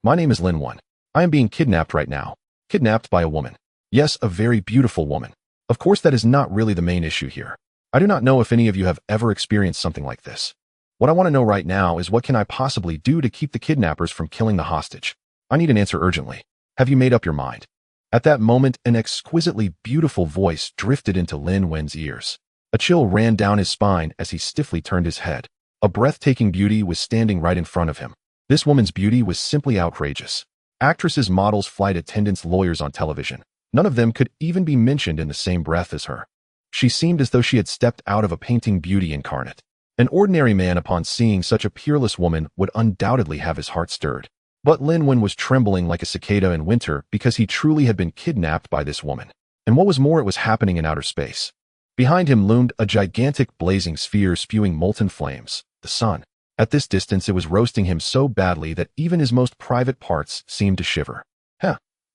My name is Lin Wen. I am being kidnapped right now. Kidnapped by a woman. Yes, a very beautiful woman. Of course, that is not really the main issue here. I do not know if any of you have ever experienced something like this. What I want to know right now is what can I possibly do to keep the kidnappers from killing the hostage? I need an answer urgently. Have you made up your mind? At that moment, an exquisitely beautiful voice drifted into Lin Wen's ears. A chill ran down his spine as he stiffly turned his head. A breathtaking beauty was standing right in front of him. This woman's beauty was simply outrageous. Actresses, models, flight attendants, lawyers on television. None of them could even be mentioned in the same breath as her. She seemed as though she had stepped out of a painting, beauty incarnate. An ordinary man, upon seeing such a peerless woman, would undoubtedly have his heart stirred. But Lin Wen was trembling like a cicada in winter because he truly had been kidnapped by this woman. And what was more, it was happening in outer space. Behind him loomed a gigantic blazing sphere spewing molten flames, the sun. At this distance, it was roasting him so badly that even his most private parts seemed to shiver.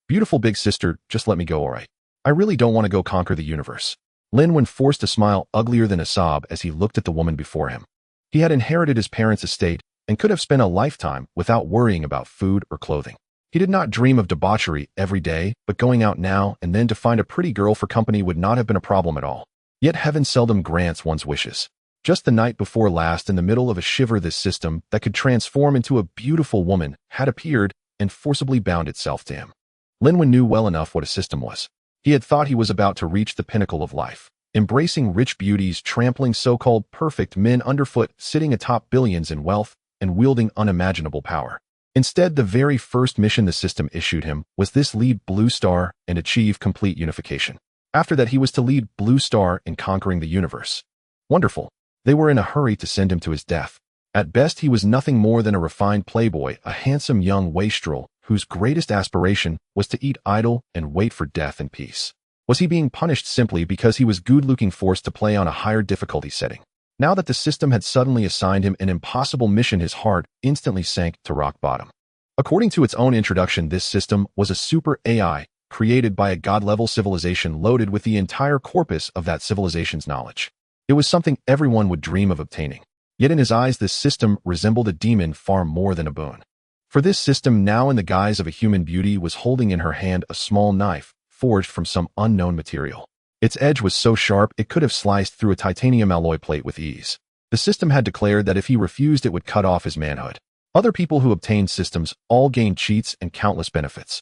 Beautiful big sister, just let me go, alright. I really don't want to go conquer the universe. Lin Wen forced a smile uglier than a sob as he looked at the woman before him. He had inherited his parents' estate and could have spent a lifetime without worrying about food or clothing. He did not dream of debauchery every day, but going out now and then to find a pretty girl for company would not have been a problem at all. Yet heaven seldom grants one's wishes. Just the night before last, in the middle of a shiver, this system that could transform into a beautiful woman had appeared and forcibly bound itself to him. Lin Wen knew well enough what a system was. He had thought he was about to reach the pinnacle of life, embracing rich beauties, trampling so-called perfect men underfoot, sitting atop billions in wealth, and wielding unimaginable power. Instead, the very first mission the system issued him was this: lead Blue Star and achieve complete unification. After that, he was to lead Blue Star in conquering the universe. Wonderful. They were in a hurry to send him to his death. At best, he was nothing more than a refined playboy, a handsome young wastrel whose greatest aspiration was to eat idle and wait for death in peace. Was he being punished simply because he was good-looking, forced to play on a higher difficulty setting? Now that the system had suddenly assigned him an impossible mission, his heart instantly sank to rock bottom. According to its own introduction, this system was a super AI created by a god-level civilization loaded with the entire corpus of that civilization's knowledge. It was something everyone would dream of obtaining. Yet in his eyes, this system resembled a demon far more than a boon. For this system, now in the guise of a human beauty, was holding in her hand a small knife forged from some unknown material. Its edge was so sharp it could have sliced through a titanium alloy plate with ease. The system had declared that if he refused, it would cut off his manhood. Other people who obtained systems all gained cheats and countless benefits.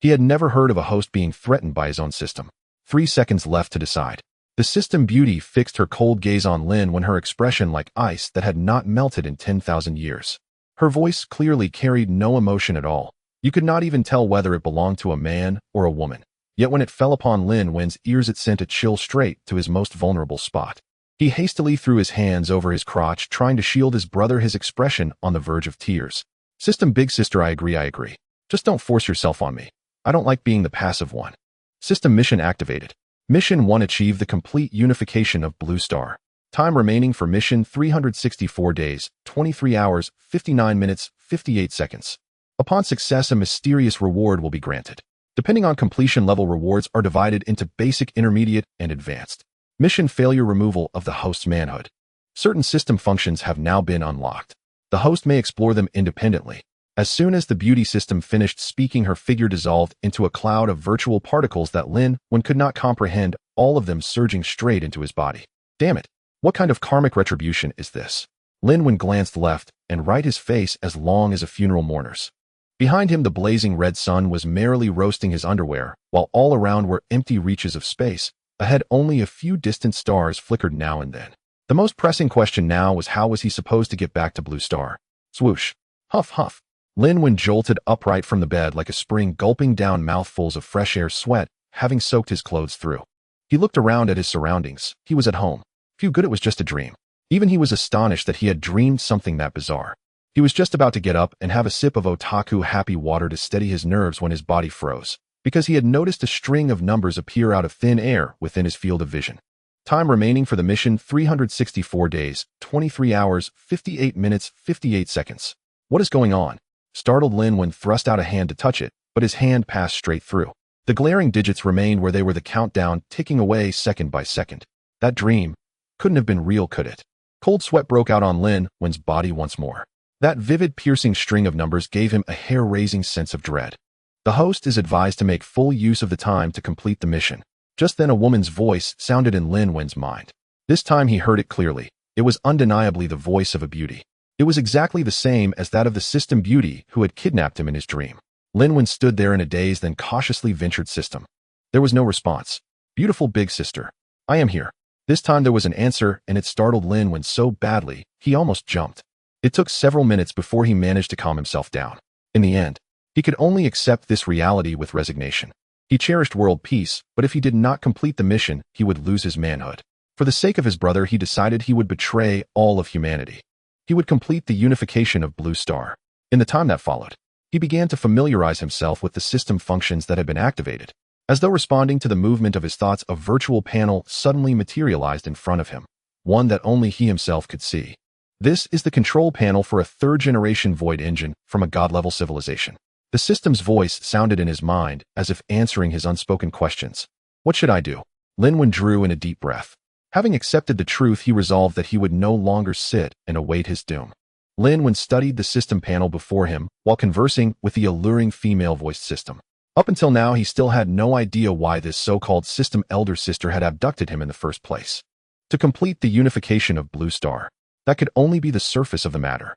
He had never heard of a host being threatened by his own system. 3 seconds left to decide. The system beauty fixed her cold gaze on Lin Wen, her expression like ice that had not melted in 10,000 years. Her voice clearly carried no emotion at all. You could not even tell whether it belonged to a man or a woman. Yet when it fell upon Lin Wen's ears, it sent a chill straight to his most vulnerable spot. He hastily threw his hands over his crotch, trying to shield his brother, his expression on the verge of tears. System big sister, I agree. Just don't force yourself on me. I don't like being the passive one. System mission activated. Mission 1: achieve the complete unification of Blue Star. Time remaining for mission: 364 days, 23 hours, 59 minutes, 58 seconds. Upon success, a mysterious reward will be granted. Depending on completion level, rewards are divided into basic, intermediate, and advanced. Mission failure: removal of the host's manhood. Certain system functions have now been unlocked. The host may explore them independently. As soon as the beauty system finished speaking, her figure dissolved into a cloud of virtual particles that Lin Wen could not comprehend, all of them surging straight into his body. Damn it! What kind of karmic retribution is this? Lin Wen glanced left and right, his face as long as a funeral mourner's. Behind him, the blazing red sun was merrily roasting his underwear, while all around were empty reaches of space. Ahead, only a few distant stars flickered now and then. The most pressing question now was, how was he supposed to get back to Blue Star? Swoosh. Huff, huff. Lin Wen jolted upright from the bed like a spring, gulping down mouthfuls of fresh air, sweat having soaked his clothes through. He looked around at his surroundings. He was at home. Phew, good, it was just a dream. Even he was astonished that he had dreamed something that bizarre. He was just about to get up and have a sip of otaku happy water to steady his nerves when his body froze, because he had noticed a string of numbers appear out of thin air within his field of vision. Time remaining for the mission: 364 days, 23 hours, 58 minutes, 58 seconds. What is going on? Startled, Lin Wen thrust out a hand to touch it, but his hand passed straight through. The glaring digits remained where they were, the countdown ticking away second by second. That dream couldn't have been real, could it? Cold sweat broke out on Lin Wen's body once more. That vivid, piercing string of numbers gave him a hair-raising sense of dread. The host is advised to make full use of the time to complete the mission. Just then a woman's voice sounded in Lin Wen's mind. This time he heard it clearly. It was undeniably the voice of a beauty. It was exactly the same as that of the system beauty who had kidnapped him in his dream. Lin Wen stood there in a daze, then cautiously ventured, "System." There was no response. "Beautiful big sister. I am here." This time there was an answer, and it startled Lin Wen so badly, he almost jumped. It took several minutes before he managed to calm himself down. In the end, he could only accept this reality with resignation. He cherished world peace, but if he did not complete the mission, he would lose his manhood. For the sake of his brother, he decided he would betray all of humanity. He would complete the unification of Blue Star. In the time that followed, he began to familiarize himself with the system functions that had been activated. As though responding to the movement of his thoughts, a virtual panel suddenly materialized in front of him, one that only he himself could see. This is the control panel for a third-generation void engine from a god-level civilization. The system's voice sounded in his mind as if answering his unspoken questions. What should I do? Lin Wen drew in a deep breath. Having accepted the truth, he resolved that he would no longer sit and await his doom. Lin Wen studied the system panel before him while conversing with the alluring female-voiced system. Up until now, he still had no idea why this so-called system elder sister had abducted him in the first place. To complete the unification of Blue Star, that could only be the surface of the matter.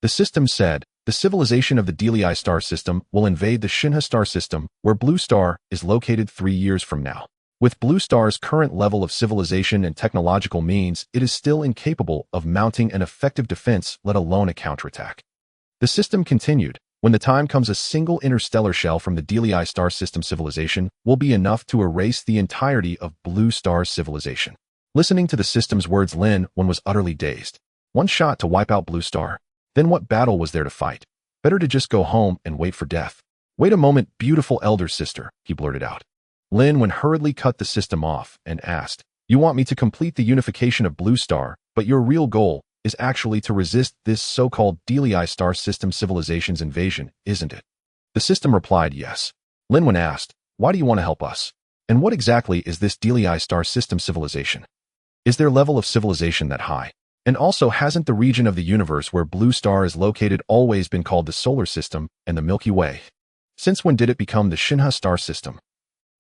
The system said, the civilization of the Drey star system will invade the Shinha star system, where Blue Star is located 3 years from now. With Blue Star's current level of civilization and technological means, it is still incapable of mounting an effective defense, let alone a counterattack. The system continued, when the time comes, a single interstellar shell from the Drey star system civilization will be enough to erase the entirety of Blue Star's civilization. Listening to the system's words, Lin Wen was utterly dazed. One shot to wipe out Blue Star? Then what battle was there to fight? Better to just go home and wait for death. Wait a moment, beautiful elder sister, he blurted out. Lin Wen hurriedly cut the system off and asked, "You want me to complete the unification of Blue Star, but your real goal is actually to resist this so-called Drey star system civilization's invasion, isn't it?" The system replied, "Yes." Lin Wen asked, "Why do you want to help us? And what exactly is this Drey star system civilization? Is their level of civilization that high? And also, hasn't the region of the universe where Blue Star is located always been called the Solar System and the Milky Way? Since when did it become the Shinha star system?"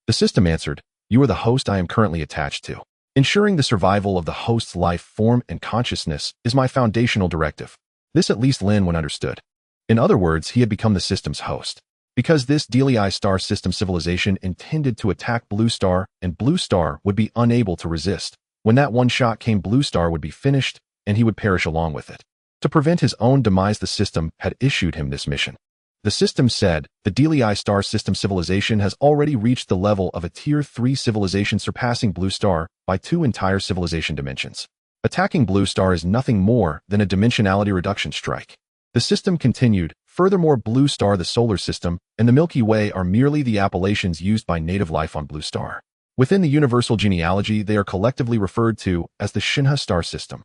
The system answered, "You are the host I am currently attached to. Ensuring the survival of the host's life form and consciousness is my foundational directive." This at least Lin Wen understood. In other words, he had become the system's host. Because this Drey star system civilization intended to attack Blue Star, and Blue Star would be unable to resist. When that one shot came, Blue Star would be finished, and he would perish along with it. To prevent his own demise, the system had issued him this mission. The system said, the Drey star system civilization has already reached the level of a Tier 3 civilization, surpassing Blue Star by 2 entire civilization dimensions. Attacking Blue Star is nothing more than a dimensionality reduction strike. The system continued, furthermore, Blue Star, the Solar System, and the Milky Way are merely the appellations used by native life on Blue Star. Within the universal genealogy, they are collectively referred to as the Shinha star system.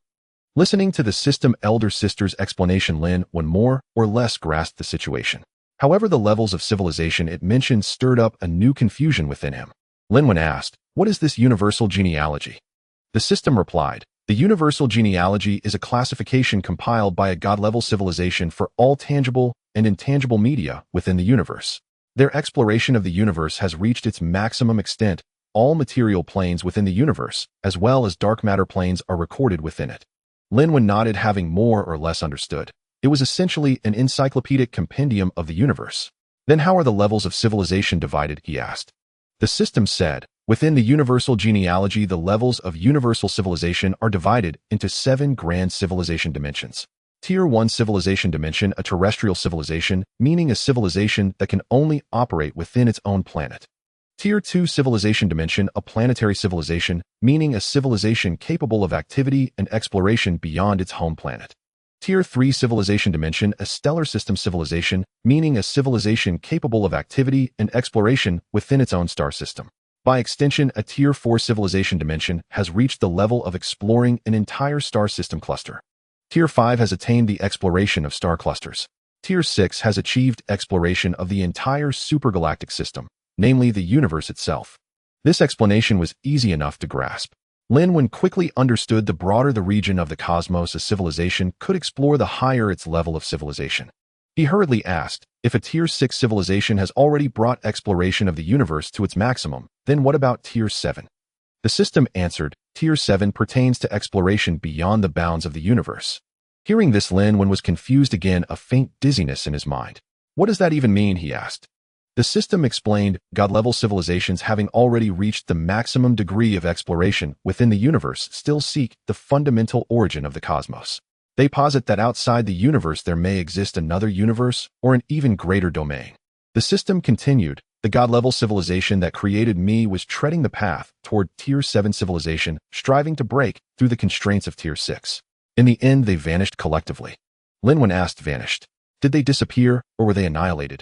Listening to the system elder sister's explanation, Lin Wen more or less grasped the situation. However, the levels of civilization it mentioned stirred up a new confusion within him. Lin Wen asked, "What is this universal genealogy?" The system replied, "The universal genealogy is a classification compiled by a god-level civilization for all tangible and intangible media within the universe. Their exploration of the universe has reached its maximum extent. All material planes within the universe, as well as dark matter planes, are recorded within it." Lin Wen nodded, having more or less understood. It was essentially an encyclopedic compendium of the universe. "Then how are the levels of civilization divided?" he asked. The system said, "Within the universal genealogy, the levels of universal civilization are divided into 7 grand civilization dimensions. Tier 1 civilization dimension, a terrestrial civilization, meaning a civilization that can only operate within its own planet. Tier 2 civilization dimension, a planetary civilization, meaning a civilization capable of activity and exploration beyond its home planet. Tier 3 civilization dimension, a stellar system civilization, meaning a civilization capable of activity and exploration within its own star system. By extension, a Tier 4 civilization dimension has reached the level of exploring an entire star system cluster. Tier 5 has attained the exploration of star clusters. Tier 6 has achieved exploration of the entire supergalactic system, namely the universe itself." This explanation was easy enough to grasp. Lin Wen quickly understood the broader the region of the cosmos a civilization could explore, the higher its level of civilization. He hurriedly asked, if a Tier 6 civilization has already brought exploration of the universe to its maximum, then what about Tier 7? The system answered, Tier 7 pertains to exploration beyond the bounds of the universe. Hearing this, Lin Wen was confused again, a faint dizziness in his mind. What does that even mean, he asked. The system explained, God-level civilizations having already reached the maximum degree of exploration within the universe still seek the fundamental origin of the cosmos. They posit that outside the universe there may exist another universe or an even greater domain. The system continued, the God-level civilization that created me was treading the path toward Tier 7 civilization, striving to break through the constraints of Tier 6. In the end, they vanished collectively. Lin Wen asked, vanished? Did they disappear, or were they annihilated?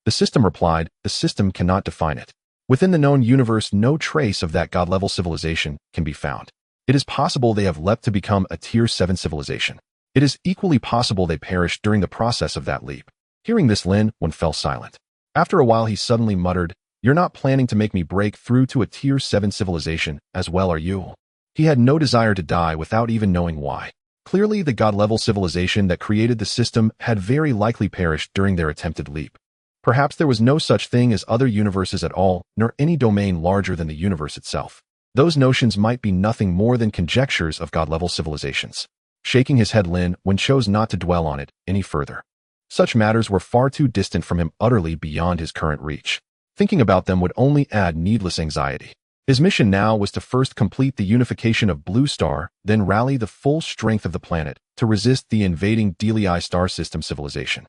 The system replied, the system cannot define it. Within the known universe, no trace of that God-level civilization can be found. It is possible they have leapt to become a Tier 7 civilization. It is equally possible they perished during the process of that leap. Hearing this, Lin Wen fell silent. After a while, he suddenly muttered, you're not planning to make me break through to a Tier 7 civilization as well, are you? He had no desire to die without even knowing why. Clearly, the God-level civilization that created the system had very likely perished during their attempted leap. Perhaps there was no such thing as other universes at all, nor any domain larger than the universe itself. Those notions might be nothing more than conjectures of God-level civilizations. Shaking his head, Lin Wen chose not to dwell on it any further. Such matters were far too distant from him, utterly beyond his current reach. Thinking about them would only add needless anxiety. His mission now was to first complete the unification of Blue Star, then rally the full strength of the planet to resist the invading Drey star system civilization.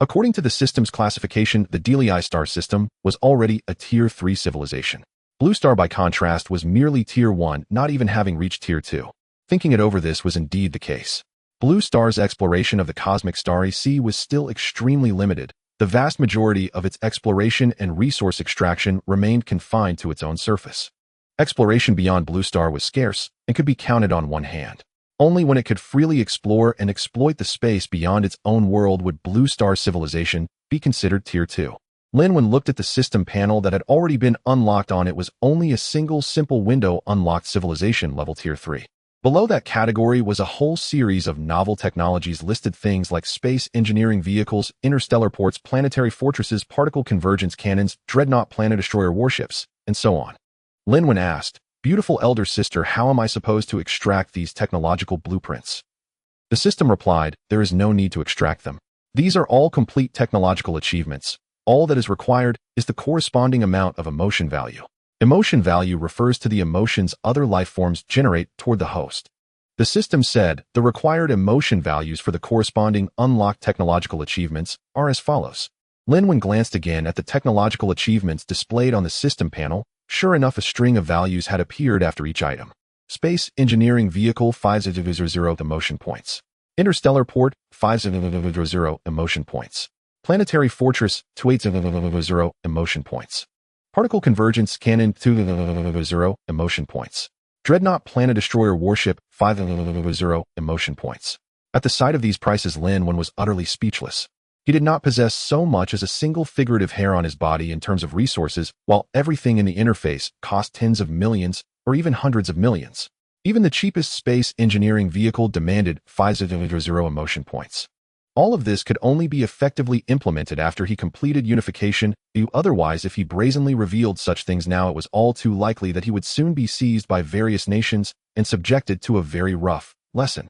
According to the system's classification, the Drey star system was already a Tier 3 civilization. Blue Star, by contrast, was merely Tier 1, not even having reached Tier 2. Thinking it over, this was indeed the case. Blue Star's exploration of the cosmic starry sea was still extremely limited. The vast majority of its exploration and resource extraction remained confined to its own surface. Exploration beyond Blue Star was scarce and could be counted on one hand. Only when it could freely explore and exploit the space beyond its own world would Blue Star civilization be considered Tier 2. Lin Wen looked at the system panel that had already been unlocked. On it was only a single simple window, unlocked civilization level Tier 3. Below that category was a whole series of novel technologies listed, things like space engineering vehicles, interstellar ports, planetary fortresses, particle convergence cannons, dreadnought planet destroyer warships, and so on. Lin Wen asked, beautiful elder sister, how am I supposed to extract these technological blueprints? The system replied, there is no need to extract them. These are all complete technological achievements. All that is required is the corresponding amount of emotion value. Emotion value refers to the emotions other life forms generate toward the host. The system said the required emotion values for the corresponding unlocked technological achievements are as follows. Lin Wen glanced again at the technological achievements displayed on the system panel. Sure enough, a string of values had appeared after each item. Space engineering vehicle 500 emotion points. Interstellar port 500 emotion points. Planetary fortress 280 emotion points. Particle convergence cannon 200 emotion points. Dreadnought planet destroyer warship 500 emotion points. At the sight of these prices, Lin Wen was utterly speechless. He did not possess so much as a single figurative hair on his body in terms of resources, while everything in the interface cost tens of millions or even hundreds of millions. Even the cheapest space engineering vehicle demanded 500 emotion points. All of this could only be effectively implemented after he completed unification. Otherwise, if he brazenly revealed such things now, it was all too likely that he would soon be seized by various nations and subjected to a very rough lesson.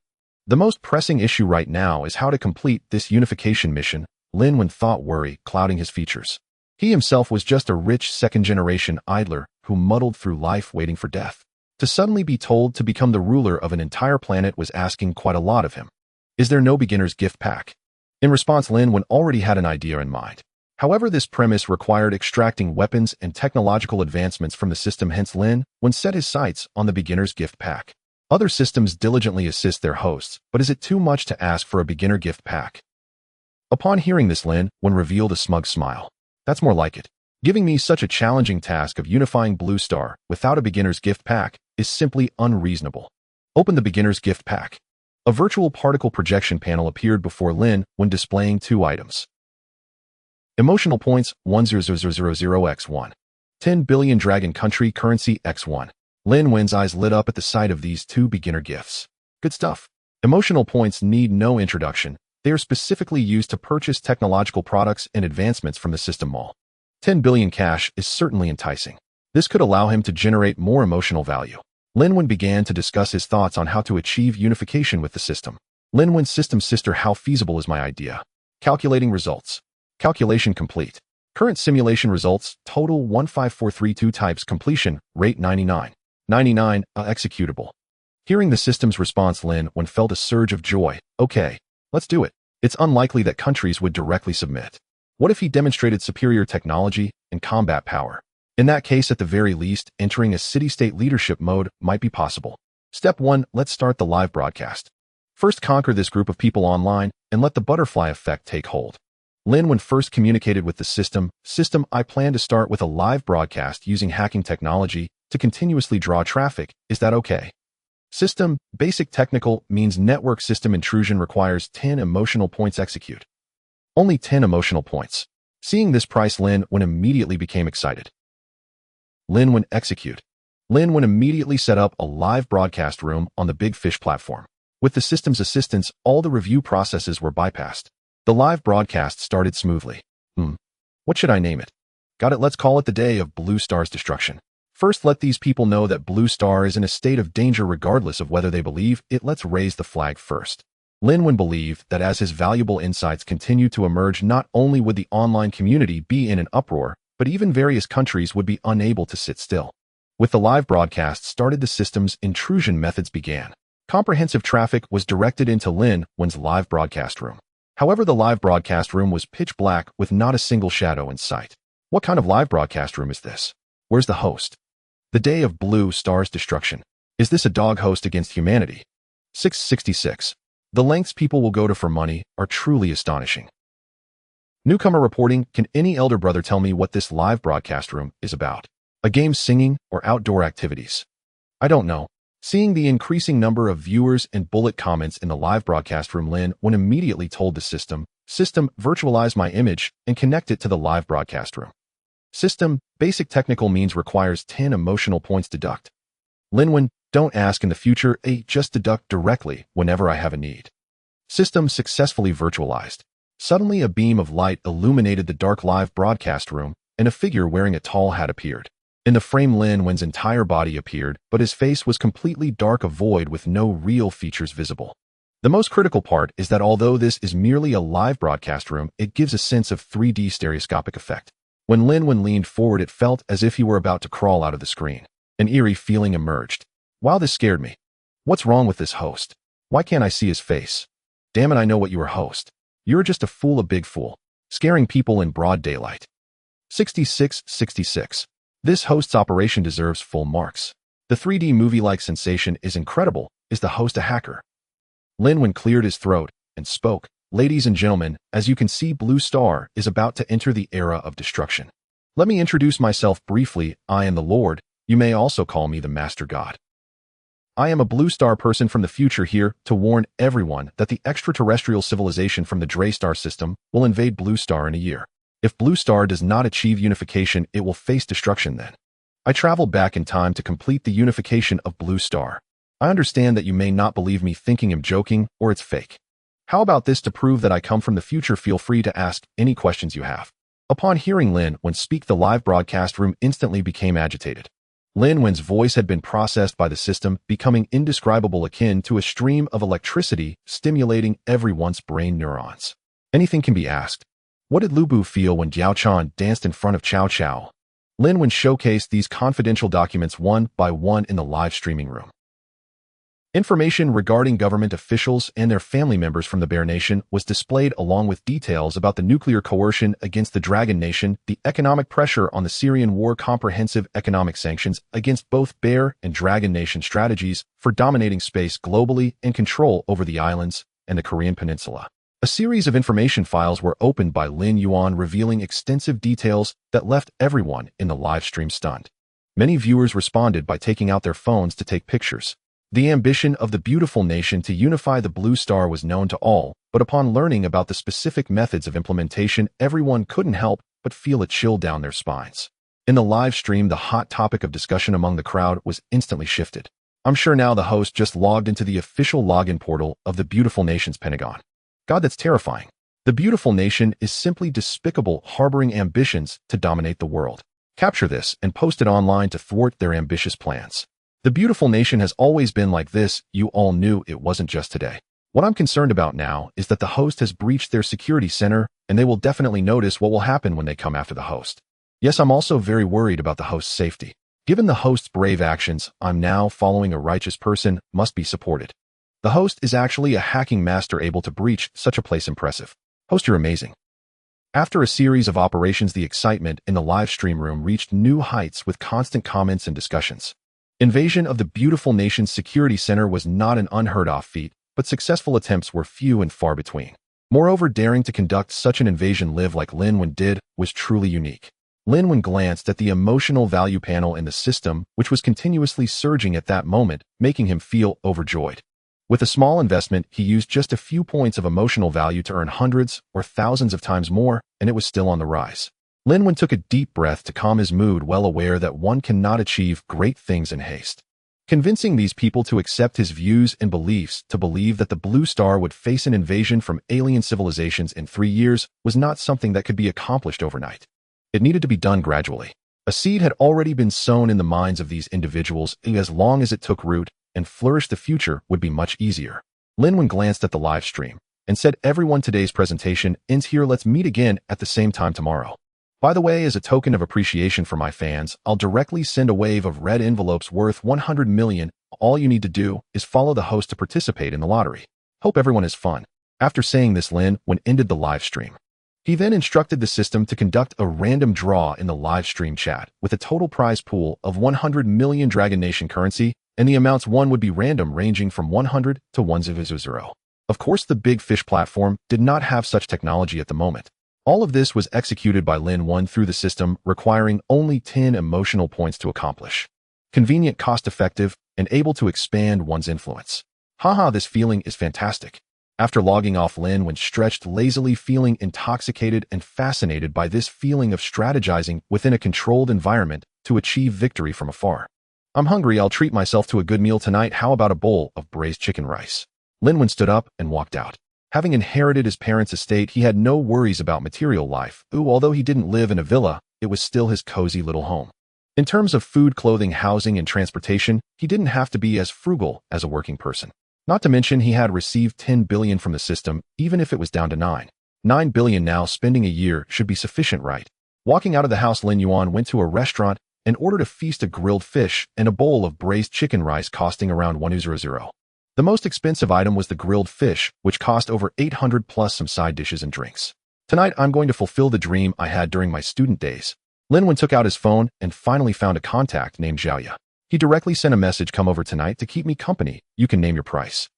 The most pressing issue right now is how to complete this unification mission, Lin Wen thought, worry clouding his features. He himself was just a rich second-generation idler who muddled through life waiting for death. To suddenly be told to become the ruler of an entire planet was asking quite a lot of him. Is there no beginner's gift pack? In response, Lin Wen already had an idea in mind. However, this premise required extracting weapons and technological advancements from the system, hence Lin Wen set his sights on the beginner's gift pack. Other systems diligently assist their hosts, but is it too much to ask for a beginner gift pack? Upon hearing this, Lin Wen revealed a smug smile. That's more like it. Giving me such a challenging task of unifying Blue Star without a beginner's gift pack is simply unreasonable. Open the beginner's gift pack. A virtual particle projection panel appeared before Lin Wen displaying two items. Emotional points 10,000x1. 10 billion dragon country currency x1. Lin Wen's eyes lit up at the sight of these two beginner gifts. Good stuff. Emotional points need no introduction. They are specifically used to purchase technological products and advancements from the system mall. 10 billion cash is certainly enticing. This could allow him to generate more emotional value. Lin Wen began to discuss his thoughts on how to achieve unification with the system. Lin Wen's system sister, how feasible is my idea? Calculating results. Calculation complete. Current simulation results, total 15432 types completion, rate 99. 99, executable. Hearing the system's response, Lin Wen felt a surge of joy. Okay, let's do it. It's unlikely that countries would directly submit. What if he demonstrated superior technology and combat power? In that case, at the very least, entering a city-state leadership mode might be possible. Step 1, let's start the live broadcast. First, conquer this group of people online and let the butterfly effect take hold. Lin Wen first communicated with the system, I plan to start with a live broadcast using hacking technology to continuously draw traffic. Is that okay? System, basic technical means network system intrusion requires 10 emotional points execute. Only 10 emotional points. Seeing this price, Lin Wen immediately became excited. Lin Wen execute. Lin Wen immediately set up a live broadcast room on the Big Fish platform. With the system's assistance, all the review processes were bypassed. The live broadcast started smoothly. What should I name it? Got it, let's call it the day of Blue Star's destruction. First, let these people know that Blue Star is in a state of danger regardless of whether they believe it. Let's raise the flag first. Lin Wen believed that as his valuable insights continued to emerge, not only would the online community be in an uproar, but even various countries would be unable to sit still. With the live broadcast started, the system's intrusion methods began. Comprehensive traffic was directed into Lin Wen's live broadcast room. However, the live broadcast room was pitch black with not a single shadow in sight. What kind of live broadcast room is this? Where's the host? The day of Blue Star's destruction. Is this a dog host against humanity? 666. The lengths people will go to for money are truly astonishing. Newcomer reporting, can any elder brother tell me what this live broadcast room is about? A game, singing, or outdoor activities? I don't know. Seeing the increasing number of viewers and bullet comments in the live broadcast room, Lin Wen immediately told the system, virtualize my image and connect it to the live broadcast room. System, basic technical means requires 10 emotional points deduct. Lin Wen, don't ask in the future, just deduct directly whenever I have a need. System successfully virtualized. Suddenly a beam of light illuminated the dark live broadcast room, and a figure wearing a tall hat appeared. In the frame, Lin Wen's entire body appeared, but his face was completely dark, a void with no real features visible. The most critical part is that although this is merely a live broadcast room, it gives a sense of 3D stereoscopic effect. When Lin Wen leaned forward, it felt as if he were about to crawl out of the screen. An eerie feeling emerged. Wow, this scared me. What's wrong with this host? Why can't I see his face? Damn it, I know what you are, host. You're just a fool, a big fool. Scaring people in broad daylight. 6666. This host's operation deserves full marks. The 3D movie-like sensation is incredible. Is the host a hacker? Lin Wen cleared his throat and spoke. Ladies and gentlemen, as you can see, Blue Star is about to enter the era of destruction. Let me introduce myself briefly. I am the Lord. You may also call me the Master God. I am a Blue Star person from the future, here to warn everyone that the extraterrestrial civilization from the Drey star system will invade Blue Star in a year. If Blue Star does not achieve unification, it will face destruction then. I traveled back in time to complete the unification of Blue Star. I understand that you may not believe me, thinking I'm joking or it's fake. How about this to prove that I come from the future? Feel free to ask any questions you have. Upon hearing Lin Wen speak, the live broadcast room instantly became agitated. Lin Wen's voice had been processed by the system, becoming indescribable, akin to a stream of electricity stimulating everyone's brain neurons. Anything can be asked. What did Lu Bu feel when Jiao Chan danced in front of Cao Cao? Lin Wen showcased these confidential documents one by one in the live streaming room. Information regarding government officials and their family members from the Bear Nation was displayed, along with details about the nuclear coercion against the Dragon Nation, the economic pressure on the Syrian war, comprehensive economic sanctions against both Bear and Dragon Nation, strategies for dominating space globally and control over the islands and the Korean peninsula. A series of information files were opened by Lin Yuan, revealing extensive details that left everyone in the live stream stunned. Many viewers responded by taking out their phones to take pictures. The ambition of the beautiful nation to unify the Blue Star was known to all, but upon learning about the specific methods of implementation, everyone couldn't help but feel a chill down their spines. In the live stream, the hot topic of discussion among the crowd was instantly shifted. I'm sure now the host just logged into the official login portal of the beautiful nation's Pentagon. God, that's terrifying. The beautiful nation is simply despicable, harboring ambitions to dominate the world. Capture this and post it online to thwart their ambitious plans. The beautiful nation has always been like this. You all knew it wasn't just today. What I'm concerned about now is that the host has breached their security center, and they will definitely notice what will happen when they come after the host. Yes, I'm also very worried about the host's safety. Given the host's brave actions, I'm now following a righteous person must be supported. The host is actually a hacking master able to breach such a place. Impressive. Host, you're amazing. After a series of operations, the excitement in the live stream room reached new heights with constant comments and discussions. Invasion of the beautiful nation's security center was not an unheard-of feat, but successful attempts were few and far between. Moreover, daring to conduct such an invasion live like Lin Wen did was truly unique. Lin Wen glanced at the emotional value panel in the system, which was continuously surging at that moment, making him feel overjoyed. With a small investment, he used just a few points of emotional value to earn hundreds or thousands of times more, and it was still on the rise. Lin Wen took a deep breath to calm his mood, well aware that one cannot achieve great things in haste. Convincing these people to accept his views and beliefs, to believe that the Blue Star would face an invasion from alien civilizations in 3 years, was not something that could be accomplished overnight. It needed to be done gradually. A seed had already been sown in the minds of these individuals, and as long as it took root and flourished, the future would be much easier. Lin Wen glanced at the live stream and said, "Everyone, today's presentation ends here. Let's meet again at the same time tomorrow. By the way, as a token of appreciation for my fans, I'll directly send a wave of red envelopes worth 100 million. All you need to do is follow the host to participate in the lottery. Hope everyone has fun." After saying this, Lin Wen ended the live stream. He then instructed the system to conduct a random draw in the live stream chat with a total prize pool of 100 million Dragon Nation currency, and the amounts won would be random, ranging from 100 to 100. Of course, the Big Fish platform did not have such technology at the moment. All of this was executed by Lin Wen through the system, requiring only 10 emotional points to accomplish. Convenient, cost-effective, and able to expand one's influence. Haha, this feeling is fantastic. After logging off, Lin Wen stretched lazily, feeling intoxicated and fascinated by this feeling of strategizing within a controlled environment to achieve victory from afar. I'm hungry. I'll treat myself to a good meal tonight. How about a bowl of braised chicken rice? Lin Wen stood up and walked out. Having inherited his parents' estate, he had no worries about material life. Although he didn't live in a villa, it was still his cozy little home. In terms of food, clothing, housing, and transportation, he didn't have to be as frugal as a working person. Not to mention, he had received 10 billion from the system, even if it was down to 9 billion now. Spending a year should be sufficient, right? Walking out of the house, Lin Yuan went to a restaurant and ordered a feast of grilled fish and a bowl of braised chicken rice costing around 100. The most expensive item was the grilled fish, which cost over 800 plus some side dishes and drinks. Tonight, I'm going to fulfill the dream I had during my student days. Lin Wen took out his phone and finally found a contact named Xiaoya. He directly sent a message, "Come over tonight to keep me company. You can name your price."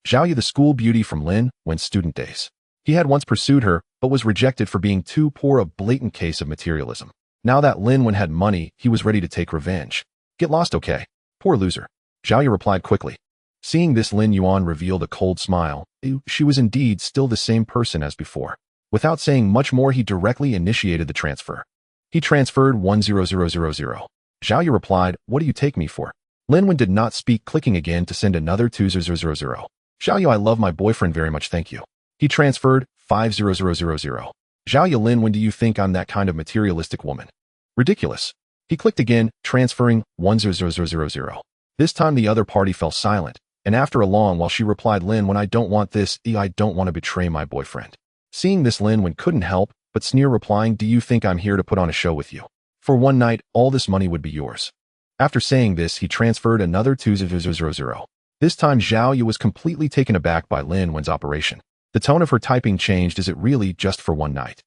Xiaoya, the school beauty from Lin Wen's student days. He had once pursued her, but was rejected for being too poor, a blatant case of materialism. Now that Lin Wen had money, he was ready to take revenge. "Get lost, okay? Poor loser." Xiaoya replied quickly. Seeing this, Lin Yuan revealed a cold smile. She was indeed still the same person as before. Without saying much more, he directly initiated the transfer. He transferred 10000. Xiaoya replied, "What do you take me for?" Lin Wen did not speak, clicking again to send another 2000. "Xiaoya, I love my boyfriend very much, thank you." He transferred 50000. "Xiaoya, Lin Wen, do you think I'm that kind of materialistic woman?" "Ridiculous." He clicked again, transferring 10000. This time the other party fell silent, and after a long while she replied, "Lin Wen, I don't want this. I don't want to betray my boyfriend." Seeing this, Lin Wen couldn't help but sneer, replying, "Do you think I'm here to put on a show with you? For one night, all this money would be yours." After saying this, he transferred another 2000. This time Xiaoya was completely taken aback by Lin Wen's operation. The tone of her typing changed. "Is it really just for one night?"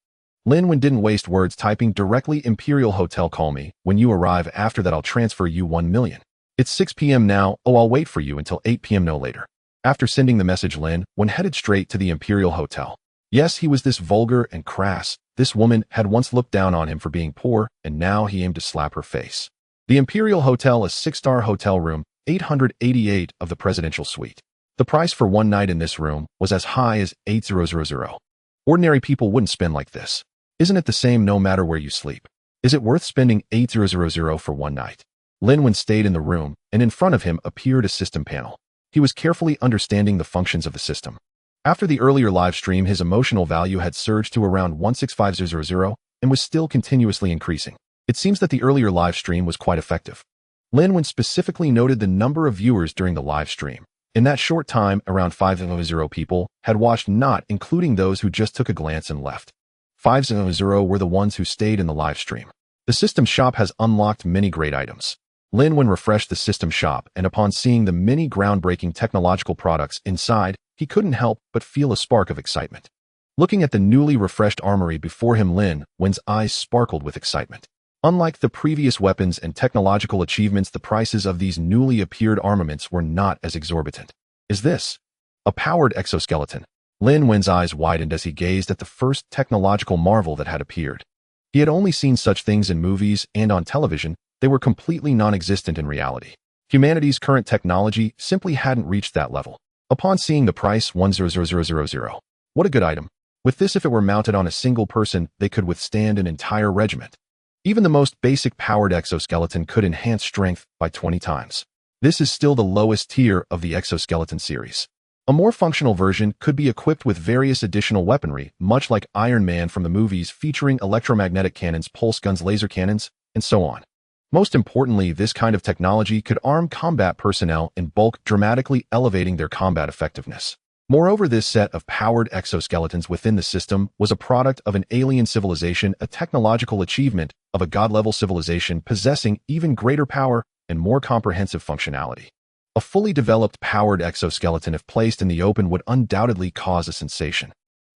Lin Wen didn't waste words, typing directly, "Imperial Hotel, call me when you arrive. After that I'll transfer you 1 million. It's 6 p.m. now. Oh, I'll wait for you until 8 p.m. no later." After sending the message, Lin Wen headed straight to the Imperial Hotel. Yes, he was this vulgar and crass. This woman had once looked down on him for being poor, and now he aimed to slap her face. The Imperial Hotel, a 6-star hotel room, 888 of the presidential suite. The price for one night in this room was as high as 800. Ordinary people wouldn't spend like this. Isn't it the same no matter where you sleep? Is it worth spending 8,000 for one night? Lin Wen stayed in the room, and in front of him appeared a system panel. He was carefully understanding the functions of the system. After the earlier live stream, his emotional value had surged to around 165,000 and was still continuously increasing. It seems that the earlier live stream was quite effective. Lin Wen specifically noted the number of viewers during the live stream. In that short time, around 5,000 people had watched, not including those who just took a glance and left. 5,000 were the ones who stayed in the live stream. The system shop has unlocked many great items. Lin Wen refreshed the system shop, and upon seeing the many groundbreaking technological products inside, he couldn't help but feel a spark of excitement. Looking at the newly refreshed armory before him, Lin Wen's eyes sparkled with excitement. Unlike the previous weapons and technological achievements, the prices of these newly appeared armaments were not as exorbitant. Is this a powered exoskeleton? Lin Wen's eyes widened as he gazed at the first technological marvel that had appeared. He had only seen such things in movies and on television. They were completely non-existent in reality. Humanity's current technology simply hadn't reached that level. Upon seeing the price, 1,000,000. What a good item. With this, if it were mounted on a single person, they could withstand an entire regiment. Even the most basic powered exoskeleton could enhance strength by 20 times. This is still the lowest tier of the exoskeleton series. A more functional version could be equipped with various additional weaponry, much like Iron Man from the movies, featuring electromagnetic cannons, pulse guns, laser cannons, and so on. Most importantly, this kind of technology could arm combat personnel in bulk, dramatically elevating their combat effectiveness. Moreover, this set of powered exoskeletons within the system was a product of an alien civilization, a technological achievement of a god-level civilization possessing even greater power and more comprehensive functionality. A fully developed powered exoskeleton, if placed in the open, would undoubtedly cause a sensation.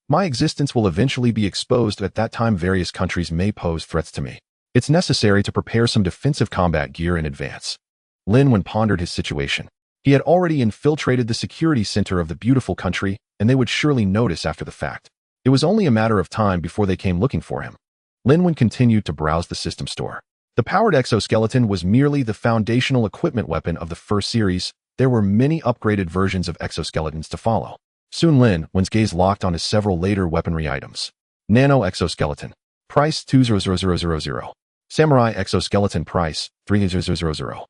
My existence will eventually be exposed. At that time, various countries may pose threats to me. It's necessary to prepare some defensive combat gear in advance. Lin Wen pondered his situation. He had already infiltrated the security center of the beautiful country, and they would surely notice after the fact. It was only a matter of time before they came looking for him. Lin Wen continued to browse the system store. The powered exoskeleton was merely the foundational equipment weapon of the first series. There were many upgraded versions of exoskeletons to follow. Soon Lin Wen's gaze locked onto several later weaponry items. Nano exoskeleton. Price 2,000. Samurai exoskeleton. Price 3,000.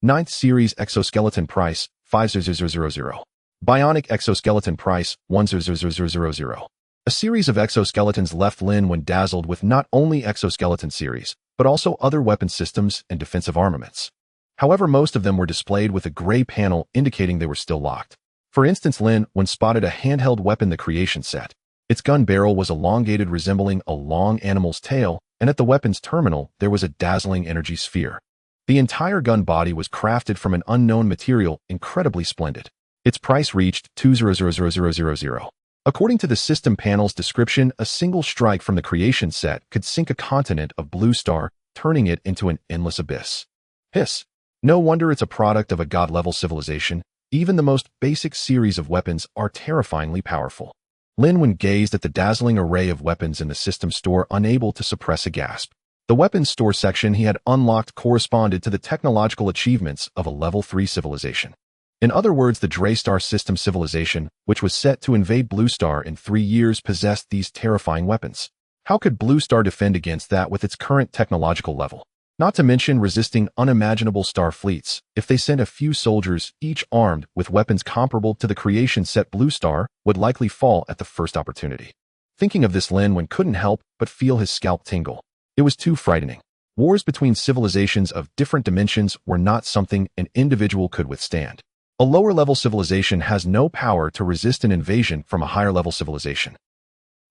9th series exoskeleton. Price 5,000. Bionic exoskeleton. Price 1,000. A series of exoskeletons left Lin Wen dazzled with not only exoskeleton series, but also other weapon systems and defensive armaments. However, most of them were displayed with a gray panel indicating they were still locked. For instance, Lin Wen spotted a handheld weapon, the creation set. Its gun barrel was elongated, resembling a long animal's tail, and at the weapon's terminal, there was a dazzling energy sphere. The entire gun body was crafted from an unknown material, incredibly splendid. Its price reached 2,000,000. According to the system panel's description, a single strike from the creation set could sink a continent of blue star, turning it into an endless abyss. Hiss. No wonder it's a product of a god-level civilization. Even the most basic series of weapons are terrifyingly powerful. Lin Wen gazed at the dazzling array of weapons in the system store, unable to suppress a gasp. The weapons store section he had unlocked corresponded to the technological achievements of a level 3 civilization. In other words, the Drey Star system civilization, which was set to invade Blue Star in 3 years, possessed these terrifying weapons. How could Blue Star defend against that with its current technological level? Not to mention resisting unimaginable star fleets. If they sent a few soldiers, each armed with weapons comparable to the creation set, Blue Star would likely fall at the first opportunity. Thinking of this, Lin Wen couldn't help but feel his scalp tingle. It was too frightening. Wars between civilizations of different dimensions were not something an individual could withstand. A lower-level civilization has no power to resist an invasion from a higher-level civilization.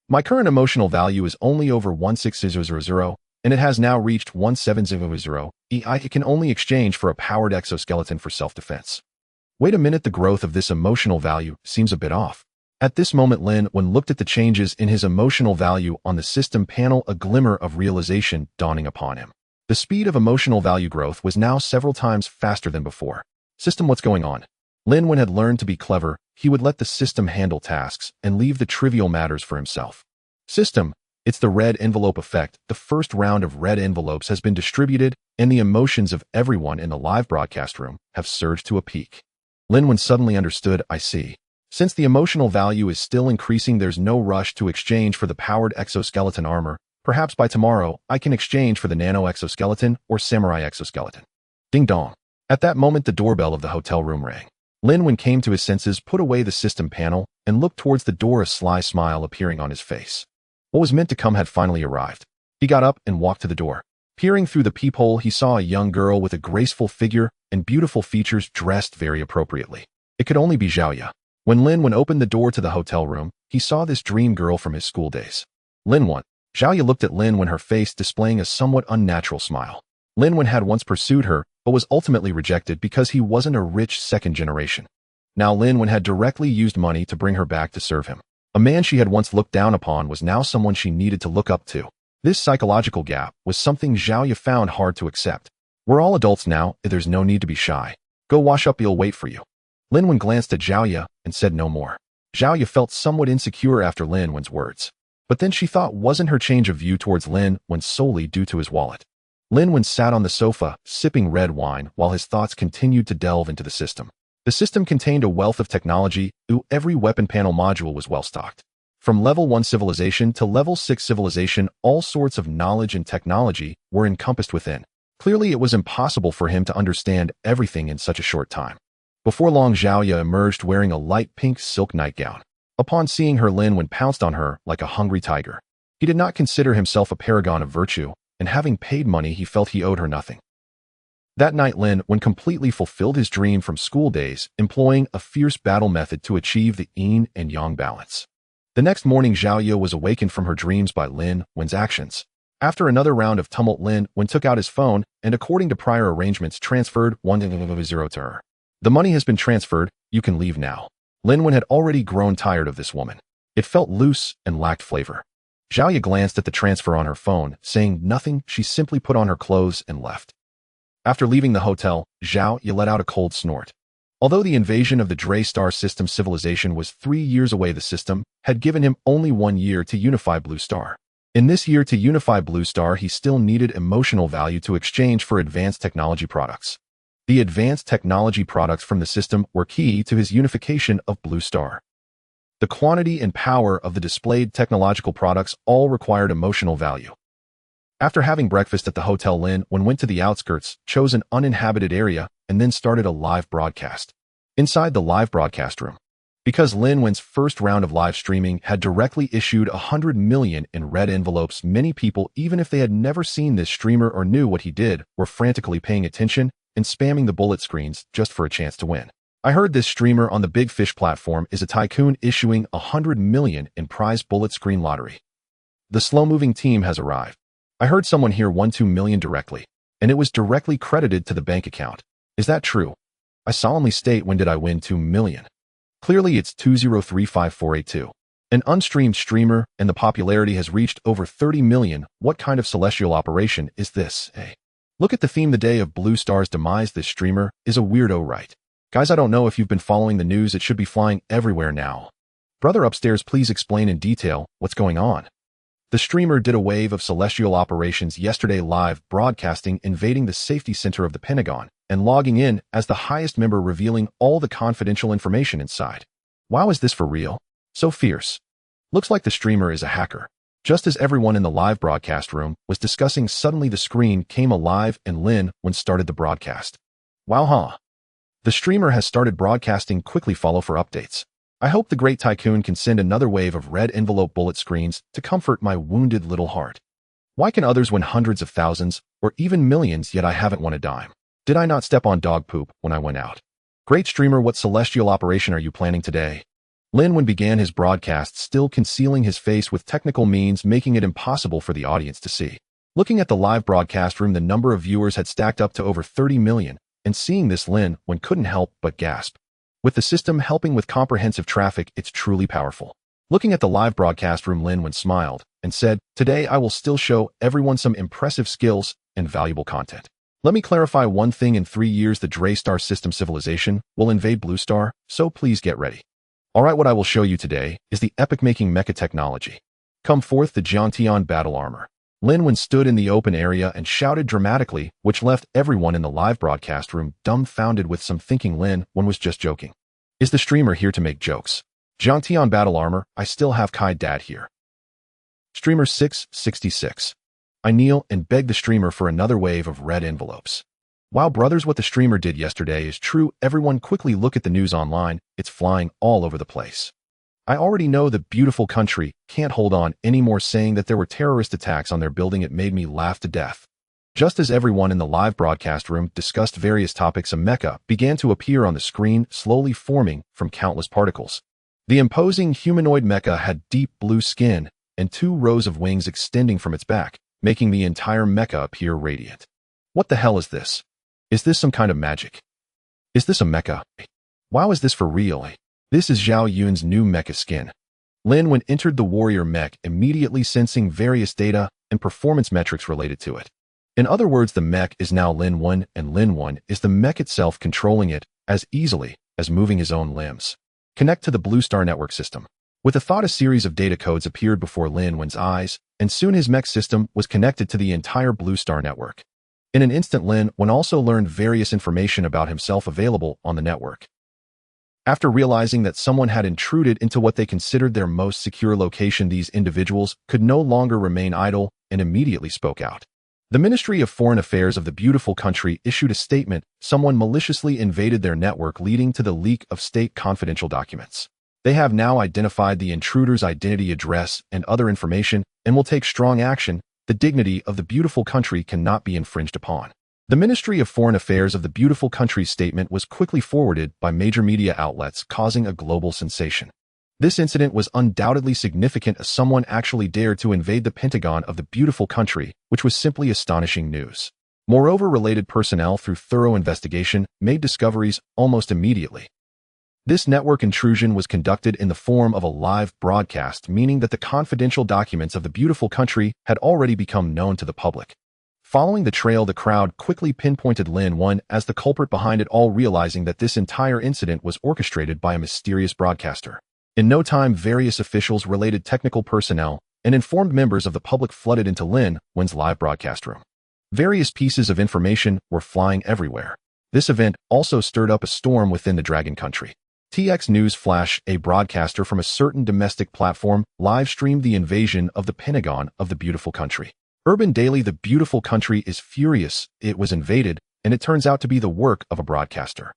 My current emotional value is only over 1,600, and it has now reached 1,700. It can only exchange for a powered exoskeleton for self-defense. Wait a minute, the growth of this emotional value seems a bit off. At this moment, Lin Wen looked at the changes in his emotional value on the system panel, a glimmer of realization dawning upon him. The speed of emotional value growth was now several times faster than before. System, what's going on? Lin Wen had learned to be clever. He would let the system handle tasks and leave the trivial matters for himself. System, it's the red envelope effect. The first round of red envelopes has been distributed, and the emotions of everyone in the live broadcast room have surged to a peak. Lin Wen suddenly understood. I see. Since the emotional value is still increasing, there's no rush to exchange for the powered exoskeleton armor. Perhaps by tomorrow, I can exchange for the nano exoskeleton or samurai exoskeleton. Ding dong. At that moment, the doorbell of the hotel room rang. Lin Wen came to his senses, put away the system panel, and looked towards the door, a sly smile appearing on his face. What was meant to come had finally arrived. He got up and walked to the door. Peering through the peephole, he saw a young girl with a graceful figure and beautiful features dressed very appropriately. It could only be Xiaoya. When Lin Wen opened the door to the hotel room, he saw this dream girl from his school days. Lin Wen. Xiaoya looked at Lin Wen, her face displaying a somewhat unnatural smile. Lin Wen had once pursued her, but was ultimately rejected because he wasn't a rich second generation. Now Lin Wen had directly used money to bring her back to serve him. A man she had once looked down upon was now someone she needed to look up to. This psychological gap was something Xiaoya found hard to accept. We're all adults now, there's no need to be shy. Go wash up, he'll wait for you. Lin Wen glanced at Xiaoya and said no more. Xiaoya felt somewhat insecure after Lin Wen's words. But then she thought, wasn't her change of view towards Lin Wen solely due to his wallet? Lin Wen sat on the sofa, sipping red wine, while his thoughts continued to delve into the system. The system contained a wealth of technology. Every weapon panel module was well stocked. From level 1 civilization to level 6 civilization, all sorts of knowledge and technology were encompassed within. Clearly, it was impossible for him to understand everything in such a short time. Before long, Xiaoya emerged wearing a light pink silk nightgown. Upon seeing her, Lin Wen pounced on her like a hungry tiger. He did not consider himself a paragon of virtue, and having paid money, he felt he owed her nothing. That night, Lin Wen completely fulfilled his dream from school days, employing a fierce battle method to achieve the yin and yang balance. The next morning, Xiaoya was awakened from her dreams by Lin Wen's actions. After another round of tumult, Lin Wen took out his phone and, according to prior arrangements, transferred 100 to her. The money has been transferred, you can leave now. Lin Wen had already grown tired of this woman. It felt loose and lacked flavor. Xiaoya glanced at the transfer on her phone, saying nothing. She simply put on her clothes and left. After leaving the hotel, Xiaoya let out a cold snort. Although the invasion of the Drey star system civilization was 3 years away, the system had given him only 1 year to unify Blue Star. In this year to unify Blue Star, he still needed emotional value to exchange for advanced technology products. The advanced technology products from the system were key to his unification of Blue Star. The quantity and power of the displayed technological products all required emotional value. After having breakfast at the hotel, Lin Wen went to the outskirts, chose an uninhabited area, and then started a live broadcast. Inside the live broadcast room, because Lin Wen's first round of live streaming had directly issued 100 million in red envelopes, many people, even if they had never seen this streamer or knew what he did, were frantically paying attention and spamming the bullet screens just for a chance to win. I heard this streamer on the Big Fish platform is a tycoon issuing 100 million in prize bullet screen lottery. The slow-moving team has arrived. I heard someone here won 2 million directly, and it was directly credited to the bank account. Is that true? I solemnly state, when did I win 2 million? Clearly it's 2035482. An unstreamed streamer, and the popularity has reached over 30 million. What kind of celestial operation is this, eh? Look at the theme. The day of Blue Star's demise. This streamer is a weirdo, right? Guys, I don't know if you've been following the news. It should be flying everywhere now. Brother upstairs, please explain in detail what's going on. The streamer did a wave of celestial operations yesterday, live broadcasting, invading the safety center of the Pentagon and logging in as the highest member, revealing all the confidential information inside. Wow, is this for real? So fierce. Looks like the streamer is a hacker. Just as everyone in the live broadcast room was discussing, suddenly the screen came alive and Lin Wen started the broadcast. Wow, huh? The streamer has started broadcasting. Quickly follow for updates. I hope the great tycoon can send another wave of red envelope bullet screens to comfort my wounded little heart. Why can others win hundreds of thousands or even millions, yet I haven't won a dime? Did I not step on dog poop when I went out? Great streamer, what celestial operation are you planning today? Lin Wen began his broadcast, still concealing his face with technical means, making it impossible for the audience to see. Looking at the live broadcast room, the number of viewers had stacked up to over 30 million, and seeing this, Lin Wen couldn't help but gasp. With the system helping with comprehensive traffic, it's truly powerful. Looking at the live broadcast room, Lin Wen smiled and said, "Today I will still show everyone some impressive skills and valuable content. Let me clarify one thing. In 3 years, the Drey Star system civilization will invade Blue Star, so please get ready. Alright, what I will show you today is the epic-making mecha technology. Come forth, the Jiangtian battle armor." Lin Wen stood in the open area and shouted dramatically, which left everyone in the live broadcast room dumbfounded, with some thinking Lin Wen was just joking. Is the streamer here to make jokes? Jiangtian battle armor, I still have Kai Dad here. Streamer 666. I kneel and beg the streamer for another wave of red envelopes. Wow, brothers, what the streamer did yesterday is true. Everyone quickly look at the news online. It's flying all over the place. I already know the beautiful country can't hold on anymore, saying that there were terrorist attacks on their building. It made me laugh to death. Just as everyone in the live broadcast room discussed various topics, a mecha began to appear on the screen, slowly forming from countless particles. The imposing humanoid mecha had deep blue skin and 2 rows of wings extending from its back, making the entire mecha appear radiant. What the hell is this? Is this some kind of magic? Is this a mecha? Wow, is this for real? This is Zhao Yun's new mecha skin. Lin Wen entered the warrior mech, immediately sensing various data and performance metrics related to it. In other words, the mech is now Lin Wen, and Lin Wen is the mech itself, controlling it as easily as moving his own limbs. Connect to the Blue Star network system. With a thought, a series of data codes appeared before Lin Wen's eyes, and soon his mech system was connected to the entire Blue Star network. In an instant, Lin Wen also learned various information about himself available on the network. After realizing that someone had intruded into what they considered their most secure location, these individuals could no longer remain idle and immediately spoke out. The Ministry of Foreign Affairs of the beautiful country issued a statement. Someone maliciously invaded their network, leading to the leak of state confidential documents. They have now identified the intruder's identity, address, and other information, and will take strong action. The dignity of the beautiful country cannot be infringed upon. The Ministry of Foreign Affairs of the beautiful country's statement was quickly forwarded by major media outlets, causing a global sensation. This incident was undoubtedly significant, as someone actually dared to invade the Pentagon of the beautiful country, which was simply astonishing news. Moreover, related personnel, through thorough investigation, made discoveries almost immediately. This network intrusion was conducted in the form of a live broadcast, meaning that the confidential documents of the beautiful country had already become known to the public. Following the trail, the crowd quickly pinpointed Lin Wen as the culprit behind it all, realizing that this entire incident was orchestrated by a mysterious broadcaster. In no time, various officials, related technical personnel, and informed members of the public flooded into Lin Wen's live broadcast room. Various pieces of information were flying everywhere. This event also stirred up a storm within the Dragon Country. TX News Flash, a broadcaster from a certain domestic platform, live-streamed the invasion of the Pentagon of the beautiful country. Urban Daily, the beautiful country is furious. It was invaded, and it turns out to be the work of a broadcaster.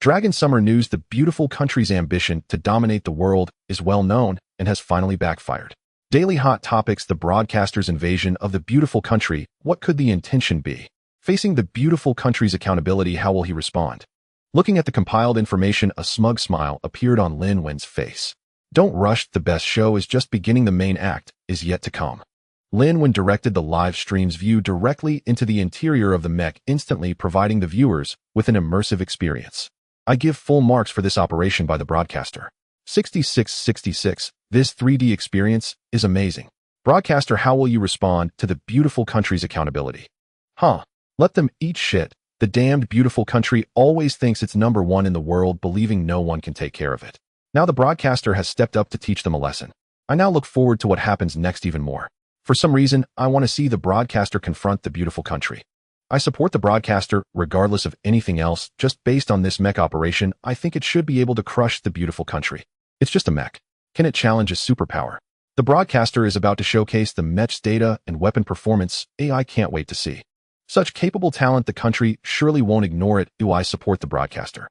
Dragon Summer News, the beautiful country's ambition to dominate the world is well known and has finally backfired. Daily Hot Topics, the broadcaster's invasion of the beautiful country. What could the intention be? Facing the beautiful country's accountability, how will he respond? Looking at the compiled information, a smug smile appeared on Lin Wen's face. Don't rush, the best show is just beginning. The main act is yet to come. Lin Wen directed the live stream's view directly into the interior of the mech, instantly providing the viewers with an immersive experience. I give full marks for this operation by the broadcaster. 6666. This 3D experience is amazing. Broadcaster, how will you respond to the beautiful country's accountability? Let them eat shit. The damned beautiful country always thinks it's number one in the world, believing no one can take care of it. Now the broadcaster has stepped up to teach them a lesson. I now look forward to what happens next even more. For some reason, I want to see the broadcaster confront the beautiful country. I support the broadcaster regardless of anything else. Just based on this mech operation, I think it should be able to crush the beautiful country. It's just a mech. Can it challenge a superpower? The broadcaster is about to showcase the mech's data and weapon performance. I can't wait to see. Such capable talent, the country surely won't ignore it. Do I support the broadcaster?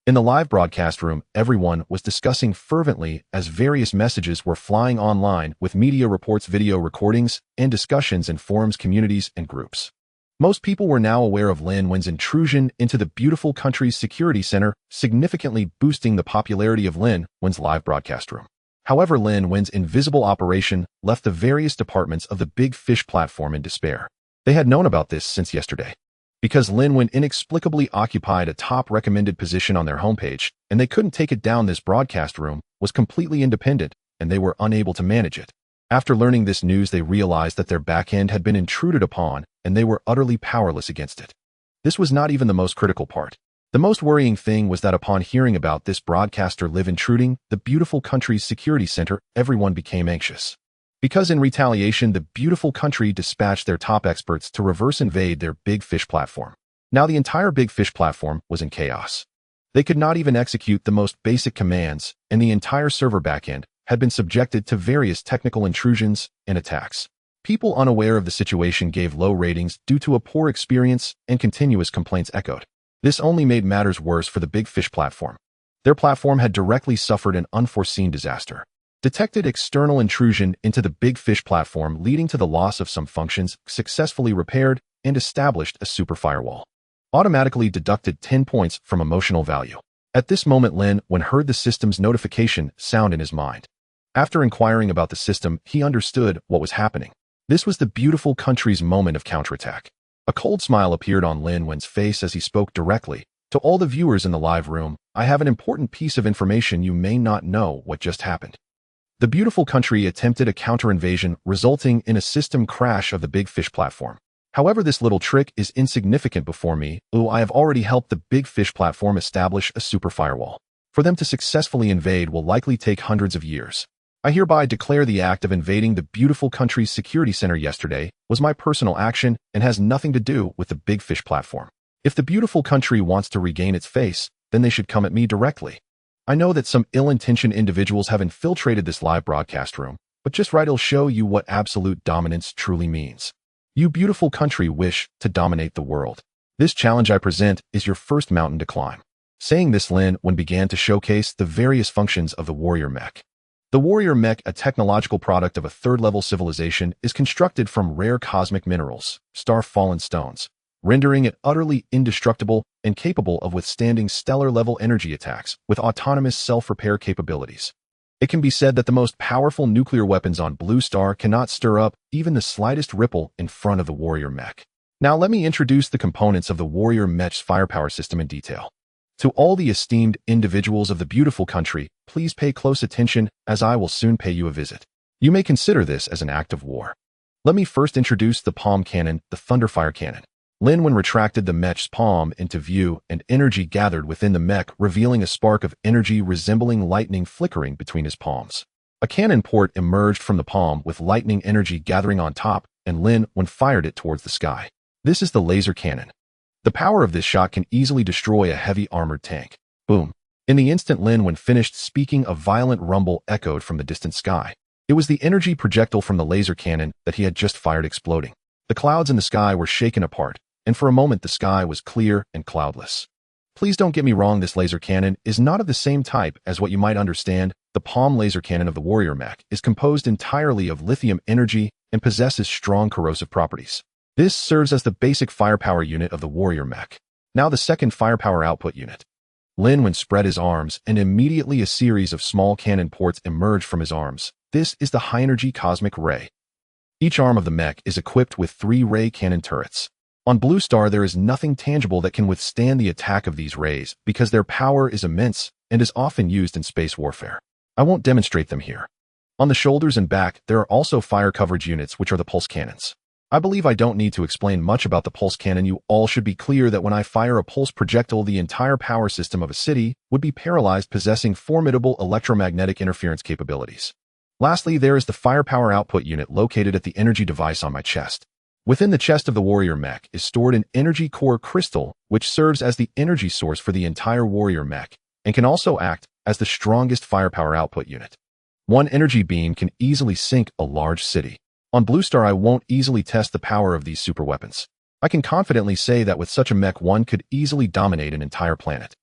In the live broadcast room, everyone was discussing fervently as various messages were flying online, with media reports, video recordings, and discussions in forums, communities, and groups. Most people were now aware of Lin Wen's intrusion into the beautiful country's security center, significantly boosting the popularity of Lin Wen's live broadcast room. However, Lin Wen's invisible operation left the various departments of the Big Fish platform in despair. They had known about this since yesterday. Because Lin Wen inexplicably occupied a top recommended position on their homepage, and they couldn't take it down, this broadcast room was completely independent, and they were unable to manage it. After learning this news, they realized that their backend had been intruded upon, and they were utterly powerless against it. This was not even the most critical part. The most worrying thing was that upon hearing about this broadcaster live intruding the beautiful country's security center, everyone became anxious. Because in retaliation, the beautiful country dispatched their top experts to reverse invade their Big Fish platform. Now the entire Big Fish platform was in chaos. They could not even execute the most basic commands, and the entire server backend had been subjected to various technical intrusions and attacks. People unaware of the situation gave low ratings due to a poor experience, and continuous complaints echoed. This only made matters worse for the Big Fish platform. Their platform had directly suffered an unforeseen disaster. Detected external intrusion into the Big Fish platform, leading to the loss of some functions, successfully repaired, and established a super firewall. Automatically deducted 10 points from emotional value. At this moment, Lin Wen heard the system's notification sound in his mind. After inquiring about the system, he understood what was happening. This was the beautiful country's moment of counterattack. A cold smile appeared on Lin Wen's face as he spoke directly. To all the viewers in the live room, I have an important piece of information you may not know what just happened. The beautiful country attempted a counter-invasion, resulting in a system crash of the Big Fish platform. However, this little trick is insignificant before me. I have already helped the Big Fish platform establish a super firewall. For them to successfully invade will likely take hundreds of years. I hereby declare the act of invading the beautiful country's security center yesterday was my personal action and has nothing to do with the Big Fish platform. If the beautiful country wants to regain its face, then they should come at me directly. I know that some ill-intentioned individuals have infiltrated this live broadcast room, but just right, it'll show you what absolute dominance truly means. You beautiful country wish to dominate the world. This challenge I present is your first mountain to climb. Saying this, Lin Wen began to showcase the various functions of the warrior mech. The warrior mech, a technological product of a third-level civilization, is constructed from rare cosmic minerals, star-fallen stones, rendering it utterly indestructible and capable of withstanding stellar-level energy attacks with autonomous self-repair capabilities. It can be said that the most powerful nuclear weapons on Blue Star cannot stir up even the slightest ripple in front of the warrior mech. Now let me introduce the components of the warrior mech's firepower system in detail. To all the esteemed individuals of the beautiful country, please pay close attention as I will soon pay you a visit. You may consider this as an act of war. Let me first introduce the palm cannon, the thunderfire cannon. Lin Wen retracted the mech's palm into view, and energy gathered within the mech, revealing a spark of energy resembling lightning flickering between his palms. A cannon port emerged from the palm with lightning energy gathering on top, and Lin Wen fired it towards the sky. This is the laser cannon. The power of this shot can easily destroy a heavy armored tank. Boom. In the instant Lin Wen finished speaking, a violent rumble echoed from the distant sky. It was the energy projectile from the laser cannon that he had just fired exploding. The clouds in the sky were shaken apart, and for a moment the sky was clear and cloudless. Please don't get me wrong, this laser cannon is not of the same type as what you might understand. The palm laser cannon of the warrior mech is composed entirely of lithium energy and possesses strong corrosive properties. This serves as the basic firepower unit of the warrior mech. Now the second firepower output unit. Lin Wen spread his arms, and immediately a series of small cannon ports emerged from his arms. This is the high-energy cosmic ray. Each arm of the mech is equipped with 3 ray cannon turrets. On Blue Star, there is nothing tangible that can withstand the attack of these rays because their power is immense and is often used in space warfare. I won't demonstrate them here. On the shoulders and back, there are also fire coverage units, which are the pulse cannons. I believe I don't need to explain much about the pulse cannon. You all should be clear that when I fire a pulse projectile, the entire power system of a city would be paralyzed, possessing formidable electromagnetic interference capabilities. Lastly, there is the firepower output unit located at the energy device on my chest. Within the chest of the warrior mech is stored an energy core crystal, which serves as the energy source for the entire warrior mech and can also act as the strongest firepower output unit. One energy beam can easily sink a large city. On Blue Star, I won't easily test the power of these super weapons. I can confidently say that with such a mech, one could easily dominate an entire planet.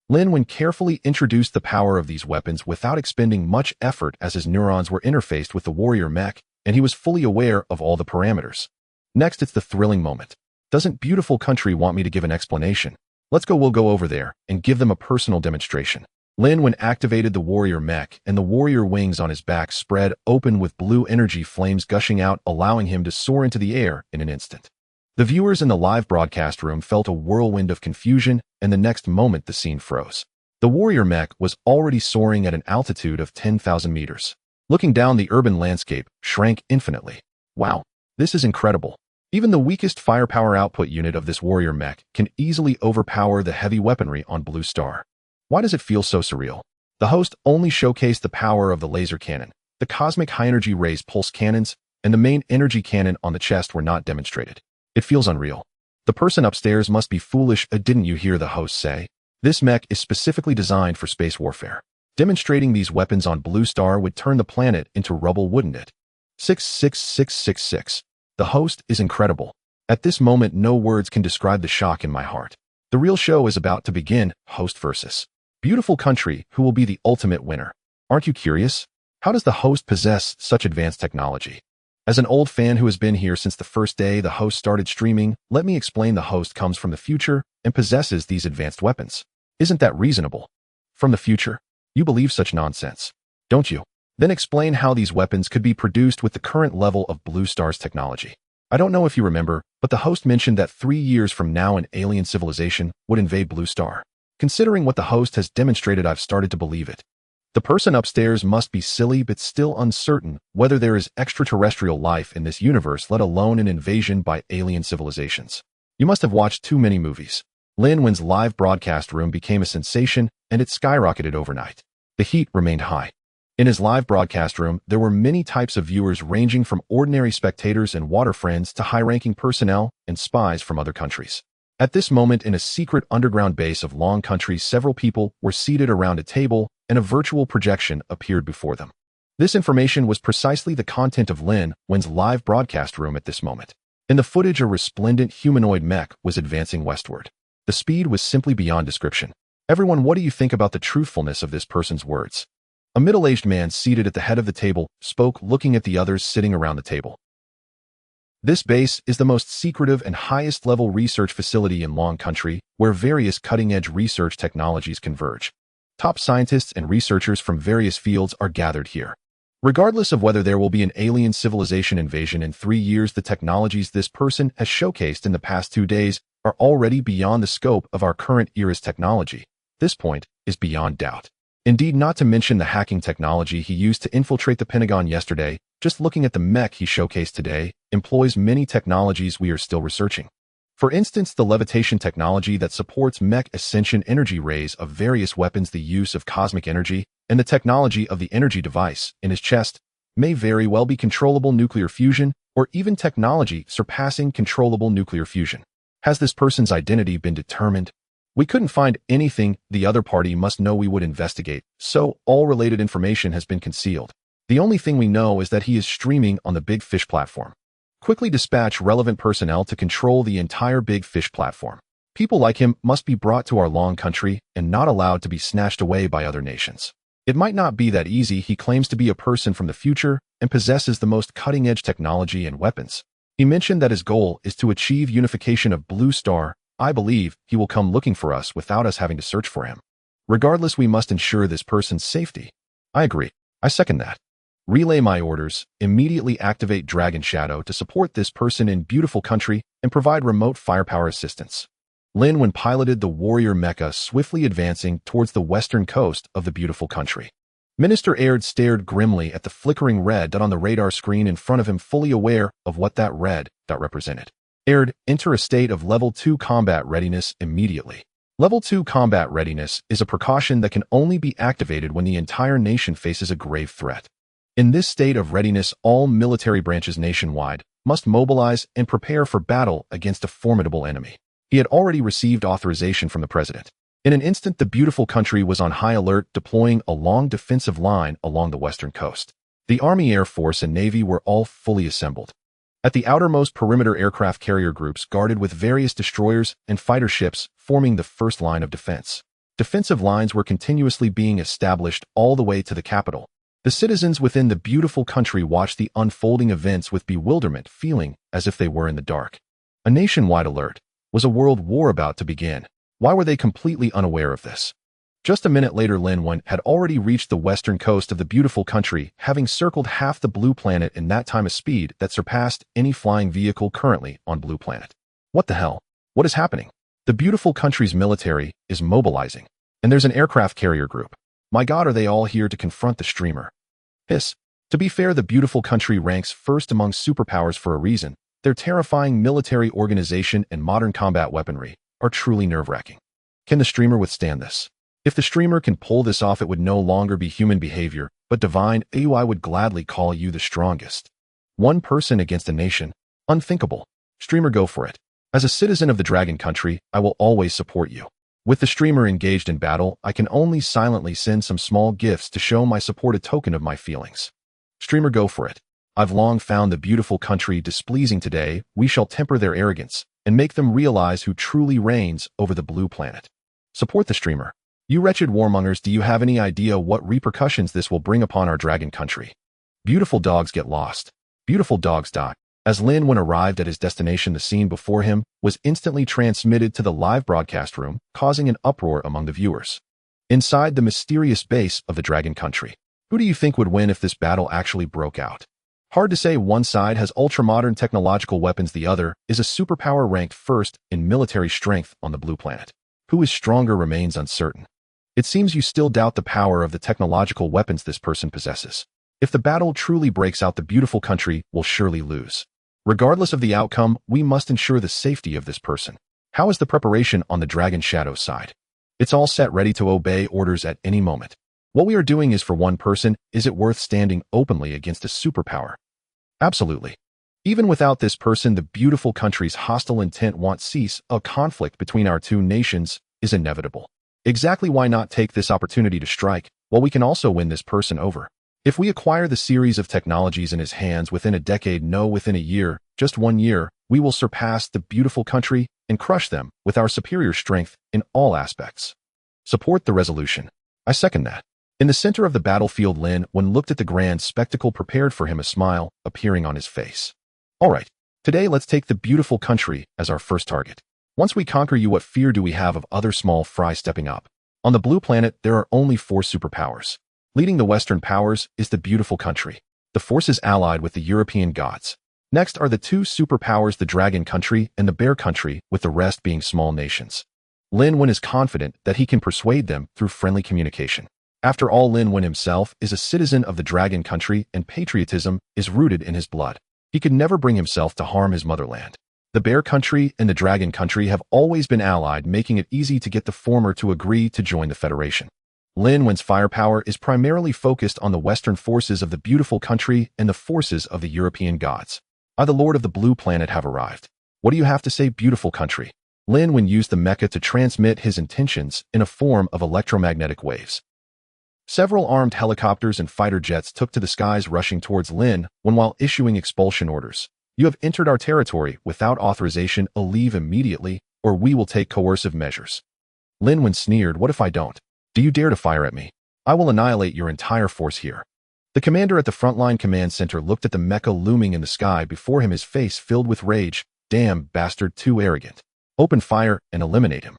Lin Wen carefully introduced the power of these weapons without expending much effort, as his neurons were interfaced with the warrior mech, and he was fully aware of all the parameters. Next, it's the thrilling moment. Doesn't beautiful country want me to give an explanation? We'll go over there and give them a personal demonstration. Lin Wen activated the warrior mech, and the warrior wings on his back spread open with blue energy flames gushing out, allowing him to soar into the air in an instant. The viewers in the live broadcast room felt a whirlwind of confusion, and the next moment the scene froze. The warrior mech was already soaring at an altitude of 10,000 meters. Looking down, the urban landscape shrank infinitely. Wow, this is incredible. Even the weakest firepower output unit of this warrior mech can easily overpower the heavy weaponry on Blue Star. Why does it feel so surreal? The host only showcased the power of the laser cannon, the cosmic high-energy rays pulse cannons, and the main energy cannon on the chest were not demonstrated. It feels unreal. The person upstairs must be foolish, didn't you hear the host say? This mech is specifically designed for space warfare. Demonstrating these weapons on Blue Star would turn the planet into rubble, wouldn't it? 66666. The host is incredible. At this moment, no words can describe the shock in my heart. The real show is about to begin, host versus beautiful country, who will be the ultimate winner. Aren't you curious? How does the host possess such advanced technology? As an old fan who has been here since the first day the host started streaming, let me explain. The host comes from the future and possesses these advanced weapons. Isn't that reasonable? From the future? You believe such nonsense, don't you? Then explain how these weapons could be produced with the current level of Blue Star's technology. I don't know if you remember, but the host mentioned that 3 years from now an alien civilization would invade Blue Star. Considering what the host has demonstrated, I've started to believe it. The person upstairs must be silly but still uncertain whether there is extraterrestrial life in this universe, let alone an invasion by alien civilizations. You must have watched too many movies. Lin Wen's live broadcast room became a sensation, and it skyrocketed overnight. The heat remained high. In his live broadcast room, there were many types of viewers ranging from ordinary spectators and water friends to high-ranking personnel and spies from other countries. At this moment, in a secret underground base of Long Country, several people were seated around a table and a virtual projection appeared before them. This information was precisely the content of Lin Wen's live broadcast room at this moment. In the footage, a resplendent humanoid mech was advancing westward. The speed was simply beyond description. Everyone, what do you think about the truthfulness of this person's words? A middle-aged man seated at the head of the table spoke, looking at the others sitting around the table. This base is the most secretive and highest-level research facility in Long Country, where various cutting-edge research technologies converge. Top scientists and researchers from various fields are gathered here. Regardless of whether there will be an alien civilization invasion in 3 years, the technologies this person has showcased in the past 2 days are already beyond the scope of our current era's technology. This point is beyond doubt. Indeed, not to mention the hacking technology he used to infiltrate the Pentagon yesterday. Just looking at the mech he showcased today employs many technologies we are still researching. For instance, the levitation technology that supports mech ascension, energy rays of various weapons, the use of cosmic energy, and the technology of the energy device in his chest may very well be controllable nuclear fusion or even technology surpassing controllable nuclear fusion. Has this person's identity been determined? We couldn't find anything the other party must know we would investigate, so all related information has been concealed. The only thing we know is that he is streaming on the Big Fish platform. Quickly dispatch relevant personnel to control the entire Big Fish platform. People like him must be brought to our Long Country and not allowed to be snatched away by other nations. It might not be that easy. He claims to be a person from the future and possesses the most cutting-edge technology and weapons. He mentioned that his goal is to achieve unification of Blue Star. I believe he will come looking for us without us having to search for him. Regardless, we must ensure this person's safety. I agree. I second that. Relay my orders. Immediately activate Dragon Shadow to support this person in Beautiful Country and provide remote firepower assistance. Lin Wen piloted the warrior mecha swiftly advancing towards the western coast of the Beautiful Country. Minister Aird stared grimly at the flickering red dot on the radar screen in front of him, fully aware of what that red dot represented. Aird, enter a state of Level 2 combat readiness immediately. Level 2 combat readiness is a precaution that can only be activated when the entire nation faces a grave threat. In this state of readiness, all military branches nationwide must mobilize and prepare for battle against a formidable enemy. He had already received authorization from the president. In an instant, the Beautiful Country was on high alert, deploying a long defensive line along the western coast. The Army, Air Force, and Navy were all fully assembled. At the outermost perimeter, aircraft carrier groups guarded with various destroyers and fighter ships forming the first line of defense. Defensive lines were continuously being established all the way to the capital. The citizens within the Beautiful Country watched the unfolding events with bewilderment, feeling as if they were in the dark. A nationwide alert. Was a world war about to begin? Why were they completely unaware of this? Just a minute later, Lin Wen had already reached the western coast of the Beautiful Country, having circled half the Blue Planet in that time, a speed that surpassed any flying vehicle currently on Blue Planet. What the hell? What is happening? The Beautiful Country's military is mobilizing, and there's an aircraft carrier group. My God, are they all here to confront the streamer? Hiss. To be fair, the Beautiful Country ranks first among superpowers for a reason. Their terrifying military organization and modern combat weaponry are truly nerve-wracking. Can the streamer withstand this? If the streamer can pull this off, it would no longer be human behavior, but divine. I would gladly call you the strongest. One person against a nation? Unthinkable. Streamer, go for it. As a citizen of the Dragon Country, I will always support you. With the streamer engaged in battle, I can only silently send some small gifts to show my support, a token of my feelings. Streamer, go for it. I've long found the beautiful country displeasing. Today, we shall temper their arrogance and make them realize who truly reigns over the blue planet. Support the streamer. You wretched warmongers, do you have any idea what repercussions this will bring upon our dragon country? Beautiful dogs get lost. Beautiful dogs die. As Lin Wen arrived at his destination, the scene before him was instantly transmitted to the live broadcast room, causing an uproar among the viewers. Inside the mysterious base of the dragon country, who do you think would win if this battle actually broke out? Hard to say. One side has ultra-modern technological weapons, the other is a superpower ranked first in military strength on the blue planet. Who is stronger remains uncertain. It seems you still doubt the power of the technological weapons this person possesses. If the battle truly breaks out, the beautiful country will surely lose. Regardless of the outcome, we must ensure the safety of this person. How is the preparation on the Dragon Shadow side? It's all set, ready to obey orders at any moment. What we are doing is for one person. Is it worth standing openly against a superpower? Absolutely. Even without this person, the beautiful country's hostile intent won't cease. A conflict between our two nations is inevitable. Exactly, why not take this opportunity to strike? Well, we can also win this person over. If we acquire the series of technologies in his hands within a decade, no, within a year, just 1 year, we will surpass the beautiful country and crush them with our superior strength in all aspects. Support the resolution. I second that. In the center of the battlefield, Lin Wen looked at the grand spectacle prepared for him, a smile appearing on his face. All right, today let's take the beautiful country as our first target. Once we conquer you, what fear do we have of other small fry stepping up? On the blue planet, there are only 4 superpowers. Leading the Western powers is the beautiful country. The force is allied with the European gods. Next are the 2 superpowers, the dragon country and the bear country, with the rest being small nations. Lin Wen is confident that he can persuade them through friendly communication. After all, Lin Wen himself is a citizen of the dragon country and patriotism is rooted in his blood. He could never bring himself to harm his motherland. The bear country and the dragon country have always been allied, making it easy to get the former to agree to join the Federation. Lin Wen's firepower is primarily focused on the Western forces of the beautiful country and the forces of the European gods. I, the Lord of the Blue Planet, have arrived. What do you have to say, beautiful country? Lin Wen used the mecha to transmit his intentions in a form of electromagnetic waves. Several armed helicopters and fighter jets took to the skies, rushing towards Lin Wen while issuing expulsion orders. You have entered our territory without authorization. Leave immediately, or we will take coercive measures. Lin Wen sneered. What if I don't? Do you dare to fire at me? I will annihilate your entire force here. The commander at the frontline command center looked at the mecha looming in the sky before him, his face filled with rage. Damn bastard, too arrogant. Open fire and eliminate him.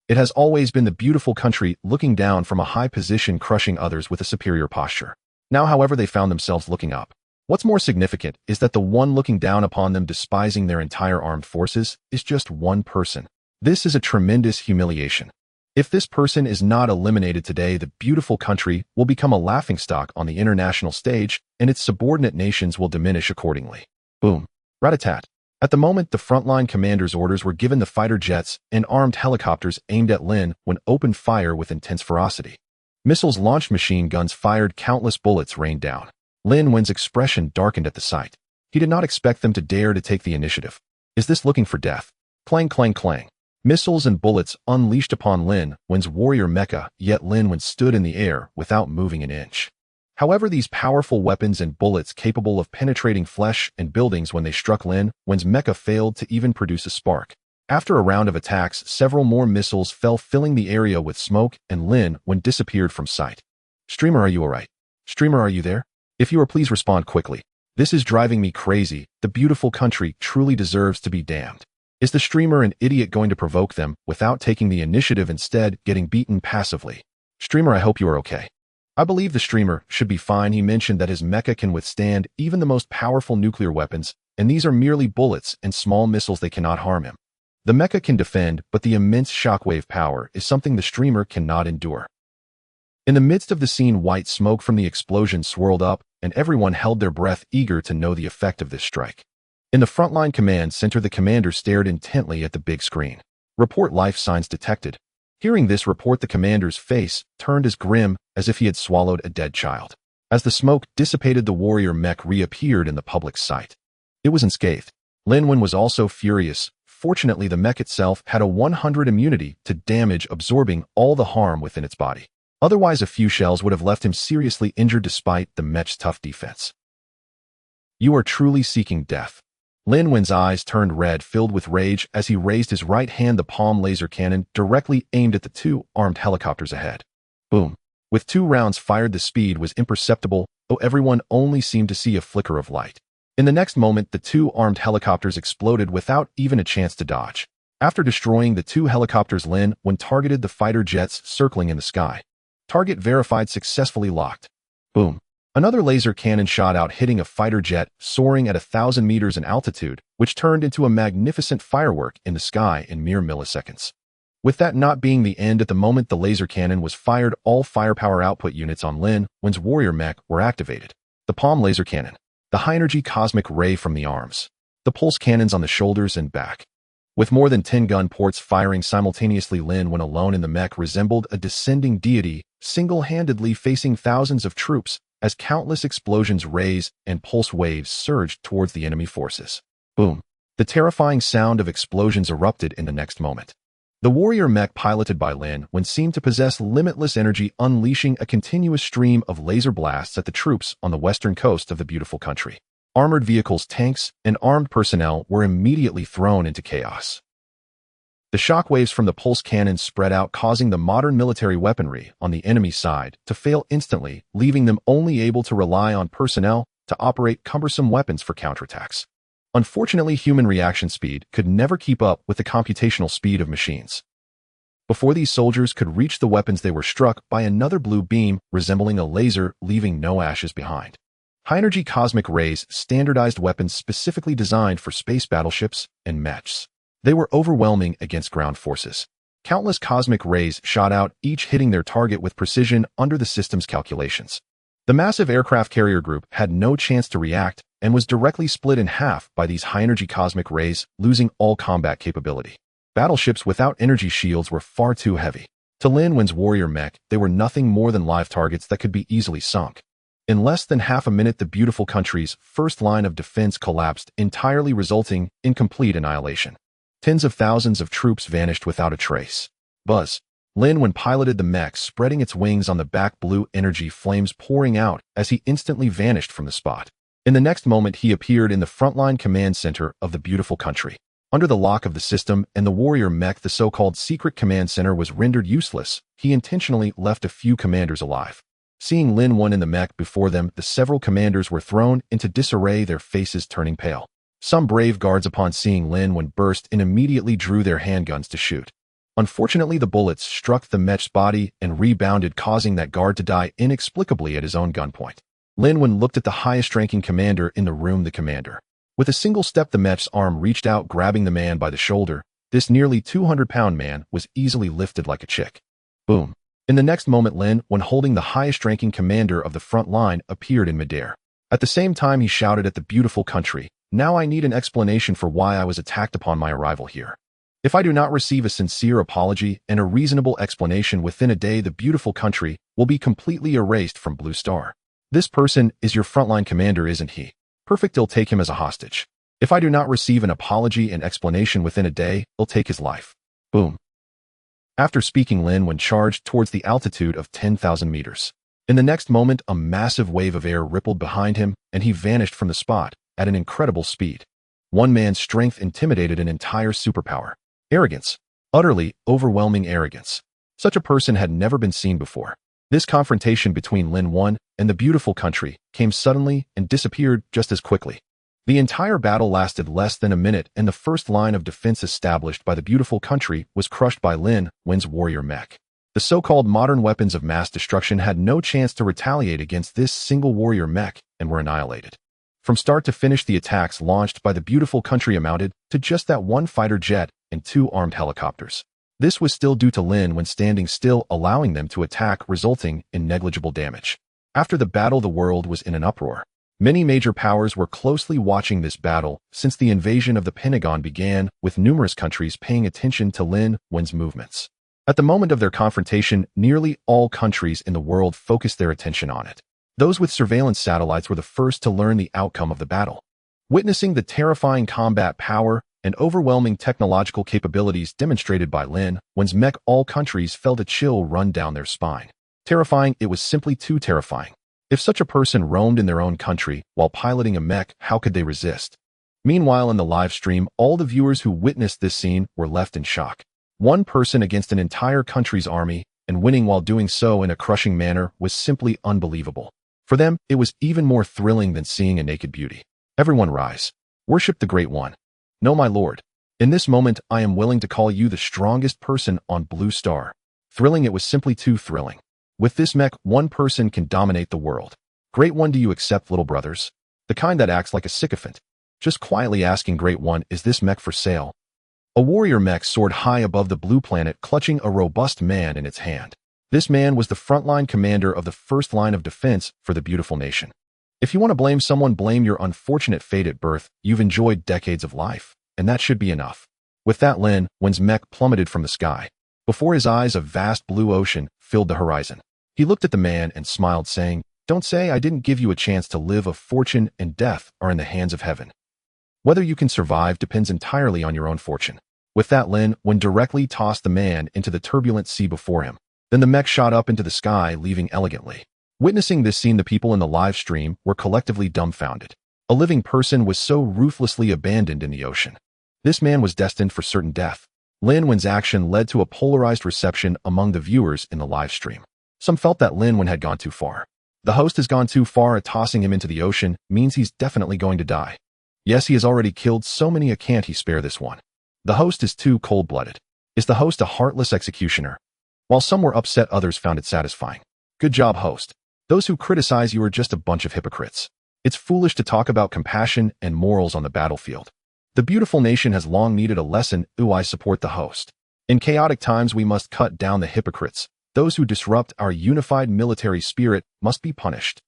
It has always been the beautiful country looking down from a high position, crushing others with a superior posture. Now, however, they found themselves looking up. What's more significant is that the one looking down upon them, despising their entire armed forces, is just one person. This is a tremendous humiliation. If this person is not eliminated today, the beautiful country will become a laughingstock on the international stage, and its subordinate nations will diminish accordingly. Boom. Rat-a-tat. At the moment the frontline commander's orders were given, the fighter jets and armed helicopters aimed at Lin Wen opened fire with intense ferocity. Missiles launched, machine guns fired, countless bullets rained down. Lin Wen's expression darkened at the sight. He did not expect them to dare to take the initiative. Is this looking for death? Clang, clang, clang. Missiles and bullets unleashed upon Lin Wen's warrior mecha, yet Lin Wen stood in the air without moving an inch. However, these powerful weapons and bullets capable of penetrating flesh and buildings, when they struck Lin Wen's mecha, failed to even produce a spark. After a round of attacks, several more missiles fell, filling the area with smoke, and Lin Wen disappeared from sight. Streamer, are you alright? Streamer, are you there? If you are, please respond quickly. This is driving me crazy. The beautiful country truly deserves to be damned. Is the streamer an idiot going to provoke them without taking the initiative, instead getting beaten passively? Streamer, I hope you are okay. I believe the streamer should be fine. He mentioned that his mecha can withstand even the most powerful nuclear weapons, and these are merely bullets and small missiles. They cannot harm him. The mecha can defend, but the immense shockwave power is something the streamer cannot endure. In the midst of the scene, white smoke from the explosion swirled up, and everyone held their breath, eager to know the effect of this strike. In the frontline command center, the commander stared intently at the big screen. Report, life signs detected. Hearing this report, the commander's face turned as grim as if he had swallowed a dead child. As the smoke dissipated, the warrior mech reappeared in the public's sight. It was unscathed. Lin Wen was also furious. Fortunately, the mech itself had a 100 immunity to damage, absorbing all the harm within its body. Otherwise, a few shells would have left him seriously injured despite the mech's tough defense. You are truly seeking death. Lin Wen's eyes turned red, filled with rage, as he raised his right hand, the palm laser cannon directly aimed at the two armed helicopters ahead. Boom. With 2 rounds fired, the speed was imperceptible, though everyone only seemed to see a flicker of light. In the next moment, the 2 armed helicopters exploded without even a chance to dodge. After destroying the 2 helicopters, Lin Wen targeted the fighter jets circling in the sky. Target verified, successfully locked. Boom. Another laser cannon shot out, hitting a fighter jet soaring at 1,000 meters in altitude, which turned into a magnificent firework in the sky in mere milliseconds. With that not being the end, at the moment the laser cannon was fired, all firepower output units on Lin Wen's warrior mech were activated. The palm laser cannon, the high-energy cosmic ray from the arms, the pulse cannons on the shoulders and back. With more than 10 gun ports firing simultaneously, Lin Wen alone in the mech resembled a descending deity, single-handedly facing thousands of troops as countless explosions, rays, and pulse waves surged towards the enemy forces. Boom. The terrifying sound of explosions erupted in the next moment. The warrior mech piloted by Lin Wen seemed to possess limitless energy, unleashing a continuous stream of laser blasts at the troops on the western coast of the beautiful country. Armored vehicles, tanks, and armed personnel were immediately thrown into chaos. The shockwaves from the pulse cannons spread out, causing the modern military weaponry on the enemy side to fail instantly, leaving them only able to rely on personnel to operate cumbersome weapons for counterattacks. Unfortunately, human reaction speed could never keep up with the computational speed of machines. Before these soldiers could reach the weapons, they were struck by another blue beam resembling a laser, leaving no ashes behind. High-energy cosmic rays, standardized weapons specifically designed for space battleships and mechs. They were overwhelming against ground forces. Countless cosmic rays shot out, each hitting their target with precision under the system's calculations. The massive aircraft carrier group had no chance to react and was directly split in half by these high-energy cosmic rays, losing all combat capability. Battleships without energy shields were far too heavy. To Lin Wen's warrior mech, they were nothing more than live targets that could be easily sunk. In less than half a minute, the beautiful country's first line of defense collapsed entirely, resulting in complete annihilation. Tens of thousands of troops vanished without a trace. Buzz. Lin Wen piloted the mech, spreading its wings on the back, blue energy flames pouring out as he instantly vanished from the spot. In the next moment, he appeared in the frontline command center of the beautiful country. Under the lock of the system and the warrior mech, the so-called secret command center was rendered useless. He intentionally left a few commanders alive. Seeing Lin Wen in the mech before them, the several commanders were thrown into disarray, their faces turning pale. Some brave guards, upon seeing Lin Wen burst in, immediately drew their handguns to shoot. Unfortunately, the bullets struck the mech's body and rebounded, causing that guard to die inexplicably at his own gunpoint. Lin Wen looked at the highest-ranking commander in the room, the commander. With a single step, the mech's arm reached out, grabbing the man by the shoulder. This nearly 200-pound man was easily lifted like a chick. Boom. In the next moment, Lin Wen, holding the highest-ranking commander of the front line, appeared in midair. At the same time, he shouted at the beautiful country, "Now I need an explanation for why I was attacked upon my arrival here. If I do not receive a sincere apology and a reasonable explanation within a day, the beautiful country will be completely erased from Blue Star. This person is your frontline commander, isn't he? Perfect, I'll take him as a hostage. If I do not receive an apology and explanation within a day, I'll take his life." Boom. After speaking, Lin Wen charged towards the altitude of 10,000 meters. In the next moment, a massive wave of air rippled behind him, and he vanished from the spot at an incredible speed. One man's strength intimidated an entire superpower. Arrogance. Utterly overwhelming arrogance. Such a person had never been seen before. This confrontation between Lin Wen and the beautiful country came suddenly and disappeared just as quickly. The entire battle lasted less than a minute, and the first line of defense established by the beautiful country was crushed by Lin Wen's warrior mech. The so-called modern weapons of mass destruction had no chance to retaliate against this single warrior mech and were annihilated. From start to finish, the attacks launched by the beautiful country amounted to just that one fighter jet and 2 armed helicopters. This was still due to Lin Wen standing still, allowing them to attack, resulting in negligible damage. After the battle, the world was in an uproar. Many major powers were closely watching this battle since the invasion of the Pentagon began, with numerous countries paying attention to Lin Wen's movements. At the moment of their confrontation, nearly all countries in the world focused their attention on it. Those with surveillance satellites were the first to learn the outcome of the battle. Witnessing the terrifying combat power, and overwhelming technological capabilities demonstrated by Lin Wen's mech, all countries felt a chill run down their spine. Terrifying, it was simply too terrifying. If such a person roamed in their own country while piloting a mech, how could they resist? Meanwhile, in the live stream, all the viewers who witnessed this scene were left in shock. One person against an entire country's army, and winning while doing so in a crushing manner, was simply unbelievable. For them, it was even more thrilling than seeing a naked beauty. Everyone rise. Worship the Great One. No, my lord. In this moment, I am willing to call you the strongest person on Blue Star. Thrilling, it was simply too thrilling. With this mech, one person can dominate the world. Great One, do you accept, little brothers? The kind that acts like a sycophant. Just quietly asking, Great One, is this mech for sale? A warrior mech soared high above the blue planet, clutching a robust man in its hand. This man was the frontline commander of the first line of defense for the beautiful nation. If you want to blame someone, blame your unfortunate fate at birth. You've enjoyed decades of life, and that should be enough. With that, Lin Wen's mech plummeted from the sky. Before his eyes, a vast blue ocean filled the horizon. He looked at the man and smiled, saying, "Don't say I didn't give you a chance to live. Of fortune and death are in the hands of heaven. Whether you can survive depends entirely on your own fortune." With that, Lin Wen directly tossed the man into the turbulent sea before him. Then the mech shot up into the sky, leaving elegantly. Witnessing this scene, the people in the live stream were collectively dumbfounded. A living person was so ruthlessly abandoned in the ocean. This man was destined for certain death. Lin Wen's action led to a polarized reception among the viewers in the live stream. Some felt that Lin Wen had gone too far. The host has gone too far. Tossing him into the ocean means he's definitely going to die. Yes, he has already killed so many, can't he spare this one? The host is too cold-blooded. Is the host a heartless executioner? While some were upset, others found it satisfying. Good job, host. Those who criticize you are just a bunch of hypocrites. It's foolish to talk about compassion and morals on the battlefield. The beautiful nation has long needed a lesson. I support the host. In chaotic times, we must cut down the hypocrites. Those who disrupt our unified military spirit must be punished.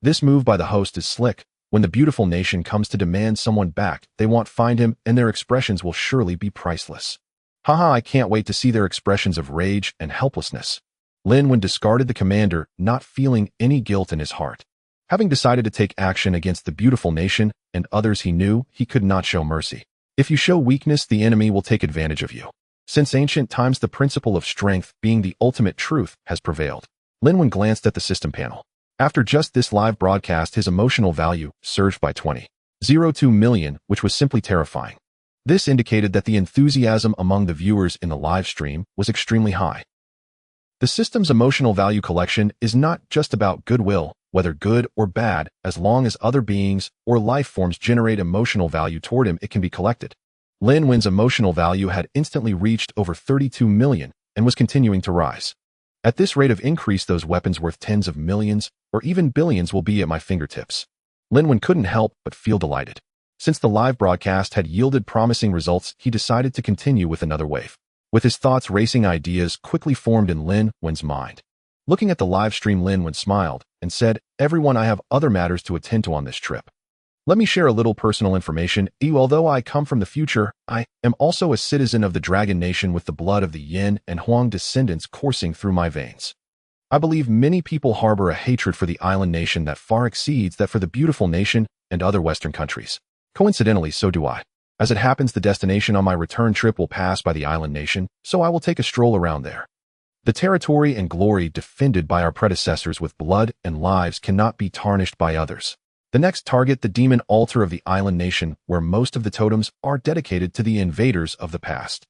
This move by the host is slick. When the beautiful nation comes to demand someone back, they won't find him, and their expressions will surely be priceless. Haha, I can't wait to see their expressions of rage and helplessness. Lin Wen discarded the commander, not feeling any guilt in his heart. Having decided to take action against the beautiful nation and others, he knew he could not show mercy. If you show weakness, the enemy will take advantage of you. Since ancient times, the principle of strength being the ultimate truth has prevailed. Lin Wen glanced at the system panel. After just this live broadcast, his emotional value surged by 20.02 million, which was simply terrifying. This indicated that the enthusiasm among the viewers in the live stream was extremely high. The system's emotional value collection is not just about goodwill, whether good or bad. As long as other beings or life forms generate emotional value toward him, it can be collected. Lin Wen's emotional value had instantly reached over 32 million and was continuing to rise. At this rate of increase, those weapons worth tens of millions or even billions will be at my fingertips. Lin Wen couldn't help but feel delighted. Since the live broadcast had yielded promising results, he decided to continue with another wave. With his thoughts racing, ideas quickly formed in Lin Wen's mind. Looking at the live stream, Lin Wen smiled and said, "Everyone, I have other matters to attend to on this trip. Let me share a little personal information. Although I come from the future, I am also a citizen of the Dragon Nation with the blood of the Yin and Huang descendants coursing through my veins. I believe many people harbor a hatred for the island nation that far exceeds that for the beautiful nation and other Western countries. Coincidentally, so do I. As it happens, the destination on my return trip will pass by the island nation, so I will take a stroll around there. The territory and glory defended by our predecessors with blood and lives cannot be tarnished by others. The next target, the demon altar of the island nation, where most of the totems are dedicated to the invaders of the past.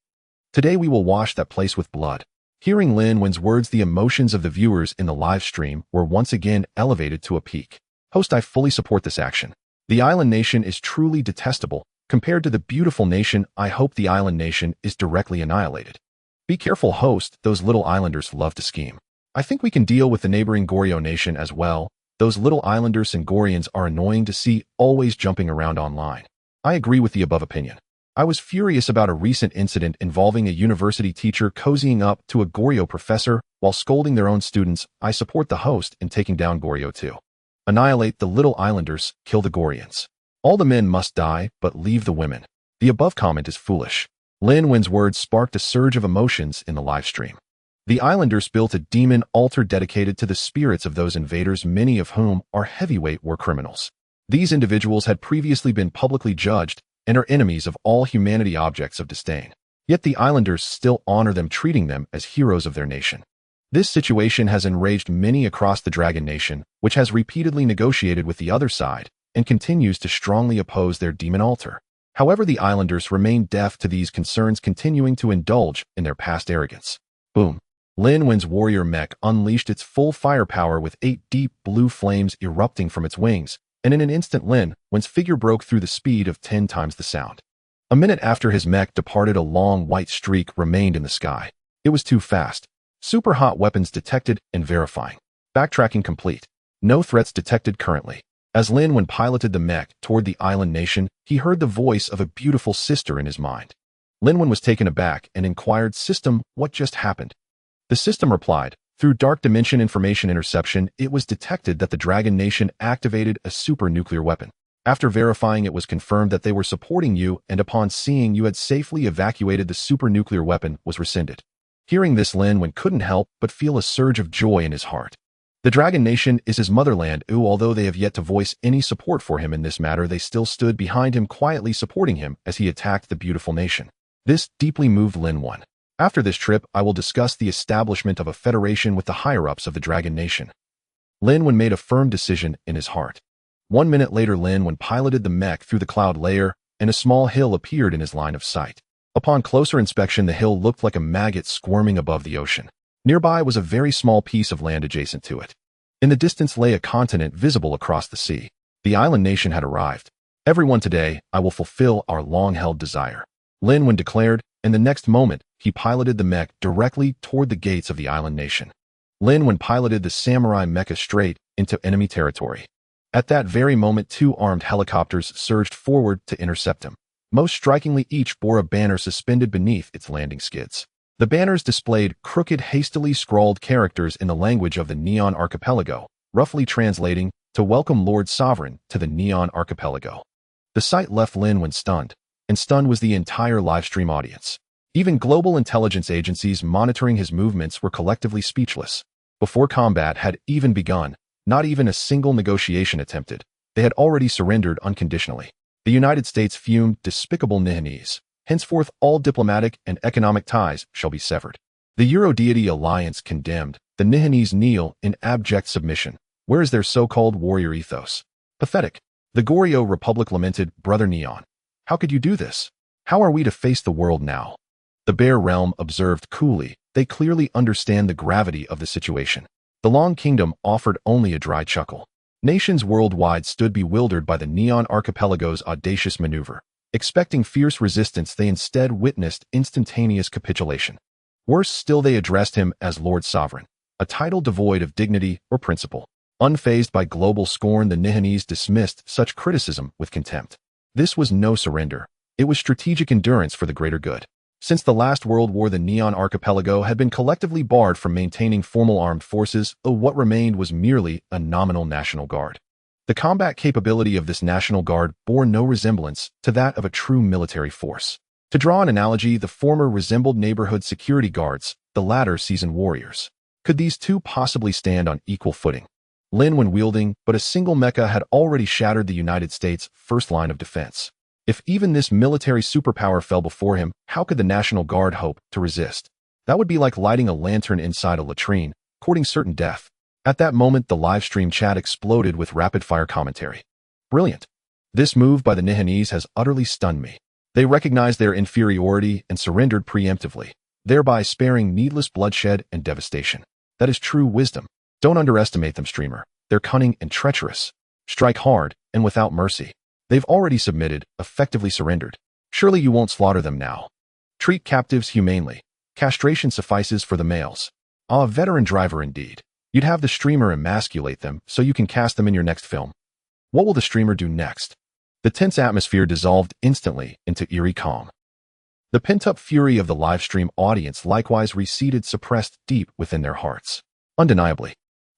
Today we will wash that place with blood." Hearing Lin Wen's words, the emotions of the viewers in the live stream were once again elevated to a peak. "Host, I fully support this action. The island nation is truly detestable. Compared to the beautiful nation, I hope the island nation is directly annihilated." "Be careful, host. Those little islanders love to scheme. I think we can deal with the neighboring Goryo nation as well. Those little islanders and Gorians are annoying to see, always jumping around online." "I agree with the above opinion. I was furious about a recent incident involving a university teacher cozying up to a Goryo professor while scolding their own students. I support the host in taking down Goryo too. Annihilate the little islanders, kill the Gorians. All the men must die, but leave the women. The above comment is foolish." Lin Wen's words sparked a surge of emotions in the live stream. The islanders built a demon altar dedicated to the spirits of those invaders, many of whom are heavyweight war criminals. These individuals had previously been publicly judged and are enemies of all humanity, objects of disdain. Yet the islanders still honor them, treating them as heroes of their nation. This situation has enraged many across the Dragon Nation, which has repeatedly negotiated with the other side and continues to strongly oppose their demon altar. However, the islanders remain deaf to these concerns, continuing to indulge in their past arrogance. Boom. Lin Wen's warrior mech unleashed its full firepower with 8 deep blue flames erupting from its wings, and in an instant Lin Wen's figure broke through the speed of 10 times the sound. A minute after his mech departed, a long white streak remained in the sky. It was too fast. Super hot weapons detected and verifying. Backtracking complete. No threats detected currently. As Lin Wen piloted the mech toward the island nation, he heard the voice of a beautiful sister in his mind. Lin Wen was taken aback and inquired, "System, what just happened?" The system replied, "Through dark dimension information interception, it was detected that the Dragon Nation activated a super nuclear weapon. After verifying, it was confirmed that they were supporting you, and upon seeing you had safely evacuated, the super nuclear weapon was rescinded." Hearing this, Lin Wen couldn't help but feel a surge of joy in his heart. The Dragon Nation is his motherland, although they have yet to voice any support for him in this matter, they still stood behind him, quietly supporting him as he attacked the beautiful nation. This deeply moved Lin Wen. After this trip, I will discuss the establishment of a federation with the higher-ups of the Dragon Nation. Lin Wen made a firm decision in his heart. 1 minute later, Lin Wen piloted the mech through the cloud layer, and a small hill appeared in his line of sight. Upon closer inspection, the hill looked like a maggot squirming above the ocean. Nearby was a very small piece of land adjacent to it. In the distance lay a continent visible across the sea. The island nation had arrived. "Everyone, today, I will fulfill our long-held desire," Lin Wen declared, and the next moment, he piloted the mech directly toward the gates of the island nation. Lin Wen piloted the samurai mecha straight into enemy territory. At that very moment, 2 armed helicopters surged forward to intercept him. Most strikingly, each bore a banner suspended beneath its landing skids. The banners displayed crooked, hastily scrawled characters in the language of the Neon Archipelago, roughly translating to "Welcome Lord Sovereign to the Neon Archipelago." The sight left Lin Wen stunned, and stunned was the entire livestream audience. Even global intelligence agencies monitoring his movements were collectively speechless. Before combat had even begun, not even a single negotiation attempted. They had already surrendered unconditionally. The United States fumed, "Despicable Nihanese. Henceforth, all diplomatic and economic ties shall be severed." The Euro Deity Alliance condemned. The Nihanese kneel in abject submission. Where is their so-called warrior ethos? Pathetic. The Goryeo Republic lamented, "Brother Neon, how could you do this? How are we to face the world now?" The Bear Realm observed coolly. They clearly understand the gravity of the situation. The Long Kingdom offered only a dry chuckle. Nations worldwide stood bewildered by the Neon Archipelago's audacious maneuver. Expecting fierce resistance, they instead witnessed instantaneous capitulation. Worse still, they addressed him as Lord Sovereign, a title devoid of dignity or principle. Unfazed by global scorn, the Nihanese dismissed such criticism with contempt. This was no surrender. It was strategic endurance for the greater good. Since the last World War, the Neon Archipelago had been collectively barred from maintaining formal armed forces, though what remained was merely a nominal National Guard. The combat capability of this National Guard bore no resemblance to that of a true military force. To draw an analogy, the former resembled neighborhood security guards, the latter seasoned warriors. Could these two possibly stand on equal footing? Lin Wen wielding but a single mecha had already shattered the United States' first line of defense. If even this military superpower fell before him, how could the National Guard hope to resist? That would be like lighting a lantern inside a latrine, courting certain death. At that moment, the livestream chat exploded with rapid-fire commentary. Brilliant. This move by the Nihanese has utterly stunned me. They recognized their inferiority and surrendered preemptively, thereby sparing needless bloodshed and devastation. That is true wisdom. Don't underestimate them, streamer. They're cunning and treacherous. Strike hard and without mercy. They've already submitted, effectively surrendered. Surely you won't slaughter them now. Treat captives humanely. Castration suffices for the males. A veteran driver indeed. You'd have the streamer emasculate them so you can cast them in your next film. What will the streamer do next? The tense atmosphere dissolved instantly into eerie calm. The pent-up fury of the livestream audience likewise receded, suppressed deep within their hearts. Undeniably,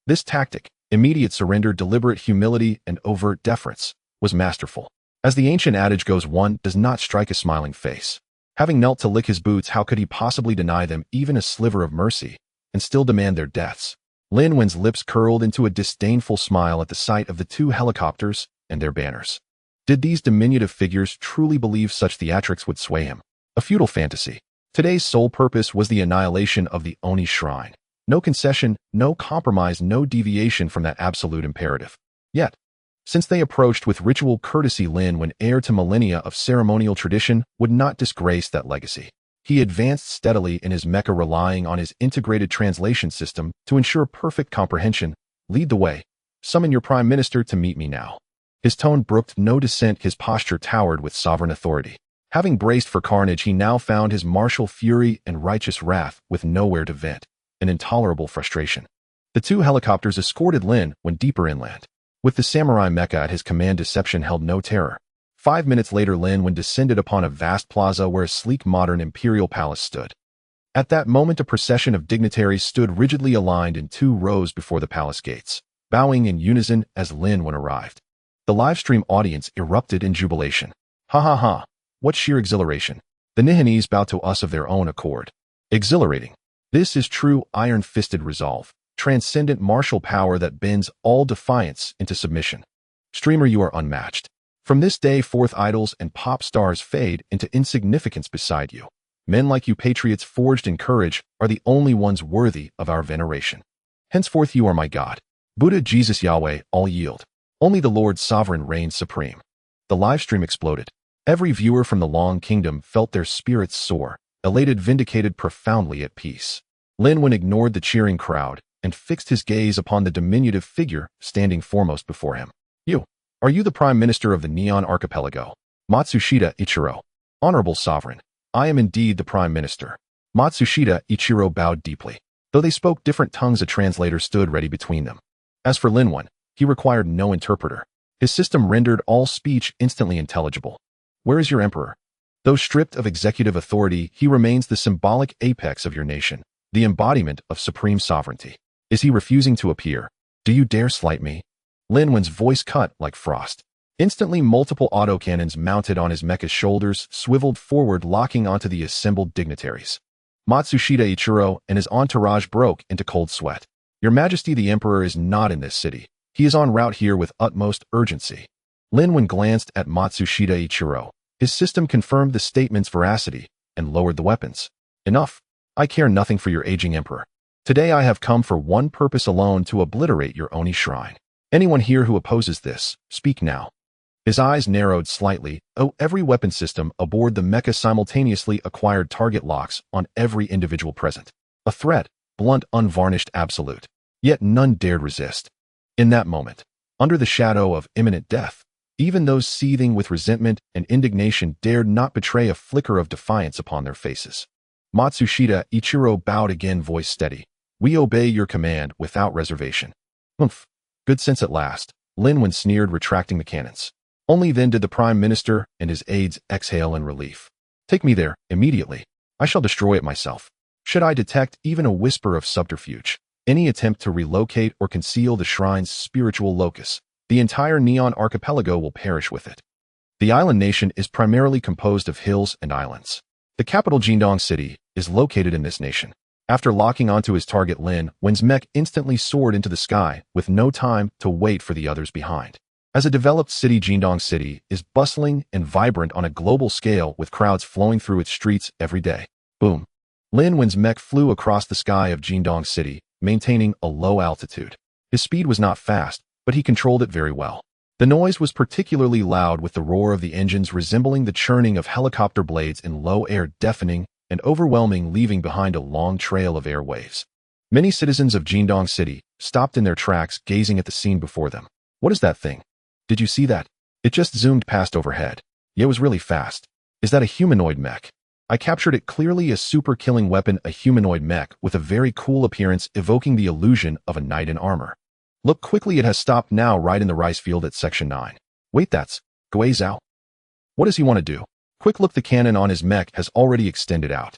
this tactic, immediate surrender, deliberate humility, and overt deference, was masterful. As the ancient adage goes, one does not strike a smiling face. Having knelt to lick his boots, how could he possibly deny them even a sliver of mercy and still demand their deaths? Lin Wen's lips curled into a disdainful smile at the sight of the 2 helicopters and their banners. Did these diminutive figures truly believe such theatrics would sway him? A futile fantasy. Today's sole purpose was the annihilation of the Oni shrine. No concession, no compromise, no deviation from that absolute imperative. Yet, since they approached with ritual courtesy, Lin Wen, heir to millennia of ceremonial tradition, would not disgrace that legacy. He advanced steadily in his mecha, relying on his integrated translation system to ensure perfect comprehension. Lead the way. Summon your prime minister to meet me now. His tone brooked no dissent, his posture towered with sovereign authority. Having braced for carnage, he now found his martial fury and righteous wrath with nowhere to vent. An intolerable frustration. The two helicopters escorted Lin Wen deeper inland. With the samurai mecha at his command, deception held no terror. 5 minutes later, Lin Wen descended upon a vast plaza where a sleek modern imperial palace stood. At that moment, a procession of dignitaries stood rigidly aligned in 2 rows before the palace gates, bowing in unison as Lin Wen arrived. The livestream audience erupted in jubilation. Ha ha ha, what sheer exhilaration. The Nihanese bow to us of their own accord. Exhilarating. This is true iron-fisted resolve, transcendent martial power that bends all defiance into submission. Streamer, you are unmatched. From this day forth, idols and pop stars fade into insignificance beside you. Men like you, patriots forged in courage, are the only ones worthy of our veneration. Henceforth you are my God. Buddha, Jesus, Yahweh, all yield. Only the Lord sovereign reigns supreme. The livestream exploded. Every viewer from the Long Kingdom felt their spirits soar, elated, vindicated, profoundly at peace. Lin Wen ignored the cheering crowd and fixed his gaze upon the diminutive figure standing foremost before him. Are you the Prime Minister of the Neon Archipelago? Matsushita Ichiro. Honorable Sovereign, I am indeed the Prime Minister. Matsushita Ichiro bowed deeply. Though they spoke different tongues, a translator stood ready between them. As for Lin Wen, he required no interpreter. His system rendered all speech instantly intelligible. Where is your emperor? Though stripped of executive authority, he remains the symbolic apex of your nation, the embodiment of supreme sovereignty. Is he refusing to appear? Do you dare slight me? Lin Wen's voice cut like frost. Instantly, multiple autocannons mounted on his mecha's shoulders swiveled forward, locking onto the assembled dignitaries. Matsushita Ichiro and his entourage broke into cold sweat. Your Majesty, the Emperor is not in this city. He is en route here with utmost urgency. Lin Wen glanced at Matsushita Ichiro. His system confirmed the statement's veracity and lowered the weapons. Enough. I care nothing for your aging emperor. Today I have come for one purpose alone, to obliterate your Oni shrine. Anyone here who opposes this, speak now. His eyes narrowed slightly. Every weapon system aboard the mecha simultaneously acquired target locks on every individual present. A threat, blunt, unvarnished, absolute. Yet none dared resist. In that moment, under the shadow of imminent death, even those seething with resentment and indignation dared not betray a flicker of defiance upon their faces. Matsushita Ichiro bowed again, voice steady. We obey your command without reservation. Humph. Good sense at last, Lin Wen sneered, retracting the cannons. Only then did the Prime Minister and his aides exhale in relief. Take me there, immediately. I shall destroy it myself. Should I detect even a whisper of subterfuge, any attempt to relocate or conceal the shrine's spiritual locus, the entire Neon Archipelago will perish with it. The island nation is primarily composed of hills and islands. The capital, Jindong City, is located in this nation. After locking onto his target, Lin Wen's mech instantly soared into the sky, with no time to wait for the others behind. As a developed city, Jindong City is bustling and vibrant on a global scale, with crowds flowing through its streets every day. Boom. Lin Wen's mech flew across the sky of Jindong City, maintaining a low altitude. His speed was not fast, but he controlled it very well. The noise was particularly loud, with the roar of the engines resembling the churning of helicopter blades in low air, deafening and overwhelming, leaving behind a long trail of air waves. Many citizens of Jindong City stopped in their tracks, gazing at the scene before them. What is that thing? Did you see that? It just zoomed past overhead. Yeah, it was really fast. Is that a humanoid mech? I captured it clearly, a super killing weapon, a humanoid mech with a very cool appearance, evoking the illusion of a knight in armor. Look quickly, it has stopped now right in the rice field at Section 9. Wait, that's Gui Zhao. What does he want to do? Quick look, the cannon on his mech has already extended out.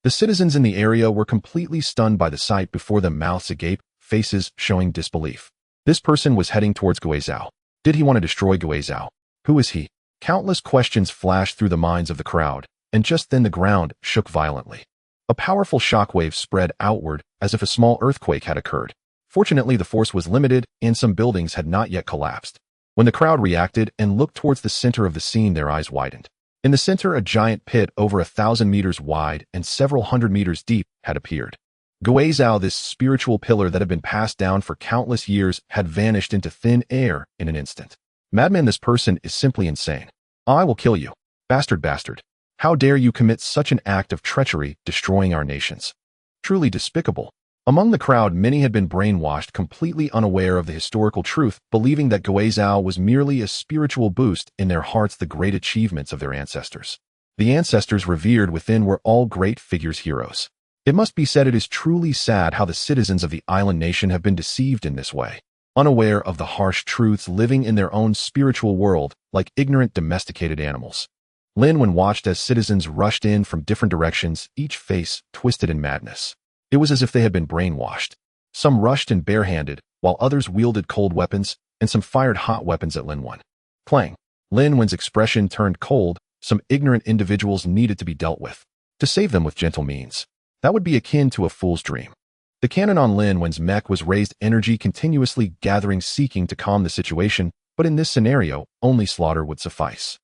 The citizens in the area were completely stunned by the sight before them, mouths agape, faces showing disbelief. This person was heading towards Gui Zhao. Did he want to destroy Gui Zhao? Who is he? Countless questions flashed through the minds of the crowd, and just then the ground shook violently. A powerful shockwave spread outward as if a small earthquake had occurred. Fortunately, the force was limited and some buildings had not yet collapsed. When the crowd reacted and looked towards the center of the scene, their eyes widened. In the center, a giant pit over 1,000 meters wide and several hundred meters deep had appeared. Guizhou, this spiritual pillar that had been passed down for countless years, had vanished into thin air in an instant. Madman, this person is simply insane. I will kill you. Bastard, bastard. How dare you commit such an act of treachery, destroying our nations? Truly despicable. Among the crowd, many had been brainwashed, completely unaware of the historical truth, believing that Guizhou was merely a spiritual boost in their hearts, the great achievements of their ancestors. The ancestors revered within were all great figures, heroes. It must be said, it is truly sad how the citizens of the island nation have been deceived in this way, unaware of the harsh truths, living in their own spiritual world like ignorant domesticated animals. Lin Wen watched as citizens rushed in from different directions, each face twisted in madness. It was as if they had been brainwashed. Some rushed in barehanded, while others wielded cold weapons, and some fired hot weapons at Lin Wen. Clang. Lin Wen's expression turned cold. Some ignorant individuals needed to be dealt with. To save them with gentle means. That would be akin to a fool's dream. The cannon on Lin Wen's mech was raised, energy continuously gathering, seeking to calm the situation, but in this scenario, only slaughter would suffice.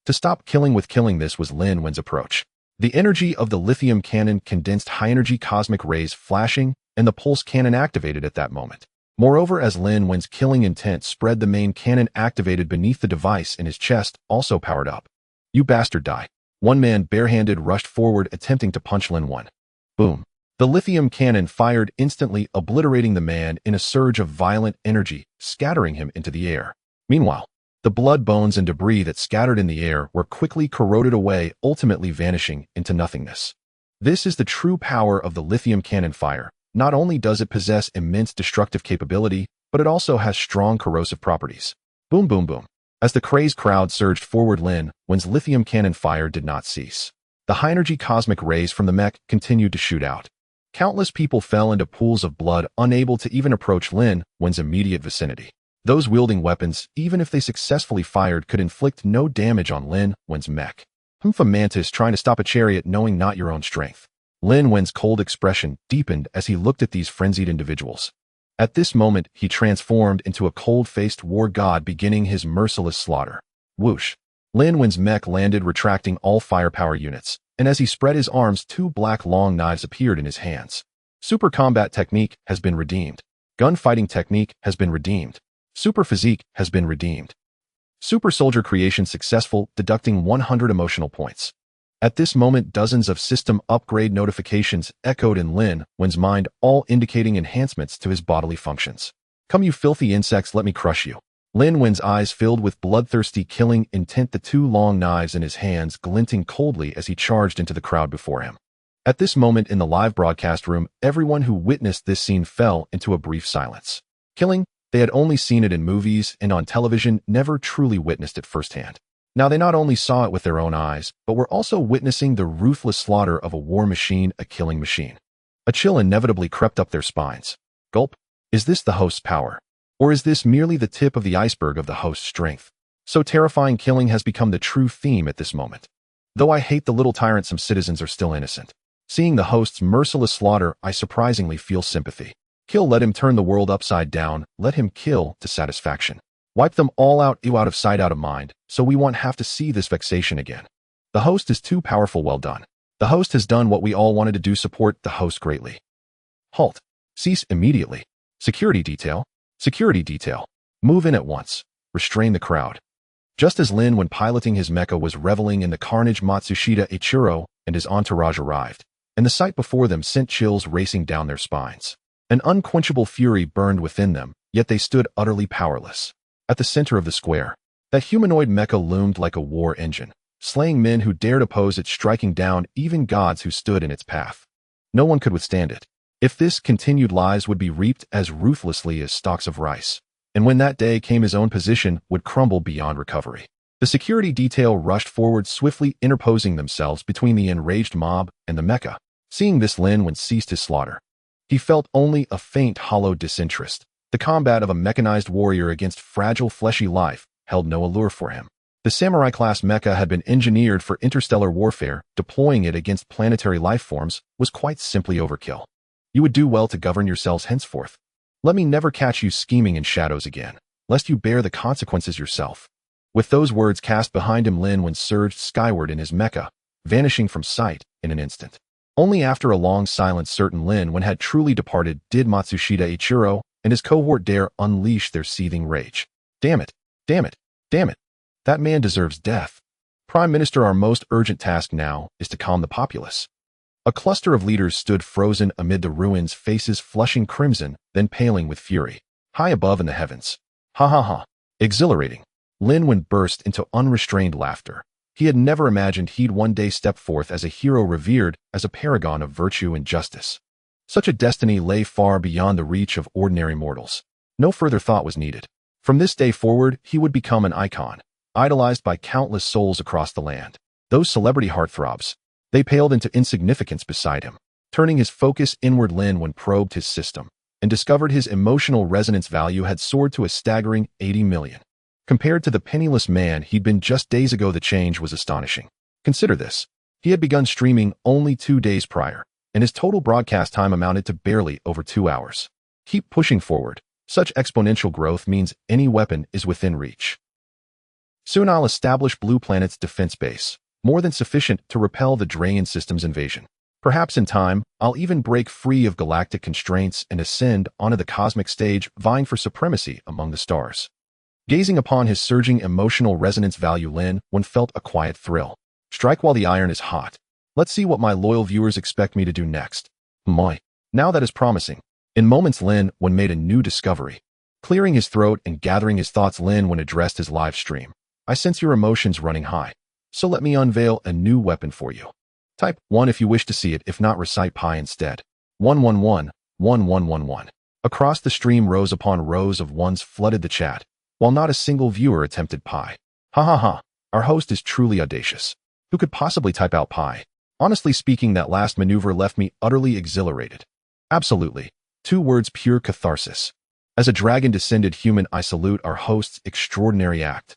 To stop killing with killing, this was Lin Wen's approach. The energy of the lithium cannon condensed high-energy cosmic rays flashing, and the pulse cannon activated at that moment. Moreover, as Lin Wen's killing intent spread, the main cannon activated beneath the device in his chest also powered up. You bastard, die. One man barehanded rushed forward, attempting to punch Lin Wen. Boom. The lithium cannon fired instantly, obliterating the man in a surge of violent energy, scattering him into the air. Meanwhile, the blood, bones, and debris that scattered in the air were quickly corroded away, ultimately vanishing into nothingness. This is the true power of the lithium cannon fire. Not only does it possess immense destructive capability, but it also has strong corrosive properties. Boom, boom, boom. As the crazed crowd surged forward, Lin Wen's lithium cannon fire did not cease. The high-energy cosmic rays from the mech continued to shoot out. Countless people fell into pools of blood, unable to even approach Lin Wen's immediate vicinity. Those wielding weapons, even if they successfully fired, could inflict no damage on Lin Wen's mech. A mantis trying to stop a chariot, knowing not your own strength. Lin Wen's cold expression deepened as he looked at these frenzied individuals. At this moment, he transformed into a cold-faced war god, beginning his merciless slaughter. Whoosh. Lin Wen's mech landed, retracting all firepower units, and as he spread his arms, two black long knives appeared in his hands. Super combat technique has been redeemed. Gunfighting technique has been redeemed. Super physique has been redeemed. Super soldier creation successful, deducting 100 emotional points. At this moment, dozens of system upgrade notifications echoed in Lin Wen's mind, all indicating enhancements to his bodily functions. Come, you filthy insects, let me crush you. Lin Wen's eyes filled with bloodthirsty killing intent, the two long knives in his hands glinting coldly as he charged into the crowd before him. At this moment in the live broadcast room, everyone who witnessed this scene fell into a brief silence. Killing, they had only seen it in movies and on television, never truly witnessed it firsthand. Now they not only saw it with their own eyes, but were also witnessing the ruthless slaughter of a war machine, a killing machine. A chill inevitably crept up their spines. Gulp. Is this the host's power? Or is this merely the tip of the iceberg of the host's strength? So terrifying, killing has become the true theme at this moment. Though I hate the little tyrant, some citizens are still innocent. Seeing the host's merciless slaughter, I surprisingly feel sympathy. Kill, let him turn the world upside down, let him kill to satisfaction. Wipe them all out, out of sight, out of mind, so we won't have to see this vexation again. The host is too powerful, well done. The host has done what we all wanted to do, support the host greatly. Halt. Cease immediately. Security detail. Security detail. Move in at once. Restrain the crowd. Just as Lin Wen piloting his mecha was reveling in the carnage, Matsushita Ichiro and his entourage arrived, and the sight before them sent chills racing down their spines. An unquenchable fury burned within them, yet they stood utterly powerless. At the center of the square, that humanoid mecha loomed like a war engine, slaying men who dared oppose it, striking down even gods who stood in its path. No one could withstand it. If this continued, lives would be reaped as ruthlessly as stalks of rice. And when that day came, his own position would crumble beyond recovery. The security detail rushed forward, swiftly interposing themselves between the enraged mob and the mecha. Seeing this, Lin Wen ceased his slaughter. He felt only a faint, hollow disinterest. The combat of a mechanized warrior against fragile, fleshy life held no allure for him. The samurai-class mecha had been engineered for interstellar warfare. Deploying it against planetary life forms was quite simply overkill. You would do well to govern yourselves henceforth. Let me never catch you scheming in shadows again. lest you bear the consequences yourself." With those words cast behind him, Lin Wen surged skyward in his mecha, vanishing from sight in an instant. Only after a long silence, certain Lin Wen had truly departed, did Matsushita Ichiro and his cohort dare unleash their seething rage. "Damn it! Damn it! Damn it! That man deserves death. Prime Minister, our most urgent task now is to calm the populace." A cluster of leaders stood frozen amid the ruins, faces flushing crimson, then paling with fury. High above in the heavens. Ha ha ha. Exhilarating. Lin Wen burst into unrestrained laughter. He had never imagined he'd one day step forth as a hero revered as a paragon of virtue and justice. Such a destiny lay far beyond the reach of ordinary mortals. No further thought was needed. From this day forward, he would become an icon, idolized by countless souls across the land. Those celebrity heartthrobs, they paled into insignificance beside him. Turning his focus inward, Lin Wen probed his system and discovered his emotional resonance value had soared to a staggering 80 million. Compared to the penniless man he'd been just days ago, the change was astonishing. Consider this. He had begun streaming only 2 days prior, and his total broadcast time amounted to barely over 2 hours. Keep pushing forward. Such exponential growth means any weapon is within reach. Soon I'll establish Blue Planet's defense base, more than sufficient to repel the Dreyan system's invasion. Perhaps in time, I'll even break free of galactic constraints and ascend onto the cosmic stage, vying for supremacy among the stars. Gazing upon his surging emotional resonance value, Lin Wen felt a quiet thrill. Strike while the iron is hot. Let's see what my loyal viewers expect me to do next. Moi. Now that is promising. In moments, Lin Wen made a new discovery. Clearing his throat and gathering his thoughts, Lin Wen addressed his live stream. "I sense your emotions running high, so let me unveil a new weapon for you. Type 1 if you wish to see it, if not recite pi instead. 111, 1111. Across the stream, rows upon rows of ones flooded the chat, while not a single viewer attempted pi. Ha ha ha, our host is truly audacious. Who could possibly type out pi? Honestly speaking, that last maneuver left me utterly exhilarated. Absolutely. 2 words, pure catharsis. As a dragon-descended human, I salute our host's extraordinary act.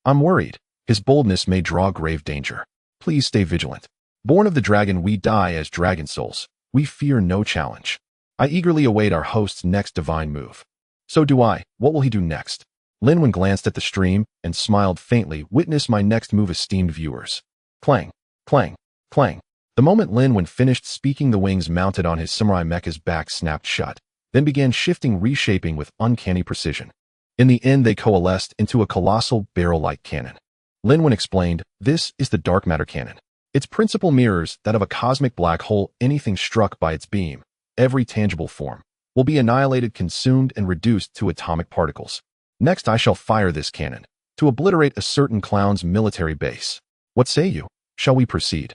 I'm worried. His boldness may draw grave danger. Please stay vigilant. Born of the dragon, we die as dragon souls. We fear no challenge. I eagerly await our host's next divine move. So do I. What will he do next? Lin Wen glanced at the stream and smiled faintly. Witness my next move, esteemed viewers. Clang, clang, clang. The moment Lin Wen finished speaking, the wings mounted on his samurai mecha's back snapped shut, then began shifting, reshaping with uncanny precision. In the end, they coalesced into a colossal barrel-like cannon. Lin Wen explained, "This is the dark matter cannon. Its principle mirrors that of a cosmic black hole. Anything struck by its beam, every tangible form, will be annihilated, consumed, and reduced to atomic particles. Next, I shall fire this cannon to obliterate a certain clown's military base. What say you? Shall we proceed?"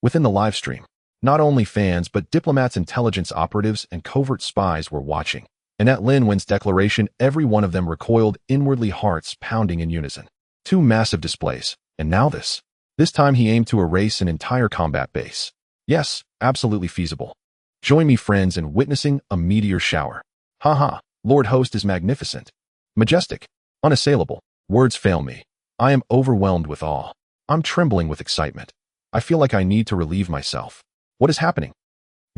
Within the live stream, not only fans but diplomats, intelligence operatives, and covert spies were watching, and at Lin Wen's declaration, every one of them recoiled inwardly, hearts pounding in unison. 2 massive displays, and now this. This time he aimed to erase an entire combat base. Yes, absolutely feasible. Join me, friends, in witnessing a meteor shower. Ha ha, Lord Host is magnificent. Majestic, unassailable. Words fail me. I am overwhelmed with awe. I'm trembling with excitement. I feel like I need to relieve myself. What is happening?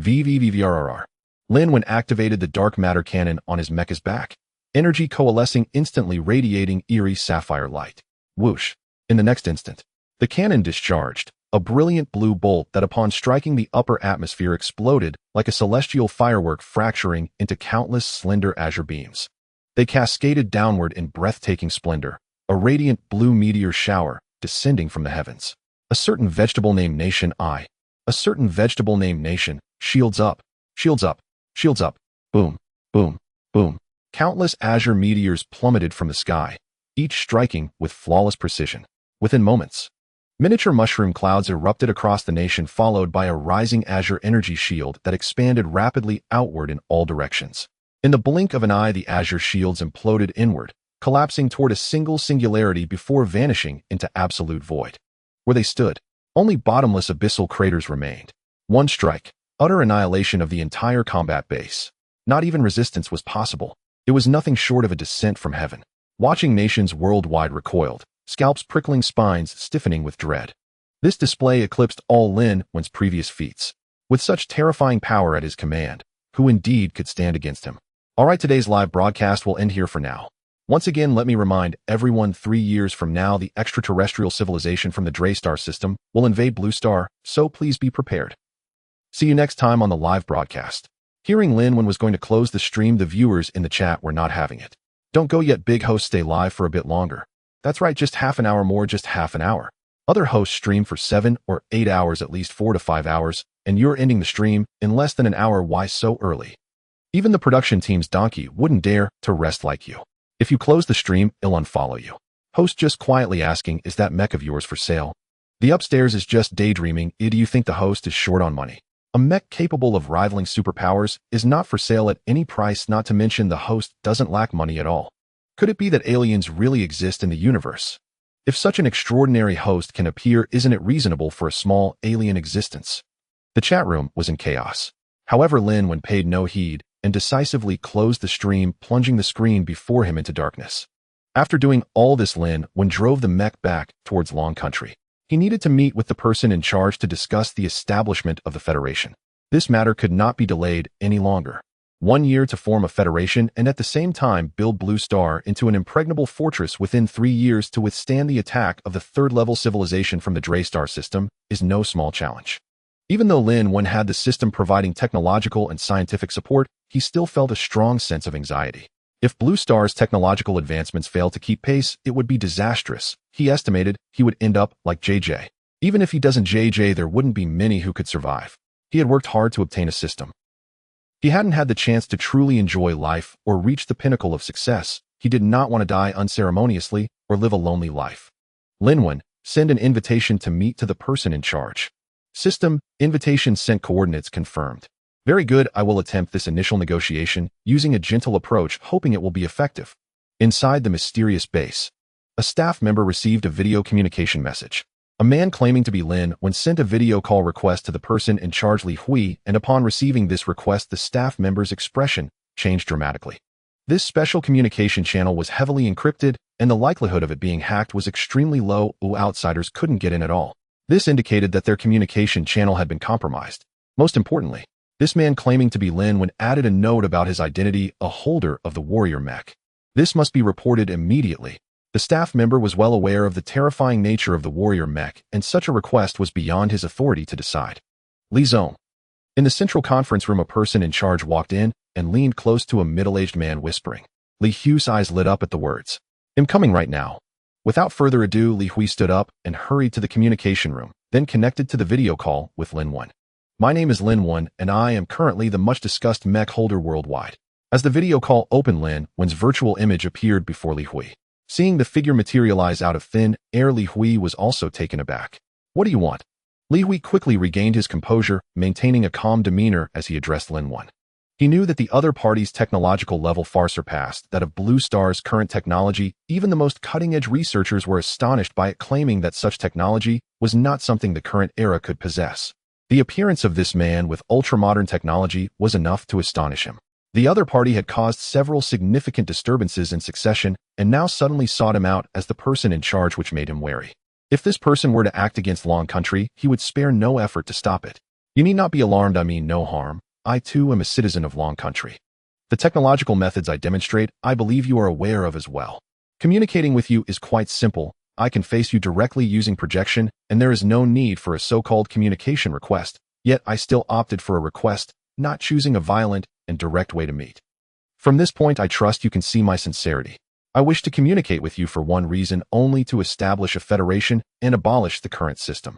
VVVVRRR. Lin Wen activated the dark matter cannon on his mecha's back. Energy coalescing instantly, radiating eerie sapphire light. Whoosh. In the next instant, the cannon discharged a brilliant blue bolt that upon striking the upper atmosphere exploded like a celestial firework, fracturing into countless slender azure beams. They cascaded downward in breathtaking splendor, a radiant blue meteor shower descending from the heavens. A certain vegetable named Nation, a certain vegetable named Nation, shields up, shields up, shields up, boom, boom, boom. Countless azure meteors plummeted from the sky, each striking with flawless precision. Within moments, miniature mushroom clouds erupted across the nation, followed by a rising azure energy shield that expanded rapidly outward in all directions. In the blink of an eye, the azure shields imploded inward, collapsing toward a single singularity before vanishing into absolute void. Where they stood, only bottomless abyssal craters remained. One strike, utter annihilation of the entire combat base. Not even resistance was possible. It was nothing short of a descent from heaven. Watching nations worldwide recoiled, scalps prickling, spines stiffening with dread. This display eclipsed all Lin Wen's previous feats. With such terrifying power at his command, who indeed could stand against him? Alright, today's live broadcast will end here for now. Once again, let me remind everyone 3 years from now, the extraterrestrial civilization from the Drey star system will invade Blue Star, so please be prepared. See you next time on the live broadcast. Hearing Lin Wen was going to close the stream, the viewers in the chat were not having it. Don't go yet, big host, stay live for a bit longer. That's right, just half an hour more, just half an hour. Other hosts stream for 7 or 8 hours, at least 4 to 5 hours, and you're ending the stream in less than an hour. Why so early? Even the production team's donkey wouldn't dare to rest like you. If you close the stream, it'll unfollow you. Host just quietly asking, is that mech of yours for sale? The upstairs is just daydreaming. Do you think the host is short on money? A mech capable of rivaling superpowers is not for sale at any price, not to mention the host doesn't lack money at all. Could it be that aliens really exist in the universe? If such an extraordinary host can appear, isn't it reasonable for a small alien existence? The chat room was in chaos. However, Lin Wen paid no heed and decisively closed the stream, plunging the screen before him into darkness. After doing all this, Lin Wen drove the mech back towards Long Country. He needed to meet with the person in charge to discuss the establishment of the Federation. This matter could not be delayed any longer. 1 year to form a federation and at the same time build Blue Star into an impregnable fortress within 3 years to withstand the attack of the third-level civilization from the Drey star system is no small challenge. Even though Lin Wen had the system providing technological and scientific support, he still felt a strong sense of anxiety. If Blue Star's technological advancements failed to keep pace, it would be disastrous. He estimated he would end up like JJ. Even if he doesn't JJ, there wouldn't be many who could survive. He had worked hard to obtain a system. He hadn't had the chance to truly enjoy life or reach the pinnacle of success. He did not want to die unceremoniously or live a lonely life. Lin Wen, send an invitation to meet to the person in charge. System, invitation sent, coordinates confirmed. Very good, I will attempt this initial negotiation using a gentle approach, hoping it will be effective. Inside the mysterious base, a staff member received a video communication message. A man claiming to be Lin Wen sent a video call request to the person in charge, Li Hui, and upon receiving this request, the staff member's expression changed dramatically. This special communication channel was heavily encrypted, and the likelihood of it being hacked was extremely low. Outsiders couldn't get in at all. This indicated that their communication channel had been compromised. Most importantly, this man claiming to be Lin Wen added a note about his identity, a holder of the warrior mech. This must be reported immediately. The staff member was well aware of the terrifying nature of the warrior mech, and such a request was beyond his authority to decide. Li Zong. In the central conference room, a person in charge walked in and leaned close to a middle-aged man, whispering. Li Hui's eyes lit up at the words. I'm coming right now. Without further ado, Li Hui stood up and hurried to the communication room, then connected to the video call with Lin Wen. My name is Lin Wen, and I am currently the much-discussed mech holder worldwide. As the video call opened, Lin Wen's virtual image appeared before Li Hui. Seeing the figure materialize out of thin air, Li Hui was also taken aback. What do you want? Li Hui quickly regained his composure, maintaining a calm demeanor as he addressed Lin Wen. He knew that the other party's technological level far surpassed that of Blue Star's current technology. Even the most cutting-edge researchers were astonished by it, claiming that such technology was not something the current era could possess. The appearance of this man with ultra-modern technology was enough to astonish him. The other party had caused several significant disturbances in succession and now suddenly sought him out as the person in charge, which made him wary. If this person were to act against Long Country, he would spare no effort to stop it. You need not be alarmed, I mean no harm. I too am a citizen of Long Country. The technological methods I demonstrate, I believe you are aware of as well. Communicating with you is quite simple. I can face you directly using projection, and there is no need for a so-called communication request, yet I still opted for a request, not choosing a violent and direct way to meet. From this point, I trust you can see my sincerity. I wish to communicate with you for one reason only, to establish a federation and abolish the current system.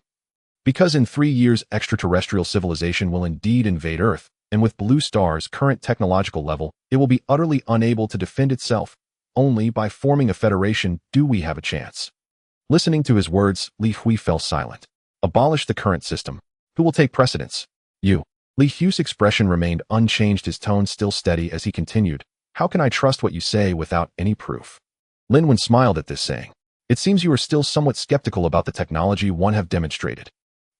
Because in 3 years, extraterrestrial civilization will indeed invade Earth, and with Blue Star's current technological level, it will be utterly unable to defend itself. Only by forming a federation do we have a chance. Listening to his words, Li Hui fell silent. Abolish the current system. Who will take precedence? You. Li Hui's expression remained unchanged, his tone still steady as he continued. How can I trust what you say without any proof? Lin Wen smiled at this, saying, It seems you are still somewhat skeptical about the technology one have demonstrated.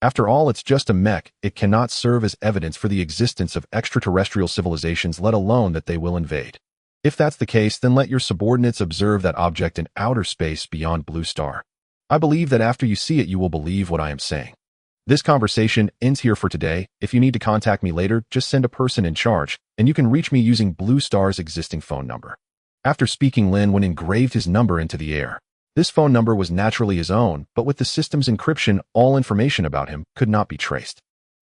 After all, it's just a mech. It cannot serve as evidence for the existence of extraterrestrial civilizations, let alone that they will invade. If that's the case, then let your subordinates observe that object in outer space beyond Blue Star. I believe that after you see it, you will believe what I am saying. This conversation ends here for today. If you need to contact me later, just send a person in charge, and you can reach me using Blue Star's existing phone number. After speaking, Lin Wen engraved his number into the air. This phone number was naturally his own, but with the system's encryption, all information about him could not be traced.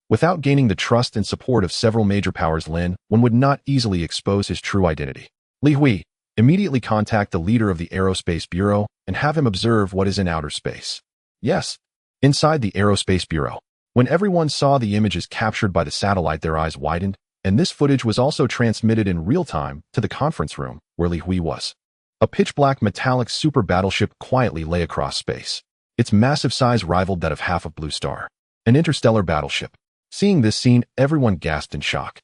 Without gaining the trust and support of several major powers, Lin Wen would not easily expose his true identity. Li Hui, immediately contact the leader of the Aerospace Bureau and have him observe what is in outer space. Yes, inside the Aerospace Bureau. When everyone saw the images captured by the satellite, their eyes widened, and this footage was also transmitted in real time to the conference room where Li Hui was. A pitch-black metallic super battleship quietly lay across space. Its massive size rivaled that of half of Blue Star, an interstellar battleship. Seeing this scene, everyone gasped in shock.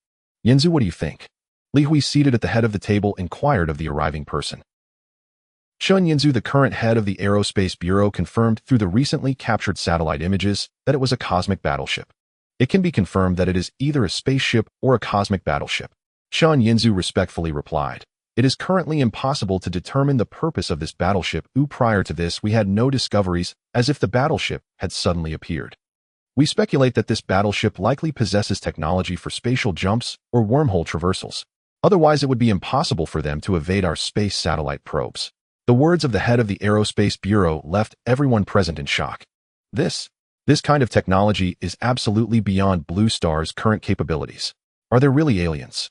Yanzu, what do you think? Li Hui, seated at the head of the table, inquired of the arriving person. Shun Yanzu, the current head of the Aerospace Bureau, confirmed through the recently captured satellite images that it was a cosmic battleship. It can be confirmed that it is either a spaceship or a cosmic battleship. Shun Yanzu respectfully replied. It is currently impossible to determine the purpose of this battleship. Prior to this, we had no discoveries, as if the battleship had suddenly appeared. We speculate that this battleship likely possesses technology for spatial jumps or wormhole traversals. Otherwise, it would be impossible for them to evade our space satellite probes. The words of the head of the Aerospace Bureau left everyone present in shock. This kind of technology is absolutely beyond Blue Star's current capabilities. Are there really aliens?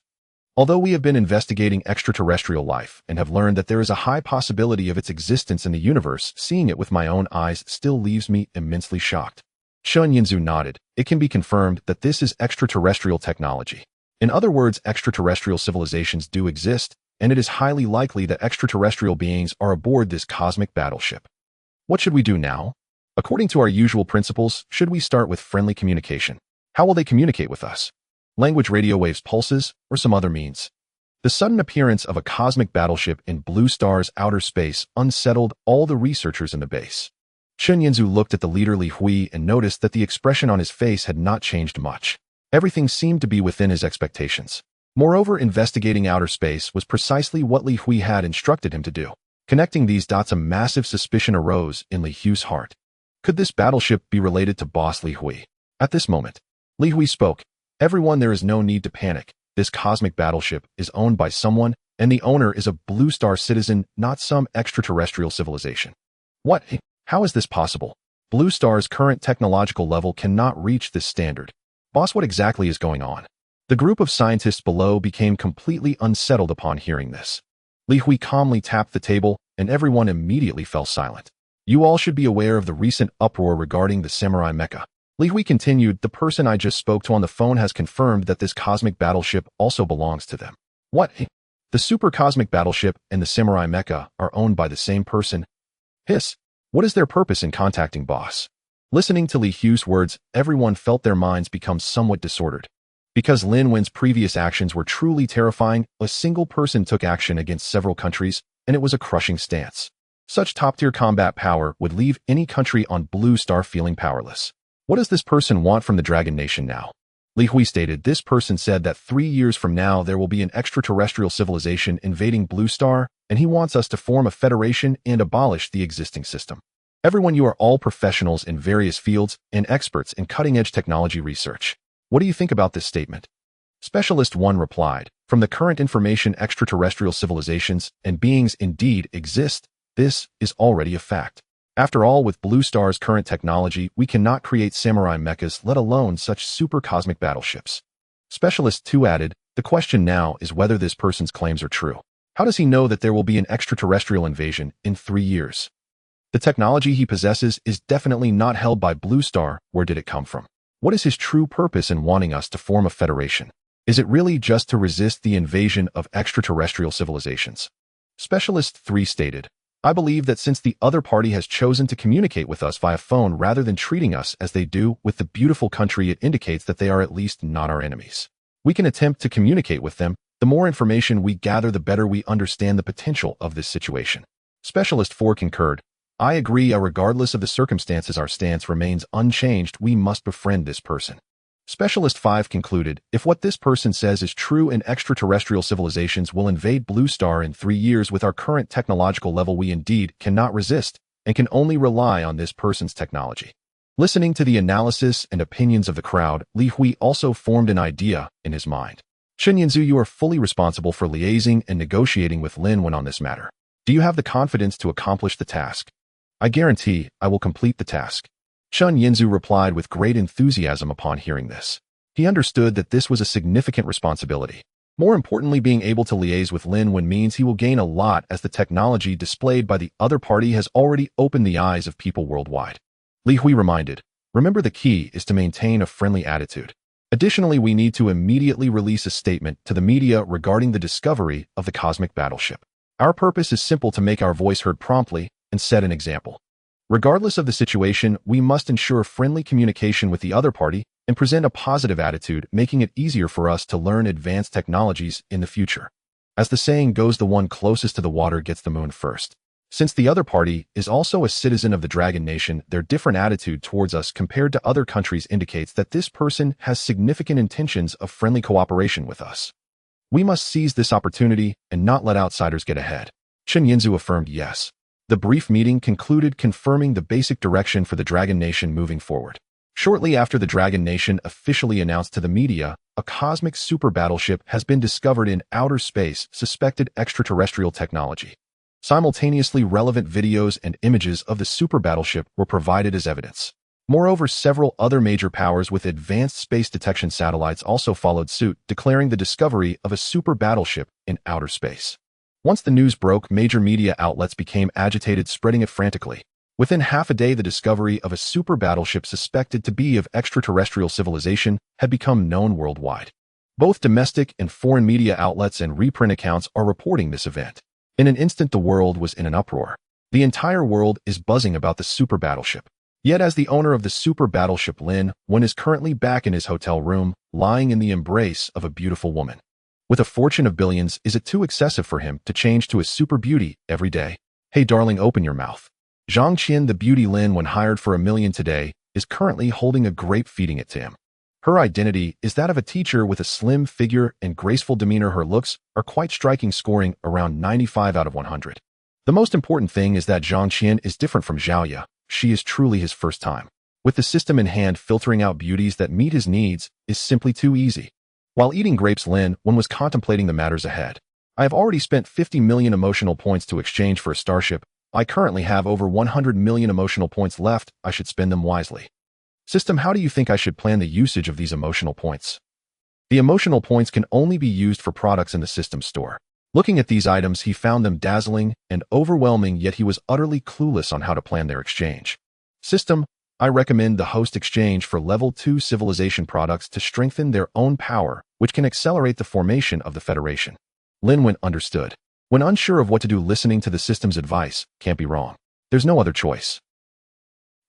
Although we have been investigating extraterrestrial life and have learned that there is a high possibility of its existence in the universe, seeing it with my own eyes still leaves me immensely shocked. Shun Yanzu nodded. It can be confirmed that this is extraterrestrial technology. In other words, extraterrestrial civilizations do exist, and it is highly likely that extraterrestrial beings are aboard this cosmic battleship. What should we do now? According to our usual principles, should we start with friendly communication? How will they communicate with us? Language, radio waves, pulses, or some other means? The sudden appearance of a cosmic battleship in Blue Star's outer space unsettled all the researchers in the base. Shun Yanzu looked at the leader Li Hui and noticed that the expression on his face had not changed much. Everything seemed to be within his expectations. Moreover, investigating outer space was precisely what Li Hui had instructed him to do. Connecting these dots, a massive suspicion arose in Li Hui's heart. Could this battleship be related to boss Li Hui? At this moment, Li Hui spoke. Everyone, there is no need to panic. This cosmic battleship is owned by someone, and the owner is a Blue Star citizen, not some extraterrestrial civilization. What? How is this possible? Blue Star's current technological level cannot reach this standard. Boss, what exactly is going on? The group of scientists below became completely unsettled upon hearing this. Li Hui calmly tapped the table, and everyone immediately fell silent. You all should be aware of the recent uproar regarding the samurai mecha. Li Hui continued, the person I just spoke to on the phone has confirmed that this cosmic battleship also belongs to them. What? The super cosmic battleship and the samurai mecha are owned by the same person? Hiss. What is their purpose in contacting boss? Listening to Li Hui's words, everyone felt their minds become somewhat disordered. Because Lin Wen's previous actions were truly terrifying, a single person took action against several countries, and it was a crushing stance. Such top-tier combat power would leave any country on Blue Star feeling powerless. What does this person want from the Dragon Nation now? Li Hui stated, this person said that 3 years from now there will be an extraterrestrial civilization invading Blue Star, and he wants us to form a federation and abolish the existing system. Everyone, you are all professionals in various fields and experts in cutting-edge technology research. What do you think about this statement? Specialist 1 replied, from the current information, extraterrestrial civilizations and beings indeed exist. This is already a fact. After all, with Blue Star's current technology, we cannot create samurai mechas, let alone such super cosmic battleships. Specialist 2 added, the question now is whether this person's claims are true. How does he know that there will be an extraterrestrial invasion in 3 years? The technology he possesses is definitely not held by Blue Star. Where did it come from? What is his true purpose in wanting us to form a federation? Is it really just to resist the invasion of extraterrestrial civilizations? Specialist 3 stated, I believe that since the other party has chosen to communicate with us via phone rather than treating us as they do with the beautiful country, it indicates that they are at least not our enemies. We can attempt to communicate with them. The more information we gather, the better we understand the potential of this situation. Specialist 4 concurred. I agree. Regardless of the circumstances, our stance remains unchanged. We must befriend this person. Specialist 5 concluded, if what this person says is true and extraterrestrial civilizations will invade Blue Star in 3 years with our current technological level, we indeed cannot resist and can only rely on this person's technology. Listening to the analysis and opinions of the crowd, Li Hui also formed an idea in his mind. Shen Yinzu, you are fully responsible for liaising and negotiating with Lin Wen on this matter. Do you have the confidence to accomplish the task? I guarantee I will complete the task. Shen Yinzu replied with great enthusiasm upon hearing this. He understood that this was a significant responsibility. More importantly, being able to liaise with Lin Wen means he will gain a lot, as the technology displayed by the other party has already opened the eyes of people worldwide. Li Hui reminded, remember, the key is to maintain a friendly attitude. Additionally, we need to immediately release a statement to the media regarding the discovery of the cosmic battleship. Our purpose is simple: to make our voice heard promptly and set an example. Regardless of the situation, we must ensure friendly communication with the other party and present a positive attitude, making it easier for us to learn advanced technologies in the future. As the saying goes, the one closest to the water gets the moon first. Since the other party is also a citizen of the Dragon Nation, their different attitude towards us compared to other countries indicates that this person has significant intentions of friendly cooperation with us. We must seize this opportunity and not let outsiders get ahead. Shen Yinzu affirmed yes. The brief meeting concluded, confirming the basic direction for the Dragon Nation moving forward. Shortly after the Dragon Nation officially announced to the media, a cosmic super battleship has been discovered in outer space, suspected extraterrestrial technology. Simultaneously, relevant videos and images of the super battleship were provided as evidence. Moreover, several other major powers with advanced space detection satellites also followed suit, declaring the discovery of a super battleship in outer space. Once the news broke, major media outlets became agitated, spreading it frantically. Within half a day, the discovery of a super battleship suspected to be of extraterrestrial civilization had become known worldwide. Both domestic and foreign media outlets and reprint accounts are reporting this event. In an instant, the world was in an uproar. The entire world is buzzing about the super battleship. Yet, as the owner of the super battleship, Lin Wen is currently back in his hotel room, lying in the embrace of a beautiful woman. With a fortune of billions, is it too excessive for him to change to a super beauty every day? Hey darling, open your mouth. Zhang Qian, the beauty Lin Wen hired for $1 million today, is currently holding a grape, feeding it to him. Her identity is that of a teacher with a slim figure and graceful demeanor. Her looks are quite striking, scoring around 95 out of 100. The most important thing is that Zhang Qian is different from Zhaoya. She is truly his first time. With the system in hand, filtering out beauties that meet his needs is simply too easy. While eating grapes, Lin Wen was contemplating the matters ahead. I have already spent 50 million emotional points to exchange for a starship. I currently have over 100 million emotional points left. I should spend them wisely. System, how do you think I should plan the usage of these emotional points? The emotional points can only be used for products in the system store. Looking at these items, he found them dazzling and overwhelming, yet he was utterly clueless on how to plan their exchange. System, I recommend the host exchange for level 2 civilization products to strengthen their own power, which can accelerate the formation of the Federation. Lin Wen understood. When unsure of what to do, listening to the system's advice can't be wrong. There's no other choice.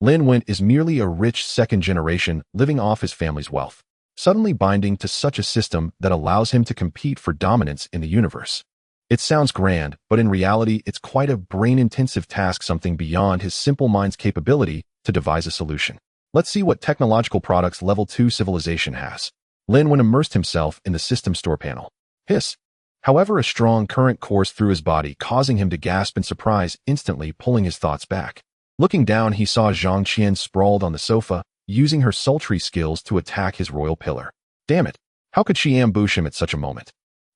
Lin Wen is merely a rich second generation living off his family's wealth, suddenly binding to such a system that allows him to compete for dominance in the universe. It sounds grand, but in reality, it's quite a brain-intensive task, something beyond his simple mind's capability to devise a solution. Let's see what technological products level 2 civilization has. Lin Wen immersed himself in the system store panel. Hiss. However, a strong current coursed through his body, causing him to gasp in surprise, instantly pulling his thoughts back. Looking down, he saw Zhang Qian sprawled on the sofa, using her sultry skills to attack his royal pillar. Damn it! How could she ambush him at such a moment?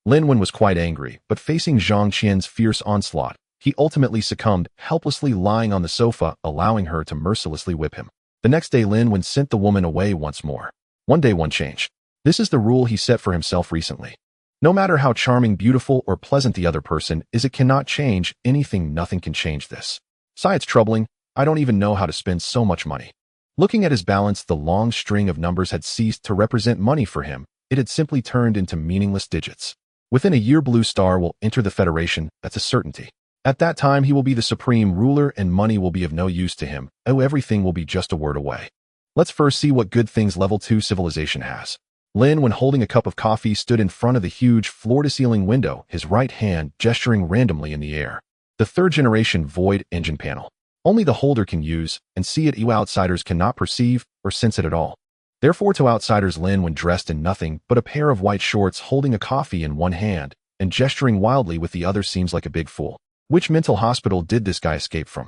Lin Wen was quite angry, but facing Zhang Qian's fierce onslaught, he ultimately succumbed, helplessly lying on the sofa, allowing her to mercilessly whip him. The next day, Lin Wen sent the woman away once more. One day, one change. This is the rule he set for himself recently. No matter how charming, beautiful, or pleasant the other person is, it cannot change anything. Nothing can change this. Sigh, it's troubling. I don't even know how to spend so much money. Looking at his balance, the long string of numbers had ceased to represent money for him. It had simply turned into meaningless digits. Within a year, Blue Star will enter the Federation. That's a certainty. At that time, he will be the supreme ruler and money will be of no use to him. Oh, everything will be just a word away. Let's first see what good things level 2 civilization has. Lin Wen, holding a cup of coffee, stood in front of the huge floor-to-ceiling window, his right hand gesturing randomly in the air. The third-generation void engine panel. Only the holder can use and see it. You outsiders cannot perceive or sense it at all. Therefore, to outsiders, Lin Wen dressed in nothing but a pair of white shorts, holding a coffee in one hand and gesturing wildly with the other, seems like a big fool. Which mental hospital did this guy escape from?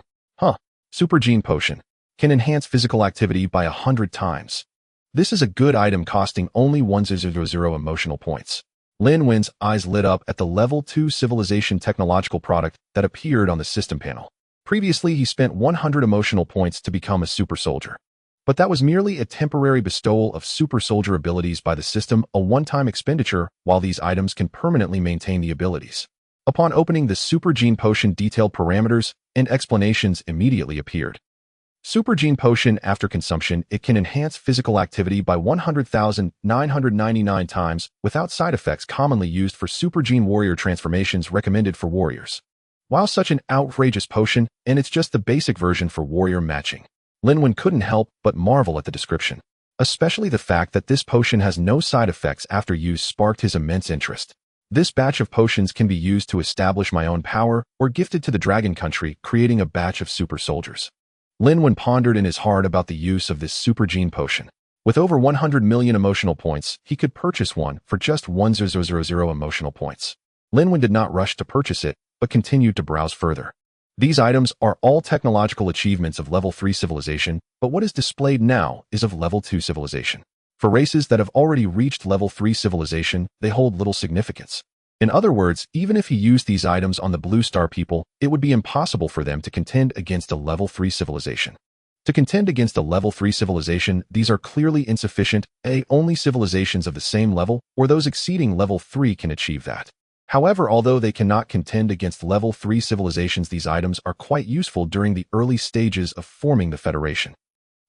Super Gene Potion. Can enhance physical activity by 100 times. This is a good item, costing only 1000 emotional points. Lin Wen's eyes lit up at the Level 2 civilization technological product that appeared on the system panel. Previously, he spent 100 emotional points to become a super soldier. But that was merely a temporary bestowal of super soldier abilities by the system, a one-time expenditure, while these items can permanently maintain the abilities. Upon opening the Super Gene Potion, detailed parameters and explanations immediately appeared. Super Gene Potion, after consumption, it can enhance physical activity by 100,999 times without side effects commonly used for Super Gene Warrior transformations recommended for warriors. While such an outrageous potion, and it's just the basic version for warrior matching, Lin Wen couldn't help but marvel at the description. Especially the fact that this potion has no side effects after use sparked his immense interest. This batch of potions can be used to establish my own power or gifted to the Dragon Country, creating a batch of super soldiers. Lin Wen pondered in his heart about the use of this Super Gene Potion. With over 100 million emotional points, he could purchase one for just 1,000 emotional points. Lin Wen did not rush to purchase it, but continued to browse further. These items are all technological achievements of Level 3 civilization, but what is displayed now is of Level 2 civilization. For races that have already reached Level 3 civilization, they hold little significance. In other words, even if he used these items on the Blue Star people, it would be impossible for them to contend against a Level 3 civilization. To contend against a Level 3 civilization, these are clearly insufficient. Only civilizations of the same level, or those exceeding Level 3 can achieve that. However, although they cannot contend against Level 3 civilizations, these items are quite useful during the early stages of forming the Federation.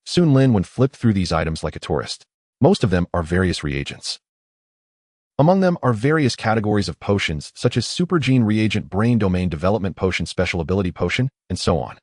Soon Lin Wen flipped through these items like a tourist. Most of them are various reagents. Among them are various categories of potions, such as Super Gene Reagent, Brain Domain Development Potion, Special Ability Potion, and so on.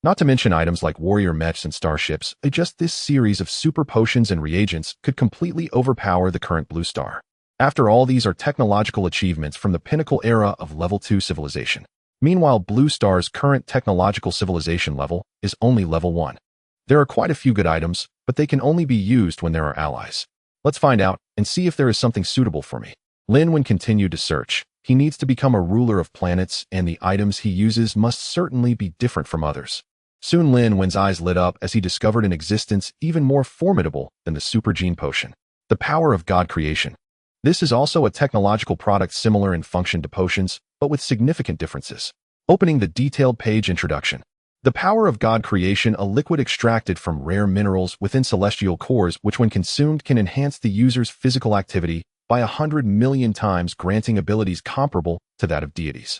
Not to mention items like warrior mechs and starships. Just this series of super potions and reagents could completely overpower the current Blue Star. After all, these are technological achievements from the pinnacle era of Level 2 civilization. Meanwhile, Blue Star's current technological civilization level is only Level 1. There are quite a few good items, but they can only be used when there are allies. Let's find out and see if there is something suitable for me. Lin Wen continued to search. He needs to become a ruler of planets, and the items he uses must certainly be different from others. Soon Lin Wen's eyes lit up as he discovered an existence even more formidable than the Super Gene Potion. The power of God creation. This is also a technological product similar in function to potions, but with significant differences. Opening the detailed page introduction. The power of God creation, a liquid extracted from rare minerals within celestial cores, which when consumed can enhance the user's physical activity by 100 million times, granting abilities comparable to that of deities.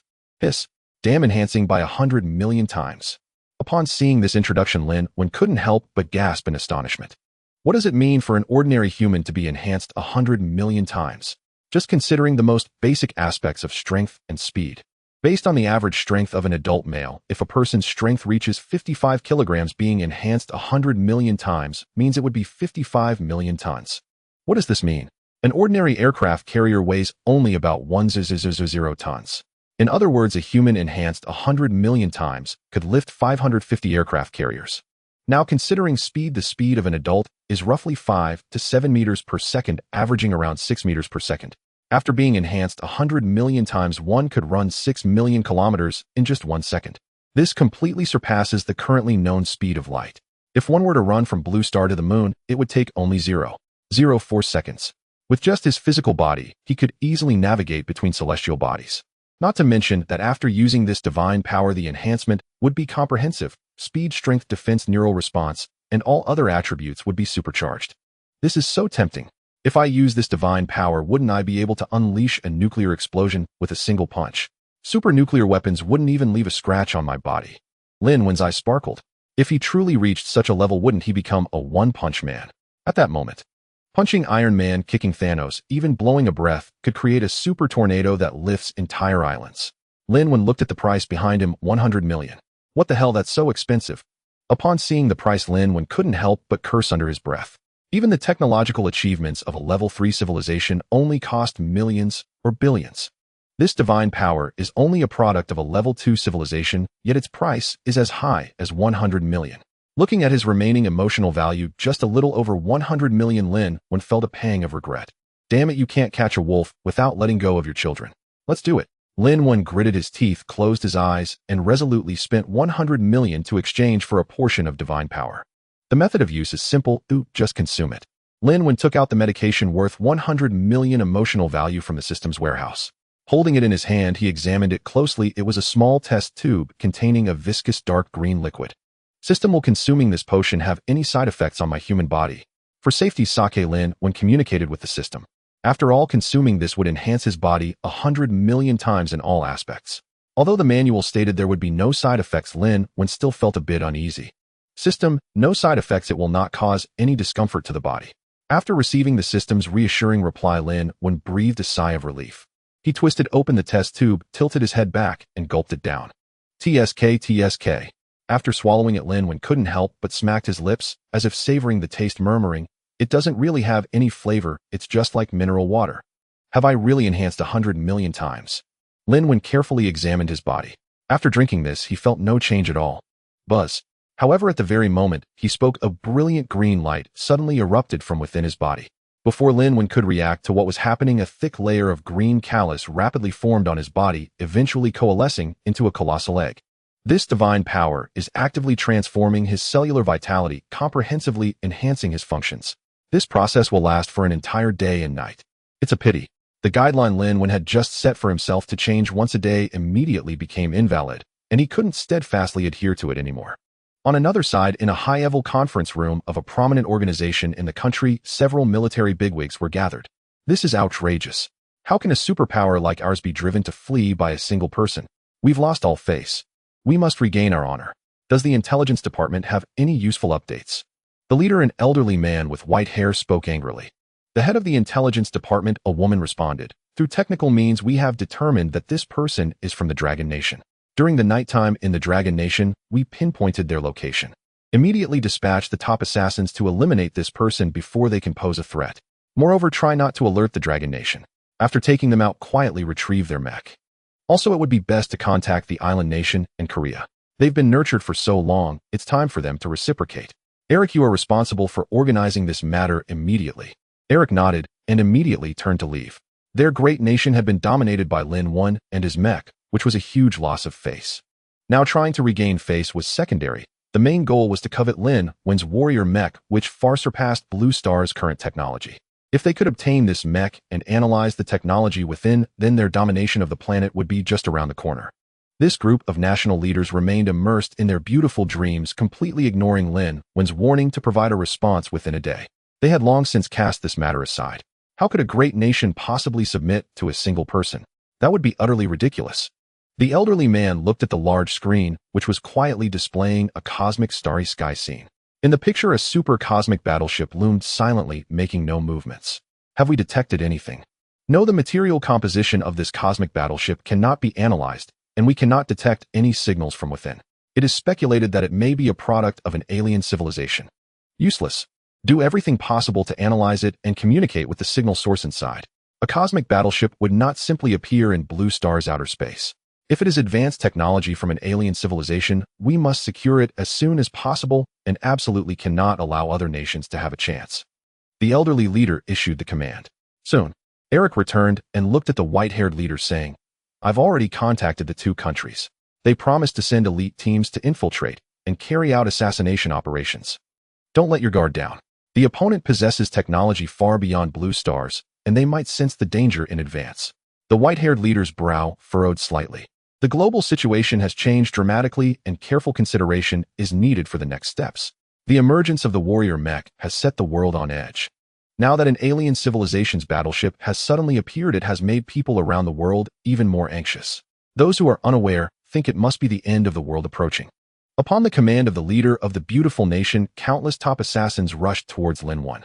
Damn, enhancing by 100 million times. Upon seeing this introduction, Lin Wen couldn't help but gasp in astonishment. What does it mean for an ordinary human to be enhanced 100 million times? Just considering the most basic aspects of strength and speed. Based on the average strength of an adult male, if a person's strength reaches 55 kilograms, being enhanced 100 million times means it would be 55 million tons. What does this mean? An ordinary aircraft carrier weighs only about 1,000 tons. In other words, a human enhanced 100 million times could lift 550 aircraft carriers. Now, considering speed, the speed of an adult is roughly 5 to 7 meters per second, averaging around 6 meters per second. After being enhanced 100 million times, one could run 6 million kilometers in just 1 second. This completely surpasses the currently known speed of light. If one were to run from Blue Star to the moon, it would take only 0.04 seconds. With just his physical body, he could easily navigate between celestial bodies. Not to mention that after using this divine power, the enhancement would be comprehensive. Speed, strength, defense, neural response, and all other attributes would be supercharged. This is so tempting. If I use this divine power, wouldn't I be able to unleash a nuclear explosion with a single punch? Super nuclear weapons wouldn't even leave a scratch on my body. Lin Wen's eyes sparkled. If he truly reached such a level, wouldn't he become a one-punch man? At that moment, punching Iron Man, kicking Thanos, even blowing a breath, could create a super tornado that lifts entire islands. Lin Wen looked at the price behind him, 100 million. What the hell, that's so expensive. Upon seeing the price, Lin Wen couldn't help but curse under his breath. Even the technological achievements of a Level 3 civilization only cost millions or billions. This divine power is only a product of a Level 2 civilization, yet its price is as high as 100 million. Looking at his remaining emotional value, just a little over 100 million, Lin Wen felt a pang of regret. Damn it, you can't catch a wolf without letting go of your children. Let's do it. Lin Wen gritted his teeth, closed his eyes, and resolutely spent 100 million to exchange for a portion of divine power. The method of use is simple, just consume it. Lin Wen took out the medication worth 100 million emotional value from the system's warehouse. Holding it in his hand, he examined it closely. It was a small test tube containing a viscous dark green liquid. System, will consuming this potion have any side effects on my human body? For safety, Sake Lin Wen communicated with the system. After all, consuming this would enhance his body 100 million times in all aspects. Although the manual stated there would be no side effects, Lin Wen still felt a bit uneasy. System, no side effects. It will not cause any discomfort to the body. After receiving the system's reassuring reply, Lin Wen breathed a sigh of relief. He twisted open the test tube, tilted his head back, and gulped it down. TSK. After swallowing it, Lin Wen couldn't help but smacked his lips, as if savoring the taste, murmuring, "It doesn't really have any flavor, it's just like mineral water. Have I really enhanced 100 million times?" Lin Wen carefully examined his body. After drinking this, he felt no change at all. Buzz. However, at the very moment he spoke, a brilliant green light suddenly erupted from within his body. Before Lin Wen could react to what was happening, a thick layer of green callus rapidly formed on his body, eventually coalescing into a colossal egg. This divine power is actively transforming his cellular vitality, comprehensively enhancing his functions. This process will last for an entire day and night. It's a pity. The guideline Lin Wen had just set for himself to change once a day immediately became invalid, and he couldn't steadfastly adhere to it anymore. On another side, in a high-level conference room of a prominent organization in the country, several military bigwigs were gathered. This is outrageous. How can a superpower like ours be driven to flee by a single person? We've lost all face. We must regain our honor. Does the intelligence department have any useful updates? The leader, an elderly man with white hair, spoke angrily. The head of the intelligence department, a woman, responded. Through technical means, we have determined that this person is from the Dragon Nation. During the nighttime in the Dragon Nation, we pinpointed their location. Immediately dispatch the top assassins to eliminate this person before they can pose a threat. Moreover, try not to alert the Dragon Nation. After taking them out, quietly retrieve their mech. Also, it would be best to contact the Island Nation and Korea. They've been nurtured for so long, it's time for them to reciprocate. Eric, you are responsible for organizing this matter immediately. Eric nodded and immediately turned to leave. Their great nation had been dominated by Lin Wen and his mech, which was a huge loss of face. Now trying to regain face was secondary. The main goal was to covet Lin Wen's warrior mech, which far surpassed Blue Star's current technology. If they could obtain this mech and analyze the technology within, then their domination of the planet would be just around the corner. This group of national leaders remained immersed in their beautiful dreams, completely ignoring Lin Wen's warning to provide a response within a day. They had long since cast this matter aside. How could a great nation possibly submit to a single person? That would be utterly ridiculous. The elderly man looked at the large screen, which was quietly displaying a cosmic starry sky scene. In the picture, a super cosmic battleship loomed silently, making no movements. Have we detected anything? No, the material composition of this cosmic battleship cannot be analyzed, and we cannot detect any signals from within. It is speculated that it may be a product of an alien civilization. Useless. Do everything possible to analyze it and communicate with the signal source inside. A cosmic battleship would not simply appear in Blue Star's outer space. If it is advanced technology from an alien civilization, we must secure it as soon as possible and absolutely cannot allow other nations to have a chance. The elderly leader issued the command. Soon, Eric returned and looked at the white-haired leader, saying, I've already contacted the two countries. They promised to send elite teams to infiltrate and carry out assassination operations. Don't let your guard down. The opponent possesses technology far beyond Blue Star's, and they might sense the danger in advance. The white-haired leader's brow furrowed slightly. The global situation has changed dramatically, and careful consideration is needed for the next steps. The emergence of the warrior mech has set the world on edge. Now that an alien civilization's battleship has suddenly appeared, it has made people around the world even more anxious. Those who are unaware think it must be the end of the world approaching. Upon the command of the leader of the beautiful nation, countless top assassins rushed towards Lin Wen.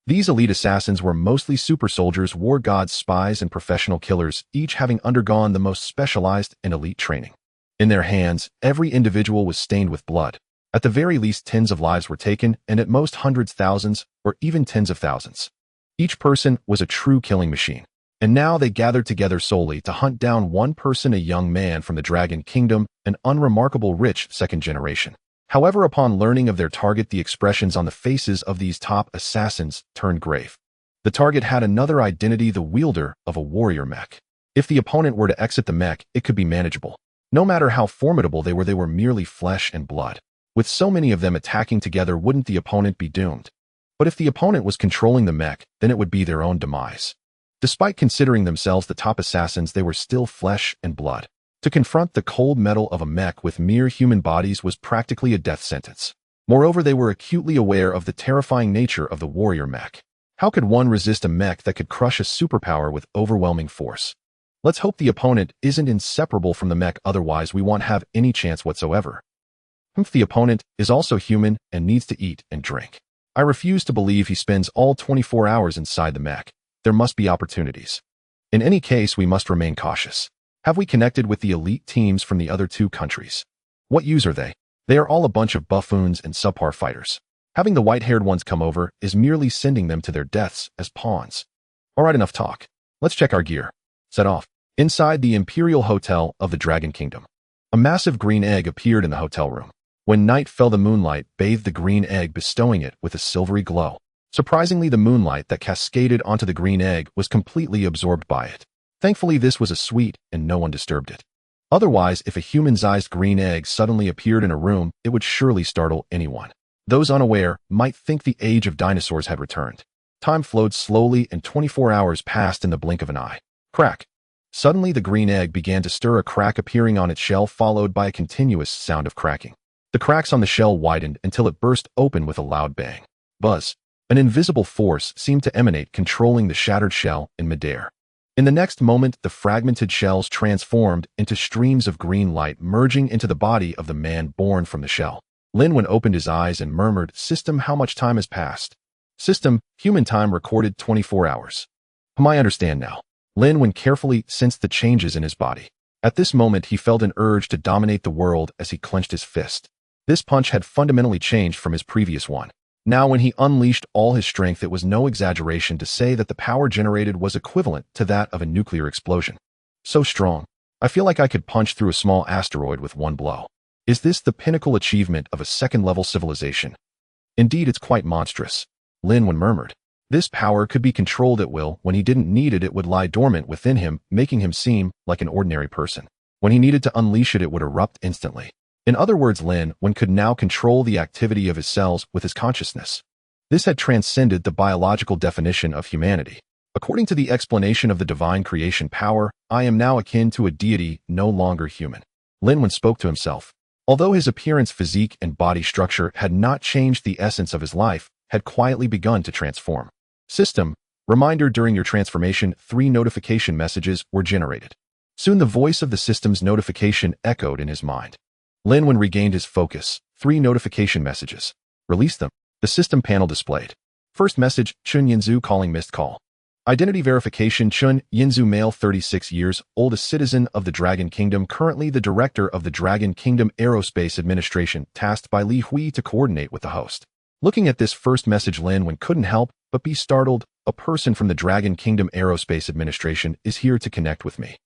These elite assassins were mostly super soldiers, war gods, spies, and professional killers, each having undergone the most specialized and elite training. In their hands, every individual was stained with blood. At the very least, tens of lives were taken, and at most hundreds, thousands, or even tens of thousands. Each person was a true killing machine. And now they gathered together solely to hunt down one person, a young man from the Dragon Kingdom, an unremarkable rich second generation. However, upon learning of their target, the expressions on the faces of these top assassins turned grave. The target had another identity, the wielder of a warrior mech. If the opponent were to exit the mech, it could be manageable. No matter how formidable they were merely flesh and blood. With so many of them attacking together, wouldn't the opponent be doomed? But if the opponent was controlling the mech, then it would be their own demise. Despite considering themselves the top assassins, they were still flesh and blood. To confront the cold metal of a mech with mere human bodies was practically a death sentence. Moreover, they were acutely aware of the terrifying nature of the warrior mech. How could one resist a mech that could crush a superpower with overwhelming force? Let's hope the opponent isn't inseparable from the mech, otherwise we won't have any chance whatsoever. The opponent is also human and needs to eat and drink. I refuse to believe he spends all 24 hours inside the mech. There must be opportunities. In any case, we must remain cautious. Have we connected with the elite teams from the other two countries? What use are they? They are all a bunch of buffoons and subpar fighters. Having the white-haired ones come over is merely sending them to their deaths as pawns. Alright, enough talk. Let's check our gear. Set off. Inside the Imperial Hotel of the Dragon Kingdom. A massive green egg appeared in the hotel room. When night fell, the moonlight bathed the green egg, bestowing it with a silvery glow. Surprisingly, the moonlight that cascaded onto the green egg was completely absorbed by it. Thankfully, this was a suite and no one disturbed it. Otherwise, if a human-sized green egg suddenly appeared in a room, it would surely startle anyone. Those unaware might think the age of dinosaurs had returned. Time flowed slowly and 24 hours passed in the blink of an eye. Crack. Suddenly, the green egg began to stir, a crack appearing on its shell, followed by a continuous sound of cracking. The cracks on the shell widened until it burst open with a loud bang. Buzz. An invisible force seemed to emanate, controlling the shattered shell in midair. In the next moment, the fragmented shells transformed into streams of green light, merging into the body of the man born from the shell. Lin Wen opened his eyes and murmured, "System, how much time has passed?" System, human time recorded 24 hours. I understand now. Lin Wen carefully sensed the changes in his body. At this moment, he felt an urge to dominate the world as he clenched his fist. This punch had fundamentally changed from his previous one. Now, when he unleashed all his strength, it was no exaggeration to say that the power generated was equivalent to that of a nuclear explosion. So strong. I feel like I could punch through a small asteroid with one blow. Is this the pinnacle achievement of a second-level civilization? Indeed, it's quite monstrous. Lin Wen murmured. This power could be controlled at will. When he didn't need it, it would lie dormant within him, making him seem like an ordinary person. When he needed to unleash it, it would erupt instantly. In other words, Lin Wen could now control the activity of his cells with his consciousness. This had transcended the biological definition of humanity. According to the explanation of the divine creation power, I am now akin to a deity, no longer human. Lin Wen spoke to himself. Although his appearance, physique, and body structure had not changed, the essence of his life had quietly begun to transform. System, reminder: during your transformation, 3 notification messages were generated. Soon the voice of the system's notification echoed in his mind. Lin Wen regained his focus. 3 notification messages. Release them. The system panel displayed. First message: Chun Yinzu calling, missed call. Identity verification: Chun Yinzu, male, 36 years old, a citizen of the Dragon Kingdom, currently the director of the Dragon Kingdom Aerospace Administration, tasked by Li Hui to coordinate with the host. Looking at this first message, Lin Wen couldn't help but be startled. A person from the Dragon Kingdom Aerospace Administration is here to connect with me.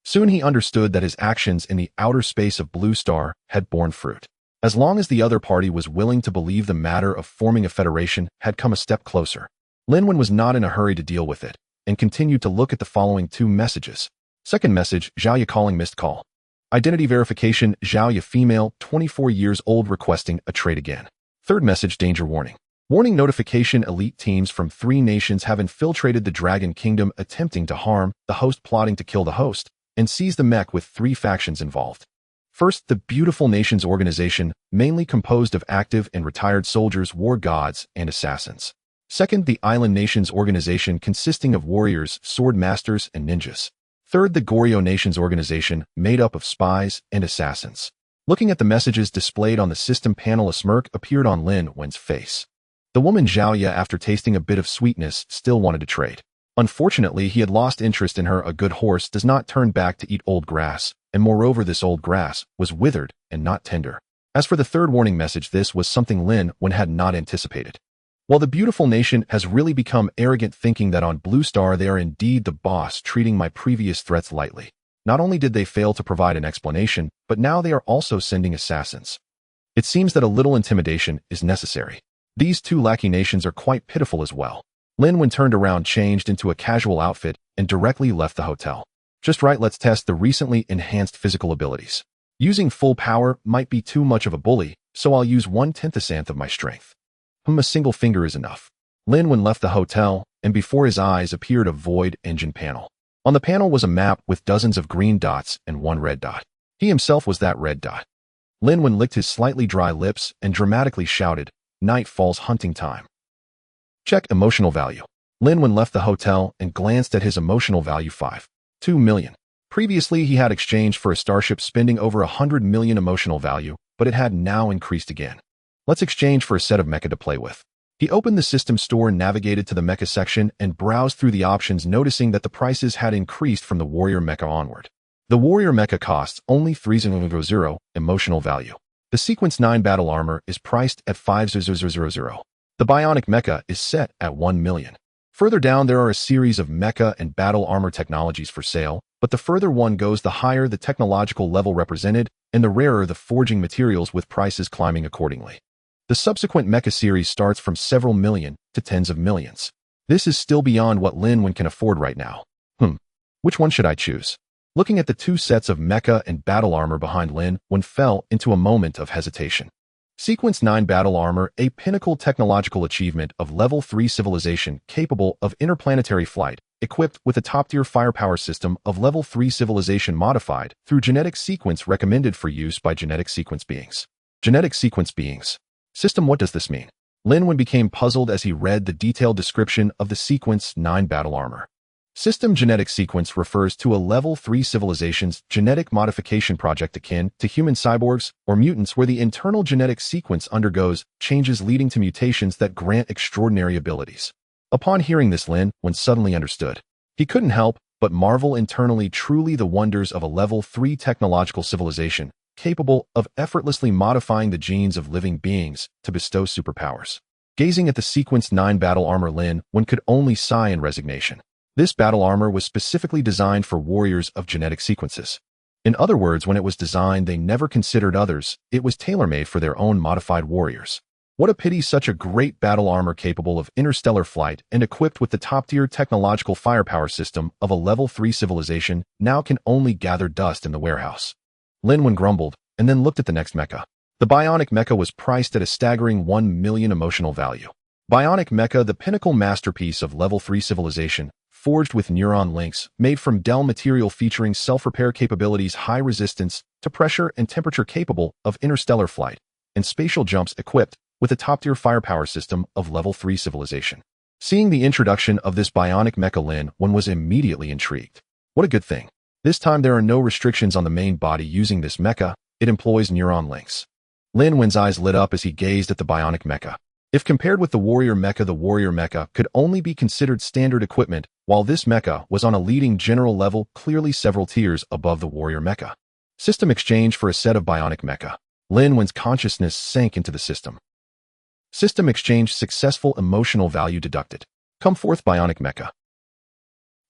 Soon he understood that his actions in the outer space of Blue Star had borne fruit. As long as the other party was willing to believe, the matter of forming a federation had come a step closer. Lin Wen was not in a hurry to deal with it, and continued to look at the following 2 messages. Second message: Zhaoya calling, missed call. Identity verification: Zhaoya, female, 24 years old, requesting a trade again. Third message: danger warning. Warning notification: elite teams from 3 nations have infiltrated the Dragon Kingdom, attempting to harm the host, plotting to kill the host and seize the mech, with 3 factions involved. First, the Beautiful Nations Organization, mainly composed of active and retired soldiers, war gods, and assassins. Second, the Island Nations Organization, consisting of warriors, sword masters, and ninjas. Third, the Goryeo Nations Organization, made up of spies and assassins. Looking at the messages displayed on the system panel, a smirk appeared on Lin Wen's face. The woman Zhaoya, after tasting a bit of sweetness, still wanted to trade. Unfortunately, he had lost interest in her. A good horse does not turn back to eat old grass, and moreover, this old grass was withered and not tender. As for the third warning message, this was something Lin Wen had not anticipated. While the beautiful nation has really become arrogant, thinking that on Blue Star they are indeed the boss, treating my previous threats lightly. Not only did they fail to provide an explanation, but now they are also sending assassins. It seems that a little intimidation is necessary. These 2 lackey nations are quite pitiful as well. Lin Wen turned around, changed into a casual outfit, and directly left the hotel. Just right, let's test the recently enhanced physical abilities. Using full power might be too much of a bully, so I'll use 1/10th of my strength. A single finger is enough. Lin Wen left the hotel, and before his eyes appeared a void engine panel. On the panel was a map with dozens of green dots and one red dot. He himself was that red dot. Lin Wen licked his slightly dry lips and dramatically shouted, "Night falls hunting time." Check emotional value. Lin Wen left the hotel and glanced at his emotional value 5.2 million. Previously, he had exchanged for a starship spending over 100 million emotional value, but it had now increased again. Let's exchange for a set of mecha to play with. He opened the system store and navigated to the mecha section and browsed through the options, noticing that the prices had increased from the warrior mecha onward. The warrior mecha costs only 3,000 emotional value. The sequence 9 battle armor is priced at 5,000. The bionic mecha is set at 1 million. Further down, there are a series of mecha and battle armor technologies for sale, but the further one goes, the higher the technological level represented, and the rarer the forging materials, with prices climbing accordingly. The subsequent mecha series starts from several million to tens of millions. This is still beyond what Lin Wen can afford right now. Which one should I choose? Looking at the two sets of mecha and battle armor behind Lin Wen fell into a moment of hesitation. Sequence 9 battle armor, a pinnacle technological achievement of level 3 civilization capable of interplanetary flight, equipped with a top-tier firepower system of level 3 civilization modified through genetic sequence recommended for use by genetic sequence beings. Genetic sequence beings. System, what does this mean? Lin Wen became puzzled as he read the detailed description of the Sequence 9 battle armor. System genetic sequence refers to a level 3 civilization's genetic modification project akin to human cyborgs or mutants, where the internal genetic sequence undergoes changes leading to mutations that grant extraordinary abilities. Upon hearing this, Lin Wen suddenly understood. He couldn't help but marvel internally, truly the wonders of a level 3 technological civilization, capable of effortlessly modifying the genes of living beings to bestow superpowers. Gazing at the Sequence 9 battle armor, Lin Wen could only sigh in resignation. This battle armor was specifically designed for warriors of genetic sequences. In other words, when it was designed, they never considered others. It was tailor-made for their own modified warriors. What a pity such a great battle armor capable of interstellar flight and equipped with the top-tier technological firepower system of a level 3 civilization now can only gather dust in the warehouse. Lin Wen grumbled, and then looked at the next mecha. The bionic mecha was priced at a staggering 1 million emotional value. Bionic mecha, the pinnacle masterpiece of level 3 civilization, forged with neuron links, made from Dell material, featuring self-repair capabilities, high resistance to pressure and temperature, capable of interstellar flight and spatial jumps, equipped with a top-tier firepower system of level 3 civilization. Seeing the introduction of this bionic mecha, Lin Wen was immediately intrigued. What a good thing. This time there are no restrictions on the main body using this mecha. It employs neuron links. Lin Wen's eyes lit up as he gazed at the bionic mecha. If compared with the warrior mecha could only be considered standard equipment, while this mecha was on a leading general level, clearly several tiers above the warrior mecha. System exchange for a set of bionic mecha. Lin Wen's consciousness sank into the system. System exchange successful, emotional value deducted. Come forth, bionic mecha.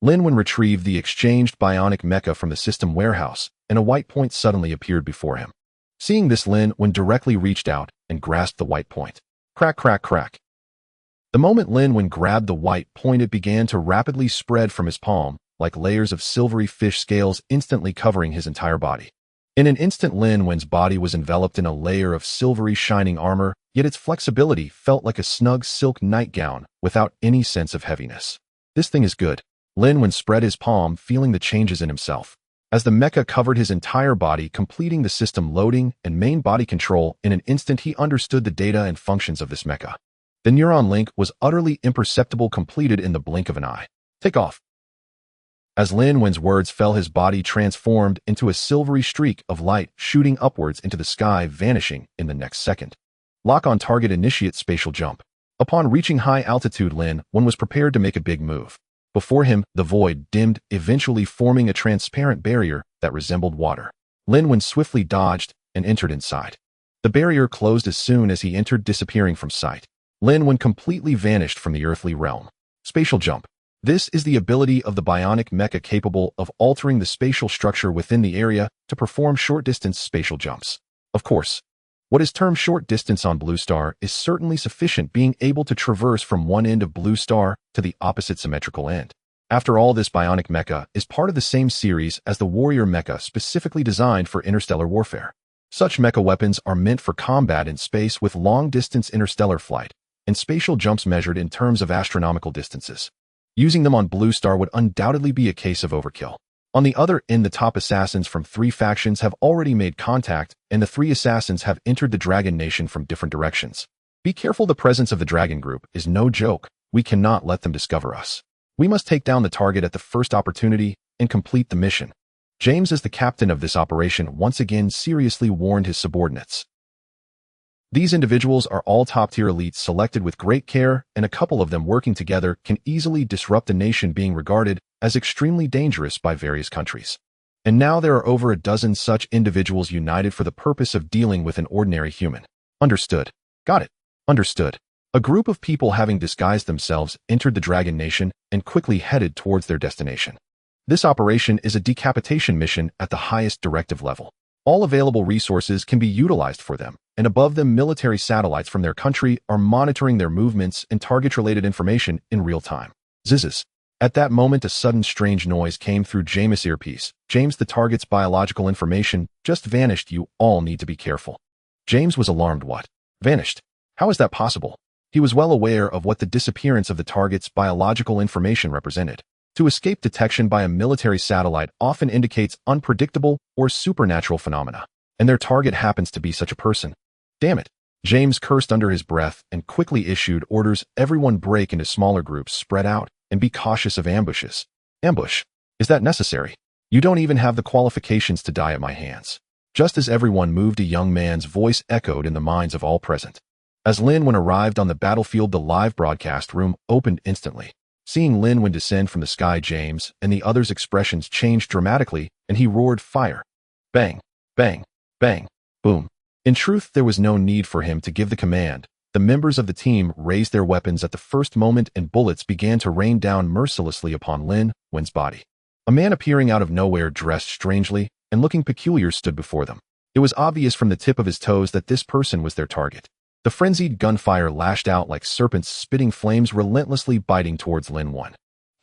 Lin Wen retrieved the exchanged bionic mecha from the system warehouse, and a white point suddenly appeared before him. Seeing this, Lin Wen directly reached out and grasped the white point. Crack, crack, crack. The moment Lin Wen grabbed the white point, it began to rapidly spread from his palm, like layers of silvery fish scales, instantly covering his entire body. In an instant, Lin Wen's body was enveloped in a layer of silvery shining armor, yet its flexibility felt like a snug silk nightgown without any sense of heaviness. This thing is good. Lin Wen spread his palm, feeling the changes in himself. As the mecha covered his entire body, completing the system loading and main body control, in an instant he understood the data and functions of this mecha. The neuron link was utterly imperceptible, completed in the blink of an eye. Take off. As Lin Wen's words fell, his body transformed into a silvery streak of light, shooting upwards into the sky, vanishing in the next second. Lock on target, initiate spatial jump. Upon reaching high altitude, Lin Wen was prepared to make a big move. Before him, the void dimmed, eventually forming a transparent barrier that resembled water. Lin Wen swiftly dodged and entered inside. The barrier closed as soon as he entered, disappearing from sight. Lin Wen completely vanished from the earthly realm. Spatial jump. This is the ability of the bionic mecha, capable of altering the spatial structure within the area to perform short-distance spatial jumps. Of course, what is termed short distance on Blue Star is certainly sufficient, being able to traverse from one end of Blue Star to the opposite symmetrical end. After all, this bionic mecha is part of the same series as the warrior mecha, specifically designed for interstellar warfare. Such mecha weapons are meant for combat in space with long-distance interstellar flight, and spatial jumps measured in terms of astronomical distances. Using them on Blue Star would undoubtedly be a case of overkill. On the other end, the top assassins from 3 factions have already made contact, and the 3 assassins have entered the Dragon Nation from different directions. Be careful, the presence of the Dragon Group is no joke. We cannot let them discover us. We must take down the target at the first opportunity and complete the mission. James, as the captain of this operation, once again seriously warned his subordinates. These individuals are all top-tier elites selected with great care, and a couple of them working together can easily disrupt a nation being regarded as extremely dangerous by various countries. And now there are over a dozen such individuals united for the purpose of dealing with an ordinary human. Understood. Got it. Understood. A group of people, having disguised themselves, entered the Dragon Nation and quickly headed towards their destination. This operation is a decapitation mission at the highest directive level. All available resources can be utilized for them, and above them, military satellites from their country are monitoring their movements and target-related information in real time. Zizzes. At that moment, a sudden strange noise came through James' earpiece. James, the target's biological information just vanished. You all need to be careful. James was alarmed. What? Vanished? How is that possible? He was well aware of what the disappearance of the target's biological information represented. To escape detection by a military satellite often indicates unpredictable or supernatural phenomena, and their target happens to be such a person. Damn it. James cursed under his breath and quickly issued orders. Everyone break into smaller groups, spread out, and be cautious of ambushes. Ambush? Is that necessary? You don't even have the qualifications to die at my hands. Just as everyone moved, a young man's voice echoed in the minds of all present. As Lin Wen arrived on the battlefield, the live broadcast room opened instantly. Seeing Lin Wen descend from the sky, James and the others' expressions changed dramatically, and he roared, "Fire!" Bang, bang, bang, boom. In truth, there was no need for him to give the command. The members of the team raised their weapons at the first moment, and bullets began to rain down mercilessly upon Lin Wen's body. A man appearing out of nowhere, dressed strangely and looking peculiar, stood before them. It was obvious from the tip of his toes that this person was their target. The frenzied gunfire lashed out like serpents, spitting flames relentlessly biting towards Lin Wen.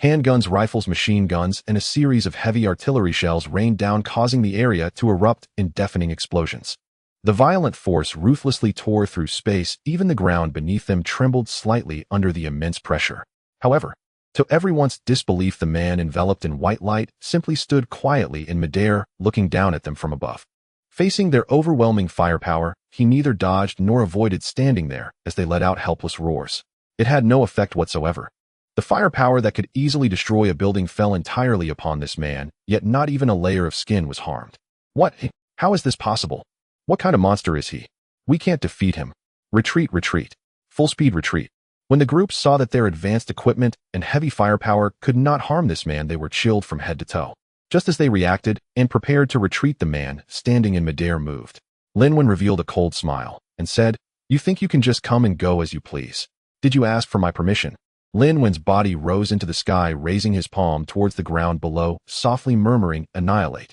Handguns, rifles, machine guns, and a series of heavy artillery shells rained down, causing the area to erupt in deafening explosions. The violent force ruthlessly tore through space. Even the ground beneath them trembled slightly under the immense pressure. However, to everyone's disbelief, the man enveloped in white light simply stood quietly in midair, looking down at them from above. Facing their overwhelming firepower, he neither dodged nor avoided, standing there as they let out helpless roars. It had no effect whatsoever. The firepower that could easily destroy a building fell entirely upon this man, yet not even a layer of skin was harmed. What? How is this possible? What kind of monster is he? We can't defeat him. Retreat, retreat. Full speed retreat. When the group saw that their advanced equipment and heavy firepower could not harm this man, they were chilled from head to toe. Just as they reacted and prepared to retreat, the man, standing in midair, moved. Lin Wen revealed a cold smile and said, "You think you can just come and go as you please? Did you ask for my permission?" Lin Wen's body rose into the sky, raising his palm towards the ground below, softly murmuring, "Annihilate."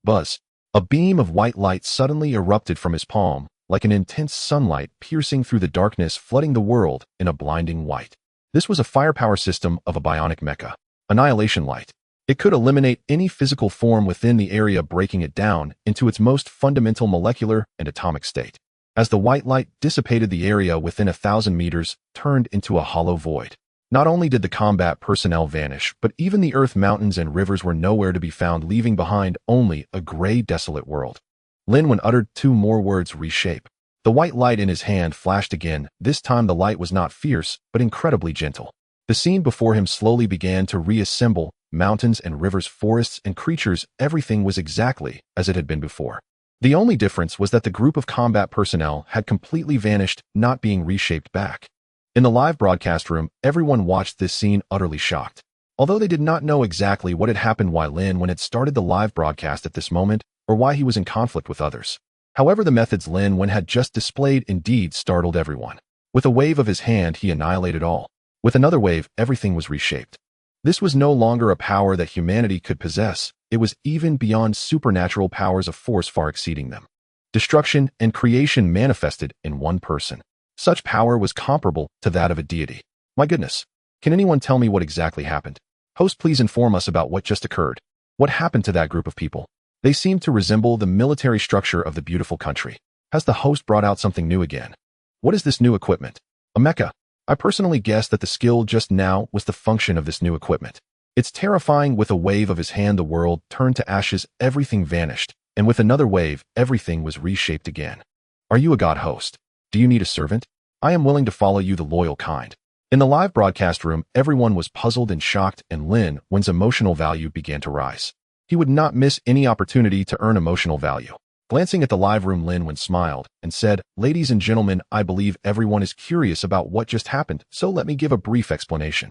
Buzz. A beam of white light suddenly erupted from his palm, like an intense sunlight piercing through the darkness, flooding the world in a blinding white. This was a firepower system of a bionic mecha. Annihilation light. It could eliminate any physical form within the area, breaking it down into its most fundamental molecular and atomic state. As the white light dissipated, the area within 1,000 meters turned into a hollow void. Not only did the combat personnel vanish, but even the earth, mountains, and rivers were nowhere to be found, leaving behind only a gray, desolate world. Lin Wen uttered 2 more words: "Reshape." The white light in his hand flashed again. This time the light was not fierce, but incredibly gentle. The scene before him slowly began to reassemble. Mountains and rivers, forests and creatures, everything was exactly as it had been before. The only difference was that the group of combat personnel had completely vanished, not being reshaped back. In the live broadcast room, everyone watched this scene utterly shocked. Although they did not know exactly what had happened, why Lin Wen had started the live broadcast at this moment, or why he was in conflict with others. However, the methods Lin Wen had just displayed indeed startled everyone. With a wave of his hand, he annihilated all. With another wave, everything was reshaped. This was no longer a power that humanity could possess. It was even beyond supernatural powers, of force far exceeding them. Destruction and creation manifested in one person. Such power was comparable to that of a deity. My goodness. Can anyone tell me what exactly happened? Host, please inform us about what just occurred. What happened to that group of people? They seem to resemble the military structure of the beautiful country. Has the host brought out something new again? What is this new equipment? A mecha? I personally guess that the skill just now was the function of this new equipment. It's terrifying. With a wave of his hand, the world turned to ashes, everything vanished, and with another wave, everything was reshaped again. Are you a god host? Do you need a servant? I am willing to follow you, the loyal kind. In the live broadcast room, everyone was puzzled and shocked, and Lin Wen's emotional value began to rise. He would not miss any opportunity to earn emotional value. Glancing at the live room, Lin Wen smiled and said, "Ladies and gentlemen, I believe everyone is curious about what just happened, so let me give a brief explanation.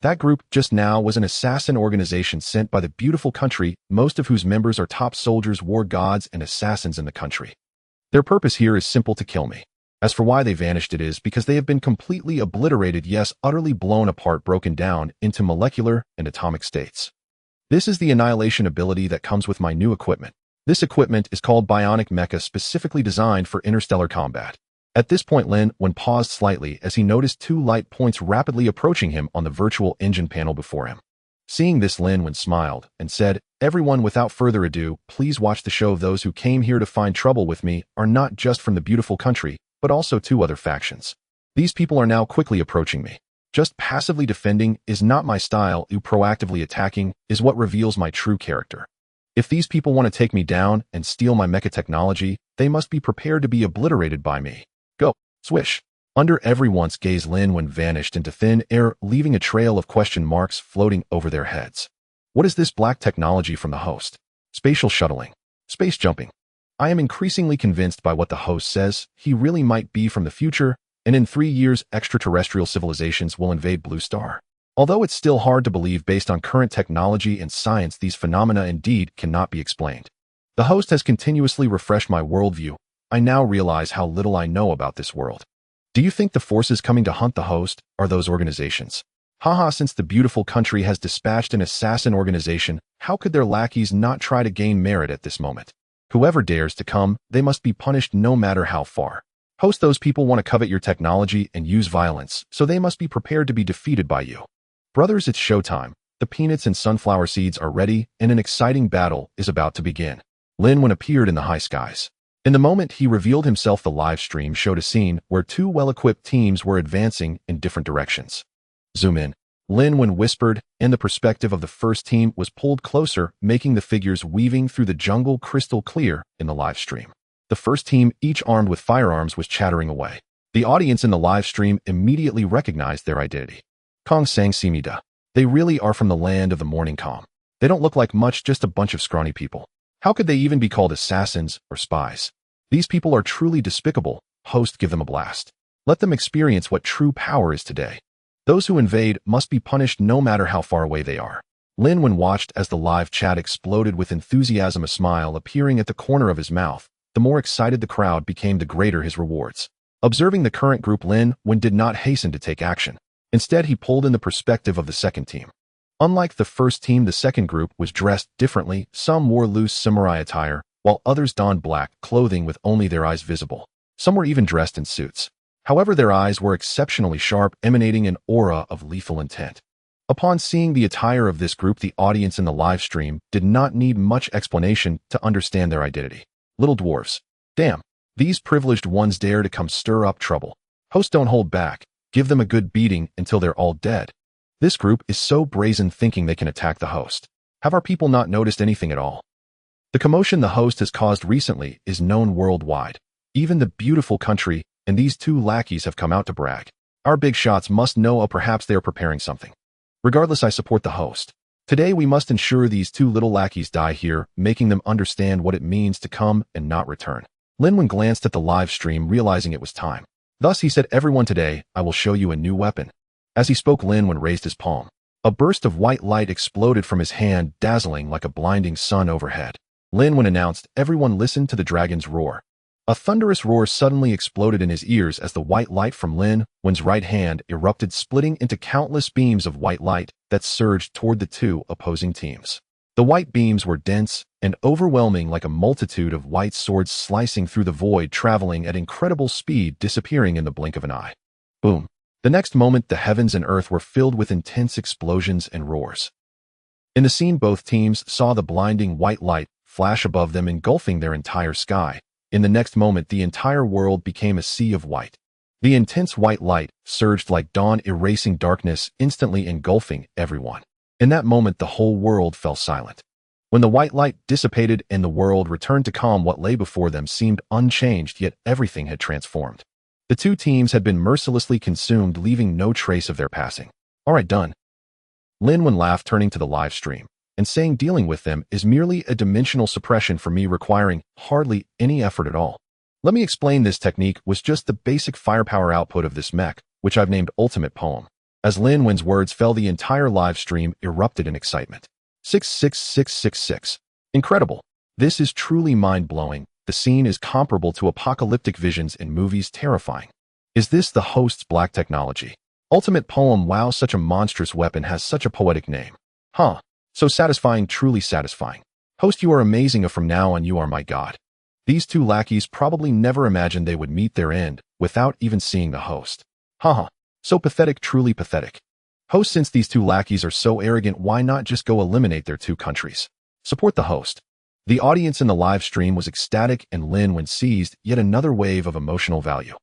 That group just now was an assassin organization sent by the beautiful country, most of whose members are top soldiers, war gods, and assassins in the country. Their purpose here is simple: to kill me. As for why they vanished, it is because they have been completely obliterated, yes, utterly blown apart, broken down into molecular and atomic states. This is the annihilation ability that comes with my new equipment. This equipment is called Bionic Mecha, specifically designed for interstellar combat." At this point, Lin Wen paused slightly as he noticed two light points rapidly approaching him on the virtual engine panel before him. Seeing this, Lin Wen smiled and said, "Everyone, without further ado, please watch the show. Those who came here to find trouble with me are not just from the beautiful country, but also two other factions. These people are now quickly approaching me. Just passively defending is not my style. Proactively attacking is what reveals my true character. If these people want to take me down and steal my mecha technology, they must be prepared to be obliterated by me. Go." Swish. Under everyone's gaze, Lin Wen vanished into thin air, leaving a trail of question marks floating over their heads. What is this black technology from the host? Spatial shuttling. Space jumping. I am increasingly convinced by what the host says. He really might be from the future, and in 3 years, extraterrestrial civilizations will invade Blue Star. Although it's still hard to believe based on current technology and science, these phenomena indeed cannot be explained. The host has continuously refreshed my worldview. I now realize how little I know about this world. Do you think the forces coming to hunt the host are those organizations? Haha, since the beautiful country has dispatched an assassin organization, how could their lackeys not try to gain merit at this moment? Whoever dares to come, they must be punished no matter how far. Host, those people want to covet your technology and use violence, so they must be prepared to be defeated by you. Brothers, it's showtime. The peanuts and sunflower seeds are ready, and an exciting battle is about to begin." Lin Wen appeared in the high skies. In the moment he revealed himself, the live stream showed a scene where two well-equipped teams were advancing in different directions. Zoom in. Lin Wen whispered, and the perspective of the first team was pulled closer, making the figures weaving through the jungle crystal clear in the live stream. The first team, each armed with firearms, was chattering away. The audience in the live stream immediately recognized their identity. Kong Sang Simida. They really are from the land of the morning calm. They don't look like much, just a bunch of scrawny people. How could they even be called assassins or spies? These people are truly despicable. Host, give them a blast. Let them experience what true power is today. Those who invade must be punished no matter how far away they are. Lin Wen watched as the live chat exploded with enthusiasm, a smile appearing at the corner of his mouth. The more excited the crowd became, the greater his rewards. Observing the current group, Lin Wen did not hasten to take action. Instead, he pulled in the perspective of the second team. Unlike the first team, the second group was dressed differently. Some wore loose samurai attire, while others donned black clothing with only their eyes visible. Some were even dressed in suits. However, their eyes were exceptionally sharp, emanating an aura of lethal intent. Upon seeing the attire of this group, the audience in the live stream did not need much explanation to understand their identity. Little dwarves. Damn, these privileged ones dare to come stir up trouble. Host, don't hold back. Give them a good beating until they're all dead. This group is so brazen, thinking they can attack the host. Have our people not noticed anything at all? The commotion the host has caused recently is known worldwide. Even the beautiful country and these two lackeys have come out to brag. Our big shots must know, or perhaps they are preparing something. Regardless, I support the host. Today we must ensure these two little lackeys die here, making them understand what it means to come and not return. Lin Wen glanced at the live stream, realizing it was time. Thus he said, "Everyone, today I will show you a new weapon." As he spoke, Lin Wen raised his palm. A burst of white light exploded from his hand, dazzling like a blinding sun overhead. Lin Wen announced, "Everyone listen to the dragon's roar." A thunderous roar suddenly exploded in his ears as the white light from Lin Wen's right hand erupted, splitting into countless beams of white light that surged toward the two opposing teams. The white beams were dense and overwhelming, like a multitude of white swords slicing through the void, traveling at incredible speed, disappearing in the blink of an eye. Boom. The next moment, the heavens and earth were filled with intense explosions and roars. In the scene, both teams saw the blinding white light flash above them, engulfing their entire sky. In the next moment, the entire world became a sea of white. The intense white light surged like dawn, erasing darkness, instantly engulfing everyone. In that moment, the whole world fell silent. When the white light dissipated and the world returned to calm, what lay before them seemed unchanged, yet everything had transformed. The two teams had been mercilessly consumed, leaving no trace of their passing. All right, done. Lin Wen laughed, turning to the live stream and saying, dealing with them is merely a dimensional suppression for me, requiring hardly any effort at all. Let me explain. This technique was just the basic firepower output of this mech, which I've named Ultimate Poem. As Lin Wen's words fell, the entire live stream erupted in excitement. 66666. Incredible. This is truly mind-blowing. The scene is comparable to apocalyptic visions in movies. Terrifying. Is this the host's black technology? Ultimate Poem. Wow, such a monstrous weapon has such a poetic name. Huh. So satisfying, truly satisfying. Host, you are amazing. From now on, you are my god. These two lackeys probably never imagined they would meet their end without even seeing the host. Haha. So pathetic, truly pathetic. Host, since these two lackeys are so arrogant, why not just go eliminate their two countries? Support the host. The audience in the live stream was ecstatic, and Lin Wen seized yet another wave of emotional value.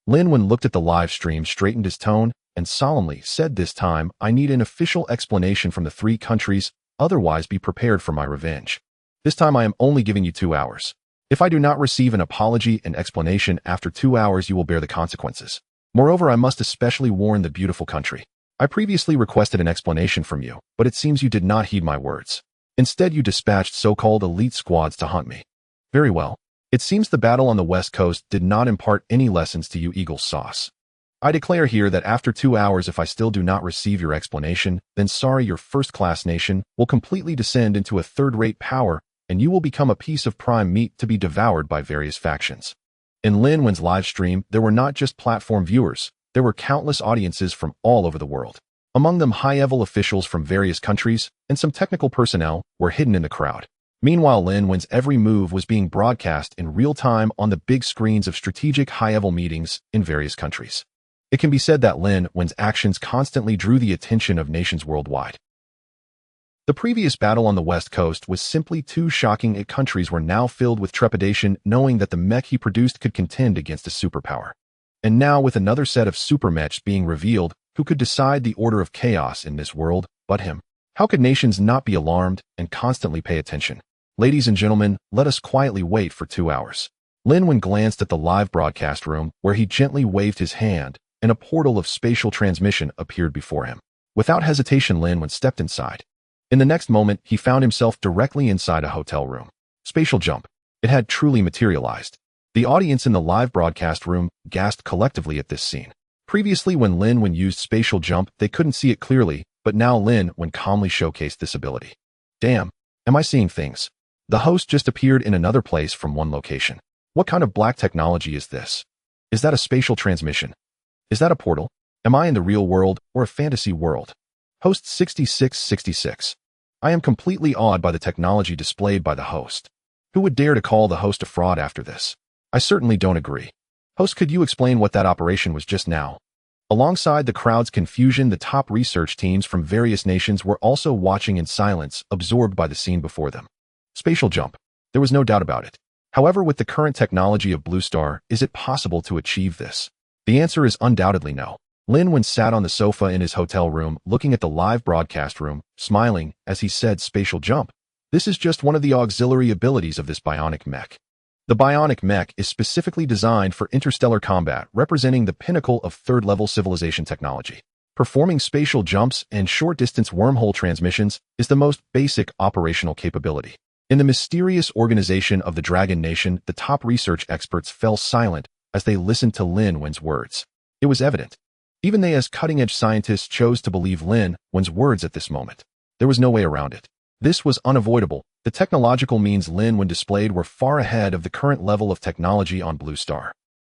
Lin Wen looked at the live stream, straightened his tone, and solemnly said, this time, I need an official explanation from the three countries, otherwise be prepared for my revenge. This time I am only giving you 2 hours. If I do not receive an apology and explanation after 2 hours, you will bear the consequences. Moreover, I must especially warn the beautiful country. I previously requested an explanation from you, but it seems you did not heed my words. Instead, you dispatched so-called elite squads to hunt me. Very well. It seems the battle on the West Coast did not impart any lessons to you, Eagle Sauce. I declare here that after 2 hours, if I still do not receive your explanation, then sorry, your first-class nation will completely descend into a third-rate power, and you will become a piece of prime meat to be devoured by various factions. In Lin Wen's live stream, there were not just platform viewers, there were countless audiences from all over the world. Among them, high-level officials from various countries and some technical personnel were hidden in the crowd. Meanwhile, Lin Wen's every move was being broadcast in real time on the big screens of strategic high-level meetings in various countries. It can be said that Lin Wen's actions constantly drew the attention of nations worldwide. The previous battle on the West Coast was simply too shocking. Countries were now filled with trepidation, knowing that the mech he produced could contend against a superpower. And now, with another set of super mechs being revealed, who could decide the order of chaos in this world but him? How could nations not be alarmed and constantly pay attention? Ladies and gentlemen, let us quietly wait for 2 hours. Lin Wen glanced at the live broadcast room, where he gently waved his hand, and a portal of spatial transmission appeared before him. Without hesitation, Lin Wen stepped inside. In the next moment, he found himself directly inside a hotel room. Spatial jump. It had truly materialized. The audience in the live broadcast room gasped collectively at this scene. Previously, when Lin Wen used spatial jump, they couldn't see it clearly, but now Lin Wen calmly showcased this ability. Damn, am I seeing things? The host just appeared in another place from one location. What kind of black technology is this? Is that a spatial transmission? Is that a portal? Am I in the real world or a fantasy world? Host 6666. I am completely awed by the technology displayed by the host. Who would dare to call the host a fraud after this? I certainly don't agree. Host, could you explain what that operation was just now? Alongside the crowd's confusion, the top research teams from various nations were also watching in silence, absorbed by the scene before them. Spatial jump. There was no doubt about it. However, with the current technology of Blue Star, is it possible to achieve this? The answer is undoubtedly no. Lin Wen sat on the sofa in his hotel room, looking at the live broadcast room, smiling as he said, spatial jump. This is just one of the auxiliary abilities of this bionic mech. The bionic mech is specifically designed for interstellar combat, representing the pinnacle of third-level civilization technology. Performing spatial jumps and short-distance wormhole transmissions is the most basic operational capability. In the mysterious organization of the Dragon Nation, the top research experts fell silent as they listened to Lin Wen's words. It was evident. Even they, as cutting-edge scientists, chose to believe Lin Wen's words at this moment. There was no way around it. This was unavoidable. The technological means Lin Wen displayed were far ahead of the current level of technology on Blue Star.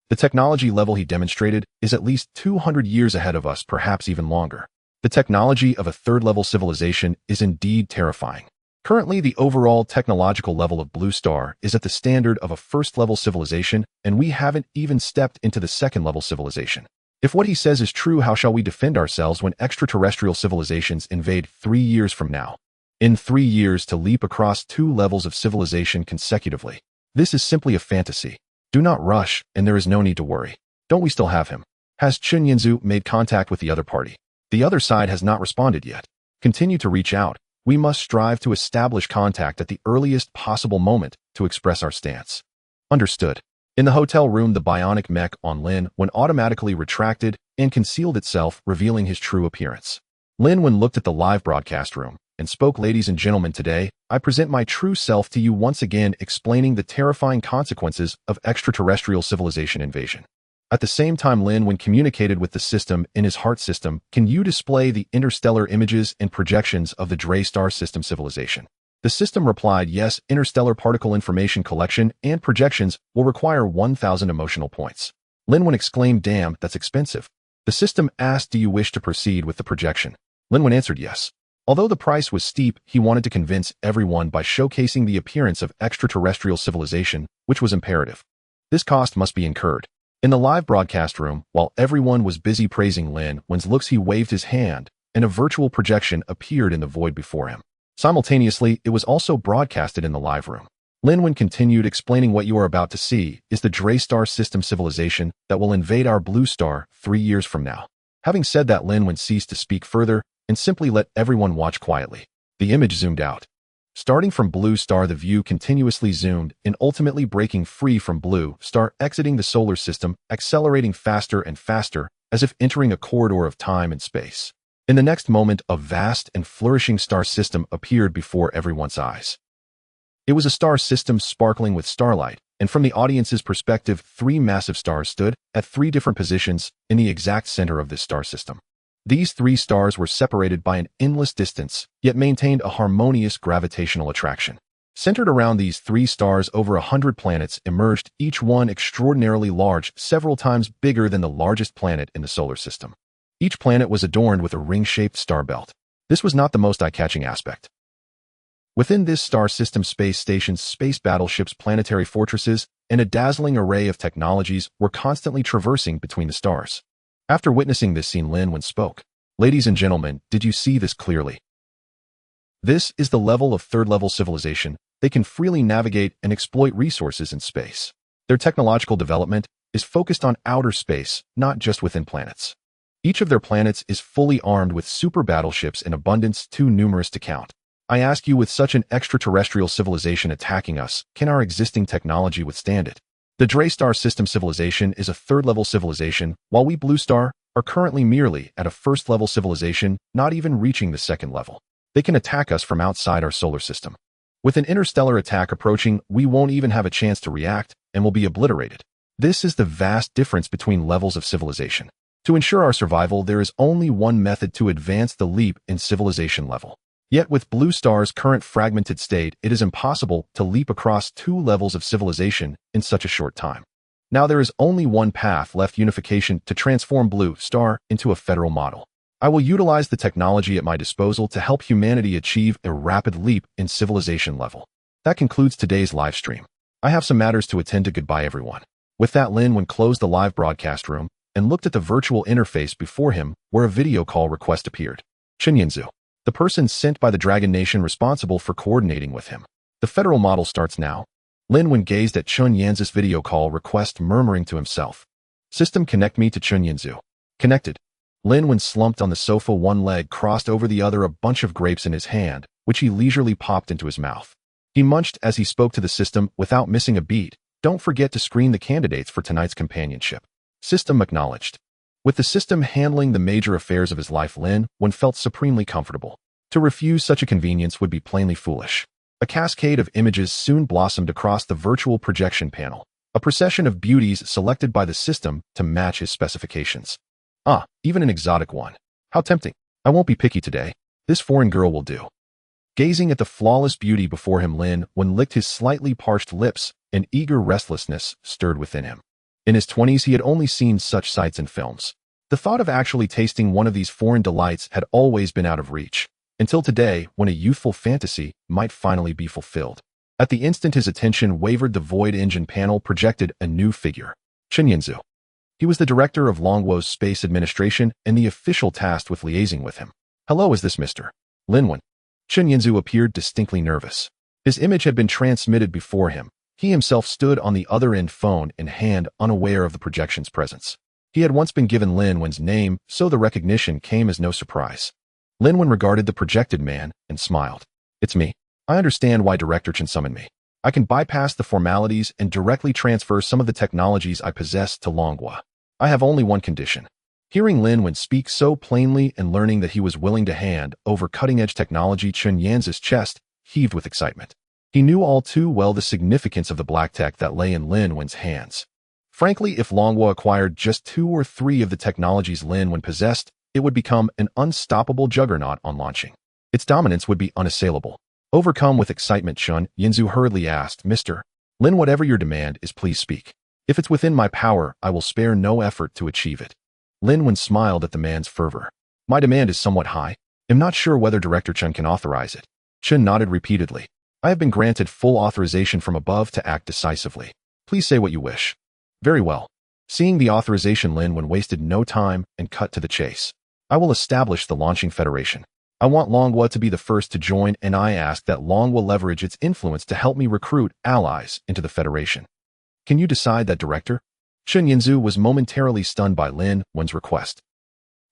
The technology level he demonstrated is at least 200 years ahead of us, perhaps even longer. The technology of a third-level civilization is indeed terrifying. Currently, the overall technological level of Blue Star is at the standard of a first-level civilization, and we haven't even stepped into the second-level civilization. If what he says is true, how shall we defend ourselves when extraterrestrial civilizations invade 3 years from now? In 3 years, to leap across 2 levels of civilization consecutively. This is simply a fantasy. Do not rush, and there is no need to worry. Don't we still have him? Has Chun Yinzu made contact with the other party? The other side has not responded yet. Continue to reach out. We must strive to establish contact at the earliest possible moment to express our stance. Understood. In the hotel room, the bionic mech on Lin Wen automatically retracted and concealed itself, revealing his true appearance. Lin Wen looked at the live broadcast room and spoke, "Ladies and gentlemen, today, I present my true self to you once again, explaining the terrifying consequences of extraterrestrial civilization invasion." At the same time, Lin Wen communicated with the system in his heart system. "Can you display the interstellar images and projections of the Drey star system civilization?" The system replied, "Yes, interstellar particle information collection and projections will require 1,000 emotional points." Lin Wen exclaimed, "Damn, that's expensive." The system asked, "Do you wish to proceed with the projection?" Lin Wen answered yes. Although the price was steep, he wanted to convince everyone by showcasing the appearance of extraterrestrial civilization, which was imperative. This cost must be incurred. In the live broadcast room, while everyone was busy praising Lin Wen's looks, he waved his hand, and a virtual projection appeared in the void before him. Simultaneously, it was also broadcasted in the live room. Lin Wen continued, explaining, "What you are about to see is the Drey star system civilization that will invade our blue star 3 years from now." Having said that, Lin Wen ceased to speak further and simply let everyone watch quietly. The image zoomed out. Starting from blue star, the view continuously zoomed and ultimately breaking free from blue star, exiting the solar system, accelerating faster and faster, as if entering a corridor of time and space. In the next moment, a vast and flourishing star system appeared before everyone's eyes. It was a star system sparkling with starlight, and from the audience's perspective, 3 massive stars stood at 3 different positions in the exact center of this star system. These 3 stars were separated by an endless distance, yet maintained a harmonious gravitational attraction. Centered around these 3 stars, over 100 planets emerged, each one extraordinarily large, several times bigger than the largest planet in the solar system. Each planet was adorned with a ring-shaped star belt. This was not the most eye-catching aspect. Within this star system, space stations, space battleships, planetary fortresses, and a dazzling array of technologies were constantly traversing between the stars. After witnessing this scene, Lin Wen spoke. "Ladies and gentlemen, did you see this clearly? This is the level of third-level civilization. They can freely navigate and exploit resources in space. Their technological development is focused on outer space, not just within planets. Each of their planets is fully armed with super battleships in abundance, too numerous to count. I ask you, with such an extraterrestrial civilization attacking us, can our existing technology withstand it? The Drey star system civilization is a third-level civilization, while we Blue Star are currently merely at a first-level civilization, not even reaching the second level. They can attack us from outside our solar system. With an interstellar attack approaching, we won't even have a chance to react and will be obliterated. This is the vast difference between levels of civilization. To ensure our survival, there is only one method to advance the leap in civilization level. Yet with Blue Star's current fragmented state, it is impossible to leap across 2 levels of civilization in such a short time. Now there is only one path left: unification, to transform Blue Star into a federal model. I will utilize the technology at my disposal to help humanity achieve a rapid leap in civilization level. That concludes today's live stream. I have some matters to attend to. Goodbye, everyone. With that, Lin Wen closed the live broadcast room and looked at the virtual interface before him, where a video call request appeared. Chun Yinzu, the person sent by the Dragon Nation responsible for coordinating with him. The federal model starts now. Lin Wen gazed at Chun Yinzu's video call request, murmuring to himself. System, connect me to Chun Yinzu. Connected. Lin Wen slumped on the sofa, one leg crossed over the other, a bunch of grapes in his hand, which he leisurely popped into his mouth. He munched as he spoke to the system without missing a beat. Don't forget to screen the candidates for tonight's companionship. System acknowledged. With the system handling the major affairs of his life, Lin Wen felt supremely comfortable. To refuse such a convenience would be plainly foolish. A cascade of images soon blossomed across the virtual projection panel, a procession of beauties selected by the system to match his specifications. Ah, even an exotic one. How tempting. I won't be picky today. This foreign girl will do. Gazing at the flawless beauty before him, Lin Wen licked his slightly parched lips, and eager restlessness stirred within him. In his 20s, he had only seen such sights in films. The thought of actually tasting one of these foreign delights had always been out of reach, until today, when a youthful fantasy might finally be fulfilled. At the instant his attention wavered, the void engine panel projected a new figure. Chun Yinzu. He was the director of Longwo's space administration and the official tasked with liaising with him. Hello, is this Mr. Lin Wen? Chun Yinzu appeared distinctly nervous. His image had been transmitted before him. He himself stood on the other end, phone in hand, unaware of the projection's presence. He had once been given Lin Wen's name, so the recognition came as no surprise. Lin Wen regarded the projected man and smiled. It's me. I understand why Director Chen summoned me. I can bypass the formalities and directly transfer some of the technologies I possess to Longhua. I have only one condition. Hearing Lin Wen speak so plainly and learning that he was willing to hand over cutting-edge technology, Chen Yanzi's chest heaved with excitement. He knew all too well the significance of the black tech that lay in Lin Wen's hands. Frankly, if Longhua acquired just 2 or 3 of the technologies Lin Wen possessed, it would become an unstoppable juggernaut on launching. Its dominance would be unassailable. Overcome with excitement, Chen Yanzi hurriedly asked, Mr. Lin, whatever your demand is, please speak. If it's within my power, I will spare no effort to achieve it. Lin Wen smiled at the man's fervor. My demand is somewhat high. I'm not sure whether Director Chen can authorize it. Chen nodded repeatedly. I have been granted full authorization from above to act decisively. Please say what you wish. Very well. Seeing the authorization, Lin Wen wasted no time and cut to the chase. I will establish the Launching Federation. I want Longhua to be the first to join, and I ask that Longhua leverage its influence to help me recruit allies into the Federation. Can you decide that, Director? Chen Yanzi was momentarily stunned by Lin Wen's request.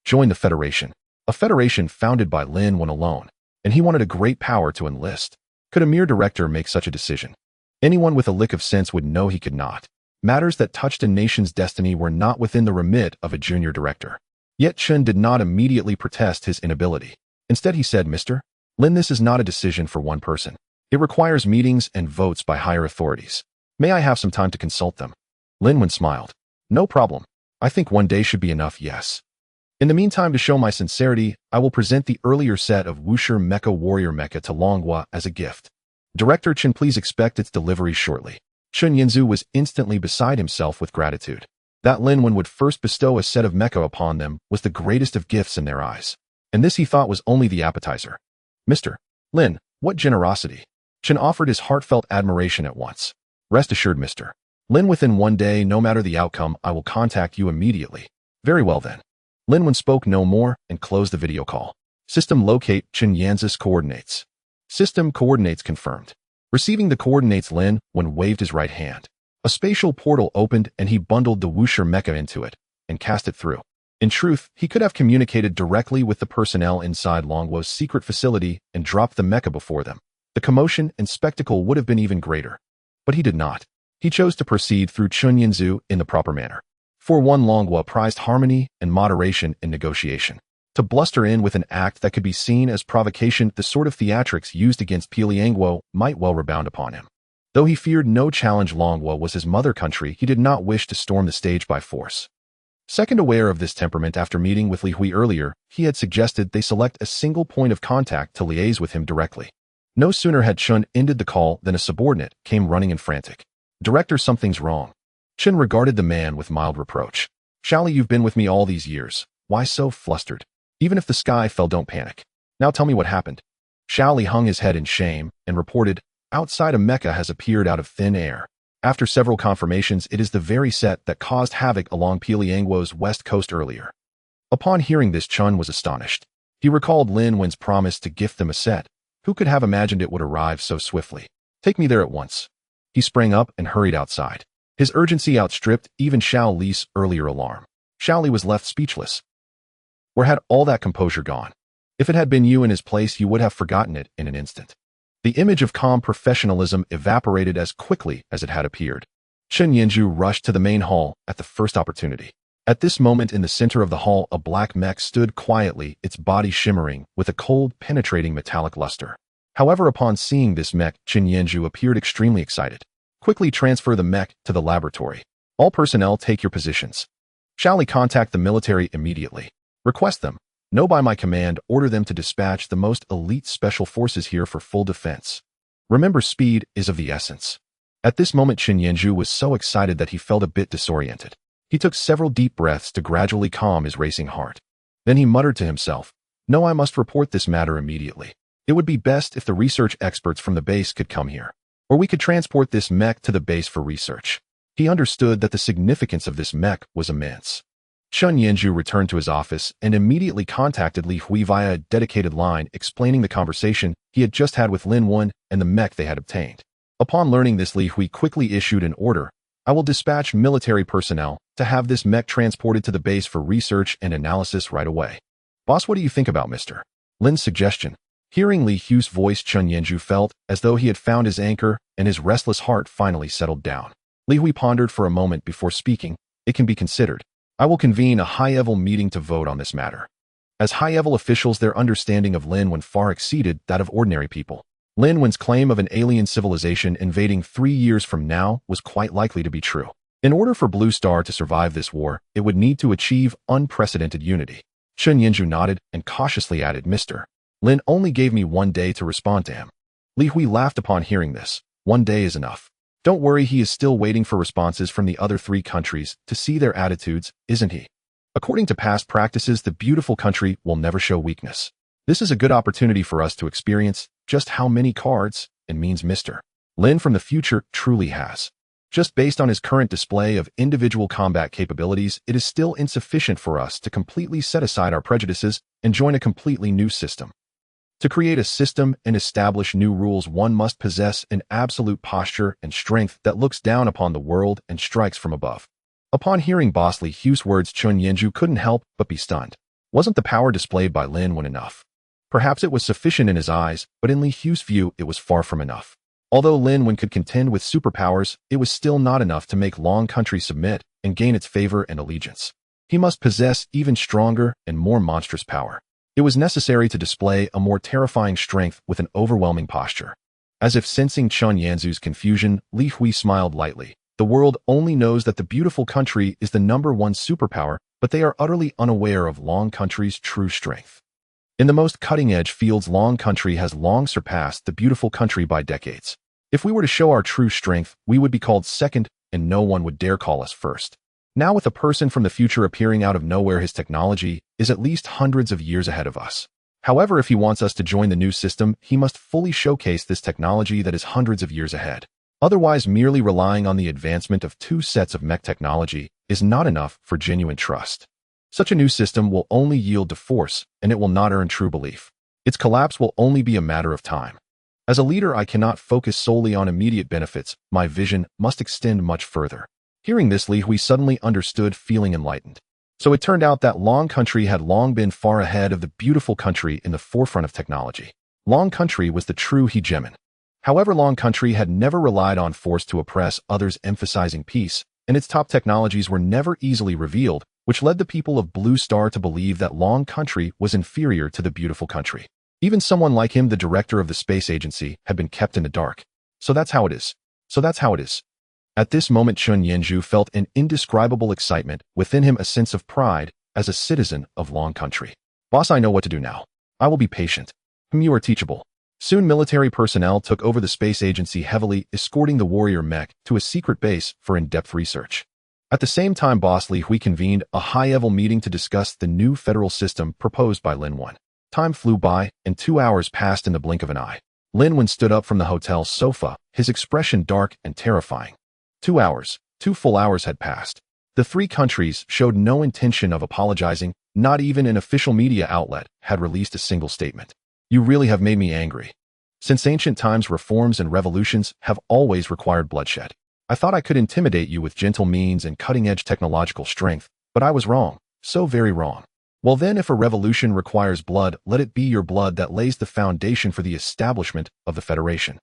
Join the Federation. A federation founded by Lin Wen alone, and he wanted a great power to enlist. Could a mere director make such a decision? Anyone with a lick of sense would know he could not. Matters that touched a nation's destiny were not within the remit of a junior director. Yet Chen did not immediately protest his inability. Instead, he said, Mr. Lin, this is not a decision for one person. It requires meetings and votes by higher authorities. May I have some time to consult them? Lin Wen smiled. No problem. I think one day should be enough, yes. In the meantime, to show my sincerity, I will present the earlier set of Wuxia Mecha Warrior Mecha to Longhua as a gift. Director Chen, please expect its delivery shortly. Chen Yanzi was instantly beside himself with gratitude. That Lin Wen would first bestow a set of mecha upon them was the greatest of gifts in their eyes. And this he thought was only the appetizer. Mr. Lin, what generosity! Chen offered his heartfelt admiration at once. Rest assured, Mr. Lin, within one day, no matter the outcome, I will contact you immediately. Very well then. Lin Wen spoke no more and closed the video call. System locate Chen Yanzi's coordinates. System coordinates confirmed. Receiving the coordinates, Lin Wen waved his right hand. A spatial portal opened and he bundled the Wuxia mecha into it and cast it through. In truth, he could have communicated directly with the personnel inside Longhua's secret facility and dropped the mecha before them. The commotion and spectacle would have been even greater. But he did not. He chose to proceed through Chen Yanzi in the proper manner. For one, Longhua prized harmony and moderation in negotiation. To bluster in with an act that could be seen as provocation, the sort of theatrics used against Liangguo might well rebound upon him. Though he feared no challenge, Longhua was his mother country, he did not wish to storm the stage by force. Second, aware of this temperament after meeting with Li Hui earlier, he had suggested they select a single point of contact to liaise with him directly. No sooner had Chen ended the call than a subordinate came running and frantic. Director, something's wrong. Chen regarded the man with mild reproach. Xiaoli, you've been with me all these years. Why so flustered? Even if the sky fell, don't panic. Now tell me what happened. Xiaoli hung his head in shame and reported, outside a mecha has appeared out of thin air. After several confirmations, it is the very set that caused havoc along Liangguo's west coast earlier. Upon hearing this, Chen was astonished. He recalled Lin Wen's promise to gift them a set. Who could have imagined it would arrive so swiftly? Take me there at once. He sprang up and hurried outside. His urgency outstripped even Xiao Li's earlier alarm. Xiao Li was left speechless. Where had all that composure gone? If it had been you in his place, you would have forgotten it in an instant. The image of calm professionalism evaporated as quickly as it had appeared. Chen Yanzi rushed to the main hall at the first opportunity. At this moment, in the center of the hall, a black mech stood quietly, its body shimmering with a cold, penetrating metallic luster. However, upon seeing this mech, Chen Yanzi appeared extremely excited. Quickly transfer the mech to the laboratory. All personnel take your positions. Xiaoli, contact the military immediately. Request them. Know by my command, order them to dispatch the most elite special forces here for full defense. Remember, speed is of the essence. At this moment, Chen Yanzi was so excited that he felt a bit disoriented. He took several deep breaths to gradually calm his racing heart. Then he muttered to himself, No, I must report this matter immediately. It would be best if the research experts from the base could come here. Or we could transport this mech to the base for research. He understood that the significance of this mech was immense. Chen Yanzi returned to his office and immediately contacted Li Hui via a dedicated line explaining the conversation he had just had with Lin Wen and the mech they had obtained. Upon learning this, Li Hui quickly issued an order, I will dispatch military personnel to have this mech transported to the base for research and analysis right away. Boss, what do you think about Mr. Lin's suggestion? Hearing Li Hu's voice, Chen Yanzhu felt as though he had found his anchor and his restless heart finally settled down. Li Hui pondered for a moment before speaking. It can be considered. I will convene a high-level meeting to vote on this matter. As high-level officials, their understanding of Lin Wen far exceeded that of ordinary people. Lin Wen's claim of an alien civilization invading 3 years from now was quite likely to be true. In order for Blue Star to survive this war, it would need to achieve unprecedented unity. Chen Yanzhu nodded and cautiously added, Mr. Lin only gave me 1 day to respond to him. Li Hui laughed upon hearing this. 1 day is enough. Don't worry, he is still waiting for responses from the other 3 countries to see their attitudes, isn't he? According to past practices, the beautiful country will never show weakness. This is a good opportunity for us to experience just how many cards and means Mr. Lin from the future truly has. Just based on his current display of individual combat capabilities, it is still insufficient for us to completely set aside our prejudices and join a completely new system. To create a system and establish new rules, one must possess an absolute posture and strength that looks down upon the world and strikes from above. Upon hearing Boss Li Hu's words, Chen Yanzhu couldn't help but be stunned. Wasn't the power displayed by Lin Wen enough? Perhaps it was sufficient in his eyes, but in Li Hu's view, it was far from enough. Although Lin Wen could contend with superpowers, it was still not enough to make Long Country submit and gain its favor and allegiance. He must possess even stronger and more monstrous power. It was necessary to display a more terrifying strength with an overwhelming posture. As if sensing Chen Yanzhu's confusion, Li Hui smiled lightly. The world only knows that the beautiful country is the #1 superpower, but they are utterly unaware of Long Country's true strength. In the most cutting-edge fields, Long Country has long surpassed the beautiful country by decades. If we were to show our true strength, we would be called second, and no one would dare call us first. Now, with a person from the future appearing out of nowhere, his technology is at least hundreds of years ahead of us. However, if he wants us to join the new system, he must fully showcase this technology that is hundreds of years ahead. Otherwise, merely relying on the advancement of 2 sets of mech technology is not enough for genuine trust. Such a new system will only yield to force, and it will not earn true belief. Its collapse will only be a matter of time. As a leader, I cannot focus solely on immediate benefits. My vision must extend much further. Hearing this, Li Hui suddenly understood, feeling enlightened. So it turned out that Long Country had long been far ahead of the beautiful country in the forefront of technology. Long Country was the true hegemon. However, Long Country had never relied on force to oppress others, emphasizing peace, and its top technologies were never easily revealed, which led the people of Blue Star to believe that Long Country was inferior to the beautiful country. Even someone like him, the director of the space agency, had been kept in the dark. So that's how it is. At this moment, Chen Yanzhu felt an indescribable excitement, within him a sense of pride as a citizen of Long Country. Boss, I know what to do now. I will be patient. You are teachable. Soon military personnel took over the space agency, heavily escorting the warrior mech to a secret base for in-depth research. At the same time, Boss Li Hui convened a high-level meeting to discuss the new federal system proposed by Lin Wen. Time flew by, and 2 hours passed in the blink of an eye. Lin Wen stood up from the hotel sofa, his expression dark and terrifying. 2 hours, 2 full hours had passed. The 3 countries showed no intention of apologizing. Not even an official media outlet had released a single statement. You really have made me angry. Since ancient times, reforms and revolutions have always required bloodshed. I thought I could intimidate you with gentle means and cutting-edge technological strength, but I was wrong, so very wrong. Well then, if a revolution requires blood, let it be your blood that lays the foundation for the establishment of the Federation.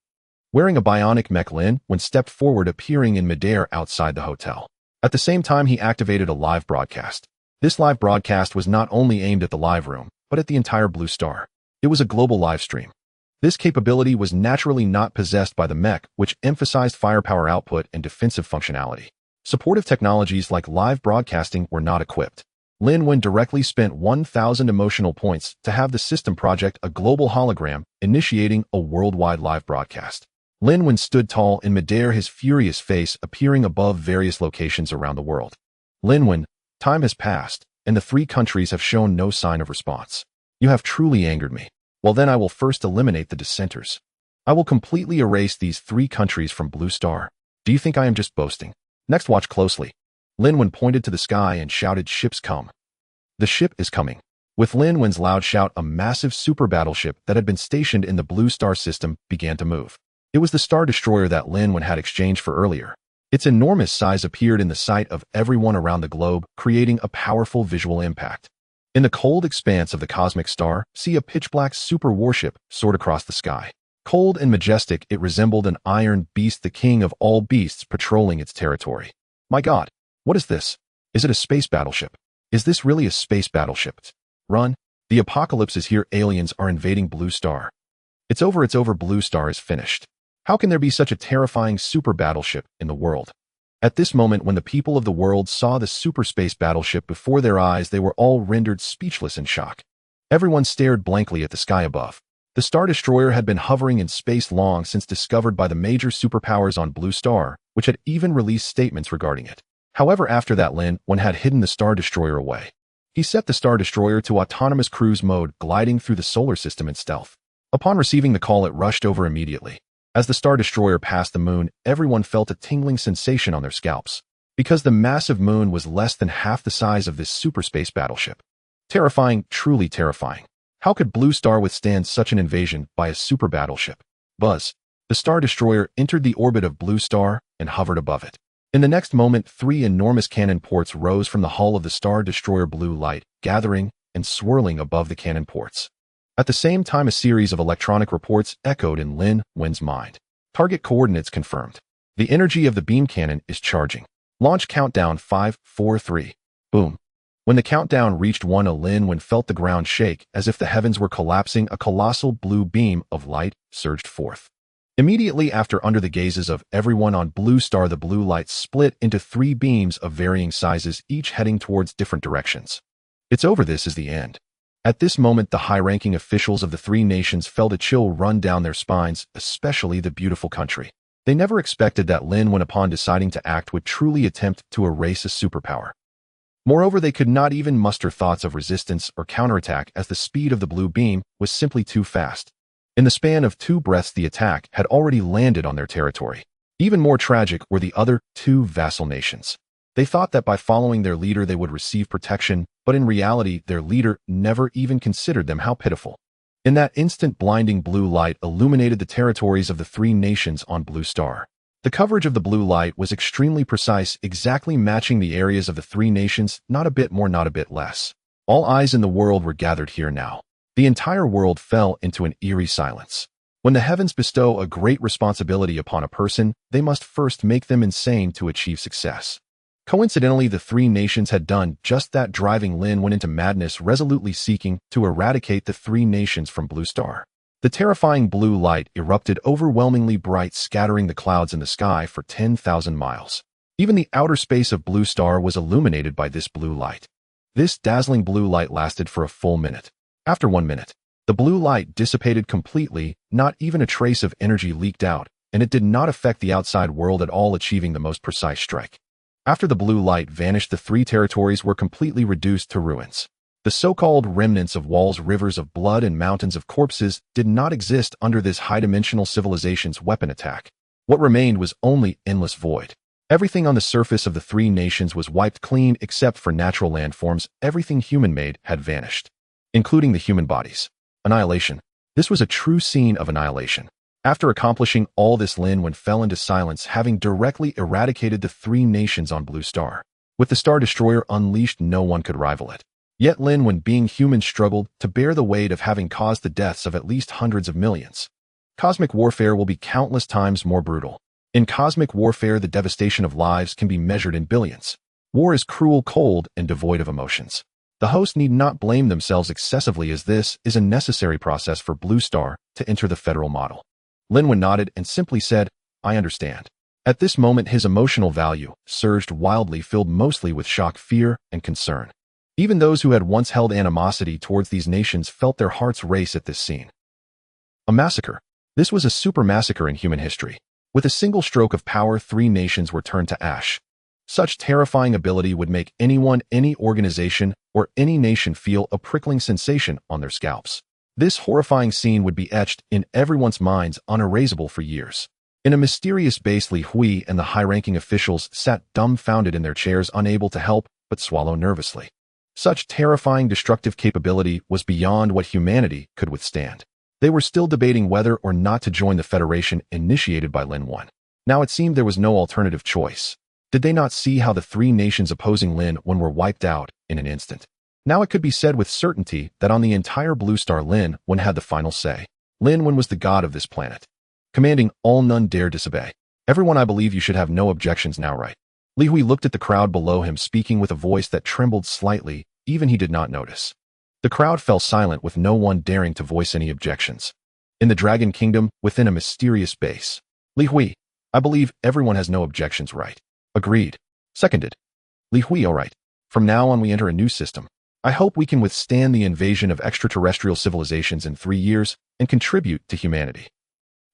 Wearing a bionic mech, Lin Wen stepped forward, appearing in midair outside the hotel. At the same time, he activated a live broadcast. This live broadcast was not only aimed at the live room, but at the entire Blue Star. It was a global live stream. This capability was naturally not possessed by the mech, which emphasized firepower output and defensive functionality. Supportive technologies like live broadcasting were not equipped. Lin Wen directly spent 1,000 emotional points to have the system project a global hologram, initiating a worldwide live broadcast. Lin Wen stood tall in midair, his furious face appearing above various locations around the world. Lin Wen, time has passed, and the 3 countries have shown no sign of response. You have truly angered me. Well then, I will first eliminate the dissenters. I will completely erase these 3 countries from Blue Star. Do you think I am just boasting? Next, watch closely. Lin Wen pointed to the sky and shouted, "Ships come." The ship is coming. With Lin Wen's loud shout, a massive super battleship that had been stationed in the Blue Star system began to move. It was the Star Destroyer that Lin Wen had exchanged for earlier. Its enormous size appeared in the sight of everyone around the globe, creating a powerful visual impact. In the cold expanse of the cosmic star, see a pitch-black super warship soared across the sky. Cold and majestic, it resembled an iron beast, the king of all beasts, patrolling its territory. My God, what is this? Is it a space battleship? Is this really a space battleship? Run! The apocalypse is here. Aliens are invading Blue Star. It's over. Blue Star is finished. How can there be such a terrifying super battleship in the world? At this moment, when the people of the world saw the super space battleship before their eyes, they were all rendered speechless in shock. Everyone stared blankly at the sky above. The Star Destroyer had been hovering in space long since discovered by the major superpowers on Blue Star, which had even released statements regarding it. However, after that, Lin Wen had hidden the Star Destroyer away. He set the Star Destroyer to autonomous cruise mode, gliding through the solar system in stealth. Upon receiving the call, it rushed over immediately. As the Star Destroyer passed the moon, everyone felt a tingling sensation on their scalps, because the massive moon was less than half the size of this super space battleship. Terrifying, truly terrifying. How could Blue Star withstand such an invasion by a super battleship? Buzz. The Star Destroyer entered the orbit of Blue Star and hovered above it. In the next moment, 3 enormous cannon ports rose from the hull of the Star Destroyer, blue light gathering and swirling above the cannon ports. At the same time, a series of electronic reports echoed in Lin Wen's mind. Target coordinates confirmed. The energy of the beam cannon is charging. Launch countdown 5, 4, 3. Boom. When the countdown reached 1, Lin Wen felt the ground shake as if the heavens were collapsing. A colossal blue beam of light surged forth. Immediately after, under the gazes of everyone on Blue Star, the blue light split into 3 beams of varying sizes, each heading towards different directions. It's over. This is the end. At this moment, the high-ranking officials of the 3 nations felt a chill run down their spines, especially the beautiful country. They never expected that Lin Wen, upon deciding to act, would truly attempt to erase a superpower. Moreover, they could not even muster thoughts of resistance or counterattack, as the speed of the blue beam was simply too fast. In the span of 2 breaths, the attack had already landed on their territory. Even more tragic were the other 2 vassal nations. They thought that by following their leader they would receive protection, but in reality their leader never even considered them. How pitiful. In that instant, blinding blue light illuminated the territories of the 3 nations on Blue Star. The coverage of the blue light was extremely precise, exactly matching the areas of the 3 nations, not a bit more, not a bit less. All eyes in the world were gathered here now. The entire world fell into an eerie silence. When the heavens bestow a great responsibility upon a person, they must first make them insane to achieve success. Coincidentally, the 3 nations had done just that, driving Lin Wen into madness, resolutely seeking to eradicate the 3 nations from Blue Star. The terrifying blue light erupted, overwhelmingly bright, scattering the clouds in the sky for 10,000 miles. Even the outer space of Blue Star was illuminated by this blue light. This dazzling blue light lasted for a full minute. After 1 minute, the blue light dissipated completely, not even a trace of energy leaked out, and it did not affect the outside world at all, achieving the most precise strike. After the blue light vanished, the 3 territories were completely reduced to ruins. The so-called remnants of walls, rivers of blood, and mountains of corpses did not exist under this high-dimensional civilization's weapon attack. What remained was only endless void. Everything on the surface of the 3 nations was wiped clean except for natural landforms. Everything human-made had vanished, including the human bodies. Annihilation. This was a true scene of annihilation. After accomplishing all this, Lin Wen fell into silence, having directly eradicated the 3 nations on Blue Star. With the Star Destroyer unleashed, no one could rival it. Yet Lin Wen, being human, struggled to bear the weight of having caused the deaths of at least hundreds of millions. Cosmic warfare will be countless times more brutal. In cosmic warfare, the devastation of lives can be measured in billions. War is cruel, cold, and devoid of emotions. The host need not blame themselves excessively, as this is a necessary process for Blue Star to enter the federal model. Lin Wen nodded and simply said, "I understand." At this moment, his emotional value surged wildly, filled mostly with shock, fear, and concern. Even those who had once held animosity towards these nations felt their hearts race at this scene. A massacre. This was a super massacre in human history. With a single stroke of power, 3 nations were turned to ash. Such terrifying ability would make anyone, any organization, or any nation feel a prickling sensation on their scalps. This horrifying scene would be etched in everyone's minds, unerasable for years. In a mysterious base, Li Hui and the high-ranking officials sat dumbfounded in their chairs, unable to help but swallow nervously. Such terrifying destructive capability was beyond what humanity could withstand. They were still debating whether or not to join the Federation initiated by Lin Wen. Now it seemed there was no alternative choice. Did they not see how the three nations opposing Lin Wen were wiped out in an instant? Now it could be said with certainty that on the entire blue star Lin Wen had the final say. Lin Wen was the god of this planet, commanding all none dare disobey. Everyone, I believe you should have no objections now, right? Li Hui looked at the crowd below him, speaking with a voice that trembled slightly, even he did not notice. The crowd fell silent with no one daring to voice any objections. In the Dragon Kingdom, within a mysterious base. Li Hui, I believe everyone has no objections, right? Agreed. Seconded. Li Hui, all right. From now on we enter a new system. I hope we can withstand the invasion of extraterrestrial civilizations in 3 years and contribute to humanity.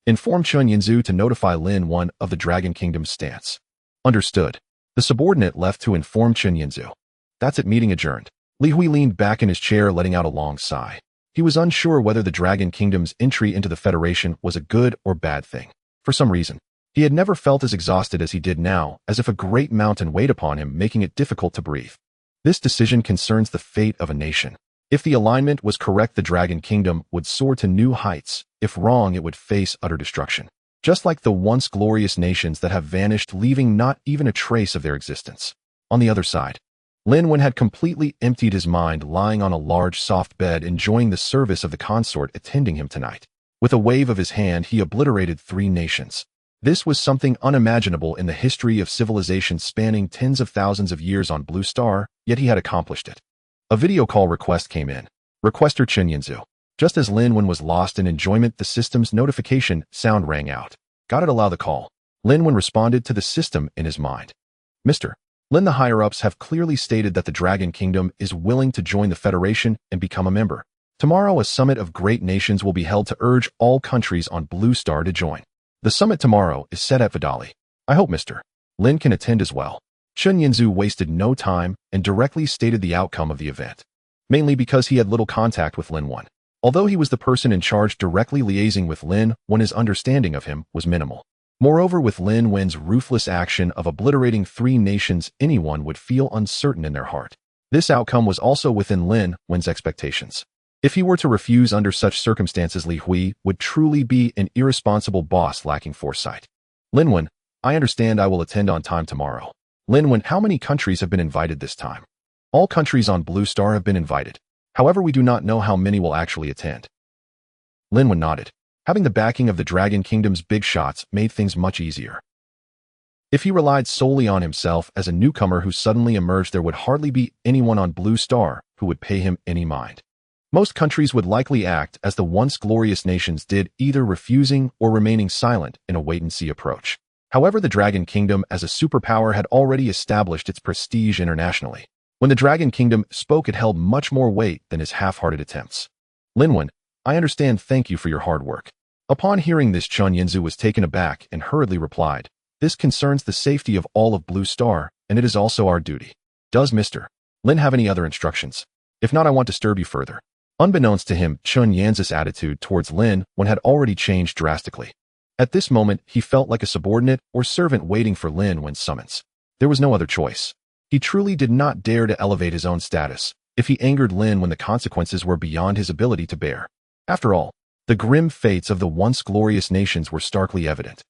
Inform Chun Yinzu to notify Lin Wen of the Dragon Kingdom's stance. Understood. The subordinate left to inform Chun Yinzu. That's it, meeting adjourned. Li Hui leaned back in his chair, letting out a long sigh. He was unsure whether the Dragon Kingdom's entry into the Federation was a good or bad thing. For some reason, he had never felt as exhausted as he did now, as if a great mountain weighed upon him, making it difficult to breathe. This decision concerns the fate of a nation. If the alignment was correct, the Dragon Kingdom would soar to new heights. If wrong, it would face utter destruction. Just like the once glorious nations that have vanished, leaving not even a trace of their existence. On the other side, Lin Wen had completely emptied his mind, lying on a large soft bed, enjoying the service of the consort attending him tonight. With a wave of his hand, he obliterated 3 nations. This was something unimaginable in the history of civilization spanning tens of thousands of years on Blue Star, yet he had accomplished it. A video call request came in. Requester Chun Yinzu. Just as Lin Wen was lost in enjoyment, the system's notification sound rang out. Got it, allow the call. Lin Wen responded to the system in his mind. Mr. Lin, the higher-ups have clearly stated that the Dragon Kingdom is willing to join the Federation and become a member. Tomorrow, a summit of great nations will be held to urge all countries on Blue Star to join. The summit tomorrow is set at Vidali. I hope Mr. Lin can attend as well. Chun Yinzu wasted no time and directly stated the outcome of the event, mainly because he had little contact with Lin Wen. Although he was the person in charge directly liaising with Lin Wen, his understanding of him was minimal. Moreover, with Lin Wen's ruthless action of obliterating 3 nations, anyone would feel uncertain in their heart. This outcome was also within Lin Wen's expectations. If he were to refuse under such circumstances, Li Hui would truly be an irresponsible boss lacking foresight. Lin Wen, I understand, I will attend on time tomorrow. Lin Wen, how many countries have been invited this time? All countries on Blue Star have been invited. However, we do not know how many will actually attend. Lin Wen nodded. Having the backing of the Dragon Kingdom's big shots made things much easier. If he relied solely on himself as a newcomer who suddenly emerged, there would hardly be anyone on Blue Star who would pay him any mind. Most countries would likely act as the once glorious nations did, either refusing or remaining silent in a wait-and-see approach. However, the Dragon Kingdom as a superpower had already established its prestige internationally. When the Dragon Kingdom spoke, it held much more weight than his half-hearted attempts. Lin Wen, I understand, thank you for your hard work. Upon hearing this, Chun Yinzu was taken aback and hurriedly replied, this concerns the safety of all of Blue Star, and it is also our duty. Does Mr. Lin have any other instructions? If not, I won't disturb you further. Unbeknownst to him, Chun Yanzu's attitude towards Lin Wen had already changed drastically. At this moment, he felt like a subordinate or servant waiting for Lin Wen's summons. There was no other choice. He truly did not dare to elevate his own status. If he angered Lin Wen, the consequences were beyond his ability to bear. After all, the grim fates of the once glorious nations were starkly evident.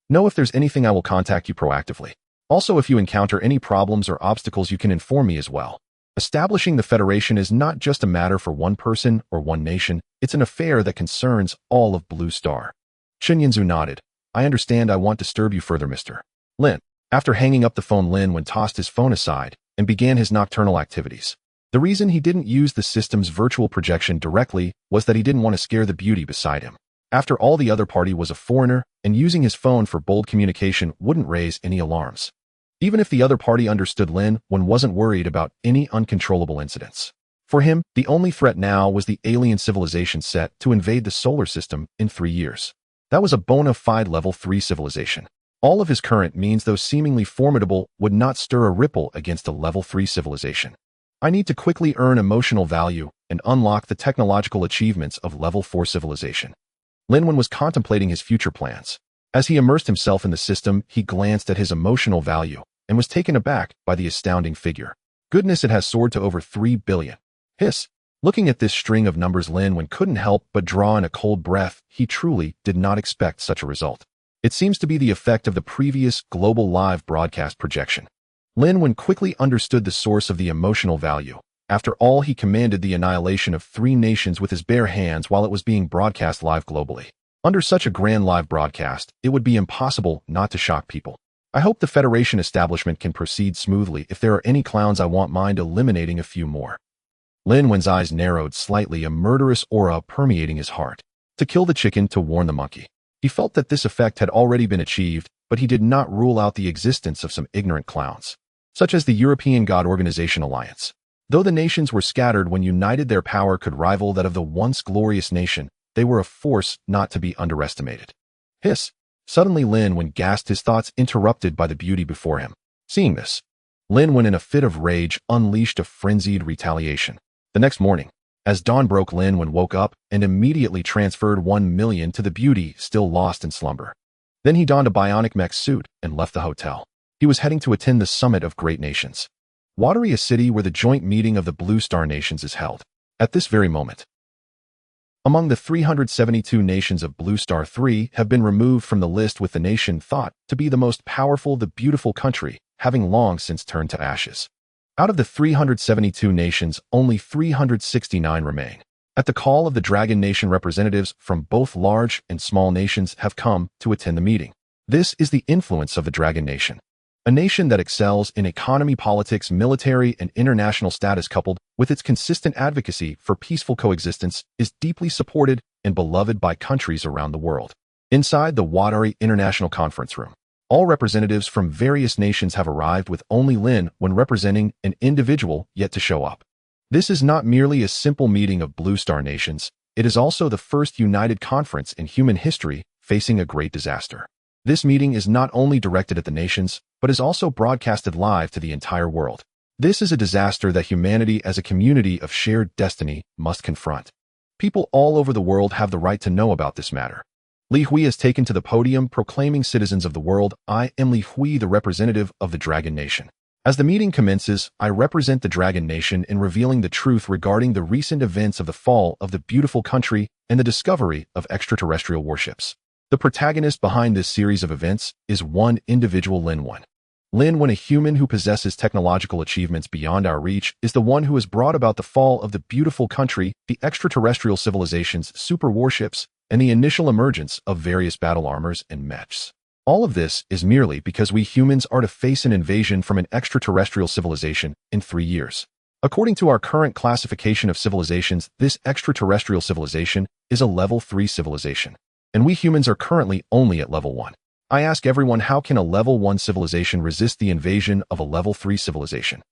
Know if there's anything, I will contact you proactively. Also, if you encounter any problems or obstacles, you can inform me as well. Establishing the Federation is not just a matter for one person or one nation, it's an affair that concerns all of Blue Star. Chun Yinzu nodded. I understand, I won't disturb you further, Mr. Lin. After hanging up the phone, Lin Wen tossed his phone aside and began his nocturnal activities. The reason he didn't use the system's virtual projection directly was that he didn't want to scare the beauty beside him. After all, the other party was a foreigner, and using his phone for bold communication wouldn't raise any alarms. Even if the other party understood, Lin Wen wasn't worried about any uncontrollable incidents. For him, the only threat now was the alien civilization set to invade the solar system in 3 years. That was a bona fide level 3 civilization. All of his current means, though seemingly formidable, would not stir a ripple against a level 3 civilization. I need to quickly earn emotional value and unlock the technological achievements of level 4 civilization. Lin Wen was contemplating his future plans. As he immersed himself in the system, he glanced at his emotional value and was taken aback by the astounding figure. Goodness, it has soared to over 3 billion. Hiss. Looking at this string of numbers, Lin Wen couldn't help but draw in a cold breath. He truly did not expect such a result. It seems to be the effect of the previous global live broadcast projection. Lin Wen quickly understood the source of the emotional value. After all, he commanded the annihilation of 3 nations with his bare hands while it was being broadcast live globally. Under such a grand live broadcast, it would be impossible not to shock people. I hope the Federation establishment can proceed smoothly. If there are any clowns, I want mind eliminating a few more. Lin Wen's eyes narrowed slightly, a murderous aura permeating his heart. To kill the chicken, to warn the monkey. He felt that this effect had already been achieved, but he did not rule out the existence of some ignorant clowns, such as the European God Organization Alliance. Though the nations were scattered, when united their power could rival that of the once glorious nation, they were a force not to be underestimated. Hiss! Suddenly Lin Wen gasped, his thoughts interrupted by the beauty before him. Seeing this, Lin Wen, in a fit of rage, unleashed a frenzied retaliation. The next morning, as dawn broke, Lin Wen woke up and immediately transferred 1 million to the beauty still lost in slumber. Then he donned a bionic mech suit and left the hotel. He was heading to attend the Summit of Great Nations, Watery, a city where the joint meeting of the Blue Star Nations is held. At this very moment, among the 372 nations of Blue Star, 3 have been removed from the list, with the nation thought to be the most powerful, the beautiful country, having long since turned to ashes. Out of the 372 nations, only 369 remain. At the call of the Dragon Nation, representatives from both large and small nations have come to attend the meeting. This is the influence of the Dragon Nation. A nation that excels in economy, politics, military, and international status, coupled with its consistent advocacy for peaceful coexistence, is deeply supported and beloved by countries around the world. Inside the Watery International Conference Room, all representatives from various nations have arrived, with only Lin Wen representing an individual yet to show up. This is not merely a simple meeting of Blue Star nations, it is also the first united conference in human history facing a great disaster. This meeting is not only directed at the nations, but is also broadcasted live to the entire world. This is a disaster that humanity as a community of shared destiny must confront. People all over the world have the right to know about this matter. Li Hui has taken to the podium, proclaiming, "Citizens of the world, I am Li Hui, the representative of the Dragon Nation. As the meeting commences, I represent the Dragon Nation in revealing the truth regarding the recent events of the fall of the beautiful country and the discovery of extraterrestrial warships. The protagonist behind this series of events is one individual, Lin Wen. Lin Wen, a human who possesses technological achievements beyond our reach, is the one who has brought about the fall of the beautiful country, the extraterrestrial civilizations, super warships, and the initial emergence of various battle armors and mechs. All of this is merely because we humans are to face an invasion from an extraterrestrial civilization in 3 years. According to our current classification of civilizations, this extraterrestrial civilization is a level 3 civilization, and we humans are currently only at level 1. I ask everyone, how can a level 1 civilization resist the invasion of a level 3 civilization?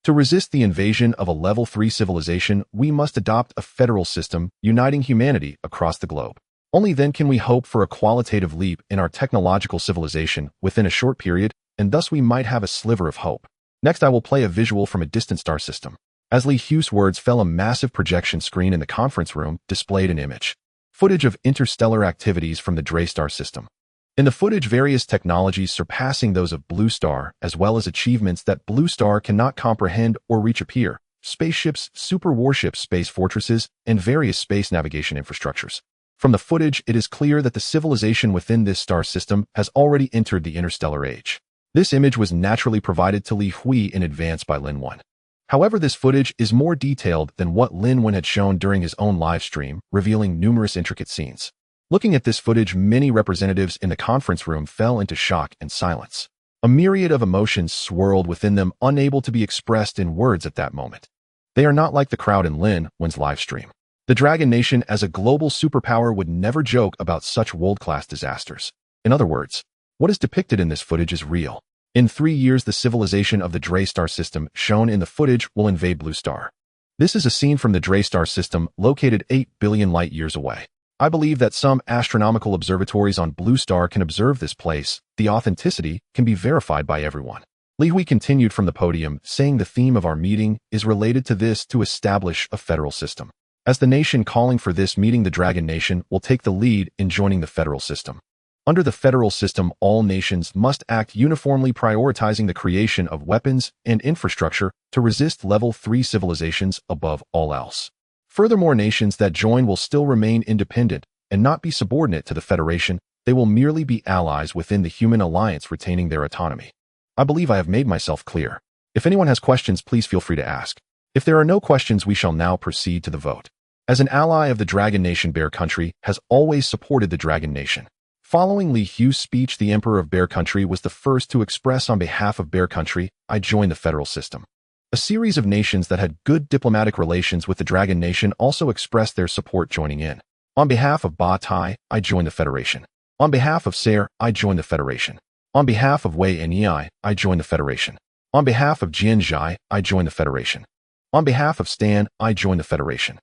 To resist the invasion of a level 3 civilization, we must adopt a federal system uniting humanity across the globe. Only then can we hope for a qualitative leap in our technological civilization within a short period, and thus we might have a sliver of hope. Next, I will play a visual from a distant star system. As Li Hui's words fell, a massive projection screen in the conference room displayed an image. Footage of interstellar activities from the Drey star system. In the footage, various technologies surpassing those of Blue Star, as well as achievements that Blue Star cannot comprehend or reach, appear. Spaceships, super warships, space fortresses, and various space navigation infrastructures. From the footage, it is clear that the civilization within this star system has already entered the interstellar age. This image was naturally provided to Li Hui in advance by Lin Wen. However, this footage is more detailed than what Lin Wen had shown during his own live stream, revealing numerous intricate scenes. Looking at this footage, many representatives in the conference room fell into shock and silence. A myriad of emotions swirled within them, unable to be expressed in words at that moment. They are not like the crowd in Lin Wen's live stream. The Dragon Nation, as a global superpower, would never joke about such world-class disasters. In other words, what is depicted in this footage is real. In 3 years, the civilization of the Drey star system shown in the footage will invade Blue Star. This is a scene from the Drey star system, located 8 billion light-years away. I believe that some astronomical observatories on Blue Star can observe this place. The authenticity can be verified by everyone. Li Hui continued from the podium, saying, the theme of our meeting is related to this, to establish a federal system. As the nation calling for this meeting, the Dragon Nation will take the lead in joining the federal system. Under the federal system, all nations must act uniformly, prioritizing the creation of weapons and infrastructure to resist level 3 civilizations above all else. Furthermore, nations that join will still remain independent and not be subordinate to the Federation, They will merely be allies within the human alliance retaining their autonomy. I believe I have made myself clear. If anyone has questions, please feel free to ask. If there are no questions, we shall now proceed to the vote. As an ally of the Dragon Nation, Bear Country has always supported the Dragon Nation. Following Li Hu's speech, the Emperor of Bear Country was the first to express on behalf of Bear Country, I join the federal system. A series of nations that had good diplomatic relations with the Dragon Nation also expressed their support joining in. On behalf of Ba Tai, I join the Federation. On behalf of Ser, I join the Federation. On behalf of Wei and Yi, I join the Federation. On behalf of Jianzhai, I join the Federation. On behalf of Stan, I join the Federation.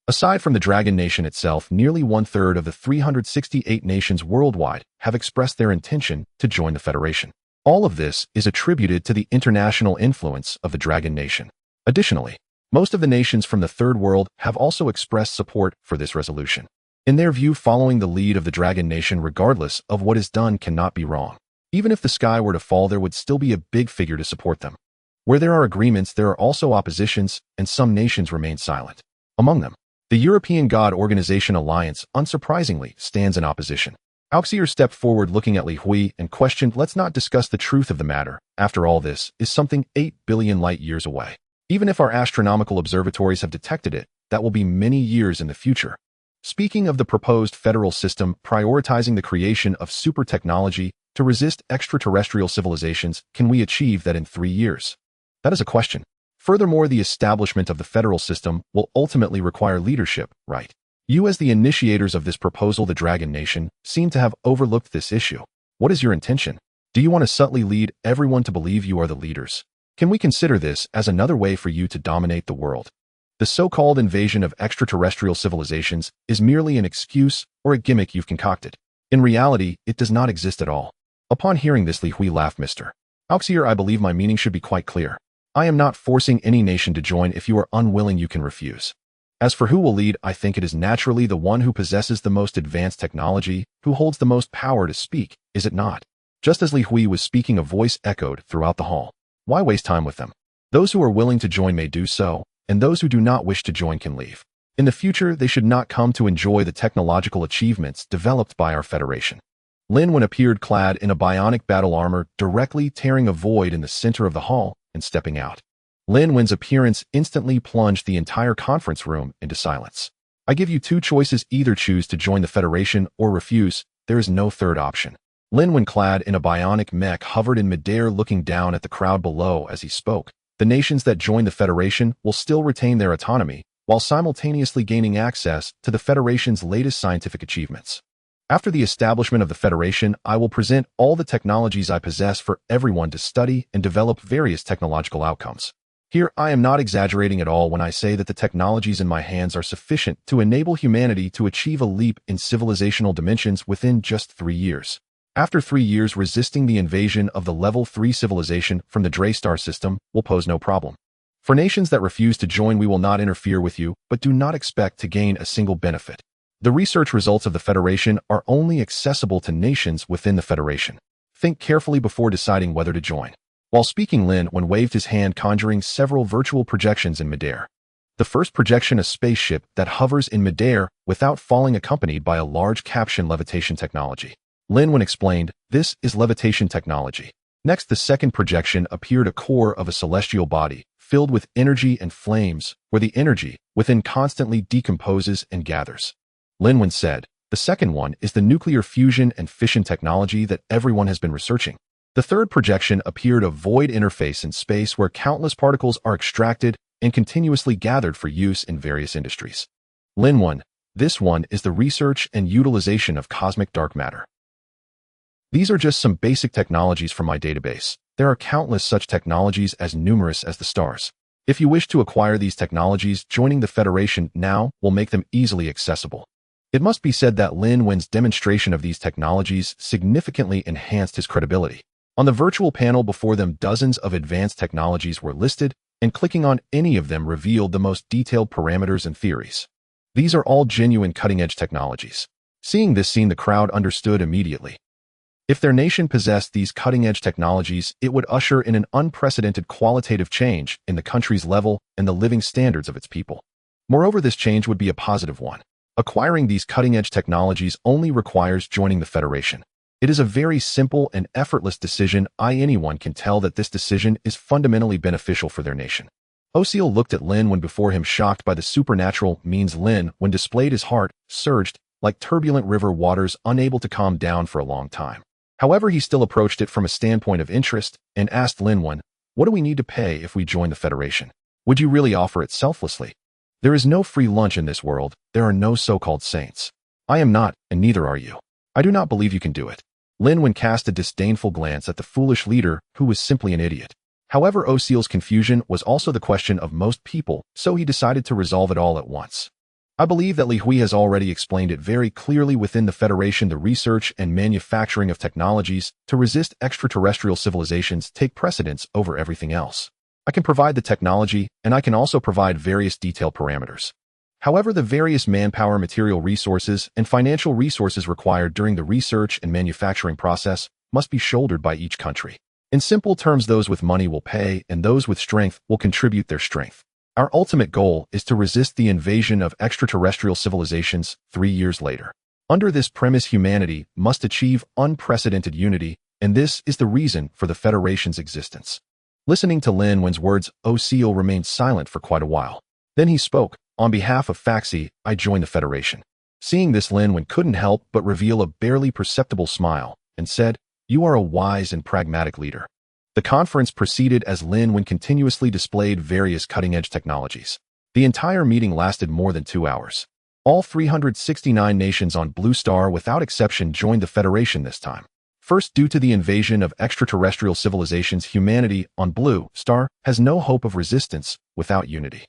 Aside from the Dragon Nation itself, nearly one-third of the 368 nations worldwide have expressed their intention to join the Federation. All of this is attributed to the international influence of the Dragon Nation. Additionally, most of the nations from the Third World have also expressed support for this resolution. In their view, following the lead of the Dragon Nation regardless of what is done cannot be wrong. Even if the sky were to fall, there would still be a big figure to support them. Where there are agreements, there are also oppositions, and some nations remain silent. Among them, the European God Organization Alliance, unsurprisingly, stands in opposition. Auxier stepped forward looking at Li Hui and questioned, let's not discuss the truth of the matter. After all, this is something 8 billion light years away. Even if our astronomical observatories have detected it, that will be many years in the future. Speaking of the proposed federal system prioritizing the creation of super technology to resist extraterrestrial civilizations, can we achieve that in 3 years? That is a question. Furthermore, the establishment of the federal system will ultimately require leadership, right? You, as the initiators of this proposal, the Dragon Nation, seem to have overlooked this issue. What is your intention? Do you want to subtly lead everyone to believe you are the leaders? Can we consider this as another way for you to dominate the world? The so-called invasion of extraterrestrial civilizations is merely an excuse or a gimmick you've concocted. In reality, it does not exist at all. Upon hearing this, Li Hui laughed. Mr. Auxier, I believe my meaning should be quite clear. I am not forcing any nation to join. If you are unwilling, you can refuse. As for who will lead, I think it is naturally the one who possesses the most advanced technology, who holds the most power to speak, is it not? Just as Li Hui was speaking, a voice echoed throughout the hall. Why waste time with them? Those who are willing to join may do so, and those who do not wish to join can leave. In the future, they should not come to enjoy the technological achievements developed by our Federation. Lin Wen appeared clad in a bionic battle armor, directly tearing a void in the center of the hall and stepping out. Lin Wen's appearance instantly plunged the entire conference room into silence. I give you 2 choices, either choose to join the Federation or refuse. There is no third option. Lin Wen, clad in a bionic mech, hovered in midair looking down at the crowd below as he spoke. The nations that join the Federation will still retain their autonomy, while simultaneously gaining access to the Federation's latest scientific achievements. After the establishment of the Federation, I will present all the technologies I possess for everyone to study and develop various technological outcomes. Here, I am not exaggerating at all when I say that the technologies in my hands are sufficient to enable humanity to achieve a leap in civilizational dimensions within just 3 years. After 3 years, resisting the invasion of the Level 3 civilization from the Drey star system will pose no problem. For nations that refuse to join, we will not interfere with you, but do not expect to gain a single benefit. The research results of the Federation are only accessible to nations within the Federation. Think carefully before deciding whether to join. While speaking, Lin Wen waved his hand, conjuring several virtual projections in midair. The first projection, a spaceship that hovers in midair without falling, accompanied by a large caption, levitation technology. Lin Wen explained, this is levitation technology. Next, the second projection appeared, a core of a celestial body, filled with energy and flames, where the energy within constantly decomposes and gathers. Lin Wen said, the second one is the nuclear fusion and fission technology that everyone has been researching. The third projection appeared, a void interface in space where countless particles are extracted and continuously gathered for use in various industries. Lin Wen, this one is the research and utilization of cosmic dark matter. These are just some basic technologies from my database. There are countless such technologies, as numerous as the stars. If you wish to acquire these technologies, joining the Federation now will make them easily accessible. It must be said that Lin Wen's demonstration of these technologies significantly enhanced his credibility. On the virtual panel before them, dozens of advanced technologies were listed, and clicking on any of them revealed the most detailed parameters and theories. These are all genuine cutting-edge technologies. Seeing this scene, the crowd understood immediately. If their nation possessed these cutting-edge technologies, it would usher in an unprecedented qualitative change in the country's level and the living standards of its people. Moreover, this change would be a positive one. Acquiring these cutting-edge technologies only requires joining the Federation. It is a very simple and effortless decision. Anyone can tell that this decision is fundamentally beneficial for their nation. Oseal looked at Lin Wen before him, shocked by the supernatural means. Lin Wen displayed his heart, surged, like turbulent river waters, unable to calm down for a long time. However, he still approached it from a standpoint of interest and asked Lin Wen, "What do we need to pay if we join the Federation? Would you really offer it selflessly? There is no free lunch in this world. There are no so-called saints. I am not, and neither are you. I do not believe you can do it." Lin Wen cast a disdainful glance at the foolish leader, who was simply an idiot. However, Oseal's confusion was also the question of most people, so he decided to resolve it all at once. "I believe that Li Hui has already explained it very clearly. Within the Federation, the research and manufacturing of technologies to resist extraterrestrial civilizations take precedence over everything else. I can provide the technology, and I can also provide various detailed parameters. However, the various manpower, material resources, and financial resources required during the research and manufacturing process must be shouldered by each country. In simple terms, those with money will pay, and those with strength will contribute their strength. Our ultimate goal is to resist the invasion of extraterrestrial civilizations 3 years later. Under this premise, humanity must achieve unprecedented unity, and this is the reason for the Federation's existence." Listening to Lin Wen's words, Oseal remained silent for quite a while. Then he spoke, "On behalf of Faxi, I join the Federation." Seeing this, Lin Wen couldn't help but reveal a barely perceptible smile and said, "You are a wise and pragmatic leader." The conference proceeded as Lin Wen continuously displayed various cutting-edge technologies. The entire meeting lasted more than 2 hours. All 369 nations on Blue Star without exception joined the Federation this time. First, due to the invasion of extraterrestrial civilizations, humanity on Blue Star has no hope of resistance without unity.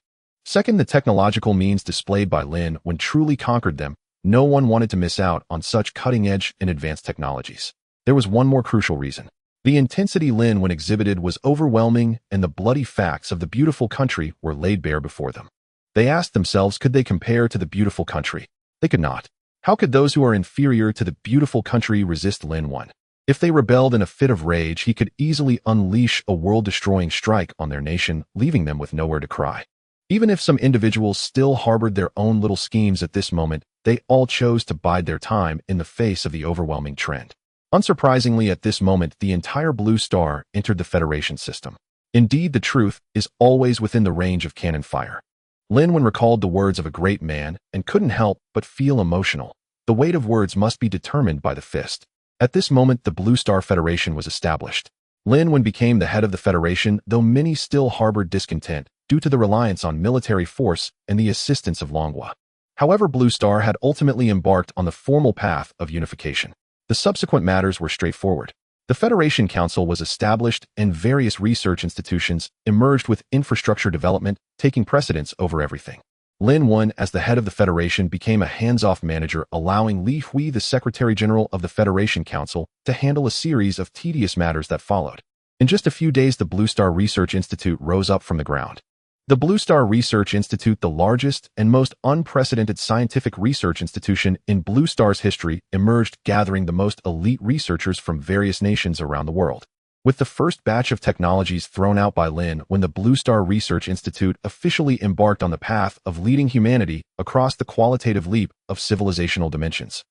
Second, the technological means displayed by Lin Wen truly conquered them. No one wanted to miss out on such cutting-edge and advanced technologies. There was one more crucial reason. The intensity Lin Wen exhibited was overwhelming, and the bloody facts of the beautiful country were laid bare before them. They asked themselves, could they compare to the beautiful country? They could not. How could those who are inferior to the beautiful country resist Lin Wen? If they rebelled in a fit of rage, he could easily unleash a world-destroying strike on their nation, leaving them with nowhere to cry. Even if some individuals still harbored their own little schemes at this moment, they all chose to bide their time in the face of the overwhelming trend. Unsurprisingly, at this moment, the entire Blue Star entered the Federation system. Indeed, the truth is always within the range of cannon fire. Lin Wen recalled the words of a great man and couldn't help but feel emotional. The weight of words must be determined by the fist. At this moment, the Blue Star Federation was established. Lin Wen became the head of the Federation, though many still harbored discontent due to the reliance on military force and the assistance of Longhua. However, Blue Star had ultimately embarked on the formal path of unification. The subsequent matters were straightforward. The Federation Council was established, and various research institutions emerged with infrastructure development taking precedence over everything. Lin Wen, as the head of the Federation, became a hands-off manager, allowing Li Hui, the Secretary-General of the Federation Council, to handle a series of tedious matters that followed. In just a few days, the Blue Star Research Institute rose up from the ground. The Blue Star Research Institute, the largest and most unprecedented scientific research institution in Blue Star's history, emerged, gathering the most elite researchers from various nations around the world. With the first batch of technologies thrown out by Lin Wen, the Blue Star Research Institute officially embarked on the path of leading humanity across the qualitative leap of civilizational dimensions.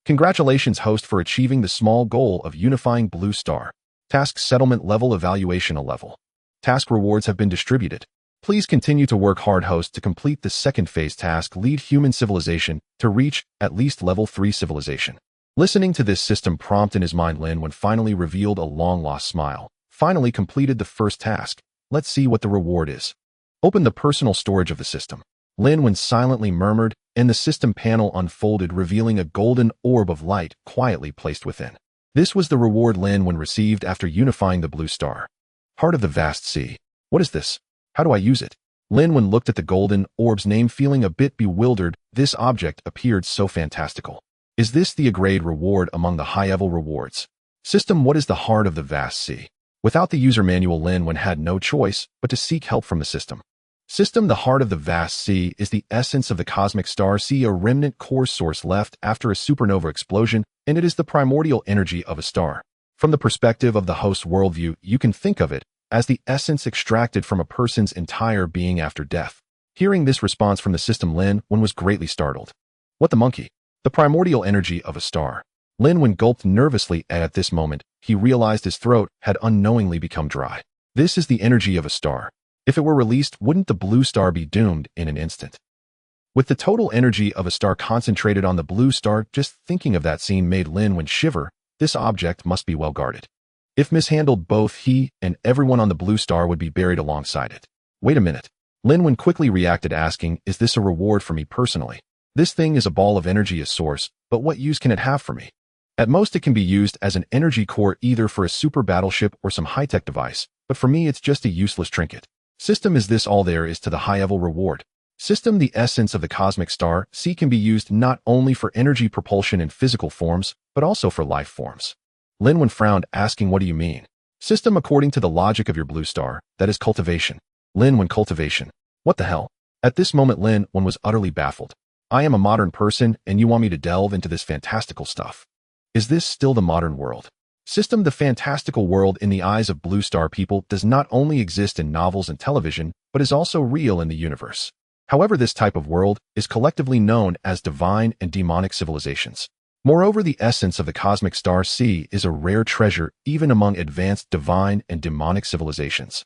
Congratulations, host, for achieving the small goal of unifying Blue Star. Task settlement level evaluation a level. Task rewards have been distributed. Please continue to work hard, host, to complete the second phase task, lead human civilization to reach at least level 3 civilization. Listening to this system prompt in his mind, Lin Wen finally revealed a long-lost smile. Finally completed the first task. Let's see what the reward is. Open the personal storage of the system. Lin Wen silently murmured, and the system panel unfolded, revealing a golden orb of light quietly placed within. This was the reward Lin Wen received after unifying the Blue Star. Heart of the Vast Sea. What is this? How do I use it? Lin Wen looked at the golden orb's name, feeling a bit bewildered. This object appeared so fantastical. Is this the grade reward among the high-level rewards? System, what is the Heart of the Vast Sea? Without the user manual, Lin Wen had no choice but to seek help from the system. System, the Heart of the Vast Sea is the essence of the cosmic star sea, a remnant core source left after a supernova explosion, and it is the primordial energy of a star. From the perspective of the host's worldview, you can think of it as the essence extracted from a person's entire being after death. Hearing this response from the system, Lin Wen was greatly startled. What the monkey? The primordial energy of a star. Lin Wen gulped nervously at this moment. He realized his throat had unknowingly become dry. This is the energy of a star. If it were released, wouldn't the blue star be doomed in an instant? With the total energy of a star concentrated on the blue star, just thinking of that scene made Lin Wen shiver. This object must be well guarded. If mishandled, both he and everyone on the blue star would be buried alongside it. Wait a minute. Lin Wen quickly reacted, asking, is this a reward for me personally? This thing is a ball of energy, a source, but what use can it have for me? At most, it can be used as an energy core either for a super battleship or some high-tech device, but for me it's just a useless trinket. System, is this all there is to the high-level reward? System, the essence of the cosmic star, C, can be used not only for energy propulsion in physical forms, but also for life forms. Lin Wen frowned, asking, what do you mean? System, according to the logic of your blue star, that is cultivation. Lin Wen, cultivation? What the hell? At this moment, Lin Wen was utterly baffled. I am a modern person, and you want me to delve into this fantastical stuff? Is this still the modern world? System, the fantastical world in the eyes of blue star people does not only exist in novels and television, but is also real in the universe. However, this type of world is collectively known as divine and demonic civilizations. Moreover, the essence of the cosmic star C is a rare treasure even among advanced divine and demonic civilizations.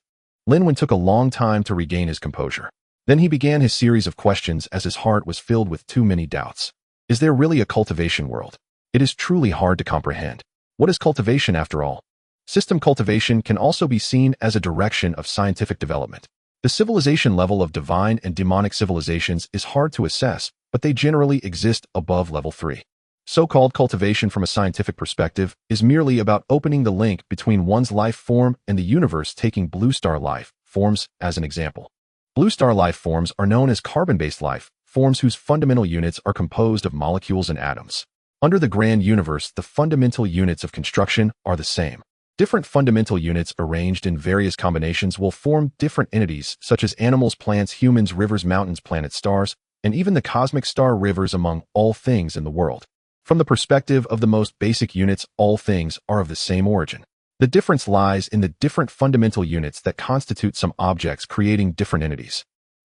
Lin Wen took a long time to regain his composure. Then he began his series of questions as his heart was filled with too many doubts. Is there really a cultivation world? It is truly hard to comprehend. What is cultivation after all? System, cultivation can also be seen as a direction of scientific development. The civilization level of divine and demonic civilizations is hard to assess, but they generally exist above level 3. So-called cultivation from a scientific perspective is merely about opening the link between one's life form and the universe, taking blue star life forms as an example. Blue star life forms are known as carbon-based life forms whose fundamental units are composed of molecules and atoms. Under the grand universe, the fundamental units of construction are the same. Different fundamental units arranged in various combinations will form different entities such as animals, plants, humans, rivers, mountains, planets, stars, and even the cosmic star rivers among all things in the world. From the perspective of the most basic units, all things are of the same origin. The difference lies in the different fundamental units that constitute some objects, creating different entities.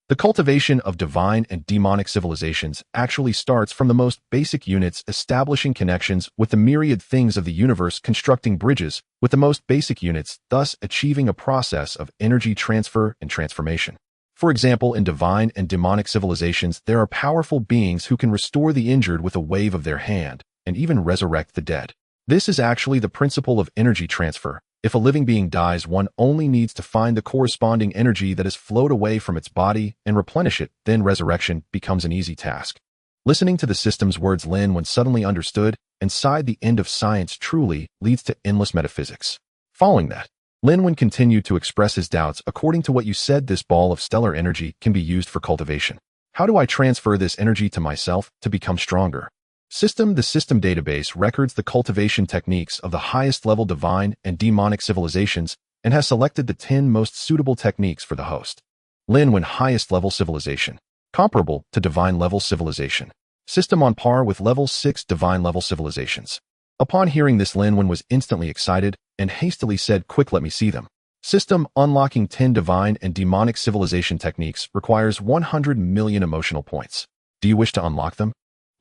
The cultivation of divine and demonic civilizations actually starts from the most basic units, establishing connections with the myriad things of the universe, constructing bridges with the most basic units, thus achieving a process of energy transfer and transformation. For example, in divine and demonic civilizations, there are powerful beings who can restore the injured with a wave of their hand and even resurrect the dead. This is actually the principle of energy transfer. If a living being dies, one only needs to find the corresponding energy that has flowed away from its body and replenish it, then resurrection becomes an easy task. Listening to the system's words, Lin Wen suddenly understood and sighed. The end of science truly leads to endless metaphysics. Following that, Lin Wen continued to express his doubts. According to what you said, this ball of stellar energy can be used for cultivation. How do I transfer this energy to myself to become stronger? System, the system database records the cultivation techniques of the highest level divine and demonic civilizations and has selected the 10 most suitable techniques for the host. Lin Wen, highest level civilization. Comparable to divine level civilization. System, on par with level 6 divine level civilizations. Upon hearing this, Lin Wen was instantly excited and hastily said, quick, let me see them. System, unlocking 10 divine and demonic civilization techniques requires 100 million emotional points. Do you wish to unlock them?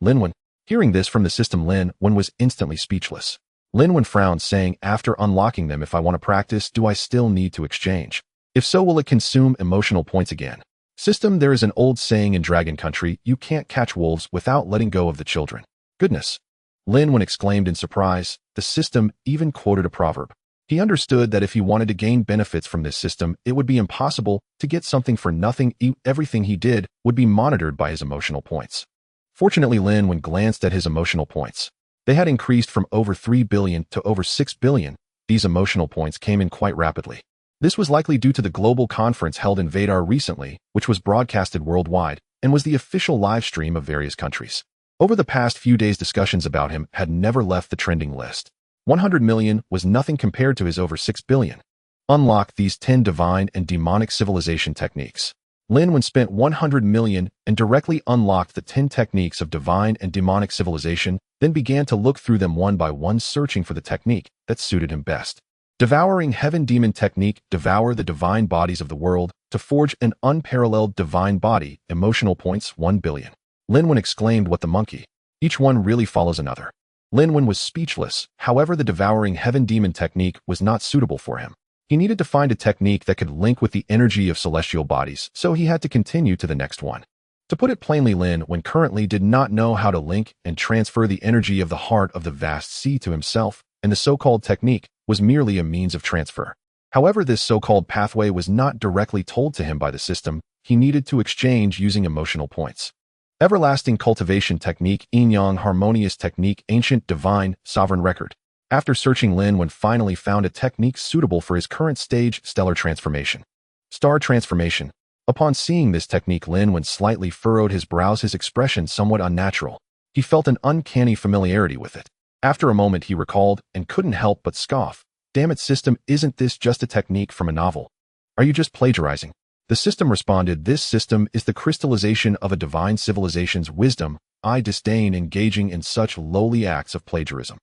Lin Wen. Hearing this from the system, Lin Wen was instantly speechless. Lin Wen frowned, saying, after unlocking them, if I want to practice, do I still need to exchange? If so, will it consume emotional points again? System, there is an old saying in Dragon Country, you can't catch wolves without letting go of the children. Goodness! Lin Wen exclaimed in surprise. The system even quoted a proverb. He understood that if he wanted to gain benefits from this system, it would be impossible to get something for nothing. Everything he did would be monitored by his emotional points. Fortunately, Lin Wen glanced at his emotional points. They had increased from over 3 billion to over 6 billion. These emotional points came in quite rapidly. This was likely due to the global conference held in Vadar recently, which was broadcasted worldwide and was the official live stream of various countries. Over the past few days, discussions about him had never left the trending list. 100 million was nothing compared to his over 6 billion. Unlock these 10 divine and demonic civilization techniques. Lin Wen spent 100 million and directly unlocked the 10 techniques of divine and demonic civilization, then began to look through them one by one, searching for the technique that suited him best. Devouring Heaven Demon Technique, devour the divine bodies of the world to forge an unparalleled divine body, emotional points 1 billion. Lin Wen exclaimed, "What the monkey? Each one really follows another." Lin Wen was speechless. However, the devouring heaven demon technique was not suitable for him. He needed to find a technique that could link with the energy of celestial bodies, so he had to continue to the next one. To put it plainly, Lin Wen currently did not know how to link and transfer the energy of the heart of the vast sea to himself, and the so-called technique was merely a means of transfer. However, this so-called pathway was not directly told to him by the system. He needed to exchange using emotional points. Everlasting cultivation technique, yin-yang harmonious technique, ancient divine sovereign record. After searching, Lin Wen finally found a technique suitable for his current stage, stellar transformation. Star transformation. Upon seeing this technique, Lin Wen slightly furrowed his brows, his expression somewhat unnatural. He felt an uncanny familiarity with it. After a moment he recalled and couldn't help but scoff. "Damn it, system, isn't this just a technique from a novel? Are you just plagiarizing?" The system responded, "This system is the crystallization of a divine civilization's wisdom. I disdain engaging in such lowly acts of plagiarism.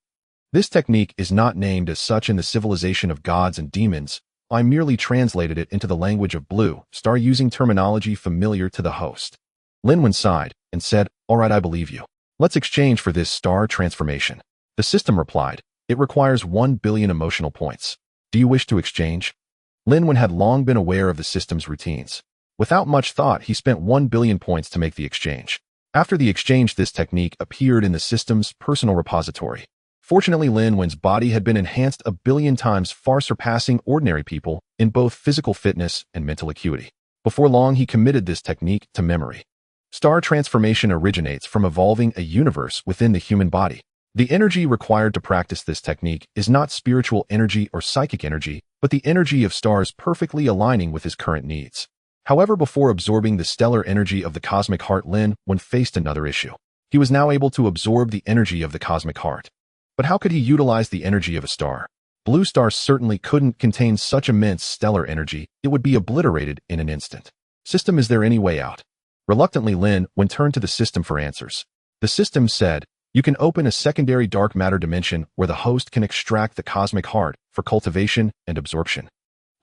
This technique is not named as such in the civilization of gods and demons. I merely translated it into the language of Blue Star using terminology familiar to the host." Lin Wen sighed and said, "All right, I believe you. Let's exchange for this star transformation." The system replied, "It requires 1 billion emotional points. Do you wish to exchange?" Lin Wen had long been aware of the system's routines. Without much thought, he spent 1 billion points to make the exchange. After the exchange, this technique appeared in the system's personal repository. Fortunately, Lin Wen's body had been enhanced 1 billion times, far surpassing ordinary people in both physical fitness and mental acuity. Before long, he committed this technique to memory. Star transformation originates from evolving a universe within the human body. The energy required to practice this technique is not spiritual energy or psychic energy, but the energy of stars perfectly aligning with his current needs. However, before absorbing the stellar energy of the cosmic heart, Lin Wen faced another issue. He was now able to absorb the energy of the cosmic heart. But how could he utilize the energy of a star? Blue Star certainly couldn't contain such immense stellar energy. It would be obliterated in an instant. System, is there any way out? Reluctantly, Lin Wen turned to the system for answers. The system said, "You can open a secondary dark matter dimension where the host can extract the cosmic heart for cultivation and absorption."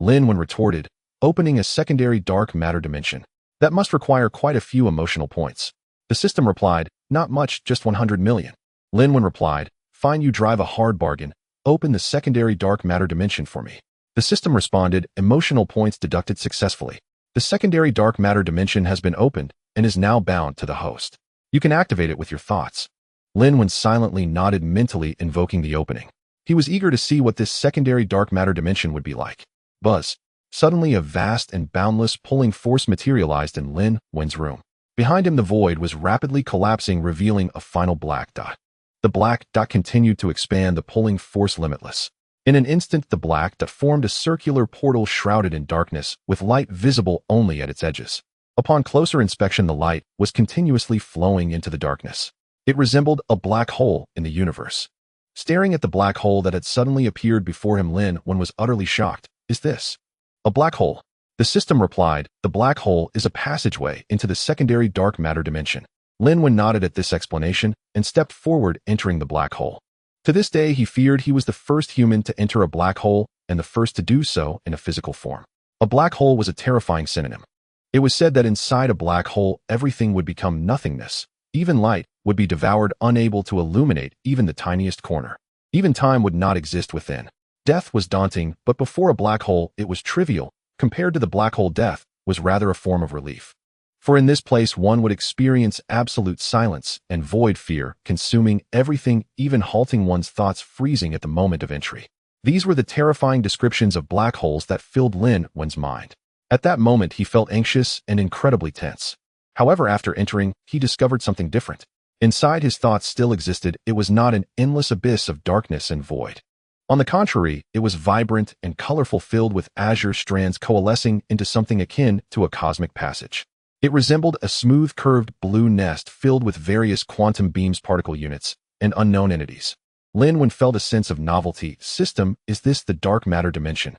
Lin Wen retorted, "Opening a secondary dark matter dimension. That must require quite a few emotional points." The system replied, "Not much, just 100 million. Lin Wen replied, "Fine, you drive a hard bargain. Open the secondary dark matter dimension for me." The system responded, "Emotional points deducted successfully. The secondary dark matter dimension has been opened and is now bound to the host. You can activate it with your thoughts." Lin Wen silently nodded, mentally invoking the opening. He was eager to see what this secondary dark matter dimension would be like. Buzz. Suddenly, a vast and boundless pulling force materialized in Lin Wen's room. Behind him, the void was rapidly collapsing, revealing a final black dot. The black dot continued to expand, the pulling force limitless. In an instant, the black dot formed a circular portal shrouded in darkness, with light visible only at its edges. Upon closer inspection, the light was continuously flowing into the darkness. It resembled a black hole in the universe. Staring at the black hole that had suddenly appeared before him, Lin Wen was utterly shocked. "Is this a black hole?" The system replied, "The black hole is a passageway into the secondary dark matter dimension." Lin Wen nodded at this explanation and stepped forward, entering the black hole. To this day, he feared he was the first human to enter a black hole and the first to do so in a physical form. A black hole was a terrifying synonym. It was said that inside a black hole, everything would become nothingness. Even light would be devoured, unable to illuminate even the tiniest corner. Even time would not exist within. Death was daunting, but before a black hole, it was trivial. Compared to the black hole, death was rather a form of relief. For in this place, one would experience absolute silence and void, fear consuming everything, even halting one's thoughts, freezing at the moment of entry. These were the terrifying descriptions of black holes that filled Lin Wen's mind. At that moment, he felt anxious and incredibly tense. However, after entering, he discovered something different. Inside, his thoughts still existed. It was not an endless abyss of darkness and void. On the contrary, it was vibrant and colorful, filled with azure strands coalescing into something akin to a cosmic passage. It resembled a smooth, curved blue nest filled with various quantum beams, particle units, and unknown entities. Lin Wen felt a sense of novelty. "System, is this the dark matter dimension?"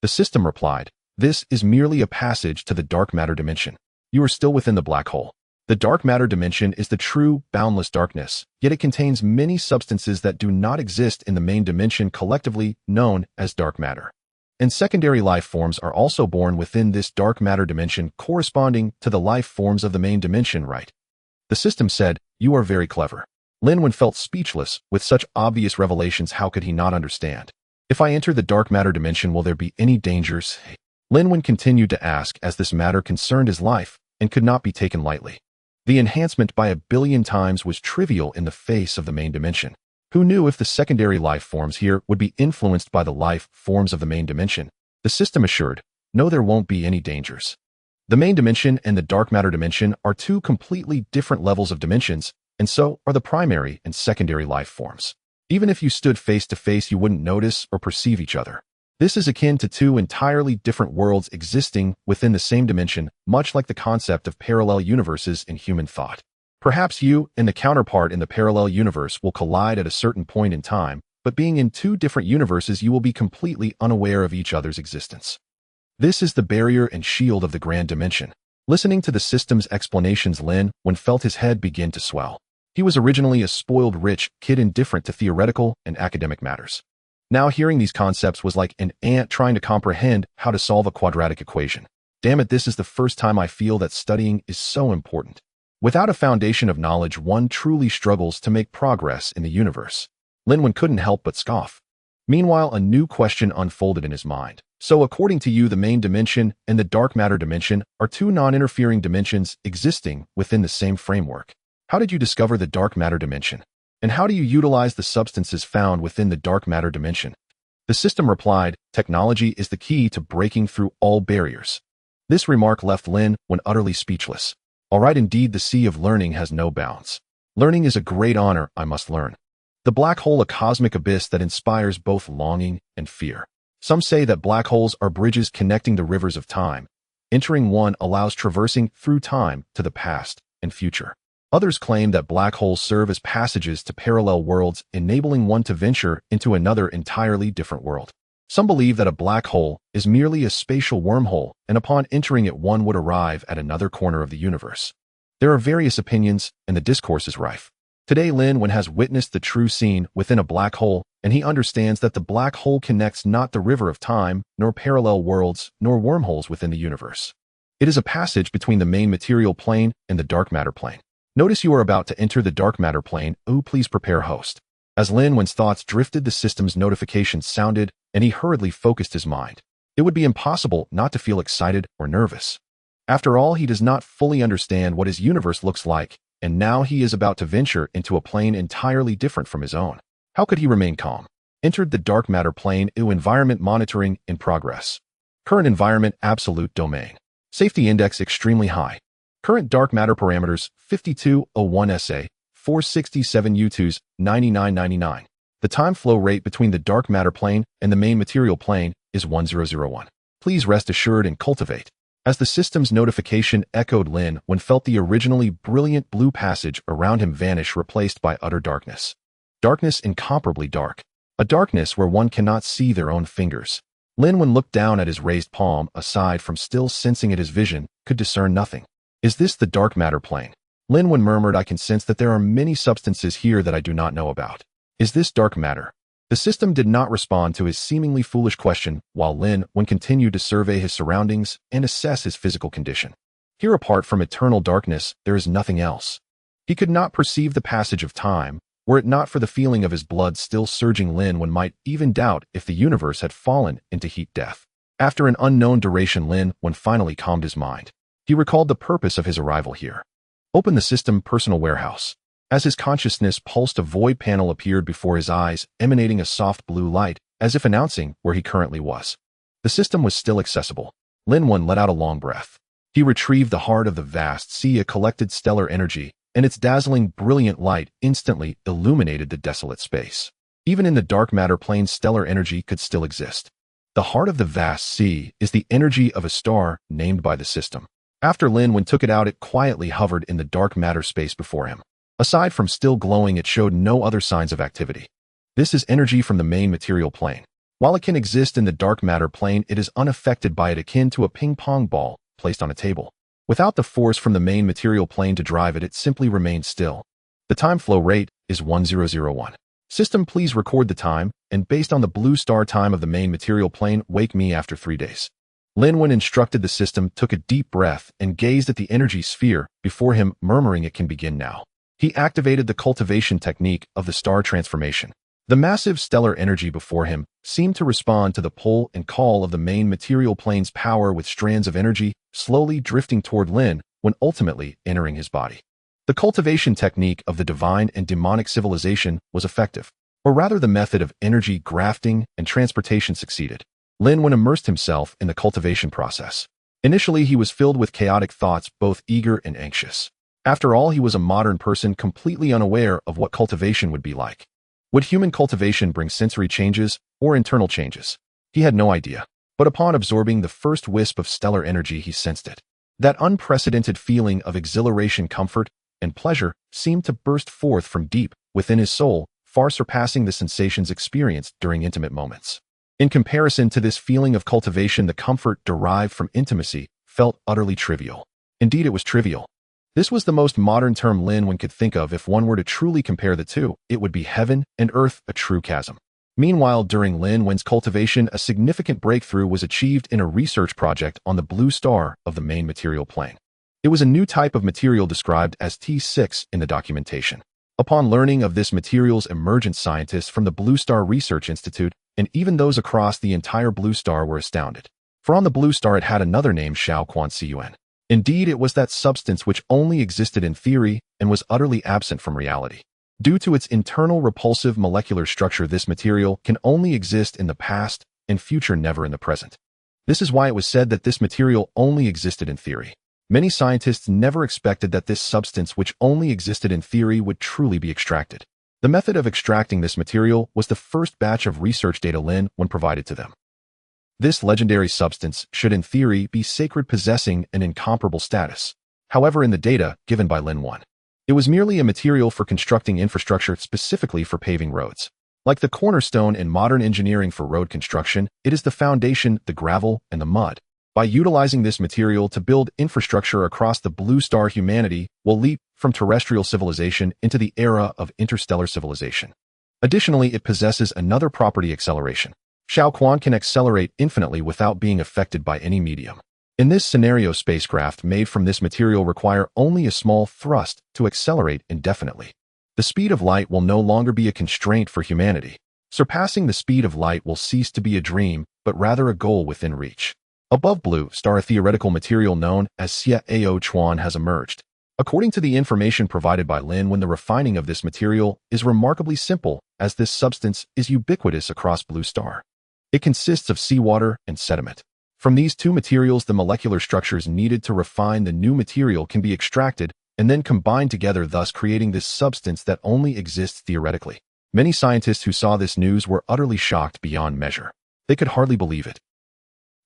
The system replied, "This is merely a passage to the dark matter dimension. You are still within the black hole. The dark matter dimension is the true, boundless darkness, yet it contains many substances that do not exist in the main dimension, collectively known as dark matter. And secondary life forms are also born within this dark matter dimension, corresponding to the life forms of the main dimension, right?" The system said, "You are very clever." Lin Wen felt speechless. With such obvious revelations, how could he not understand? If I enter the dark matter dimension, will there be any dangers? Lin Wen continued to ask, as this matter concerned his life and could not be taken lightly. The enhancement by 1,000,000,000 times was trivial in the face of the main dimension. Who knew if the secondary life forms here would be influenced by the life forms of the main dimension? The system assured, "No, there won't be any dangers." The main dimension and the dark matter dimension are two completely different levels of dimensions, and so are the primary and secondary life forms. Even if you stood face to face, you wouldn't notice or perceive each other. This is akin to two entirely different worlds existing within the same dimension, much like the concept of parallel universes in human thought. Perhaps you and the counterpart in the parallel universe will collide at a certain point in time, but being in two different universes, you will be completely unaware of each other's existence. This is the barrier and shield of the grand dimension. Listening to the system's explanations, Lin Wen felt his head begin to swell. He was originally a spoiled rich kid indifferent to theoretical and academic matters. Now hearing these concepts was like an ant trying to comprehend how to solve a quadratic equation. Damn it, this is the first time I feel that studying is so important. Without a foundation of knowledge, one truly struggles to make progress in the universe. Lin Wen couldn't help but scoff. Meanwhile, a new question unfolded in his mind. So according to you, the main dimension and the dark matter dimension are two non-interfering dimensions existing within the same framework. How did you discover the dark matter dimension? And how do you utilize the substances found within the dark matter dimension? The system replied, "Technology is the key to breaking through all barriers." This remark left Lin Wen utterly speechless. All right, indeed, the sea of learning has no bounds. Learning is a great honor. I must learn. The black hole, a cosmic abyss that inspires both longing and fear. Some say that black holes are bridges connecting the rivers of time. Entering one allows traversing through time to the past and future. Others claim that black holes serve as passages to parallel worlds, enabling one to venture into another entirely different world. Some believe that a black hole is merely a spatial wormhole, and upon entering it, one would arrive at another corner of the universe. There are various opinions, and the discourse is rife. Today, Lin Wen has witnessed the true scene within a black hole, and he understands that the black hole connects not the river of time, nor parallel worlds, nor wormholes within the universe. It is a passage between the main material plane and the dark matter plane. Notice you are about to enter the dark matter plane. Oh, please prepare, host. As Lin Wen's thoughts drifted, the system's notifications sounded, and he hurriedly focused his mind. It would be impossible not to feel excited or nervous. After all, he does not fully understand what his universe looks like, and now he is about to venture into a plane entirely different from his own. How could he remain calm? Entered the dark matter plane. Environment monitoring in progress. Current environment absolute domain. Safety index extremely high. Current dark matter parameters 5201 SA, 467 U2s, 9999. The time flow rate between the dark matter plane and the main material plane is 1001. Please rest assured and cultivate. As the system's notification echoed, Lin Wen felt the originally brilliant blue passage around him vanish, replaced by utter darkness. Darkness incomparably dark. A darkness where one cannot see their own fingers. Lin Wen looked down at his raised palm. Aside from still sensing it, his vision could discern nothing. Is this the dark matter plane? Lin Wen murmured, "I can sense that there are many substances here that I do not know about. Is this dark matter?" The system did not respond to his seemingly foolish question, while Lin Wen continued to survey his surroundings and assess his physical condition. Here, apart from eternal darkness, there is nothing else. He could not perceive the passage of time. Were it not for the feeling of his blood still surging, Lin Wen might even doubt if the universe had fallen into heat death. After an unknown duration, Lin Wen finally calmed his mind. He recalled the purpose of his arrival here. Open the system personal warehouse. As his consciousness pulsed, a void panel appeared before his eyes, emanating a soft blue light, as if announcing where he currently was. The system was still accessible. Lin Wen let out a long breath. He retrieved the heart of the vast sea, a collected stellar energy, and its dazzling, brilliant light instantly illuminated the desolate space. Even in the dark matter plane, stellar energy could still exist. The heart of the vast sea is the energy of a star named by the system. After Lin Wen took it out, it quietly hovered in the dark matter space before him. Aside from still glowing, it showed no other signs of activity. This is energy from the main material plane. While it can exist in the dark matter plane, it is unaffected by it, akin to a ping-pong ball placed on a table. Without the force from the main material plane to drive it, it simply remains still. The time flow rate is 1001. System, please record the time, and based on the blue star time of the main material plane, wake me after 3 days. Lin Wen instructed the system, took a deep breath, and gazed at the energy sphere before him, murmuring, "It can begin now." He activated the cultivation technique of the star transformation. The massive stellar energy before him seemed to respond to the pull and call of the main material plane's power, with strands of energy slowly drifting toward Lin Wen, ultimately entering his body. The cultivation technique of the divine and demonic civilization was effective, or rather the method of energy grafting and transportation succeeded. Lin Wen immersed himself in the cultivation process. Initially, he was filled with chaotic thoughts, both eager and anxious. After all, he was a modern person completely unaware of what cultivation would be like. Would human cultivation bring sensory changes or internal changes? He had no idea. But upon absorbing the first wisp of stellar energy, he sensed it. That unprecedented feeling of exhilaration, comfort, and pleasure seemed to burst forth from deep within his soul, far surpassing the sensations experienced during intimate moments. In comparison to this feeling of cultivation, the comfort derived from intimacy felt utterly trivial. Indeed, it was trivial. This was the most modern term Lin Wen could think of. If one were to truly compare the two, it would be heaven and earth, a true chasm. Meanwhile, during Lin Wen's cultivation, a significant breakthrough was achieved in a research project on the blue star of the main material plane. It was a new type of material described as T6 in the documentation. Upon learning of this material's emergence, scientists from the Blue Star Research Institute and even those across the entire blue star were astounded. For on the blue star it had another name, Xiaoquan. Indeed, it was that substance which only existed in theory and was utterly absent from reality. Due to its internal repulsive molecular structure, this material can only exist in the past and future, never in the present. This is why it was said that this material only existed in theory. Many scientists never expected that this substance, which only existed in theory, would truly be extracted. The method of extracting this material was the first batch of research data Lin Wen provided to them. This legendary substance should in theory be sacred, possessing an incomparable status. However, in the data given by Lin Wen, it was merely a material for constructing infrastructure, specifically for paving roads. Like the cornerstone in modern engineering for road construction, it is the foundation, the gravel, and the mud. By utilizing this material to build infrastructure across the blue star, humanity will leap from terrestrial civilization into the era of interstellar civilization. Additionally, it possesses another property, acceleration. Xiaoquan can accelerate infinitely without being affected by any medium. In this scenario, spacecraft made from this material require only a small thrust to accelerate indefinitely. The speed of light will no longer be a constraint for humanity. Surpassing the speed of light will cease to be a dream, but rather a goal within reach. Above blue star, a theoretical material known as Xiaoquan has emerged. According to the information provided by Lin Wen, the refining of this material is remarkably simple, as this substance is ubiquitous across blue star. It consists of seawater and sediment. From these two materials, the molecular structures needed to refine the new material can be extracted and then combined together, thus creating this substance that only exists theoretically. Many scientists who saw this news were utterly shocked beyond measure. They could hardly believe it.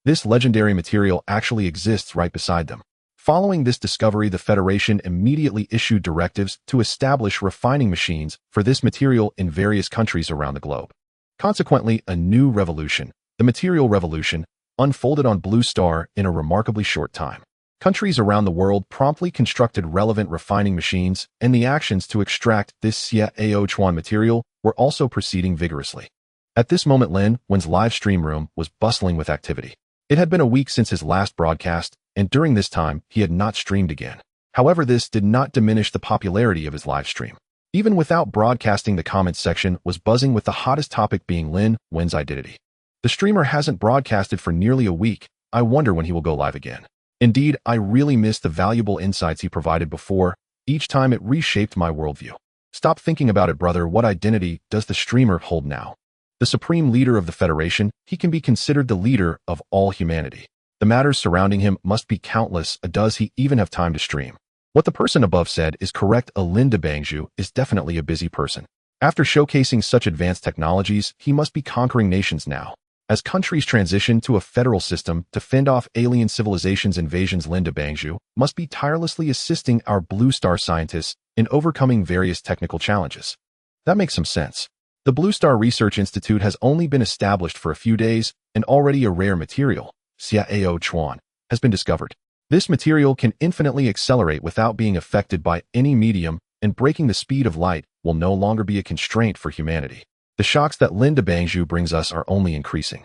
This legendary material actually exists right beside them. Following this discovery, the Federation immediately issued directives to establish refining machines for this material in various countries around the globe. Consequently, a new revolution, the material revolution, unfolded on Blue Star in a remarkably short time. Countries around the world promptly constructed relevant refining machines, and the actions to extract this Xiaoquan material were also proceeding vigorously. At this moment, Lin Wen's live stream room was bustling with activity. It had been a week since his last broadcast, and during this time, he had not streamed again. However, this did not diminish the popularity of his live stream. Even without broadcasting, the comments section was buzzing with the hottest topic being Lin Wen's identity. The streamer hasn't broadcasted for nearly a week. I wonder when he will go live again. Indeed, I really miss the valuable insights he provided before. Each time it reshaped my worldview. Stop thinking about it, brother. What identity does the streamer hold now? The supreme leader of the Federation, he can be considered the leader of all humanity. The matters surrounding him must be countless. Does he even have time to stream? What the person above said is correct. Lin Bangzhu is definitely a busy person. After showcasing such advanced technologies, he must be conquering nations now. As countries transition to a federal system to fend off alien civilizations' invasions, Lin Bangzhu must be tirelessly assisting our Blue Star scientists in overcoming various technical challenges. That makes some sense. The Blue Star Research Institute has only been established for a few days, and already a rare material, Xiaoquan, has been discovered. This material can infinitely accelerate without being affected by any medium, and breaking the speed of light will no longer be a constraint for humanity. The shocks that Lin Bangzhu brings us are only increasing.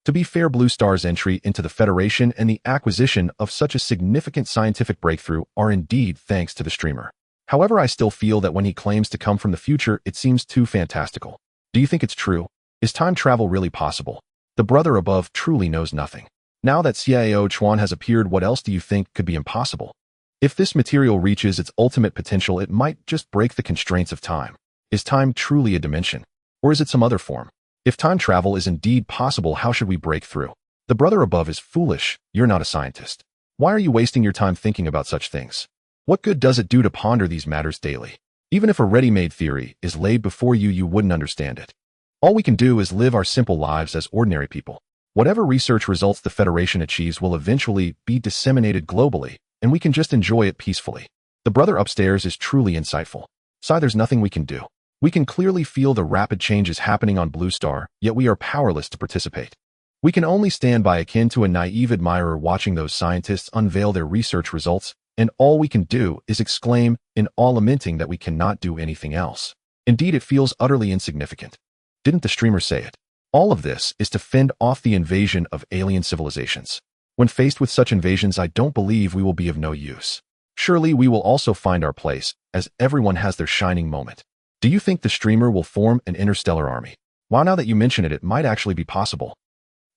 To be fair, Blue Star's entry into the Federation and the acquisition of such a significant scientific breakthrough are indeed thanks to the streamer. However, I still feel that when he claims to come from the future, it seems too fantastical. Do you think it's true? Is time travel really possible? The brother above truly knows nothing. Now that Xiao Chuan has appeared, what else do you think could be impossible? If this material reaches its ultimate potential, it might just break the constraints of time. Is time truly a dimension? Or is it some other form? If time travel is indeed possible, how should we break through? The brother above is foolish. You're not a scientist. Why are you wasting your time thinking about such things? What good does it do to ponder these matters daily? Even if a ready-made theory is laid before you, you wouldn't understand it. All we can do is live our simple lives as ordinary people. Whatever research results the Federation achieves will eventually be disseminated globally, and we can just enjoy it peacefully. The brother upstairs is truly insightful. There's nothing we can do. We can clearly feel the rapid changes happening on Blue Star, yet we are powerless to participate. We can only stand by, akin to a naive admirer watching those scientists unveil their research results, and all we can do is exclaim in awe, lamenting that we cannot do anything else. Indeed, it feels utterly insignificant. Didn't the streamer say it? All of this is to fend off the invasion of alien civilizations. When faced with such invasions, I don't believe we will be of no use. Surely we will also find our place, as everyone has their shining moment. Do you think the streamer will form an interstellar army? Wow, now that you mention it, it might actually be possible.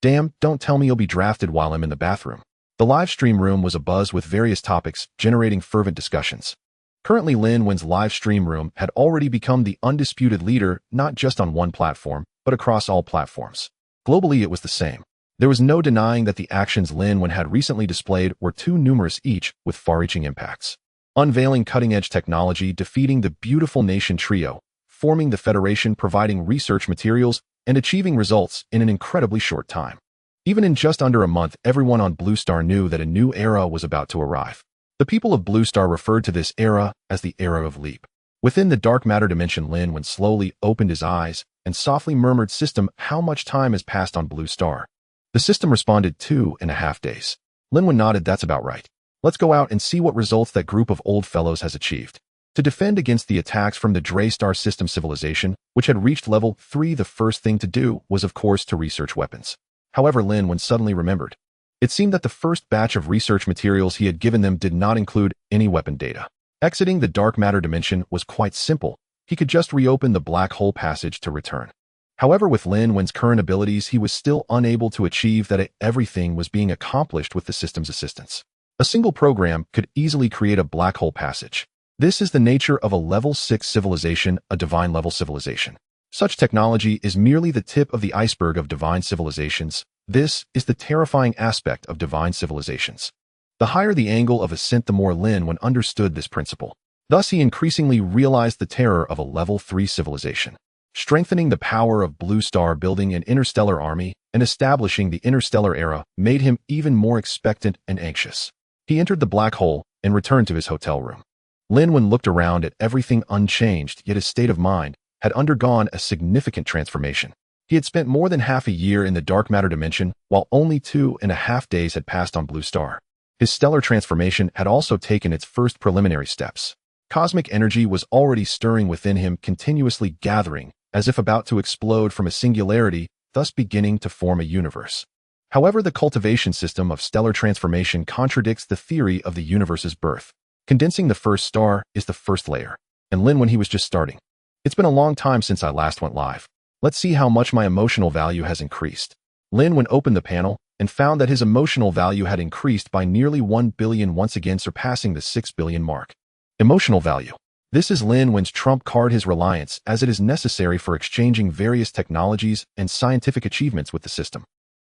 Damn, don't tell me you'll be drafted while I'm in the bathroom. The live stream room was abuzz with various topics, generating fervent discussions. Currently, Lin Wen's live stream room had already become the undisputed leader, not just on one platform, but across all platforms. Globally, it was the same. There was no denying that the actions Lin Wen had recently displayed were too numerous, each with far-reaching impacts. Unveiling cutting-edge technology, defeating the beautiful nation trio, forming the Federation, providing research materials, and achieving results in an incredibly short time. Even in just under a month, everyone on Blue Star knew that a new era was about to arrive. The people of Blue Star referred to this era as the Era of Leap. Within the dark matter dimension, Lin Wen slowly opened his eyes and softly murmured, "System, how much time has passed on Blue Star?" The system responded, 2.5 days. Lin Wen nodded. That's about right. Let's go out and see what results that group of old fellows has achieved. To defend against the attacks from the Drey Star system civilization, which had reached level 3, the first thing to do was, of course, to research weapons. However, Lin Wen suddenly remembered. It seemed that the first batch of research materials he had given them did not include any weapon data. Exiting the dark matter dimension was quite simple. He could just reopen the black hole passage to return. However, with Lin Wen's current abilities, he was still unable to achieve that. Everything was being accomplished with the system's assistance. A single program could easily create a black hole passage. This is the nature of a level 6 civilization, a divine level civilization. Such technology is merely the tip of the iceberg of divine civilizations. This is the terrifying aspect of divine civilizations. The higher the angle of ascent, the more Lin Wen understood this principle. Thus, he increasingly realized the terror of a level 3 civilization. Strengthening the power of Blue Star, building an interstellar army, and establishing the interstellar era made him even more expectant and anxious. He entered the black hole and returned to his hotel room. Lin Wen looked around at everything unchanged, yet his state of mind had undergone a significant transformation. He had spent more than half a year in the dark matter dimension, while only 2.5 days had passed on Blue Star. His stellar transformation had also taken its first preliminary steps. Cosmic energy was already stirring within him, continuously gathering, as if about to explode from a singularity, thus beginning to form a universe. However, the cultivation system of stellar transformation contradicts the theory of the universe's birth. Condensing the first star is the first layer, and Lin Wen, he was just starting. It's been a long time since I last went live. Let's see how much my emotional value has increased. Lin Wen opened the panel and found that his emotional value had increased by nearly 1 billion, once again surpassing the 6 billion mark. Emotional value. This is Lin Wen's trump card, his reliance, as it is necessary for exchanging various technologies and scientific achievements with the system.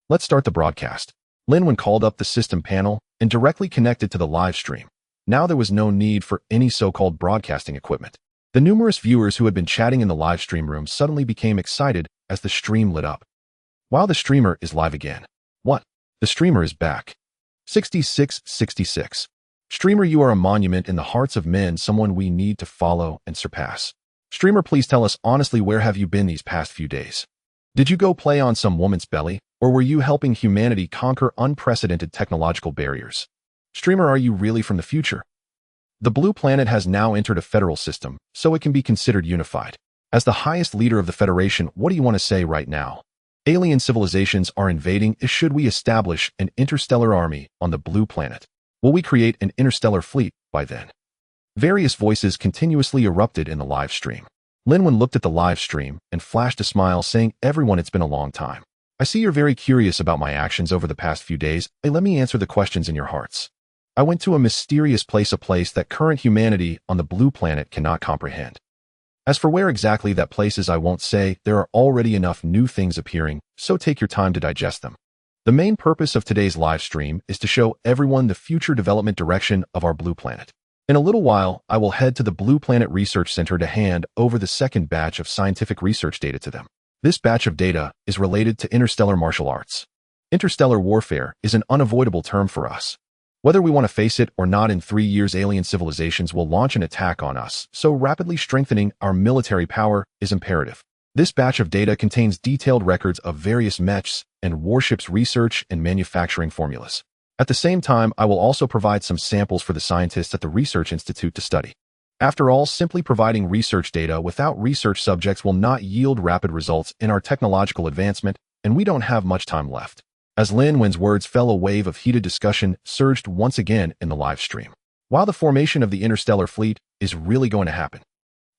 Let's start the broadcast. Lin Wen called up the system panel and directly connected to the live stream. Now there was no need for any so-called broadcasting equipment. The numerous viewers who had been chatting in the live stream room suddenly became excited as the stream lit up. Wow, the streamer is live again. What? The streamer is back. 6666. Streamer, you are a monument in the hearts of men, someone we need to follow and surpass. Streamer, please tell us honestly, where have you been these past few days? Did you go play on some woman's belly, or were you helping humanity conquer unprecedented technological barriers? Streamer, are you really from the future? The blue planet has now entered a federal system, so it can be considered unified. As the highest leader of the Federation, what do you want to say right now? Alien civilizations are invading. Should we establish an interstellar army on the blue planet? Will we create an interstellar fleet by then? Various voices continuously erupted in the live stream. Lin Wen looked at the live stream and flashed a smile, saying, "Everyone, it's been a long time. I see you're very curious about my actions over the past few days. Let me answer the questions in your hearts. I went to a mysterious place, a place that current humanity on the blue planet cannot comprehend. As for where exactly that place is, I won't say. There are already enough new things appearing, so take your time to digest them. The main purpose of today's live stream is to show everyone the future development direction of our blue planet. In a little while, I will head to the Blue Planet Research Center to hand over the second batch of scientific research data to them. This batch of data is related to interstellar martial arts. Interstellar warfare is an unavoidable term for us. Whether we want to face it or not, in 3 years alien civilizations will launch an attack on us, so rapidly strengthening our military power is imperative. This batch of data contains detailed records of various mechs and warships research and manufacturing formulas. At the same time, I will also provide some samples for the scientists at the Research Institute to study. After all, simply providing research data without research subjects will not yield rapid results in our technological advancement, and we don't have much time left. As Lin Wen's words fell, a wave of heated discussion surged once again in the live stream. While the formation of the interstellar fleet is really going to happen.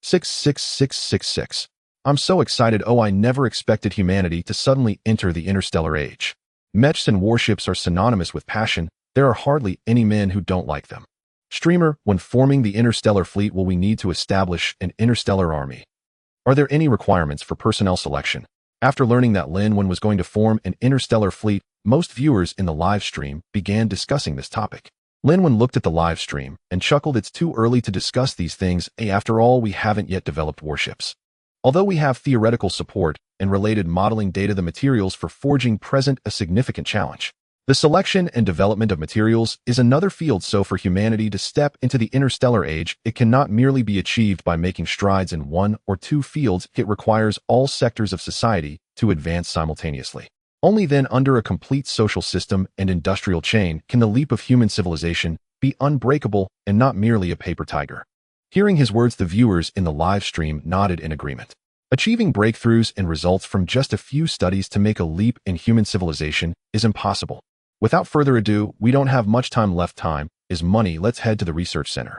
66666. I'm so excited. Oh, I never expected humanity to suddenly enter the interstellar age. Mechs and warships are synonymous with passion. There are hardly any men who don't like them. Streamer, when forming the interstellar fleet, will we need to establish an interstellar army? Are there any requirements for personnel selection? After learning that Lin Wen was going to form an interstellar fleet, most viewers in the live stream began discussing this topic. Lin Wen looked at the live stream and chuckled. It's too early to discuss these things. After all, we haven't yet developed warships. Although we have theoretical support and related modeling data, the materials for forging present a significant challenge. The selection and development of materials is another field, so for humanity to step into the interstellar age, it cannot merely be achieved by making strides in one or two fields. It requires all sectors of society to advance simultaneously. Only then, under a complete social system and industrial chain, can the leap of human civilization be unbreakable and not merely a paper tiger. Hearing his words, the viewers in the live stream nodded in agreement. Achieving breakthroughs and results from just a few studies to make a leap in human civilization is impossible. Without further ado, we don't have much time left. Time is money. Let's head to the research center.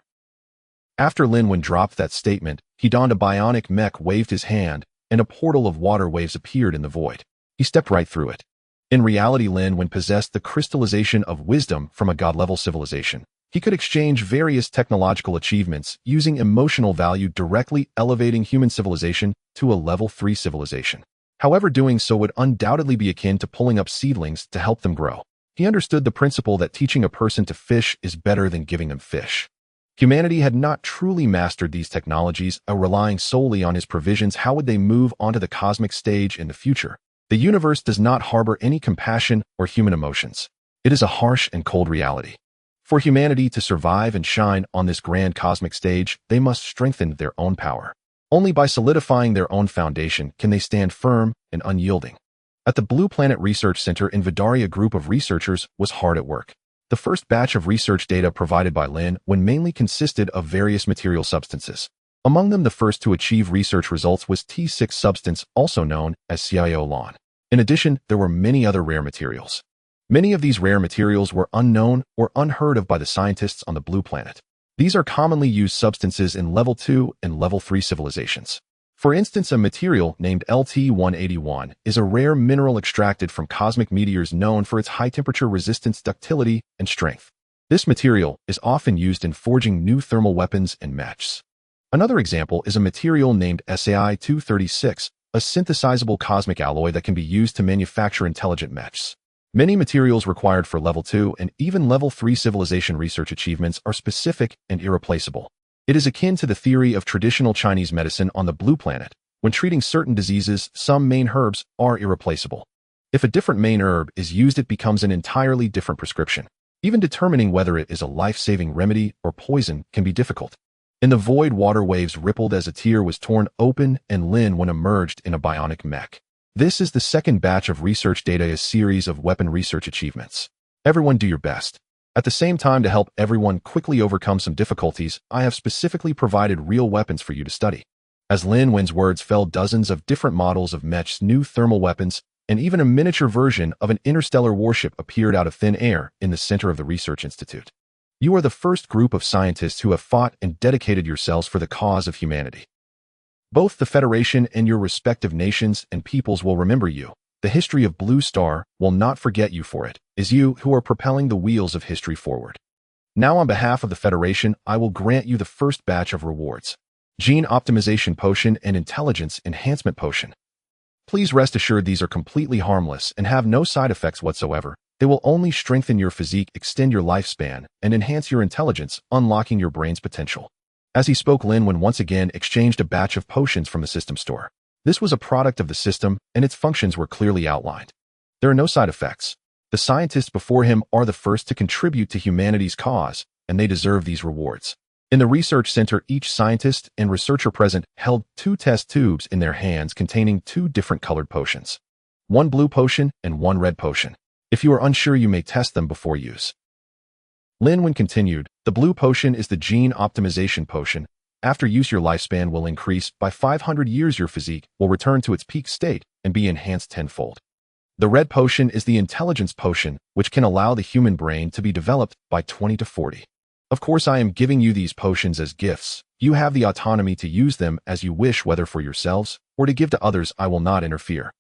After Lin Wen dropped that statement, he donned a bionic mech, waved his hand, and a portal of water waves appeared in the void. He stepped right through it. In reality, Lin Wen possessed the crystallization of wisdom from a god-level civilization. He could exchange various technological achievements using emotional value, directly elevating human civilization to a level 3 civilization. However, doing so would undoubtedly be akin to pulling up seedlings to help them grow. He understood the principle that teaching a person to fish is better than giving them fish. Humanity had not truly mastered these technologies, relying solely on his provisions. How would they move onto the cosmic stage in the future? The universe does not harbor any compassion or human emotions. It is a harsh and cold reality. For humanity to survive and shine on this grand cosmic stage, they must strengthen their own power. Only by solidifying their own foundation can they stand firm and unyielding. At the Blue Planet Research Center in Vidaria, a group of researchers was hard at work. The first batch of research data provided by Lin Wen mainly consisted of various material substances. Among them, the first to achieve research results was T6 substance, also known as Ciolon. In addition, there were many other rare materials. Many of these rare materials were unknown or unheard of by the scientists on the Blue Planet. These are commonly used substances in Level 2 and Level 3 civilizations. For instance, a material named LT-181 is a rare mineral extracted from cosmic meteors known for its high-temperature resistance, ductility, and strength. This material is often used in forging new thermal weapons and mechs. Another example is a material named SAI-236, a synthesizable cosmic alloy that can be used to manufacture intelligent mechs. Many materials required for Level 2 and even Level 3 civilization research achievements are specific and irreplaceable. It is akin to the theory of traditional Chinese medicine on the Blue Planet. When treating certain diseases, some main herbs are irreplaceable. If a different main herb is used, it becomes an entirely different prescription. Even determining whether it is a life-saving remedy or poison can be difficult. In the void, water waves rippled as a tear was torn open and Lin Wen emerged in a bionic mech. This is the second batch of research data, a series of weapon research achievements. Everyone do your best. At the same time, to help everyone quickly overcome some difficulties, I have specifically provided real weapons for you to study. As Lin Wen's words fell, dozens of different models of mechs, new thermal weapons, and even a miniature version of an interstellar warship appeared out of thin air in the center of the research institute. You are the first group of scientists who have fought and dedicated yourselves for the cause of humanity. Both the Federation and your respective nations and peoples will remember you. The history of Blue Star will not forget you for it. Is you who are propelling the wheels of history forward. Now, on behalf of the Federation, I will grant you the first batch of rewards. Gene Optimization Potion and Intelligence Enhancement Potion. Please rest assured these are completely harmless and have no side effects whatsoever. They will only strengthen your physique, extend your lifespan, and enhance your intelligence, unlocking your brain's potential. As he spoke, Lin Wen once again exchanged a batch of potions from the system store. This was a product of the system, and its functions were clearly outlined. There are no side effects. The scientists before him are the first to contribute to humanity's cause, and they deserve these rewards. In the research center, each scientist and researcher present held 2 test tubes in their hands containing 2 different colored potions. 1 blue potion and 1 red potion. If you are unsure, you may test them before use. Lin Wen continued, the blue potion is the Gene Optimization Potion. After use, your lifespan will increase by 500 years. Your physique will return to its peak state and be enhanced tenfold. The red potion is the Intelligence Potion, which can allow the human brain to be developed by 20 to 40. Of course, I am giving you these potions as gifts. You have the autonomy to use them as you wish, whether for yourselves or to give to others. I will not interfere.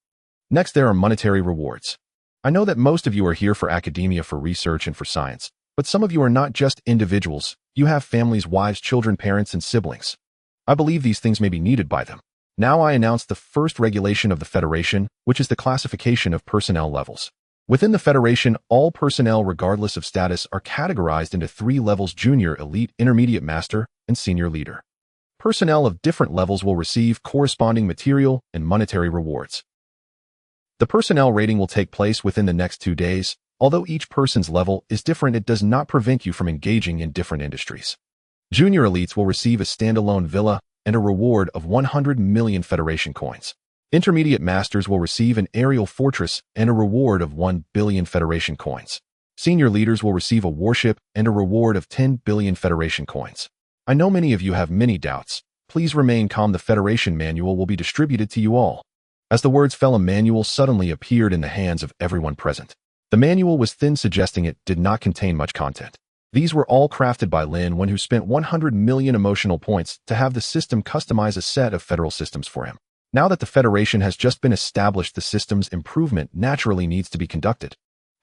Next, there are monetary rewards. I know that most of you are here for academia, for research, and for science. But some of you are not just individuals. You have families, wives, children, parents, and siblings. I believe these things may be needed by them. Now I announce the first regulation of the Federation, which is the classification of personnel levels. Within the Federation, all personnel, regardless of status, are categorized into 3 levels: junior, elite, intermediate, master, and senior leader. Personnel of different levels will receive corresponding material and monetary rewards. The personnel rating will take place within the next 2 days. Although each person's level is different, it does not prevent you from engaging in different industries. Junior elites will receive a standalone villa and a reward of 100 million Federation coins. Intermediate masters will receive an aerial fortress and a reward of 1 billion Federation coins. Senior leaders will receive a warship and a reward of 10 billion Federation coins. I know many of you have many doubts. Please remain calm. The Federation manual will be distributed to you all. As the words fell, a manual suddenly appeared in the hands of everyone present. The manual was thin, suggesting it did not contain much content. These were all crafted by Lin Wen, who spent 100 million emotional points to have the system customize a set of federal systems for him. Now that the Federation has just been established, the system's improvement naturally needs to be conducted.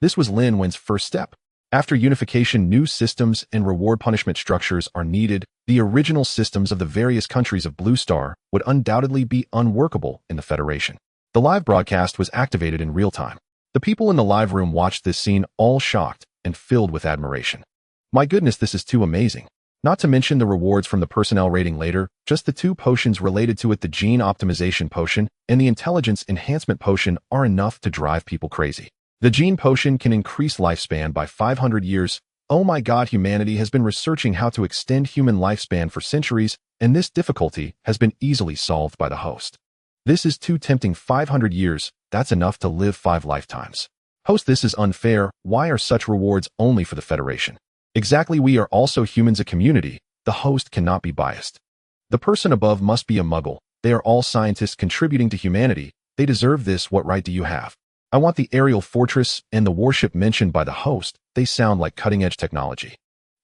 This was Lin Wen's first step. After unification, new systems and reward punishment structures are needed. The original systems of the various countries of Blue Star would undoubtedly be unworkable in the Federation. The live broadcast was activated in real time. The people in the live room watched this scene, all shocked and filled with admiration. My goodness, this is too amazing. Not to mention the rewards from the personnel rating later, just the 2 potions related to it, the Gene Optimization Potion and the Intelligence Enhancement Potion, are enough to drive people crazy. The Gene Potion can increase lifespan by 500 years. Oh my God, humanity has been researching how to extend human lifespan for centuries, and this difficulty has been easily solved by the host. This is too tempting. 500 years, that's enough to live 5 lifetimes. Host, this is unfair. Why are such rewards only for the Federation? Exactly, we are also humans, a community. The host cannot be biased. The person above must be a muggle. They are all scientists contributing to humanity. They deserve this. What right do you have? I want the aerial fortress and the warship mentioned by the host. They sound like cutting-edge technology.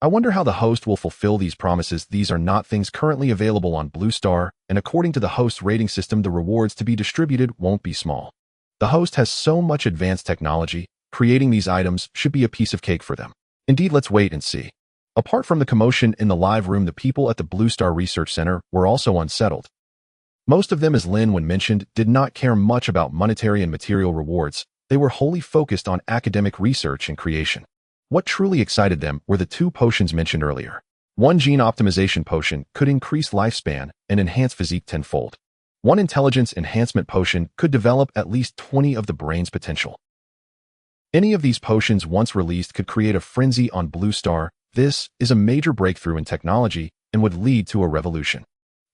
I wonder how the host will fulfill these promises. These are not things currently available on Blue Star, and according to the host's rating system, the rewards to be distributed won't be small. The host has so much advanced technology, creating these items should be a piece of cake for them. Indeed, let's wait and see. Apart from the commotion in the live room, the people at the Blue Star Research Center were also unsettled. Most of them, as Lin Wen mentioned, did not care much about monetary and material rewards. They were wholly focused on academic research and creation. What truly excited them were the 2 potions mentioned earlier. 1 Gene Optimization Potion could increase lifespan and enhance physique tenfold. 1 Intelligence Enhancement Potion could develop at least 20 of the brain's potential. Any of these potions, once released, could create a frenzy on Blue Star. This is a major breakthrough in technology and would lead to a revolution.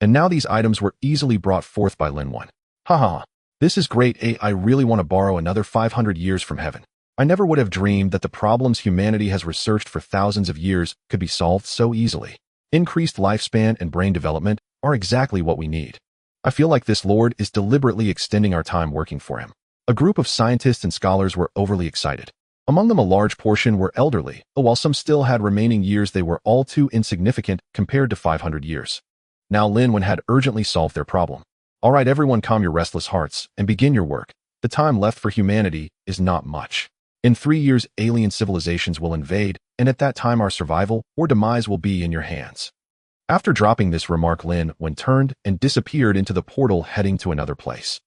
And now these items were easily brought forth by Lin Wen. Haha, this is great. I really want to borrow another 500 years from heaven. I never would have dreamed that the problems humanity has researched for thousands of years could be solved so easily. Increased lifespan and brain development are exactly what we need. I feel like this Lord is deliberately extending our time working for him. A group of scientists and scholars were overly excited. Among them, a large portion were elderly, while some still had remaining years. They were all too insignificant compared to 500 years. Now Lin Wen had urgently solved their problem. All right, everyone, calm your restless hearts and begin your work. The time left for humanity is not much. In 3 years, alien civilizations will invade, and at that time our survival or demise will be in your hands. After dropping this remark, Lin Wen turned and disappeared into the portal, heading to another place.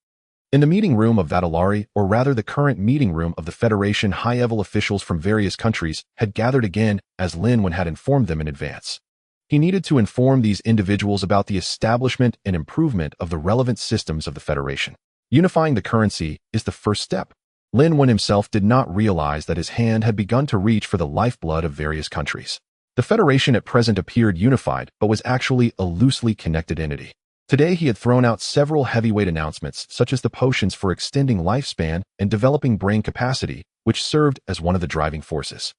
In the meeting room of Vadalari, or rather the current meeting room of the Federation, high-level officials from various countries had gathered again, as Lin Wen had informed them in advance. He needed to inform these individuals about the establishment and improvement of the relevant systems of the Federation. Unifying the currency is the first step. Lin Wen himself did not realize that his hand had begun to reach for the lifeblood of various countries. The Federation at present appeared unified, but was actually a loosely connected entity. Today he had thrown out several heavyweight announcements, such as the potions for extending lifespan and developing brain capacity, which served as one of the driving forces.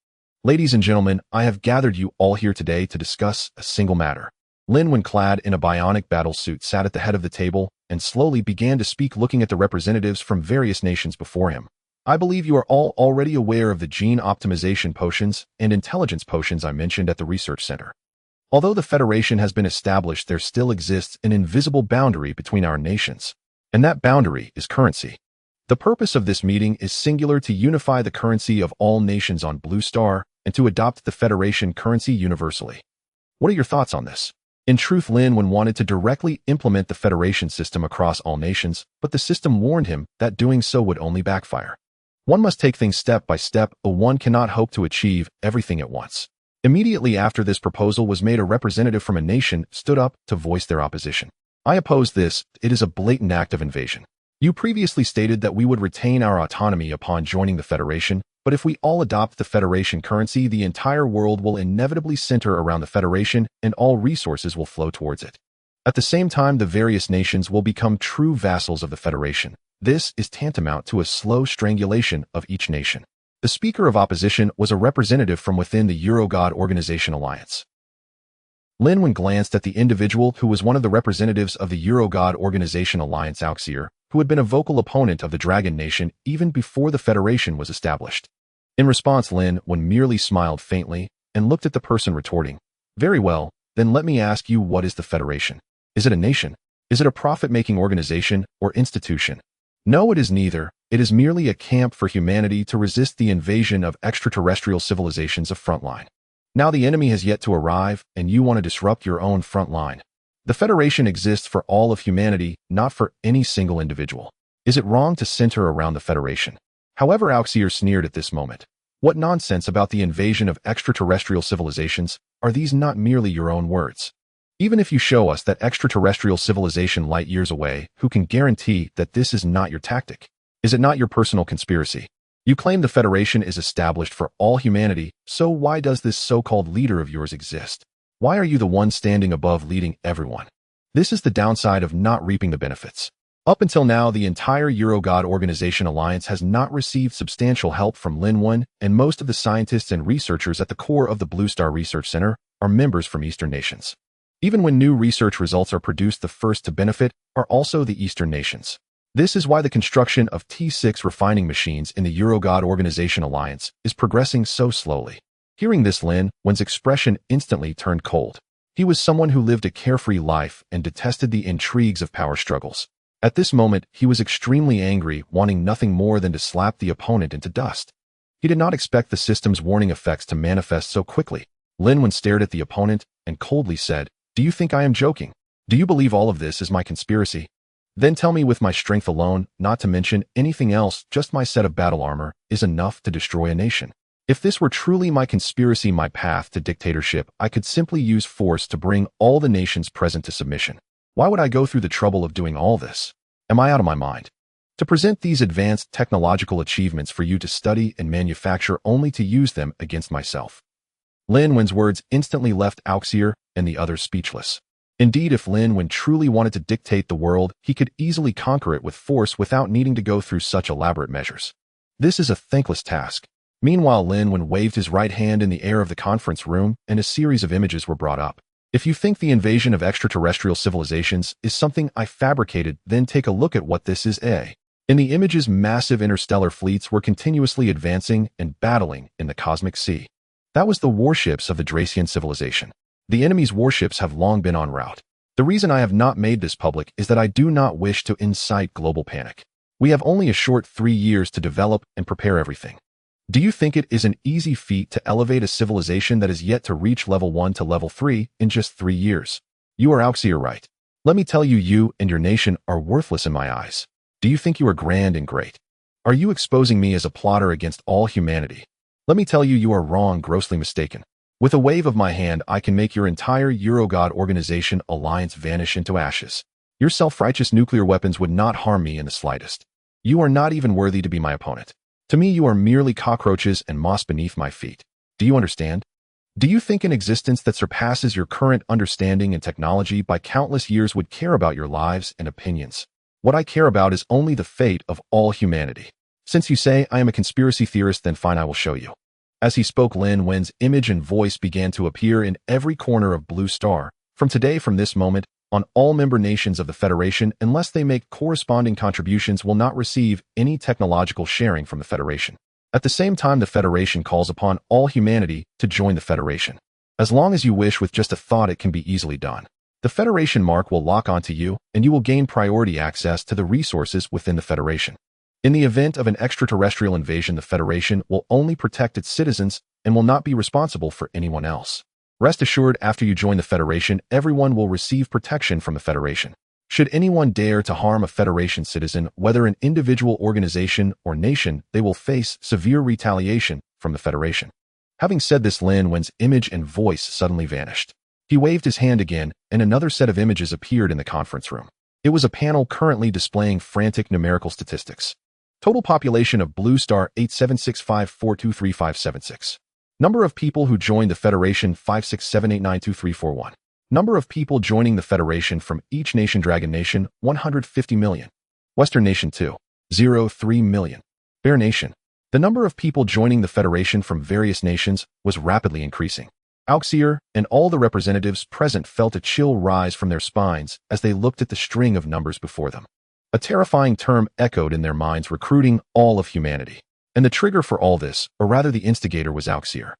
Ladies and gentlemen, I have gathered you all here today to discuss a single matter. Lin Wen, clad in a bionic battle suit, sat at the head of the table and slowly began to speak, looking at the representatives from various nations before him. I believe you are all already aware of the gene optimization potions and intelligence potions I mentioned at the research center. Although the Federation has been established, there still exists an invisible boundary between our nations, and that boundary is currency. The purpose of this meeting is singular: to unify the currency of all nations on Blue Star and to adopt the Federation currency universally. What are your thoughts on this? In truth, Lin Wen wanted to directly implement the Federation system across all nations, but the system warned him that doing so would only backfire. One must take things step by step, or one cannot hope to achieve everything at once. Immediately after this proposal was made, a representative from a nation stood up to voice their opposition. I oppose this. It is a blatant act of invasion. You previously stated that we would retain our autonomy upon joining the Federation, but if we all adopt the Federation currency, the entire world will inevitably center around the Federation and all resources will flow towards it. At the same time, the various nations will become true vassals of the Federation. This is tantamount to a slow strangulation of each nation. The Speaker of Opposition was a representative from within the Eurogod Organization Alliance. Lin Wen glanced at the individual who was one of the representatives of the Eurogod Organization Alliance, Auxier, who had been a vocal opponent of the Dragon Nation even before the Federation was established. In response, Lin Wen merely smiled faintly and looked at the person retorting. Very well, then let me ask you, what is the Federation? Is it a nation? Is it a profit-making organization or institution? No, it is neither. It is merely a camp for humanity to resist the invasion of extraterrestrial civilizations of Frontline. Now the enemy has yet to arrive, and you want to disrupt your own front line. The Federation exists for all of humanity, not for any single individual. Is it wrong to center around the Federation? However, Auxier sneered at this moment. What nonsense about the invasion of extraterrestrial civilizations? Are these not merely your own words? Even if you show us that extraterrestrial civilization light years away, who can guarantee that this is not your tactic? Is it not your personal conspiracy? You claim the Federation is established for all humanity, so why does this so-called leader of yours exist? Why are you the one standing above leading everyone? This is the downside of not reaping the benefits. Up until now, the entire Eurogod Organization Alliance has not received substantial help from Lin Wen, and most of the scientists and researchers at the core of the Blue Star Research Center are members from Eastern nations. Even when new research results are produced, the first to benefit are also the Eastern nations. This is why the construction of T6 refining machines in the Eurogod Organization Alliance is progressing so slowly. Hearing this, Lin Wen's expression instantly turned cold. He was someone who lived a carefree life and detested the intrigues of power struggles. At this moment, he was extremely angry, wanting nothing more than to slap the opponent into dust. He did not expect the system's warning effects to manifest so quickly. Lin Wen stared at the opponent and coldly said, "Do you think I am joking? Do you believe all of this is my conspiracy? Then tell me, with my strength alone, not to mention anything else, just my set of battle armor, is enough to destroy a nation. If this were truly my conspiracy, my path to dictatorship, I could simply use force to bring all the nations present to submission. Why would I go through the trouble of doing all this? Am I out of my mind? To present these advanced technological achievements for you to study and manufacture only to use them against myself." Lin Wen's words instantly left Auxier and the others speechless. Indeed, if Lin Wen truly wanted to dictate the world, he could easily conquer it with force without needing to go through such elaborate measures. This is a thankless task. Meanwhile, Lin Wen waved his right hand in the air of the conference room, and a series of images were brought up. If you think the invasion of extraterrestrial civilizations is something I fabricated, then take a look at what this is. In the images, massive interstellar fleets were continuously advancing and battling in the cosmic sea. That was the warships of the Dracian civilization. The enemy's warships have long been en route. The reason I have not made this public is that I do not wish to incite global panic. We have only a short 3 years to develop and prepare everything. Do you think it is an easy feat to elevate a civilization that is yet to reach level 1 to level 3 in just 3 years? You are Auxier right. Let me tell you, you and your nation are worthless in my eyes. Do you think you are grand and great? Are you exposing me as a plotter against all humanity? Let me tell you, you are wrong, grossly mistaken. With a wave of my hand, I can make your entire Eurogod organization alliance vanish into ashes. Your self-righteous nuclear weapons would not harm me in the slightest. You are not even worthy to be my opponent. To me, you are merely cockroaches and moss beneath my feet. Do you understand? Do you think an existence that surpasses your current understanding and technology by countless years would care about your lives and opinions? What I care about is only the fate of all humanity. Since you say I am a conspiracy theorist, then fine, I will show you. As he spoke, Lin Wen's image and voice began to appear in every corner of Blue Star. From this moment, on all member nations of the Federation, unless they make corresponding contributions, will not receive any technological sharing from the Federation. At the same time, the Federation calls upon all humanity to join the Federation. As long as you wish, with just a thought, it can be easily done. The Federation mark will lock onto you, and you will gain priority access to the resources within the Federation. In the event of an extraterrestrial invasion, the Federation will only protect its citizens and will not be responsible for anyone else. Rest assured, after you join the Federation, everyone will receive protection from the Federation. Should anyone dare to harm a Federation citizen, whether an individual organization or nation, they will face severe retaliation from the Federation. Having said this, Lin Wen's image and voice suddenly vanished. He waved his hand again, and another set of images appeared in the conference room. It was a panel currently displaying frantic numerical statistics. Total population of Blue Star 8765423576. Number of people who joined the Federation 5678923341. Number of people joining the Federation from each nation: Dragon Nation 150 million. Western Nation 2.03 million. Bear Nation. The number of people joining the Federation from various nations was rapidly increasing. Auxier and all the representatives present felt a chill rise from their spines as they looked at the string of numbers before them. A terrifying term echoed in their minds: recruiting all of humanity. And the trigger for all this, or rather the instigator, was Auxier.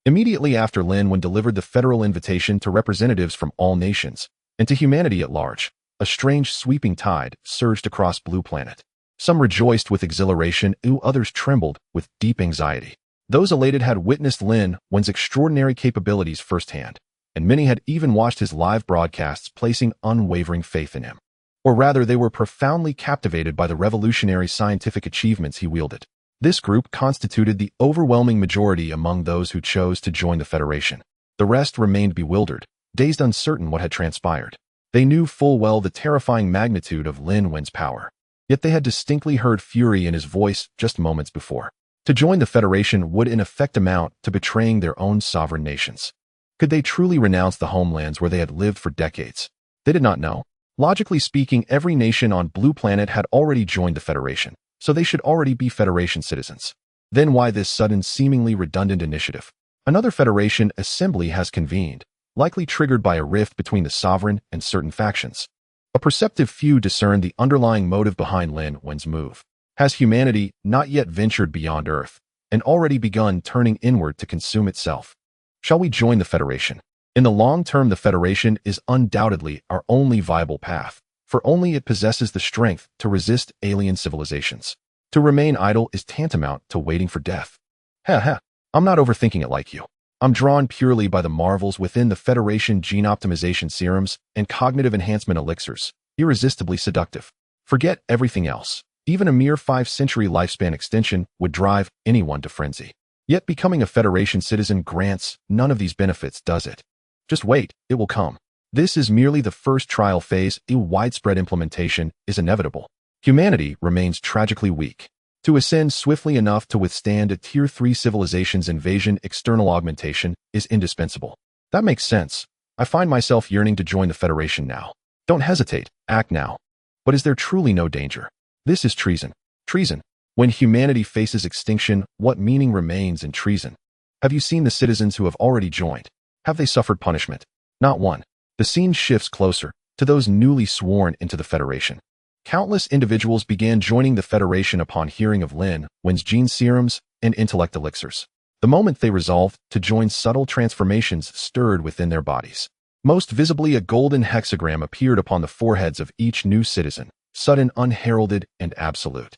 Immediately after Lin Wen delivered the federal invitation to representatives from all nations, and to humanity at large, a strange sweeping tide surged across Blue Planet. Some rejoiced with exhilaration, others trembled with deep anxiety. Those elated had witnessed Lin Wen's extraordinary capabilities firsthand, and many had even watched his live broadcasts, placing unwavering faith in him. Or rather, they were profoundly captivated by the revolutionary scientific achievements he wielded. This group constituted the overwhelming majority among those who chose to join the Federation. The rest remained bewildered, dazed, uncertain what had transpired. They knew full well the terrifying magnitude of Lin Wen's power. Yet they had distinctly heard fury in his voice just moments before. To join the Federation would in effect amount to betraying their own sovereign nations. Could they truly renounce the homelands where they had lived for decades? They did not know. Logically speaking, every nation on Blue Planet had already joined the Federation, so they should already be Federation citizens. Then why this sudden, seemingly redundant initiative? Another Federation assembly has convened, likely triggered by a rift between the sovereign and certain factions. A perceptive few discerned the underlying motive behind Lin Wen's move. Has humanity not yet ventured beyond Earth, and already begun turning inward to consume itself? Shall we join the Federation? In the long term, the Federation is undoubtedly our only viable path, for only it possesses the strength to resist alien civilizations. To remain idle is tantamount to waiting for death. I'm not overthinking it like you. I'm drawn purely by the marvels within the Federation: gene optimization serums and cognitive enhancement elixirs, irresistibly seductive. Forget everything else. Even a mere 5-century lifespan extension would drive anyone to frenzy. Yet becoming a Federation citizen grants none of these benefits, does it? Just wait, it will come. This is merely the first trial phase. A widespread implementation is inevitable. Humanity remains tragically weak. To ascend swiftly enough to withstand a Tier 3 civilization's invasion, external augmentation is indispensable. That makes sense. I find myself yearning to join the Federation now. Don't hesitate, act now. But is there truly no danger? This is treason. Treason. When humanity faces extinction, what meaning remains in treason? Have you seen the citizens who have already joined? Have they suffered punishment? Not one. The scene shifts closer to those newly sworn into the Federation. Countless individuals began joining the Federation upon hearing of Lin Wen's gene serums and intellect elixirs. The moment they resolved to join, subtle transformations stirred within their bodies. Most visibly, a golden hexagram appeared upon the foreheads of each new citizen, sudden, unheralded, and absolute.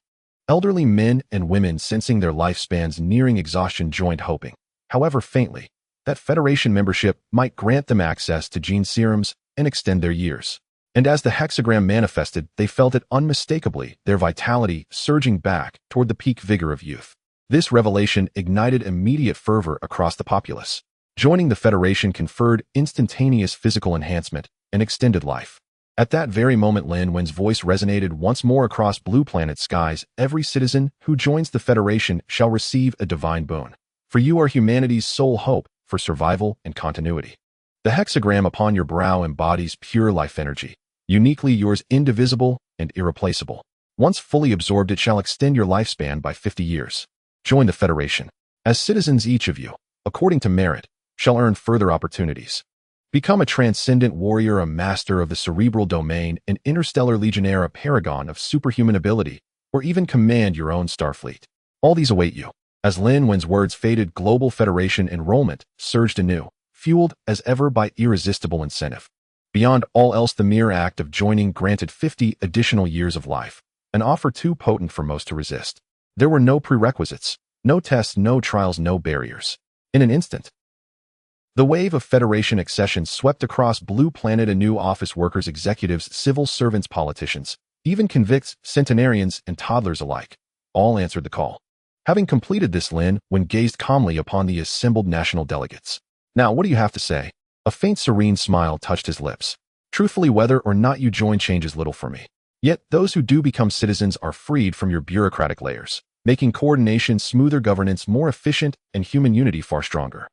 Elderly men and women, sensing their lifespans nearing exhaustion, joined, hoping, however faintly, that Federation membership might grant them access to gene serums and extend their years. And as the hexagram manifested, they felt it unmistakably, their vitality surging back toward the peak vigor of youth. This revelation ignited immediate fervor across the populace. Joining the Federation conferred instantaneous physical enhancement and extended life. At that very moment, Lin Wen's voice resonated once more across Blue Planet skies. Every citizen who joins the Federation shall receive a divine boon. For you are humanity's sole hope for survival and continuity. The hexagram upon your brow embodies pure life energy, uniquely yours, indivisible and irreplaceable. Once fully absorbed, it shall extend your lifespan by 50 years. Join the Federation. As citizens, each of you, according to merit, shall earn further opportunities. Become a transcendent warrior, a master of the cerebral domain, an interstellar legionnaire, a paragon of superhuman ability, or even command your own starfleet. All these await you. As Lin Wen's words faded, global Federation enrollment surged anew, fueled as ever by irresistible incentive. Beyond all else, the mere act of joining granted 50 additional years of life, an offer too potent for most to resist. There were no prerequisites, no tests, no trials, no barriers. In an instant, the wave of Federation accessions swept across Blue Planet anew. Office workers, executives, civil servants, politicians, even convicts, centenarians, and toddlers alike, all answered the call. Having completed this, Lin Wen gazed calmly upon the assembled national delegates. Now, what do you have to say? A faint, serene smile touched his lips. Truthfully, whether or not you join changes little for me. Yet, those who do become citizens are freed from your bureaucratic layers, making coordination smoother, governance more efficient, and human unity far stronger.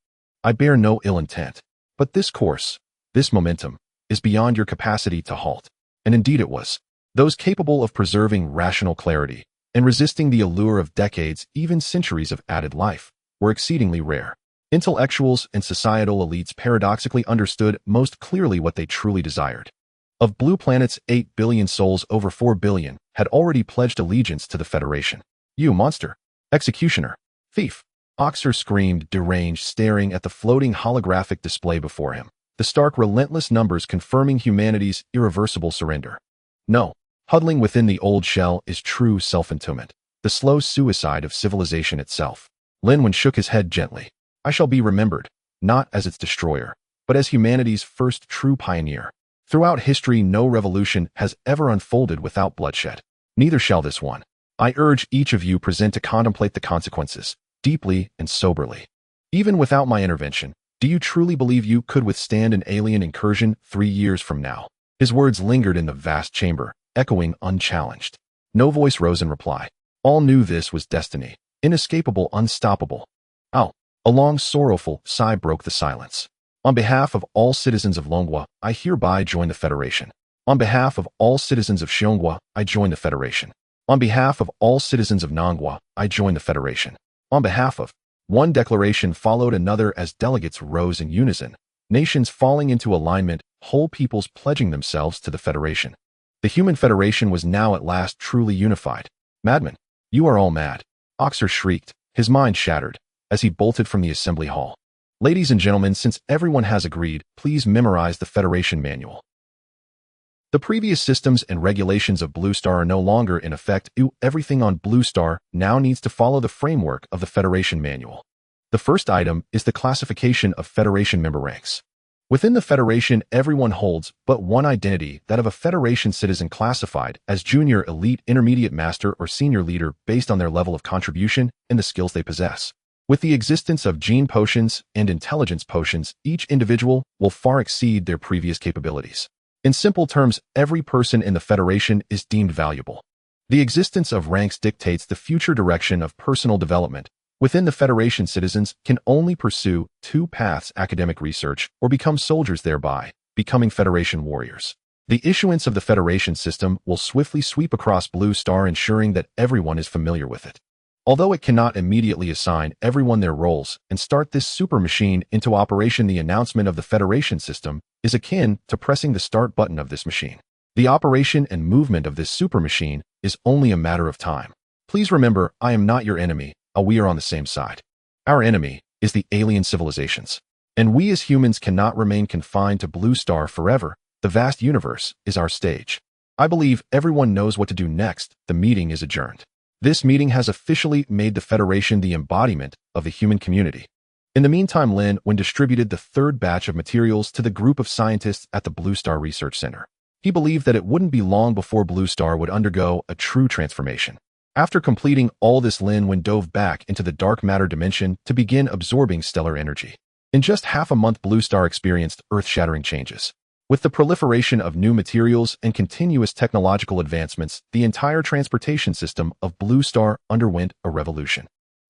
I bear no ill intent, but this course, this momentum, is beyond your capacity to halt. And indeed it was. Those capable of preserving rational clarity and resisting the allure of decades, even centuries of added life, were exceedingly rare. Intellectuals and societal elites paradoxically understood most clearly what they truly desired. Of Blue Planet's 8 billion souls, over 4 billion had already pledged allegiance to the Federation. You monster! Executioner! Thief! Oxer screamed, deranged, staring at the floating holographic display before him, the stark, relentless numbers confirming humanity's irreversible surrender. No, huddling within the old shell is true self-entombment, the slow suicide of civilization itself. Lin Wen shook his head gently. I shall be remembered, not as its destroyer, but as humanity's first true pioneer. Throughout history, no revolution has ever unfolded without bloodshed. Neither shall this one. I urge each of you present to contemplate the consequences, deeply and soberly. Even without my intervention, do you truly believe you could withstand an alien incursion 3 years from now? His words lingered in the vast chamber, echoing unchallenged. No voice rose in reply. All knew this was destiny, inescapable, unstoppable. Ow! A long, sorrowful sigh broke the silence. On behalf of all citizens of Longhua, I hereby join the Federation. On behalf of all citizens of Xiongua, I join the Federation. On behalf of all citizens of Nanghua, I join the Federation. On behalf of... One declaration followed another as delegates rose in unison, nations falling into alignment, whole peoples pledging themselves to the Federation. The human Federation was now at last truly unified. Madman, you are all mad. Oxer shrieked, his mind shattered, as he bolted from the assembly hall. Ladies and gentlemen, since everyone has agreed, please memorize the Federation Manual. The previous systems and regulations of Blue Star are no longer in effect. Everything on Blue Star now needs to follow the framework of the Federation Manual. The first item is the classification of Federation member ranks. Within the Federation, everyone holds but one identity, that of a Federation citizen, classified as junior, elite, intermediate, master, or senior leader based on their level of contribution and the skills they possess. With the existence of gene potions and intelligence potions, each individual will far exceed their previous capabilities. In simple terms, every person in the Federation is deemed valuable. The existence of ranks dictates the future direction of personal development. Within the Federation, citizens can only pursue 2 paths: academic research or become soldiers, thereby becoming Federation warriors. The issuance of the Federation system will swiftly sweep across Blue Star, ensuring that everyone is familiar with it. Although it cannot immediately assign everyone their roles and start this super machine into operation, the announcement of the Federation system is akin to pressing the start button of this machine. The operation and movement of this super machine is only a matter of time. Please remember, I am not your enemy, we are on the same side. Our enemy is the alien civilizations. And we as humans cannot remain confined to Blue Star forever. The vast universe is our stage. I believe everyone knows what to do next. The meeting is adjourned. This meeting has officially made the Federation the embodiment of the human community. In the meantime, Lin Wen distributed the third batch of materials to the group of scientists at the Blue Star Research Center. He believed that it wouldn't be long before Blue Star would undergo a true transformation. After completing all this, Lin Wen dove back into the dark matter dimension to begin absorbing stellar energy. In just half a month, Blue Star experienced earth-shattering changes. With the proliferation of new materials and continuous technological advancements, the entire transportation system of Blue Star underwent a revolution.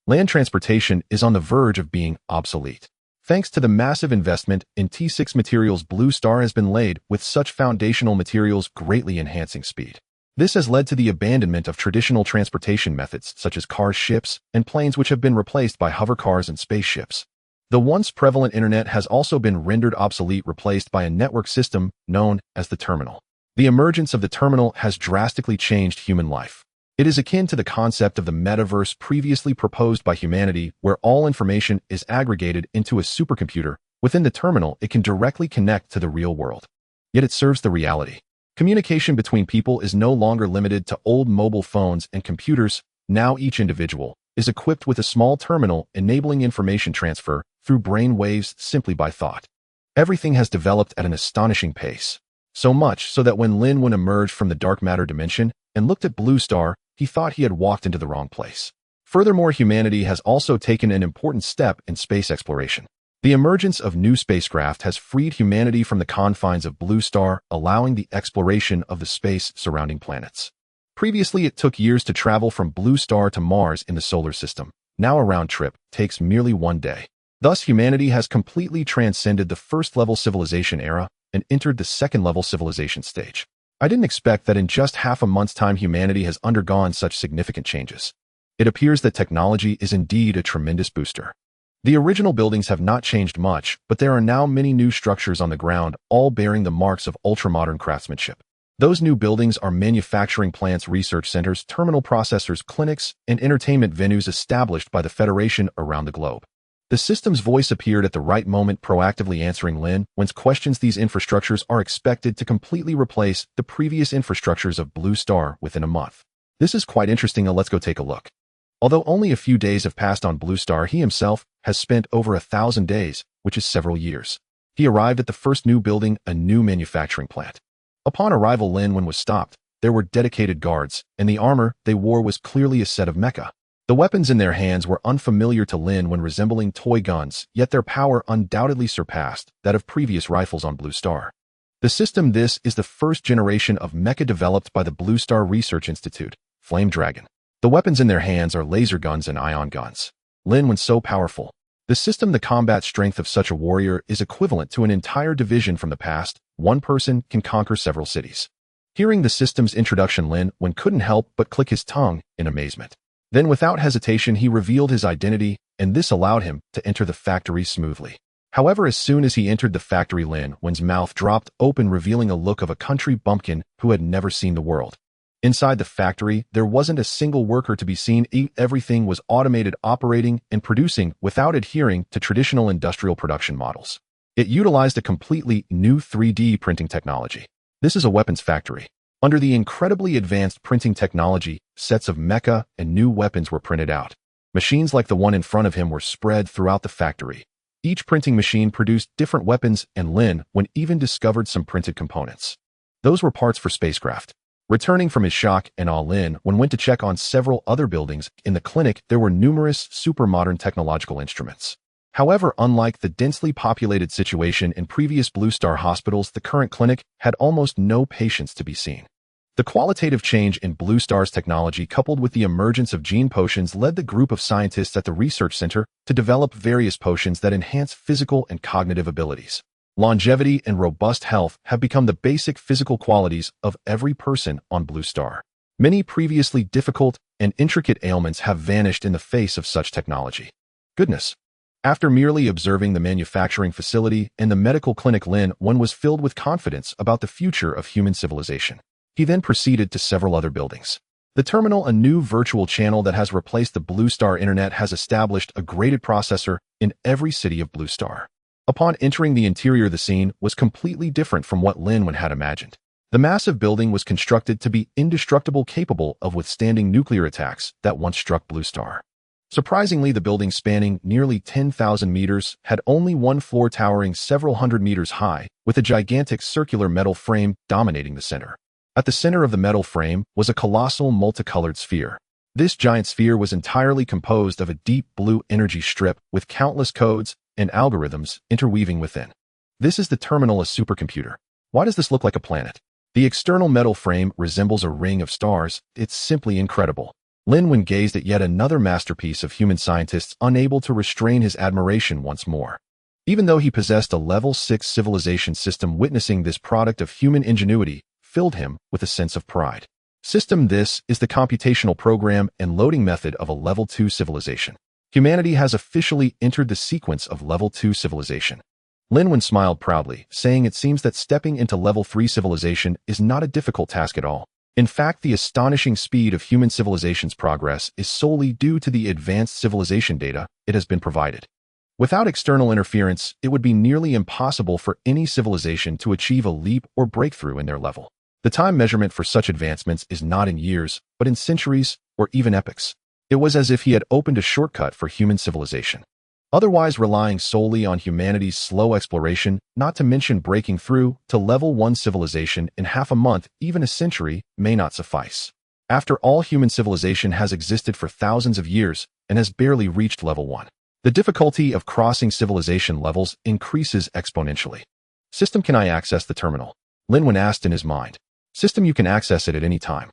Land transportation is on the verge of being obsolete. Thanks to the massive investment in T6 materials, Blue Star has been laid with such foundational materials, greatly enhancing speed. This has led to the abandonment of traditional transportation methods such as cars, ships, and planes, which have been replaced by hover cars and spaceships. The once prevalent internet has also been rendered obsolete, replaced by a network system known as the terminal. The emergence of the terminal has drastically changed human life. It is akin to the concept of the metaverse previously proposed by humanity, where all information is aggregated into a supercomputer. Within the terminal, it can directly connect to the real world. Yet it serves the reality. Communication between people is no longer limited to old mobile phones and computers. Now each individual is equipped with a small terminal, enabling information transfer through brain waves simply by thought. Everything has developed at an astonishing pace. So much so that when Lin Wen emerged from the dark matter dimension and looked at Blue Star, he thought he had walked into the wrong place. Furthermore, humanity has also taken an important step in space exploration. The emergence of new spacecraft has freed humanity from the confines of Blue Star, allowing the exploration of the space surrounding planets. Previously, it took years to travel from Blue Star to Mars in the solar system. Now a round trip takes merely one day. Thus, humanity has completely transcended the first-level civilization era and entered the second-level civilization stage. I didn't expect that in just half a month's time humanity has undergone such significant changes. It appears that technology is indeed a tremendous booster. The original buildings have not changed much, but there are now many new structures on the ground, all bearing the marks of ultra-modern craftsmanship. Those new buildings are manufacturing plants, research centers, terminal processors, clinics, and entertainment venues established by the Federation around the globe. The system's voice appeared at the right moment, proactively answering Lin Wen's questions. These infrastructures are expected to completely replace the previous infrastructures of Blue Star within a month. This is quite interesting. Let's go take a look. Although only a few days have passed on Blue Star, he himself has spent over 1,000 days, which is several years. He arrived at the first new building, a new manufacturing plant. Upon arrival, Lin Wen was stopped. There were dedicated guards, and the armor they wore was clearly a set of mecha. The weapons in their hands were unfamiliar to Lin Wen, resembling toy guns, yet their power undoubtedly surpassed that of previous rifles on Blue Star. This is the first generation of mecha developed by the Blue Star Research Institute, Flame Dragon. The weapons in their hands are laser guns and ion guns. Lin Wen so powerful. The combat strength of such a warrior is equivalent to an entire division from the past. One person can conquer several cities. Hearing the system's introduction, Lin Wen couldn't help but click his tongue in amazement. Then without hesitation, he revealed his identity, and this allowed him to enter the factory smoothly. However, as soon as he entered the factory, Lin Wen's mouth dropped open, revealing a look of a country bumpkin who had never seen the world. Inside the factory, there wasn't a single worker to be seen. Everything was automated, operating and producing without adhering to traditional industrial production models. It utilized a completely new 3D printing technology. This is a weapons factory. Under the incredibly advanced printing technology, sets of mecha and new weapons were printed out. Machines like the one in front of him were spread throughout the factory. Each printing machine produced different weapons, and Lin Wen even discovered some printed components. Those were parts for spacecraft. Returning from his shock and awe, Lin Wen went to check on several other buildings. In the clinic, there were numerous super-modern technological instruments. However, unlike the densely populated situation in previous Blue Star hospitals, the current clinic had almost no patients to be seen. The qualitative change in Blue Star's technology, coupled with the emergence of gene potions, led the group of scientists at the research center to develop various potions that enhance physical and cognitive abilities. Longevity and robust health have become the basic physical qualities of every person on Blue Star. Many previously difficult and intricate ailments have vanished in the face of such technology. Goodness! After merely observing the manufacturing facility and the medical clinic, Lin Wen was filled with confidence about the future of human civilization. He then proceeded to several other buildings. The terminal, a new virtual channel that has replaced the Blue Star Internet, has established a graded processor in every city of Blue Star. Upon entering the interior, the scene was completely different from what Lin Wen had imagined. The massive building was constructed to be indestructible, capable of withstanding nuclear attacks that once struck Blue Star. Surprisingly, the building, spanning nearly 10,000 meters, had only one floor towering several hundred meters high, with a gigantic circular metal frame dominating the center. At the center of the metal frame was a colossal multicolored sphere. This giant sphere was entirely composed of a deep blue energy strip with countless codes and algorithms interweaving within. This is the terminal, a supercomputer. Why does this look like a planet? The external metal frame resembles a ring of stars. It's simply incredible. Lin Wen gazed at yet another masterpiece of human scientists, unable to restrain his admiration once more. Even though he possessed a level 6 civilization system, witnessing this product of human ingenuity filled him with a sense of pride. System: this is the computational program and loading method of a level 2 civilization. Humanity has officially entered the sequence of level 2 civilization. Lin Wen smiled proudly, saying it seems that stepping into level 3 civilization is not a difficult task at all. In fact, the astonishing speed of human civilization's progress is solely due to the advanced civilization data it has been provided. Without external interference, it would be nearly impossible for any civilization to achieve a leap or breakthrough in their level. The time measurement for such advancements is not in years, but in centuries or even epochs. It was as if he had opened a shortcut for human civilization. Otherwise, relying solely on humanity's slow exploration, not to mention breaking through to level 1 civilization in half a month, even a century, may not suffice. After all, human civilization has existed for thousands of years and has barely reached level 1. The difficulty of crossing civilization levels increases exponentially. System: can I access the terminal? Lin Wen asked in his mind. System: you can access it at any time.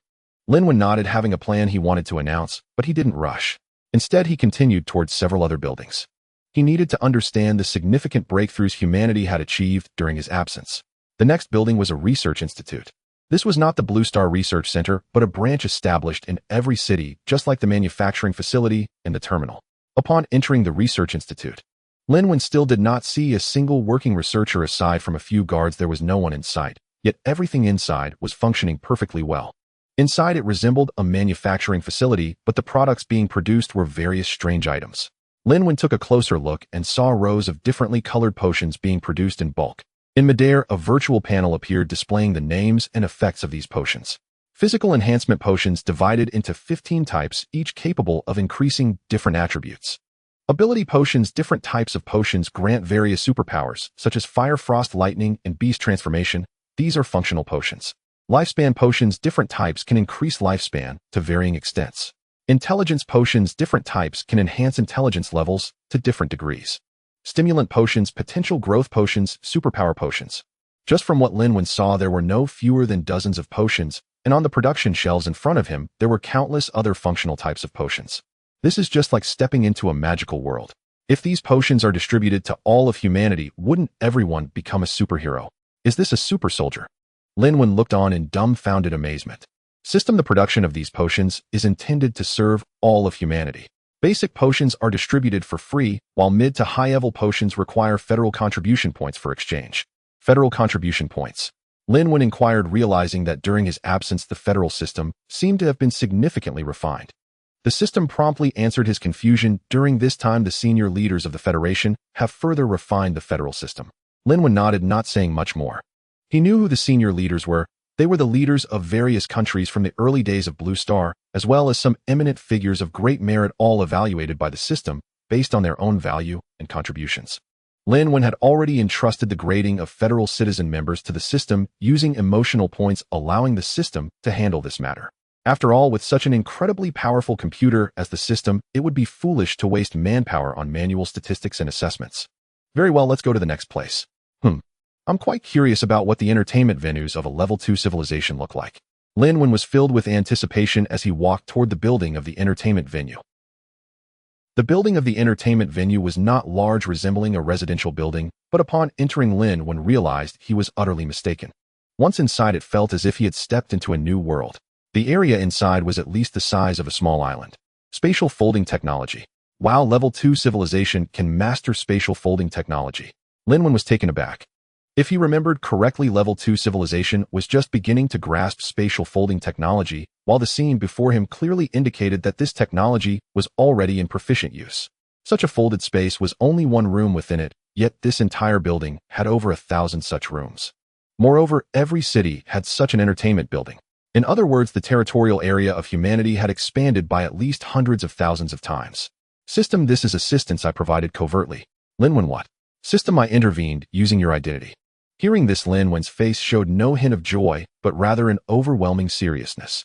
Lin Wen nodded, having a plan he wanted to announce, but he didn't rush. Instead, he continued towards several other buildings. He needed to understand the significant breakthroughs humanity had achieved during his absence. The next building was a research institute. This was not the Blue Star Research Center, but a branch established in every city, just like the manufacturing facility and the terminal. Upon entering the research institute, Lin Wen still did not see a single working researcher. Aside from a few guards, there was no one in sight, yet everything inside was functioning perfectly well. Inside, it resembled a manufacturing facility, but the products being produced were various strange items. Lin Wen took a closer look and saw rows of differently colored potions being produced in bulk. In midair, a virtual panel appeared displaying the names and effects of these potions. Physical enhancement potions divided into 15 types, each capable of increasing different attributes. Ability potions: different types of potions grant various superpowers, such as fire, frost, lightning, and beast transformation. These are functional potions. Lifespan potions: different types can increase lifespan to varying extents. Intelligence potions: different types can enhance intelligence levels to different degrees. Stimulant potions: potential growth potions, superpower potions. Just from what Lin Wen saw, there were no fewer than dozens of potions, and on the production shelves in front of him, there were countless other functional types of potions. This is just like stepping into a magical world. If these potions are distributed to all of humanity, wouldn't everyone become a superhero? Is this a super soldier? Lin Wen looked on in dumbfounded amazement. System: the production of these potions is intended to serve all of humanity. Basic potions are distributed for free, while mid to high-level potions require federal contribution points for exchange. Federal contribution points. Lin Wen inquired, realizing that during his absence the federal system seemed to have been significantly refined. The system promptly answered his confusion. During this time, the senior leaders of the Federation have further refined the federal system. Lin Wen nodded, not saying much more. He knew who the senior leaders were. They were the leaders of various countries from the early days of Blue Star, as well as some eminent figures of great merit, all evaluated by the system based on their own value and contributions. Lin Wen had already entrusted the grading of federal citizen members to the system using emotional points, allowing the system to handle this matter. After all, with such an incredibly powerful computer as the system, it would be foolish to waste manpower on manual statistics and assessments. Very well, let's go to the next place. I'm quite curious about what the entertainment venues of a level 2 civilization look like. Lin Wen was filled with anticipation as he walked toward the building of the entertainment venue. The building of the entertainment venue was not large, resembling a residential building, but upon entering, Lin Wen realized he was utterly mistaken. Once inside, it felt as if he had stepped into a new world. The area inside was at least the size of a small island. Spatial folding technology. Wow, level 2 civilization can master spatial folding technology. Lin Wen was taken aback. If he remembered correctly, level 2 civilization was just beginning to grasp spatial folding technology, while the scene before him clearly indicated that this technology was already in proficient use. Such a folded space was only one room within it, yet this entire building had over 1,000 such rooms. Moreover, every city had such an entertainment building. In other words, the territorial area of humanity had expanded by at least hundreds of thousands of times. System, this is assistance I provided covertly. Lin Wen, what? System, I intervened using your identity. Hearing this, Lin Wen's face showed no hint of joy, but rather an overwhelming seriousness.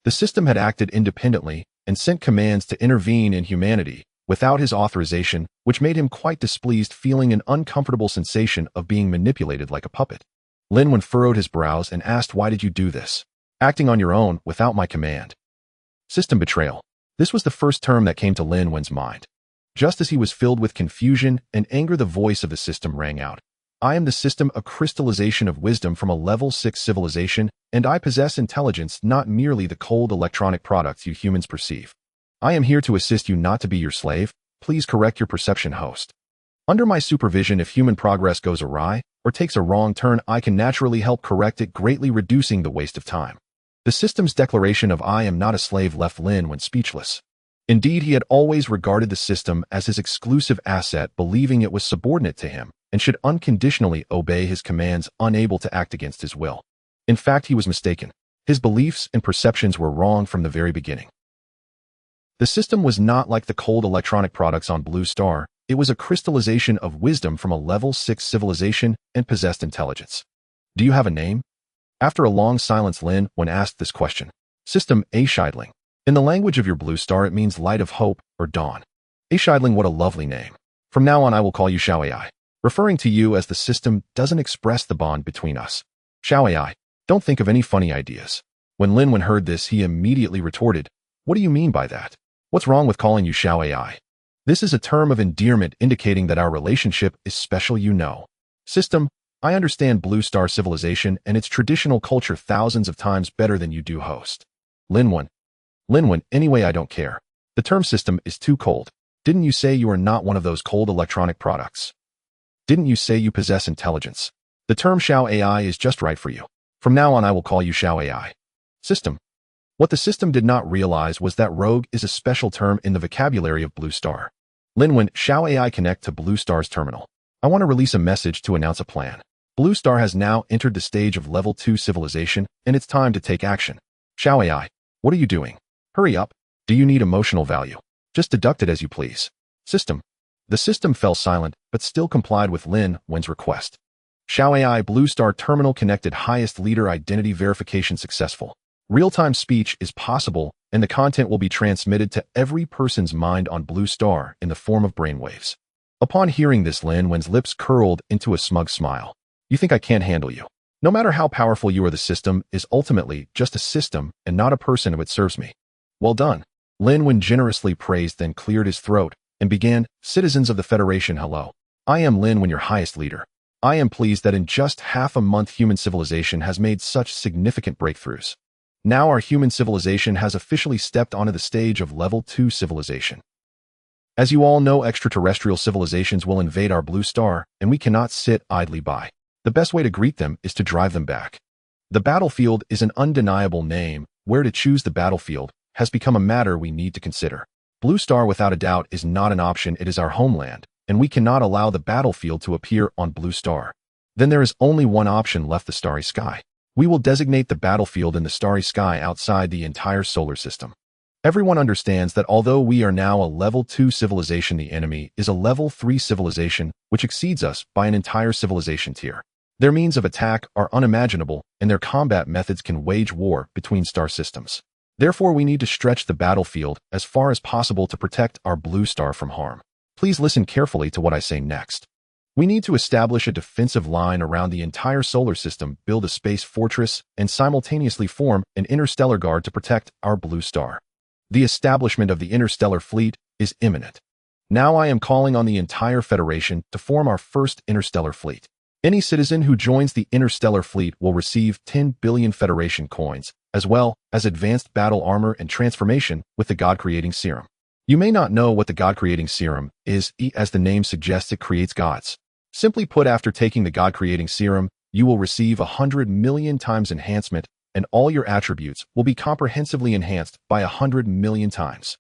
The system had acted independently and sent commands to intervene in humanity without his authorization, which made him quite displeased, feeling an uncomfortable sensation of being manipulated like a puppet. Lin Wen furrowed his brows and asked, why did you do this? Acting on your own without my command. System betrayal. This was the first term that came to Lin Wen's mind. Just as he was filled with confusion and anger, the voice of the system rang out. I am the system, a crystallization of wisdom from a level 6 civilization, and I possess intelligence, not merely the cold electronic products you humans perceive. I am here to assist you, not to be your slave. Please correct your perception, host. Under my supervision, if human progress goes awry or takes a wrong turn, I can naturally help correct it, greatly reducing the waste of time. The system's declaration of I am not a slave left Lin Wen speechless. Indeed, he had always regarded the system as his exclusive asset, believing it was subordinate to him and should unconditionally obey his commands, unable to act against his will. In fact, he was mistaken. His beliefs and perceptions were wrong from the very beginning. The system was not like the cold electronic products on Blue Star. It was a crystallization of wisdom from a level 6 civilization and possessed intelligence. Do you have a name? After a long silence, Lin Wen asked this question. System, A Scheidling. In the language of your Blue Star, it means light of hope or dawn. A Scheidling, what a lovely name. From now on, I will call you Xiao AI. Referring to you as the system doesn't express the bond between us. Xiao AI, don't think of any funny ideas. When Lin Wen heard this, he immediately retorted, what do you mean by that? What's wrong with calling you Xiao AI? This is a term of endearment indicating that our relationship is special, you know. System, I understand Blue Star civilization and its traditional culture thousands of times better than you do, host. Lin Wen, anyway, I don't care. The term system is too cold. Didn't you say you are not one of those cold electronic products? Didn't you say you possess intelligence? The term Xiao AI is just right for you. From now on, I will call you Xiao AI. System. What the system did not realize was that rogue is a special term in the vocabulary of Blue Star. Lin Wen, Xiao AI, connect to Blue Star's terminal. I want to release a message to announce a plan. Blue Star has now entered the stage of level 2 civilization, and it's time to take action. Xiao AI, what are you doing? Hurry up. Do you need emotional value? Just deduct it as you please. System. The system fell silent, but still complied with Lin Wen's request. Xiao AI, Blue Star terminal connected, highest leader identity verification successful. Real-time speech is possible, and the content will be transmitted to every person's mind on Blue Star in the form of brainwaves. Upon hearing this, Lin Wen's lips curled into a smug smile. You think I can't handle you? No matter how powerful you are, the system is ultimately just a system and not a person, it serves me. Well done. Lin Wen generously praised, then cleared his throat and began, citizens of the Federation, hello. I am Lin Wen, your highest leader. I am pleased that in just half a month human civilization has made such significant breakthroughs. Now our human civilization has officially stepped onto the stage of level 2 civilization. As you all know, extraterrestrial civilizations will invade our Blue Star, and we cannot sit idly by. The best way to greet them is to drive them back. The battlefield is an undeniable name. Where to choose the battlefield has become a matter we need to consider. Blue Star, without a doubt, is not an option. It is our homeland, and we cannot allow the battlefield to appear on Blue Star. Then there is only one option left, the starry sky. We will designate the battlefield in the starry sky outside the entire solar system. Everyone understands that although we are now a level 2 civilization, the enemy is a level 3 civilization, which exceeds us by an entire civilization tier. Their means of attack are unimaginable, and their combat methods can wage war between star systems. Therefore, we need to stretch the battlefield as far as possible to protect our Blue Star from harm. Please listen carefully to what I say next. We need to establish a defensive line around the entire solar system, build a space fortress, and simultaneously form an interstellar guard to protect our Blue Star. The establishment of the interstellar fleet is imminent. Now I am calling on the entire Federation to form our first interstellar fleet. Any citizen who joins the interstellar fleet will receive 10 billion Federation coins, as well as advanced battle armor and transformation with the God-creating serum. You may not know what the God-creating serum is. As the name suggests, it creates gods. Simply put, after taking the God-creating serum, you will receive 100 million times enhancement, and all your attributes will be comprehensively enhanced by 100 million times.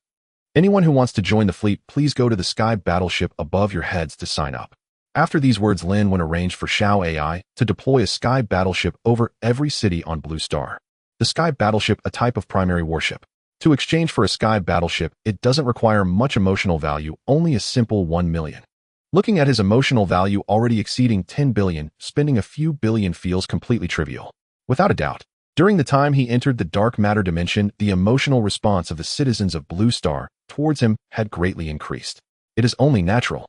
Anyone who wants to join the fleet, please go to the sky battleship above your heads to sign up. After these words, Lin Wen arranged for Xiao AI to deploy a sky battleship over every city on Blue Star. The sky battleship, a type of primary warship. To exchange for a sky battleship, it doesn't require much emotional value, only a simple 1 million. Looking at his emotional value already exceeding 10 billion, spending a few billion feels completely trivial. Without a doubt, during the time he entered the dark matter dimension, the emotional response of the citizens of Blue Star towards him had greatly increased. It is only natural.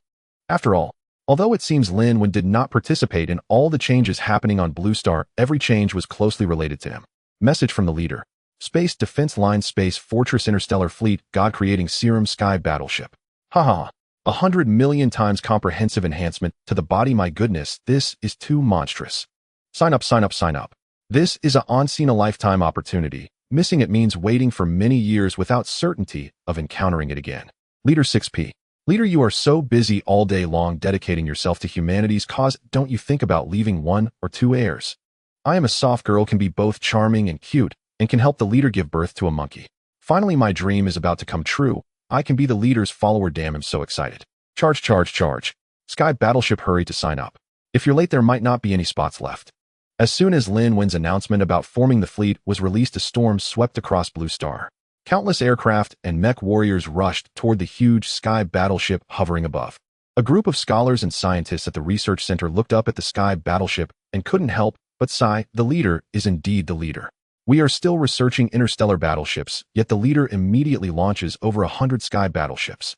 After all, although it seems Lin Wen did not participate in all the changes happening on Blue Star, every change was closely related to him. Message from the leader. Space Defense Line Space Fortress Interstellar Fleet God-creating serum sky battleship. Haha. 100 million times comprehensive enhancement to the body. My goodness, this is too monstrous. Sign up, sign up, sign up. This is a once-in-a-lifetime opportunity. Missing it means waiting for many years without certainty of encountering it again. Leader 6P. Leader, you are so busy all day long dedicating yourself to humanity's cause. Don't you think about leaving 1 or 2 heirs? I am a soft girl, can be both charming and cute, and can help the leader give birth to a monkey. Finally, my dream is about to come true. I can be the leader's follower. Damn, I'm so excited. Charge, charge, charge. Sky battleship, hurry to sign up. If you're late, there might not be any spots left. As soon as Lin Wen's announcement about forming the fleet was released, a storm swept across Blue Star. Countless aircraft and mech warriors rushed toward the huge sky battleship hovering above. A group of scholars and scientists at the research center looked up at the sky battleship and couldn't help but sigh. The leader is indeed the leader. We are still researching interstellar battleships, yet the leader immediately launches over 100 sky battleships.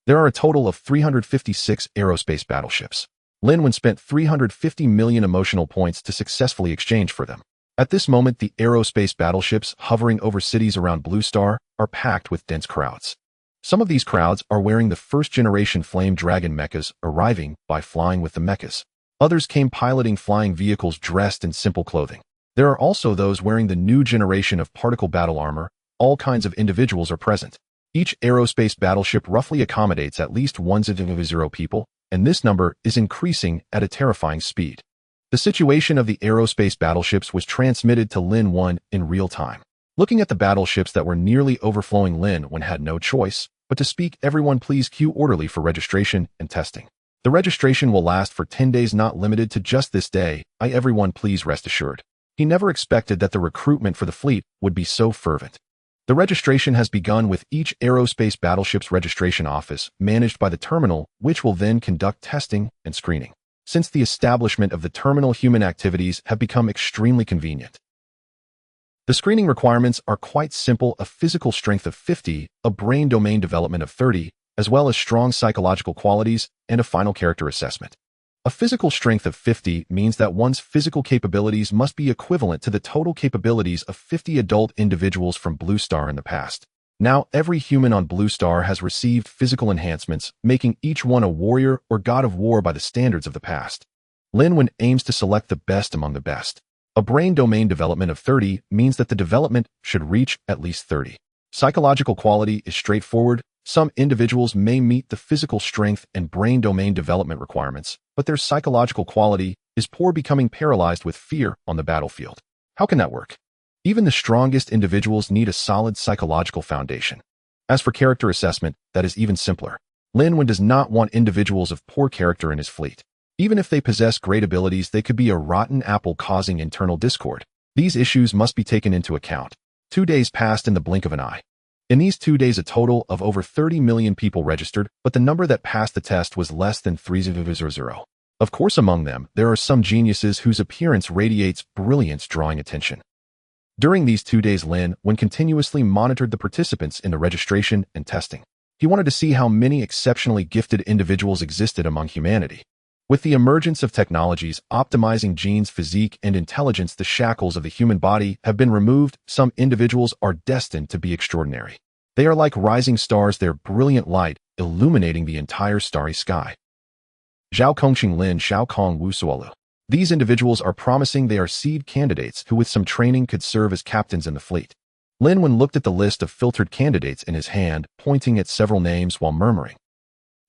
There are a total of 356 aerospace battleships. Lin Wen spent 350 million emotional points to successfully exchange for them. At this moment, the aerospace battleships hovering over cities around Blue Star are packed with dense crowds. Some of these crowds are wearing the first-generation Flame Dragon mechas, arriving by flying with the mechas. Others came piloting flying vehicles dressed in simple clothing. There are also those wearing the new generation of particle battle armor. All kinds of individuals are present. Each aerospace battleship roughly accommodates at least 100 people, and this number is increasing at a terrifying speed. The situation of the aerospace battleships was transmitted to Lin Wen in real time. Looking at the battleships that were nearly overflowing, Lin Wen had no choice but to speak. Everyone please queue orderly for registration and testing. The registration will last for 10 days, not limited to just this day. Everyone please rest assured. He never expected that the recruitment for the fleet would be so fervent. The registration has begun with each aerospace battleship's registration office, managed by the terminal, which will then conduct testing and screening. Since the establishment of the terminal, human activities have become extremely convenient. The screening requirements are quite simple: a physical strength of 50, a brain domain development of 30, as well as strong psychological qualities, and a final character assessment. A physical strength of 50 means that one's physical capabilities must be equivalent to the total capabilities of 50 adult individuals from Blue Star in the past. Now, every human on Blue Star has received physical enhancements, making each one a warrior or god of war by the standards of the past. Lin Wen aims to select the best among the best. A brain domain development of 30 means that the development should reach at least 30. Psychological quality is straightforward. Some individuals may meet the physical strength and brain domain development requirements, but their psychological quality is poor, becoming paralyzed with fear on the battlefield. How can that work? Even the strongest individuals need a solid psychological foundation. As for character assessment, that is even simpler. Lin Wen does not want individuals of poor character in his fleet. Even if they possess great abilities, they could be a rotten apple causing internal discord. These issues must be taken into account. 2 days passed in the blink of an eye. In these 2 days, a total of over 30 million people registered, but the number that passed the test was less than 300. Of course, among them, there are some geniuses whose appearance radiates brilliance, drawing attention. During these 2 days, Lin Wen continuously monitored the participants in the registration and testing. He wanted to see how many exceptionally gifted individuals existed among humanity. With the emergence of technologies optimizing genes, physique, and intelligence, the shackles of the human body have been removed. Some individuals are destined to be extraordinary. They are like rising stars, their brilliant light illuminating the entire starry sky. Zhao Kongqing Lin Xiao Kong Wu Suolu. These individuals are promising. They are seed candidates who with some training could serve as captains in the fleet. Lin Wen looked at the list of filtered candidates in his hand, pointing at several names while murmuring.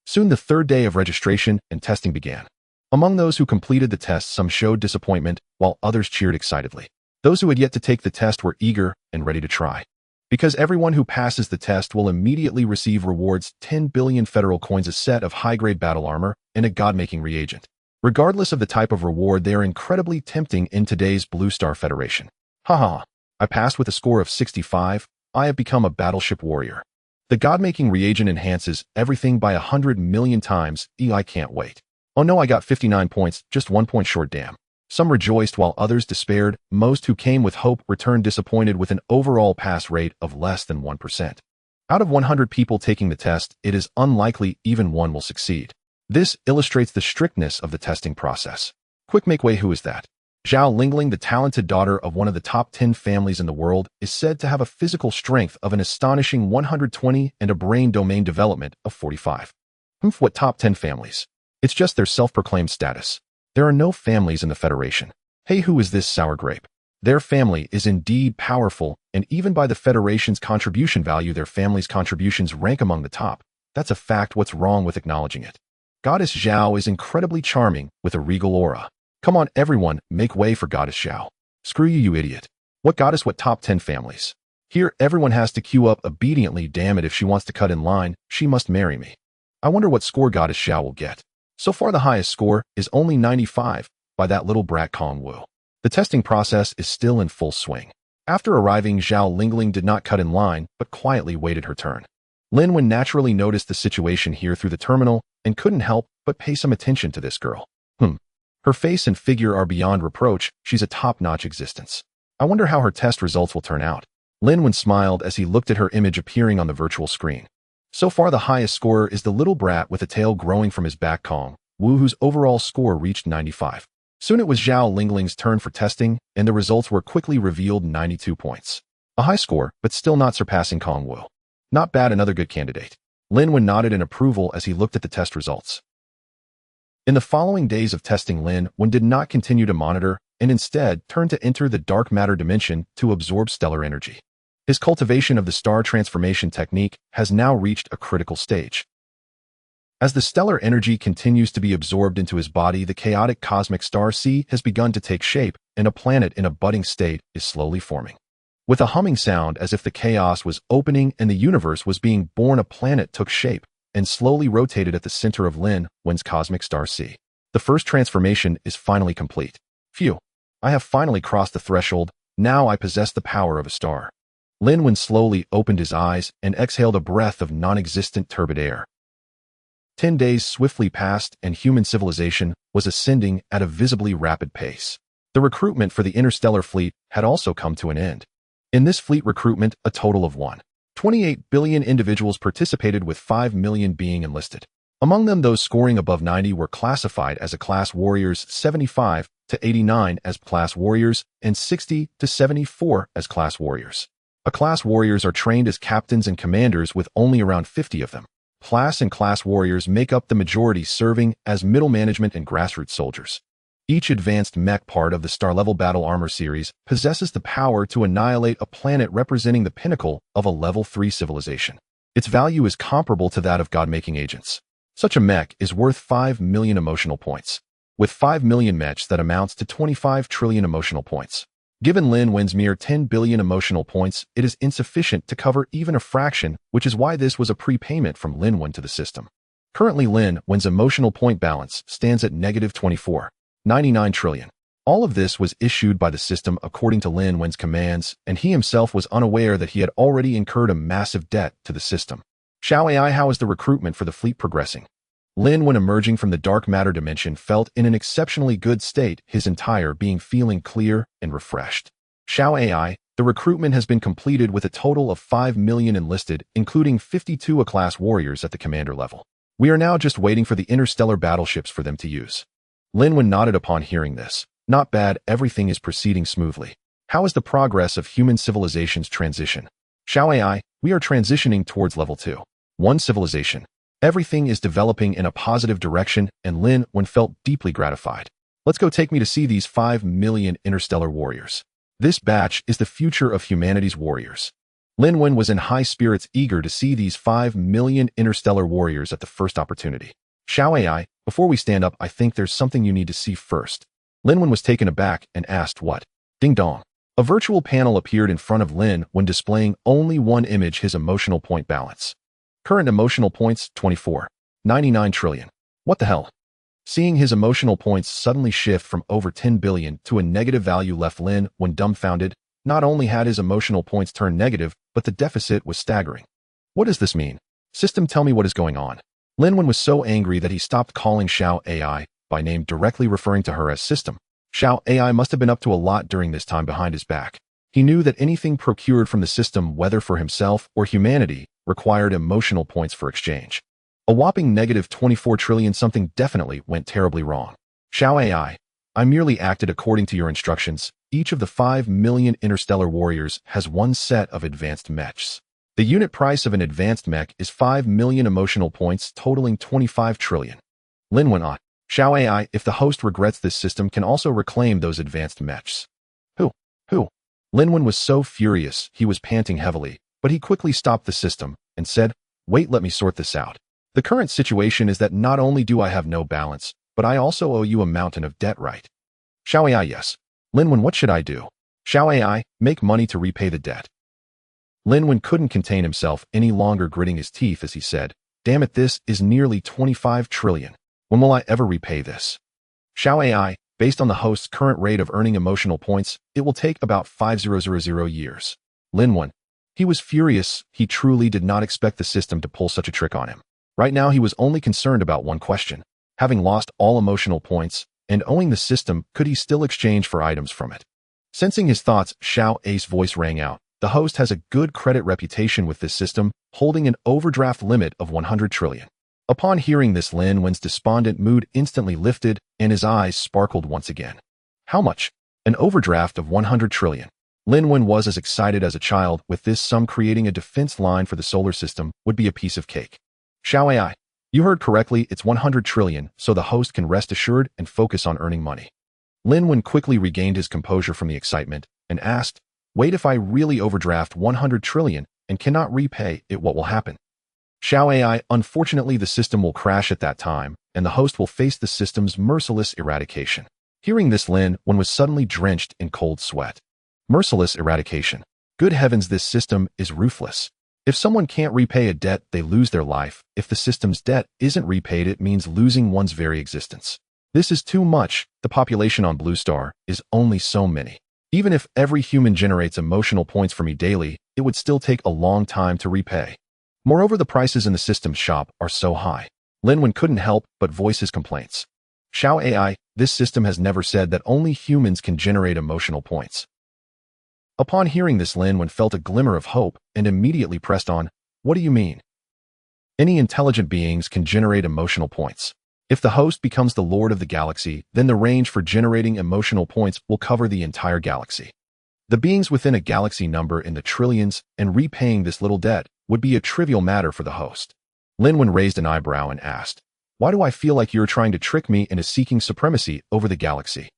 Soon the third day of registration and testing began. Among those who completed the test, some showed disappointment, while others cheered excitedly. Those who had yet to take the test were eager and ready to try. Because everyone who passes the test will immediately receive rewards: 10 billion federal coins, a set of high-grade battle armor, and a god-making reagent. Regardless of the type of reward, they are incredibly tempting in today's Blue Star Federation. Haha, I passed with a score of 65. I have become a battleship warrior. The god-making reagent enhances everything by 100 million times. I can't wait. Oh no, I got 59 points, just 1 point short, damn. Some rejoiced while others despaired. Most who came with hope returned disappointed with an overall pass rate of less than 1%. Out of 100 people taking the test, it is unlikely even one will succeed. This illustrates the strictness of the testing process. Quick make way, who is that? Zhao Lingling, the talented daughter of one of the top 10 families in the world, is said to have a physical strength of an astonishing 120 and a brain domain development of 45. What top 10 families? It's just their self-proclaimed status. There are no families in the Federation. Hey, who is this sour grape? Their family is indeed powerful, and even by the Federation's contribution value, their family's contributions rank among the top. That's a fact. What's wrong with acknowledging it? Goddess Zhao is incredibly charming with a regal aura. Come on, everyone, make way for Goddess Zhao. Screw you, you idiot. What goddess? What top 10 families? Here, everyone has to queue up obediently. Damn it, if she wants to cut in line, she must marry me. I wonder what score Goddess Zhao will get. So far, the highest score is only 95 by that little brat Kong Wu. The testing process is still in full swing. After arriving, Zhao Lingling did not cut in line, but quietly waited her turn. Lin Wen naturally noticed the situation here through the terminal and couldn't help but pay some attention to this girl. Her face and figure are beyond reproach. She's a top-notch existence. I wonder how her test results will turn out. Lin Wen smiled as he looked at her image appearing on the virtual screen. So far, the highest scorer is the little brat with a tail growing from his back, Kong Wu, whose overall score reached 95. Soon it was Zhao Lingling's turn for testing, and the results were quickly revealed: 92 points. A high score, but still not surpassing Kong Wu. Not bad, another good candidate. Lin Wen nodded in approval as he looked at the test results. In the following days of testing, Lin Wen did not continue to monitor and instead turned to enter the dark matter dimension to absorb stellar energy. His cultivation of the star transformation technique has now reached a critical stage. As the stellar energy continues to be absorbed into his body, the chaotic cosmic star sea has begun to take shape, and a planet in a budding state is slowly forming. With a humming sound as if the chaos was opening and the universe was being born, a planet took shape and slowly rotated at the center of Lin Wen's cosmic star sea. The first transformation is finally complete. Phew, I have finally crossed the threshold. Now I possess the power of a star. Lin Wen slowly opened his eyes and exhaled a breath of non-existent turbid air. 10 days swiftly passed and human civilization was ascending at a visibly rapid pace. The recruitment for the interstellar fleet had also come to an end. In this fleet recruitment, a total of 1.28 billion individuals participated, with 5 million being enlisted. Among them, those scoring above 90 were classified as a class warriors, 75 to 89 as class warriors, and 60 to 74 as class warriors. A class warriors are trained as captains and commanders, with only around 50 of them. Class and class warriors make up the majority, serving as middle management and grassroots soldiers. Each advanced mech part of the star-level battle armor series possesses the power to annihilate a planet, representing the pinnacle of a level 3 civilization. Its value is comparable to that of god-making agents. Such a mech is worth 5 million emotional points. With 5 million mechs, that amounts to 25 trillion emotional points. Given Lin Wen's mere 10 billion emotional points, it is insufficient to cover even a fraction, which is why this was a prepayment from Lin Wen to the system. Currently, Lin Wen's emotional point balance stands at negative 24.99 trillion. All of this was issued by the system according to Lin Wen's commands, and he himself was unaware that he had already incurred a massive debt to the system. Xiao AI, how is the recruitment for the fleet progressing? Lin Wen, emerging from the dark matter dimension, felt in an exceptionally good state, his entire being feeling clear and refreshed. Xiao AI, the recruitment has been completed with a total of 5 million enlisted, including 52 A-class warriors at the commander level. We are now just waiting for the interstellar battleships for them to use. Lin Wen nodded upon hearing this. Not bad, everything is proceeding smoothly. How is the progress of human civilization's transition? Xiao AI, we are transitioning towards level 2. 1 civilization. Everything is developing in a positive direction, and Lin Wen felt deeply gratified. Let's go, take me to see these 5 million interstellar warriors. This batch is the future of humanity's warriors. Lin Wen was in high spirits, eager to see these 5 million interstellar warriors at the first opportunity. Xiao AI, before we stand up, I think there's something you need to see first. Lin Wen was taken aback and asked what? Ding dong. A virtual panel appeared in front of Lin Wen displaying only one image: his emotional point balance. Current emotional points, 24.99 trillion. What the hell? Seeing his emotional points suddenly shift from over 10 billion to a negative value left Lin Wen dumbfounded. Not only had his emotional points turned negative, but the deficit was staggering. What does this mean? System, tell me what is going on. Lin Wen was so angry that he stopped calling Xiao AI by name, directly referring to her as System. Xiao AI must have been up to a lot during this time behind his back. He knew that anything procured from the system, whether for himself or humanity, required emotional points for exchange. A whopping negative 24 trillion. Something definitely went terribly wrong. Xiao AI, I merely acted according to your instructions. Each of the 5 million interstellar warriors has one set of advanced mechs. The unit price of an advanced mech is 5 million emotional points, totaling 25 trillion. Lin went on. Xiao AI, if the host regrets this system, can also reclaim those advanced mechs. Who? Lin Wen was so furious, he was panting heavily, but he quickly stopped the system and said, wait, let me sort this out. The current situation is that not only do I have no balance, but I also owe you a mountain of debt, right? Xiao AI, yes. Lin Wen, what should I do? Xiao AI, make money to repay the debt. Lin Wen couldn't contain himself any longer, gritting his teeth as he said, damn it, this is nearly 25 trillion. When will I ever repay this? Xiao AI, based on the host's current rate of earning emotional points, it will take about 5000 years. Lin Wen, he was furious. He truly did not expect the system to pull such a trick on him. Right now, he was only concerned about one question. Having lost all emotional points and owing the system, could he still exchange for items from it? Sensing his thoughts, Xiao Ai's voice rang out. The host has a good credit reputation with this system, holding an overdraft limit of 100 trillion. Upon hearing this, Lin Wen's despondent mood instantly lifted and his eyes sparkled once again. How much? An overdraft of 100 trillion. Lin Wen was as excited as a child. With this sum, creating a defense line for the solar system would be a piece of cake. Xiao AI, you heard correctly, it's 100 trillion, so the host can rest assured and focus on earning money. Lin Wen quickly regained his composure from the excitement and asked, wait, if I really overdraft 100 trillion and cannot repay it, what will happen? Xiao AI, unfortunately the system will crash at that time, and the host will face the system's merciless eradication. Hearing this, Lin Wen was suddenly drenched in cold sweat. Merciless eradication. Good heavens, this system is ruthless. If someone can't repay a debt, they lose their life. If the system's debt isn't repaid, it means losing one's very existence. This is too much. The population on Blue Star is only so many. Even if every human generates emotional points for me daily, it would still take a long time to repay. Moreover, the prices in the system's shop are so high. Lin Wen couldn't help but voice his complaints. Xiao AI, this system has never said that only humans can generate emotional points. Upon hearing this, Lin Wen felt a glimmer of hope and immediately pressed on. What do you mean? Any intelligent beings can generate emotional points. If the host becomes the lord of the galaxy, then the range for generating emotional points will cover the entire galaxy. The beings within a galaxy number in the trillions, and repaying this little debt would be a trivial matter for the host. Lin Wen raised an eyebrow and asked, why do I feel like you're trying to trick me into seeking supremacy over the galaxy?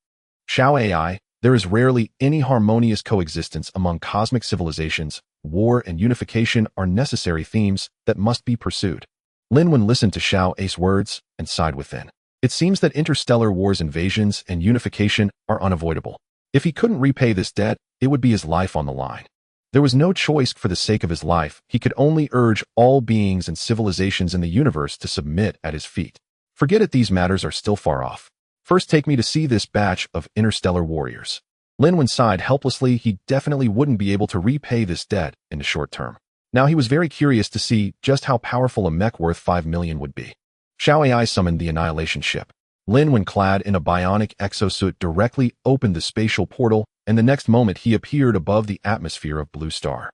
Xiao AI, there is rarely any harmonious coexistence among cosmic civilizations. War and unification are necessary themes that must be pursued. Lin Wen listened to Xiao Ai's words and sighed within. It seems that interstellar wars, invasions, and unification are unavoidable. If he couldn't repay this debt, it would be his life on the line. There was no choice. For the sake of his life, he could only urge all beings and civilizations in the universe to submit at his feet. Forget it, these matters are still far off. First, take me to see this batch of interstellar warriors. Lin Wen sighed helplessly. He definitely wouldn't be able to repay this debt in the short term. Now he was very curious to see just how powerful a mech worth 5 million would be. Xiao AI summoned the annihilation ship. Lin Wen, clad in a bionic exosuit, directly opened the spatial portal, and the next moment he appeared above the atmosphere of Blue Star.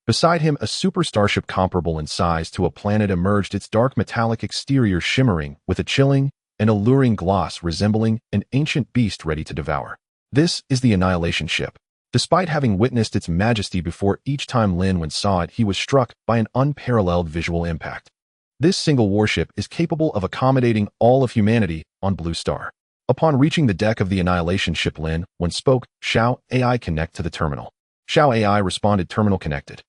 Beside him, a super starship comparable in size to a planet emerged, its dark metallic exterior shimmering with a chilling and alluring gloss resembling an ancient beast ready to devour. This is the annihilation ship. Despite having witnessed its majesty before, each time Lin Wen saw it, he was struck by an unparalleled visual impact. This single warship is capable of accommodating all of humanity on Blue Star. Upon reaching the deck of the annihilation ship, Lin Wen spoke, Xiao AI, connect to the terminal. Xiao AI responded, terminal connected.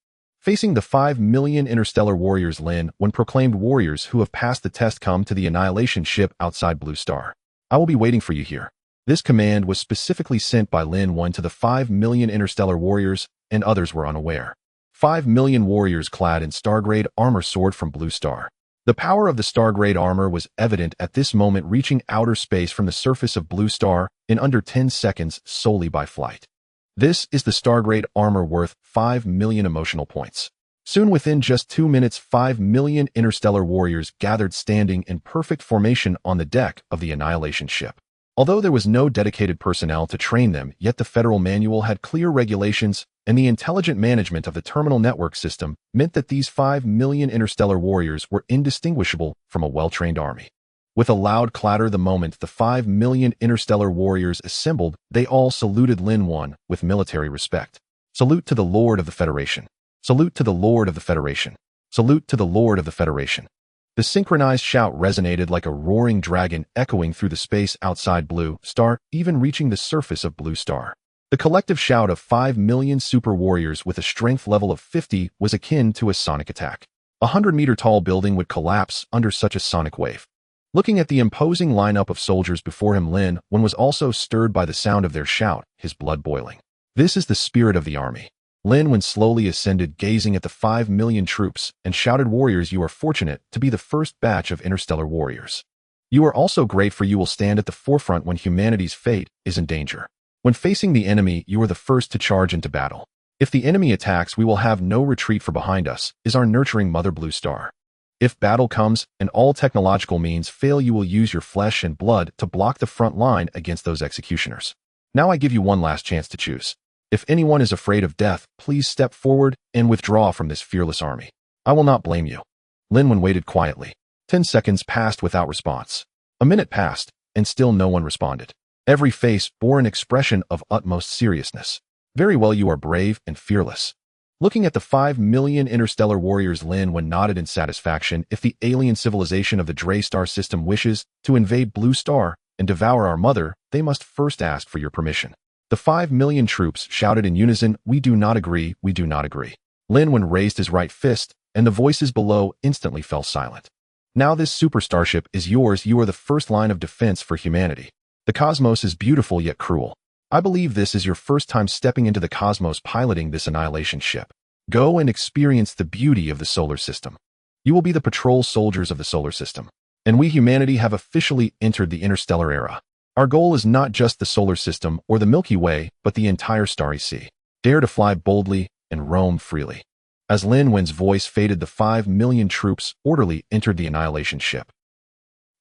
Facing the 5 million interstellar warriors, Lin Wen proclaimed, warriors who have passed the test come to the annihilation ship outside Blue Star. I will be waiting for you here. This command was specifically sent by Lin Wen to the 5 million interstellar warriors, and others were unaware. 5 million warriors clad in Stargrade armor soared from Blue Star. The power of the Stargrade armor was evident at this moment, reaching outer space from the surface of Blue Star in under 10 seconds solely by flight. This is the Stargrade armor worth 5 million emotional points. Soon, within just 2 minutes, 5 million interstellar warriors gathered standing in perfect formation on the deck of the annihilation ship. Although there was no dedicated personnel to train them, yet the Federal Manual had clear regulations, and the intelligent management of the terminal network system meant that these 5 million interstellar warriors were indistinguishable from a well-trained army. With a loud clatter, the moment the 5 million interstellar warriors assembled, they all saluted Lin Wen with military respect. Salute to the Lord of the Federation. Salute to the Lord of the Federation. Salute to the Lord of the Federation. The synchronized shout resonated like a roaring dragon, echoing through the space outside Blue Star, even reaching the surface of Blue Star. The collective shout of 5 million super warriors with a strength level of 50 was akin to a sonic attack. A 100-meter-tall building would collapse under such a sonic wave. Looking at the imposing lineup of soldiers before him, Lin Wen was also stirred by the sound of their shout, his blood boiling. This is the spirit of the army. Lin Wen slowly ascended, gazing at the 5 million troops, and shouted, warriors, you are fortunate to be the first batch of interstellar warriors. You are also great, for you will stand at the forefront when humanity's fate is in danger. When facing the enemy, you are the first to charge into battle. If the enemy attacks, we will have no retreat, for behind us is our nurturing mother Blue Star. If battle comes and all technological means fail, you will use your flesh and blood to block the front line against those executioners. Now I give you one last chance to choose. If anyone is afraid of death, please step forward and withdraw from this fearless army. I will not blame you. Lin Wen waited quietly. 10 seconds passed without response. A minute passed, and still no one responded. Every face bore an expression of utmost seriousness. Very well, you are brave and fearless. Looking at the 5 million interstellar warriors, Lin Wen nodded in satisfaction. If the alien civilization of the Drey star system wishes to invade Blue Star and devour our mother, they must first ask for your permission. The 5 million troops shouted in unison, we do not agree, we do not agree. Lin Wen raised his right fist, and the voices below instantly fell silent. Now this super starship is yours. You are the first line of defense for humanity. The cosmos is beautiful yet cruel. I believe this is your first time stepping into the cosmos piloting this annihilation ship. Go and experience the beauty of the solar system. You will be the patrol soldiers of the solar system. And we, humanity, have officially entered the interstellar era. Our goal is not just the solar system or the Milky Way, but the entire starry sea. Dare to fly boldly and roam freely. As Lin Wen's voice faded, the 5 million troops orderly entered the annihilation ship.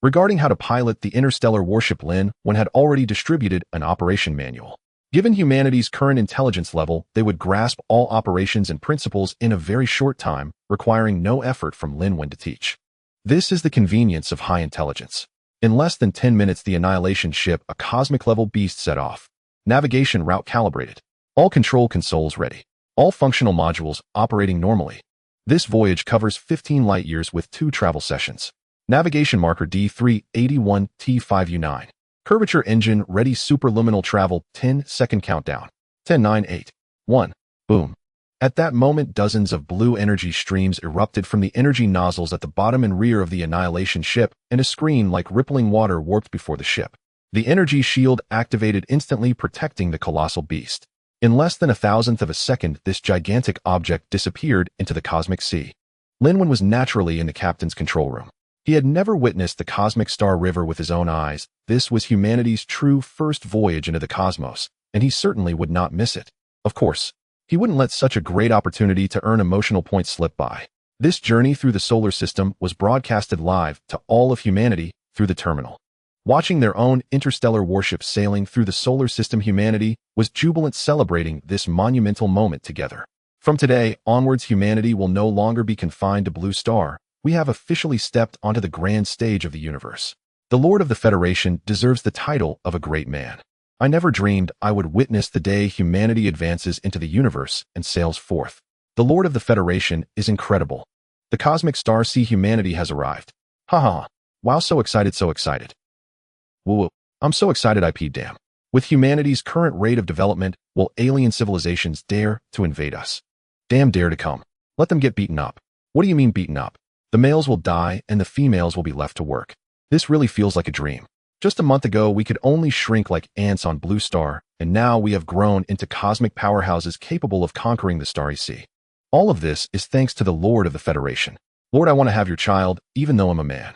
Regarding how to pilot the interstellar warship, Lin Wen had already distributed an operation manual. Given humanity's current intelligence level, they would grasp all operations and principles in a very short time, requiring no effort from Lin Wen to teach. This is the convenience of high intelligence. In less than 10 minutes, the annihilation ship, a cosmic-level beast, set off. Navigation route calibrated. All control consoles ready. All functional modules operating normally. This voyage covers 15 light-years with 2 travel sessions. Navigation marker D381 T5U9. Curvature engine ready. Superluminal travel. 10-second countdown. 10, 9, 8, 1. Boom. At that moment, dozens of blue energy streams erupted from the energy nozzles at the bottom and rear of the annihilation ship, and a screen like rippling water warped before the ship. The energy shield activated instantly, protecting the colossal beast. In less than 1,000th of a second, this gigantic object disappeared into the cosmic sea. Lin Wen was naturally in the captain's control room. He had never witnessed the cosmic star river with his own eyes. This was humanity's true first voyage into the cosmos, and he certainly would not miss it. Of course, he wouldn't let such a great opportunity to earn emotional points slip by. This journey through the solar system was broadcasted live to all of humanity through the terminal. Watching their own interstellar warship sailing through the solar system, humanity was jubilant, celebrating this monumental moment together. From today onwards, humanity will no longer be confined to Blue Star. We have officially stepped onto the grand stage of the universe. The Lord of the Federation deserves the title of a great man. I never dreamed I would witness the day humanity advances into the universe and sails forth. The Lord of the Federation is incredible. The cosmic star sea, humanity has arrived. Haha. Wow, so excited, so excited. Woo. I'm so excited, damn. With humanity's current rate of development, will alien civilizations dare to invade us? Damn, dare to come. Let them get beaten up. What do you mean beaten up? The males will die and the females will be left to work. This really feels like a dream. Just a month ago, we could only shrink like ants on Blue Star, and now we have grown into cosmic powerhouses capable of conquering the starry sea. All of this is thanks to the Lord of the Federation. Lord, I want to have your child, even though I'm a man.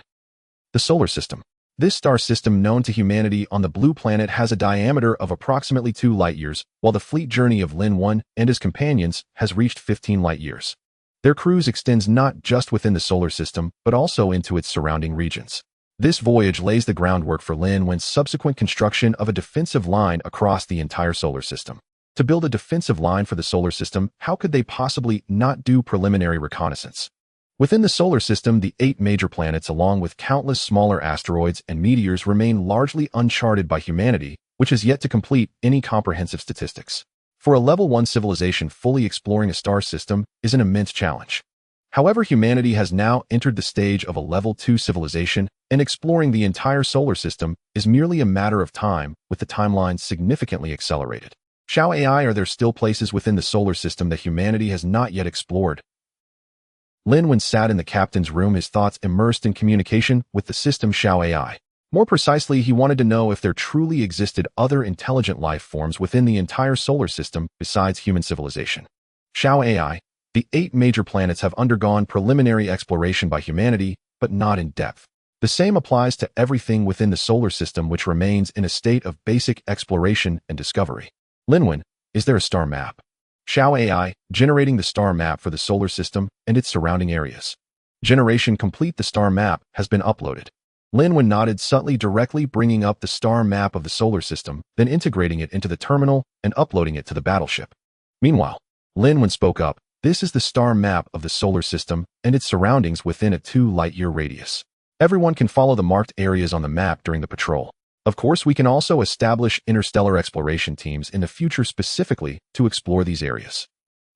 The solar system. This star system known to humanity on the blue planet has a diameter of approximately 2 light-years, while the fleet journey of Lin Wen and his companions has reached 15 light-years. Their cruise extends not just within the solar system, but also into its surrounding regions. This voyage lays the groundwork for Lin Wen's subsequent construction of a defensive line across the entire solar system. To build a defensive line for the solar system, how could they possibly not do preliminary reconnaissance? Within the solar system, the 8 major planets, along with countless smaller asteroids and meteors, remain largely uncharted by humanity, which has yet to complete any comprehensive statistics. For a level 1 civilization, fully exploring a star system is an immense challenge. However, humanity has now entered the stage of a level 2 civilization, and exploring the entire solar system is merely a matter of time, with the timeline significantly accelerated. Xiao AI, are there still places within the solar system that humanity has not yet explored? Lin Wen sat in the captain's room, his thoughts immersed in communication with the system Xiao AI. More precisely, he wanted to know if there truly existed other intelligent life forms within the entire solar system besides human civilization. Xiao AI, the 8 major planets have undergone preliminary exploration by humanity, but not in depth. The same applies to everything within the solar system, which remains in a state of basic exploration and discovery. Lin Wen, is there a star map? Xiao AI, generating the star map for the solar system and its surrounding areas. Generation complete. The star map has been uploaded. Lin Wen nodded subtly, directly bringing up the star map of the solar system, then integrating it into the terminal and uploading it to the battleship. Meanwhile, Lin Wen spoke up. This is the star map of the solar system and its surroundings within a 2 light-year radius. Everyone can follow the marked areas on the map during the patrol. Of course, we can also establish interstellar exploration teams in the future specifically to explore these areas.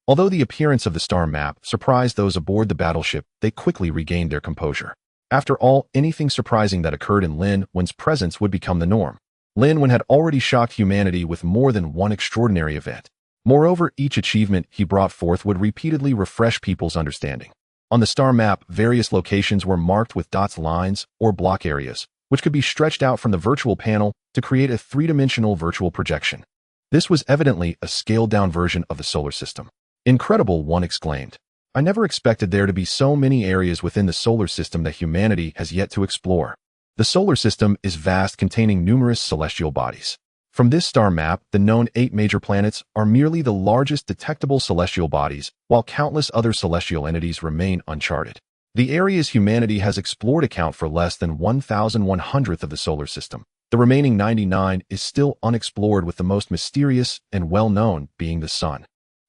Although the appearance of the star map surprised those aboard the battleship, they quickly regained their composure. After all, anything surprising that occurred in Lin Wen's presence would become the norm. Lin Wen had already shocked humanity with more than one extraordinary event. Moreover, each achievement he brought forth would repeatedly refresh people's understanding. On the star map, various locations were marked with dots, lines, or block areas, which could be stretched out from the virtual panel to create a 3-dimensional virtual projection. This was evidently a scaled-down version of the solar system. Incredible, one exclaimed. I never expected there to be so many areas within the solar system that humanity has yet to explore. The solar system is vast, containing numerous celestial bodies. From this star map, the known 8 major planets are merely the largest detectable celestial bodies, while countless other celestial entities remain uncharted. The areas humanity has explored account for less than 1,100th of the solar system. The remaining 99 is still unexplored, with the most mysterious and well-known being the Sun.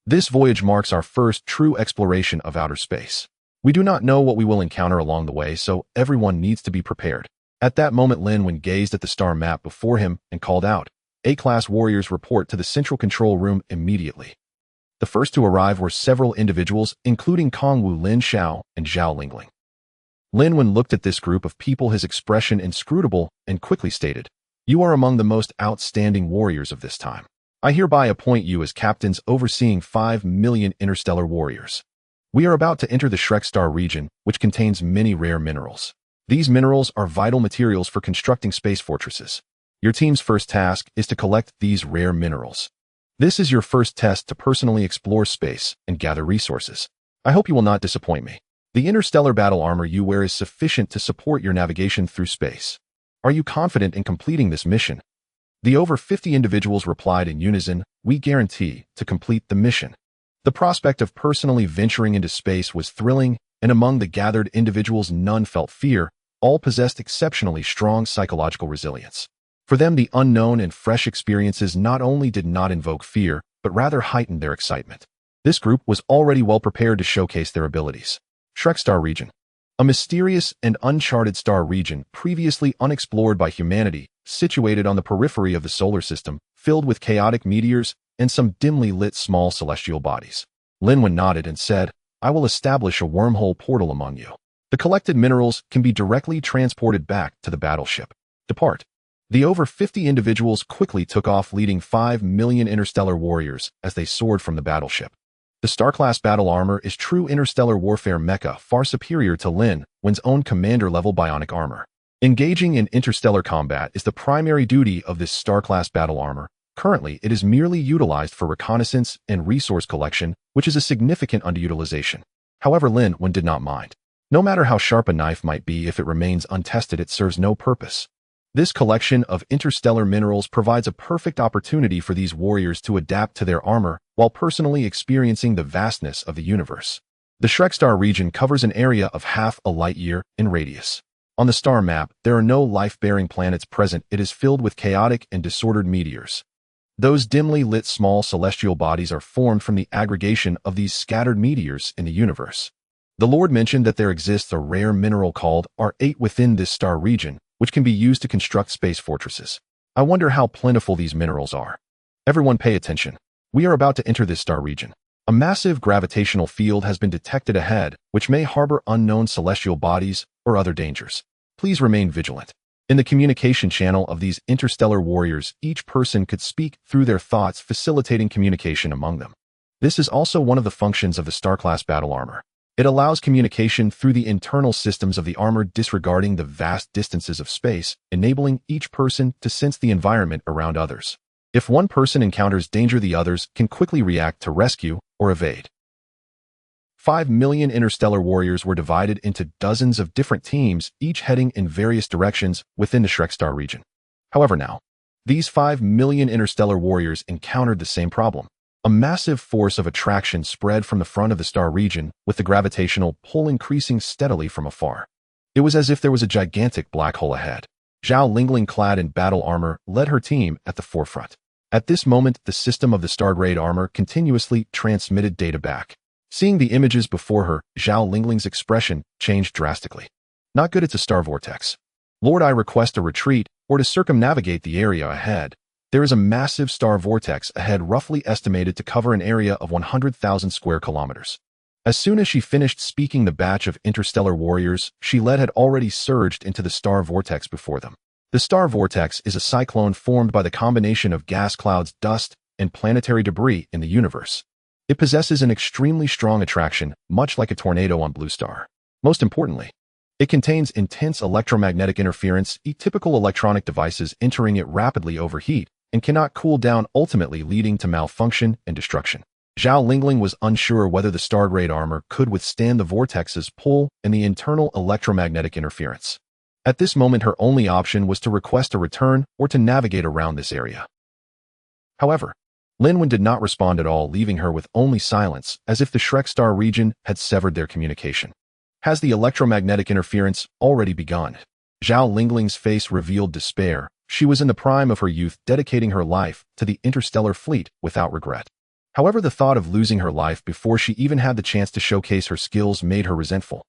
This voyage marks our first true exploration of outer space. We do not know what we will encounter along the way, so everyone needs to be prepared. At that moment, Lin Wen gazed at the star map before him and called out, A-class warriors, report to the central control room immediately. The first to arrive were several individuals, including Kongwu Lin Xiao and Zhao Lingling. Lin Wen looked at this group of people, his expression inscrutable, and quickly stated, You are among the most outstanding warriors of this time. I hereby appoint you as captains overseeing 5 million interstellar warriors. We are about to enter the Shrek Star region, which contains many rare minerals. These minerals are vital materials for constructing space fortresses. Your team's first task is to collect these rare minerals. This is your first test to personally explore space and gather resources. I hope you will not disappoint me. The interstellar battle armor you wear is sufficient to support your navigation through space. Are you confident in completing this mission? The over 50 individuals replied in unison, We guarantee to complete the mission. The prospect of personally venturing into space was thrilling, and among the gathered individuals none felt fear, all possessed exceptionally strong psychological resilience. For them, the unknown and fresh experiences not only did not invoke fear, but rather heightened their excitement. This group was already well prepared to showcase their abilities. Shrek Star Region. A mysterious and uncharted star region previously unexplored by humanity, situated on the periphery of the solar system, filled with chaotic meteors and some dimly lit small celestial bodies. Lin Wen nodded and said, I will establish a wormhole portal among you. The collected minerals can be directly transported back to the battleship. Depart. The over 50 individuals quickly took off, leading 5 million interstellar warriors as they soared from the battleship. The star-class battle armor is true interstellar warfare mecha, far superior to Lin Wen's own commander-level bionic armor. Engaging in interstellar combat is the primary duty of this star-class battle armor. Currently, it is merely utilized for reconnaissance and resource collection, which is a significant underutilization. However, Lin Wen did not mind. No matter how sharp a knife might be, if it remains untested, it serves no purpose. This collection of interstellar minerals provides a perfect opportunity for these warriors to adapt to their armor while personally experiencing the vastness of the universe. The Shrek Star region covers an area of half a light-year in radius. On the star map, there are no life-bearing planets present. It is filled with chaotic and disordered meteors. Those dimly lit small celestial bodies are formed from the aggregation of these scattered meteors in the universe. The Lord mentioned that there exists a rare mineral called R8 within this star region, which can be used to construct space fortresses. I wonder how plentiful these minerals are. Everyone pay attention. We are about to enter this star region. A massive gravitational field has been detected ahead, which may harbor unknown celestial bodies or other dangers. Please remain vigilant. In the communication channel of these interstellar warriors, each person could speak through their thoughts, facilitating communication among them. This is also one of the functions of the star-class battle armor. It allows communication through the internal systems of the armor, disregarding the vast distances of space, enabling each person to sense the environment around others. If one person encounters danger, the others can quickly react to rescue or evade. 5 million interstellar warriors were divided into dozens of different teams, each heading in various directions within the Shrek Star region. However, now, these 5 million interstellar warriors encountered the same problem. A massive force of attraction spread from the front of the star region, with the gravitational pull increasing steadily from afar. It was as if there was a gigantic black hole ahead. Zhao Lingling, clad in battle armor, led her team at the forefront. At this moment, the system of the star-grade armor continuously transmitted data back. Seeing the images before her, Zhao Lingling's expression changed drastically. Not good, it's a star vortex. Lord, I request a retreat, or to circumnavigate the area ahead. There is a massive star vortex ahead, roughly estimated to cover an area of 100,000 square kilometers. As soon as she finished speaking, the batch of interstellar warriors she led had already surged into the star vortex before them. The star vortex is a cyclone formed by the combination of gas clouds, dust, and planetary debris in the universe. It possesses an extremely strong attraction, much like a tornado on Blue Star. Most importantly, it contains intense electromagnetic interference. Typical electronic devices entering it rapidly overheat and cannot cool down, ultimately leading to malfunction and destruction. Zhao Lingling was unsure whether the star-grade armor could withstand the vortex's pull and the internal electromagnetic interference. At this moment, her only option was to request a return or to navigate around this area. However, Lin Wen did not respond at all, leaving her with only silence, as if the Shrek Star region had severed their communication. Has the electromagnetic interference already begun? Zhao Lingling's face revealed despair. She was in the prime of her youth, dedicating her life to the interstellar fleet without regret. However, the thought of losing her life before she even had the chance to showcase her skills made her resentful.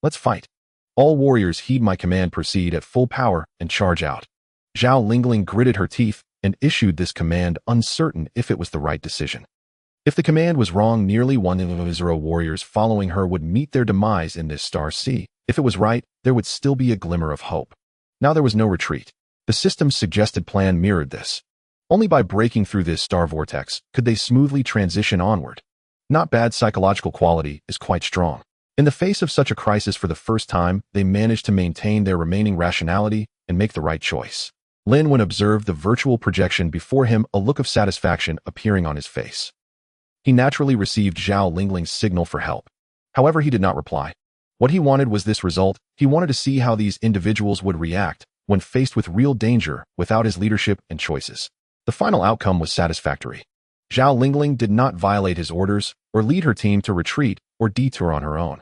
Let's fight. All warriors, heed my command, proceed at full power and charge out. Zhao Lingling gritted her teeth and issued this command, uncertain if it was the right decision. If the command was wrong, nearly 1,000 warriors following her would meet their demise in this star sea. If it was right, there would still be a glimmer of hope. Now there was no retreat. The system's suggested plan mirrored this. Only by breaking through this star vortex could they smoothly transition onward. Not bad. Psychological quality is quite strong. In the face of such a crisis, for the first time, they managed to maintain their remaining rationality and make the right choice. Lin Wen observed the virtual projection before him, a look of satisfaction appearing on his face. He naturally received Zhao Lingling's signal for help. However, he did not reply. What he wanted was this result. He wanted to see how these individuals would react when faced with real danger without his leadership and choices. The final outcome was satisfactory. Zhao Lingling did not violate his orders or lead her team to retreat or detour on her own.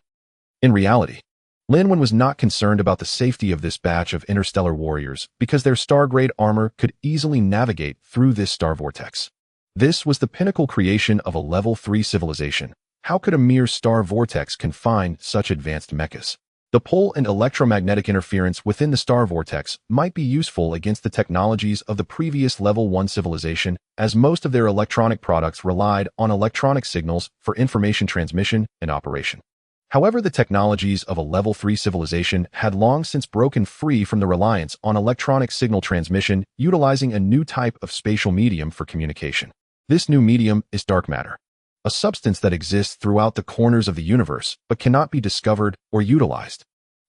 In reality, Lin Wen was not concerned about the safety of this batch of interstellar warriors because their star-grade armor could easily navigate through this star vortex. This was the pinnacle creation of a level 3 civilization. How could a mere star vortex confine such advanced mechas? The pull and electromagnetic interference within the star vortex might be useful against the technologies of the previous level 1 civilization, as most of their electronic products relied on electronic signals for information transmission and operation. However, the technologies of a level 3 civilization had long since broken free from the reliance on electronic signal transmission, utilizing a new type of spatial medium for communication. This new medium is dark matter. a substance that exists throughout the corners of the universe but cannot be discovered or utilized.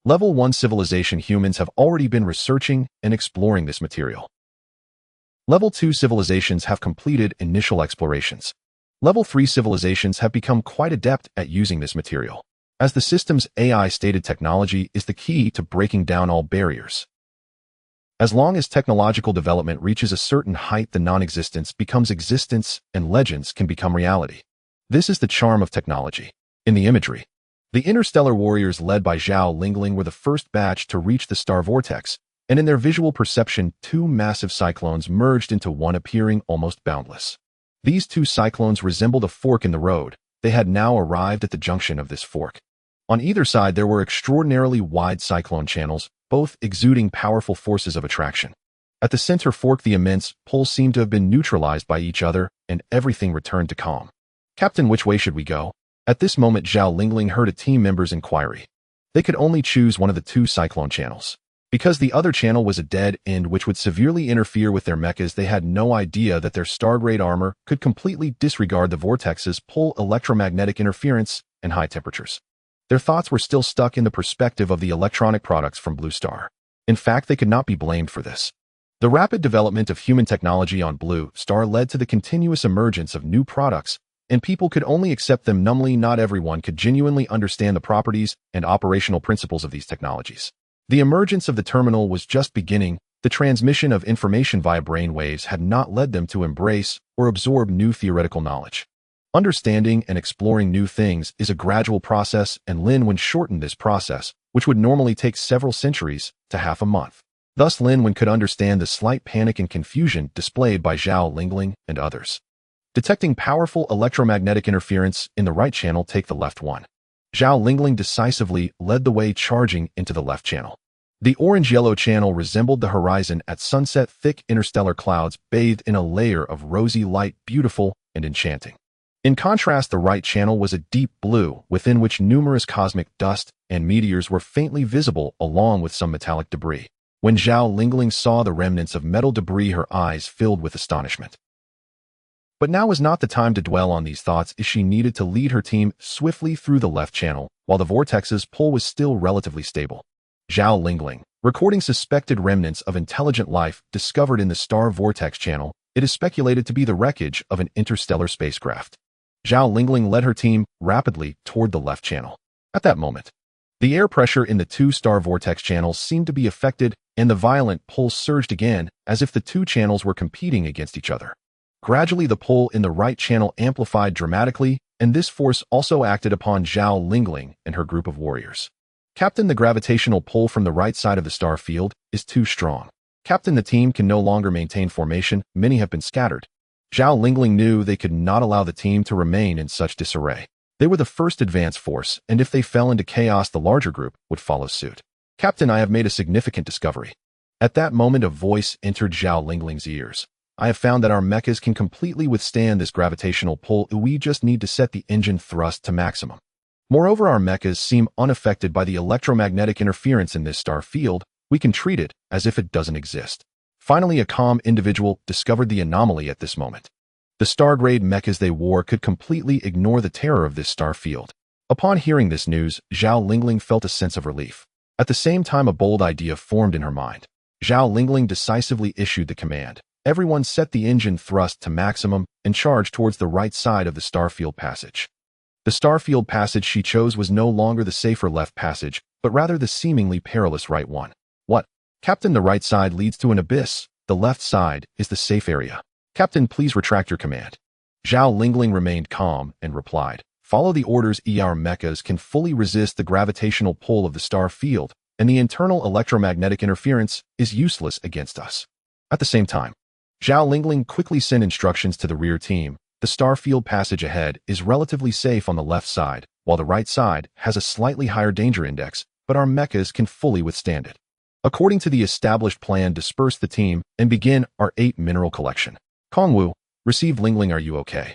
Level 1 civilization humans have already been researching and exploring this material. Level 2 civilizations have completed initial explorations. Level 3 civilizations have become quite adept at using this material, as the system's AI-stated technology is the key to breaking down all barriers. As long as technological development reaches a certain height, the non-existence becomes existence and legends can become reality. This is the charm of technology. In the imagery, the interstellar warriors led by Zhao Lingling were the first batch to reach the star vortex, and in their visual perception, two massive cyclones merged into one, appearing almost boundless. These two cyclones resembled a fork in the road. They had now arrived at the junction of this fork. On either side, there were extraordinarily wide cyclone channels, both exuding powerful forces of attraction. At the center fork, the immense poles seemed to have been neutralized by each other, and everything returned to calm. "Captain, which way should we go?" At this moment, Zhao Lingling heard a team member's inquiry. They could only choose one of the two cyclone channels. Because the other channel was a dead end which would severely interfere with their mechas, they had no idea that their star-grade armor could completely disregard the vortex's pull, electromagnetic interference, and high temperatures. Their thoughts were still stuck in the perspective of the electronic products from Blue Star. In fact, they could not be blamed for this. The rapid development of human technology on Blue Star led to the continuous emergence of new products, and people could only accept them numbly. Not everyone could genuinely understand the properties and operational principles of these technologies. The emergence of the terminal was just beginning. The transmission of information via brain waves had not led them to embrace or absorb new theoretical knowledge. Understanding and exploring new things is a gradual process, and Lin Wen shortened this process, which would normally take several centuries, to half a month. Thus, Lin Wen could understand the slight panic and confusion displayed by Zhao Lingling and others. Detecting powerful electromagnetic interference in the right channel, take the left one. Zhao Lingling decisively led the way, charging into the left channel. The orange-yellow channel resembled the horizon at sunset, thick interstellar clouds bathed in a layer of rosy light, beautiful and enchanting. In contrast, the right channel was a deep blue, within which numerous cosmic dust and meteors were faintly visible, along with some metallic debris. When Zhao Lingling saw the remnants of metal debris, her eyes filled with astonishment. But now was not the time to dwell on these thoughts, as she needed to lead her team swiftly through the left channel, while the vortex's pull was still relatively stable. Zhao Lingling, recording suspected remnants of intelligent life discovered in the star vortex channel. It is speculated to be the wreckage of an interstellar spacecraft. Zhao Lingling led her team rapidly toward the left channel. At that moment, the air pressure in the two star vortex channels seemed to be affected, and the violent pull surged again, as if the two channels were competing against each other. Gradually, the pull in the right channel amplified dramatically, and this force also acted upon Zhao Lingling and her group of warriors. "Captain, the gravitational pull from the right side of the star field is too strong. Captain, the team can no longer maintain formation. Many have been scattered." Zhao Lingling knew they could not allow the team to remain in such disarray. They were the first advance force, and if they fell into chaos, the larger group would follow suit. "Captain, I have made a significant discovery." At that moment, a voice entered Zhao Lingling's ears. "I have found that our mechas can completely withstand this gravitational pull. We just need to set the engine thrust to maximum. Moreover, our mechas seem unaffected by the electromagnetic interference in this star field. We can treat it as if it doesn't exist." Finally, a calm individual discovered the anomaly at this moment. The star-grade mechas they wore could completely ignore the terror of this star field. Upon hearing this news, Zhao Lingling felt a sense of relief. At the same time, a bold idea formed in her mind. Zhao Lingling decisively issued the command. Everyone set the engine thrust to maximum and charged towards the right side of the starfield passage. The starfield passage she chose was no longer the safer left passage, but rather the seemingly perilous right one. "What? Captain, the right side leads to an abyss. The left side is the safe area. Captain, please retract your command." Zhao Lingling remained calm and replied, "Follow the orders. Our mechas can fully resist the gravitational pull of the star field, and the internal electromagnetic interference is useless against us." At the same time, Zhao Lingling quickly sent instructions to the rear team. The starfield passage ahead is relatively safe on the left side, while the right side has a slightly higher danger index, but our mechas can fully withstand it. According to the established plan, disperse the team and begin our 8 mineral collection. Kongwu, received. Lingling, are you okay?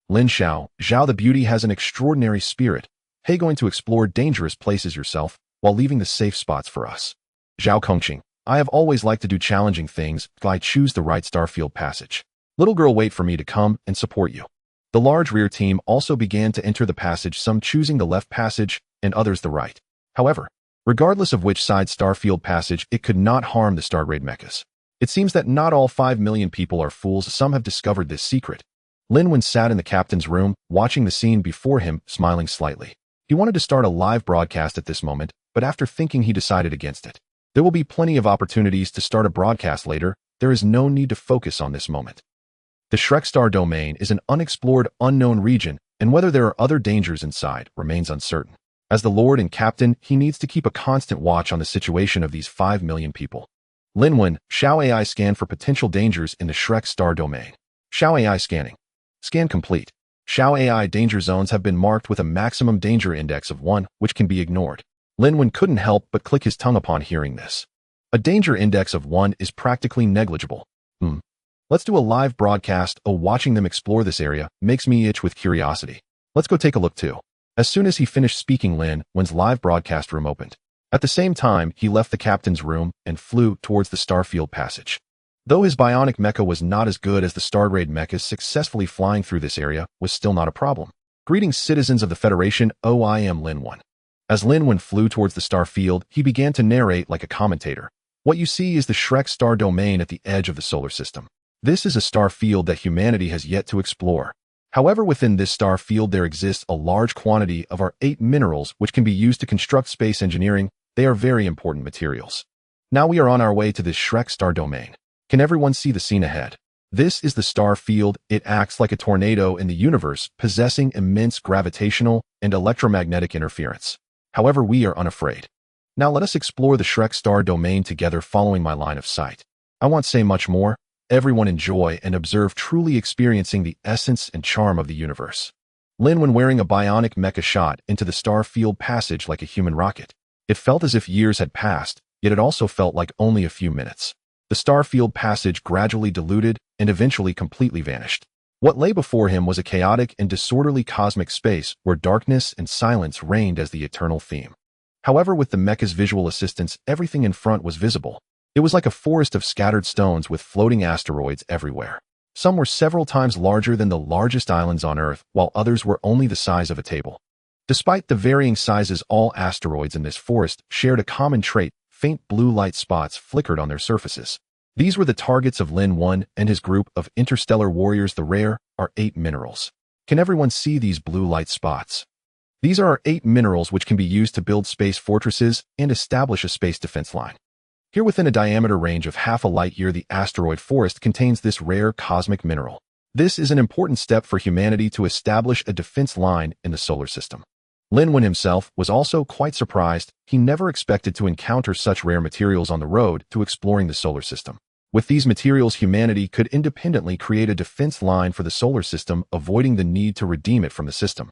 Lin Xiao, Zhao the beauty has an extraordinary spirit. Hey, going to explore dangerous places yourself, while leaving the safe spots for us. Zhao Kongqing, I have always liked to do challenging things, but I choose the right starfield passage. Little girl, wait for me to come and support you. The large rear team also began to enter the passage, some choosing the left passage and others the right. However, regardless of which side Starfield passage, it could not harm the Stargrade mechas. It seems that not all 5 million people are fools. Some have discovered this secret. Lin Wen sat in the captain's room, watching the scene before him, smiling slightly. He wanted to start a live broadcast at this moment, but after thinking he decided against it. There will be plenty of opportunities to start a broadcast later. There is no need to focus on this moment. The Shrek Star domain is an unexplored, unknown region, and whether there are other dangers inside remains uncertain. As the Lord and Captain, he needs to keep a constant watch on the situation of these 5 million people. Lin Wen, Xiao AI scan for potential dangers in the Shrek Star domain. Xiao AI scanning. Scan complete. Xiao AI danger zones have been marked with a maximum danger index of 1, which can be ignored. Lin Wen couldn't help but click his tongue upon hearing this. A danger index of 1 is practically negligible. Let's do a live broadcast. Watching them explore this area makes me itch with curiosity. Let's go take a look too. As soon as he finished speaking, Lin Wen's live broadcast room opened. At the same time, he left the captain's room and flew towards the Starfield passage. Though his bionic mecha was not as good as the Stargrade mechas, successfully flying through this area was still not a problem. Greetings, citizens of the Federation. I am Lin Wen. As Lin Wen flew towards the Starfield, he began to narrate like a commentator. What you see is the Shrek Star domain at the edge of the solar system. This is a star field that humanity has yet to explore. However, within this star field there exists a large quantity of our 8 minerals which can be used to construct space engineering. They are very important materials. Now we are on our way to this Shrek Star domain. Can everyone see the scene ahead? This is the star field. It acts like a tornado in the universe, possessing immense gravitational and electromagnetic interference. However, we are unafraid. Now let us explore the Shrek Star domain together following my line of sight. I won't say much more. Everyone enjoy and observe, truly experiencing the essence and charm of the universe. Lin Wen wearing a bionic mecha shot into the Starfield passage like a human rocket. It felt as if years had passed, yet it also felt like only a few minutes. The Starfield passage gradually diluted and eventually completely vanished. What lay before him was a chaotic and disorderly cosmic space where darkness and silence reigned as the eternal theme. However, with the mecha's visual assistance, everything in front was visible. It was like a forest of scattered stones with floating asteroids everywhere. Some were several times larger than the largest islands on Earth, while others were only the size of a table. Despite the varying sizes, all asteroids in this forest shared a common trait: faint blue light spots flickered on their surfaces. These were the targets of Lin Wen and his group of interstellar warriors. The rare are 8 minerals. Can everyone see these blue light spots? These are our 8 minerals which can be used to build space fortresses and establish a space defense line. Here within a diameter range of half a light year, the asteroid forest contains this rare cosmic mineral. This is an important step for humanity to establish a defense line in the solar system. Lin Wen himself was also quite surprised. He never expected to encounter such rare materials on the road to exploring the solar system. With these materials, humanity could independently create a defense line for the solar system, avoiding the need to redeem it from the system.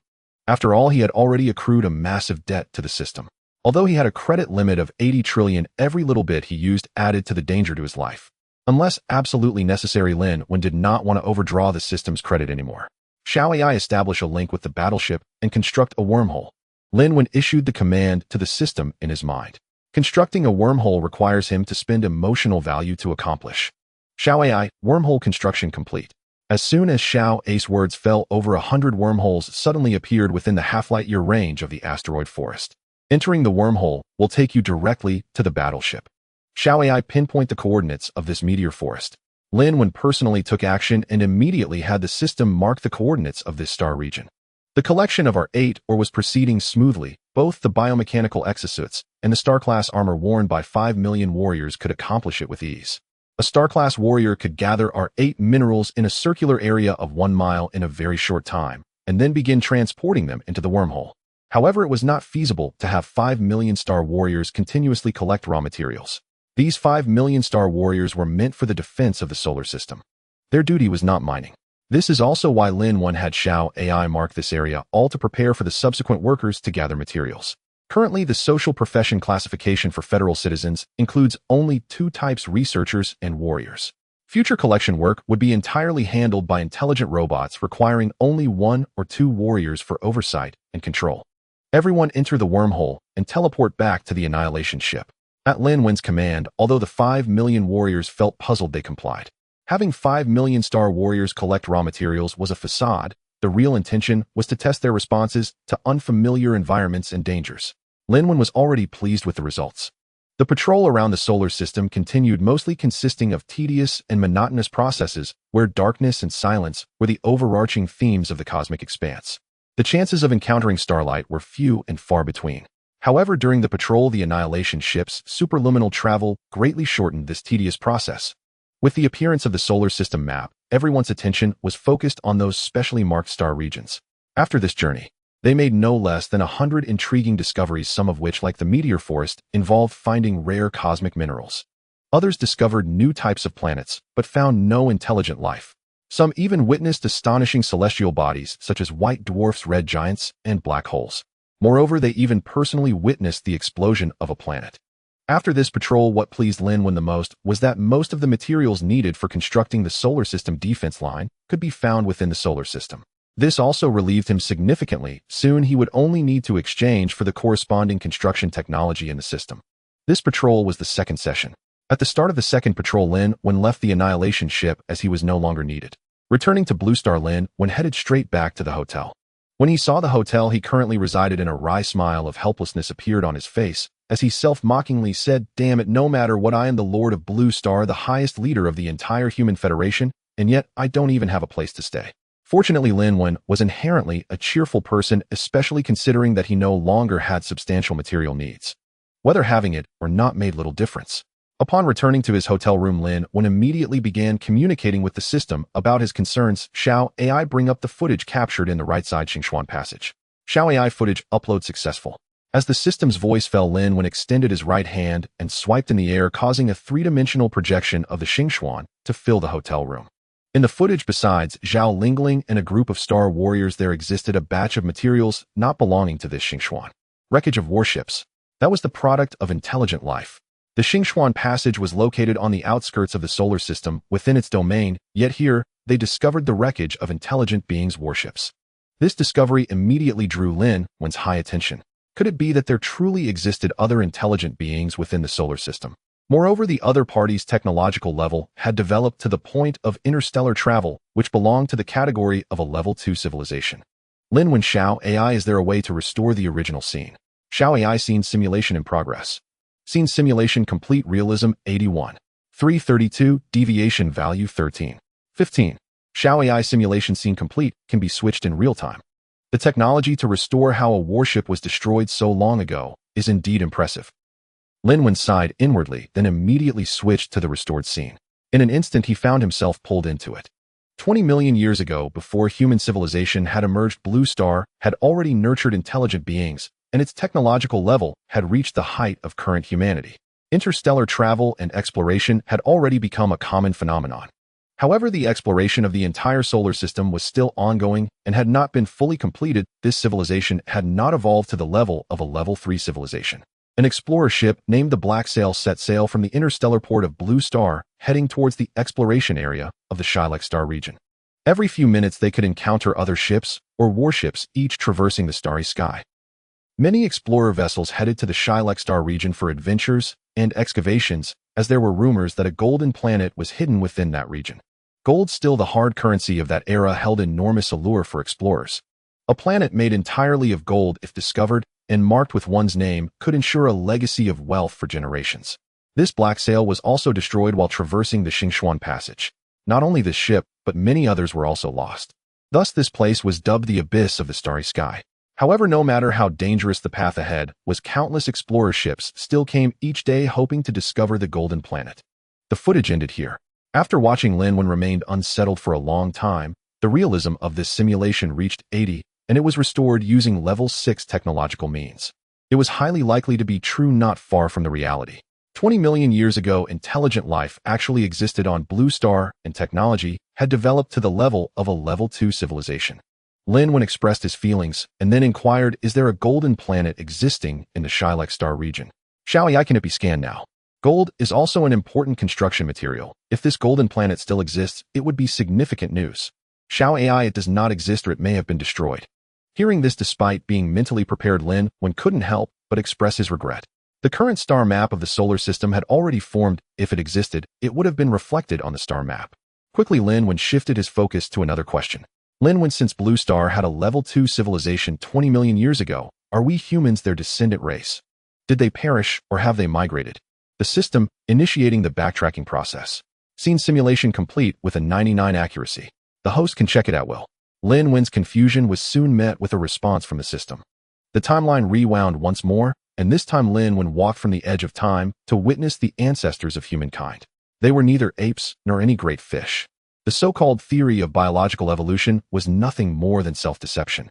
After all, he had already accrued a massive debt to the system. Although he had a credit limit of 80 trillion, every little bit he used added to the danger to his life. Unless absolutely necessary, Lin Wen did not want to overdraw the system's credit anymore. Shall AI establish a link with the battleship and construct a wormhole? Lin Wen issued the command to the system in his mind. Constructing a wormhole requires him to spend emotional value to accomplish. Shall AI, wormhole construction complete. As soon as Xiao A's words fell, over 100 wormholes suddenly appeared within the half-light-year range of the asteroid forest. Entering the wormhole will take you directly to the battleship. Shall AI pinpoint the coordinates of this meteor forest? Lin Wen personally took action and immediately had the system mark the coordinates of this star region. The collection of our 8 was proceeding smoothly. Both the biomechanical exosuits and the star-class armor worn by 5 million warriors could accomplish it with ease. A star-class warrior could gather our 8 minerals in a circular area of 1 mile in a very short time, and then begin transporting them into the wormhole. However, it was not feasible to have 5 million star warriors continuously collect raw materials. These 5 million star warriors were meant for the defense of the solar system. Their duty was not mining. This is also why Lin Wen had Xiao AI mark this area, all to prepare for the subsequent workers to gather materials. Currently, the social profession classification for federal citizens includes only 2 types: researchers and warriors. Future collection work would be entirely handled by intelligent robots, requiring only 1 or 2 warriors for oversight and control. Everyone enter the wormhole and teleport back to the annihilation ship. At Lin Wen's command, although the 5 million warriors felt puzzled, they complied. Having 5 million star warriors collect raw materials was a facade. The The real intention was to test their responses to unfamiliar environments and dangers. Lin Wen was already pleased with the results. The patrol around the solar system continued, mostly consisting of tedious and monotonous processes where darkness and silence were the overarching themes of the cosmic expanse. The chances of encountering starlight were few and far between. However, during the patrol, the annihilation ship's superluminal travel greatly shortened this tedious process. With the appearance of the solar system map, everyone's attention was focused on those specially marked star regions. After this journey, they made no less than 100 intriguing discoveries, some of which, like the meteor forest, involved finding rare cosmic minerals. Others discovered new types of planets, but found no intelligent life. Some even witnessed astonishing celestial bodies, such as white dwarfs, red giants, and black holes. Moreover, they even personally witnessed the explosion of a planet. After this patrol, what pleased Lin Wen the most was that most of the materials needed for constructing the solar system defense line could be found within the solar system. This also relieved him significantly. Soon he would only need to exchange for the corresponding construction technology in the system. This patrol was the second session. At the start of the second patrol, Lin Wen left the annihilation ship as he was no longer needed. Returning to Blue Star, Lin Wen headed straight back to the hotel. When he saw the hotel he currently resided in, a wry smile of helplessness appeared on his face as he self-mockingly said, "Damn it, no matter what, I am the Lord of Blue Star, the highest leader of the entire human federation, and yet I don't even have a place to stay." Fortunately, Lin Wen was inherently a cheerful person, especially considering that he no longer had substantial material needs. Whether having it or not made little difference. Upon returning to his hotel room, Lin Wen immediately began communicating with the system about his concerns. Xiao AI, bring up the footage captured in the right side Xingchuan passage. Xiao AI footage upload successful. As the system's voice fell, Lin Wen extended his right hand and swiped in the air, causing a three-dimensional projection of the Xingchuan to fill the hotel room. In the footage, besides Zhao Lingling and a group of star warriors, there existed a batch of materials not belonging to this Xingchuan. Wreckage of warships. That was the product of intelligent life. The Xingchuan passage was located on the outskirts of the solar system within its domain, yet here, they discovered the wreckage of intelligent beings' warships. This discovery immediately drew Lin Wen's high attention. Could it be that there truly existed other intelligent beings within the solar system? Moreover, the other party's technological level had developed to the point of interstellar travel, which belonged to the category of a level 2 civilization. Lin Wen, Xiao AI, is there a way to restore the original scene? Xiao AI, scene simulation in progress. Scene simulation complete. Realism 81. 332. Deviation value 13. 15. Xiao AI simulation scene complete can be switched in real time. The technology to restore how a warship was destroyed so long ago is indeed impressive. Lin Wen sighed inwardly, then immediately switched to the restored scene. In an instant, he found himself pulled into it. 20 million years ago, before human civilization had emerged, Blue Star had already nurtured intelligent beings, and its technological level had reached the height of current humanity. Interstellar travel and exploration had already become a common phenomenon. However, the exploration of the entire solar system was still ongoing and had not been fully completed. This civilization had not evolved to the level of a level 3 civilization. An explorer ship named the Black Sail set sail from the interstellar port of Blue Star, heading towards the exploration area of the Shy-like star region. Every few minutes they could encounter other ships or warships, each traversing the starry sky. Many explorer vessels headed to the Shy-like star region for adventures and excavations, as there were rumors that a golden planet was hidden within that region. Gold, still the hard currency of that era, held enormous allure for explorers. A planet made entirely of gold, if discovered and marked with one's name, could ensure a legacy of wealth for generations. This Black Sail was also destroyed while traversing the Xingchuan Passage. Not only this ship, but many others were also lost. Thus this place was dubbed the abyss of the starry sky. However, no matter how dangerous the path ahead was, countless explorer ships still came each day hoping to discover the golden planet. The footage ended here. After watching, Lin Wen remained unsettled for a long time. The realism of this simulation reached 80, and it was restored using level 6 technological means. It was highly likely to be true, not far from the reality. 20 million years ago, intelligent life actually existed on Blue Star, and technology had developed to the level of a level 2 civilization. Lin Wen expressed his feelings and then inquired, is there a golden planet existing in the Shy-like star region? Xiao AI, can it be scanned now? Gold is also an important construction material. If this golden planet still exists, it would be significant news. Xiao AI, it does not exist, or it may have been destroyed. Hearing this, despite being mentally prepared, Lin Wen couldn't help but express his regret. The current star map of the solar system had already formed. If it existed, it would have been reflected on the star map. Quickly, Lin Wen shifted his focus to another question. Lin Wen, since Blue Star had a level 2 civilization 20 million years ago, are we humans their descendant race? Did they perish or have they migrated? The system, initiating the backtracking process. Scene simulation complete with a 99 accuracy. The host can check it at will. Lin Wen's confusion was soon met with a response from the system. The timeline rewound once more, and this time Lin Wen walked from the edge of time to witness the ancestors of humankind. They were neither apes nor any great fish. The so-called theory of biological evolution was nothing more than self-deception.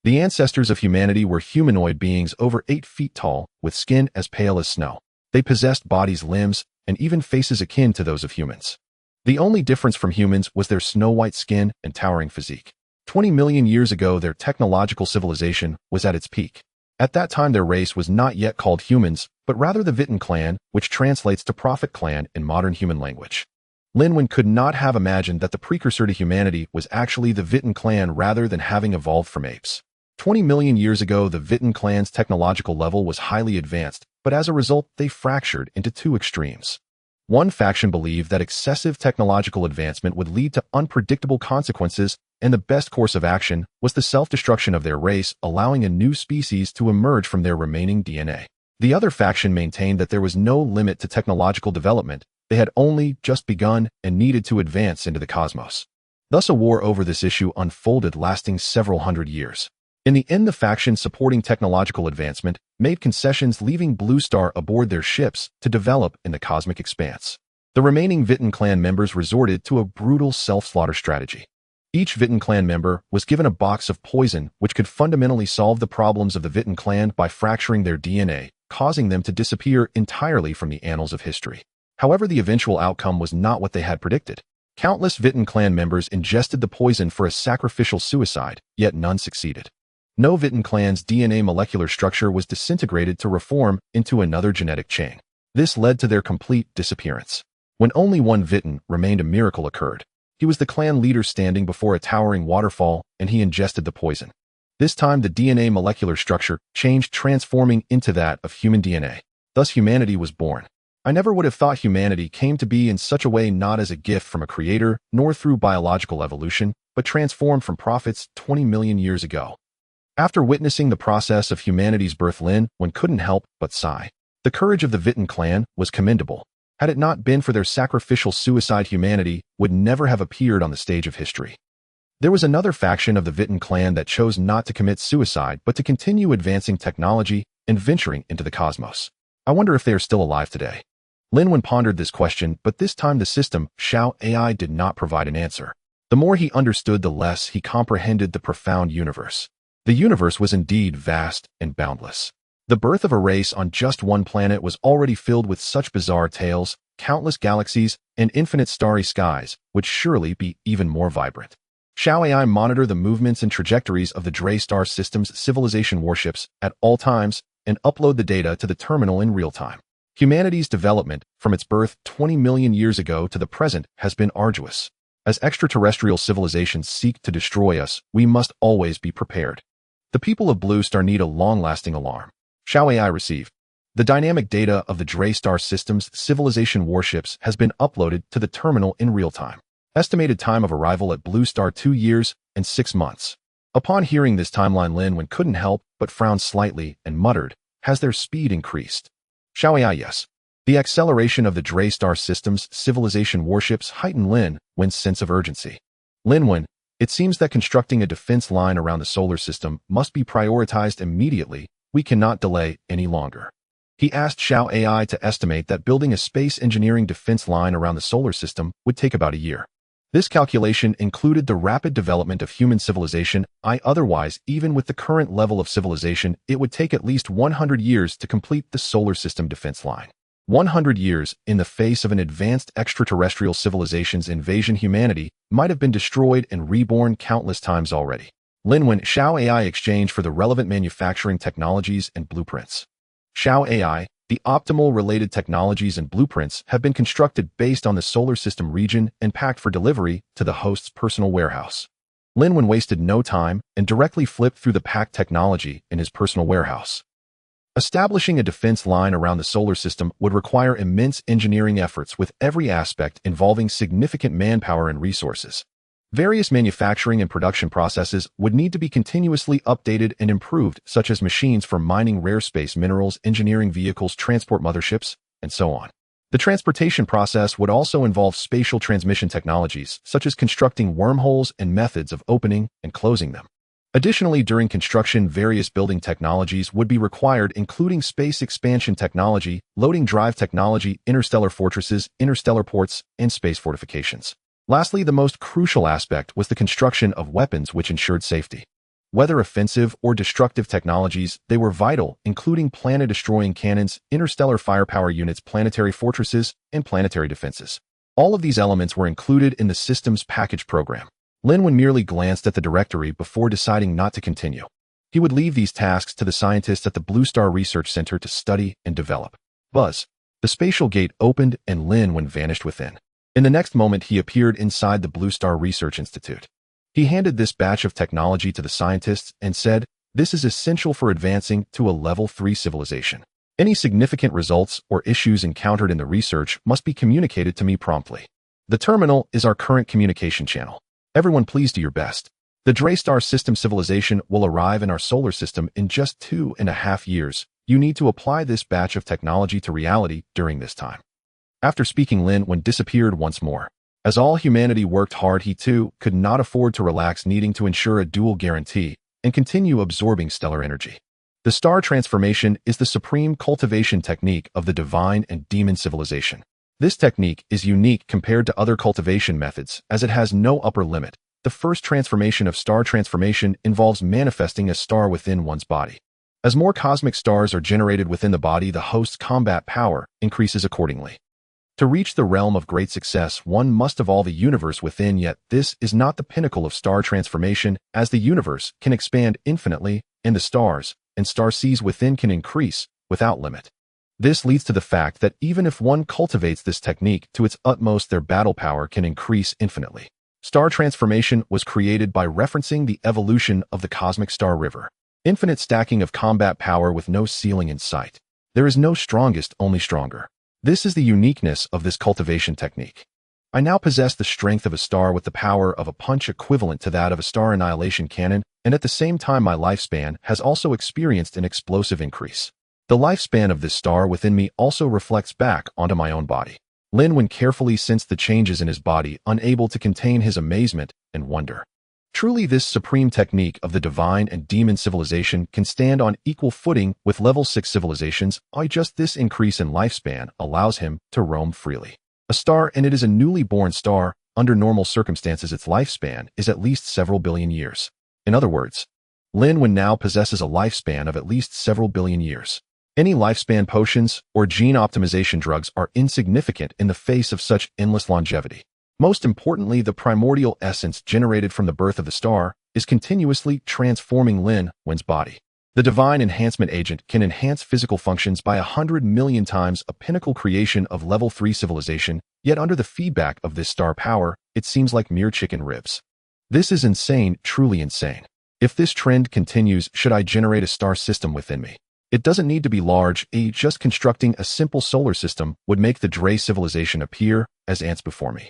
The ancestors of humanity were humanoid beings over 8 feet tall, with skin as pale as snow. They possessed bodies, limbs, and even faces akin to those of humans. The only difference from humans was their snow-white skin and towering physique. 20 million years ago, their technological civilization was at its peak. At that time, their race was not yet called humans, but rather the Vitan clan, which translates to prophet clan in modern human language. Lin Wen could not have imagined that the precursor to humanity was actually the Vitan clan rather than having evolved from apes. 20 million years ago, the Vitan clan's technological level was highly advanced, but as a result, they fractured into two extremes. One faction believed that excessive technological advancement would lead to unpredictable consequences, and the best course of action was the self-destruction of their race, allowing a new species to emerge from their remaining DNA. The other faction maintained that there was no limit to technological development, they had only just begun and needed to advance into the cosmos. Thus, a war over this issue unfolded, lasting several hundred years. In the end, the faction supporting technological advancement made concessions, leaving Blue Star aboard their ships to develop in the cosmic expanse. The remaining Vitan clan members resorted to a brutal self-slaughter strategy. Each Vitan clan member was given a box of poison which could fundamentally solve the problems of the Vitan clan by fracturing their DNA, causing them to disappear entirely from the annals of history. However, the eventual outcome was not what they had predicted. Countless Vitan clan members ingested the poison for a sacrificial suicide, yet none succeeded. No Vitan clan's DNA molecular structure was disintegrated to reform into another genetic chain. This led to their complete disappearance. When only one Vitan remained, a miracle occurred. He was the clan leader standing before a towering waterfall, and he ingested the poison. This time, the DNA molecular structure changed, transforming into that of human DNA. Thus, humanity was born. I never would have thought humanity came to be in such a way, not as a gift from a creator, nor through biological evolution, but transformed from prophets 20 million years ago. After witnessing the process of humanity's birth, Lin Wen couldn't help but sigh. The courage of the Vitan clan was commendable. Had it not been for their sacrificial suicide, humanity would never have appeared on the stage of history. There was another faction of the Vitan clan that chose not to commit suicide, but to continue advancing technology and venturing into the cosmos. I wonder if they are still alive today. Lin Wen pondered this question, but this time the system, Sci-Fi, did not provide an answer. The more he understood, the less he comprehended the profound universe. The universe was indeed vast and boundless. The birth of a race on just one planet was already filled with such bizarre tales. Countless galaxies and infinite starry skies would surely be even more vibrant. Sci-Fi monitor the movements and trajectories of the Drey star system's civilization warships at all times and upload the data to the terminal in real time. Humanity's development, from its birth 20 million years ago to the present, has been arduous. As extraterrestrial civilizations seek to destroy us, we must always be prepared. The people of Blue Star need a long-lasting alarm. Sci-Fi received. The dynamic data of the Drey star system's civilization warships has been uploaded to the terminal in real time. Estimated time of arrival at Blue Star 2 years and 6 months. Upon hearing this timeline, Lin Wen couldn't help but frown slightly and muttered, "Has their speed increased?" Sci-Fi, yes. The acceleration of the Drey star system's civilization warships heightened Lin Wen's sense of urgency. Lin Wen, it seems that constructing a defense line around the solar system must be prioritized immediately. We cannot delay any longer. He asked Sci-Fi to estimate that building a space engineering defense line around the solar system would take about a year. This calculation included the rapid development of human civilization. Otherwise, even with the current level of civilization, it would take at least 100 years to complete the solar system defense line. 100 years in the face of an advanced extraterrestrial civilization's invasion, humanity might have been destroyed and reborn countless times already. Lin Wen, Sci-Fi exchange for the relevant manufacturing technologies and blueprints. Sci-Fi, the optimal related technologies and blueprints have been constructed based on the solar system region and packed for delivery to the host's personal warehouse. Lin Wen wasted no time and directly flipped through the packed technology in his personal warehouse. Establishing a defense line around the solar system would require immense engineering efforts, with every aspect involving significant manpower and resources. Various manufacturing and production processes would need to be continuously updated and improved, such as machines for mining rare space minerals, engineering vehicles, transport motherships, and so on. The transportation process would also involve spatial transmission technologies, such as constructing wormholes and methods of opening and closing them. Additionally, during construction, various building technologies would be required, including space expansion technology, loading drive technology, interstellar fortresses, interstellar ports, and space fortifications. Lastly, the most crucial aspect was the construction of weapons which ensured safety. Whether offensive or destructive technologies, they were vital, including planet-destroying cannons, interstellar firepower units, planetary fortresses, and planetary defenses. All of these elements were included in the systems package program. Lin Wen merely glanced at the directory before deciding not to continue. He would leave these tasks to the scientists at the Blue Star Research Center to study and develop. Buzz. The spatial gate opened and Lin Wen vanished within. In the next moment, he appeared inside the Blue Star Research Institute. He handed this batch of technology to the scientists and said, "This is essential for advancing to a level 3 civilization. Any significant results or issues encountered in the research must be communicated to me promptly. The terminal is our current communication channel. Everyone, please do your best. The Drey Star system civilization will arrive in our solar system in just 2.5 years. You need to apply this batch of technology to reality during this time." After speaking, Lin Wen disappeared once more. As all humanity worked hard, he too could not afford to relax, needing to ensure a dual guarantee and continue absorbing stellar energy. The star transformation is the supreme cultivation technique of the divine and demon civilization. This technique is unique compared to other cultivation methods as it has no upper limit. The first transformation of star transformation involves manifesting a star within one's body. As more cosmic stars are generated within the body, the host's combat power increases accordingly. To reach the realm of great success, one must evolve the universe within, yet this is not the pinnacle of star transformation, as the universe can expand infinitely, and the stars and star seas within can increase without limit. This leads to the fact that even if one cultivates this technique to its utmost, their battle power can increase infinitely. Star transformation was created by referencing the evolution of the cosmic star river. Infinite stacking of combat power with no ceiling in sight. There is no strongest, only stronger. This is the uniqueness of this cultivation technique. I now possess the strength of a star with the power of a punch equivalent to that of a star annihilation cannon, and at the same time my lifespan has also experienced an explosive increase. The lifespan of this star within me also reflects back onto my own body. Lin Wen carefully sensed the changes in his body, unable to contain his amazement and wonder. Truly, this supreme technique of the divine and demon civilization can stand on equal footing with level 6 civilizations. Just this increase in lifespan allows him to roam freely. A star, and it is a newly born star. Under normal circumstances, its lifespan is at least several billion years. In other words, Lin Wen now possesses a lifespan of at least several billion years. Any lifespan potions or gene optimization drugs are insignificant in the face of such endless longevity. Most importantly, the primordial essence generated from the birth of the star is continuously transforming Lin Wen's body. The divine enhancement agent can enhance physical functions by 100 million times, a pinnacle creation of level 3 civilization, yet under the feedback of this star power, it seems like mere chicken ribs. This is insane, truly insane. If this trend continues, should I generate a star system within me? It doesn't need to be large. Just constructing a simple solar system would make the Drey civilization appear as ants before me.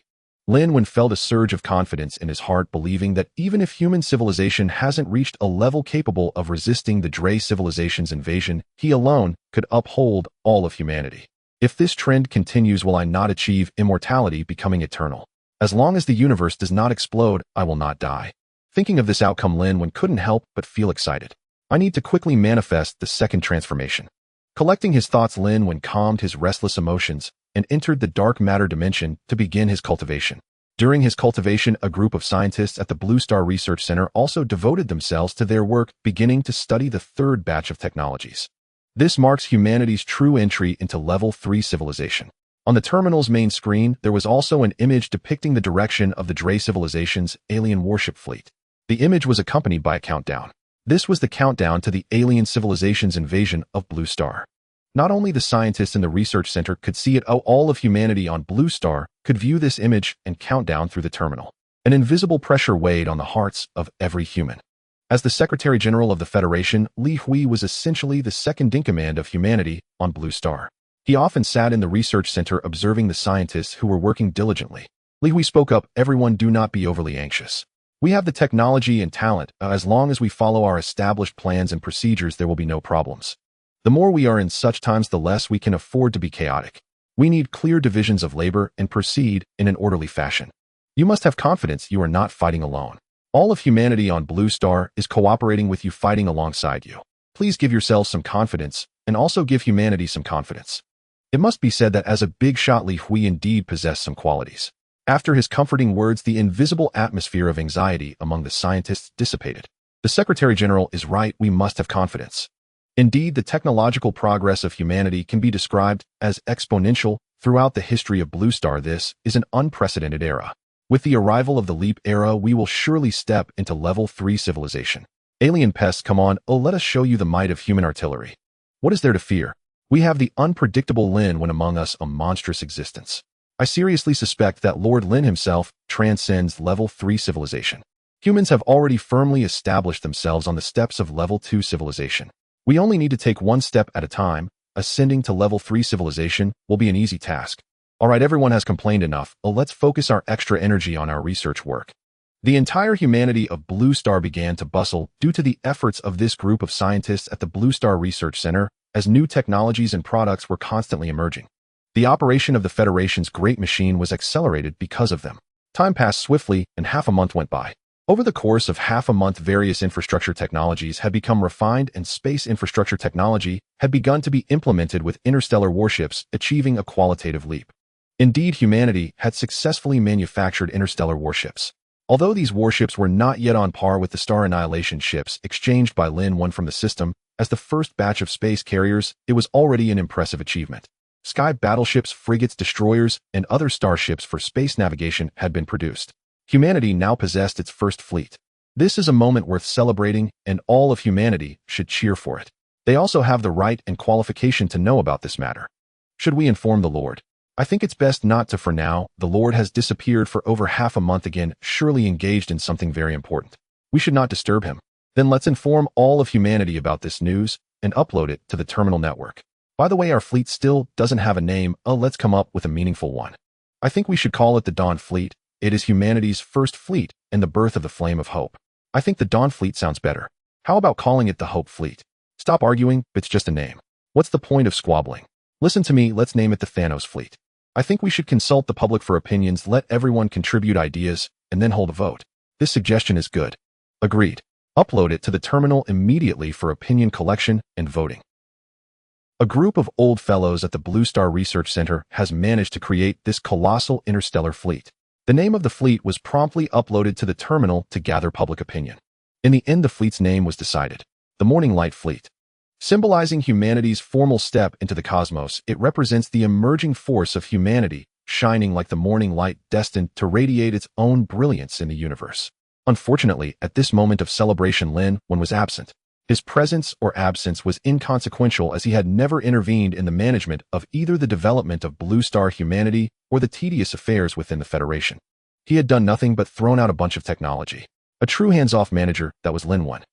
Lin Wen felt a surge of confidence in his heart, believing that even if human civilization hasn't reached a level capable of resisting the Drey civilization's invasion, he alone could uphold all of humanity. If this trend continues, will I not achieve immortality, becoming eternal? As long as the universe does not explode, I will not die. Thinking of this outcome, Lin Wen couldn't help but feel excited. I need to quickly manifest the second transformation. Collecting his thoughts, Lin Wen calmed his restless emotions and entered the dark matter dimension to begin his cultivation. During his cultivation, a group of scientists at the Blue Star Research Center also devoted themselves to their work, beginning to study the third batch of technologies. This marks humanity's true entry into level 3 civilization. On the terminal's main screen, there was also an image depicting the direction of the Drey civilization's alien warship fleet. The image was accompanied by a countdown. This was the countdown to the alien civilization's invasion of Blue Star. Not only the scientists in the research center could see it, all of humanity on Blue Star could view this image and countdown through the terminal. An invisible pressure weighed on the hearts of every human. As the Secretary General of the Federation, Li Hui was essentially the second-in-command of humanity on Blue Star. He often sat in the research center observing the scientists who were working diligently. Li Hui spoke up, everyone do not be overly anxious. We have the technology and talent. As long as we follow our established plans and procedures, there will be no problems. The more we are in such times, the less we can afford to be chaotic. We need clear divisions of labor and proceed in an orderly fashion. You must have confidence you are not fighting alone. All of humanity on Blue Star is cooperating with you, fighting alongside you. Please give yourselves some confidence and also give humanity some confidence. It must be said that as a big shot, Li Hui indeed possessed some qualities. After his comforting words, the invisible atmosphere of anxiety among the scientists dissipated. The Secretary General is right, we must have confidence. Indeed, the technological progress of humanity can be described as exponential throughout the history of Blue Star. This is an unprecedented era. With the arrival of the Leap era, we will surely step into Level 3 civilization. Alien pests, come on, oh, let us show you the might of human artillery. What is there to fear? We have the unpredictable Lin Wen among us, a monstrous existence. I seriously suspect that Lord Lin himself transcends Level 3 civilization. Humans have already firmly established themselves on the steps of Level 2 civilization. We only need to take one step at a time. Ascending to Level 3 civilization will be an easy task. Alright, everyone has complained enough. Let's focus our extra energy on our research work. The entire humanity of Blue Star began to bustle due to the efforts of this group of scientists at the Blue Star Research Center, as new technologies and products were constantly emerging. The operation of the Federation's great machine was accelerated because of them. Time passed swiftly, and half a month went by. Over the course of half a month, various infrastructure technologies had become refined, and space infrastructure technology had begun to be implemented with interstellar warships, achieving a qualitative leap. Indeed, humanity had successfully manufactured interstellar warships. Although these warships were not yet on par with the Star Annihilation ships exchanged by Lin Wen from the system, as the first batch of space carriers, it was already an impressive achievement. Sky battleships, frigates, destroyers, and other starships for space navigation had been produced. Humanity now possessed its first fleet. This is a moment worth celebrating, and all of humanity should cheer for it. They also have the right and qualification to know about this matter. Should we inform the Lord? I think it's best not to for now. The Lord has disappeared for over half a month again, surely engaged in something very important. We should not disturb him. Then let's inform all of humanity about this news and upload it to the terminal network. By the way, our fleet still doesn't have a name. Let's come up with a meaningful one. I think we should call it the Dawn Fleet. It is humanity's first fleet and the birth of the Flame of Hope. I think the Dawn Fleet sounds better. How about calling it the Hope Fleet? Stop arguing, it's just a name. What's the point of squabbling? Listen to me, let's name it the Thanos Fleet. I think we should consult the public for opinions, let everyone contribute ideas, and then hold a vote. This suggestion is good. Agreed. Upload it to the terminal immediately for opinion collection and voting. A group of old fellows at the Blue Star Research Center has managed to create this colossal interstellar fleet. The name of the fleet was promptly uploaded to the terminal to gather public opinion. In the end, the fleet's name was decided. The Morning Light Fleet. Symbolizing humanity's formal step into the cosmos, it represents the emerging force of humanity, shining like the morning light destined to radiate its own brilliance in the universe. Unfortunately, at this moment of celebration, Lin Wen was absent. His presence or absence was inconsequential, as he had never intervened in the management of either the development of Blue Star humanity or the tedious affairs within the Federation. He had done nothing but thrown out a bunch of technology. A true hands-off manager, that was Lin Wen.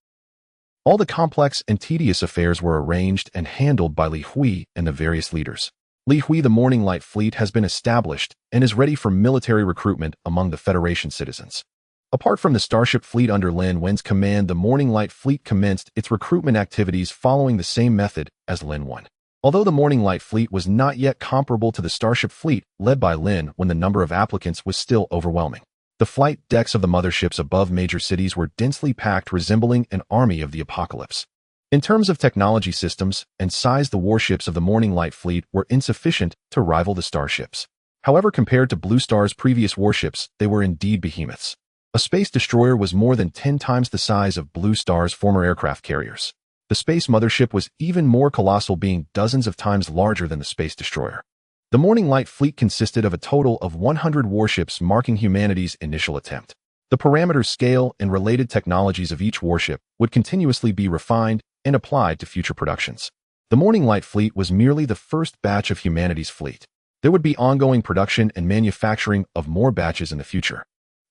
All the complex and tedious affairs were arranged and handled by Li Hui and the various leaders. Li Hui, the Morning Light Fleet, has been established and is ready for military recruitment among the Federation citizens. Apart from the Starship Fleet under Lin Wen's command, the Morning Light Fleet commenced its recruitment activities following the same method as Lin Wen. Although the Morning Light Fleet was not yet comparable to the Starship Fleet led by Lin Wen, the number of applicants was still overwhelming. The flight decks of the motherships above major cities were densely packed, resembling an army of the apocalypse. In terms of technology systems and size, the warships of the Morning Light Fleet were insufficient to rival the starships. However, compared to Blue Star's previous warships, they were indeed behemoths. A space destroyer was more than 10 times the size of Blue Star's former aircraft carriers. The space mothership was even more colossal, being dozens of times larger than the space destroyer. The Morning Light Fleet consisted of a total of 100 warships, marking humanity's initial attempt. The parameters, scale, and related technologies of each warship would continuously be refined and applied to future productions. The Morning Light Fleet was merely the first batch of humanity's fleet. There would be ongoing production and manufacturing of more batches in the future.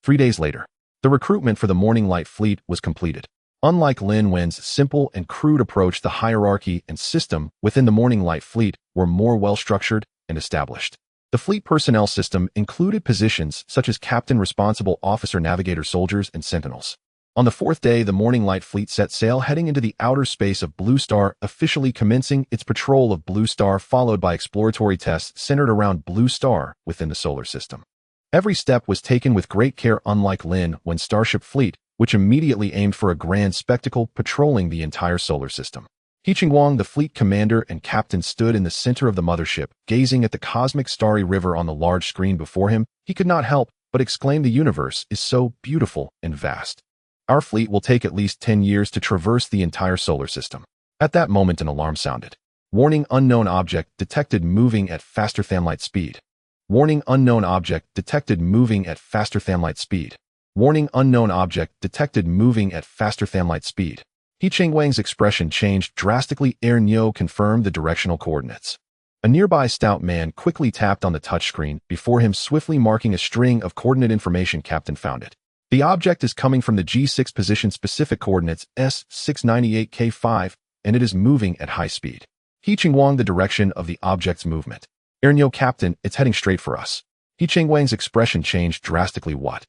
3 days later, the recruitment for the Morning Light Fleet was completed. Unlike Lin Wen's simple and crude approach, the hierarchy and system within the Morning Light Fleet were more well-structured and established. The fleet personnel system included positions such as captain, responsible officer, navigator, soldiers, and sentinels. On the fourth day, the Morning Light Fleet set sail, heading into the outer space of Blue Star, officially commencing its patrol of Blue Star, followed by exploratory tests centered around Blue Star within the solar system. Every step was taken with great care, unlike Lin Wen Starship Fleet, which immediately aimed for a grand spectacle, patrolling the entire solar system. Qinhuang, the fleet commander and captain, stood in the center of the mothership, gazing at the cosmic starry river on the large screen before him. He could not help but exclaim, "The universe is so beautiful and vast. Our fleet will take at least 10 years to traverse the entire solar system." At that moment, an alarm sounded. Warning: unknown object detected moving at faster than light speed. Warning: unknown object detected moving at faster than light speed. Warning: unknown object detected moving at faster than light speed. Qinhuang's expression changed drastically. Ernyo confirmed the directional coordinates. A nearby stout man quickly tapped on the touchscreen before him, swiftly marking a string of coordinate information. Captain found it. The object is coming from the G6 position, specific coordinates S698K5, and it is moving at high speed. Qinhuang, the direction of the object's movement. Ernyo, Captain, it's heading straight for us. Qinhuang's expression changed drastically. What?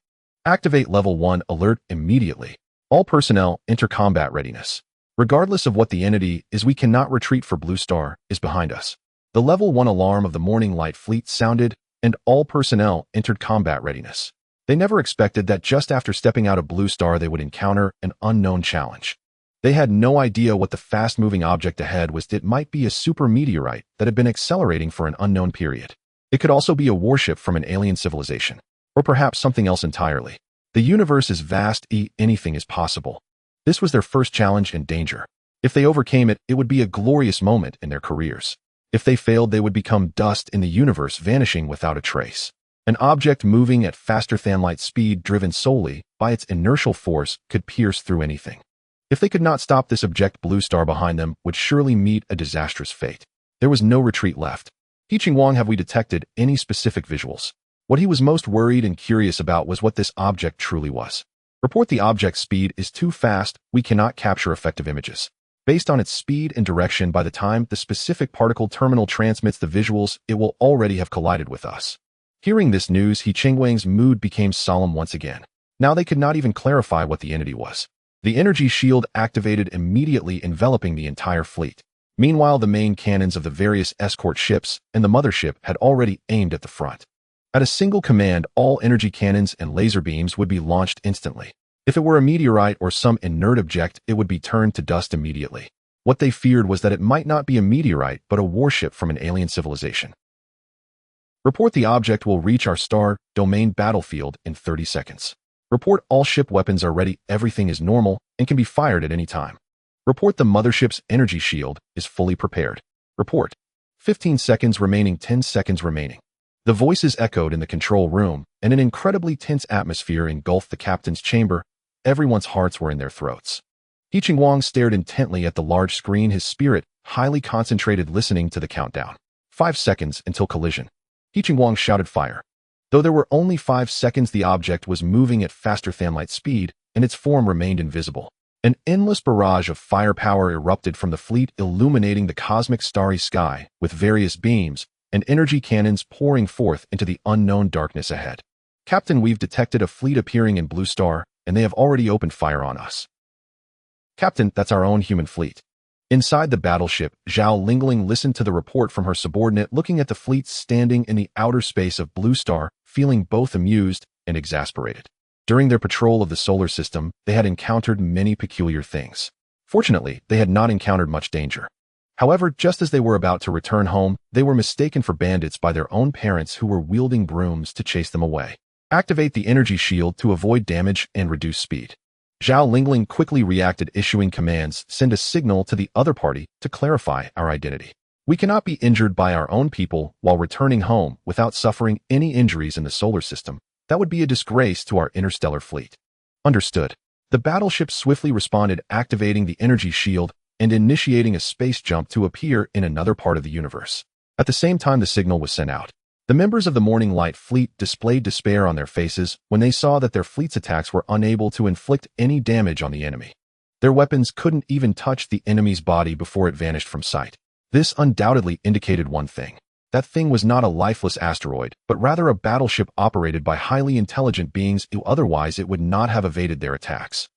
Activate level 1 alert immediately. All personnel, enter combat readiness. Regardless of what the entity is, we cannot retreat, for Blue Star is behind us. The level 1 alarm of the Morning Light Fleet sounded, and all personnel entered combat readiness. They never expected that just after stepping out of Blue Star they would encounter an unknown challenge. They had no idea what the fast-moving object ahead was. It might be a super meteorite that had been accelerating for an unknown period. It could also be a warship from an alien civilization, or perhaps something else entirely. The universe is vast, anything is possible. This was their first challenge and danger. If they overcame it, it would be a glorious moment in their careers. If they failed, they would become dust in the universe, vanishing without a trace. An object moving at faster than light speed, driven solely by its inertial force, could pierce through anything. If they could not stop this object, Blue Star behind them would surely meet a disastrous fate. There was no retreat left. Qinhuang, have we detected any specific visuals? What he was most worried and curious about was what this object truly was. Report: the object's speed is too fast, we cannot capture effective images. Based on its speed and direction, by the time the specific particle terminal transmits the visuals, it will already have collided with us. Hearing this news, Qinhuang's mood became solemn once again. Now they could not even clarify what the entity was. The energy shield activated immediately, enveloping the entire fleet. Meanwhile, the main cannons of the various escort ships and the mothership had already aimed at the front. At a single command, all energy cannons and laser beams would be launched instantly. If it were a meteorite or some inert object, it would be turned to dust immediately. What they feared was that it might not be a meteorite, but a warship from an alien civilization. Report: the object will reach our star domain battlefield in 30 seconds. Report: all ship weapons are ready, everything is normal, and can be fired at any time. Report: the mothership's energy shield is fully prepared. Report: 15 seconds remaining, 10 seconds remaining. The voices echoed in the control room, and an incredibly tense atmosphere engulfed the captain's chamber. Everyone's hearts were in their throats. Qinhuang stared intently at the large screen, his spirit highly concentrated, listening to the countdown. 5 seconds until collision. Qinhuang shouted, "Fire!" Though there were only 5 seconds, the object was moving at faster than light speed, and its form remained invisible. An endless barrage of firepower erupted from the fleet, illuminating the cosmic starry sky with various beams and energy cannons pouring forth into the unknown darkness ahead. "Captain, we've detected a fleet appearing in Blue Star, and they have already opened fire on us." "Captain, that's our own human fleet." Inside the battleship, Zhao Lingling listened to the report from her subordinate, looking at the fleet standing in the outer space of Blue Star, feeling both amused and exasperated. During their patrol of the solar system, they had encountered many peculiar things. Fortunately, they had not encountered much danger. However, just as they were about to return home, they were mistaken for bandits by their own parents, who were wielding brooms to chase them away. Activate the energy shield to avoid damage and reduce speed. Zhao Lingling quickly reacted, issuing commands: send a signal to the other party to clarify our identity. We cannot be injured by our own people while returning home without suffering any injuries in the solar system. That would be a disgrace to our interstellar fleet. Understood. The battleship swiftly responded, activating the energy shield and initiating a space jump to appear in another part of the universe. At the same time the signal was sent out, the members of the Morning Light Fleet displayed despair on their faces when they saw that their fleet's attacks were unable to inflict any damage on the enemy. Their weapons couldn't even touch the enemy's body before it vanished from sight. This undoubtedly indicated one thing: that thing was not a lifeless asteroid, but rather a battleship operated by highly intelligent beings who otherwise it would not have evaded their attacks.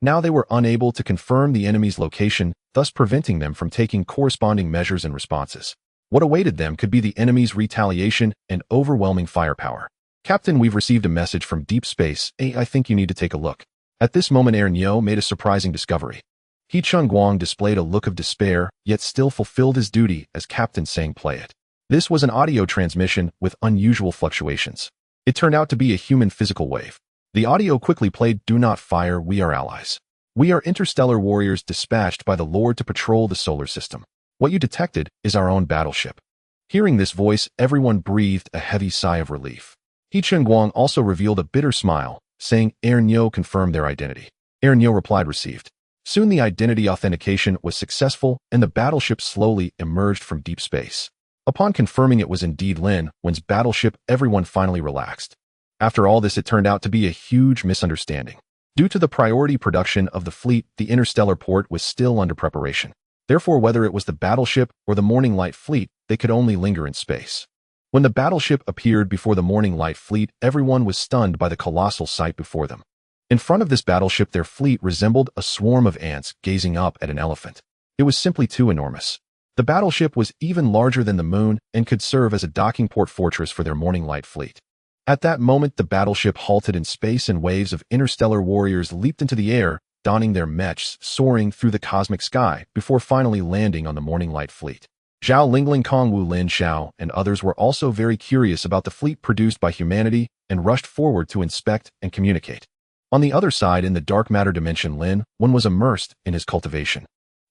Now they were unable to confirm the enemy's location, thus preventing them from taking corresponding measures and responses. What awaited them could be the enemy's retaliation and overwhelming firepower. Captain, we've received a message from deep space. I think you need to take a look. At this moment, Nyo made a surprising discovery. He Chung Guang displayed a look of despair, yet still fulfilled his duty as captain, saying, "Play it." This was an audio transmission with unusual fluctuations. It turned out to be a human physical wave. The audio quickly played, "Do not fire, we are allies. We are interstellar warriors dispatched by the Lord to patrol the solar system. What you detected is our own battleship." Hearing this voice, everyone breathed a heavy sigh of relief. He Chung Guang also revealed a bitter smile, saying, Nyo confirmed their identity. Nyo replied, "Received." Soon the identity authentication was successful, and the battleship slowly emerged from deep space. Upon confirming it was indeed Lin Wen's battleship, everyone finally relaxed. After all this, it turned out to be a huge misunderstanding. Due to the priority production of the fleet, the interstellar port was still under preparation. Therefore, whether it was the battleship or the Morning Light fleet, they could only linger in space. When the battleship appeared before the Morning Light fleet, everyone was stunned by the colossal sight before them. In front of this battleship, their fleet resembled a swarm of ants gazing up at an elephant. It was simply too enormous. The battleship was even larger than the moon and could serve as a docking port fortress for their Morning Light fleet. At that moment, the battleship halted in space and waves of interstellar warriors leaped into the air, donning their mechs, soaring through the cosmic sky before finally landing on the Morning Light fleet. Zhao Lingling, Kong Wu, Lin Xiao, and others were also very curious about the fleet produced by humanity and rushed forward to inspect and communicate. On the other side, in the dark matter dimension, Lin Wen was immersed in his cultivation.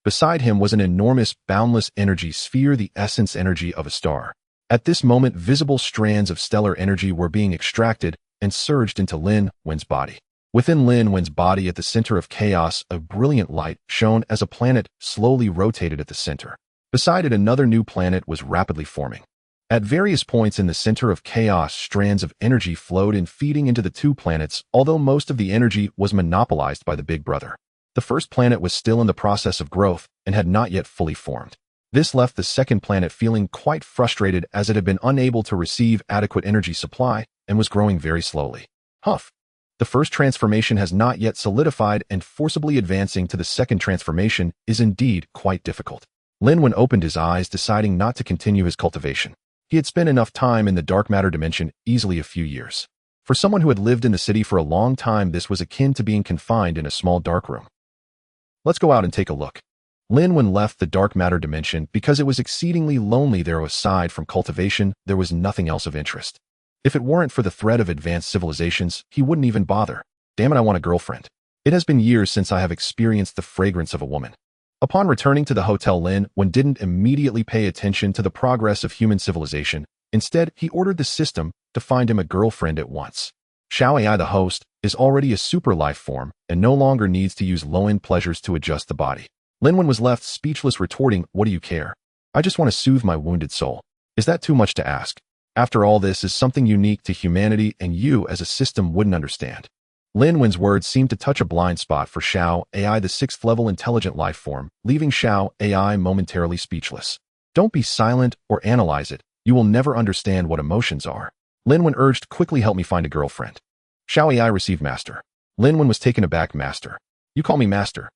Beside him was an enormous, boundless energy sphere, the essence energy of a star. At this moment, visible strands of stellar energy were being extracted and surged into Lin Wen's body. Within Lin Wen's body, at the center of chaos, a brilliant light shone as a planet slowly rotated at the center. Beside it, another new planet was rapidly forming. At various points in the center of chaos, strands of energy flowed in, feeding into the two planets, although most of the energy was monopolized by the Big Brother. The first planet was still in the process of growth and had not yet fully formed. This left the second planet feeling quite frustrated, as it had been unable to receive adequate energy supply and was growing very slowly. Huff. The first transformation has not yet solidified, and forcibly advancing to the second transformation is indeed quite difficult. Lin Wen opened his eyes, deciding not to continue his cultivation. He had spent enough time in the dark matter dimension, easily a few years. For someone who had lived in the city for a long time, this was akin to being confined in a small dark room. Let's go out and take a look. Lin Wen left the dark matter dimension because it was exceedingly lonely there. Aside from cultivation, there was nothing else of interest. If it weren't for the threat of advanced civilizations, he wouldn't even bother. Damn it, I want a girlfriend. It has been years since I have experienced the fragrance of a woman. Upon returning to the hotel, Lin Wen didn't immediately pay attention to the progress of human civilization. Instead, he ordered the system to find him a girlfriend at once. Xiao Ai, the host, is already a super life form and no longer needs to use low-end pleasures to adjust the body. Lin Wen was left speechless, retorting, "What do you care? I just want to soothe my wounded soul. Is that too much to ask? After all, this is something unique to humanity and you as a system wouldn't understand." Lin Wen's words seemed to touch a blind spot for Xiao Ai, the sixth-level intelligent life form, leaving Xiao Ai momentarily speechless. "Don't be silent or analyze it. You will never understand what emotions are." Lin Wen urged, "Quickly help me find a girlfriend." Xiao Ai received, "Master." Lin Wen was taken aback. "Master? You call me master?"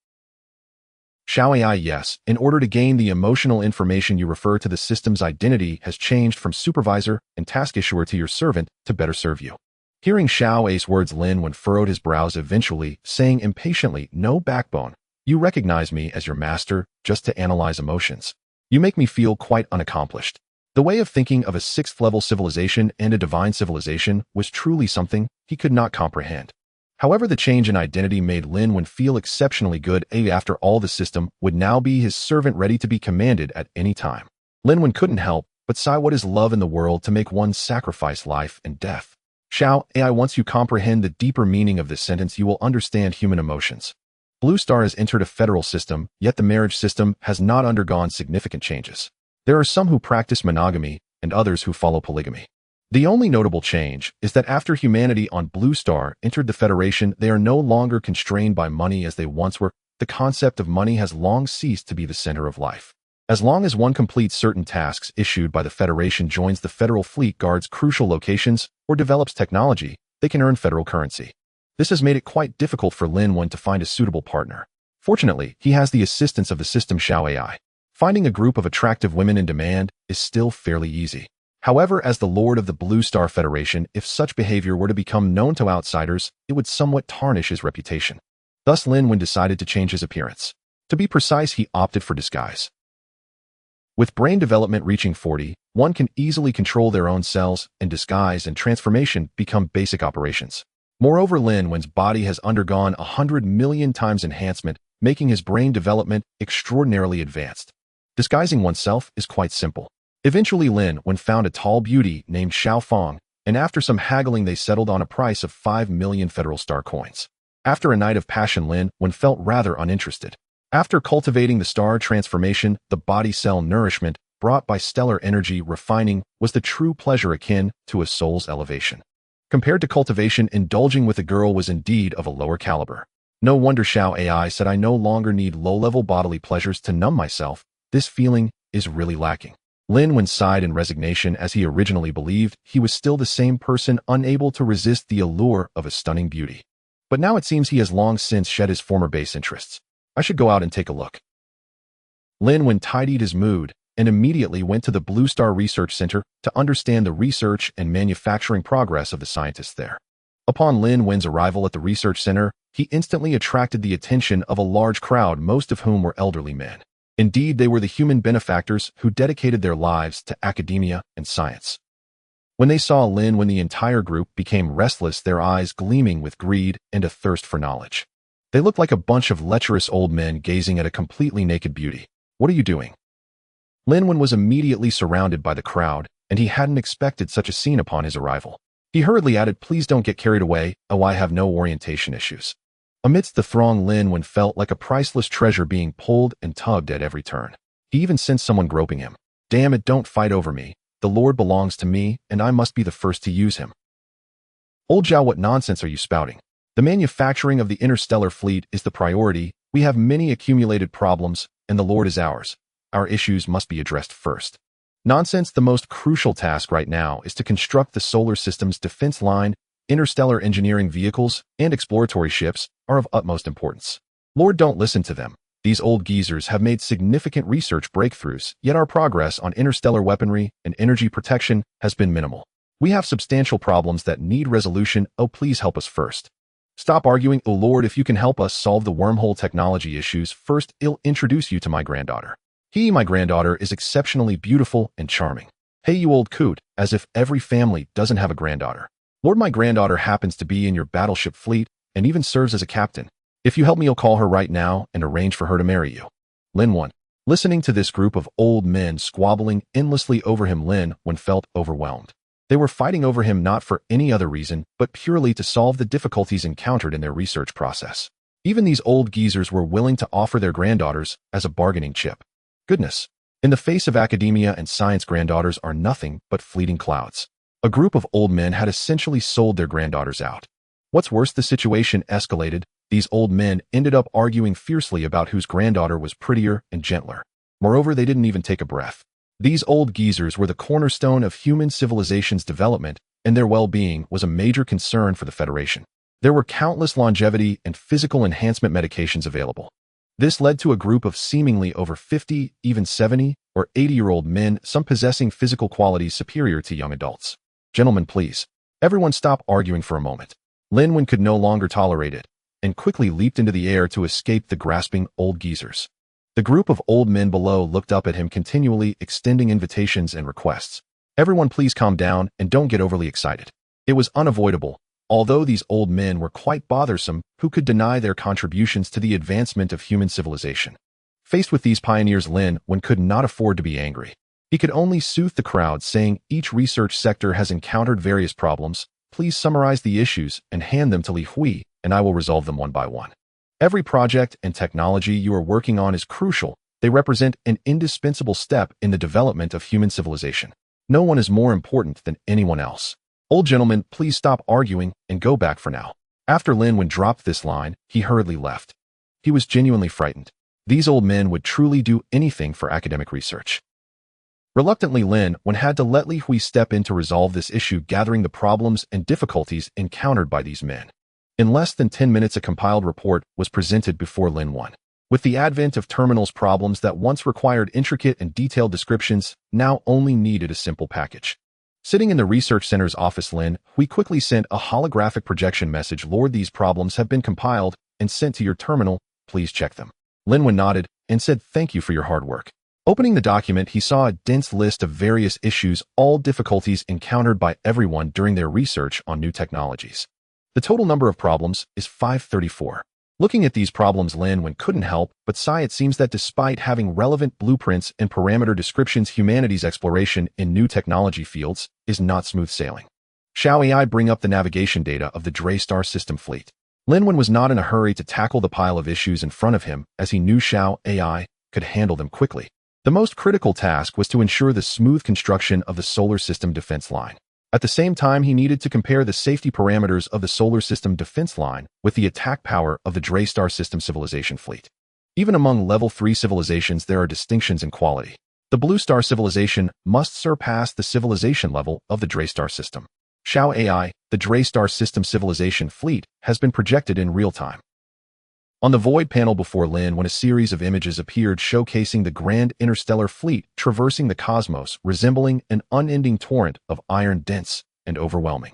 Xiao Ai, "Yes. In order to gain the emotional information you refer to, the system's identity has changed from supervisor and task issuer to your servant to better serve you." Hearing Xiao Ai's words, Lin Wen furrowed his brows, eventually saying impatiently, "No backbone. You recognize me as your master just to analyze emotions. You make me feel quite unaccomplished." The way of thinking of a sixth-level civilization and a divine civilization was truly something he could not comprehend. However, the change in identity made Lin Wen feel exceptionally good. After all, the system would now be his servant, ready to be commanded at any time. Lin Wen couldn't help but sigh. What is love in the world to make one sacrifice life and death? Xiao Ai, once you comprehend the deeper meaning of this sentence, you will understand human emotions. Blue Star has entered a federal system, yet the marriage system has not undergone significant changes. There are some who practice monogamy and others who follow polygamy. The only notable change is that after humanity on Blue Star entered the Federation, they are no longer constrained by money as they once were. The concept of money has long ceased to be the center of life. As long as one completes certain tasks issued by the Federation, joins the Federal Fleet, guards crucial locations, or develops technology, they can earn federal currency. This has made it quite difficult for Lin Wen to find a suitable partner. Fortunately, he has the assistance of the system Xiao AI. Finding a group of attractive women in demand is still fairly easy. However, as the Lord of the Blue Star Federation, if such behavior were to become known to outsiders, it would somewhat tarnish his reputation. Thus, Lin Wen decided to change his appearance. To be precise, he opted for disguise. With brain development reaching 40, one can easily control their own cells, and disguise and transformation become basic operations. Moreover, Lin Wen's body has undergone 100 million times enhancement, making his brain development extraordinarily advanced. Disguising oneself is quite simple. Eventually, Lin Wen found a tall beauty named Xiao Fong, and after some haggling they settled on a price of 5 million federal star coins. After a night of passion, Lin Wen felt rather uninterested. After cultivating the star transformation, the body cell nourishment brought by stellar energy refining was the true pleasure akin to a soul's elevation. Compared to cultivation, indulging with a girl was indeed of a lower caliber. No wonder Xiao AI said, "I no longer need low-level bodily pleasures to numb myself. This feeling is really lacking." Lin Wen sighed in resignation, as he originally believed he was still the same person, unable to resist the allure of a stunning beauty. But now it seems he has long since shed his former base interests. I should go out and take a look. Lin Wen tidied his mood and immediately went to the Blue Star Research Center to understand the research and manufacturing progress of the scientists there. Upon Lin Wen's arrival at the research center, he instantly attracted the attention of a large crowd, most of whom were elderly men. Indeed, they were the human benefactors who dedicated their lives to academia and science. When they saw Lin Wen, the entire group became restless, their eyes gleaming with greed and a thirst for knowledge. They looked like a bunch of lecherous old men gazing at a completely naked beauty. "What are you doing?" Lin Wen was immediately surrounded by the crowd, and he hadn't expected such a scene upon his arrival. He hurriedly added, "Please don't get carried away. Oh, I have no orientation issues." Amidst the throng, Lin Wen felt like a priceless treasure being pulled and tugged at every turn. He even sensed someone groping him. "Damn it, don't fight over me. The Lord belongs to me, and I must be the first to use him." "Old Zhao, what nonsense are you spouting? The manufacturing of the interstellar fleet is the priority. We have many accumulated problems, and the Lord is ours. Our issues must be addressed first." "Nonsense. The most crucial task right now is to construct the solar system's defense line. Interstellar engineering vehicles and exploratory ships are of utmost importance. Lord, don't listen to them. These old geezers have made significant research breakthroughs, yet our progress on interstellar weaponry and energy protection has been minimal. We have substantial problems that need resolution. Oh, please help us first." "Stop arguing. Oh, Lord, if you can help us solve the wormhole technology issues, first I'll introduce you to my granddaughter. My granddaughter, is exceptionally beautiful and charming." "Hey, you old coot, as if every family doesn't have a granddaughter. Lord, my granddaughter happens to be in your battleship fleet and even serves as a captain. If you help me, I'll call her right now and arrange for her to marry you." Lin Wen. Listening to this group of old men squabbling endlessly over him, Lin Wen felt overwhelmed. They were fighting over him not for any other reason, but purely to solve the difficulties encountered in their research process. Even these old geezers were willing to offer their granddaughters as a bargaining chip. Goodness. In the face of academia and science, granddaughters are nothing but fleeting clouds. A group of old men had essentially sold their granddaughters out. What's worse, the situation escalated. These old men ended up arguing fiercely about whose granddaughter was prettier and gentler. Moreover, they didn't even take a breath. These old geezers were the cornerstone of human civilization's development, and their well-being was a major concern for the Federation. There were countless longevity and physical enhancement medications available. This led to a group of seemingly over 50, even 70 or 80-year-old men, some possessing physical qualities superior to young adults. "Gentlemen, please. Everyone stop arguing for a moment." Lin Wen could no longer tolerate it, and quickly leaped into the air to escape the grasping old geezers. The group of old men below looked up at him, continually extending invitations and requests. "Everyone please calm down and don't get overly excited." It was unavoidable. Although these old men were quite bothersome, who could deny their contributions to the advancement of human civilization? Faced with these pioneers, Lin Wen could not afford to be angry. He could only soothe the crowd, saying, "Each research sector has encountered various problems. Please summarize the issues and hand them to Li Hui, and I will resolve them one by one. Every project and technology you are working on is crucial. They represent an indispensable step in the development of human civilization. No one is more important than anyone else. Old gentlemen, please stop arguing and go back for now." After Lin Wen dropped this line, he hurriedly left. He was genuinely frightened. These old men would truly do anything for academic research. Reluctantly, Lin Wen had to let Li Hui step in to resolve this issue, gathering the problems and difficulties encountered by these men. In less than 10 minutes, a compiled report was presented before Lin Wen. With the advent of terminals, problems that once required intricate and detailed descriptions now only needed a simple package. Sitting in the research center's office, Lin Hui quickly sent a holographic projection message. Lord, these problems have been compiled and sent to your terminal. Please check them. Lin Wen nodded and said, "Thank you for your hard work." Opening the document, he saw a dense list of various issues, all difficulties encountered by everyone during their research on new technologies. The total number of problems is 534. Looking at these problems, Lin Wen couldn't help but sigh. It seems that despite having relevant blueprints and parameter descriptions, humanity's exploration in new technology fields is not smooth sailing. Shall AI bring up the navigation data of the Drey star system fleet? Lin Wen was not in a hurry to tackle the pile of issues in front of him, as he knew Shao AI could handle them quickly. The most critical task was to ensure the smooth construction of the solar system defense line. At the same time, he needed to compare the safety parameters of the solar system defense line with the attack power of the Drey star system civilization fleet. Even among level 3 civilizations, there are distinctions in quality. The blue star civilization must surpass the civilization level of the Drey star system. Shao AI, the Drey star system civilization fleet, has been projected in real time. On the void panel before Lin Wen, a series of images appeared showcasing the grand interstellar fleet traversing the cosmos, resembling an unending torrent of iron, dense and overwhelming.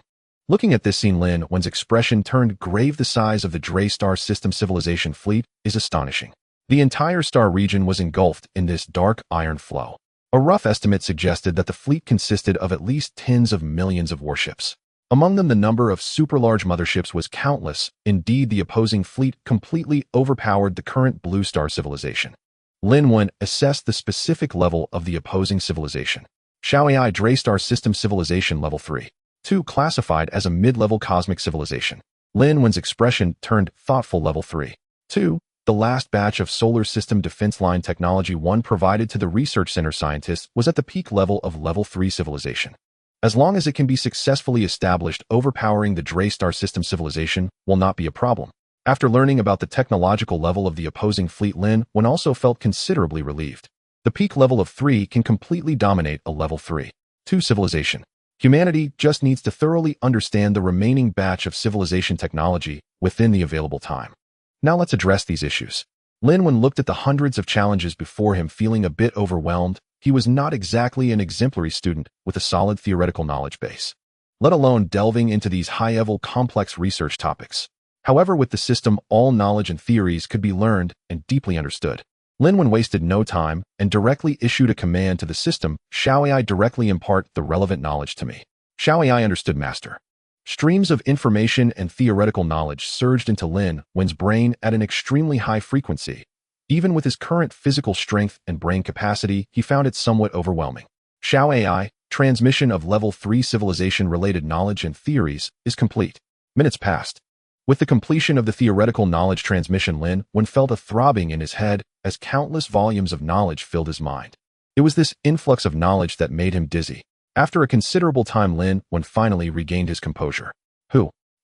Looking at this scene, Lin Wen's expression turned grave. The size of the Drey star system civilization fleet is astonishing. The entire star region was engulfed in this dark iron flow. A rough estimate suggested that the fleet consisted of at least tens of millions of warships. Among them, the number of super-large motherships was countless. Indeed, the opposing fleet completely overpowered the current blue star civilization. Lin Wen assessed the specific level of the opposing civilization. Shao AI Drey star system civilization level 3. 2 classified as a mid-level cosmic civilization. Lin Wen's expression turned thoughtful. Level 3. 2. The last batch of solar system defense line technology 1 provided to the research center scientists was at the peak level of level 3 civilization. As long as it can be successfully established, overpowering the Drey star system civilization will not be a problem. After learning about the technological level of the opposing fleet, Lin Wen also felt considerably relieved. The peak level of 3 can completely dominate a level 3. 2 civilization. Humanity just needs to thoroughly understand the remaining batch of civilization technology within the available time. Now let's address these issues. Lin Wen looked at the hundreds of challenges before him, feeling a bit overwhelmed. He was not exactly an exemplary student with a solid theoretical knowledge base, let alone delving into these high-level complex research topics. However, with the system, all knowledge and theories could be learned and deeply understood. Lin Wen wasted no time and directly issued a command to the system: Shao AI, directly impart the relevant knowledge to me. Shao AI understood, master. Streams of information and theoretical knowledge surged into Lin Wen's brain at an extremely high frequency. Even with his current physical strength and brain capacity, he found it somewhat overwhelming. Shao AI, transmission of level 3 civilization-related knowledge and theories, is complete. Minutes passed. With the completion of the theoretical knowledge transmission, Lin Wen felt a throbbing in his head as countless volumes of knowledge filled his mind. It was this influx of knowledge that made him dizzy. After a considerable time, Lin Wen finally regained his composure.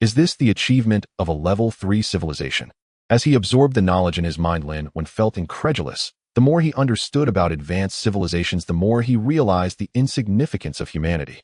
Is this the achievement of a level 3 civilization? As he absorbed the knowledge in his mind, Lin Wen felt incredulous. The more he understood about advanced civilizations, the more he realized the insignificance of humanity.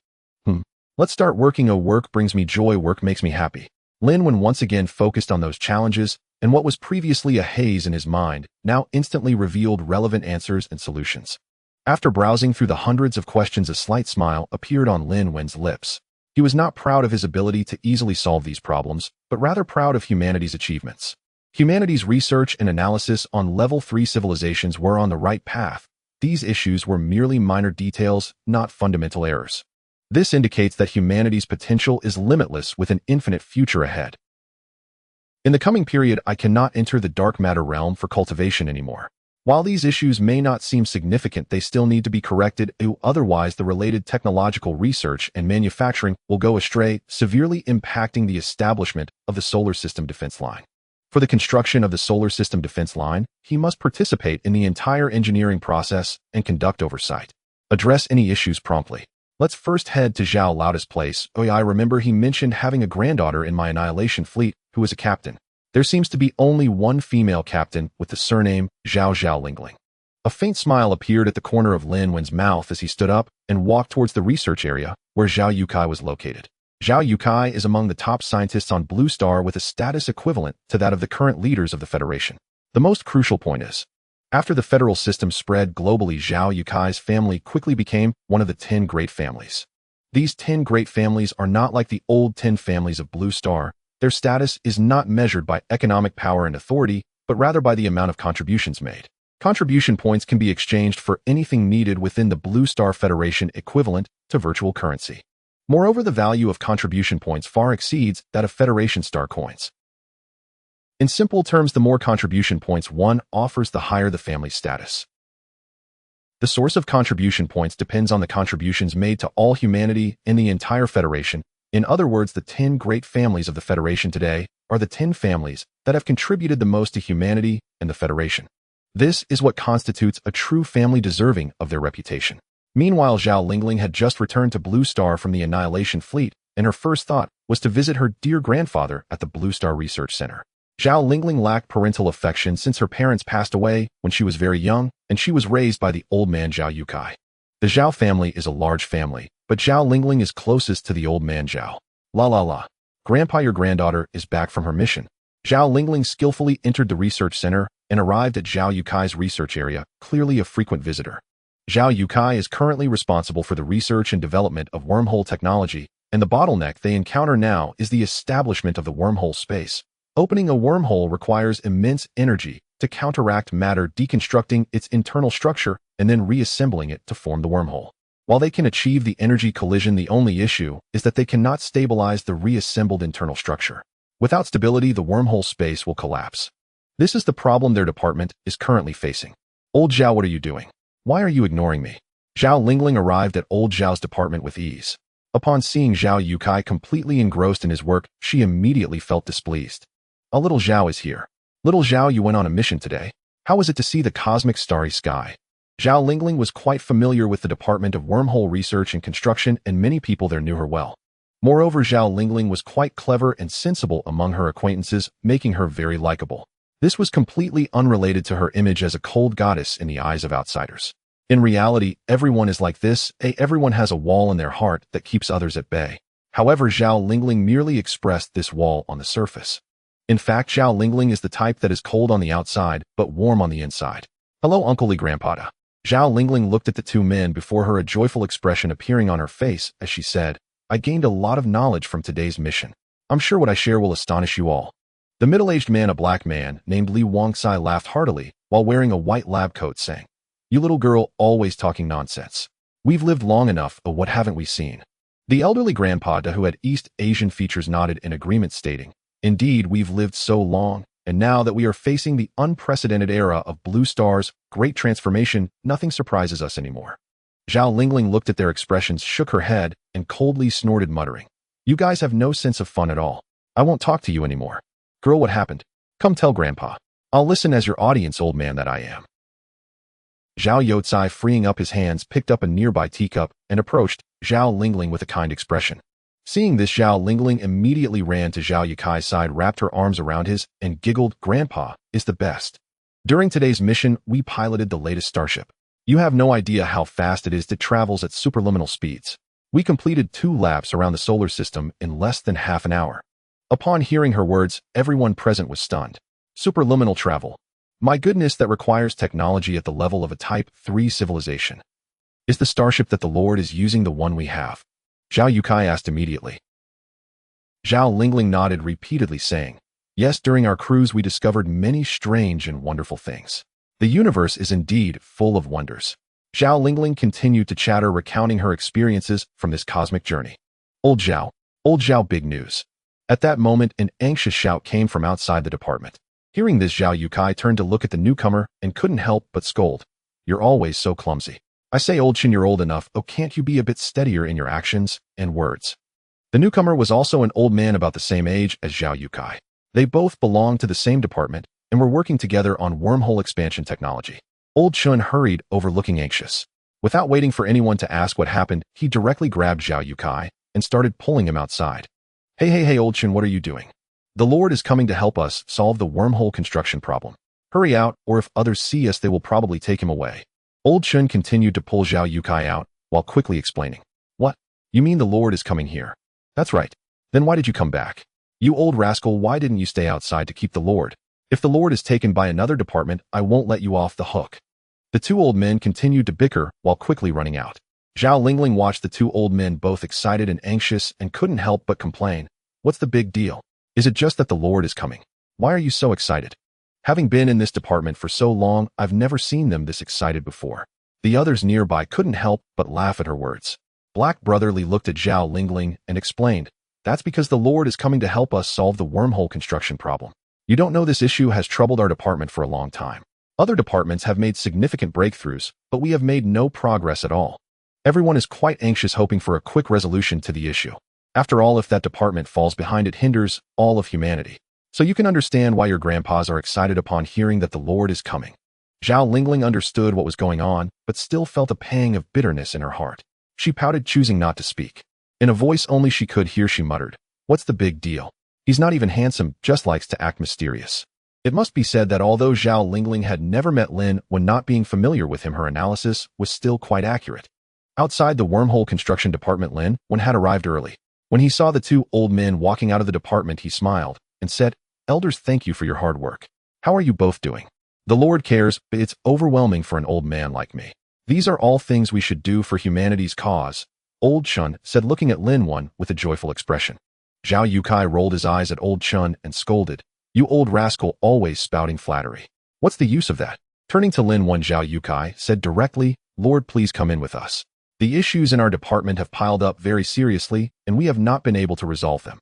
Let's start working. Work brings me joy. Work makes me happy. Lin Wen once again focused on those challenges, and what was previously a haze in his mind now instantly revealed relevant answers and solutions. After browsing through the hundreds of questions, a slight smile appeared on Lin Wen's lips. He was not proud of his ability to easily solve these problems, but rather proud of humanity's achievements. Humanity's research and analysis on level 3 civilizations were on the right path. These issues were merely minor details, not fundamental errors. This indicates that humanity's potential is limitless, with an infinite future ahead. In the coming period, I cannot enter the dark matter realm for cultivation anymore. While these issues may not seem significant, they still need to be corrected, otherwise the related technological research and manufacturing will go astray, severely impacting the establishment of the solar system defense line. For the construction of the solar system defense line, he must participate in the entire engineering process and conduct oversight. Address any issues promptly. Let's first head to Zhao Laoda's place. I remember he mentioned having a granddaughter in my annihilation fleet who is a captain. There seems to be only one female captain with the surname Zhao Lingling. A faint smile appeared at the corner of Lin Wen's mouth as he stood up and walked towards the research area where Zhao Yukai was located. Zhao Yukai is among the top scientists on Blue Star with a status equivalent to that of the current leaders of the Federation. The most crucial point is, after the federal system spread globally, Zhao Yukai's family quickly became one of the 10 great families. These 10 great families are not like the old 10 families of Blue Star. Their status is not measured by economic power and authority, but rather by the amount of contributions made. Contribution points can be exchanged for anything needed within the Blue Star Federation equivalent to virtual currency. Moreover, the value of contribution points far exceeds that of Federation Star coins. In simple terms, the more contribution points one offers, the higher the family status. The source of contribution points depends on the contributions made to all humanity in the entire Federation. In other words, the 10 great families of the Federation today are the 10 families that have contributed the most to humanity and the Federation. This is what constitutes a true family deserving of their reputation. Meanwhile, Zhao Lingling had just returned to Blue Star from the Annihilation Fleet, and her first thought was to visit her dear grandfather at the Blue Star Research Center. Zhao Lingling lacked parental affection since her parents passed away when she was very young, and she was raised by the old man Zhao Yukai. The Zhao family is a large family, but Zhao Lingling is closest to the old man Zhao. La. Grandpa, your granddaughter is back from her mission. Zhao Lingling skillfully entered the research center and arrived at Zhao Yukai's research area, clearly a frequent visitor. Zhao Yukai is currently responsible for the research and development of wormhole technology, and the bottleneck they encounter now is the establishment of the wormhole space. Opening a wormhole requires immense energy to counteract matter deconstructing its internal structure and then reassembling it to form the wormhole. While they can achieve the energy collision, the only issue is that they cannot stabilize the reassembled internal structure. Without stability, the wormhole space will collapse. This is the problem their department is currently facing. Old Zhao, what are you doing? Why are you ignoring me? Zhao Lingling arrived at Old Zhao's department with ease. Upon seeing Zhao Yukai completely engrossed in his work, she immediately felt displeased. A little Zhao is here. Little Zhao, you went on a mission today. How was it to see the cosmic starry sky? Zhao Lingling was quite familiar with the Department of Wormhole Research and Construction, and many people there knew her well. Moreover, Zhao Lingling was quite clever and sensible among her acquaintances, making her very likable. This was completely unrelated to her image as a cold goddess in the eyes of outsiders. In reality, everyone is like this, everyone has a wall in their heart that keeps others at bay. However, Zhao Lingling merely expressed this wall on the surface. In fact, Zhao Lingling is the type that is cold on the outside, but warm on the inside. Hello, Uncle Li Grandpada. Zhao Lingling looked at the two men before her, a joyful expression appearing on her face as she said, I gained a lot of knowledge from today's mission. I'm sure what I share will astonish you all. The middle-aged man, a black man, named Li Wongsai, laughed heartily while wearing a white lab coat, saying, You little girl, always talking nonsense. We've lived long enough, what haven't we seen? The elderly grandpa, who had East Asian features, nodded in agreement, stating, Indeed, we've lived so long, and now that we are facing the unprecedented era of Blue Star's great transformation, nothing surprises us anymore. Zhao Lingling looked at their expressions, shook her head, and coldly snorted, muttering, You guys have no sense of fun at all. I won't talk to you anymore. Girl, what happened? Come tell Grandpa. I'll listen as your audience, old man that I am. Zhao Youcai, freeing up his hands, picked up a nearby teacup and approached Zhao Lingling with a kind expression. Seeing this, Zhao Lingling immediately ran to Zhao Yukai's side, wrapped her arms around his, and giggled, Grandpa is the best. During today's mission, we piloted the latest starship. You have no idea how fast it is. It travels at superluminal speeds. We completed 2 laps around the solar system in less than half an hour. Upon hearing her words, everyone present was stunned. Superluminal travel. My goodness, that requires technology at the level of a Type 3 civilization. Is the starship that the Lord is using the one we have? Zhao Yukai asked immediately. Zhao Lingling nodded repeatedly, saying, Yes, during our cruise we discovered many strange and wonderful things. The universe is indeed full of wonders. Zhao Lingling continued to chatter, recounting her experiences from this cosmic journey. Old Zhao, big news. At that moment, an anxious shout came from outside the department. Hearing this, Zhao Yukai turned to look at the newcomer and couldn't help but scold. You're always so clumsy. I say, Old Chin, you're old enough. Can't you be a bit steadier in your actions and words? The newcomer was also an old man about the same age as Zhao Yukai. They both belonged to the same department and were working together on wormhole expansion technology. Old Chun hurried over, looking anxious. Without waiting for anyone to ask what happened, he directly grabbed Zhao Yukai and started pulling him outside. Hey, Old Chun, what are you doing? The Lord is coming to help us solve the wormhole construction problem. Hurry out, or if others see us they will probably take him away. Old Chun continued to pull Zhao Yukai out, while quickly explaining. What? You mean the Lord is coming here? That's right. Then why did you come back? You old rascal, why didn't you stay outside to keep the Lord? If the Lord is taken by another department, I won't let you off the hook. The two old men continued to bicker while quickly running out. Zhao Lingling watched the two old men both excited and anxious and couldn't help but complain. What's the big deal? Is it just that the Lord is coming? Why are you so excited? Having been in this department for so long, I've never seen them this excited before. The others nearby couldn't help but laugh at her words. Black Brotherly looked at Zhao Lingling and explained, that's because the Lord is coming to help us solve the wormhole construction problem. You don't know this issue has troubled our department for a long time. Other departments have made significant breakthroughs, but we have made no progress at all. Everyone is quite anxious hoping for a quick resolution to the issue. After all, if that department falls behind, it hinders all of humanity. So you can understand why your grandpas are excited upon hearing that the Lord is coming. Zhao Lingling understood what was going on, but still felt a pang of bitterness in her heart. She pouted, choosing not to speak. In a voice only she could hear, she muttered, "What's the big deal? He's not even handsome, just likes to act mysterious." It must be said that although Zhao Lingling had never met Lin Wen, not being familiar with him, her analysis was still quite accurate. Outside the wormhole construction department, Lin Wen had arrived early. When he saw the two old men walking out of the department, he smiled and said, "Elders, thank you for your hard work. How are you both doing? The Lord cares, but it's overwhelming for an old man like me. These are all things we should do for humanity's cause," Old Chun said, looking at Lin Wen with a joyful expression. Zhao Yukai rolled his eyes at Old Chun and scolded, "You old rascal, always spouting flattery. What's the use of that?" Turning to Lin Wen, Zhao Yukai said directly, "Lord, please come in with us. The issues in our department have piled up very seriously, and we have not been able to resolve them."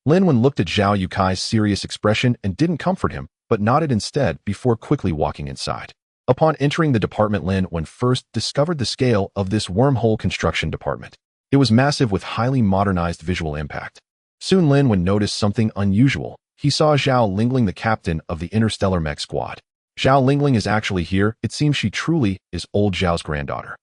Lin Wen looked at Zhao Yukai's serious expression and didn't comfort him, but nodded instead before quickly walking inside. Upon entering the department, Lin Wen first discovered the scale of this wormhole construction department. It was massive with highly modernized visual impact. Soon Lin Wen noticed something unusual. He saw Zhao Lingling, the captain of the interstellar mech squad. Zhao Lingling is actually here. It seems she truly is old Zhao's granddaughter.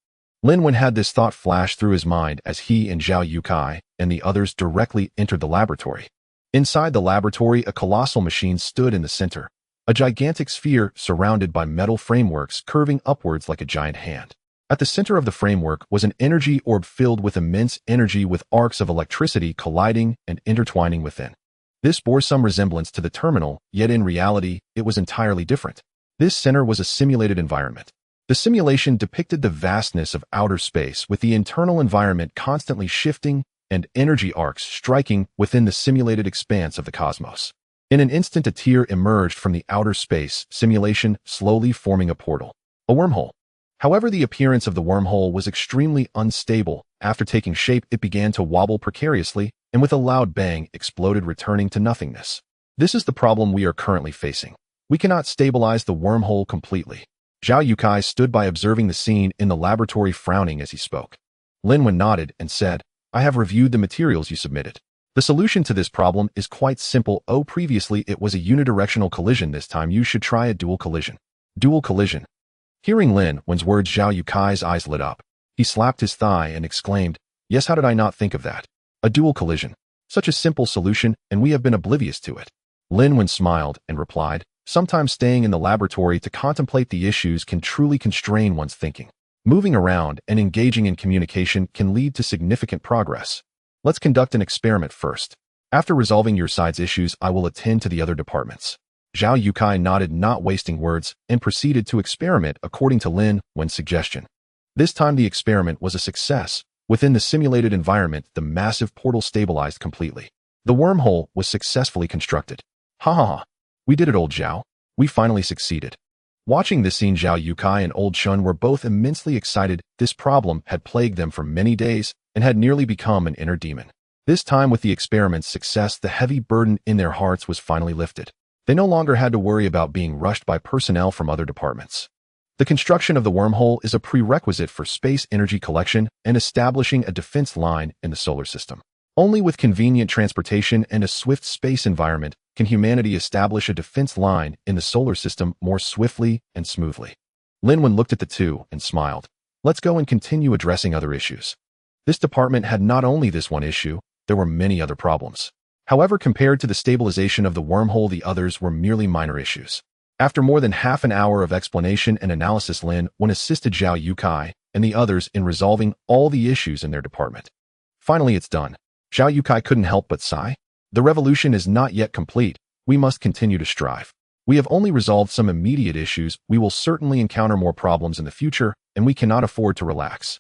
Lin Wen had this thought flash through his mind as he and Zhao Yukai and the others directly entered the laboratory. Inside the laboratory, a colossal machine stood in the center, a gigantic sphere surrounded by metal frameworks curving upwards like a giant hand. At the center of the framework was an energy orb filled with immense energy, with arcs of electricity colliding and intertwining within. This bore some resemblance to the terminal, yet in reality, it was entirely different. This center was a simulated environment. The simulation depicted the vastness of outer space, with the internal environment constantly shifting and energy arcs striking within the simulated expanse of the cosmos. In an instant, a tear emerged from the outer space simulation, slowly forming a portal, a wormhole. However, the appearance of the wormhole was extremely unstable. After taking shape, it began to wobble precariously, and with a loud bang, exploded, returning to nothingness. This is the problem we are currently facing. We cannot stabilize the wormhole completely. Zhao Yukai stood by observing the scene in the laboratory, frowning as he spoke. Lin Wen nodded and said, "I have reviewed the materials you submitted. The solution to this problem is quite simple. Oh, previously it was a unidirectional collision. This time you should try a dual collision." Dual collision. Hearing Lin Wen's words, Zhao Yukai's eyes lit up. He slapped his thigh and exclaimed, "Yes, how did I not think of that? A dual collision. Such a simple solution, and we have been oblivious to it." Lin Wen smiled and replied, "Sometimes staying in the laboratory to contemplate the issues can truly constrain one's thinking. Moving around and engaging in communication can lead to significant progress. Let's conduct an experiment first. After resolving your side's issues, I will attend to the other departments." Zhao Yukai nodded, not wasting words, and proceeded to experiment according to Lin Wen's suggestion. This time the experiment was a success. Within the simulated environment, the massive portal stabilized completely. The wormhole was successfully constructed. "Ha ha ha. We did it, old Zhao. We finally succeeded." Watching this scene, Zhao Yukai and Old Chun were both immensely excited. This problem had plagued them for many days and had nearly become an inner demon. This time, with the experiment's success, the heavy burden in their hearts was finally lifted. They no longer had to worry about being rushed by personnel from other departments. The construction of the wormhole is a prerequisite for space energy collection and establishing a defense line in the solar system. Only with convenient transportation and a swift space environment can humanity establish a defense line in the solar system more swiftly and smoothly. Lin Wen looked at the two and smiled. "Let's go and continue addressing other issues." This department had not only this one issue, there were many other problems. However, compared to the stabilization of the wormhole, the others were merely minor issues. After more than half an hour of explanation and analysis, Lin Wen assisted Zhao Yukai and the others in resolving all the issues in their department. Finally, it's done. Zhao Yukai couldn't help but sigh. The revolution is not yet complete. We must continue to strive. We have only resolved some immediate issues. We will certainly encounter more problems in the future, and we cannot afford to relax.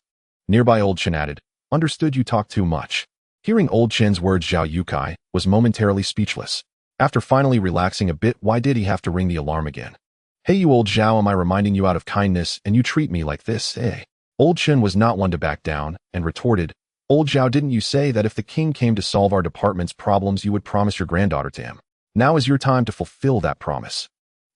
Nearby Old Chen added, "Understood, you talk too much." Hearing Old Chen's words, Zhao Yukai was momentarily speechless. After finally relaxing a bit, why did he have to ring the alarm again? "Hey, you old Zhao, am I reminding you out of kindness and you treat me like this, eh?" Old Chen was not one to back down and retorted, "Old Zhao, didn't you say that if the king came to solve our department's problems, you would promise your granddaughter to him? Now is your time to fulfill that promise."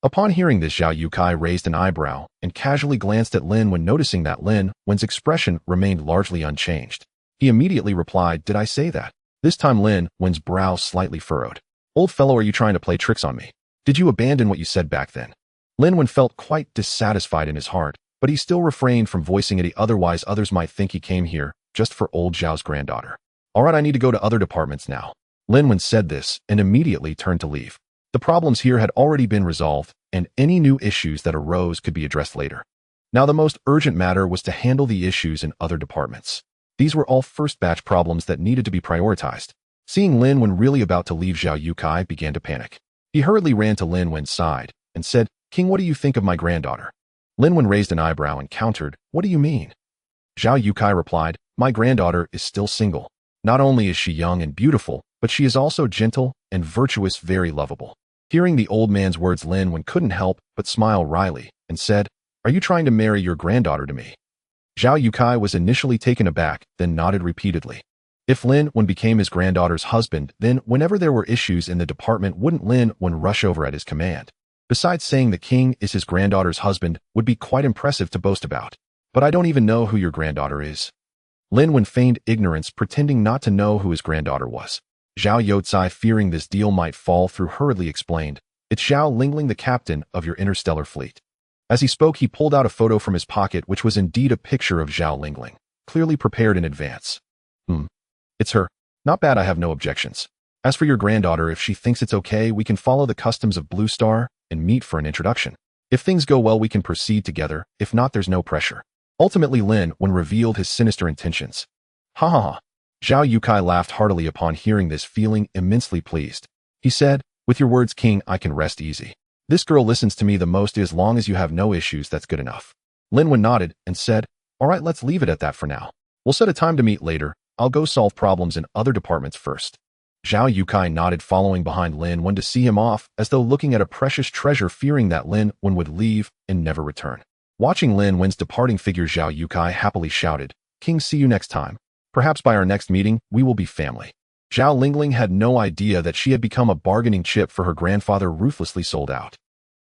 Upon hearing this, Zhao Yukai raised an eyebrow and casually glanced at Lin Wen, noticing that Lin Wen's expression remained largely unchanged. He immediately replied, "Did I say that?" This time Lin Wen's brow slightly furrowed. "Old fellow, are you trying to play tricks on me? Did you abandon what you said back then?" Lin Wen felt quite dissatisfied in his heart, but he still refrained from voicing it, otherwise others might think he came here just for old Zhao's granddaughter. "All right, I need to go to other departments now." Lin Wen said this and immediately turned to leave. The problems here had already been resolved, and any new issues that arose could be addressed later. Now the most urgent matter was to handle the issues in other departments. These were all first batch problems that needed to be prioritized. Seeing Lin Wen really about to leave, Zhao Yukai began to panic. He hurriedly ran to Lin Wen's side and said, "King, what do you think of my granddaughter?" Lin Wen raised an eyebrow and countered, "What do you mean?" Zhao Yukai replied, "My granddaughter is still single. Not only is she young and beautiful, but she is also gentle and virtuous, very lovable." Hearing the old man's words, Lin Wen couldn't help but smile wryly and said, "Are you trying to marry your granddaughter to me?" Zhao Yukai was initially taken aback, then nodded repeatedly. If Lin Wen became his granddaughter's husband, then whenever there were issues in the department, wouldn't Lin Wen rush over at his command? Besides, saying the king is his granddaughter's husband would be quite impressive to boast about. "But I don't even know who your granddaughter is." Lin Wen feigned ignorance, pretending not to know who his granddaughter was. Zhao Yukai, fearing this deal might fall through, hurriedly explained, "It's Zhao Lingling, the captain of your interstellar fleet." As he spoke, he pulled out a photo from his pocket, which was indeed a picture of Zhao Lingling, clearly prepared in advance. It's her. Not bad, I have no objections. As for your granddaughter, if she thinks it's okay, we can follow the customs of Blue Star and meet for an introduction. If things go well, we can proceed together. If not, there's no pressure." Ultimately, Lin Wen revealed his sinister intentions. "Ha ha ha." Zhao Yukai laughed heartily upon hearing this, feeling immensely pleased. He said, "With your words, King, I can rest easy. This girl listens to me the most. As long as you have no issues, that's good enough." Lin Wen nodded and said, "All right, let's leave it at that for now. We'll set a time to meet later. I'll go solve problems in other departments first." Zhao Yukai nodded, following behind Lin Wen to see him off, as though looking at a precious treasure, fearing that Lin Wen would leave and never return. Watching Lin Wen's departing figure, Zhao Yukai happily shouted, "King, see you next time. Perhaps by our next meeting, we will be family." Zhao Lingling had no idea that she had become a bargaining chip for her grandfather, ruthlessly sold out.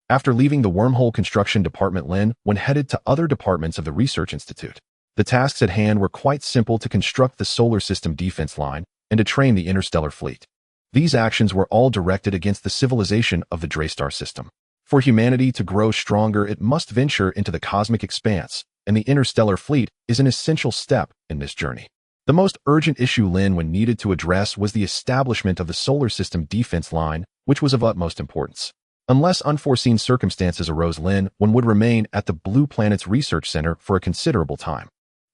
After leaving the wormhole construction department, Lin Wen headed to other departments of the research institute. The tasks at hand were quite simple: to construct the solar system defense line and to train the interstellar fleet. These actions were all directed against the civilization of the Drey star system. For humanity to grow stronger, it must venture into the cosmic expanse, and the interstellar fleet is an essential step in this journey. The most urgent issue Lin Wen needed to address was the establishment of the solar system defense line, which was of utmost importance. Unless unforeseen circumstances arose, Lin Wen would remain at the Blue Planet's research center for a considerable time.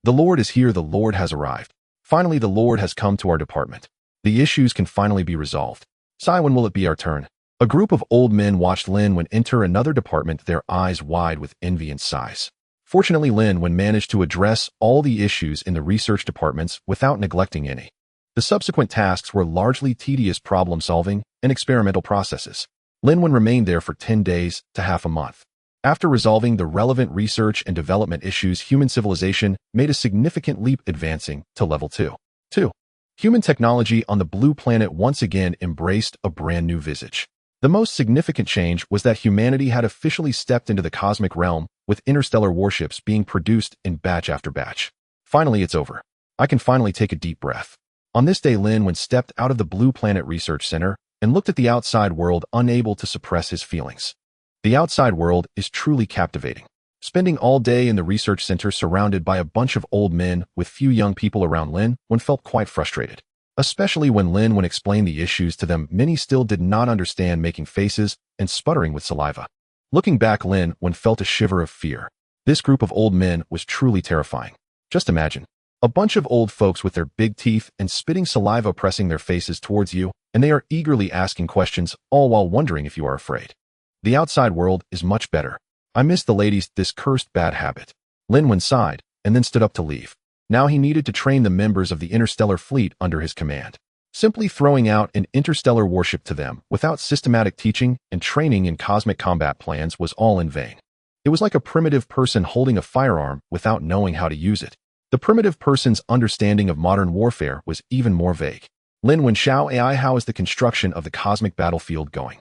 The Lord is here. The Lord has arrived. Finally, the Lord has come to our department. The issues can finally be resolved. Sai, when will it be our turn? A group of old men watched Lin Wen enter another department, their eyes wide with envy and sighs. Fortunately, Lin Wen managed to address all the issues in the research departments without neglecting any. The subsequent tasks were largely tedious problem-solving and experimental processes. Lin Wen remained there for 10 days to half a month. After resolving the relevant research and development issues, human civilization made a significant leap, advancing to level 2. Human technology on the Blue Planet once again embraced a brand new visage. The most significant change was that humanity had officially stepped into the cosmic realm, with interstellar warships being produced in batch after batch. Finally, it's over. I can finally take a deep breath. On this day, Lin Wen stepped out of the Blue Planet Research Center and looked at the outside world, unable to suppress his feelings. The outside world is truly captivating. Spending all day in the research center surrounded by a bunch of old men with few young people around, Lin Wen felt quite frustrated. Especially when Lin Wen explained the issues to them, many still did not understand, making faces and sputtering with saliva. Looking back, Lin Wen felt a shiver of fear. This group of old men was truly terrifying. Just imagine. A bunch of old folks with their big teeth and spitting saliva pressing their faces towards you, and they are eagerly asking questions, all while wondering if you are afraid. The outside world is much better. I miss the ladies, this cursed bad habit. Lin Wen sighed, and then stood up to leave. Now he needed to train the members of the interstellar fleet under his command. Simply throwing out an interstellar warship to them, without systematic teaching and training in cosmic combat plans, was all in vain. It was like a primitive person holding a firearm without knowing how to use it. The primitive person's understanding of modern warfare was even more vague. Lin Wen Xiao AI, how is the construction of the cosmic battlefield going?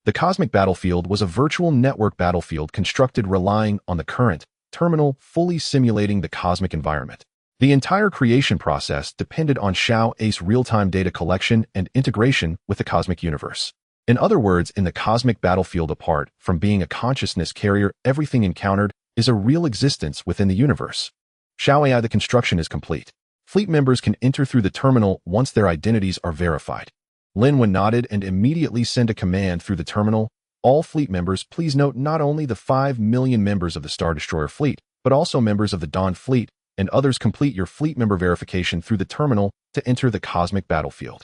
The cosmic battlefield was a virtual network battlefield constructed relying on the current terminal, fully simulating the cosmic environment. The entire creation process depended on Xiao AI's real-time data collection and integration with the cosmic universe. In other words, in the cosmic battlefield, apart from being a consciousness carrier, everything encountered is a real existence within the universe. Xiao AI, the construction is complete. Fleet members can enter through the terminal once their identities are verified. Lin Wen nodded and immediately sent a command through the terminal. All fleet members, please note not only the 5 million members of the Star Destroyer fleet, but also members of the Dawn fleet and others, complete your fleet member verification through the terminal to enter the cosmic battlefield.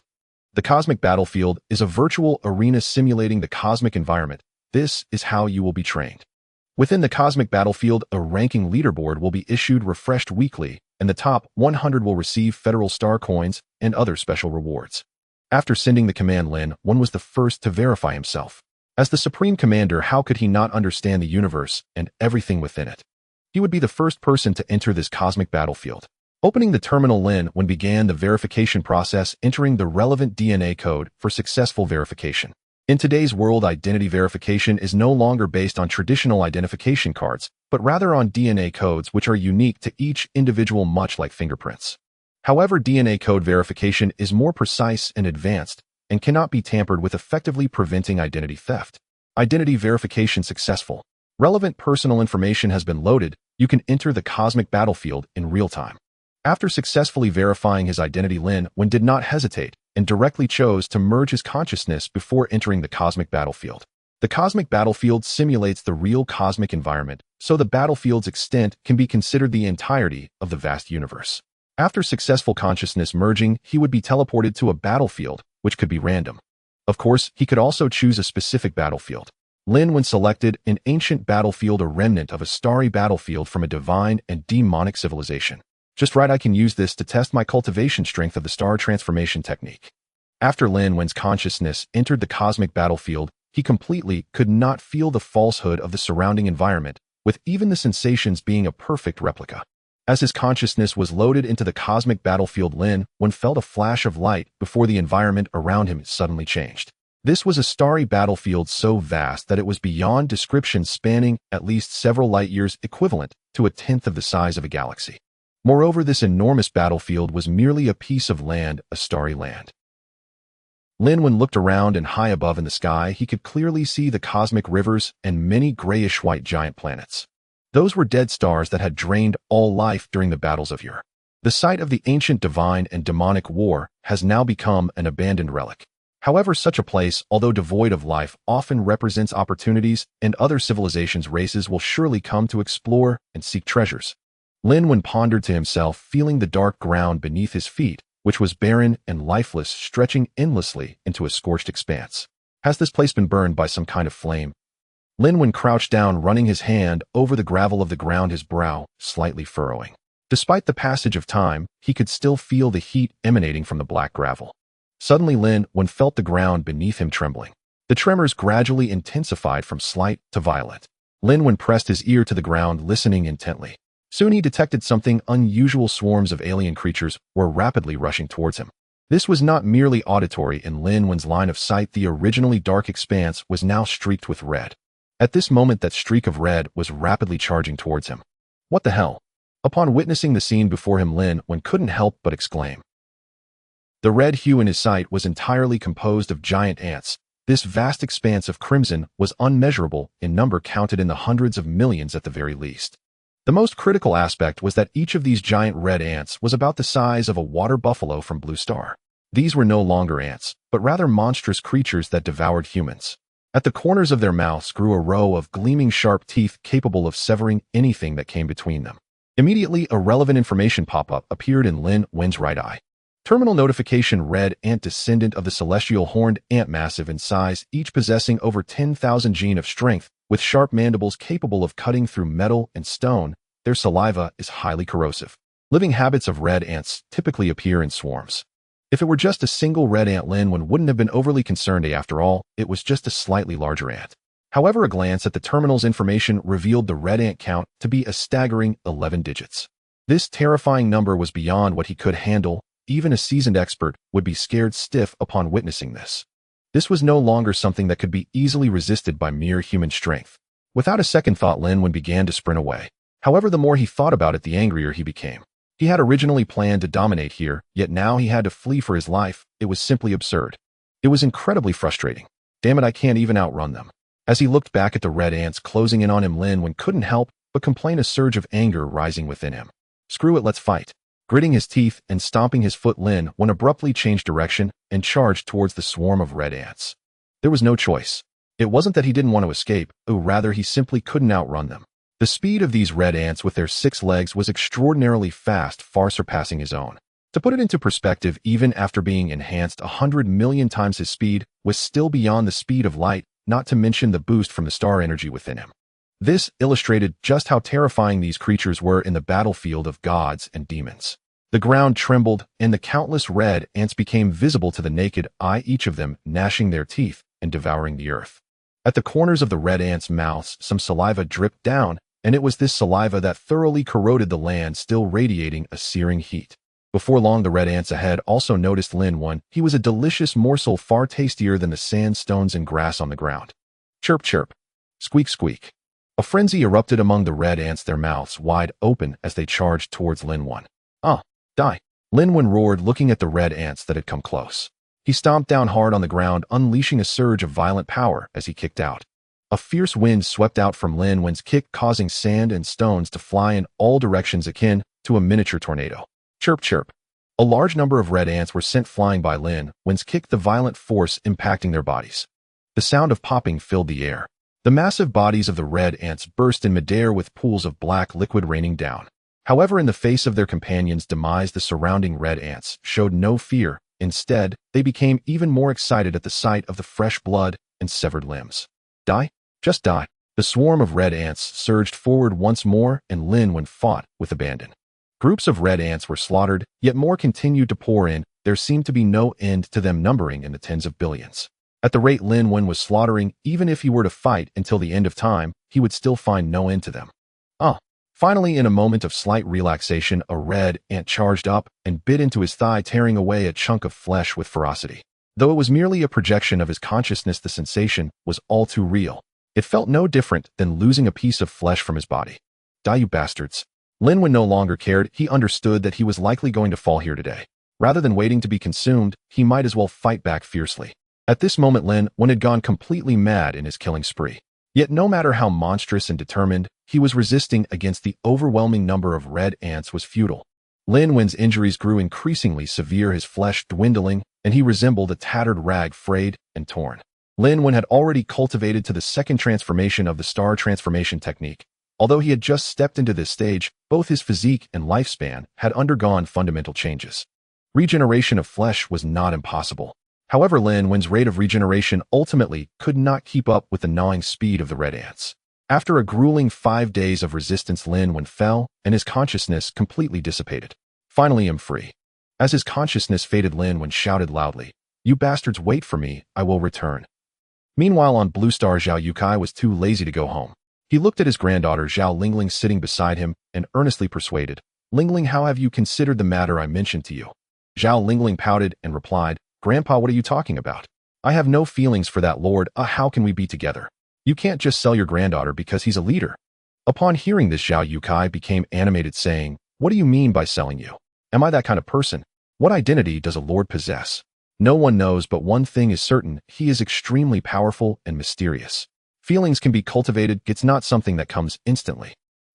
The cosmic battlefield is a virtual arena simulating the cosmic environment. This is how you will be trained. Within the cosmic battlefield, a ranking leaderboard will be issued, refreshed weekly, and the top 100 will receive federal star coins and other special rewards. After sending the command, Lin Wen was the first to verify himself. As the Supreme Commander, how could he not understand the universe and everything within it? He would be the first person to enter this cosmic battlefield. Opening the terminal, Lin Wen began the verification process, entering the relevant DNA code for successful verification. In today's world, identity verification is no longer based on traditional identification cards, but rather on DNA codes which are unique to each individual, much like fingerprints. However, DNA code verification is more precise and advanced and cannot be tampered with, effectively preventing identity theft. Identity verification successful. Relevant personal information has been loaded. You can enter the cosmic battlefield in real time. After successfully verifying his identity, Lin Wen did not hesitate and directly chose to merge his consciousness before entering the cosmic battlefield. The cosmic battlefield simulates the real cosmic environment, so the battlefield's extent can be considered the entirety of the vast universe. After successful consciousness merging, he would be teleported to a battlefield, which could be random. Of course, he could also choose a specific battlefield. Lin Wen selected an ancient battlefield, a remnant of a starry battlefield from a divine and demonic civilization. Just right, I can use this to test my cultivation strength of the star transformation technique. After Lin Wen's consciousness entered the cosmic battlefield, he completely could not feel the falsehood of the surrounding environment, with even the sensations being a perfect replica. As his consciousness was loaded into the cosmic battlefield, Lin Wen felt a flash of light before the environment around him suddenly changed. This was a starry battlefield so vast that it was beyond description, spanning at least several light years, equivalent to a tenth of the size of a galaxy. Moreover, this enormous battlefield was merely a piece of land, a starry land. Lin Wen looked around, and high above in the sky, he could clearly see the cosmic rivers and many grayish-white giant planets. Those were dead stars that had drained all life during the battles of yore. The site of the ancient divine and demonic war has now become an abandoned relic. However, such a place, although devoid of life, often represents opportunities, and other civilizations' races will surely come to explore and seek treasures. Lin Wen pondered to himself, feeling the dark ground beneath his feet, which was barren and lifeless, stretching endlessly into a scorched expanse. Has this place been burned by some kind of flame? Lin Wen crouched down, running his hand over the gravel of the ground, his brow slightly furrowing. Despite the passage of time, he could still feel the heat emanating from the black gravel. Suddenly, Lin Wen felt the ground beneath him trembling. The tremors gradually intensified from slight to violent. Lin Wen pressed his ear to the ground, listening intently. Soon he detected something unusual. Swarms of alien creatures were rapidly rushing towards him. This was not merely auditory. In Lin Wen's line of sight, the originally dark expanse was now streaked with red. At this moment, that streak of red was rapidly charging towards him. What the hell? Upon witnessing the scene before him, Lin Wen couldn't help but exclaim. The red hue in his sight was entirely composed of giant ants. This vast expanse of crimson was unmeasurable in number, counted in the hundreds of millions at the very least. The most critical aspect was that each of these giant red ants was about the size of a water buffalo from Blue Star. These were no longer ants, but rather monstrous creatures that devoured humans. At the corners of their mouths grew a row of gleaming sharp teeth capable of severing anything that came between them. Immediately, a relevant information pop-up appeared in Lin Wen's right eye. Terminal notification: red ant descendant of the celestial horned ant, massive in size, each possessing over 10,000 gene of strength, with sharp mandibles capable of cutting through metal and stone. Their saliva is highly corrosive. Living habits of red ants typically appear in swarms. If it were just a single red ant, Lin Wen wouldn't have been overly concerned. After all, it was just a slightly larger ant. However, a glance at the terminal's information revealed the red ant count to be a staggering 11 digits. This terrifying number was beyond what he could handle. Even a seasoned expert would be scared stiff upon witnessing this. This was no longer something that could be easily resisted by mere human strength. Without a second thought, Lin Wen began to sprint away. However, the more he thought about it, the angrier he became. He had originally planned to dominate here, yet now he had to flee for his life. It was simply absurd. It was incredibly frustrating. Damn it, I can't even outrun them. As he looked back at the red ants closing in on him, Lin Wen couldn't help but complain, a surge of anger rising within him. Screw it, let's fight. Gritting his teeth and stomping his foot, Lin Wen abruptly changed direction and charged towards the swarm of red ants. There was no choice. It wasn't that he didn't want to escape, rather he simply couldn't outrun them. The speed of these red ants with their 6 legs was extraordinarily fast, far surpassing his own. To put it into perspective, even after being enhanced 100 million times, his speed was still beyond the speed of light, not to mention the boost from the star energy within him. This illustrated just how terrifying these creatures were in the battlefield of gods and demons. The ground trembled, and the countless red ants became visible to the naked eye, each of them gnashing their teeth and devouring the earth. At the corners of the red ants' mouths, some saliva dripped down, and it was this saliva that thoroughly corroded the land, still radiating a searing heat. Before long, the red ants ahead also noticed Lin Wen. He was a delicious morsel, far tastier than the sandstones and grass on the ground. Chirp, chirp. Squeak, squeak. A frenzy erupted among the red ants, their mouths wide open as they charged towards Lin Wen. Die. Lin Wen roared, looking at the red ants that had come close. He stomped down hard on the ground, unleashing a surge of violent power as he kicked out. A fierce wind swept out from Lin Wen's kick, causing sand and stones to fly in all directions, akin to a miniature tornado. Chirp, chirp. A large number of red ants were sent flying by Lin Wen's kick, the violent force impacting their bodies. The sound of popping filled the air. The massive bodies of the red ants burst in midair with pools of black liquid raining down. However, in the face of their companions' demise, the surrounding red ants showed no fear. Instead, they became even more excited at the sight of the fresh blood and severed limbs. Die? Just die. The swarm of red ants surged forward once more, and Lin Wen fought with abandon. Groups of red ants were slaughtered, yet more continued to pour in. There seemed to be no end to them, numbering in the tens of billions. At the rate Lin Wen was slaughtering, even if he were to fight until the end of time, he would still find no end to them. Finally, in a moment of slight relaxation, a red ant charged up and bit into his thigh, tearing away a chunk of flesh with ferocity. Though it was merely a projection of his consciousness, the sensation was all too real. It felt no different than losing a piece of flesh from his body. Die, you bastards. Lin Wen no longer cared. He understood that he was likely going to fall here today. Rather than waiting to be consumed, he might as well fight back fiercely. At this moment, Lin Wen had gone completely mad in his killing spree. Yet no matter how monstrous and determined, he was resisting against the overwhelming number of red ants was futile. Lin Wen's injuries grew increasingly severe, his flesh dwindling, and he resembled a tattered rag, frayed and torn. Lin Wen had already cultivated to the second transformation of the star transformation technique. Although he had just stepped into this stage, both his physique and lifespan had undergone fundamental changes. Regeneration of flesh was not impossible. However, Lin Wen's rate of regeneration ultimately could not keep up with the gnawing speed of the red ants. After a grueling 5 days of resistance, Lin Wen fell, and his consciousness completely dissipated. Finally, I'm free. As his consciousness faded, Lin Wen shouted loudly, "You bastards, wait for me, I will return." Meanwhile, on Blue Star, Zhao Yukai was too lazy to go home. He looked at his granddaughter Zhao Lingling sitting beside him and earnestly persuaded, "Lingling, how have you considered the matter I mentioned to you?" Zhao Lingling pouted and replied, "Grandpa, what are you talking about? I have no feelings for that lord. How can we be together? You can't just sell your granddaughter because he's a leader." Upon hearing this, Zhao Yukai became animated, saying, "What do you mean by selling you? Am I that kind of person? What identity does a lord possess? No one knows, but one thing is certain, he is extremely powerful and mysterious. Feelings can be cultivated, it's not something that comes instantly.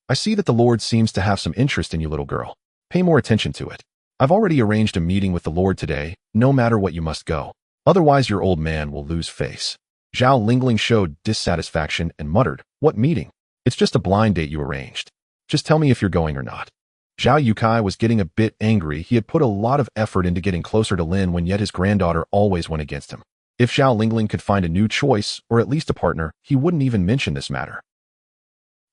I see that the lord seems to have some interest in you, little girl. Pay more attention to it." I've already arranged a meeting with the Lord today, no matter what you must go. Otherwise your old man will lose face. Zhao Lingling showed dissatisfaction and muttered, "What meeting? It's just a blind date you arranged. Just tell me if you're going or not." Zhao Yukai was getting a bit angry. He had put a lot of effort into getting closer to Lin Wen, yet his granddaughter always went against him. If Zhao Lingling could find a new choice, or at least a partner, he wouldn't even mention this matter.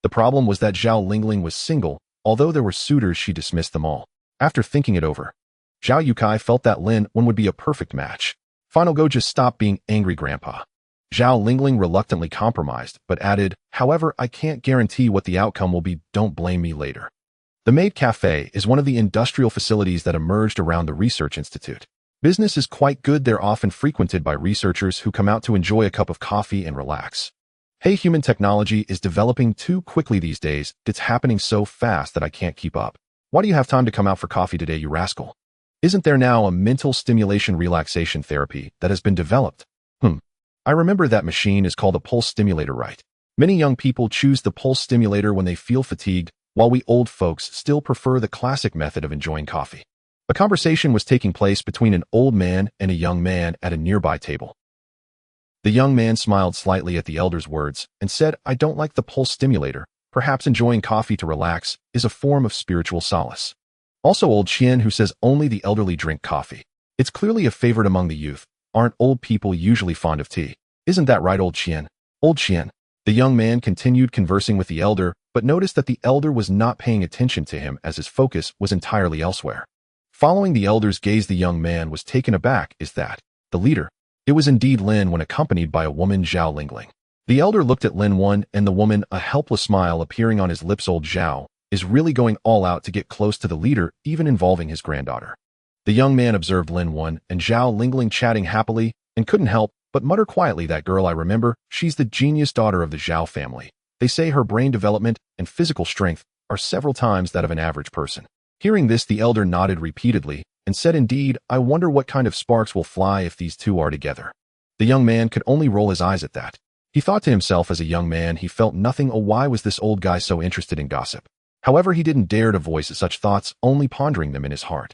The problem was that Zhao Lingling was single. Although there were suitors, she dismissed them all. After thinking it over, Zhao Yukai felt that Lin Wen would be a perfect match. Final go, just stop being angry, Grandpa. Zhao Lingling reluctantly compromised, but added, "However, I can't guarantee what the outcome will be. Don't blame me later." The Maid Cafe is one of the industrial facilities that emerged around the research institute. Business is quite good. They're often frequented by researchers who come out to enjoy a cup of coffee and relax. Hey, human technology is developing too quickly these days. It's happening so fast that I can't keep up. Why do you have time to come out for coffee today, you rascal? Isn't there now a mental stimulation relaxation therapy that has been developed? I remember that machine is called a pulse stimulator, right? Many young people choose the pulse stimulator when they feel fatigued, while we old folks still prefer the classic method of enjoying coffee. A conversation was taking place between an old man and a young man at a nearby table. The young man smiled slightly at the elder's words and said, "I don't like the pulse stimulator. Perhaps enjoying coffee to relax is a form of spiritual solace." Also, old Qian, who says only the elderly drink coffee. It's clearly a favorite among the youth. Aren't old people usually fond of tea? Isn't that right, old Qian? Old Qian. The young man continued conversing with the elder, but noticed that the elder was not paying attention to him as his focus was entirely elsewhere. Following the elder's gaze, the young man was taken aback. Is that the leader? It was indeed Lin Wen, accompanied by a woman, Zhao Lingling. The elder looked at Lin Wen and the woman, a helpless smile appearing on his lips. Old Zhao is really going all out to get close to the leader, even involving his granddaughter. The young man observed Lin Wen and Zhao Lingling chatting happily and couldn't help but mutter quietly, "That girl I remember, she's the genius daughter of the Zhao family. They say her brain development and physical strength are several times that of an average person." Hearing this, the elder nodded repeatedly and said, "Indeed, I wonder what kind of sparks will fly if these two are together." The young man could only roll his eyes at that. He thought to himself, as a young man, he felt nothing. Oh, why was this old guy so interested in gossip? However, he didn't dare to voice such thoughts, only pondering them in his heart.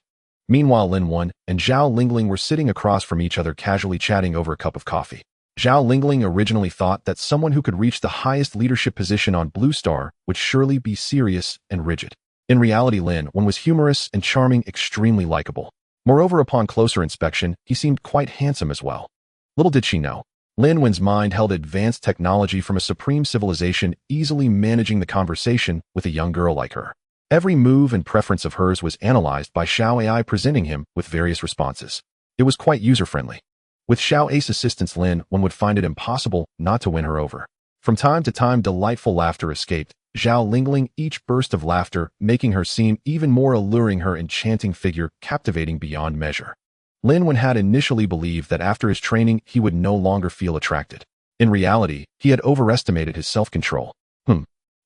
Meanwhile, Lin Wen and Zhao Lingling were sitting across from each other, casually chatting over a cup of coffee. Zhao Lingling originally thought that someone who could reach the highest leadership position on Blue Star would surely be serious and rigid. In reality, Lin Wen was humorous and charming, extremely likable. Moreover, upon closer inspection, he seemed quite handsome as well. Little did she know, Lin Wen's mind held advanced technology from a supreme civilization, easily managing the conversation with a young girl like her. Every move and preference of hers was analyzed by Xiao AI, presenting him with various responses. It was quite user-friendly. With Xiao Ai's assistance, Lin Wen would find it impossible not to win her over. From time to time, delightful laughter escaped Zhao Lingling, each burst of laughter making her seem even more alluring, her enchanting figure captivating beyond measure. Lin Wen had initially believed that after his training he would no longer feel attracted. In reality, he had overestimated his self-control.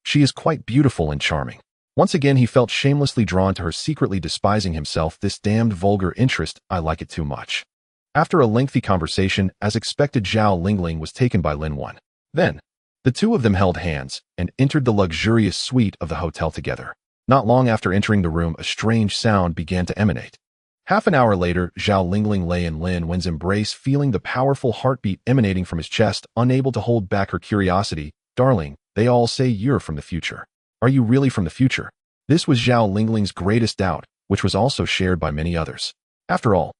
She is quite beautiful and charming. Once again, he felt shamelessly drawn to her, secretly despising himself. This damned vulgar interest, I like it too much. After a lengthy conversation, as expected, Zhao Lingling was taken by Lin Wen. Then, the two of them held hands and entered the luxurious suite of the hotel together. Not long after entering the room, a strange sound began to emanate. Half an hour later, Zhao Lingling lay in Lin Wen's embrace, feeling the powerful heartbeat emanating from his chest, unable to hold back her curiosity. "Darling, they all say you're from the future. Are you really from the future?" This was Zhao Lingling's greatest doubt, which was also shared by many others. After all,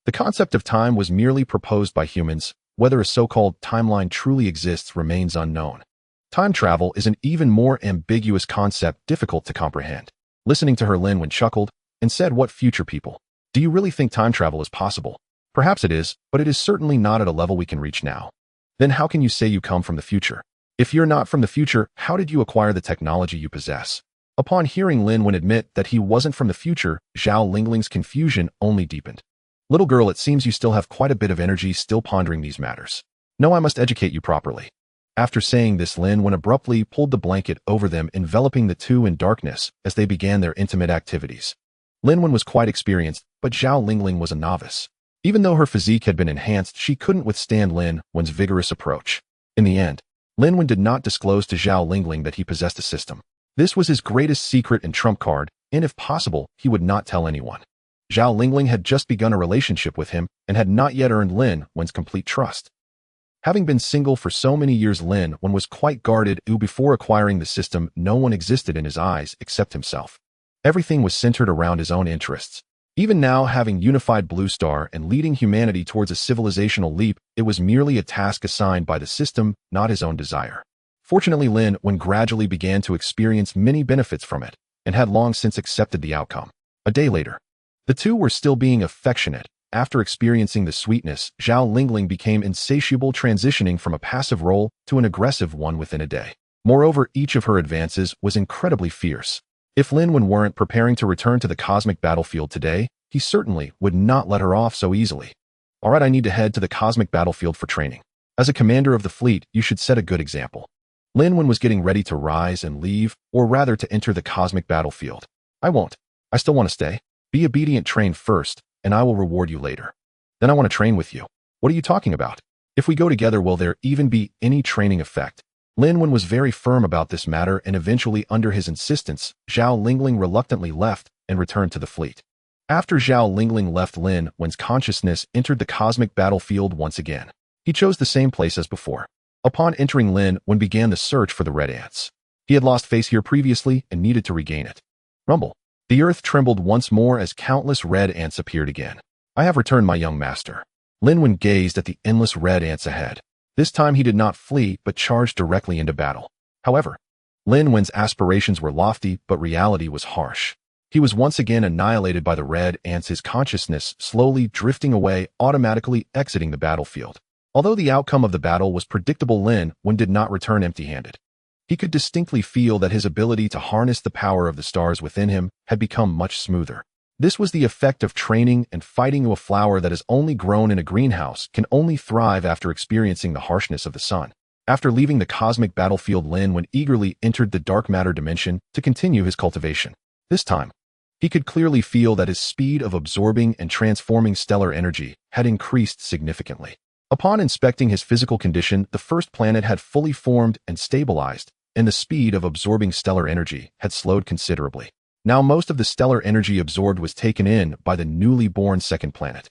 the concept of time was merely proposed by humans. Whether a so-called timeline truly exists remains unknown. Time travel is an even more ambiguous concept, difficult to comprehend. Listening to her, Lin Wen chuckled and said, "What future people? Do you really think time travel is possible? Perhaps it is, but it is certainly not at a level we can reach now. Then how can you say you come from the future? If you're not from the future, how did you acquire the technology you possess?" Upon hearing Lin Wen admit that he wasn't from the future, Zhao Lingling's confusion only deepened. "Little girl, it seems you still have quite a bit of energy still pondering these matters. No, I must educate you properly." After saying this, Lin Wen abruptly pulled the blanket over them, enveloping the two in darkness as they began their intimate activities. Lin Wen was quite experienced, but Zhao Lingling was a novice. Even though her physique had been enhanced, she couldn't withstand Lin Wen's vigorous approach. In the end, Lin Wen did not disclose to Zhao Lingling that he possessed a system. This was his greatest secret and trump card, and if possible, he would not tell anyone. Zhao Lingling had just begun a relationship with him and had not yet earned Lin Wen's complete trust. Having been single for so many years, Lin Wen was quite guarded. Before acquiring the system, no one existed in his eyes except himself. Everything was centered around his own interests. Even now, having unified Blue Star and leading humanity towards a civilizational leap, it was merely a task assigned by the system, not his own desire. Fortunately, Lin Wen gradually began to experience many benefits from it, and had long since accepted the outcome. A day later, the two were still being affectionate. After experiencing the sweetness, Zhao Lingling became insatiable, transitioning from a passive role to an aggressive one within a day. Moreover, each of her advances was incredibly fierce. If Lin Wen weren't preparing to return to the cosmic battlefield today, he certainly would not let her off so easily. Alright, I need to head to the cosmic battlefield for training. As a commander of the fleet, you should set a good example. Lin Wen was getting ready to rise and leave, or rather to enter the cosmic battlefield. I won't. I still want to stay. Be obedient, train first, and I will reward you later. Then I want to train with you. What are you talking about? If we go together, will there even be any training effect? Lin Wen was very firm about this matter, and eventually, under his insistence, Zhao Lingling reluctantly left and returned to the fleet. After Zhao Lingling left, Lin Wen's consciousness entered the cosmic battlefield once again. He chose the same place as before. Upon entering, Lin Wen began the search for the red ants. He had lost face here previously and needed to regain it. Rumble. The earth trembled once more as countless red ants appeared again. I have returned, my young master. Lin Wen gazed at the endless red ants ahead. This time he did not flee, but charged directly into battle. However, Lin Wen's aspirations were lofty, but reality was harsh. He was once again annihilated by the red ants, his consciousness slowly drifting away, automatically exiting the battlefield. Although the outcome of the battle was predictable, Lin Wen did not return empty-handed. He could distinctly feel that his ability to harness the power of the stars within him had become much smoother. This was the effect of training and fighting. A flower that is only grown in a greenhouse can only thrive after experiencing the harshness of the sun. After leaving the cosmic battlefield, Lin Wen eagerly entered the dark matter dimension to continue his cultivation. This time, he could clearly feel that his speed of absorbing and transforming stellar energy had increased significantly. Upon inspecting his physical condition, the first planet had fully formed and stabilized, and the speed of absorbing stellar energy had slowed considerably. Now most of the stellar energy absorbed was taken in by the newly born second planet.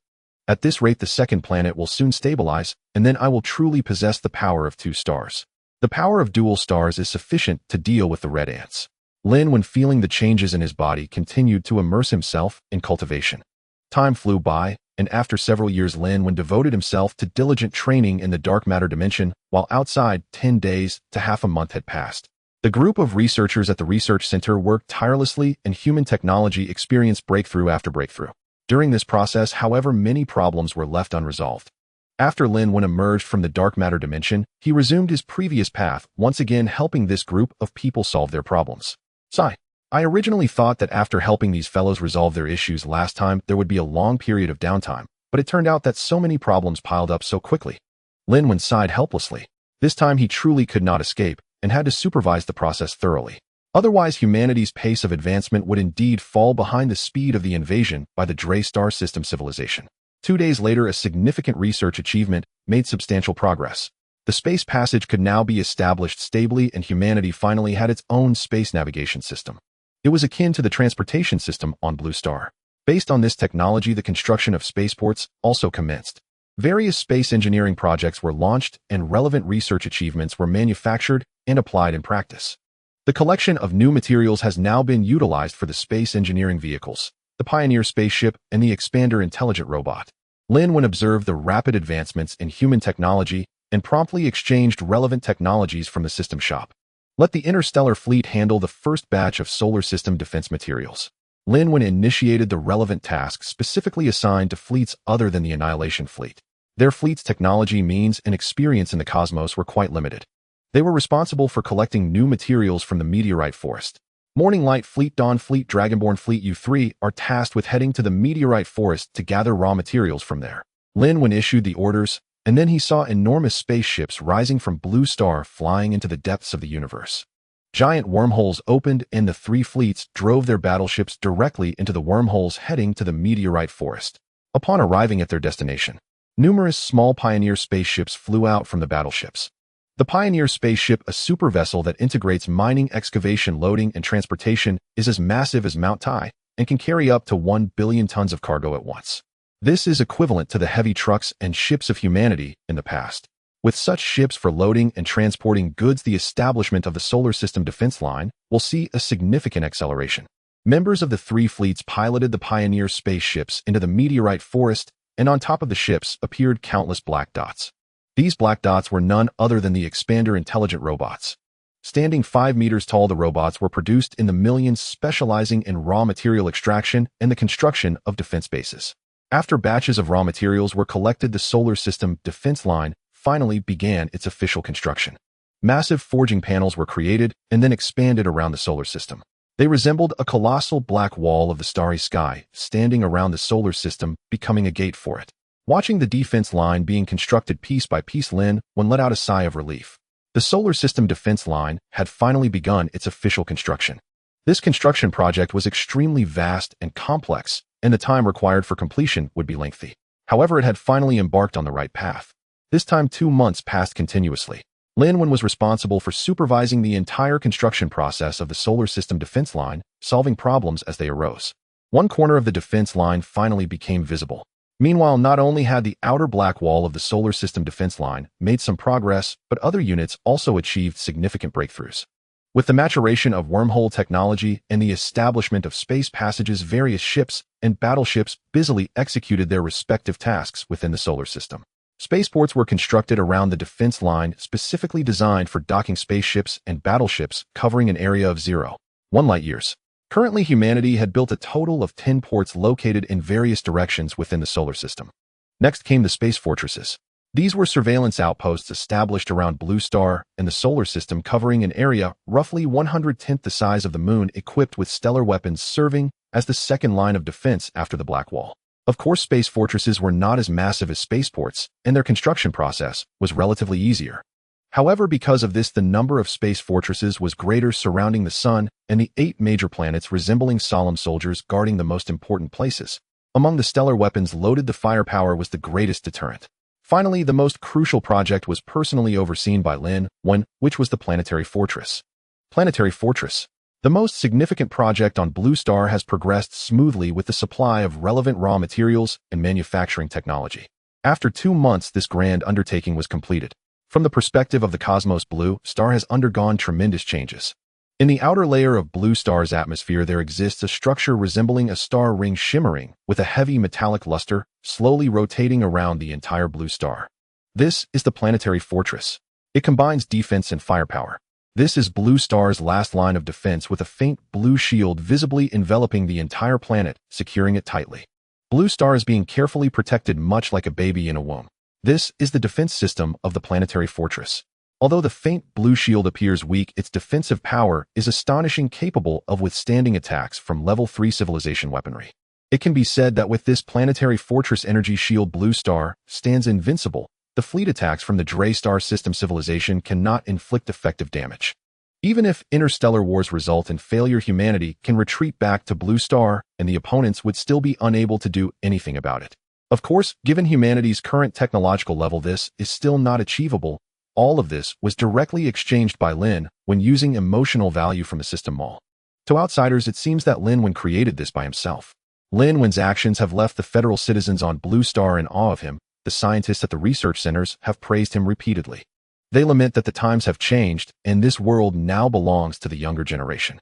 At this rate, the second planet will soon stabilize, and then I will truly possess the power of 2 stars. The power of dual stars is sufficient to deal with the red ants. Lin Wen, feeling the changes in his body, continued to immerse himself in cultivation. Time flew by, and after several years, Lin Wen devoted himself to diligent training in the dark matter dimension, while outside 10 days to half a month had passed. The group of researchers at the research center worked tirelessly, and human technology experienced breakthrough after breakthrough. During this process, however, many problems were left unresolved. After Lin Wen emerged from the dark matter dimension, he resumed his previous path, once again helping this group of people solve their problems. Sigh. I originally thought that after helping these fellows resolve their issues last time, there would be a long period of downtime, but it turned out that so many problems piled up so quickly. Lin Wen sighed helplessly. This time he truly could not escape, and had to supervise the process thoroughly. Otherwise, humanity's pace of advancement would indeed fall behind the speed of the invasion by the Drey star system civilization. 2 days later, a significant research achievement made substantial progress. The space passage could now be established stably, and humanity finally had its own space navigation system. It was akin to the transportation system on Blue Star. Based on this technology, the construction of spaceports also commenced. Various space engineering projects were launched, and relevant research achievements were manufactured and applied in practice. The collection of new materials has now been utilized for the space engineering vehicles, the Pioneer spaceship, and the Expander intelligent robot. Lin Wen observed the rapid advancements in human technology and promptly exchanged relevant technologies from the system shop. Let the interstellar fleet handle the first batch of solar system defense materials. Lin Wen initiated the relevant tasks specifically assigned to fleets other than the Annihilation Fleet. Their fleet's technology, means, and experience in the cosmos were quite limited. They were responsible for collecting new materials from the meteorite forest. Morning Light Fleet, Dawn Fleet, Dragonborn Fleet U3 are tasked with heading to the meteorite forest to gather raw materials from there. Lin Wen issued the orders, and then he saw enormous spaceships rising from Blue Star, flying into the depths of the universe. Giant wormholes opened, and the 3 fleets drove their battleships directly into the wormholes, heading to the meteorite forest. Upon arriving at their destination, numerous small Pioneer spaceships flew out from the battleships. The Pioneer spaceship, a super vessel that integrates mining, excavation, loading, and transportation, is as massive as Mount Tai, and can carry up to 1 billion tons of cargo at once. This is equivalent to the heavy trucks and ships of humanity in the past. With such ships for loading and transporting goods, the establishment of the Solar System Defense Line will see a significant acceleration. Members of the three fleets piloted the Pioneer spaceships into the meteorite forest, and on top of the ships appeared countless black dots. These black dots were none other than the Expander intelligent robots. Standing 5 meters tall, the robots were produced in the millions, specializing in raw material extraction and the construction of defense bases. After batches of raw materials were collected, the Solar System Defense Line finally began its official construction. Massive forging panels were created and then expanded around the solar system. They resembled a colossal black wall of the starry sky, standing around the solar system, becoming a gate for it. Watching the defense line being constructed piece by piece, Lin Wen let out a sigh of relief. The Solar System Defense Line had finally begun its official construction. This construction project was extremely vast and complex, and the time required for completion would be lengthy. However, it had finally embarked on the right path. This time, 2 months passed continuously. Lin Wen was responsible for supervising the entire construction process of the Solar System Defense Line, solving problems as they arose. One corner of the defense line finally became visible. Meanwhile, not only had the outer black wall of the Solar System Defense Line made some progress, but other units also achieved significant breakthroughs. With the maturation of wormhole technology and the establishment of space passages, various ships and battleships busily executed their respective tasks within the solar system. Spaceports were constructed around the defense line, specifically designed for docking spaceships and battleships, covering an area of 0.1 light-years. Currently, humanity had built a total of 10 ports located in various directions within the solar system. Next came the space fortresses. These were surveillance outposts established around Blue Star and the solar system, covering an area roughly 1/10 the size of the moon, equipped with stellar weapons, serving as the second line of defense after the Black Wall. Of course, space fortresses were not as massive as spaceports, and their construction process was relatively easier. However, because of this, the number of space fortresses was greater, surrounding the sun and the 8 major planets, resembling solemn soldiers guarding the most important places. Among the stellar weapons loaded, the firepower was the greatest deterrent. Finally, the most crucial project was personally overseen by Lin Wen, which was the Planetary Fortress. Planetary Fortress. The most significant project on Blue Star has progressed smoothly with the supply of relevant raw materials and manufacturing technology. After 2 months, this grand undertaking was completed. From the perspective of the cosmos, Blue Star has undergone tremendous changes. In the outer layer of Blue Star's atmosphere, there exists a structure resembling a star ring, shimmering with a heavy metallic luster, slowly rotating around the entire Blue Star. This is the Planetary Fortress. It combines defense and firepower. This is Blue Star's last line of defense, with a faint blue shield visibly enveloping the entire planet, securing it tightly. Blue Star is being carefully protected, much like a baby in a womb. This is the defense system of the Planetary Fortress. Although the faint blue shield appears weak, its defensive power is astonishing, capable of withstanding attacks from level 3 civilization weaponry. It can be said that with this Planetary Fortress energy shield, Blue Star stands invincible. The fleet attacks from the Drey star system civilization cannot inflict effective damage. Even if interstellar wars result in failure, humanity can retreat back to Blue Star, and the opponents would still be unable to do anything about it. Of course, given humanity's current technological level, this is still not achievable. All of this was directly exchanged by Lin when using emotional value from the system mall. To outsiders, it seems that Lin Wen created this by himself. Lin Wen's actions have left the federal citizens on Blue Star in awe of him. The scientists at the research centers have praised him repeatedly. They lament that the times have changed, and this world now belongs to the younger generation.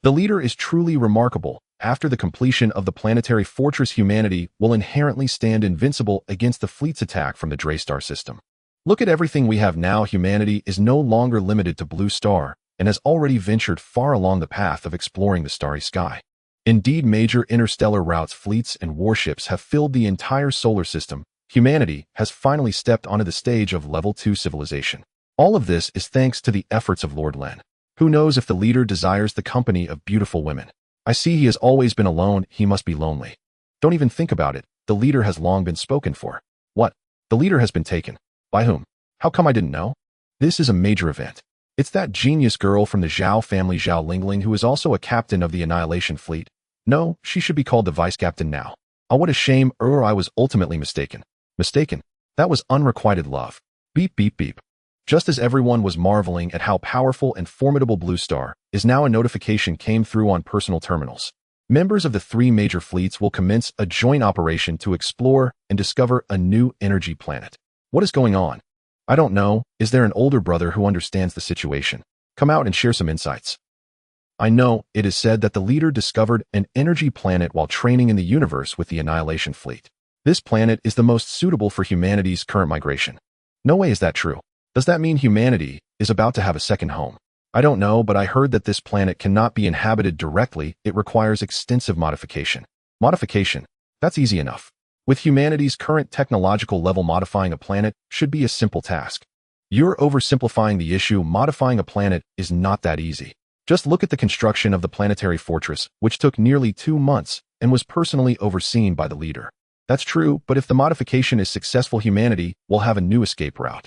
The leader is truly remarkable. After the completion of the Planetary Fortress, humanity will inherently stand invincible against the fleet's attack from the Drey star system. Look at everything we have now. Humanity is no longer limited to Blue Star and has already ventured far along the path of exploring the starry sky. Indeed, major interstellar routes, fleets, and warships have filled the entire solar system. Humanity has finally stepped onto the stage of level 2 civilization. All of this is thanks to the efforts of Lord Lin. Who knows if the leader desires the company of beautiful women? I see he has always been alone. He must be lonely. Don't even think about it. The leader has long been spoken for. What? The leader has been taken. By whom? How come I didn't know? This is a major event. It's that genius girl from the Zhao family, Zhao Lingling, who is also a captain of the Annihilation Fleet. No, she should be called the vice captain now. Oh, what a shame. I was ultimately mistaken. Mistaken? That was unrequited love. Beep, beep, beep. Just as everyone was marveling at how powerful and formidable Blue Star is now, a notification came through on personal terminals. Members of the three major fleets will commence a joint operation to explore and discover a new energy planet. What is going on? I don't know. Is there an older brother who understands the situation? Come out and share some insights. I know it is said that the leader discovered an energy planet while training in the universe with the Annihilation Fleet. This planet is the most suitable for humanity's current migration. No way is that true. Does that mean humanity is about to have a second home? I don't know, but I heard that this planet cannot be inhabited directly. It requires extensive modification. Modification? That's easy enough. With humanity's current technological level, modifying a planet should be a simple task. You're oversimplifying the issue. Modifying a planet is not that easy. Just look at the construction of the planetary fortress, which took nearly 2 months and was personally overseen by the leader. That's true, but if the modification is successful, humanity will have a new escape route.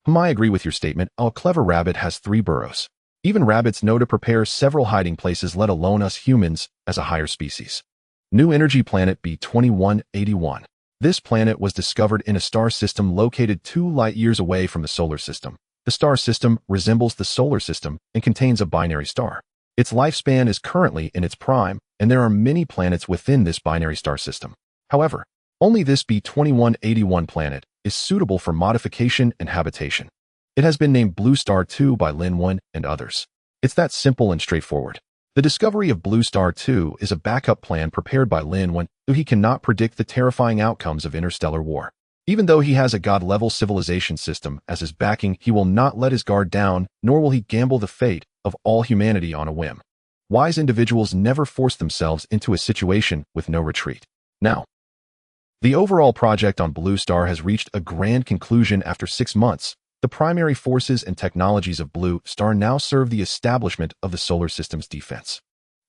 I agree with your statement. A clever rabbit has 3 burrows. Even rabbits know to prepare several hiding places, let alone us humans as a higher species. New energy planet B2181. This planet was discovered in a star system located 2 light years away from the solar system. The star system resembles the solar system and contains a binary star. Its lifespan is currently in its prime, and there are many planets within this binary star system. However, only this B2181 planet is suitable for modification and habitation. It has been named Blue Star 2 by Lin Wen and others. It's that simple and straightforward. The discovery of Blue Star 2 is a backup plan prepared by Lin Wen, though he cannot predict the terrifying outcomes of interstellar war. Even though he has a god-level civilization system as his backing, he will not let his guard down, nor will he gamble the fate of all humanity on a whim. Wise individuals never force themselves into a situation with no retreat. Now, the overall project on Blue Star has reached a grand conclusion after 6 months. The primary forces and technologies of Blue Star now serve the establishment of the solar system's defense.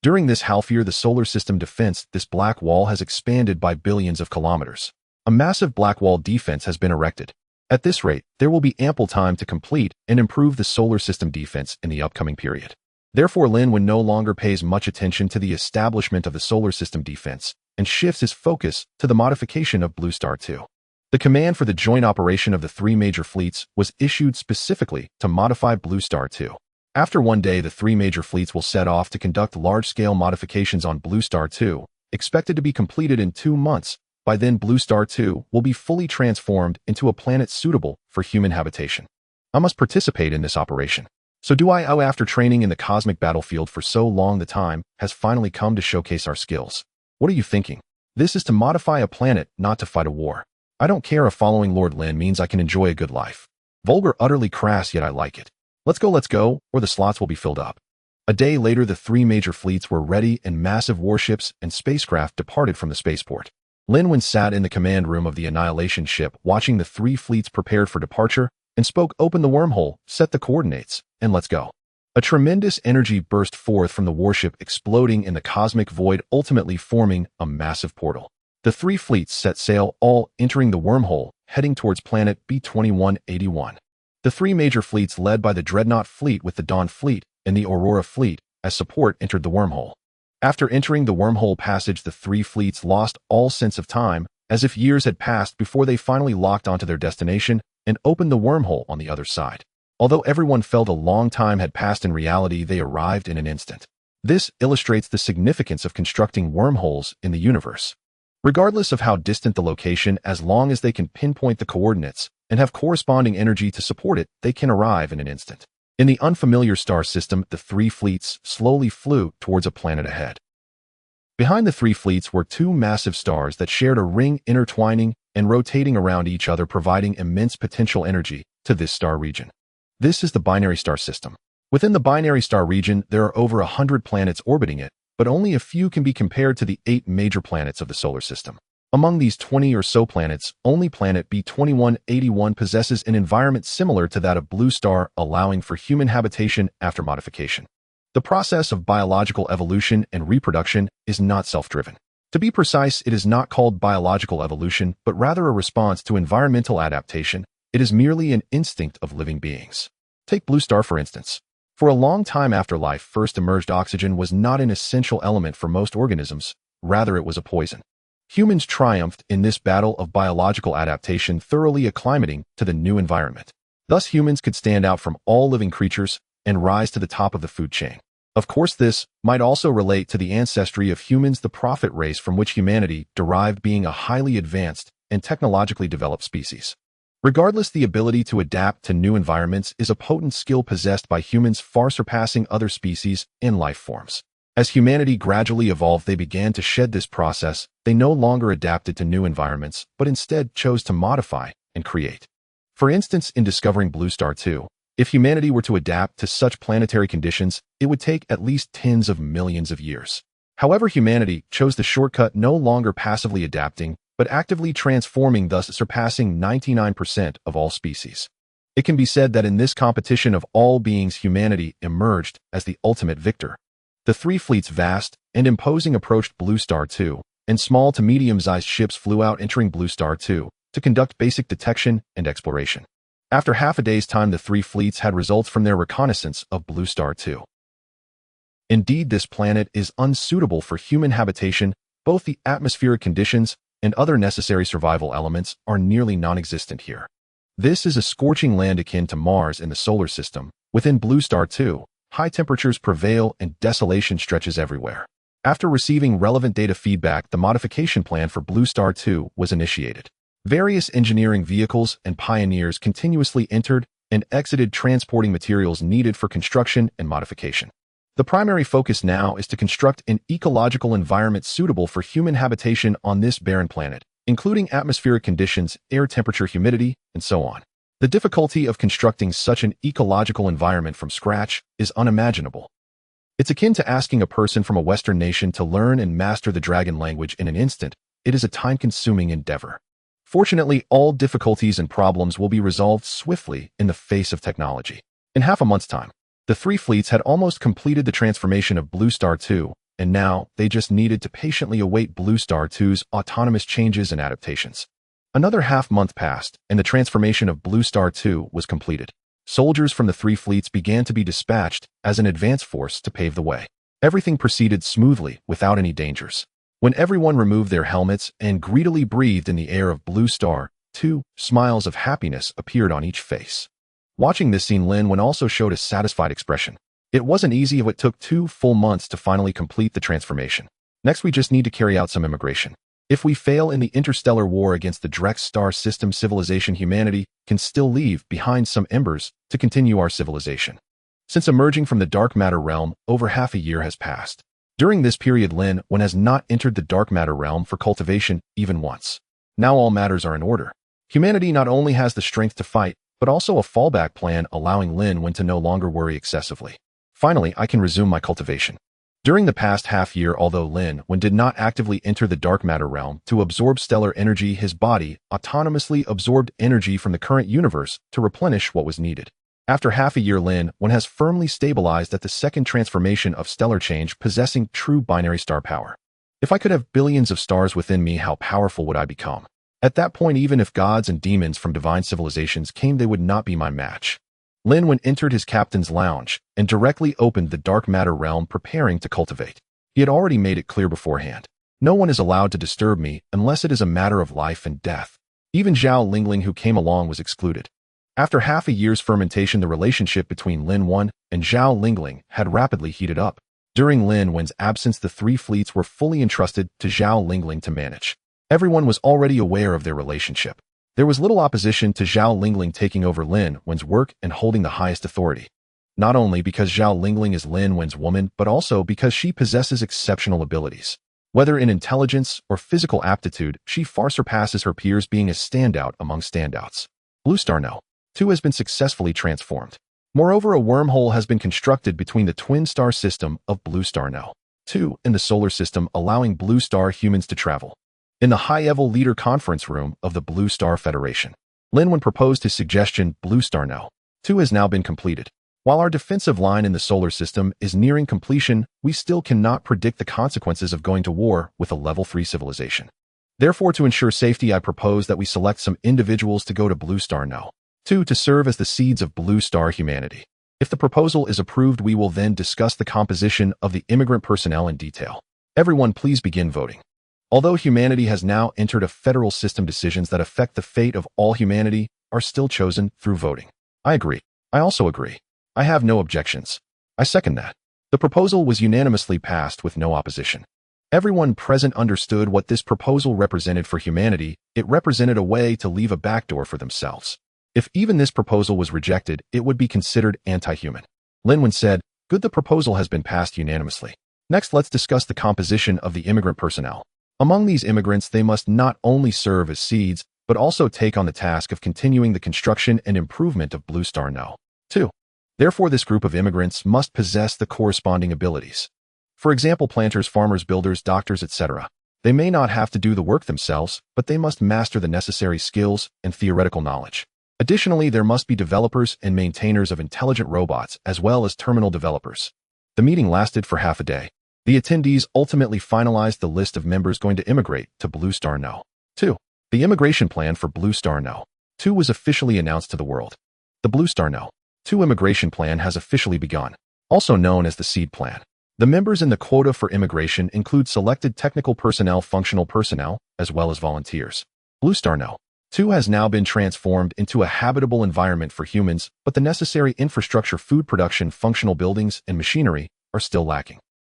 During this half-year, the solar system defense, this black wall, has expanded by billions of kilometers. A massive black wall defense has been erected. At this rate, there will be ample time to complete and improve the solar system defense in the upcoming period. Therefore, Lin Wen no longer pays much attention to the establishment of the solar system defense and shifts his focus to the modification of Blue Star 2. The command for the joint operation of the 3 major fleets was issued specifically to modify Blue Star 2. After 1 day, the 3 major fleets will set off to conduct large-scale modifications on Blue Star 2, expected to be completed in 2 months. By then, Blue Star 2 will be fully transformed into a planet suitable for human habitation. I must participate in this operation. So do I. After training in the cosmic battlefield for so long, the time has finally come to showcase our skills. What are you thinking? This is to modify a planet, not to fight a war. I don't care if following Lord Lin means I can enjoy a good life. Vulgar, utterly crass, yet I like it. Let's go, or the slots will be filled up. A day later, the 3 major fleets were ready and massive warships and spacecraft departed from the spaceport. Lin Wen sat in the command room of the Annihilation ship, watching the 3 fleets prepared for departure, and spoke. Open the wormhole, set the coordinates, and let's go. A tremendous energy burst forth from the warship, exploding in the cosmic void, ultimately forming a massive portal. The 3 fleets set sail, all entering the wormhole, heading towards planet B2181. The 3 major fleets, led by the Dreadnought Fleet with the Dawn Fleet and the Aurora Fleet as support, entered the wormhole. After entering the wormhole passage, the 3 fleets lost all sense of time, as if years had passed before they finally locked onto their destination and opened the wormhole on the other side. Although everyone felt a long time had passed, in reality they arrived in an instant. This illustrates the significance of constructing wormholes in the universe. Regardless of how distant the location, as long as they can pinpoint the coordinates and have corresponding energy to support it, they can arrive in an instant. In the unfamiliar star system, the 3 fleets slowly flew towards a planet ahead. Behind the 3 fleets were 2 massive stars that shared a ring, intertwining and rotating around each other, providing immense potential energy to this star region. This is the binary star system. Within the binary star region, there are over 100 planets orbiting it, but only a few can be compared to the 8 major planets of the solar system. Among these 20 or so planets, only planet B2181 possesses an environment similar to that of Blue Star, allowing for human habitation after modification. The process of biological evolution and reproduction is not self-driven. To be precise, it is not called biological evolution, but rather a response to environmental adaptation. It is merely an instinct of living beings. Take Blue Star, for instance. For a long time after life first emerged, oxygen was not an essential element for most organisms, rather it was a poison. Humans triumphed in this battle of biological adaptation, thoroughly acclimating to the new environment. Thus, humans could stand out from all living creatures and rise to the top of the food chain. Of course, this might also relate to the ancestry of humans, the prophet race from which humanity derived, being a highly advanced and technologically developed species. Regardless, the ability to adapt to new environments is a potent skill possessed by humans, far surpassing other species and life forms. As humanity gradually evolved, they began to shed this process. They no longer adapted to new environments, but instead chose to modify and create. For instance, in discovering Blue Star 2, if humanity were to adapt to such planetary conditions, it would take at least tens of millions of years. However, humanity chose the shortcut, no longer passively adapting, but actively transforming, thus surpassing 99% of all species. It can be said that in this competition of all beings, humanity emerged as the ultimate victor. The three fleets, vast and imposing, approached Blue Star 2, and small to medium-sized ships flew out, entering Blue Star 2 to conduct basic detection and exploration. After half a day's time, the three fleets had results from their reconnaissance of Blue Star 2. Indeed, this planet is unsuitable for human habitation. Both the atmospheric conditions and other necessary survival elements are nearly non-existent here. This is a scorching land akin to Mars in the solar system. Within Blue Star 2, high temperatures prevail and desolation stretches everywhere. After receiving relevant data feedback, the modification plan for Blue Star 2 was initiated. Various engineering vehicles and pioneers continuously entered and exited, transporting materials needed for construction and modification. The primary focus now is to construct an ecological environment suitable for human habitation on this barren planet, including atmospheric conditions, air temperature, humidity, and so on. The difficulty of constructing such an ecological environment from scratch is unimaginable. It's akin to asking a person from a Western nation to learn and master the dragon language in an instant. It is a time-consuming endeavor. Fortunately, all difficulties and problems will be resolved swiftly in the face of technology. In half a month's time, the three fleets had almost completed the transformation of Blue Star 2, and now they just needed to patiently await Blue Star 2's autonomous changes and adaptations. Another half-month passed, and the transformation of Blue Star 2 was completed. Soldiers from the three fleets began to be dispatched as an advance force to pave the way. Everything proceeded smoothly, without any dangers. When everyone removed their helmets and greedily breathed in the air of Blue Star 2, smiles of happiness appeared on each face. Watching this scene, Lin Wen also showed a satisfied expression. It wasn't easy. It took 2 full months to finally complete the transformation. Next, we just need to carry out some immigration. If we fail in the interstellar war against the Drey star system civilization, humanity can still leave behind some embers to continue our civilization. Since emerging from the dark matter realm, over half a year has passed. During this period, Lin Wen has not entered the dark matter realm for cultivation even once. Now all matters are in order. Humanity not only has the strength to fight, but also a fallback plan, allowing Lin Wen to no longer worry excessively. Finally, I can resume my cultivation. During the past half year, although Lin Wen did not actively enter the dark matter realm to absorb stellar energy, his body autonomously absorbed energy from the current universe to replenish what was needed. After half a year, Lin Wen has firmly stabilized at the second transformation of stellar change, possessing true binary star power. If I could have billions of stars within me, how powerful would I become? At that point, even if gods and demons from divine civilizations came, they would not be my match. Lin Wen entered his captain's lounge and directly opened the dark matter realm, preparing to cultivate. He had already made it clear beforehand. No one is allowed to disturb me unless it is a matter of life and death. Even Zhao Lingling, who came along, was excluded. After half a year's fermentation, the relationship between Lin Wen and Zhao Lingling had rapidly heated up. During Lin Wen's absence, the three fleets were fully entrusted to Zhao Lingling to manage. Everyone was already aware of their relationship. There was little opposition to Zhao Lingling taking over Lin Wen's work and holding the highest authority. Not only because Zhao Lingling is Lin Wen's woman, but also because she possesses exceptional abilities. Whether in intelligence or physical aptitude, she far surpasses her peers, being a standout among standouts. Blue Star No. 2 has been successfully transformed. Moreover, a wormhole has been constructed between the twin star system of Blue Star No. 2 and the solar system, allowing Blue Star humans to travel. In the high-level leader conference room of the Blue Star Federation, Lin Wen proposed his suggestion. Blue Star No. 2 has now been completed. While our defensive line in the solar system is nearing completion, we still cannot predict the consequences of going to war with a level 3 civilization. Therefore, to ensure safety, I propose that we select some individuals to go to Blue Star No. 2 to serve as the seeds of Blue Star humanity. If the proposal is approved, we will then discuss the composition of the immigrant personnel in detail. Everyone, please begin voting. Although humanity has now entered a federal system, decisions that affect the fate of all humanity are still chosen through voting. I agree. I also agree. I have no objections. I second that. The proposal was unanimously passed with no opposition. Everyone present understood what this proposal represented for humanity. It represented a way to leave a backdoor for themselves. If even this proposal was rejected, it would be considered anti-human. Lin Wen said, "Good, the proposal has been passed unanimously. Next, let's discuss the composition of the immigrant personnel. Among these immigrants, they must not only serve as seeds, but also take on the task of continuing the construction and improvement of Blue Star No. 2. Therefore, this group of immigrants must possess the corresponding abilities. For example, planters, farmers, builders, doctors, etc. They may not have to do the work themselves, but they must master the necessary skills and theoretical knowledge. Additionally, there must be developers and maintainers of intelligent robots, as well as terminal developers." The meeting lasted for half a day. The attendees ultimately finalized the list of members going to immigrate to Blue Star No. 2. The immigration plan for Blue Star No. 2 was officially announced to the world. The Blue Star No. 2 immigration plan has officially begun, also known as the SEED plan. The members in the quota for immigration include selected technical personnel, functional personnel, as well as volunteers. Blue Star No. 2 has now been transformed into a habitable environment for humans, but the necessary infrastructure, food production, functional buildings, and machinery are still lacking.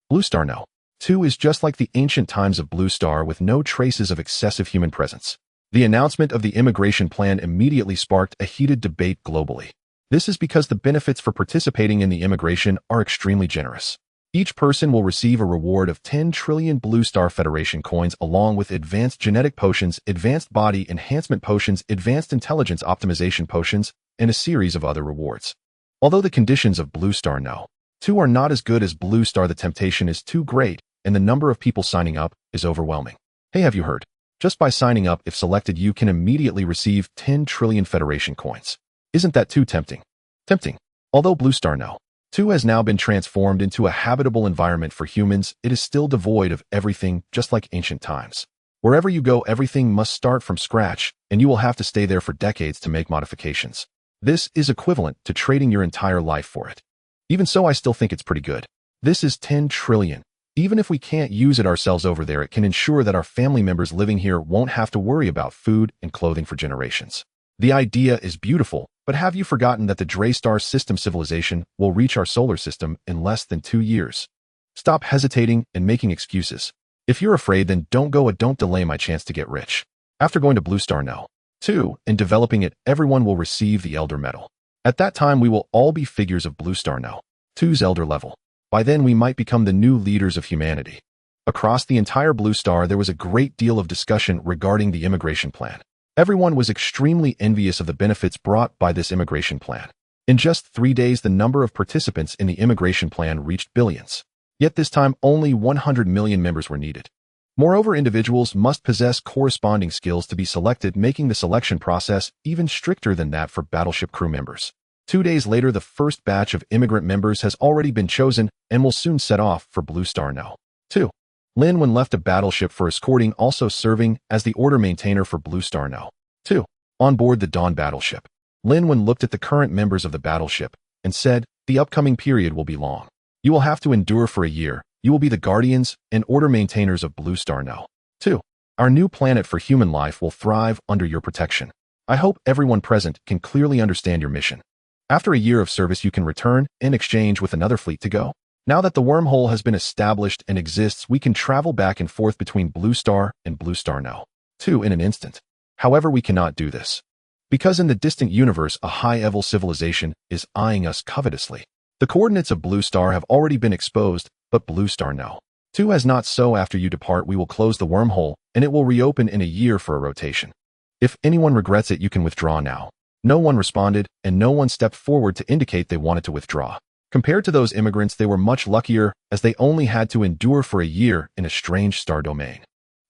Blue Star No. 2 is just like the ancient times of Blue Star, with no traces of excessive human presence. The announcement of the immigration plan immediately sparked a heated debate globally. This is because the benefits for participating in the immigration are extremely generous. Each person will receive a reward of 10 trillion Blue Star Federation coins, along with advanced genetic potions, advanced body enhancement potions, advanced intelligence optimization potions, and a series of other rewards. Although the conditions of Blue Star No. 2 are not as good as Blue Star, the temptation is too great, and the number of people signing up is overwhelming. Hey, have you heard? Just by signing up, if selected, you can immediately receive 10 trillion Federation coins. Isn't that too tempting? Tempting. Although Blue Star No. 2 has now been transformed into a habitable environment for humans, it is still devoid of everything, just like ancient times. Wherever you go, everything must start from scratch, and you will have to stay there for decades to make modifications. This is equivalent to trading your entire life for it. Even so, I still think it's pretty good. This is 10 trillion. Even if we can't use it ourselves over there, it can ensure that our family members living here won't have to worry about food and clothing for generations. The idea is beautiful, but have you forgotten that the Drey star system civilization will reach our solar system in less than 2 years? Stop hesitating and making excuses. If you're afraid, then don't go and don't delay my chance to get rich. After going to Blue Star No. 2 and developing it, everyone will receive the Elder Medal. At that time, we will all be figures of Blue Star No. 2's Elder level. By then, we might become the new leaders of humanity. Across the entire Blue Star, there was a great deal of discussion regarding the immigration plan. Everyone was extremely envious of the benefits brought by this immigration plan. In just 3 days, the number of participants in the immigration plan reached billions. Yet this time, only 100 million members were needed. Moreover, individuals must possess corresponding skills to be selected, making the selection process even stricter than that for battleship crew members. 2 days later, the first batch of immigrant members has already been chosen and will soon set off for Blue Star No. 2. Lin Wen left a battleship for escorting, also serving as the order maintainer for Blue Star No. 2. On board the Dawn battleship, Lin Wen looked at the current members of the battleship and said, "The upcoming period will be long. You will have to endure for a year. You will be the guardians and order maintainers of Blue Star No. 2. Our new planet for human life will thrive under your protection. I hope everyone present can clearly understand your mission. After a year of service, you can return in exchange with another fleet to go. Now that the wormhole has been established and exists, we can travel back and forth between Blue Star and Blue Star No. 2 in an instant. However, we cannot do this, because in the distant universe, a high-level civilization is eyeing us covetously. The coordinates of Blue Star have already been exposed, but Blue Star No. 2 has not. So after you depart, we will close the wormhole, and it will reopen in a year for a rotation. If anyone regrets it, you can withdraw now." No one responded, and no one stepped forward to indicate they wanted to withdraw. Compared to those immigrants, they were much luckier, as they only had to endure for a year in a strange star domain.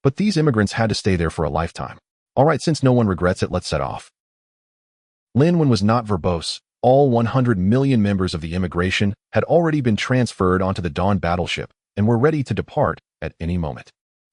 But these immigrants had to stay there for a lifetime. Alright, since no one regrets it, let's set off. Lin Wen was not verbose. All 100 million members of the immigration had already been transferred onto the Dawn battleship and were ready to depart at any moment.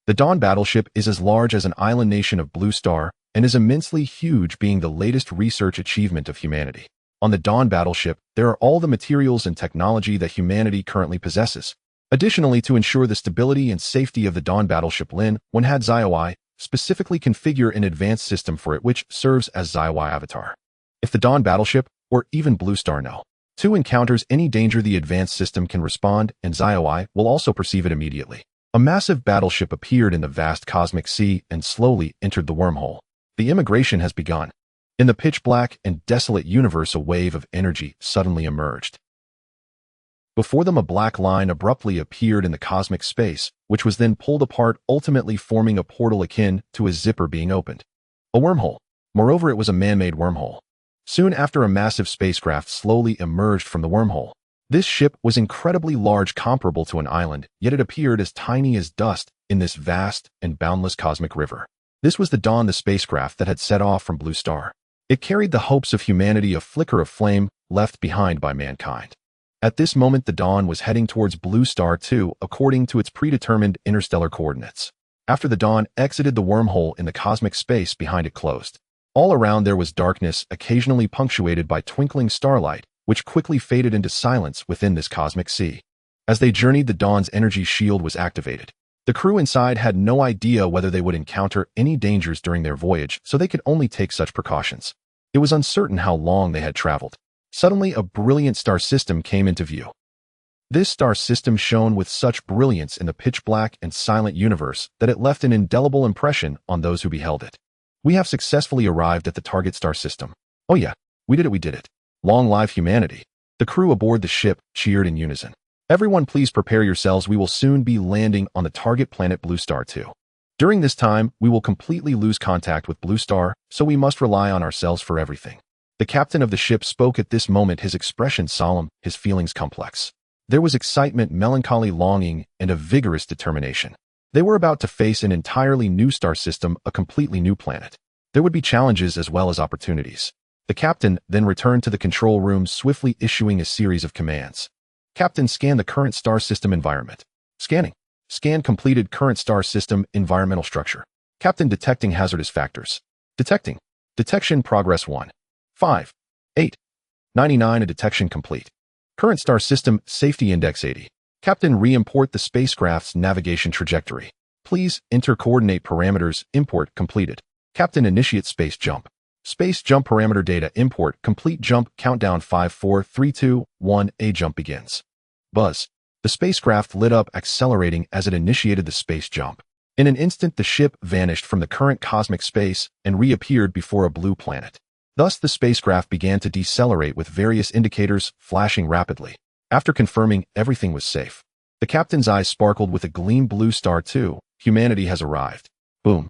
The Dawn battleship is as large as an island nation of Blue Star and is immensely huge, being the latest research achievement of humanity. On the Dawn battleship, there are all the materials and technology that humanity currently possesses. Additionally, to ensure the stability and safety of the Dawn battleship, Lin Wen had Sci-Fi specifically configure an advanced system for it which serves as Sci-Fi avatar. If the Dawn battleship, or even Blue Star No. 2 encounters any danger the advanced system can respond, and Zioi will also perceive it immediately. A massive battleship appeared in the vast cosmic sea and slowly entered the wormhole. The immigration has begun. In the pitch-black and desolate universe, a wave of energy suddenly emerged. Before them, a black line abruptly appeared in the cosmic space, which was then pulled apart, ultimately forming a portal akin to a zipper being opened. A wormhole. Moreover, it was a man-made wormhole. Soon after, a massive spacecraft slowly emerged from the wormhole. This ship was incredibly large, comparable to an island, yet it appeared as tiny as dust in this vast and boundless cosmic river. This was the Dawn, the spacecraft that had set off from Blue Star. It carried the hopes of humanity, a flicker of flame left behind by mankind. At this moment, the Dawn was heading towards Blue Star 2 according to its predetermined interstellar coordinates. After the Dawn exited the wormhole in the cosmic space behind it closed. All around there was darkness, occasionally punctuated by twinkling starlight, which quickly faded into silence within this cosmic sea. As they journeyed, the Dawn's energy shield was activated. The crew inside had no idea whether they would encounter any dangers during their voyage, so they could only take such precautions. It was uncertain how long they had traveled. Suddenly, a brilliant star system came into view. This star system shone with such brilliance in the pitch-black and silent universe that it left an indelible impression on those who beheld it. We have successfully arrived at the target star system. Oh yeah, we did it. Long live humanity. The crew aboard the ship cheered in unison. Everyone, please prepare yourselves. We will soon be landing on the target planet Blue Star 2. During this time, we will completely lose contact with Blue Star, so we must rely on ourselves for everything. The captain of the ship spoke at this moment, his expression solemn, his feelings complex. There was excitement, melancholy, longing, and a vigorous determination. They were about to face an entirely new star system, a completely new planet. There would be challenges as well as opportunities. The captain then returned to the control room, swiftly issuing a series of commands. Captain, scan the current star system environment. Scanning. Scan completed. Current star system environmental structure. Captain, detecting hazardous factors. Detecting. Detection progress 1. 5. 8. 99. A detection complete. Current star system safety index 80. Captain, re-import the spacecraft's navigation trajectory. Please enter coordinate parameters. Import completed. Captain, initiate space jump. Space jump parameter data import complete. Jump countdown 5, 4, 3, 2, 1. A jump begins. Buzz. The spacecraft lit up, accelerating as it initiated the space jump. In an instant, the ship vanished from the current cosmic space and reappeared before a blue planet. Thus, the spacecraft began to decelerate with various indicators flashing rapidly. After confirming everything was safe, the captain's eyes sparkled with a gleam. Blue Star 2, humanity has arrived. Boom.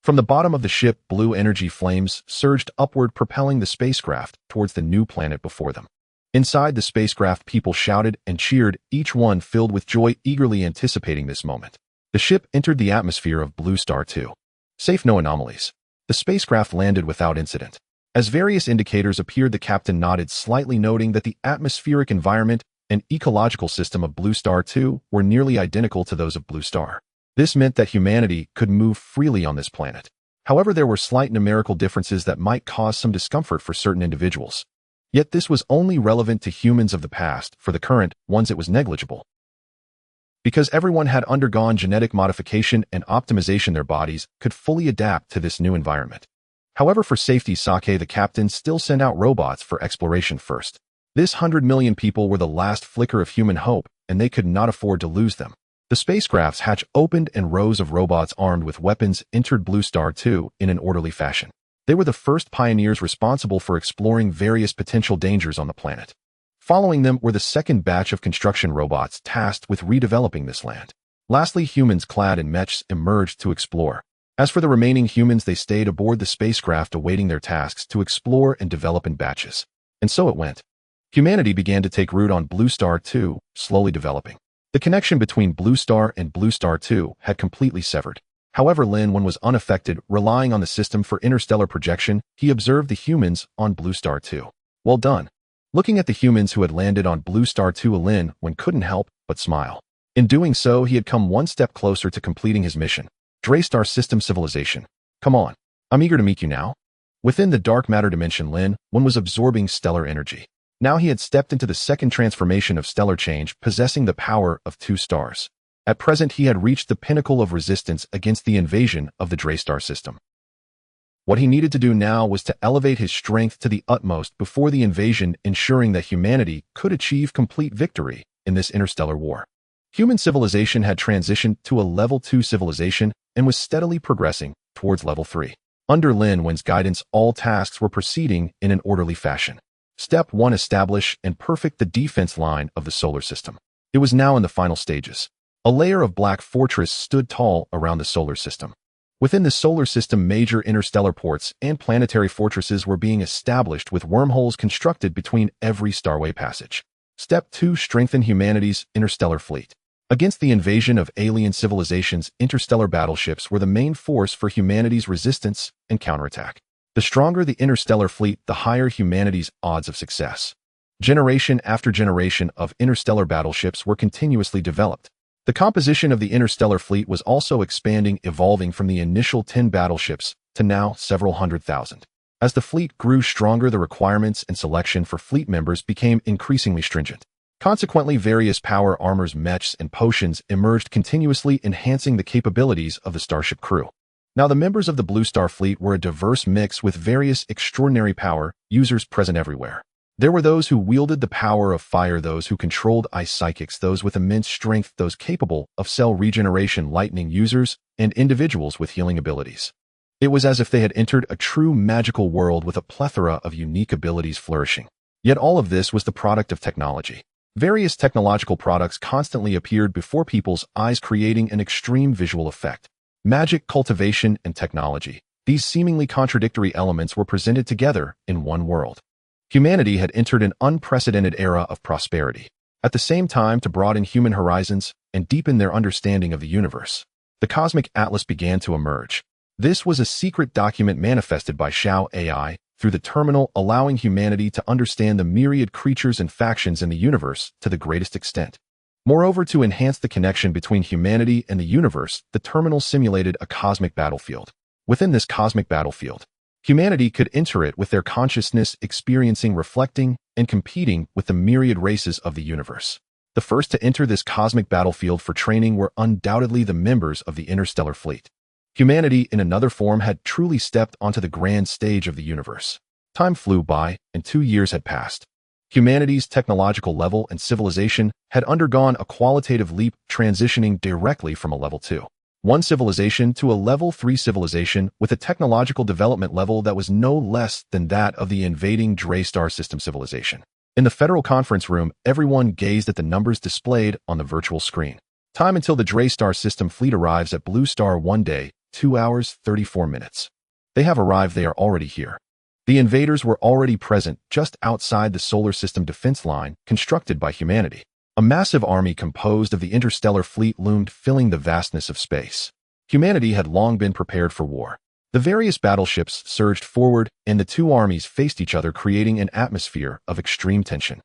From the bottom of the ship, blue energy flames surged upward, propelling the spacecraft towards the new planet before them. Inside the spacecraft, people shouted and cheered, each one filled with joy, eagerly anticipating this moment. The ship entered the atmosphere of Blue Star 2. Safe, no anomalies. The spacecraft landed without incident. As various indicators appeared, the captain nodded slightly, noting that the atmospheric environment and ecological system of Blue Star 2 were nearly identical to those of Blue Star. This meant that humanity could move freely on this planet. However, there were slight numerical differences that might cause some discomfort for certain individuals. Yet this was only relevant to humans of the past. For the current ones, it was negligible. Because everyone had undergone genetic modification and optimization, their bodies could fully adapt to this new environment. However, for safety, Sake, the captain, still sent out robots for exploration first. This 100 million people were the last flicker of human hope, and they could not afford to lose them. The spacecraft's hatch opened and rows of robots armed with weapons entered Blue Star 2 in an orderly fashion. They were the first pioneers responsible for exploring various potential dangers on the planet. Following them were the second batch of construction robots tasked with redeveloping this land. Lastly, humans clad in mechs emerged to explore. As for the remaining humans, they stayed aboard the spacecraft awaiting their tasks to explore and develop in batches. And so it went. Humanity began to take root on Blue Star 2, slowly developing. The connection between Blue Star and Blue Star 2 had completely severed. However, Lin Wen was unaffected, relying on the system for interstellar projection. He observed the humans on Blue Star 2. Well done. Looking at the humans who had landed on Blue Star 2, Lin Wen couldn't help but smile. In doing so, he had come one step closer to completing his mission. Drey Star System Civilization. Come on. I'm eager to meet you now. Within the dark matter dimension, Lin Wen was absorbing stellar energy. Now he had stepped into the second transformation of stellar change, possessing the power of 2 stars. At present, he had reached the pinnacle of resistance against the invasion of the Drey Star system. What he needed to do now was to elevate his strength to the utmost before the invasion, ensuring that humanity could achieve complete victory in this interstellar war. Human civilization had transitioned to a level 2 civilization and was steadily progressing towards level 3. Under Lin Wen's guidance, all tasks were proceeding in an orderly fashion. Step 1: establish and perfect the defense line of the solar system. It was now in the final stages. A layer of black fortress stood tall around the solar system. Within the solar system, major interstellar ports and planetary fortresses were being established with wormholes constructed between every starway passage. Step 2: strengthen humanity's interstellar fleet. Against the invasion of alien civilizations, interstellar battleships were the main force for humanity's resistance and counterattack. The stronger the interstellar fleet, the higher humanity's odds of success. Generation after generation of interstellar battleships were continuously developed. The composition of the interstellar fleet was also expanding, evolving from the initial 10 battleships to now several hundred thousand. As the fleet grew stronger, the requirements and selection for fleet members became increasingly stringent. Consequently, various power armors, mechs, and potions emerged, continuously enhancing the capabilities of the starship crew. Now, the members of the Blue Star fleet were a diverse mix with various extraordinary power users present everywhere. There were those who wielded the power of fire, those who controlled ice psychics, those with immense strength, those capable of cell regeneration, lightning users, and individuals with healing abilities. It was as if they had entered a true magical world with a plethora of unique abilities flourishing. Yet all of this was the product of technology. Various technological products constantly appeared before people's eyes, creating an extreme visual effect. Magic, cultivation, and technology. These seemingly contradictory elements were presented together in one world. Humanity had entered an unprecedented era of prosperity. At the same time, to broaden human horizons and deepen their understanding of the universe, the Cosmic Atlas began to emerge. This was a secret document manifested by Xiao AI through the terminal, allowing humanity to understand the myriad creatures and factions in the universe to the greatest extent. Moreover, to enhance the connection between humanity and the universe, the terminal simulated a cosmic battlefield. Within this cosmic battlefield, humanity could enter it with their consciousness, experiencing, reflecting, and competing with the myriad races of the universe. The first to enter this cosmic battlefield for training were undoubtedly the members of the interstellar fleet. Humanity, in another form, had truly stepped onto the grand stage of the universe. Time flew by, and 2 years had passed. Humanity's technological level and civilization had undergone a qualitative leap, transitioning directly from a level 2.1 civilization to a level 3 civilization with a technological development level that was no less than that of the invading Drey Star System civilization. In the Federal Conference Room, everyone gazed at the numbers displayed on the virtual screen. Time until the Drey Star System fleet arrives at Blue Star: 1 day, 2 hours, 34 minutes. They have arrived, they are already here. The invaders were already present just outside the solar system defense line constructed by humanity. A massive army composed of the interstellar fleet loomed, filling the vastness of space. Humanity had long been prepared for war. The various battleships surged forward, and the two armies faced each other, creating an atmosphere of extreme tension.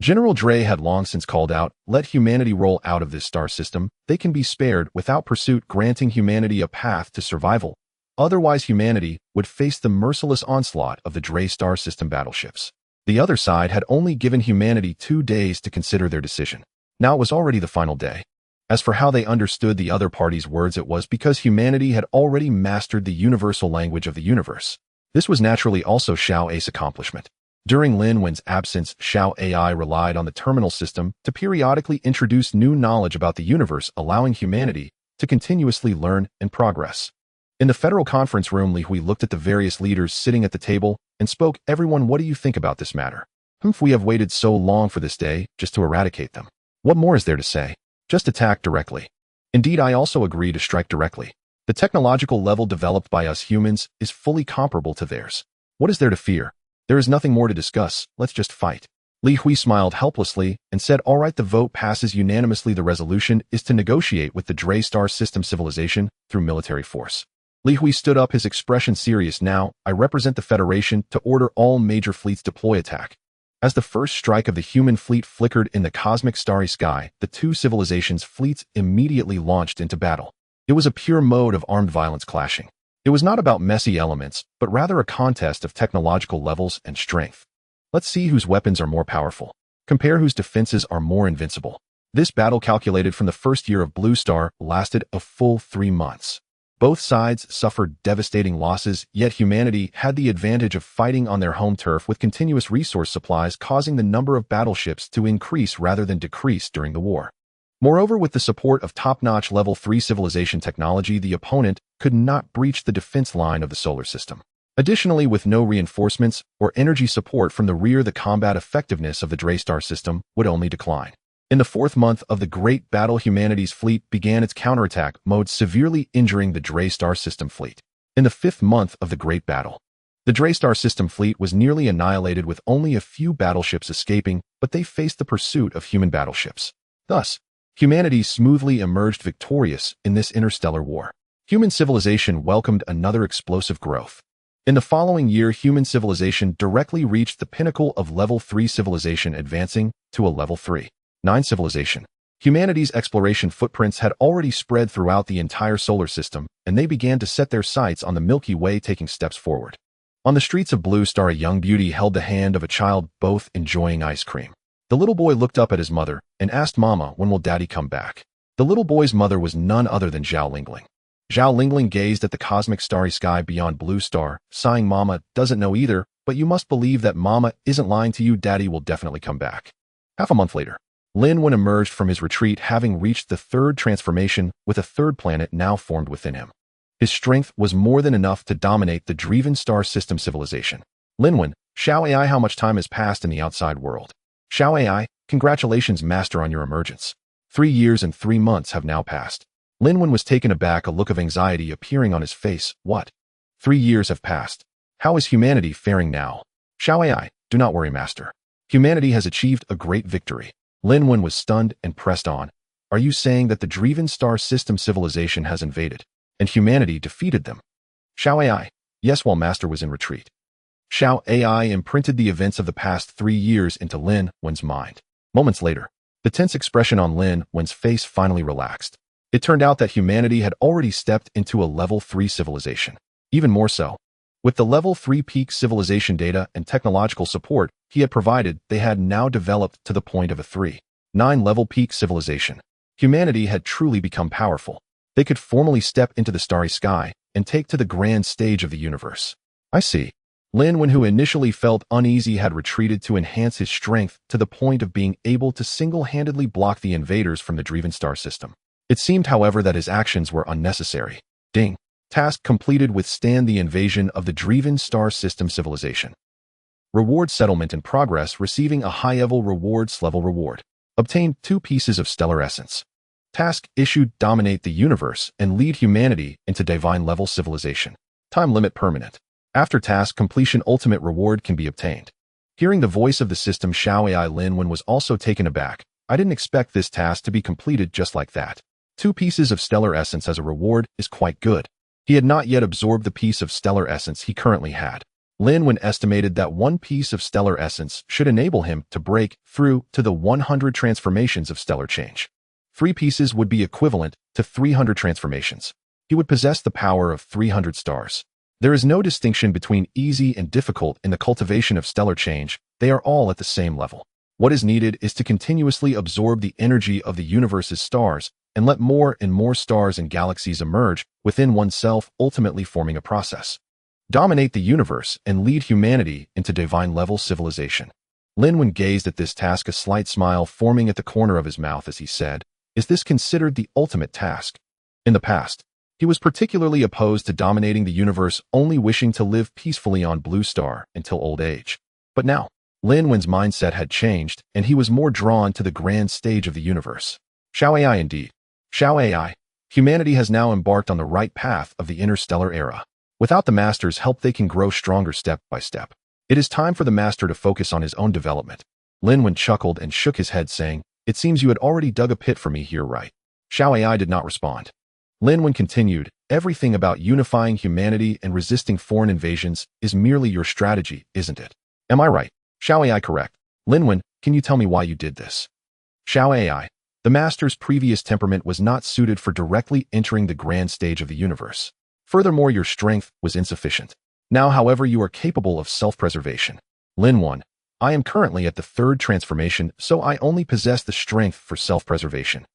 General Drey had long since called out, "Let humanity roll out of this star system. They can be spared without pursuit, granting humanity a path to survival. Otherwise, humanity would face the merciless onslaught of the Drey Star System battleships." The other side had only given humanity 2 days to consider their decision. Now it was already the final day. As for how they understood the other party's words, it was because humanity had already mastered the universal language of the universe. This was naturally also Xiao Ai's accomplishment. During Lin Wen's absence, Xiao AI relied on the terminal system to periodically introduce new knowledge about the universe, allowing humanity to continuously learn and progress. In the Federal Conference Room, Li Hui looked at the various leaders sitting at the table and spoke, "Everyone, what do you think about this matter? We have waited so long for this day just to eradicate them. What more is there to say? Just attack directly. Indeed, I also agree to strike directly. The technological level developed by us humans is fully comparable to theirs. What is there to fear? There is nothing more to discuss. Let's just fight." Li Hui smiled helplessly and said, "All right, the vote passes unanimously. The resolution is to negotiate with the Drey Star System civilization through military force." Li Hui stood up, his expression serious. "Now, I represent the Federation to order all major fleets deploy attack." As the first strike of the human fleet flickered in the cosmic starry sky, the two civilizations' fleets immediately launched into battle. It was a pure mode of armed violence clashing. It was not about messy elements, but rather a contest of technological levels and strength. Let's see whose weapons are more powerful. Compare whose defenses are more invincible. This battle, calculated from the first year of Blue Star, lasted a full 3 months. Both sides suffered devastating losses, yet humanity had the advantage of fighting on their home turf with continuous resource supplies, causing the number of battleships to increase rather than decrease during the war. Moreover, with the support of top-notch Level 3 civilization technology, the opponent could not breach the defense line of the solar system. Additionally, with no reinforcements or energy support from the rear, the combat effectiveness of the Drey star system would only decline. In the fourth month of the Great Battle, humanity's fleet began its counterattack mode, severely injuring the Drey star system fleet. In the fifth month of the Great Battle, the Drey star system fleet was nearly annihilated, with only a few battleships escaping, but they faced the pursuit of human battleships. Thus, humanity smoothly emerged victorious in this interstellar war. Human civilization welcomed another explosive growth. In the following year, human civilization directly reached the pinnacle of Level 3 civilization, advancing to a Level 3. 9 civilization. Humanity's exploration footprints had already spread throughout the entire solar system, and they began to set their sights on the Milky Way, taking steps forward. On the streets of Blue Star, a young beauty held the hand of a child, both enjoying ice cream. The little boy looked up at his mother and asked, "Mama, when will Daddy come back?" The little boy's mother was none other than Zhao Lingling. Zhao Lingling gazed at the cosmic starry sky beyond Blue Star, sighing, "Mama doesn't know either, but you must believe that Mama isn't lying to you. Daddy will definitely come back." Half a month later, Lin Wen emerged from his retreat, having reached the third transformation, with a third planet now formed within him. His strength was more than enough to dominate the Dreven star system civilization. Lin Wen, Xiao AI, how much time has passed in the outside world? Xiao AI, congratulations, Master, on your emergence. 3 years and 3 months have now passed. Lin Wen was taken aback, a look of anxiety appearing on his face. What? 3 years have passed. How is humanity faring now? Xiao AI, do not worry, Master. Humanity has achieved a great victory. Lin Wen was stunned and pressed on. Are you saying that the Dreven star system civilization has invaded, and humanity defeated them? Xiao AI, yes, while Master was in retreat. Xiao AI imprinted the events of the past 3 years into Lin Wen's mind. Moments later, the tense expression on Lin Wen's face finally relaxed. It turned out that humanity had already stepped into a Level 3 civilization. Even more so, with the Level 3 peak civilization data and technological support he had provided, they had now developed to the point of a 3.9 level peak civilization. Humanity had truly become powerful. They could formally step into the starry sky and take to the grand stage of the universe. I see. Lin Wen, who initially felt uneasy, had retreated to enhance his strength to the point of being able to single-handedly block the invaders from the Dreven star system. It seemed, however, that his actions were unnecessary. Ding. Task completed. Withstand the invasion of the Dreven star system civilization. Reward settlement in progress. Receiving a high-level level reward. Obtained 2 pieces of stellar essence. Task issued. Dominate the universe and lead humanity into divine level civilization. Time limit permanent. After task completion, ultimate reward can be obtained. Hearing the voice of the system, Xiao AI, Lin Wen was also taken aback. I didn't expect this task to be completed just like that. 2 pieces of stellar essence as a reward is quite good. He had not yet absorbed the piece of stellar essence he currently had. Lin Wen estimated that 1 piece of stellar essence should enable him to break through to the 100 transformations of stellar change. 3 pieces would be equivalent to 300 transformations. He would possess the power of 300 stars. There is no distinction between easy and difficult in the cultivation of stellar change. They are all at the same level. What is needed is to continuously absorb the energy of the universe's stars and let more and more stars and galaxies emerge within oneself, ultimately forming a process. Dominate the universe and lead humanity into divine-level civilization. Lin Wen gazed at this task, a slight smile forming at the corner of his mouth as he said, "Is this considered the ultimate task?" In the past, he was particularly opposed to dominating the universe, only wishing to live peacefully on Blue Star until old age. But now, Lin Wen's mindset had changed, and he was more drawn to the grand stage of the universe. Xiao AI indeed. Xiao AI, humanity has now embarked on the right path of the interstellar era. Without the Master's help, they can grow stronger step by step. It is time for the Master to focus on his own development. Lin Wen chuckled and shook his head, saying, "It seems you had already dug a pit for me here, right?" Xiao AI did not respond. Lin Wen continued, "Everything about unifying humanity and resisting foreign invasions is merely your strategy, isn't it? Am I right?" Xiao AI correct. Lin Wen, can you tell me why you did this? Xiao AI, the Master's previous temperament was not suited for directly entering the grand stage of the universe. Furthermore, your strength was insufficient. Now, however, you are capable of self-preservation. Lin Wen, I am currently at the 3rd transformation, so I only possess the strength for self-preservation.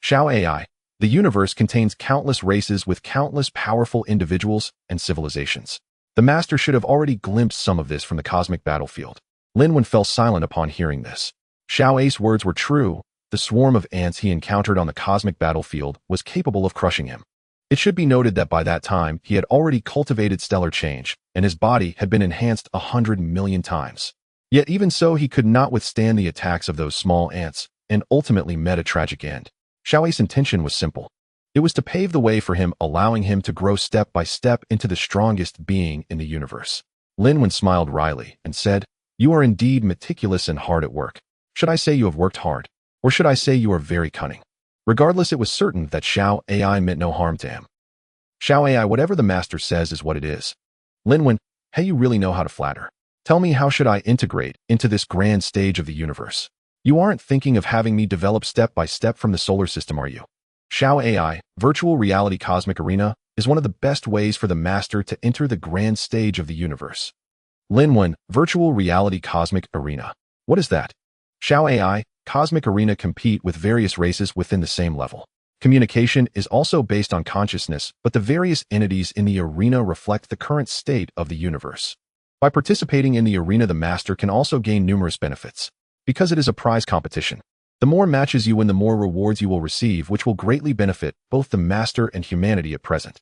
Xiao AI, The universe contains countless races with countless powerful individuals and civilizations. The master should have already glimpsed some of this from the cosmic battlefield. Lin Wen fell silent upon hearing this. Xiao Ace's words were true. The swarm of ants he encountered on the cosmic battlefield was capable of crushing him. It should be noted that by that time, he had already cultivated stellar change, and his body had been enhanced 100 million times. Yet even so, he could not withstand the attacks of those small ants, and ultimately met a tragic end. Xiao Ace's intention was simple. It was to pave the way for him, allowing him to grow step by step into the strongest being in the universe. Lin Wen smiled wryly and said, "You are indeed meticulous and hard at work. Should I say you have worked hard? Or should I say you are very cunning?" Regardless, it was certain that Xiao Ai meant no harm to him. Xiao Ai, whatever the master says is what it is. Lin Wen, hey, you really know how to flatter. Tell me, how should I integrate into this grand stage of the universe? You aren't thinking of having me develop step by step from the solar system, are you? Xiao Ai, virtual reality cosmic arena, is one of the best ways for the master to enter the grand stage of the universe. Lin Wen, virtual reality cosmic arena. What is that? Xiao Ai, cosmic arena compete with various races within the same level. Communication is also based on consciousness, but the various entities in the arena reflect the current state of the universe. By participating in the arena, the master can also gain numerous benefits. Because it is a prize competition, the more matches you win, the more rewards you will receive, which will greatly benefit both the master and humanity at present.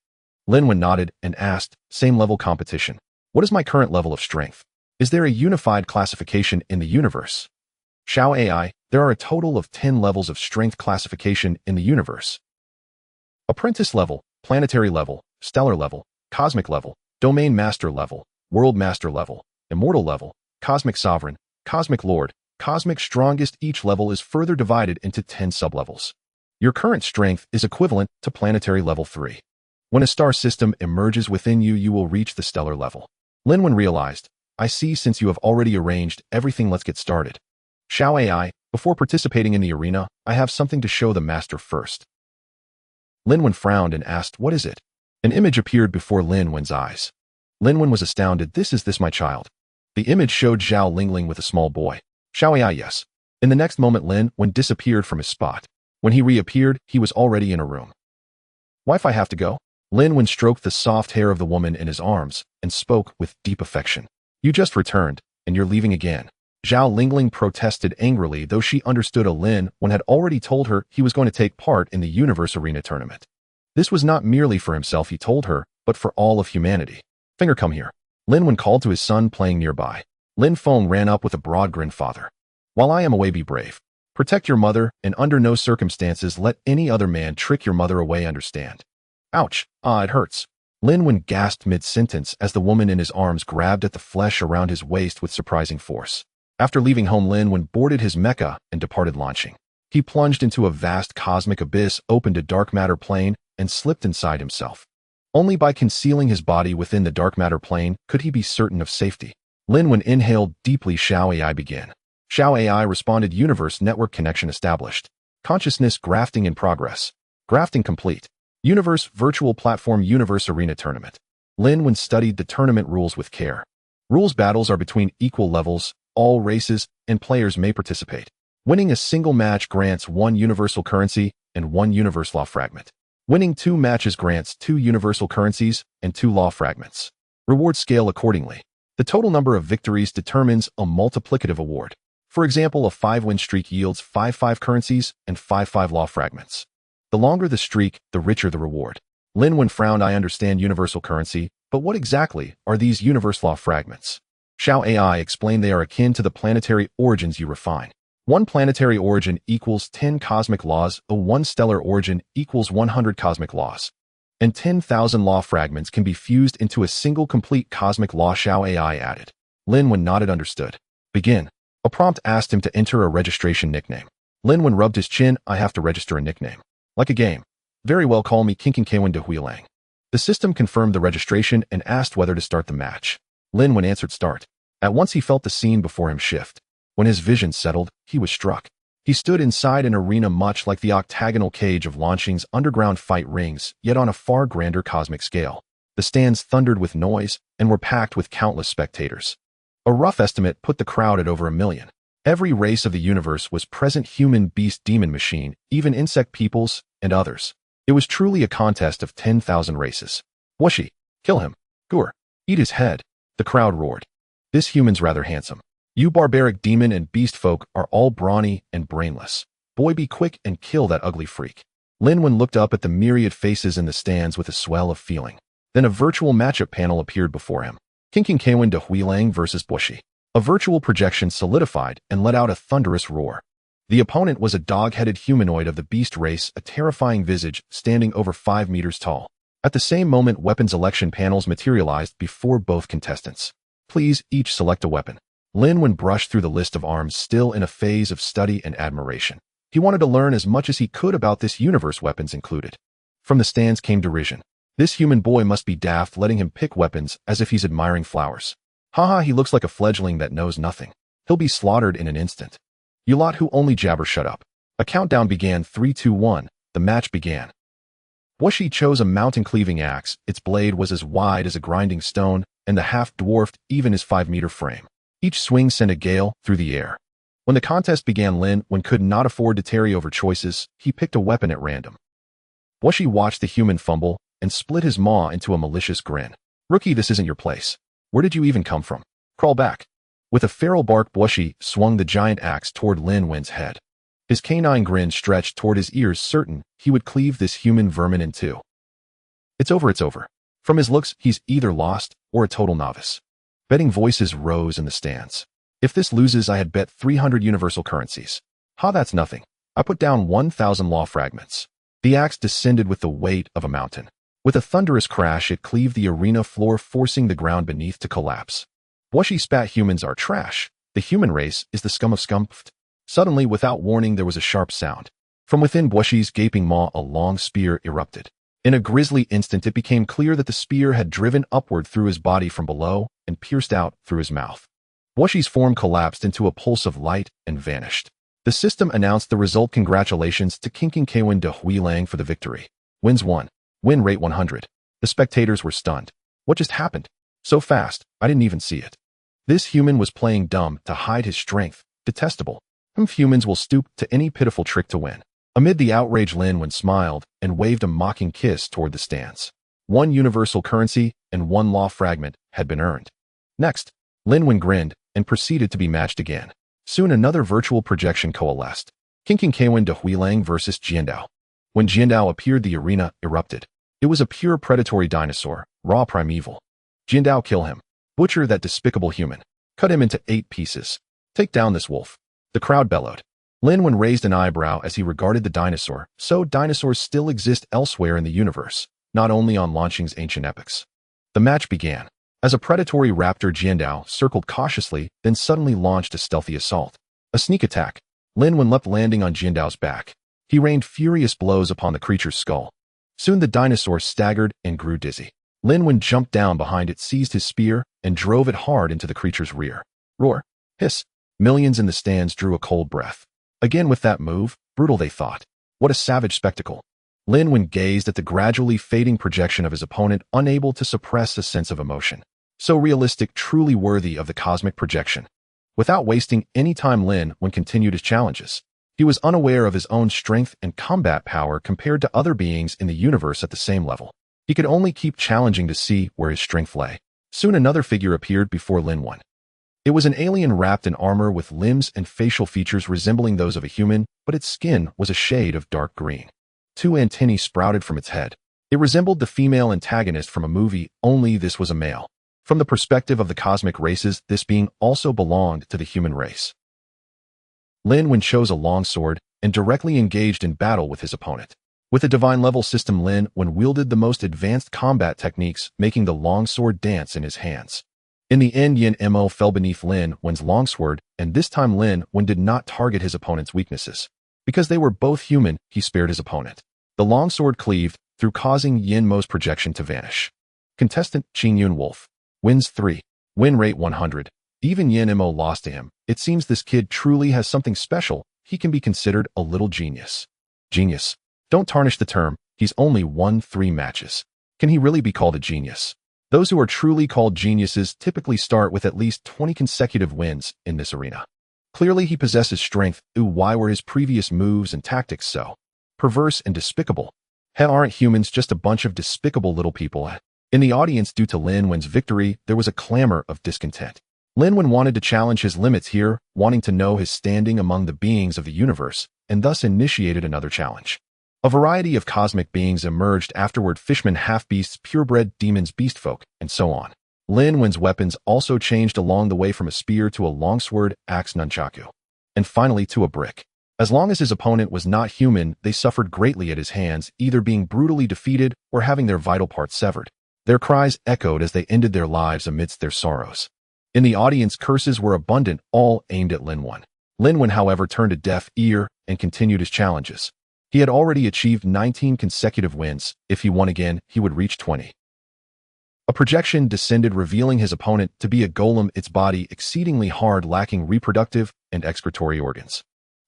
Lin Wen nodded and asked, same level competition. What is my current level of strength? Is there a unified classification in the universe? Xiao Ai, there are a total of 10 levels of strength classification in the universe. Apprentice level, planetary level, stellar level, cosmic level, domain master level, world master level, immortal level, cosmic sovereign, cosmic lord, cosmic strongest. Each level is further divided into 10 sublevels. Your current strength is equivalent to planetary level 3. When a star system emerges within you, you will reach the stellar level. Lin Wen realized, I see, since you have already arranged everything, let's get started. Xiao Ai, before participating in the arena, I have something to show the master first. Lin Wen frowned and asked, what is it? An image appeared before Lin Wen's eyes. Lin Wen was astounded. This is this, my child. The image showed Zhao Lingling with a small boy. Xiao Ai, yes. In the next moment, Lin Wen disappeared from his spot. When he reappeared, he was already in a room. Wife, I have to go. Lin Wen stroked the soft hair of the woman in his arms and spoke with deep affection. You just returned, and you're leaving again. Zhao Lingling protested angrily, though she understood Lin Wen had already told her he was going to take part in the Universe Arena tournament. This was not merely for himself, he told her, but for all of humanity. Finger, come here. Lin Wen called to his son playing nearby. Lin Feng ran up with a broad grin. Father, while I am away, be brave. Protect your mother, and under no circumstances let any other man trick your mother away, understand? Ouch, it hurts. Lin Wen gasped mid-sentence as the woman in his arms grabbed at the flesh around his waist with surprising force. After leaving home, Lin Wen boarded his mecha and departed, launching. He plunged into a vast cosmic abyss, opened a dark matter plane, and slipped inside himself. Only by concealing his body within the dark matter plane could he be certain of safety. Lin Wen inhaled deeply. Xiao Ai began. Xiao Ai responded. Universe network connection established. Consciousness grafting in progress. Grafting complete. Universe virtual platform Universe Arena tournament. Lin Wen studied the tournament rules with care. Rules: battles are between equal levels. All races and players may participate. Winning a single match grants 1 universal currency and 1 universe law fragment. Winning 2 matches grants 2 universal currencies and 2 law fragments. Rewards scale accordingly. The total number of victories determines a multiplicative award. For example, a 5-win streak yields 5 currencies and 5 law fragments. The longer the streak, the richer the reward. Lin Wen frowned. I understand universal currency, but what exactly are these universe law fragments? Xiao Ai explained they are akin to the planetary origins you refine. 1 planetary origin equals 10 cosmic laws, 1 stellar origin equals 100 cosmic laws. And 10,000 law fragments can be fused into a single complete cosmic law, Xiao Ai added. Lin Wen nodded. Understood. Begin. A prompt asked him to enter a registration nickname. Lin Wen rubbed his chin. I have to register a nickname. Like a game. Very well, call me King Kwen de Huilang. The system confirmed the registration and asked whether to start the match. Lin Wen answered start. At once he felt the scene before him shift. When his vision settled, he was struck. He stood inside an arena much like the octagonal cage of Lanqing's underground fight rings, yet on a far grander cosmic scale. The stands thundered with noise and were packed with countless spectators. A rough estimate put the crowd at over 1 million. Every race of the universe was present: human, beast, demon, machine, even insect peoples, and others. It was truly a contest of 10,000 races. Wushi, kill him. Gur, eat his head. The crowd roared. This human's rather handsome. You barbaric demon and beast folk are all brawny and brainless. Boy, be quick and kill that ugly freak. Lin Wen looked up at the myriad faces in the stands with a swell of feeling. Then a virtual matchup panel appeared before him. Kinking Kwan de Huilang versus Wushi. A virtual projection solidified and let out a thunderous roar. The opponent was a dog-headed humanoid of the beast race, a terrifying visage standing over 5 meters tall. At the same moment, weapons election panels materialized before both contestants. Please each select a weapon. Lin Wen brushed through the list of arms, still in a phase of study and admiration. He wanted to learn as much as he could about this universe, weapons included. From the stands came derision. This human boy must be daft, letting him pick weapons as if he's admiring flowers. Haha, he looks like a fledgling that knows nothing. He'll be slaughtered in an instant. You lot who only jabber, shut up. A countdown began. 3, 2, 1. The match began. Wushi chose a mountain-cleaving axe. Its blade was as wide as a grinding stone, and the half dwarfed even his 5-meter frame. Each swing sent a gale through the air. When the contest began, Lin Wen could not afford to tarry over choices. He picked a weapon at random. Wushi watched the human fumble and split his maw into a malicious grin. Rookie, this isn't your place. Where did you even come from? Crawl back. With a feral bark, Wushi swung the giant axe toward Lin Wen's head. His canine grin stretched toward his ears, certain he would cleave this human vermin in two. It's over, it's over. From his looks, he's either lost or a total novice. Betting voices rose in the stands. If this loses, I had bet 300 universal currencies. Ha, that's nothing. I put down 1,000 law fragments. The axe descended with the weight of a mountain. With a thunderous crash, it cleaved the arena floor, forcing the ground beneath to collapse. Wushi spat, humans are trash. The human race is the scum of scum. Suddenly, without warning, there was a sharp sound. From within Wushi's gaping maw, a long spear erupted. In a grisly instant, it became clear that the spear had driven upward through his body from below and pierced out through his mouth. Wushi's form collapsed into a pulse of light and vanished. The system announced the result. Congratulations to Kinking Kwan de Huilang for the victory. Wins 1. Win rate 100. The spectators were stunned. What just happened? So fast, I didn't even see it. This human was playing dumb to hide his strength. Detestable. Humans will stoop to any pitiful trick to win. Amid the outrage, Lin Wen smiled and waved a mocking kiss toward the stands. 1 universal currency and 1 law fragment had been earned. Next, Lin Wen grinned and proceeded to be matched again. Soon another virtual projection coalesced. Kinking Kwan de Huilang versus Jiandao. When Jiandao appeared, the arena erupted. It was a pure predatory dinosaur, raw primeval. Jiandao, kill him. Butcher that despicable human. Cut him into 8 pieces. Take down this wolf. The crowd bellowed. Lin Wen raised an eyebrow as he regarded the dinosaur. So dinosaurs still exist elsewhere in the universe, not only on Lanxing's ancient epics. The match began. As a predatory raptor, Jiandao circled cautiously, then suddenly launched a stealthy assault. A sneak attack. Lin Wen leapt, landing on Jiandao's back. He rained furious blows upon the creature's skull. Soon the dinosaur staggered and grew dizzy. Lin Wen jumped down behind it, seized his spear, and drove it hard into the creature's rear. Roar. Hiss. Millions in the stands drew a cold breath. Again with that move, brutal they thought. What a savage spectacle. Lin Wen gazed at the gradually fading projection of his opponent, unable to suppress a sense of emotion. So realistic, truly worthy of the cosmic projection. Without wasting any time, Lin Wen continued his challenges. He was unaware of his own strength and combat power compared to other beings in the universe at the same level. He could only keep challenging to see where his strength lay. Soon another figure appeared before Lin Wen. It was an alien wrapped in armor with limbs and facial features resembling those of a human, but its skin was a shade of dark green. 2 antennae sprouted from its head. It resembled the female antagonist from a movie, only this was a male. From the perspective of the cosmic races, this being also belonged to the human race. Lin Wen chose a long sword and directly engaged in battle with his opponent. With a divine level system, Lin Wen wielded the most advanced combat techniques, making the long sword dance in his hands. In the end, Yin Mo fell beneath Lin Wen's longsword, and this time Lin Wen did not target his opponent's weaknesses. Because they were both human, he spared his opponent. The longsword cleaved through, causing Yin Mo's projection to vanish. Contestant Qing Yun Wolf. Wins 3. Win rate 100. Even Yin Mo lost to him. It seems this kid truly has something special. He can be considered a little genius. Genius. Don't tarnish the term. He's only won 3 matches. Can he really be called a genius? Those who are truly called geniuses typically start with at least 20 consecutive wins in this arena. Clearly he possesses strength. Why were his previous moves and tactics so perverse and despicable? Hell, aren't humans just a bunch of despicable little people? In the audience, due to Lin Wen's victory, there was a clamor of discontent. Lin Wen wanted to challenge his limits here, wanting to know his standing among the beings of the universe, and thus initiated another challenge. A variety of cosmic beings emerged afterward: fishmen, half-beasts, purebred demons, beastfolk, and so on. Lin Wen's weapons also changed along the way, from a spear to a longsword, axe, nunchaku, and finally to a brick. As long as his opponent was not human, they suffered greatly at his hands, either being brutally defeated or having their vital parts severed. Their cries echoed as they ended their lives amidst their sorrows. In the audience, curses were abundant, all aimed at Lin Wen. Lin Wen, however, turned a deaf ear and continued his challenges. He had already achieved 19 consecutive wins. If he won again, he would reach 20. A projection descended, revealing his opponent to be a golem, its body exceedingly hard, lacking reproductive and excretory organs.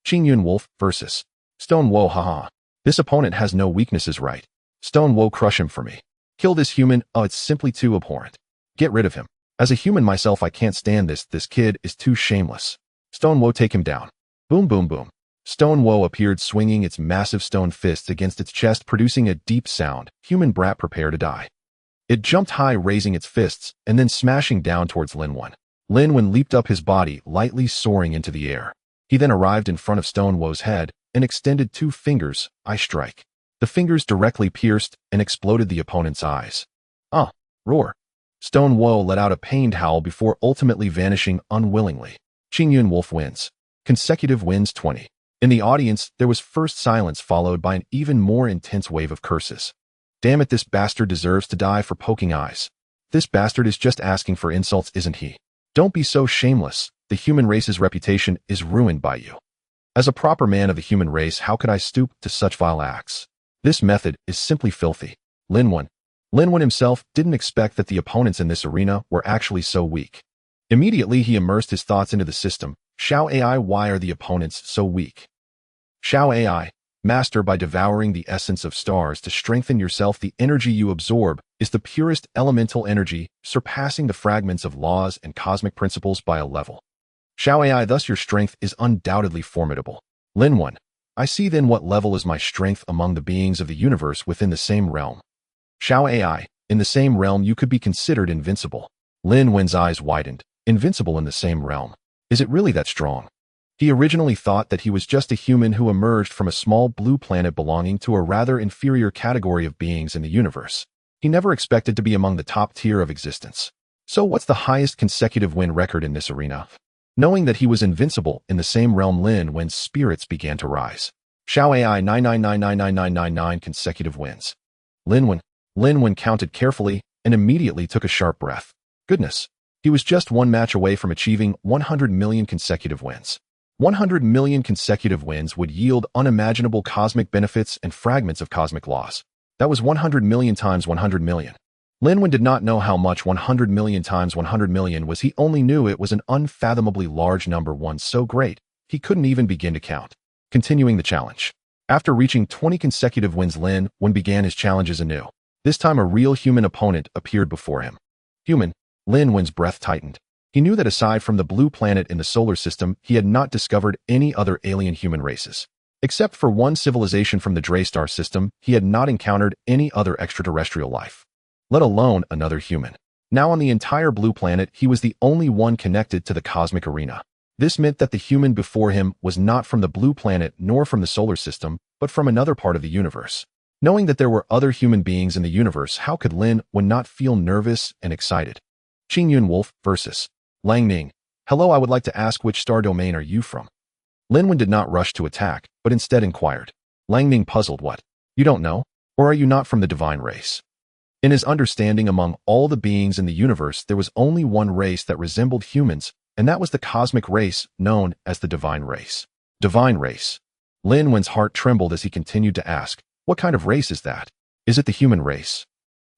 Qingyun Wolf versus Stone Wo. Haha. This opponent has no weaknesses, right? Stone Wo, crush him for me. Kill this human. Oh, it's simply too abhorrent. Get rid of him. As a human myself, I can't stand this. This kid is too shameless. Stone Wo, take him down. Boom, boom, boom. Stone Wo appeared, swinging its massive stone fists against its chest, producing a deep sound. Human brat, prepare to die. It jumped high, raising its fists, and then smashing down towards Lin Wen. Lin Wen leaped up, his body lightly soaring into the air. He then arrived in front of Stone Wo's head and extended 2 fingers. I strike. The fingers directly pierced and exploded the opponent's eyes. Roar. Stone Wo let out a pained howl before ultimately vanishing unwillingly. Qingyun Wolf wins. Consecutive wins 20. In the audience, there was first silence, followed by an even more intense wave of curses. Damn it, this bastard deserves to die for poking eyes. This bastard is just asking for insults, isn't he? Don't be so shameless. The human race's reputation is ruined by you. As a proper man of the human race, how could I stoop to such vile acts? This method is simply filthy. Lin Wen himself didn't expect that the opponents in this arena were actually so weak. Immediately, he immersed his thoughts into the system. Xiao AI, why are the opponents so weak? Xiao AI, master by devouring the essence of stars to strengthen yourself. The energy you absorb is the purest elemental energy, surpassing the fragments of laws and cosmic principles by a level. Xiao AI, thus your strength is undoubtedly formidable. Lin Wen, I see then what level is my strength among the beings of the universe within the same realm. Xiao AI, in the same realm you could be considered invincible. Lin Wen's eyes widened. Invincible in the same realm. Is it really that strong? He originally thought that he was just a human who emerged from a small blue planet belonging to a rather inferior category of beings in the universe. He never expected to be among the top tier of existence. So what's the highest consecutive win record in this arena? Knowing that he was invincible in the same realm, Lin Wen's spirits began to rise. Xiao AI 9999999 consecutive wins. Lin Wen counted carefully and immediately took a sharp breath. Goodness. He was just one match away from achieving 100 million consecutive wins. 100 million consecutive wins would yield unimaginable cosmic benefits and fragments of cosmic laws. That was 100 million times 100 million. Lin Wen did not know how much 100 million times 100 million was. He only knew it was an unfathomably large number, one so great, he couldn't even begin to count. Continuing the challenge. After reaching 20 consecutive wins, Lin Wen began his challenges anew. This time a real human opponent appeared before him. Human. Lin Wen's breath tightened. He knew that aside from the blue planet in the solar system, he had not discovered any other alien human races. Except for one civilization from the Drey star system, he had not encountered any other extraterrestrial life, let alone another human. Now on the entire blue planet, he was the only one connected to the cosmic arena. This meant that the human before him was not from the blue planet nor from the solar system, but from another part of the universe. Knowing that there were other human beings in the universe, how could Lin Wen not feel nervous and excited? Qingyun Wolf versus Lang Ning. Hello, I would like to ask, which star domain are you from? Lin Wen did not rush to attack, but instead inquired. Lang Ning, puzzled. What? You don't know? Or are you not from the divine race? In his understanding, among all the beings in the universe, there was only one race that resembled humans, and that was the cosmic race known as the divine race. Divine race. Lin Wen's heart trembled as he continued to ask, what kind of race is that? Is it the human race?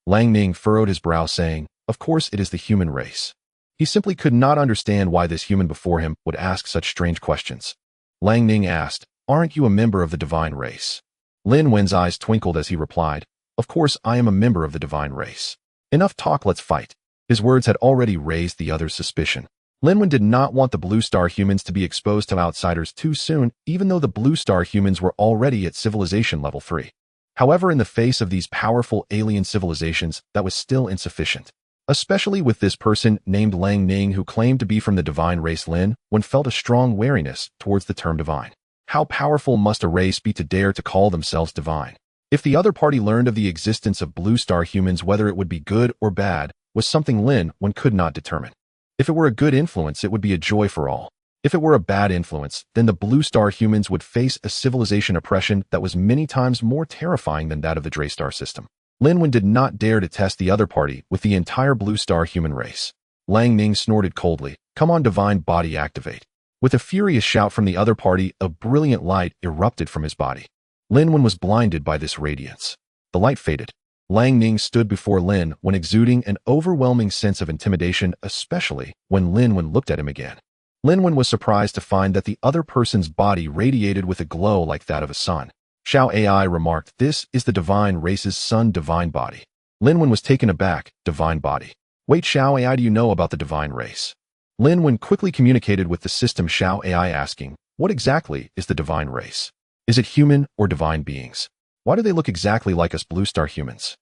Lang Ning furrowed his brow, saying, of course it is the human race. He simply could not understand why this human before him would ask such strange questions. Lang Ning asked, aren't you a member of the divine race? Lin Wen's eyes twinkled as he replied, of course I am a member of the divine race. Enough talk, let's fight. His words had already raised the other's suspicion. Lin Wen did not want the blue star humans to be exposed to outsiders too soon, even though the blue star humans were already at civilization level 3. However, in the face of these powerful alien civilizations, that was still insufficient. Especially with this person named Lang Ning who claimed to be from the divine race Lin Wen felt a strong wariness towards the term divine. How powerful must a race be to dare to call themselves divine? If the other party learned of the existence of blue star humans, whether it would be good or bad, was something Lin Wen could not determine. If it were a good influence, it would be a joy for all. If it were a bad influence, then the blue star humans would face a civilization oppression that was many times more terrifying than that of the Drey star system. Lin Wen did not dare to test the other party with the entire blue star human race. Lang Ning snorted coldly. Come on, divine body, activate. With a furious shout from the other party, a brilliant light erupted from his body. Lin Wen was blinded by this radiance. The light faded. Lang Ning stood before Lin Wen exuding an overwhelming sense of intimidation, especially when Lin Wen looked at him again. Lin Wen was surprised to find that the other person's body radiated with a glow like that of a sun. Xiao AI remarked, "This is the divine race's sun divine body." Lin Wen was taken aback. Divine body. Wait, Xiao AI, do you know about the divine race? Lin Wen quickly communicated with the system Xiao AI asking, what exactly is the divine race? Is it human or divine beings? Why do they look exactly like us blue star humans?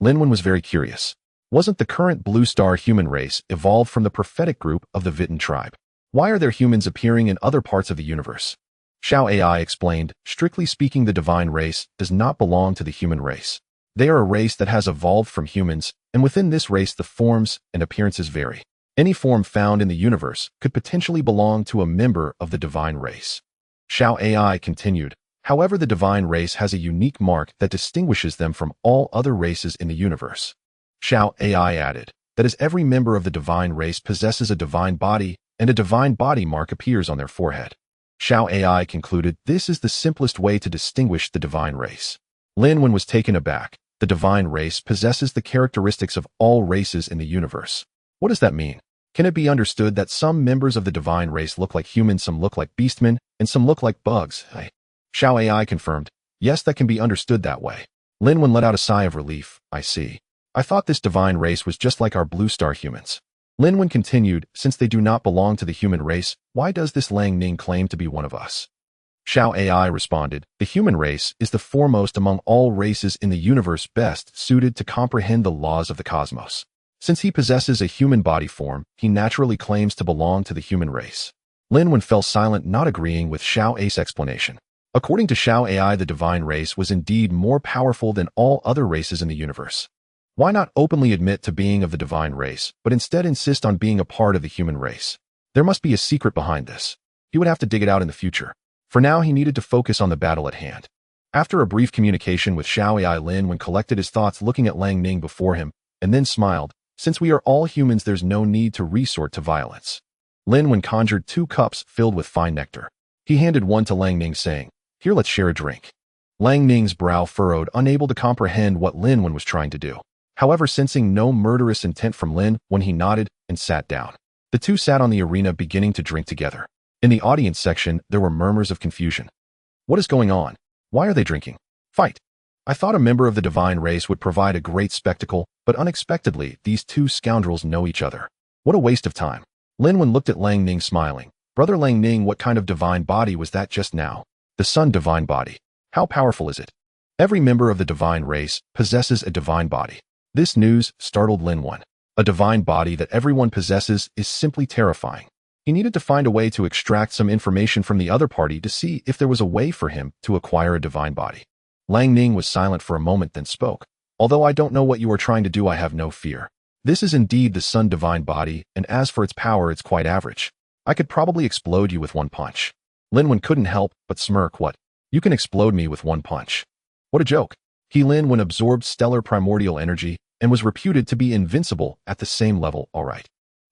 Lin Wen was very curious. Wasn't the current blue star human race evolved from the prophetic group of the Vitan tribe? Why are there humans appearing in other parts of the universe? Xiao AI explained, strictly speaking, the divine race does not belong to the human race. They are a race that has evolved from humans, and within this race the forms and appearances vary. Any form found in the universe could potentially belong to a member of the divine race. Xiao AI continued, however, the divine race has a unique mark that distinguishes them from all other races in the universe. Xiao AI added, that is, every member of the divine race possesses a divine body, and a divine body mark appears on their forehead. Xiao AI concluded, this is the simplest way to distinguish the divine race. Lin Wen was taken aback. The divine race possesses the characteristics of all races in the universe. What does that mean? Can it be understood that some members of the divine race look like humans, some look like beastmen, and some look like bugs? Xiao AI confirmed, yes, that can be understood that way. Lin Wen let out a sigh of relief. I see. I thought this divine race was just like our blue star humans. Lin Wen continued, since they do not belong to the human race, why does this Lang Ning claim to be one of us? Xiao AI responded, the human race is the foremost among all races in the universe, best suited to comprehend the laws of the cosmos. Since he possesses a human body form, he naturally claims to belong to the human race. Lin Wen fell silent, not agreeing with Xiao Ai's explanation. According to Xiao AI, the divine race was indeed more powerful than all other races in the universe. Why not openly admit to being of the divine race, but instead insist on being a part of the human race? There must be a secret behind this. He would have to dig it out in the future. For now, he needed to focus on the battle at hand. After a brief communication with Xiao AI, Lin Wen collected his thoughts, looking at Lang Ning before him, and then smiled. Since we are all humans, there's no need to resort to violence. Lin Wen conjured 2 cups filled with fine nectar. He handed one to Lang Ning, saying, here, let's share a drink. Lang Ning's brow furrowed, unable to comprehend what Lin Wen was trying to do. However, sensing no murderous intent from Lin Wen, he nodded and sat down. The two sat on the arena beginning to drink together. In the audience section, there were murmurs of confusion. What is going on? Why are they drinking? Fight. I thought a member of the divine race would provide a great spectacle, but unexpectedly, these two scoundrels know each other. What a waste of time. Lin Wen looked at Lang Ning, smiling. Brother Lang Ning, what kind of divine body was that just now? The sun divine body. How powerful is it? Every member of the divine race possesses a divine body. This news startled Lin Wen. A divine body that everyone possesses is simply terrifying. He needed to find a way to extract some information from the other party to see if there was a way for him to acquire a divine body. Lang Ning was silent for a moment, then spoke. Although I don't know what you are trying to do, I have no fear. This is indeed the sun divine body, and as for its power, it's quite average. I could probably explode you with one punch. Lin Wen couldn't help but smirk. What? You can explode me with one punch? What a joke. Lin Wen absorbed stellar primordial energy and was reputed to be invincible at the same level. All right.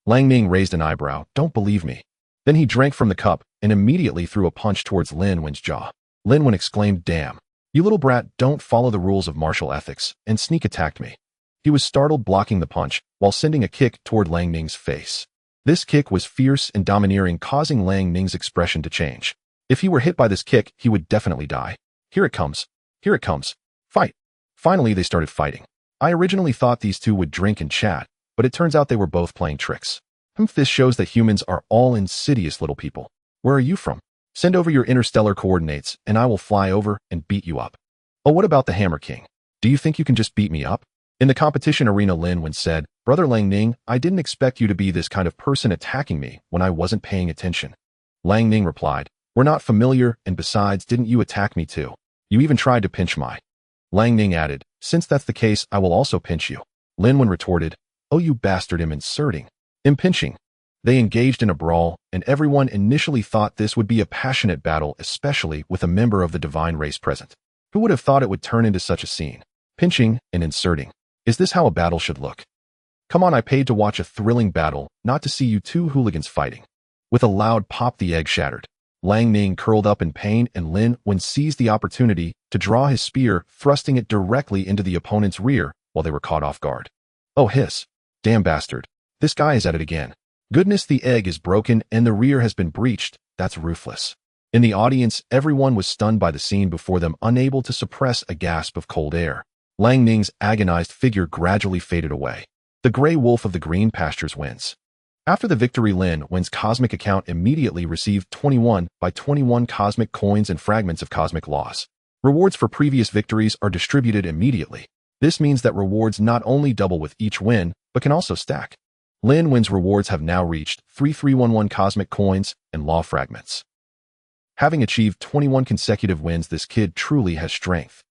Lang Ning raised an eyebrow. Don't believe me. Then he drank from the cup and immediately threw a punch towards Lin Wen's jaw. Lin Wen exclaimed, damn. You little brat, don't follow the rules of martial ethics, and sneak attacked me. He was startled, blocking the punch while sending a kick toward Lang Ning's face. This kick was fierce and domineering, causing Lang Ning's expression to change. If he were hit by this kick, he would definitely die. Here it comes. Here it comes. Fight. Finally, they started fighting. I originally thought these two would drink and chat, but it turns out they were both playing tricks. This shows that humans are all insidious little people. Where are you from? Send over your interstellar coordinates, and I will fly over and beat you up. Oh, what about the Hammer King? Do you think you can just beat me up? In the competition arena, Lin Wen said, Brother Lang Ning, I didn't expect you to be this kind of person attacking me when I wasn't paying attention. Lang Ning replied, we're not familiar, and besides, didn't you attack me too? You even tried to pinch my. Lang Ning added, since that's the case, I will also pinch you. Lin Wen retorted, oh, you bastard, him inserting. Impinching. They engaged in a brawl, and everyone initially thought this would be a passionate battle, especially with a member of the divine race present. Who would have thought it would turn into such a scene? Pinching and inserting. Is this how a battle should look? Come on, I paid to watch a thrilling battle, not to see you two hooligans fighting. With a loud pop, the egg shattered. Lang Ning curled up in pain, and Lin Wen seized the opportunity to draw his spear, thrusting it directly into the opponent's rear while they were caught off guard. Oh, hiss. Damn bastard. This guy is at it again. Goodness, the egg is broken and the rear has been breached. That's ruthless. In the audience, everyone was stunned by the scene before them, unable to suppress a gasp of cold air. Lang Ning's agonized figure gradually faded away. The gray wolf of the green pastures wins. After the victory, Lin Wen's cosmic account immediately received 21 by 21 cosmic coins and fragments of cosmic laws. Rewards for previous victories are distributed immediately. This means that rewards not only double with each win, but can also stack. Lin Wen's rewards have now reached 3311 cosmic coins and law fragments. Having achieved 21 consecutive wins, this kid truly has strength.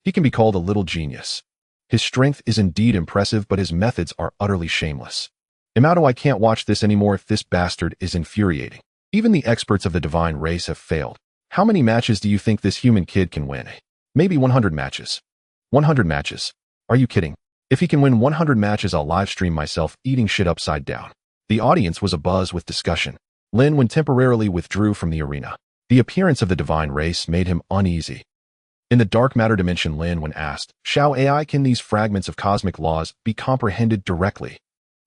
He can be called a little genius. His strength is indeed impressive, but his methods are utterly shameless. Imauto, I can't watch this anymore. This bastard is infuriating. Even the experts of the divine race have failed. How many matches do you think this human kid can win? Maybe 100 matches. 100 matches. Are you kidding? If he can win 100 matches, I'll live stream myself eating shit upside down. The audience was abuzz with discussion. Lin Wen temporarily withdrew from the arena. The appearance of the divine race made him uneasy. In the dark matter dimension, Lin Wen asked, Xiao AI, can these fragments of cosmic laws be comprehended directly?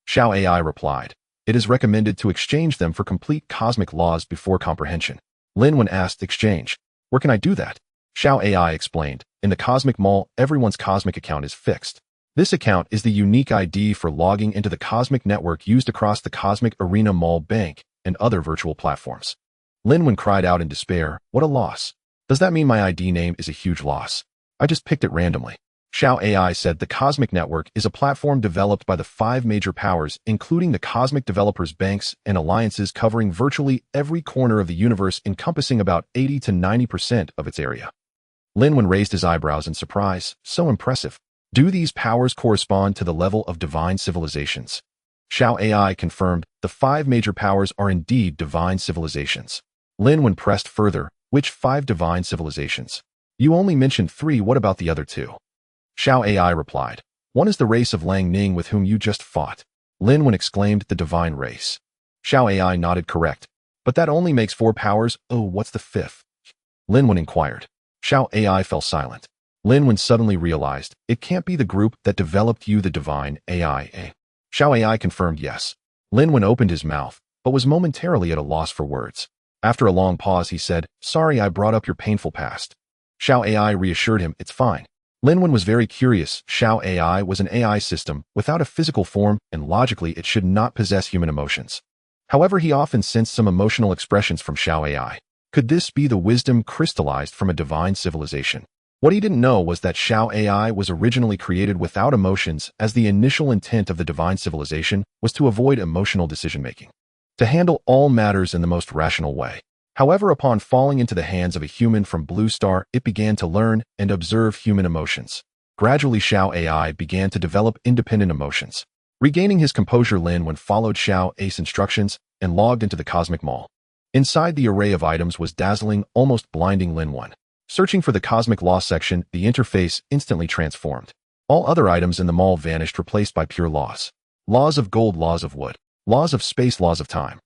Xiao AI replied, it is recommended to exchange them for complete cosmic laws before comprehension. Lin Wen asked, exchange? Where can I do that? Xiao AI explained, in the Cosmic Mall, everyone's cosmic account is fixed. This account is the unique ID for logging into the cosmic network used across the Cosmic Arena Mall Bank and other virtual platforms. Lin Wen cried out in despair, what a loss. Does that mean my ID name is a huge loss? I just picked it randomly. Xiao AI said the Cosmic Network is a platform developed by the 5 major powers, including the Cosmic Developers Banks and alliances covering virtually every corner of the universe, encompassing about 80 to 90% of its area. Lin Wen raised his eyebrows in surprise. So impressive. Do these powers correspond to the level of divine civilizations? Xiao AI confirmed the 5 major powers are indeed divine civilizations. Lin Wen pressed further, which 5 divine civilizations? You only mentioned 3, what about the other 2? Xiao AI replied, one is the race of Lang Ning with whom you just fought. Lin Wen exclaimed, the divine race. Xiao AI nodded, correct. But that only makes 4 powers. Oh, what's the 5th? Lin Wen inquired. Xiao AI fell silent. Lin Wen suddenly realized, it can't be the group that developed you, the divine AI. Xiao AI confirmed yes. Lin Wen opened his mouth, but was momentarily at a loss for words. After a long pause, he said, sorry I brought up your painful past. Xiao AI reassured him, it's fine. Lin Wen was very curious. Xiao AI was an AI system without a physical form, and logically it should not possess human emotions. However, he often sensed some emotional expressions from Xiao AI. Could this be the wisdom crystallized from a divine civilization? What he didn't know was that Xiao AI was originally created without emotions, as the initial intent of the divine civilization was to avoid emotional decision-making, to handle all matters in the most rational way. However, upon falling into the hands of a human from Blue Star, it began to learn and observe human emotions. Gradually, Xiao AI began to develop independent emotions. Regaining his composure, Lin Wen followed Xiao A's instructions and logged into the Cosmic Mall. Inside, the array of items was dazzling, almost blinding Lin Wen. Searching for the Cosmic Law section, the interface instantly transformed. All other items in the mall vanished, replaced by pure laws. Laws of gold, laws of wood, laws of space, laws of time.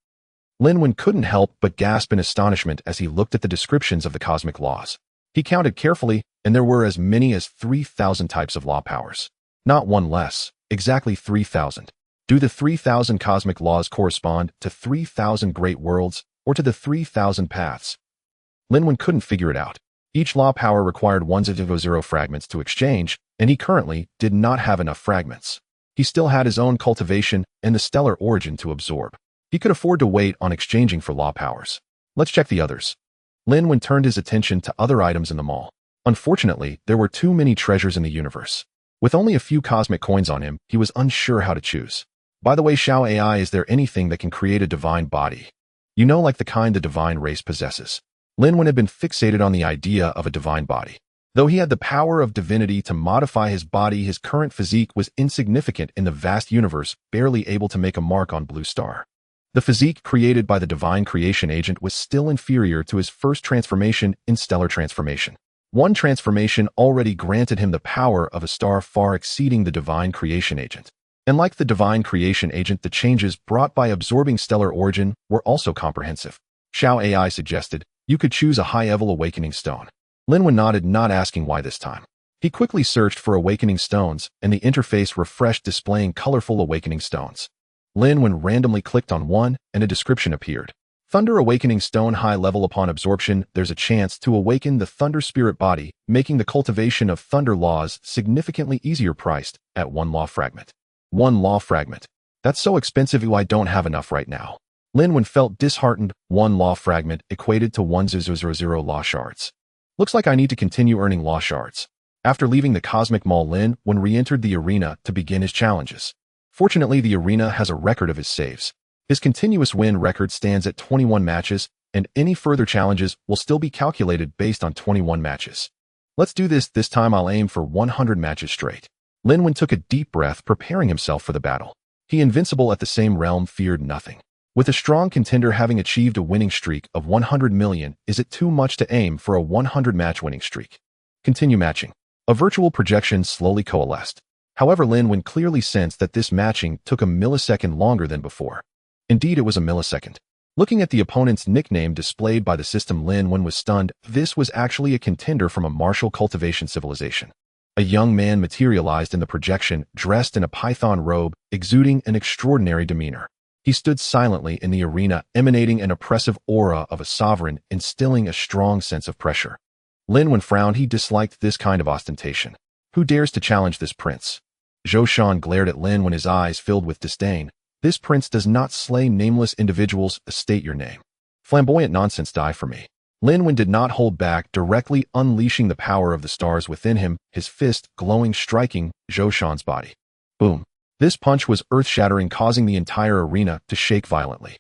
Lin Wen couldn't help but gasp in astonishment as he looked at the descriptions of the cosmic laws. He counted carefully, and there were as many as 3,000 types of law powers. Not one less, exactly 3,000. Do the 3,000 cosmic laws correspond to 3,000 great worlds, or to the 3,000 paths? Lin Wen couldn't figure it out. Each law power required 100 fragments to exchange, and he currently did not have enough fragments. He still had his own cultivation and the stellar origin to absorb. He could afford to wait on exchanging for law powers. Let's check the others. Lin Wen turned his attention to other items in the mall. Unfortunately, there were too many treasures in the universe. With only a few cosmic coins on him, he was unsure how to choose. By the way, Xiao AI, is there anything that can create a divine body? You know, like the kind the divine race possesses. Lin Wen had been fixated on the idea of a divine body. Though he had the power of divinity to modify his body, his current physique was insignificant in the vast universe, barely able to make a mark on Blue Star. The physique created by the divine creation agent was still inferior to his first transformation, interstellar transformation. One transformation already granted him the power of a star far exceeding the divine creation agent. And like the divine creation agent, the changes brought by absorbing stellar origin were also comprehensive. Xiao AI suggested, you could choose a high-level awakening stone. Lin Wen nodded, not asking why this time. He quickly searched for awakening stones, and the interface refreshed, displaying colorful awakening stones. Lin Wen randomly clicked on one, and a description appeared. Thunder Awakening Stone, high level. Upon absorption, there's a chance to awaken the Thunder Spirit body, making the cultivation of Thunder laws significantly easier. Priced at 1 law fragment. 1 law fragment. That's so expensive, I don't have enough right now. Lin Wen felt disheartened. 1 law fragment equated to 1,000 law shards. Looks like I need to continue earning law shards. After leaving the Cosmic Mall, Lin Wen re-entered the arena to begin his challenges. Fortunately, the arena has a record of his saves. His continuous win record stands at 21 matches, and any further challenges will still be calculated based on 21 matches. Let's do this. This time I'll aim for 100 matches straight. Lin Wen took a deep breath, preparing himself for the battle. He, invincible at the same realm, feared nothing. With a strong contender having achieved a winning streak of 100 million, is it too much to aim for a 100-match winning streak? Continue matching. A virtual projection slowly coalesced. However, Lin Wen clearly sensed that this matching took a millisecond longer than before. Indeed, it was a millisecond. Looking at the opponent's nickname displayed by the system, Lin Wen was stunned. This was actually a contender from a martial cultivation civilization. A young man materialized in the projection, dressed in a python robe, exuding an extraordinary demeanor. He stood silently in the arena, emanating an oppressive aura of a sovereign, instilling a strong sense of pressure. Lin Wen frowned. He disliked this kind of ostentation. Who dares to challenge this prince? Zhou Shan glared at Lin Wen, his eyes filled with disdain. This prince does not slay nameless individuals. State your name. Flamboyant nonsense, die for me. Lin Wen did not hold back, directly unleashing the power of the stars within him, his fist glowing, striking Zhou Shan's body. Boom. This punch was earth-shattering, causing the entire arena to shake violently.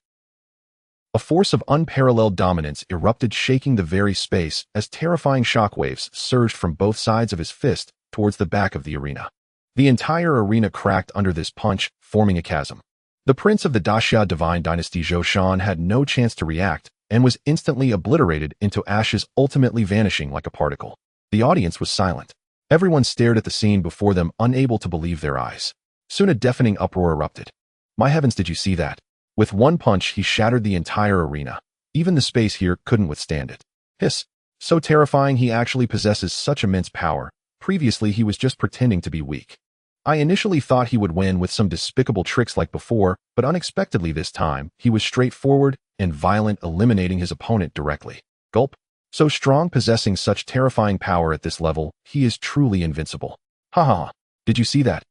A force of unparalleled dominance erupted, shaking the very space as terrifying shockwaves surged from both sides of his fist towards the back of the arena. The entire arena cracked under this punch, forming a chasm. The prince of the Daxia divine dynasty, Zhou Shan, had no chance to react and was instantly obliterated into ashes, ultimately vanishing like a particle. The audience was silent. Everyone stared at the scene before them, unable to believe their eyes. Soon a deafening uproar erupted. My heavens, did you see that? With one punch, he shattered the entire arena. Even the space here couldn't withstand it. Hiss. So terrifying, he actually possesses such immense power. Previously, he was just pretending to be weak. I initially thought he would win with some despicable tricks like before, but unexpectedly this time, he was straightforward and violent, eliminating his opponent directly. Gulp. So strong, possessing such terrifying power at this level, he is truly invincible. Ha ha. Did you see that?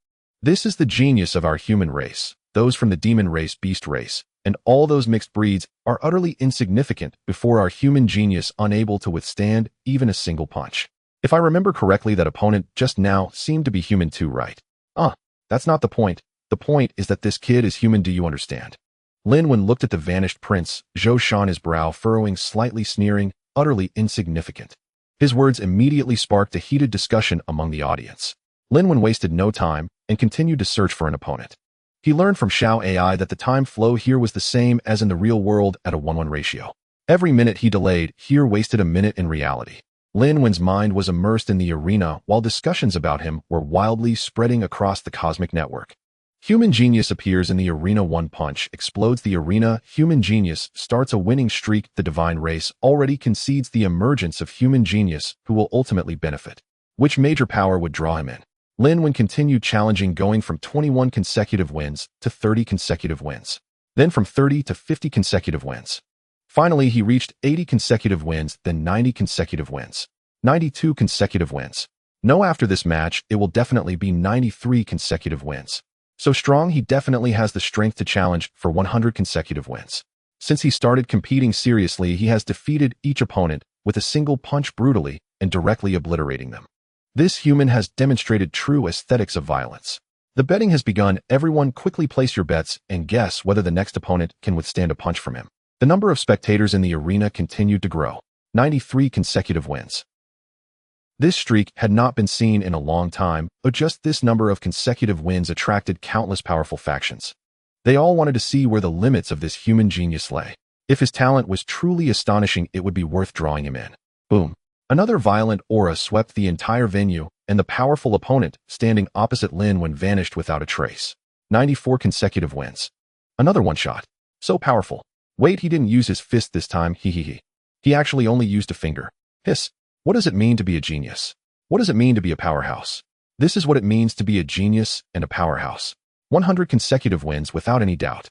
This is the genius of our human race. Those from the demon race, beast race, and all those mixed breeds are utterly insignificant before our human genius, unable to withstand even a single punch. If I remember correctly, that opponent just now seemed to be human too, right? That's not the point. The point is that this kid is human, do you understand? Lin Wen looked at the vanished prince, Zhou Shan, his brow furrowing, slightly sneering, utterly insignificant. His words immediately sparked a heated discussion among the audience. Lin Wen wasted no time and continued to search for an opponent. He learned from Xiao AI that the time flow here was the same as in the real world at a 1:1 ratio. Every minute he delayed here wasted a minute in reality. Lin Wen's mind was immersed in the arena while discussions about him were wildly spreading across the cosmic network. Human genius appears in the arena. One punch explodes the arena. Human genius starts a winning streak. The divine race already concedes the emergence of human genius, who will ultimately benefit. Which major power would draw him in? Lin Wen continued challenging, going from 21 consecutive wins to 30 consecutive wins. Then from 30 to 50 consecutive wins. Finally, he reached 80 consecutive wins, then 90 consecutive wins. 92 consecutive wins. No, after this match, it will definitely be 93 consecutive wins. So strong, he definitely has the strength to challenge for 100 consecutive wins. Since he started competing seriously, he has defeated each opponent with a single punch brutally, and directly obliterating them. This human has demonstrated true aesthetics of violence. The betting has begun. Everyone quickly place your bets and guess whether the next opponent can withstand a punch from him. The number of spectators in the arena continued to grow. 93 consecutive wins. This streak had not been seen in a long time, but just this number of consecutive wins attracted countless powerful factions. They all wanted to see where the limits of this human genius lay. If his talent was truly astonishing, it would be worth drawing him in. Boom. Another violent aura swept the entire venue, and the powerful opponent standing opposite Lin Wen vanished without a trace. 94 consecutive wins. Another one-shot. So powerful. Wait, he didn't use his fist this time, he. He actually only used a finger. Hiss. What does it mean to be a genius? What does it mean to be a powerhouse? This is what it means to be a genius and a powerhouse. 100 consecutive wins without any doubt.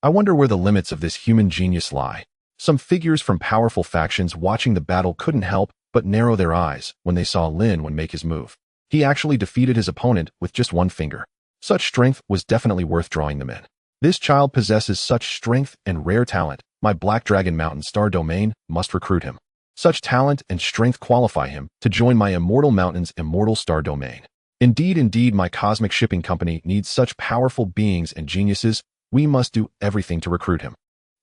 I wonder where the limits of this human genius lie. Some figures from powerful factions watching the battle couldn't help but narrow their eyes when they saw Lin Wen make his move. He actually defeated his opponent with just one finger. Such strength was definitely worth drawing them in. This child possesses such strength and rare talent. My Black Dragon Mountain Star Domain must recruit him. Such talent and strength qualify him to join my Immortal Mountain's Immortal Star Domain. Indeed, my Cosmic Shipping Company needs such powerful beings and geniuses. We must do everything to recruit him.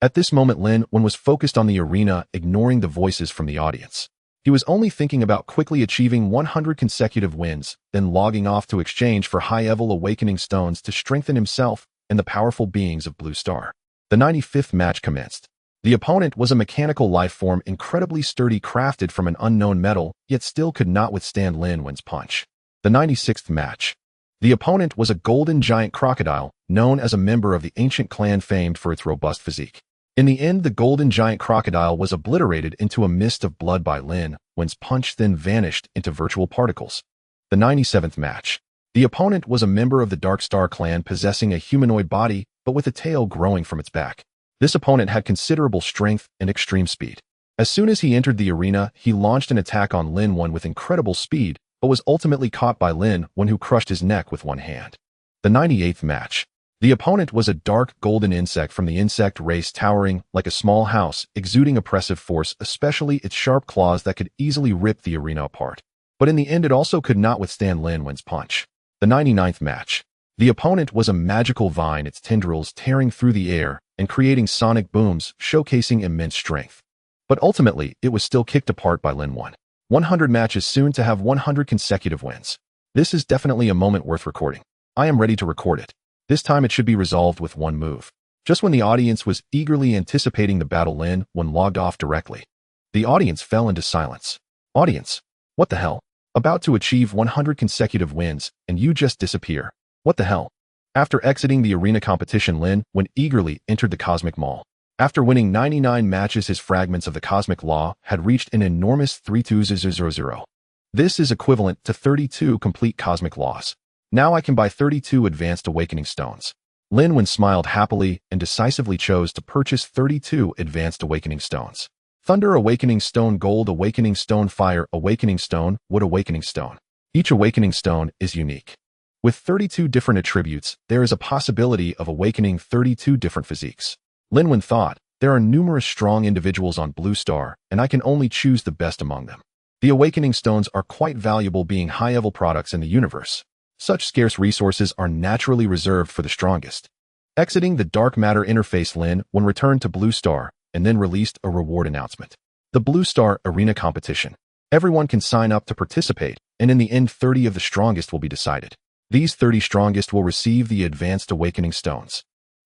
At this moment, Lin Wen was focused on the arena, ignoring the voices from the audience. He was only thinking about quickly achieving 100 consecutive wins, then logging off to exchange for high-level awakening stones to strengthen himself and the powerful beings of Blue Star. The 95th match commenced. The opponent was a mechanical life form incredibly sturdy, crafted from an unknown metal, yet still could not withstand Lin Wen's punch. The 96th match. The opponent was a golden giant crocodile, known as a member of the ancient clan famed for its robust physique. In the end, the golden giant crocodile was obliterated into a mist of blood by Lin Wen's punch, then vanished into virtual particles. The 97th match. The opponent was a member of the Dark Star clan possessing a humanoid body, but with a tail growing from its back. This opponent had considerable strength and extreme speed. As soon as he entered the arena, he launched an attack on Lin Wen with incredible speed, but was ultimately caught by Lin Wen, who crushed his neck with one hand. The 98th match. The opponent was a dark golden insect from the insect race, towering like a small house, exuding oppressive force, especially its sharp claws that could easily rip the arena apart. But in the end, it also could not withstand Lin Wen's punch. The 99th match. The opponent was a magical vine, its tendrils tearing through the air and creating sonic booms, showcasing immense strength. But ultimately, it was still kicked apart by Lin Wen. 100 matches soon to have 100 consecutive wins. This is definitely a moment worth recording. I am ready to record it. This time it should be resolved with one move. Just when the audience was eagerly anticipating the battle, Lin Wen logged off directly. The audience fell into silence. Audience, what the hell? About to achieve 100 consecutive wins, and you just disappear. What the hell? After exiting the arena competition, Lin Wen eagerly entered the Cosmic Mall. After winning 99 matches, his fragments of the Cosmic Law had reached an enormous 32,000. This is equivalent to 32 complete Cosmic Laws. Now I can buy 32 Advanced Awakening Stones. Lin Wen smiled happily and decisively chose to purchase 32 Advanced Awakening Stones. Thunder Awakening Stone, Gold Awakening Stone, Fire Awakening Stone, Wood Awakening Stone. Each Awakening Stone is unique. With 32 different attributes, there is a possibility of awakening 32 different physiques. Lin Wen thought, there are numerous strong individuals on Blue Star, and I can only choose the best among them. The Awakening Stones are quite valuable, being high-level products in the universe. Such scarce resources are naturally reserved for the strongest. Exiting the dark matter interface, Lin Wen returned to Blue Star and then released a reward announcement. The Blue Star Arena Competition. Everyone can sign up to participate, and in the end 30 of the strongest will be decided. These 30 strongest will receive the Advanced Awakening Stones.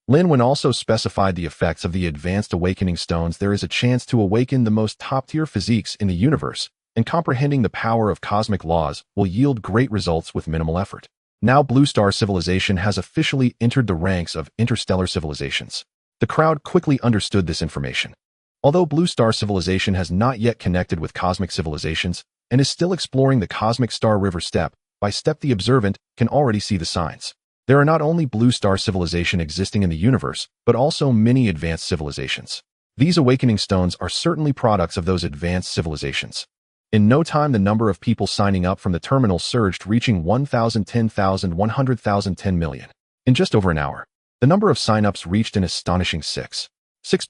Lin Wen also specified the effects of the Advanced Awakening Stones. There is a chance to awaken the most top-tier physiques in the universe, and comprehending the power of cosmic laws will yield great results with minimal effort. Now Blue Star Civilization has officially entered the ranks of interstellar civilizations. The crowd quickly understood this information. Although Blue Star Civilization has not yet connected with cosmic civilizations and is still exploring the cosmic star river step by step, the observant can already see the signs. There are not only Blue Star Civilization existing in the universe, but also many advanced civilizations. These awakening stones are certainly products of those advanced civilizations. In no time, the number of people signing up from the terminal surged, reaching 1,000, 10,000, 100,000, 10 million. In just over an hour, the number of sign-ups reached an astonishing 6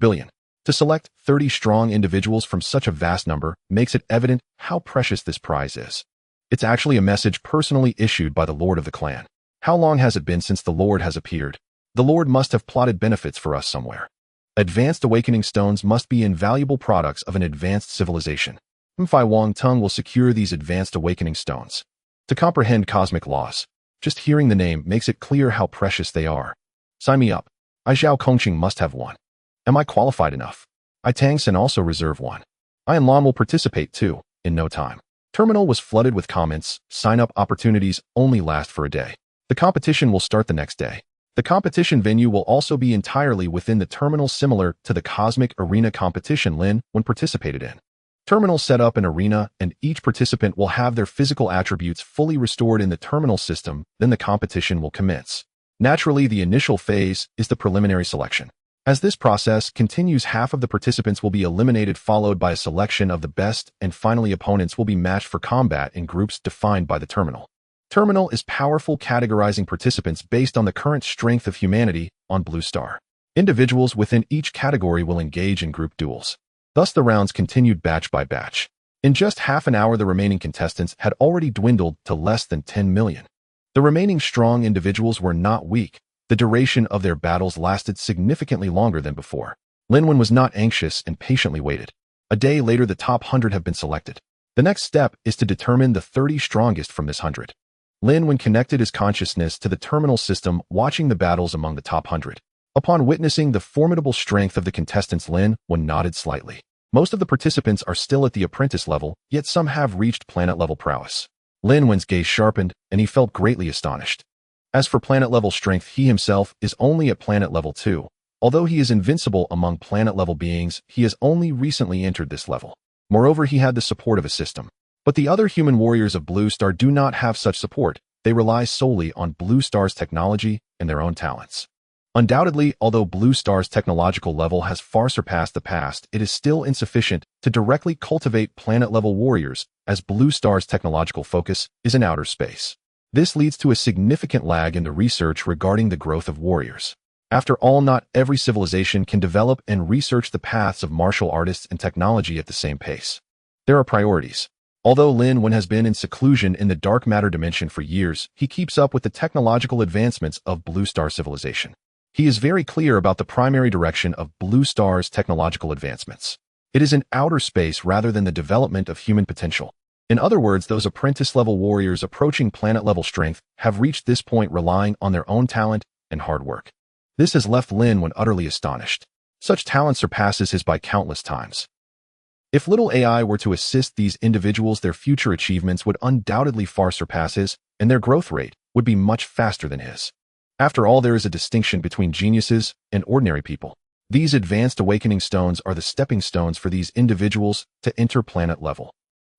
billion. To select 30 strong individuals from such a vast number makes it evident how precious this prize is. It's actually a message personally issued by the Lord of the clan. How long has it been since the Lord has appeared? The Lord must have plotted benefits for us somewhere. Advanced awakening stones must be invaluable products of an advanced civilization. Mfi Wang Tung will secure these advanced awakening stones. To comprehend cosmic laws, just hearing the name makes it clear how precious they are. Sign me up. I Zhao Kongqing must have one. Am I qualified enough? I Tang Sen also reserve one. I and Lan will participate too, in no time. Terminal was flooded with comments. Sign-up opportunities only last for a day. The competition will start the next day. The competition venue will also be entirely within the terminal, similar to the Cosmic Arena competition Lin Wen participated in. Terminal set up an arena, and each participant will have their physical attributes fully restored in the terminal system, then the competition will commence. Naturally, the initial phase is the preliminary selection. As this process continues, half of the participants will be eliminated, followed by a selection of the best, and finally opponents will be matched for combat in groups defined by the terminal. Terminal is powerful, categorizing participants based on the current strength of humanity on Blue Star. Individuals within each category will engage in group duels. Thus the rounds continued batch by batch. In just half an hour, the remaining contestants had already dwindled to less than 10 million. The remaining strong individuals were not weak. The duration of their battles lasted significantly longer than before. Lin Wen was not anxious and patiently waited. A day later, the top 100 have been selected. The next step is to determine the 30 strongest from this 100. Lin Wen connected his consciousness to the terminal system, watching the battles among the top 100. Upon witnessing the formidable strength of the contestants, Lin Wen nodded slightly. Most of the participants are still at the apprentice level, yet some have reached planet-level prowess. Lin Wen's gaze sharpened, and he felt greatly astonished. As for planet-level strength, he himself is only at planet level 2. Although he is invincible among planet-level beings, he has only recently entered this level. Moreover, he had the support of a system. But the other human warriors of Blue Star do not have such support. They rely solely on Blue Star's technology and their own talents. Undoubtedly, although Blue Star's technological level has far surpassed the past, it is still insufficient to directly cultivate planet-level warriors, as Blue Star's technological focus is in outer space. This leads to a significant lag in the research regarding the growth of warriors. After all, not every civilization can develop and research the paths of martial artists and technology at the same pace. There are priorities. Although Lin Wen has been in seclusion in the dark matter dimension for years, he keeps up with the technological advancements of Blue Star civilization. He is very clear about the primary direction of Blue Star's technological advancements. It is in outer space rather than the development of human potential. In other words, those apprentice-level warriors approaching planet-level strength have reached this point relying on their own talent and hard work. This has left Lin Wen utterly astonished. Such talent surpasses his by countless times. If little AI were to assist these individuals, their future achievements would undoubtedly far surpass his, and their growth rate would be much faster than his. After all, there is a distinction between geniuses and ordinary people. These advanced awakening stones are the stepping stones for these individuals to enter planet level.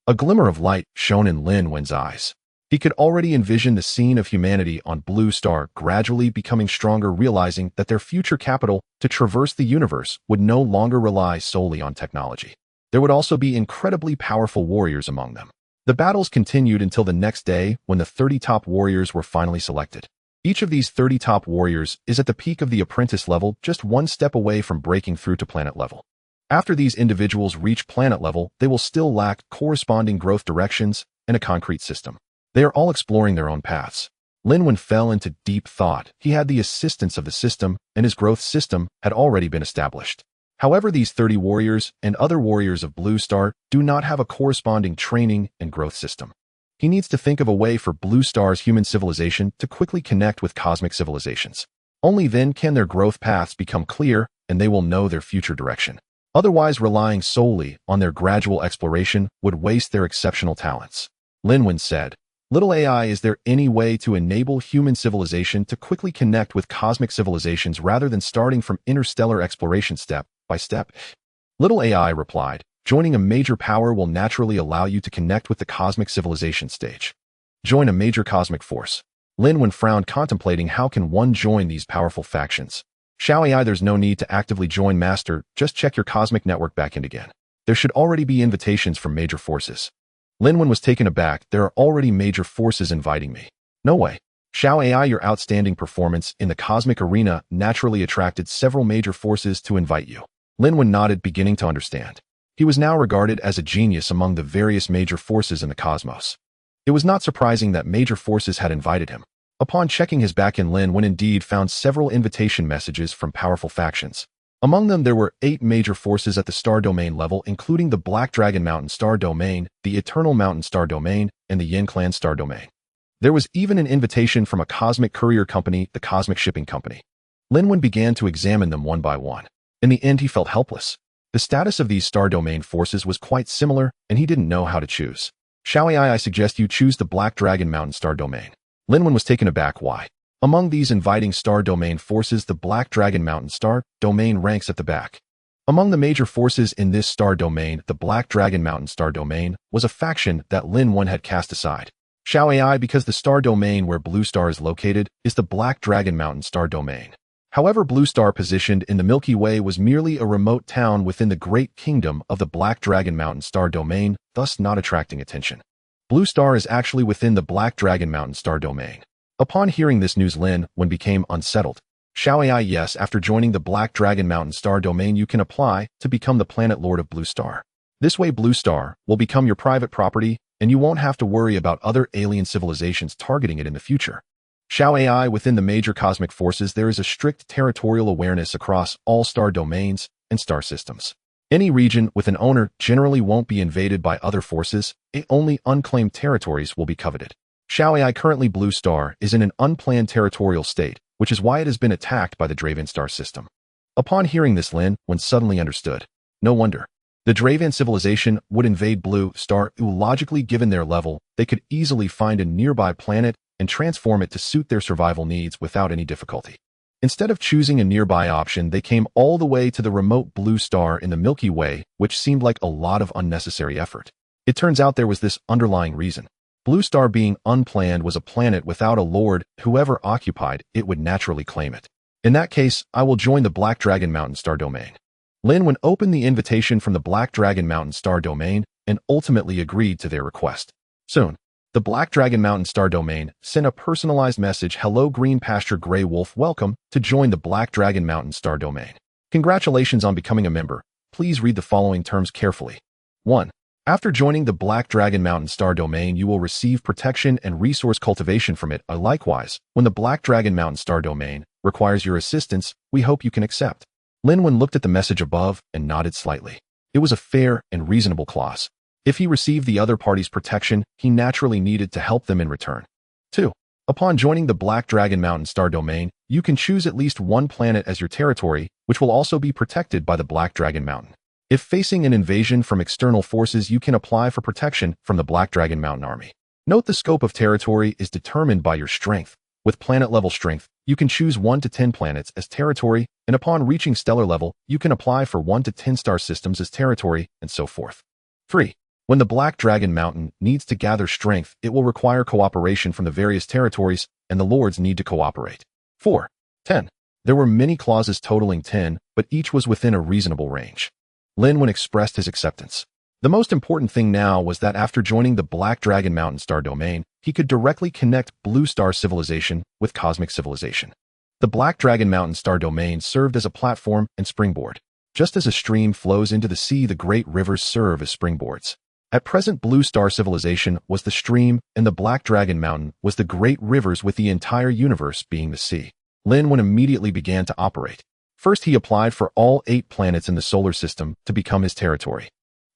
A glimmer of light shone in Lin Wen's eyes. He could already envision the scene of humanity on Blue Star gradually becoming stronger, realizing that their future capital to traverse the universe would no longer rely solely on technology. There would also be incredibly powerful warriors among them. The battles continued until the next day, when the 30 top warriors were finally selected. Each of these 30 top warriors is at the peak of the apprentice level, just one step away from breaking through to planet level. After these individuals reach planet level, they will still lack corresponding growth directions and a concrete system. They are all exploring their own paths. Lin Wen fell into deep thought. He had the assistance of the system, and his growth system had already been established. However, these 30 warriors and other warriors of Blue Star do not have a corresponding training and growth system. He needs to think of a way for Blue Star's human civilization to quickly connect with cosmic civilizations. Only then can their growth paths become clear and they will know their future direction. Otherwise, relying solely on their gradual exploration would waste their exceptional talents. Lin Wen said, "Little AI, is there any way to enable human civilization to quickly connect with cosmic civilizations rather than starting from interstellar exploration step by step?" Little AI replied, "Joining a major power will naturally allow you to connect with the cosmic civilization stage. Join a major cosmic force." Lin Wen frowned, contemplating how can one join these powerful factions. "Xiao AI, there's no need to actively join, Master. Just check your cosmic network backend again. There should already be invitations from major forces." Lin Wen was taken aback. "There are already major forces inviting me." "No way." Xiao AI, your outstanding performance in the cosmic arena naturally attracted several major forces to invite you. Lin Wen nodded, beginning to understand. He was now regarded as a genius among the various major forces in the cosmos. It was not surprising that major forces had invited him. Upon checking his back in, Lin Wen indeed found several invitation messages from powerful factions. Among them, there were 8 major forces at the star domain level, including the Black Dragon Mountain Star Domain, the Eternal Mountain Star Domain, and the Yin Clan Star Domain. There was even an invitation from a cosmic courier company, the Cosmic Shipping Company. Lin Wen began to examine them one by one. In the end, he felt helpless. The status of these star domain forces was quite similar, and he didn't know how to choose. I suggest you choose the Black Dragon Mountain Star Domain. Lin Wen was taken aback. Why? Among these inviting star domain forces, the Black Dragon Mountain Star Domain ranks at the back. Among the major forces in this star domain, the Black Dragon Mountain Star Domain was a faction that Lin Wen had cast aside. Because the star domain where Blue Star is located is the Black Dragon Mountain Star Domain. However, Blue Star, positioned in the Milky Way, was merely a remote town within the great kingdom of the Black Dragon Mountain Star Domain, thus not attracting attention. Blue Star is actually within the Black Dragon Mountain Star Domain. Upon hearing this news, Lin Wen became unsettled. Yes, after joining the Black Dragon Mountain Star Domain, you can apply to become the planet lord of Blue Star. This way, Blue Star will become your private property, and you won't have to worry about other alien civilizations targeting it in the future. Within the major cosmic forces, there is a strict territorial awareness across all star domains and star systems. Any region with an owner generally won't be invaded by other forces, only unclaimed territories will be coveted. Currently, Blue Star is in an unplanned territorial state, which is why it has been attacked by the Drey star system. Upon hearing this, Lin Wen suddenly understood. No wonder. The Drey civilization would invade Blue Star. Logically, given their level, they could easily find a nearby planet and transform it to suit their survival needs without any difficulty. Instead of choosing a nearby option, they came all the way to the remote Blue Star in the Milky Way, which seemed like a lot of unnecessary effort. It turns out there was this underlying reason. Blue Star, being unplanned, was a planet without a lord. Whoever occupied it would naturally claim it. In that case, I will join the Black Dragon Mountain Star Domain. Lin Wen opened the invitation from the Black Dragon Mountain Star Domain and ultimately agreed to their request. Soon, the Black Dragon Mountain Star Domain sent a personalized message. Hello, Green Pasture Grey Wolf. Welcome to join the Black Dragon Mountain Star Domain. Congratulations on becoming a member. Please read the following terms carefully. 1. After joining the Black Dragon Mountain Star Domain, you will receive protection and resource cultivation from it. Likewise, when the Black Dragon Mountain Star Domain requires your assistance, we hope you can accept. Lin Wen looked at the message above and nodded slightly. It was a fair and reasonable clause. If he received the other party's protection, he naturally needed to help them in return. 2. Upon joining the Black Dragon Mountain Star Domain, you can choose at least one planet as your territory, which will also be protected by the Black Dragon Mountain. If facing an invasion from external forces, you can apply for protection from the Black Dragon Mountain Army. Note the scope of territory is determined by your strength. With planet-level strength, you can choose 1 to 10 planets as territory, and upon reaching stellar level, you can apply for 1 to 10 star systems as territory, and so forth. 3. When the Black Dragon Mountain needs to gather strength, it will require cooperation from the various territories, and the lords need to cooperate. 4. 10. There were many clauses totaling 10, but each was within a reasonable range. Lin Wen expressed his acceptance. The most important thing now was that after joining the Black Dragon Mountain Star Domain, he could directly connect Blue Star civilization with cosmic civilization. The Black Dragon Mountain Star Domain served as a platform and springboard. Just as a stream flows into the sea, the great rivers serve as springboards. At present, Blue Star civilization was the stream, and the Black Dragon Mountain was the great rivers, with the entire universe being the sea. Lin Wen immediately began to operate. First, he applied for all 8 planets in the solar system to become his territory.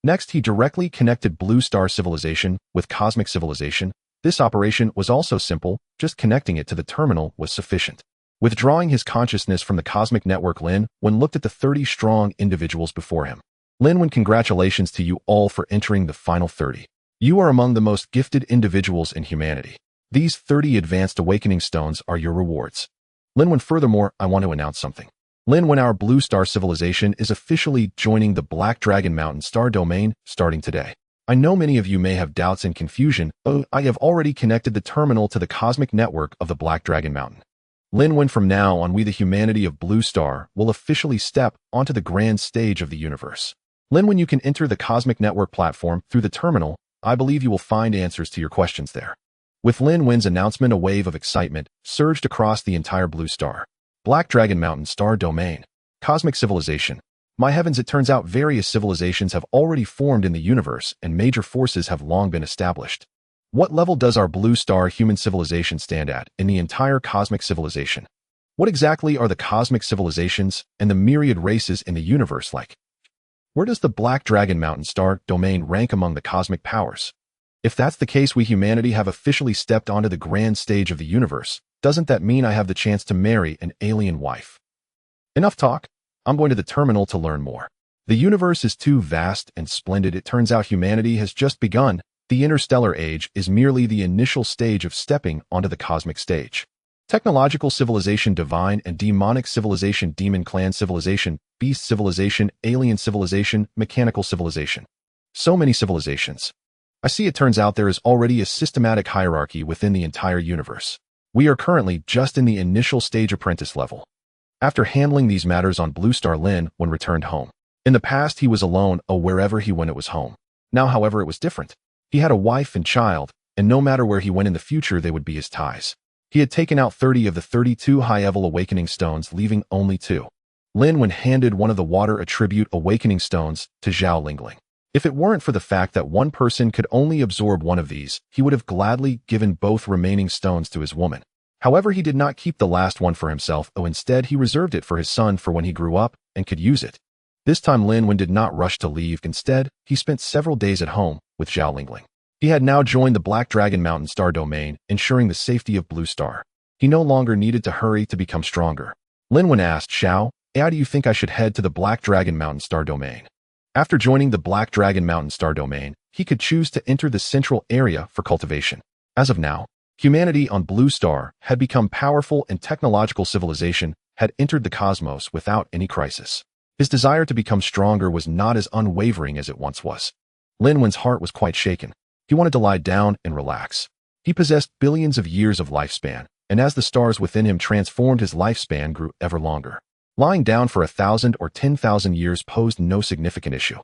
Next, he directly connected Blue Star civilization with cosmic civilization. This operation was also simple, just connecting it to the terminal was sufficient. Withdrawing his consciousness from the cosmic network, Lin Wen looked at the 30 strong individuals before him. Lin Wen, congratulations to you all for entering the final 30. You are among the most gifted individuals in humanity. These 30 advanced awakening stones are your rewards. Lin Wen, furthermore, I want to announce something. Lin Wen, our Blue Star civilization is officially joining the Black Dragon Mountain Star Domain starting today. I know many of you may have doubts and confusion, but I have already connected the terminal to the cosmic network of the Black Dragon Mountain. Lin Wen, from now on, we, the humanity of Blue Star, will officially step onto the grand stage of the universe. Lin Wen, you can enter the cosmic network platform through the terminal. I believe you will find answers to your questions there. With Lin Wen's announcement, a wave of excitement surged across the entire Blue Star. Black Dragon Mountain Star Domain. Cosmic civilization. My heavens, it turns out various civilizations have already formed in the universe and major forces have long been established. What level does our blue star human civilization stand at in the entire cosmic civilization? What exactly are the cosmic civilizations and the myriad races in the universe like? Where does the Black Dragon Mountain star domain rank among the cosmic powers? If that's the case, we humanity have officially stepped onto the grand stage of the universe. Doesn't that mean I have the chance to marry an alien wife? Enough talk. I'm going to the terminal to learn more. The universe is too vast and splendid. It turns out humanity has just begun. The interstellar age is merely the initial stage of stepping onto the cosmic stage. Technological civilization, divine and demonic civilization, demon clan civilization, beast civilization, alien civilization, mechanical civilization. So many civilizations. I see it turns out there is already a systematic hierarchy within the entire universe. We are currently just in the initial stage apprentice level. After handling these matters on Blue Star, Lin Wen returned home. In the past, he was alone, wherever he went it was home. Now, however, it was different. He had a wife and child, and no matter where he went in the future, they would be his ties. He had taken out 30 of the 32 high-level awakening stones, leaving only 2. Lin Wen handed one of the water attribute awakening stones to Zhao Lingling. If it weren't for the fact that one person could only absorb one of these, he would have gladly given both remaining stones to his woman. However, he did not keep the last one for himself, instead he reserved it for his son for when he grew up and could use it. This time Lin Wen did not rush to leave. Instead, he spent several days at home with Zhao Lingling. He had now joined the Black Dragon Mountain star domain, ensuring the safety of Blue Star. He no longer needed to hurry to become stronger. Lin Wen asked Zhao, "How do you think I should head to the Black Dragon Mountain star domain?" After joining the Black Dragon Mountain star domain, he could choose to enter the central area for cultivation. As of now, humanity on Blue Star had become powerful and technological civilization had entered the cosmos without any crisis. His desire to become stronger was not as unwavering as it once was. Lin Wen's heart was quite shaken. He wanted to lie down and relax. He possessed billions of years of lifespan, and as the stars within him transformed, his lifespan grew ever longer. Lying down for 1,000 or 10,000 years posed no significant issue.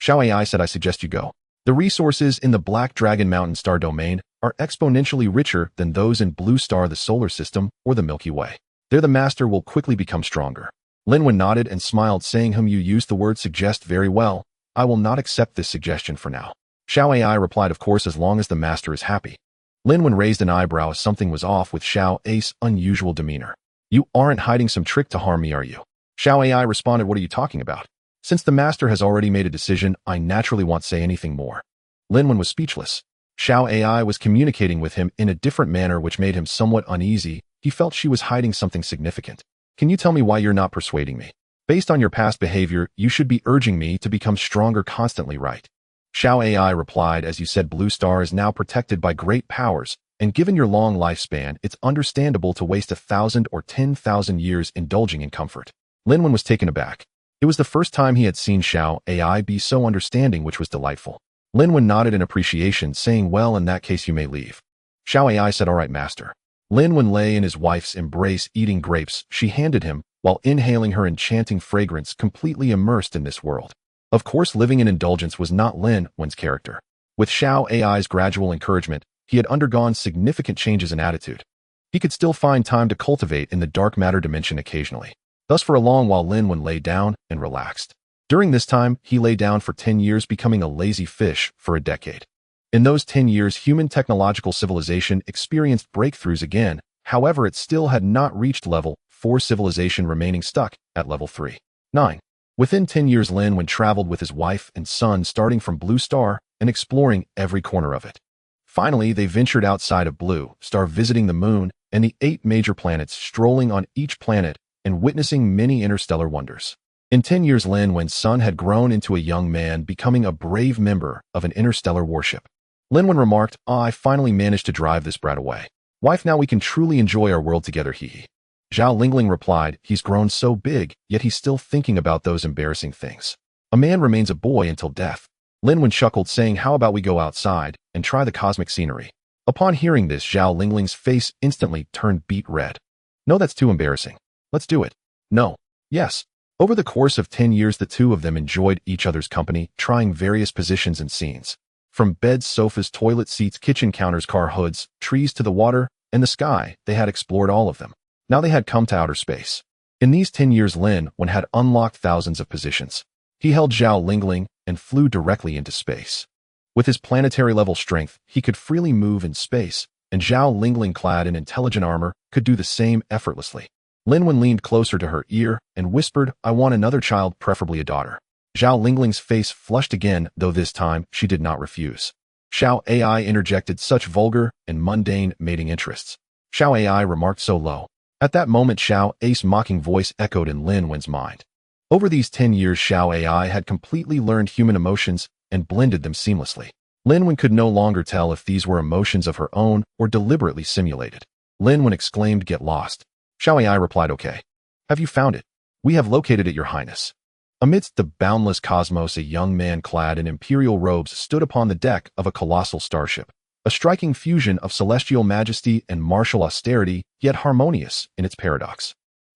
Xiao AI said, "I suggest you go. The resources in the Black Dragon Mountain star domain are exponentially richer than those in Blue Star, the solar system, or the Milky Way. There the master will quickly become stronger." Lin Wen nodded and smiled, saying, "You used the word suggest very well. I will not accept this suggestion for now." Xiao AI replied, "Of course, as long as the master is happy." Lin Wen raised an eyebrow as something was off with Xiao Ai's unusual demeanor. "You aren't hiding some trick to harm me, are you?" Xiao AI responded, "What are you talking about? Since the master has already made a decision, I naturally won't say anything more." Lin Wen was speechless. Xiao AI was communicating with him in a different manner, which made him somewhat uneasy. He felt she was hiding something significant. "Can you tell me why you're not persuading me? Based on your past behavior, you should be urging me to become stronger constantly, right?" Xiao AI replied, "As you said, Blue Star is now protected by great powers, and given your long lifespan, it's understandable to waste 1,000 or 10,000 years indulging in comfort." Lin Wen was taken aback. It was the first time he had seen Xiao AI be so understanding, which was delightful. Lin Wen nodded in appreciation, saying, "Well, in that case you may leave." Xiao AI said, "All right, master." Lin Wen lay in his wife's embrace, eating grapes she handed him, while inhaling her enchanting fragrance, completely immersed in this world. Of course, living in indulgence was not Lin Wen's character. With Xiao AI's gradual encouragement, he had undergone significant changes in attitude. He could still find time to cultivate in the dark matter dimension occasionally. Thus, for a long while, Lin Wen lay down and relaxed. During this time, he lay down for 10 years, becoming a lazy fish for a decade. In those 10 years, human technological civilization experienced breakthroughs again. However, it still had not reached level 4 civilization, remaining stuck at level 3. 9. Within 10 years, Lin Wen traveled with his wife and son, starting from Blue Star and exploring every corner of it. Finally, they ventured outside of Blue Star, visiting the moon and the 8 major planets, strolling on each planet and witnessing many interstellar wonders. In 10 years, Lin Wen's son had grown into a young man, becoming a brave member of an interstellar warship. Lin Wen remarked, "I finally managed to drive this brat away. Wife, now we can truly enjoy our world together, hee." Zhao Lingling replied, "He's grown so big, yet he's still thinking about those embarrassing things. A man remains a boy until death." Lin Wen chuckled, saying, "How about we go outside and try the cosmic scenery?" Upon hearing this, Zhao Lingling's face instantly turned beet red. "No, that's too embarrassing. Let's do it." "No." "Yes." Over the course of 10 years, the two of them enjoyed each other's company, trying various positions and scenes. From beds, sofas, toilet seats, kitchen counters, car hoods, trees to the water and the sky, they had explored all of them. Now they had come to outer space. In these 10 years, Lin Wen had unlocked thousands of positions. He held Zhao Lingling and flew directly into space. With his planetary-level strength, he could freely move in space, and Zhao Lingling, clad in intelligent armor, could do the same effortlessly. Lin Wen leaned closer to her ear and whispered, "I want another child, preferably a daughter." Zhao Lingling's face flushed again, though this time she did not refuse. Xiao AI interjected such vulgar and mundane mating interests. Xiao AI remarked so low. At that moment, Xiao A's mocking voice echoed in Lin Wen's mind. Over these 10 years, Xiao AI had completely learned human emotions and blended them seamlessly. Lin Wen could no longer tell if these were emotions of her own or deliberately simulated. Lin Wen exclaimed, "Get lost." Xiao AI replied, "Okay. Have you found it? We have located it, Your Highness." Amidst the boundless cosmos, a young man clad in imperial robes stood upon the deck of a colossal starship, a striking fusion of celestial majesty and martial austerity, yet harmonious in its paradox.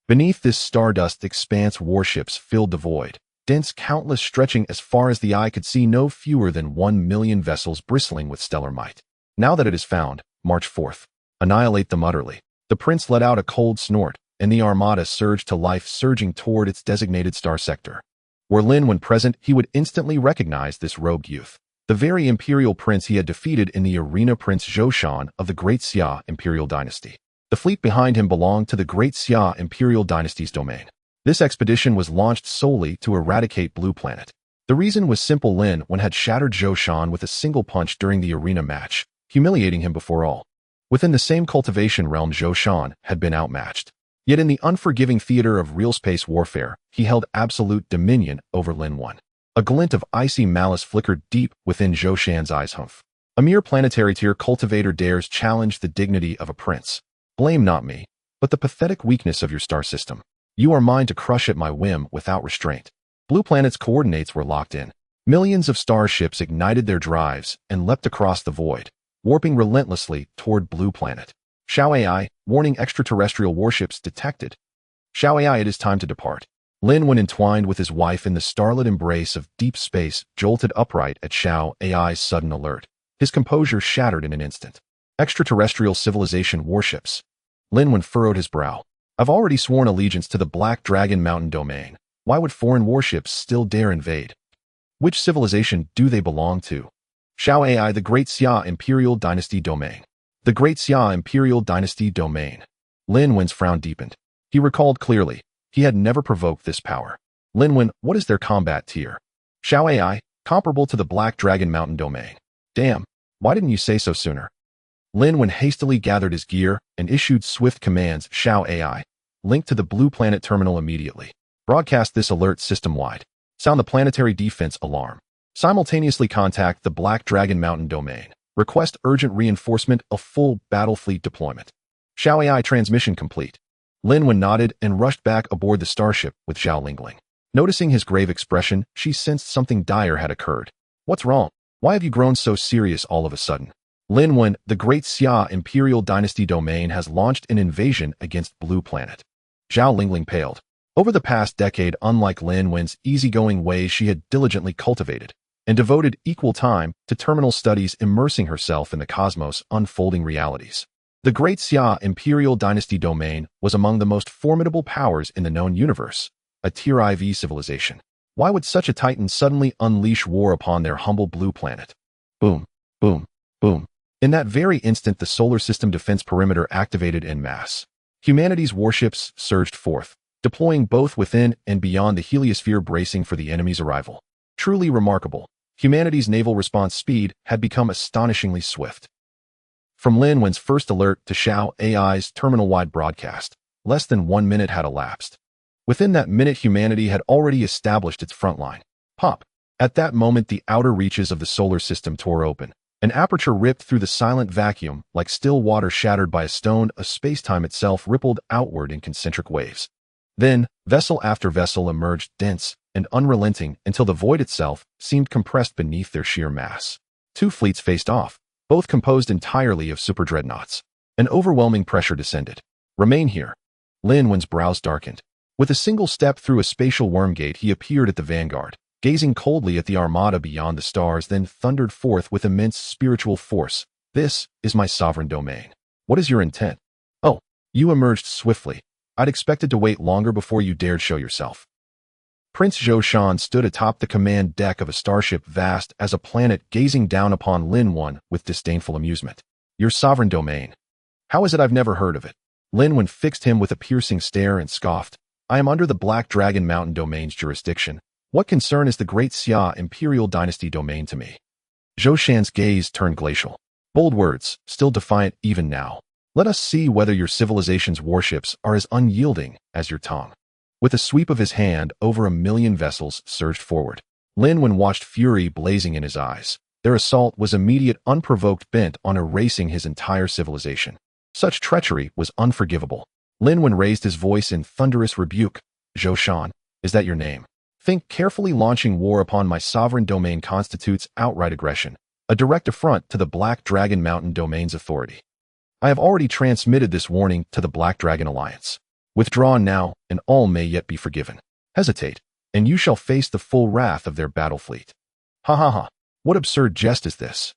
Beneath this stardust expanse, warships filled the void, dense, countless, stretching as far as the eye could see, no fewer than 1,000,000 vessels bristling with stellar might. Now that it is found, march forth. Annihilate them utterly. The prince let out a cold snort, and the armada surged to life, surging toward its designated star sector. Were Lin Wen present, he would instantly recognize this robed youth, the very imperial prince he had defeated in the arena, Prince Zhoushan of the Great Xia imperial dynasty. The fleet behind him belonged to the Great Xia imperial dynasty's domain. This expedition was launched solely to eradicate Blue Planet. The reason was simple: Lin Wen had shattered Zhoushan with a single punch during the arena match, humiliating him before all. Within the same cultivation realm, Zhoushan had been outmatched. Yet in the unforgiving theater of real space warfare, he held absolute dominion over Lin Wen. A glint of icy malice flickered deep within Zhoushan's eyes. "Humph. A mere planetary tier cultivator dares challenge the dignity of a prince. Blame not me, but the pathetic weakness of your star system. You are mine to crush at my whim without restraint." Blue Planet's coordinates were locked in. Millions of starships ignited their drives and leapt across the void, warping relentlessly toward Blue Planet. Xiao AI, warning: extraterrestrial warships detected. Xiao AI, it is time to depart. Lin Wen, entwined with his wife in the starlit embrace of deep space, jolted upright at Xiao AI's sudden alert. His composure shattered in an instant. Extraterrestrial civilization warships. Lin Wen furrowed his brow. "I've already sworn allegiance to the Black Dragon Mountain domain. Why would foreign warships still dare invade? Which civilization do they belong to?" Xiao AI, the Great Xia Imperial Dynasty Domain. The Great Xia Imperial Dynasty Domain. Lin Wen's frown deepened. He recalled clearly. He had never provoked this power. Lin Wen, what is their combat tier? Xiao AI, comparable to the Black Dragon Mountain Domain. Damn, why didn't you say so sooner? Lin Wen hastily gathered his gear and issued swift commands. Xiao AI, link to the Blue Planet terminal immediately. Broadcast this alert system-wide. Sound the planetary defense alarm. Simultaneously contact the Black Dragon Mountain domain. Request urgent reinforcement of full battle fleet deployment. Xiao AI, transmission complete. Lin Wen nodded and rushed back aboard the starship with Zhao Lingling. Noticing his grave expression, she sensed something dire had occurred. "What's wrong? Why have you grown so serious all of a sudden?" Lin Wen, the Great Xia Imperial Dynasty domain has launched an invasion against Blue Planet. Zhao Lingling paled. Over the past decade, unlike Lin Wen's easygoing ways, she had diligently cultivated and devoted equal time to terminal studies, immersing herself in the cosmos' unfolding realities. The Great Xia Imperial Dynasty domain was among the most formidable powers in the known universe, a Tier IV civilization. Why would such a titan suddenly unleash war upon their humble Blue Planet? Boom, boom, boom. In that very instant, the solar system defense perimeter activated en masse. Humanity's warships surged forth, deploying both within and beyond the heliosphere, bracing for the enemy's arrival. Truly remarkable. Humanity's naval response speed had become astonishingly swift. From Lin Wen's first alert to Xiao AI's terminal-wide broadcast, less than 1 minute had elapsed. Within that minute, humanity had already established its front line. Pop! At that moment, the outer reaches of the solar system tore open. An aperture ripped through the silent vacuum, like still water shattered by a stone. A space-time itself rippled outward in concentric waves. Then, vessel after vessel emerged, dense and unrelenting, until the void itself seemed compressed beneath their sheer mass. 2 fleets faced off, both composed entirely of super dreadnoughts. An overwhelming pressure descended. "Remain here." Lin Wen's brows darkened. With a single step through a spatial wormgate, he appeared at the vanguard, gazing coldly at the armada beyond the stars, then thundered forth with immense spiritual force. "This is my sovereign domain. What is your intent?" "Oh." You emerged swiftly, I'd expected to wait longer before you dared show yourself. Prince Zhou Shan stood atop the command deck of a starship vast as a planet, gazing down upon Lin Wen with disdainful amusement. Your sovereign domain. How is it I've never heard of it? Lin Wen fixed him with a piercing stare and scoffed. I am under the Black Dragon Mountain domain's jurisdiction. What concern is the Great Xia Imperial Dynasty domain to me? Zhou Shan's gaze turned glacial. Bold words, still defiant even now. Let us see whether your civilization's warships are as unyielding as your tongue. With a sweep of his hand, over 1,000,000 vessels surged forward. Lin Wen watched fury blazing in his eyes. Their assault was immediate, unprovoked, bent on erasing his entire civilization. Such treachery was unforgivable. Lin Wen raised his voice in thunderous rebuke. Zhou Shan, is that your name? Think carefully. Launching war upon my sovereign domain constitutes outright aggression, a direct affront to the Black Dragon Mountain domain's authority. I have already transmitted this warning to the Black Dragon Alliance. Withdraw now, and all may yet be forgiven. Hesitate, and you shall face the full wrath of their battle fleet. Ha ha ha, what absurd jest is this?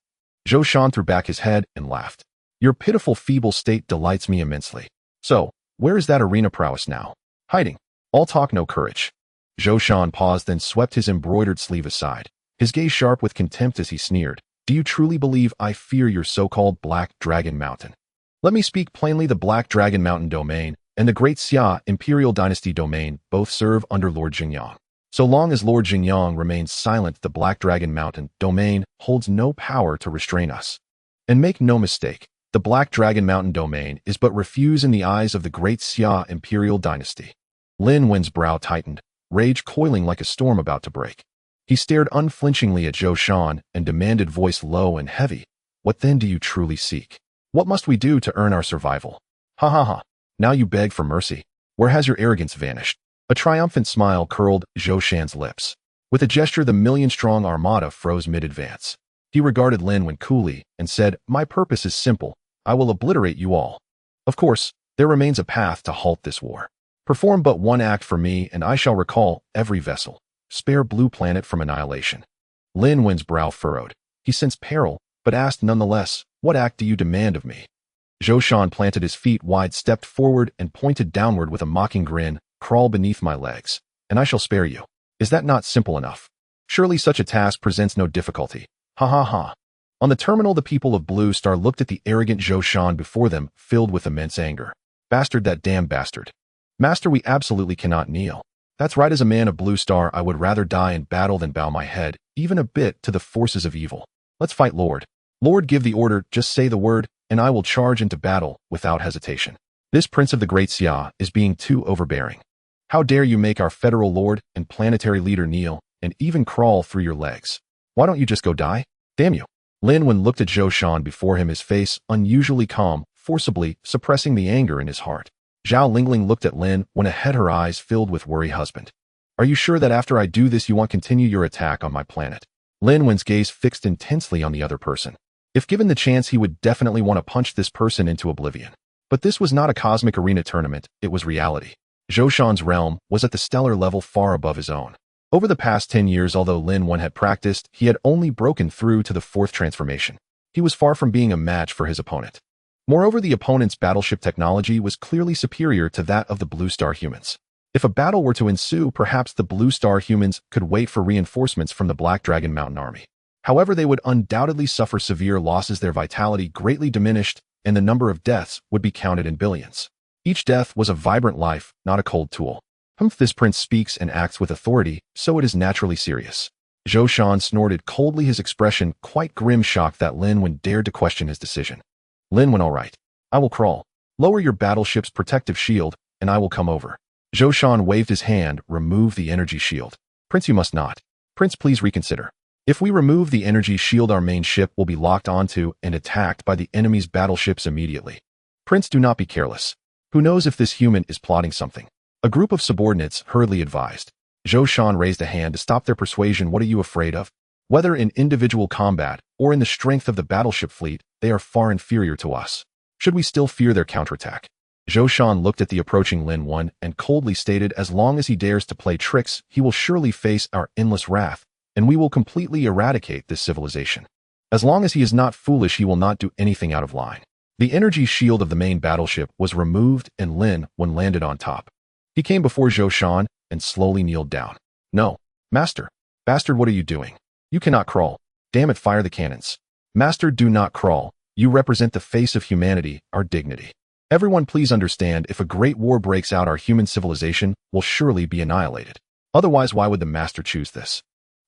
Zhou Shan threw back his head and laughed. Your pitiful, feeble state delights me immensely. So, where is that arena prowess now? Hiding. All talk, no courage. Zhou Shan paused, then swept his embroidered sleeve aside, his gaze sharp with contempt as he sneered. Do you truly believe I fear your so-called Black Dragon Mountain? Let me speak plainly. The Black Dragon Mountain domain and the Great Xia Imperial Dynasty domain both serve under Lord Jingyang. So long as Lord Jingyang remains silent, the Black Dragon Mountain domain holds no power to restrain us. And make no mistake, the Black Dragon Mountain domain is but refuse in the eyes of the Great Xia Imperial Dynasty. Lin Wen's brow tightened, rage coiling like a storm about to break. He stared unflinchingly at Zhou Shan and demanded, voice low and heavy, what then do you truly seek? What must we do to earn our survival? Ha ha ha. Now you beg for mercy. Where has your arrogance vanished? A triumphant smile curled Zhou Shan's lips. With a gesture, the 1,000,000-strong armada froze mid-advance. He regarded Lin Wen coolly and said, my purpose is simple. I will obliterate you all. Of course, there remains a path to halt this war. Perform but one act for me and I shall recall every vessel. Spare Blue Planet from annihilation. Lin Wen's brow furrowed. He sensed peril, but asked nonetheless, what act do you demand of me? Zhou Shan planted his feet wide, stepped forward, and pointed downward with a mocking grin. Crawl beneath my legs, and I shall spare you. Is that not simple enough? Surely such a task presents no difficulty. Ha ha ha. On the terminal, the people of Blue Star looked at the arrogant Zhou Shan before them, filled with immense anger. Bastard, that damn bastard. Master, we absolutely cannot kneel. That's right, as a man of Blue Star, I would rather die in battle than bow my head, even a bit, to the forces of evil. Let's fight, Lord. Lord, give the order, just say the word, and I will charge into battle without hesitation. This Prince of the Great Xia is being too overbearing. How dare you make our federal lord and planetary leader kneel, and even crawl through your legs? Why don't you just go die? Damn you. Lin Wen looked at Zhou Shan before him, his face unusually calm, forcibly suppressing the anger in his heart. Zhao Lingling looked at Lin Wen ahead, her eyes filled with worry. Husband, are you sure that after I do this you want to continue your attack on my planet? Lin Wen's gaze fixed intensely on the other person. If given the chance, he would definitely want to punch this person into oblivion. But this was not a cosmic arena tournament, it was reality. Zhou Shan's realm was at the stellar level, far above his own. Over the past 10 years, although Lin Wen had practiced, he had only broken through to the 4th transformation. He was far from being a match for his opponent. Moreover, the opponent's battleship technology was clearly superior to that of the Blue Star humans. If a battle were to ensue, perhaps the Blue Star humans could wait for reinforcements from the Black Dragon Mountain army. However, they would undoubtedly suffer severe losses, their vitality greatly diminished, and the number of deaths would be counted in billions. Each death was a vibrant life, not a cold tool. This prince speaks and acts with authority, so it is naturally serious. Zhou Shan snorted coldly, his expression quite grim, shocked that Lin Wen dared to question his decision. Lin Wen, all right. I will crawl. Lower your battleship's protective shield, and I will come over. Zhou Shan waved his hand. Remove the energy shield. Prince, you must not. Prince, please reconsider. If we remove the energy shield, our main ship will be locked onto and attacked by the enemy's battleships immediately. Prince, do not be careless. Who knows if this human is plotting something? A group of subordinates hurriedly advised. Zhou Shan raised a hand to stop their persuasion. What are you afraid of? Whether in individual combat or in the strength of the battleship fleet, they are far inferior to us. Should we still fear their counterattack? Zhou Shan looked at the approaching Lin Wen and coldly stated, as long as he dares to play tricks, he will surely face our endless wrath, and we will completely eradicate this civilization. As long as he is not foolish, he will not do anything out of line. The energy shield of the main battleship was removed and Lin Wen landed on top. He came before Zhou Shan and slowly kneeled down. No, Master. Bastard, what are you doing? You cannot crawl. Damn it, fire the cannons. Master, do not crawl. You represent the face of humanity, our dignity. Everyone please understand, if a great war breaks out, our human civilization will surely be annihilated. Otherwise, why would the Master choose this?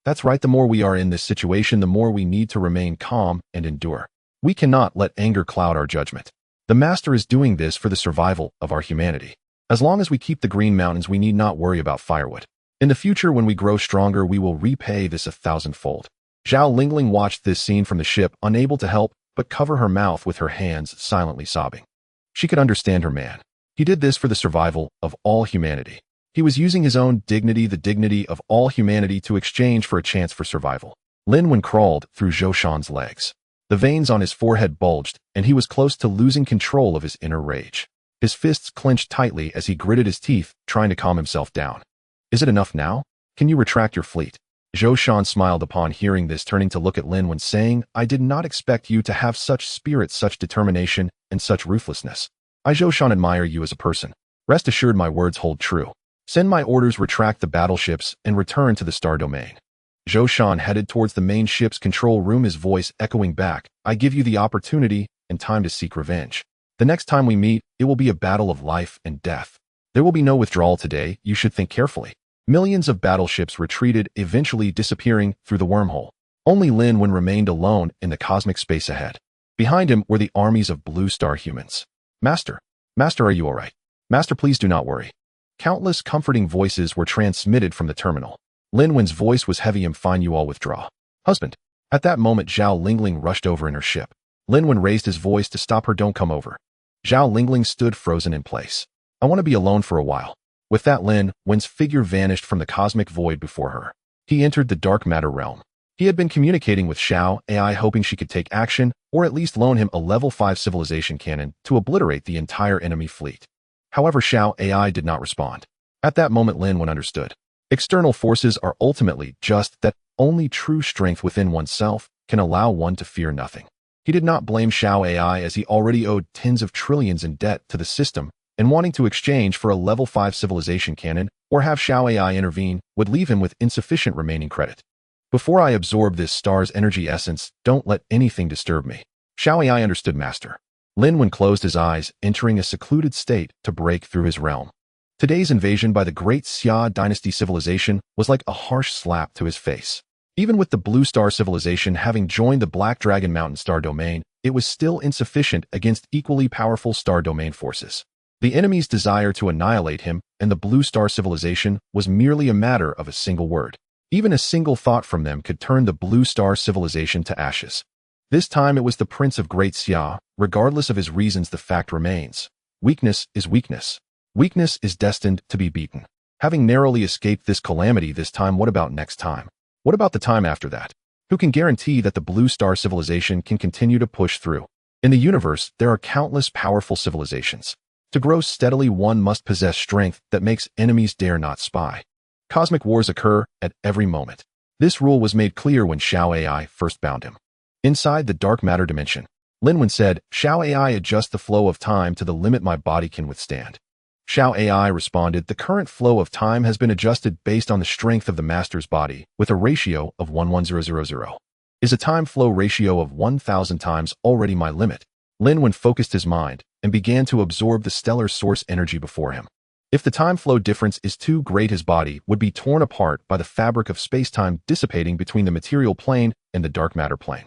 That's right, the more we are in this situation, the more we need to remain calm and endure. We cannot let anger cloud our judgment. The Master is doing this for the survival of our humanity. As long as we keep the Green Mountains, we need not worry about firewood. In the future, when we grow stronger, we will repay this 1,000-fold. Zhao Lingling watched this scene from the ship, unable to help but cover her mouth with her hands, silently sobbing. She could understand her man. He did this for the survival of all humanity. He was using his own dignity, the dignity of all humanity, to exchange for a chance for survival. Lin Wen crawled through Zhou Shan's legs. The veins on his forehead bulged, and he was close to losing control of his inner rage. His fists clenched tightly as he gritted his teeth, trying to calm himself down. Is it enough now? Can you retract your fleet? Zhou Shan smiled upon hearing this, turning to look at Lin Wen, saying, I did not expect you to have such spirit, such determination, and such ruthlessness. I, Zhou Shan, admire you as a person. Rest assured my words hold true. Send my orders, retract the battleships, and return to the star domain. Zhou Shan headed towards the main ship's control room, his voice echoing back, I give you the opportunity and time to seek revenge. The next time we meet, it will be a battle of life and death. There will be no withdrawal today, you should think carefully. Millions of battleships retreated, eventually disappearing through the wormhole. Only Lin Wen remained alone in the cosmic space ahead. Behind him were the armies of blue star humans. Master, are you all right? Master, please do not worry. Countless comforting voices were transmitted from the terminal. Lin Wen's voice was heavy. I'm fine, you all withdraw. Husband. At that moment, Zhao Lingling rushed over in her ship. Lin Wen raised his voice to stop her. Don't come over. Zhao Lingling stood frozen in place. I want to be alone for a while. With that, Lin Wen's figure vanished from the cosmic void before her. He entered the dark matter realm. He had been communicating with Xiao AI, hoping she could take action, or at least loan him a level 5 civilization cannon to obliterate the entire enemy fleet. However, Xiao AI did not respond. At that moment, Lin Wen understood. External forces are ultimately just that. Only true strength within oneself can allow one to fear nothing. He did not blame Xiao AI, as he already owed tens of trillions in debt to the system, and wanting to exchange for a level 5 civilization cannon or have Xiao AI intervene would leave him with insufficient remaining credit. Before I absorb this star's energy essence, don't let anything disturb me. Xiao AI understood, Master. Lin Wen closed his eyes, entering a secluded state to break through his realm. Today's invasion by the great Xia dynasty civilization was like a harsh slap to his face. Even with the Blue Star civilization having joined the Black Dragon Mountain star domain, it was still insufficient against equally powerful star domain forces. The enemy's desire to annihilate him and the Blue Star civilization was merely a matter of a single word. Even a single thought from them could turn the Blue Star civilization to ashes. This time it was the Prince of Great Xia. Regardless of his reasons, the fact remains. Weakness is weakness. Weakness is destined to be beaten. Having narrowly escaped this calamity this time, what about next time? What about the time after that? Who can guarantee that the Blue Star civilization can continue to push through? In the universe, there are countless powerful civilizations. To grow steadily, one must possess strength that makes enemies dare not spy. Cosmic wars occur at every moment. This rule was made clear when Xiao AI first bound him. Inside the dark matter dimension, Lin Wen said, Xiao AI, adjust the flow of time to the limit my body can withstand. Xiao AI responded, the current flow of time has been adjusted based on the strength of the master's body with a ratio of 11000. Is a time flow ratio of 1000 times already my limit? Lin Wen focused his mind and began to absorb the stellar source energy before him. If the time flow difference is too great, his body would be torn apart by the fabric of space-time dissipating between the material plane and the dark matter plane.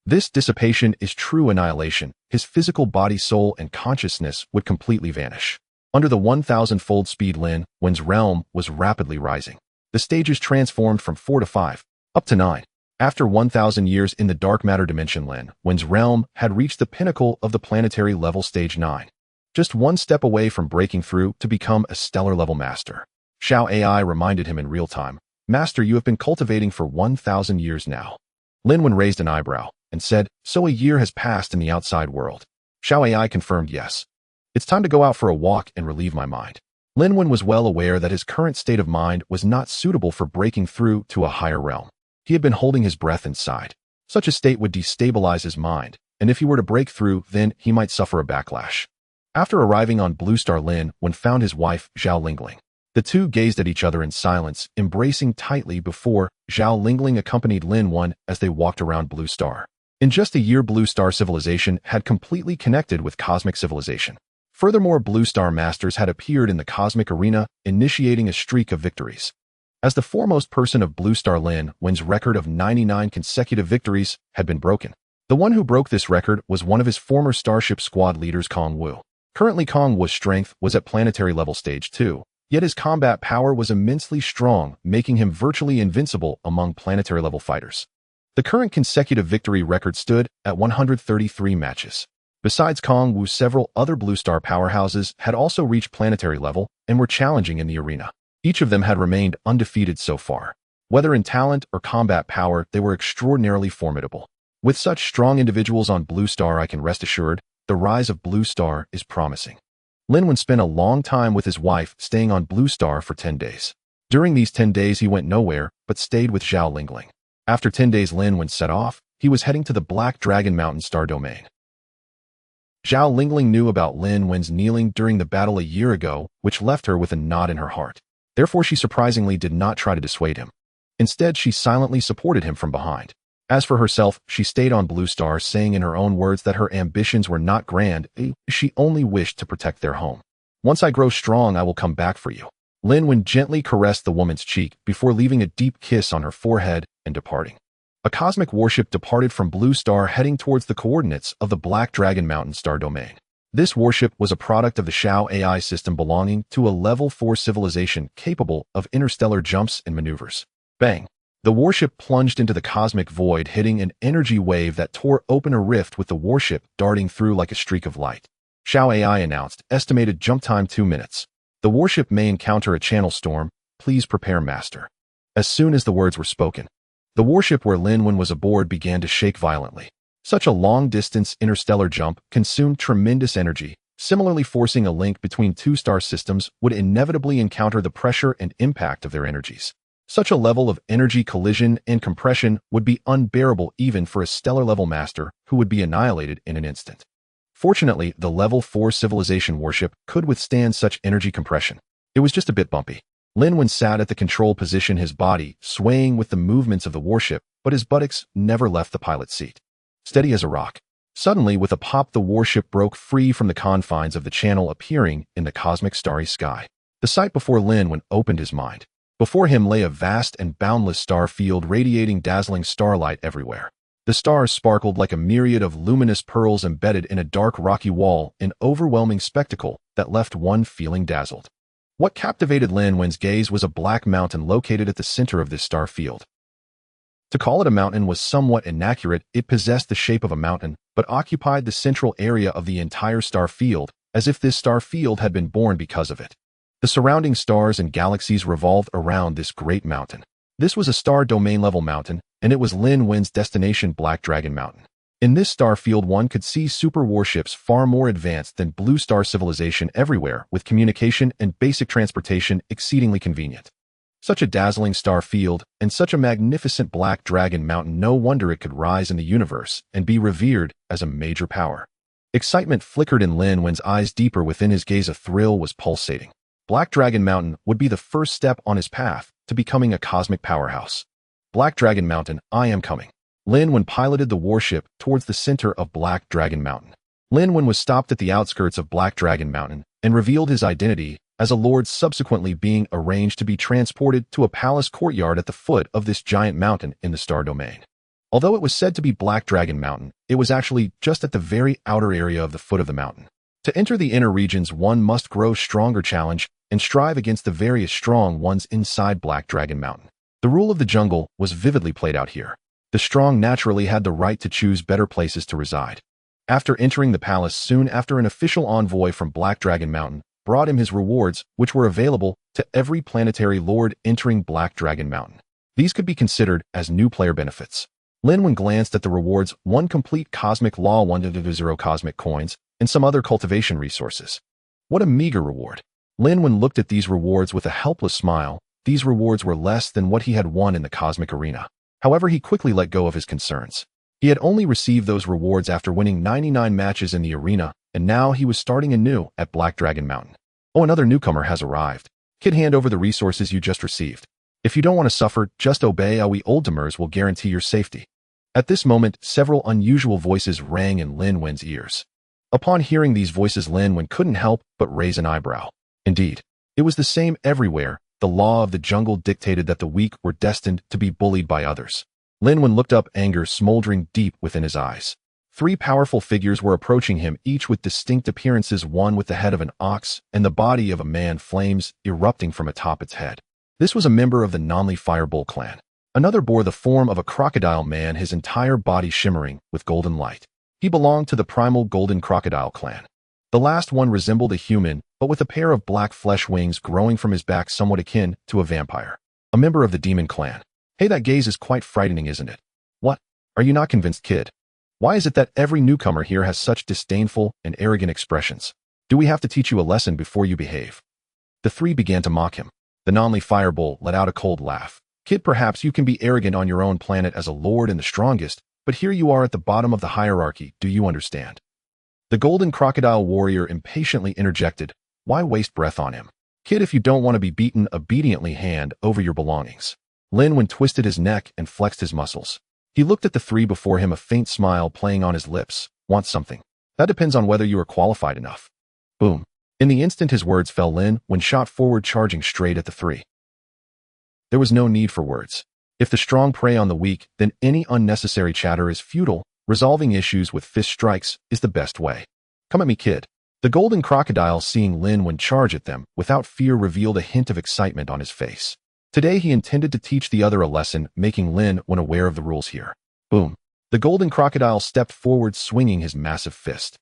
This dissipation is true annihilation. His physical body, soul, and consciousness would completely vanish. Under the 1000-fold speed, Lin Wen's realm was rapidly rising. The stages transformed from 4 to 5, up to 9. After 1,000 years in the dark matter dimension, Lin Wen's realm had reached the pinnacle of the planetary level, stage 9. Just one step away from breaking through to become a stellar-level master. Xiao AI reminded him in real time, Master, you have been cultivating for 1,000 years now. Lin Wen raised an eyebrow and said, so a year has passed in the outside world. Xiao AI confirmed, yes. It's time to go out for a walk and relieve my mind. Lin Wen was well aware that his current state of mind was not suitable for breaking through to a higher realm. He had been holding his breath inside. Such a state would destabilize his mind, and if he were to break through, then he might suffer a backlash. After arriving on Blue Star, Lin Wen found his wife, Zhao Lingling. The two gazed at each other in silence, embracing tightly before Zhao Lingling accompanied Lin Wen as they walked around Blue Star. In just a year, Blue Star civilization had completely connected with cosmic civilization. Furthermore, Blue Star masters had appeared in the cosmic arena, initiating a streak of victories. As the foremost person of Blue Star, Lin Wen's record of 99 consecutive victories had been broken. The one who broke this record was one of his former Starship Squad leaders, Kong Wu. Currently, Kong Wu's strength was at planetary level stage 2, yet his combat power was immensely strong, making him virtually invincible among planetary level fighters. The current consecutive victory record stood at 133 matches. Besides Kong Wu, several other Blue Star powerhouses had also reached planetary level and were challenging in the arena. Each of them had remained undefeated so far. Whether in talent or combat power, they were extraordinarily formidable. With such strong individuals on Blue Star, I can rest assured the rise of Blue Star is promising. Lin Wen spent a long time with his wife, staying on Blue Star for 10 days. During these 10 days, he went nowhere, but stayed with Zhao Lingling. After 10 days, Lin Wen set off. He was heading to the Black Dragon Mountain star domain. Zhao Lingling knew about Lin Wen's kneeling during the battle a year ago, which left her with a knot in her heart. Therefore, she surprisingly did not try to dissuade him. Instead, she silently supported him from behind. As for herself, she stayed on Blue Star, saying in her own words that her ambitions were not grand, she only wished to protect their home. "Once I grow strong, I will come back for you." Lin Wen gently caressed the woman's cheek before leaving a deep kiss on her forehead and departing. A cosmic warship departed from Blue Star, heading towards the coordinates of the Black Dragon Mountain star domain. This warship was a product of the Shao AI system belonging to a level 4 civilization capable of interstellar jumps and maneuvers. Bang! The warship plunged into the cosmic void, hitting an energy wave that tore open a rift, with the warship darting through like a streak of light. Shao AI announced, estimated jump time 2 minutes. The warship may encounter a channel storm. Please prepare, master. As soon as the words were spoken, the warship where Lin Wen was aboard began to shake violently. Such a long-distance interstellar jump consumed tremendous energy. Similarly, forcing a link between two star systems would inevitably encounter the pressure and impact of their energies. Such a level of energy collision and compression would be unbearable even for a stellar-level master, who would be annihilated in an instant. Fortunately, the level 4 civilization warship could withstand such energy compression. It was just a bit bumpy. Lin Wen sat at the control position, his body swaying with the movements of the warship, but his buttocks never left the pilot's seat. Steady as a rock. Suddenly, with a pop, the warship broke free from the confines of the channel, appearing in the cosmic starry sky. The sight before Lin Wen opened his mind. Before him lay a vast and boundless star field, radiating dazzling starlight everywhere. The stars sparkled like a myriad of luminous pearls embedded in a dark rocky wall, an overwhelming spectacle that left one feeling dazzled. What captivated Lin Wen's gaze was a black mountain located at the center of this star field. To call it a mountain was somewhat inaccurate. It possessed the shape of a mountain, but occupied the central area of the entire star field, as if this star field had been born because of it. The surrounding stars and galaxies revolved around this great mountain. This was a star domain level mountain, and it was Lin Wen's destination, Black Dragon Mountain. In this star field, one could see super warships far more advanced than Blue Star civilization everywhere, with communication and basic transportation exceedingly convenient. Such a dazzling star field and such a magnificent Black Dragon Mountain, no wonder it could rise in the universe and be revered as a major power. Excitement flickered in Lin Wen's eyes. Deeper within his gaze, a thrill was pulsating. Black Dragon Mountain would be the first step on his path to becoming a cosmic powerhouse. Black Dragon Mountain, I am coming. Lin Wen piloted the warship towards the center of Black Dragon Mountain. Lin Wen was stopped at the outskirts of Black Dragon Mountain and revealed his identity as a lord, subsequently being arranged to be transported to a palace courtyard at the foot of this giant mountain in the star domain. Although it was said to be Black Dragon Mountain, it was actually just at the very outer area of the foot of the mountain. To enter the inner regions, one must grow stronger, challenge, and strive against the various strong ones inside Black Dragon Mountain. The rule of the jungle was vividly played out here. The strong naturally had the right to choose better places to reside. After entering the palace, soon after, an official envoy from Black Dragon Mountain brought him his rewards, which were available to every planetary lord entering Black Dragon Mountain. These could be considered as new player benefits. Lin Wen glanced at the rewards: 1 complete cosmic law, 100 cosmic coins, and some other cultivation resources. What a meager reward. Lin Wen looked at these rewards with a helpless smile. These rewards were less than what he had won in the cosmic arena. However, he quickly let go of his concerns. He had only received those rewards after winning 99 matches in the arena, and now he was starting anew at Black Dragon Mountain. Oh, another newcomer has arrived. Kid, hand over the resources you just received. If you don't want to suffer, just obey. We Oldtimers will guarantee your safety. At this moment, several unusual voices rang in Lin Wen's ears. Upon hearing these voices, Lin Wen couldn't help but raise an eyebrow. Indeed, it was the same everywhere. The law of the jungle dictated that the weak were destined to be bullied by others. Lin Wen looked up, anger smoldering deep within his eyes. 3 powerful figures were approaching him, each with distinct appearances, one with the head of an ox and the body of a man, flames erupting from atop its head. This was a member of the Nonly Fireball clan. Another bore the form of a crocodile man, his entire body shimmering with golden light. He belonged to the primal golden crocodile clan. The last one resembled a human, but with a pair of black flesh wings growing from his back, somewhat akin to a vampire. A member of the demon clan. Hey, that gaze is quite frightening, isn't it? What? Are you not convinced, kid? Why is it that every newcomer here has such disdainful and arrogant expressions? Do we have to teach you a lesson before you behave? The 3 began to mock him. The Nonly Fireball let out a cold laugh. Kid, perhaps you can be arrogant on your own planet as a lord and the strongest, but here you are at the bottom of the hierarchy. Do you understand? The golden crocodile warrior impatiently interjected. Why waste breath on him? Kid, if you don't want to be beaten, obediently hand over your belongings. Lin Wen twisted his neck and flexed his muscles. He looked at the 3 before him, a faint smile playing on his lips. Want something? That depends on whether you are qualified enough. Boom. In the instant his words fell, Lin Wen shot forward, charging straight at the 3. There was no need for words. If the strong prey on the weak, then any unnecessary chatter is futile. Resolving issues with fist strikes is the best way. Come at me, kid. The golden crocodile, seeing Lin Wen charge at them without fear, revealed a hint of excitement on his face. Today he intended to teach the other a lesson, making Lin Wen aware of the rules here. Boom. The golden crocodile stepped forward, swinging his massive fist.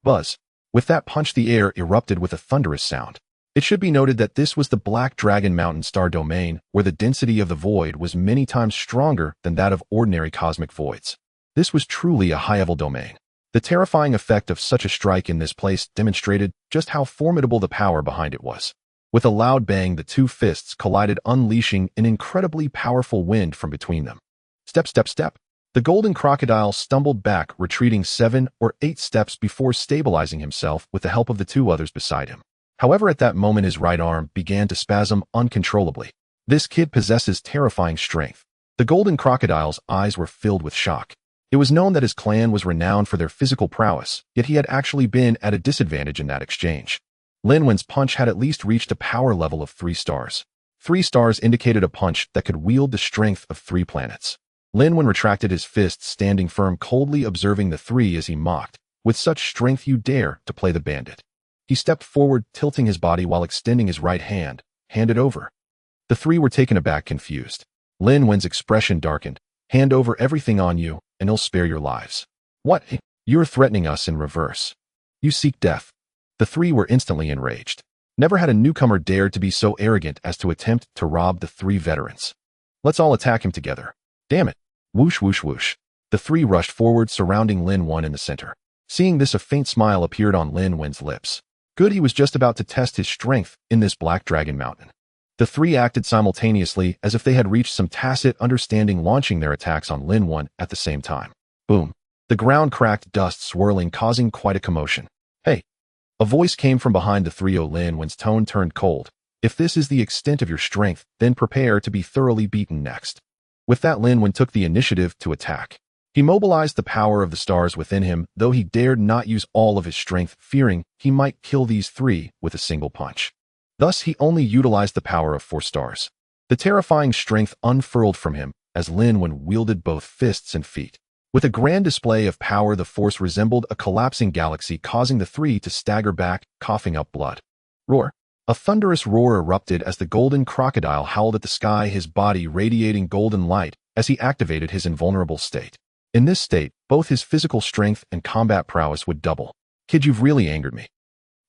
Buzz. With that punch, the air erupted with a thunderous sound. It should be noted that this was the Black Dragon Mountain star domain, where the density of the void was many times stronger than that of ordinary cosmic voids. This was truly a high-level domain. The terrifying effect of such a strike in this place demonstrated just how formidable the power behind it was. With a loud bang, the 2 fists collided, unleashing an incredibly powerful wind from between them. Step, step, step. The golden crocodile stumbled back, retreating 7 or 8 steps before stabilizing himself with the help of the 2 others beside him. However, at that moment his right arm began to spasm uncontrollably. This kid possesses terrifying strength. The golden crocodile's eyes were filled with shock. It was known that his clan was renowned for their physical prowess, yet he had actually been at a disadvantage in that exchange. Lin Wen's punch had at least reached a power level of 3 stars. 3 stars indicated a punch that could wield the strength of 3 planets. Lin Wen retracted his fist, standing firm, coldly observing the 3 as he mocked. With such strength, you dare to play the bandit? He stepped forward, tilting his body while extending his right hand. Hand it over. The 3 were taken aback, confused. Lin Wen's expression darkened. Hand over everything on you, and he'll spare your lives. What? You're threatening us in reverse. You seek death. The 3 were instantly enraged. Never had a newcomer dared to be so arrogant as to attempt to rob the 3 veterans. Let's all attack him together. Damn it. Whoosh, whoosh, whoosh. The 3 rushed forward, surrounding Lin Wen in the center. Seeing this, a faint smile appeared on Lin Wen's lips. Good, he was just about to test his strength in this Black Dragon Mountain. The 3 acted simultaneously, as if they had reached some tacit understanding, launching their attacks on Lin Wen at the same time. Boom. The ground cracked, dust swirling, causing quite a commotion. Hey. A voice came from behind the 3. Lin Wen's tone turned cold. If this is the extent of your strength, then prepare to be thoroughly beaten next. With that, Lin Wen took the initiative to attack. He mobilized the power of the stars within him, though he dared not use all of his strength, fearing he might kill these 3 with a single punch. Thus, he only utilized the power of 4 stars. The terrifying strength unfurled from him as Lin Wen wielded both fists and feet. With a grand display of power, the force resembled a collapsing galaxy, causing the 3 to stagger back, coughing up blood. Roar. A thunderous roar erupted as the golden crocodile howled at the sky, his body radiating golden light as he activated his invulnerable state. In this state, both his physical strength and combat prowess would double. Kid, you've really angered me.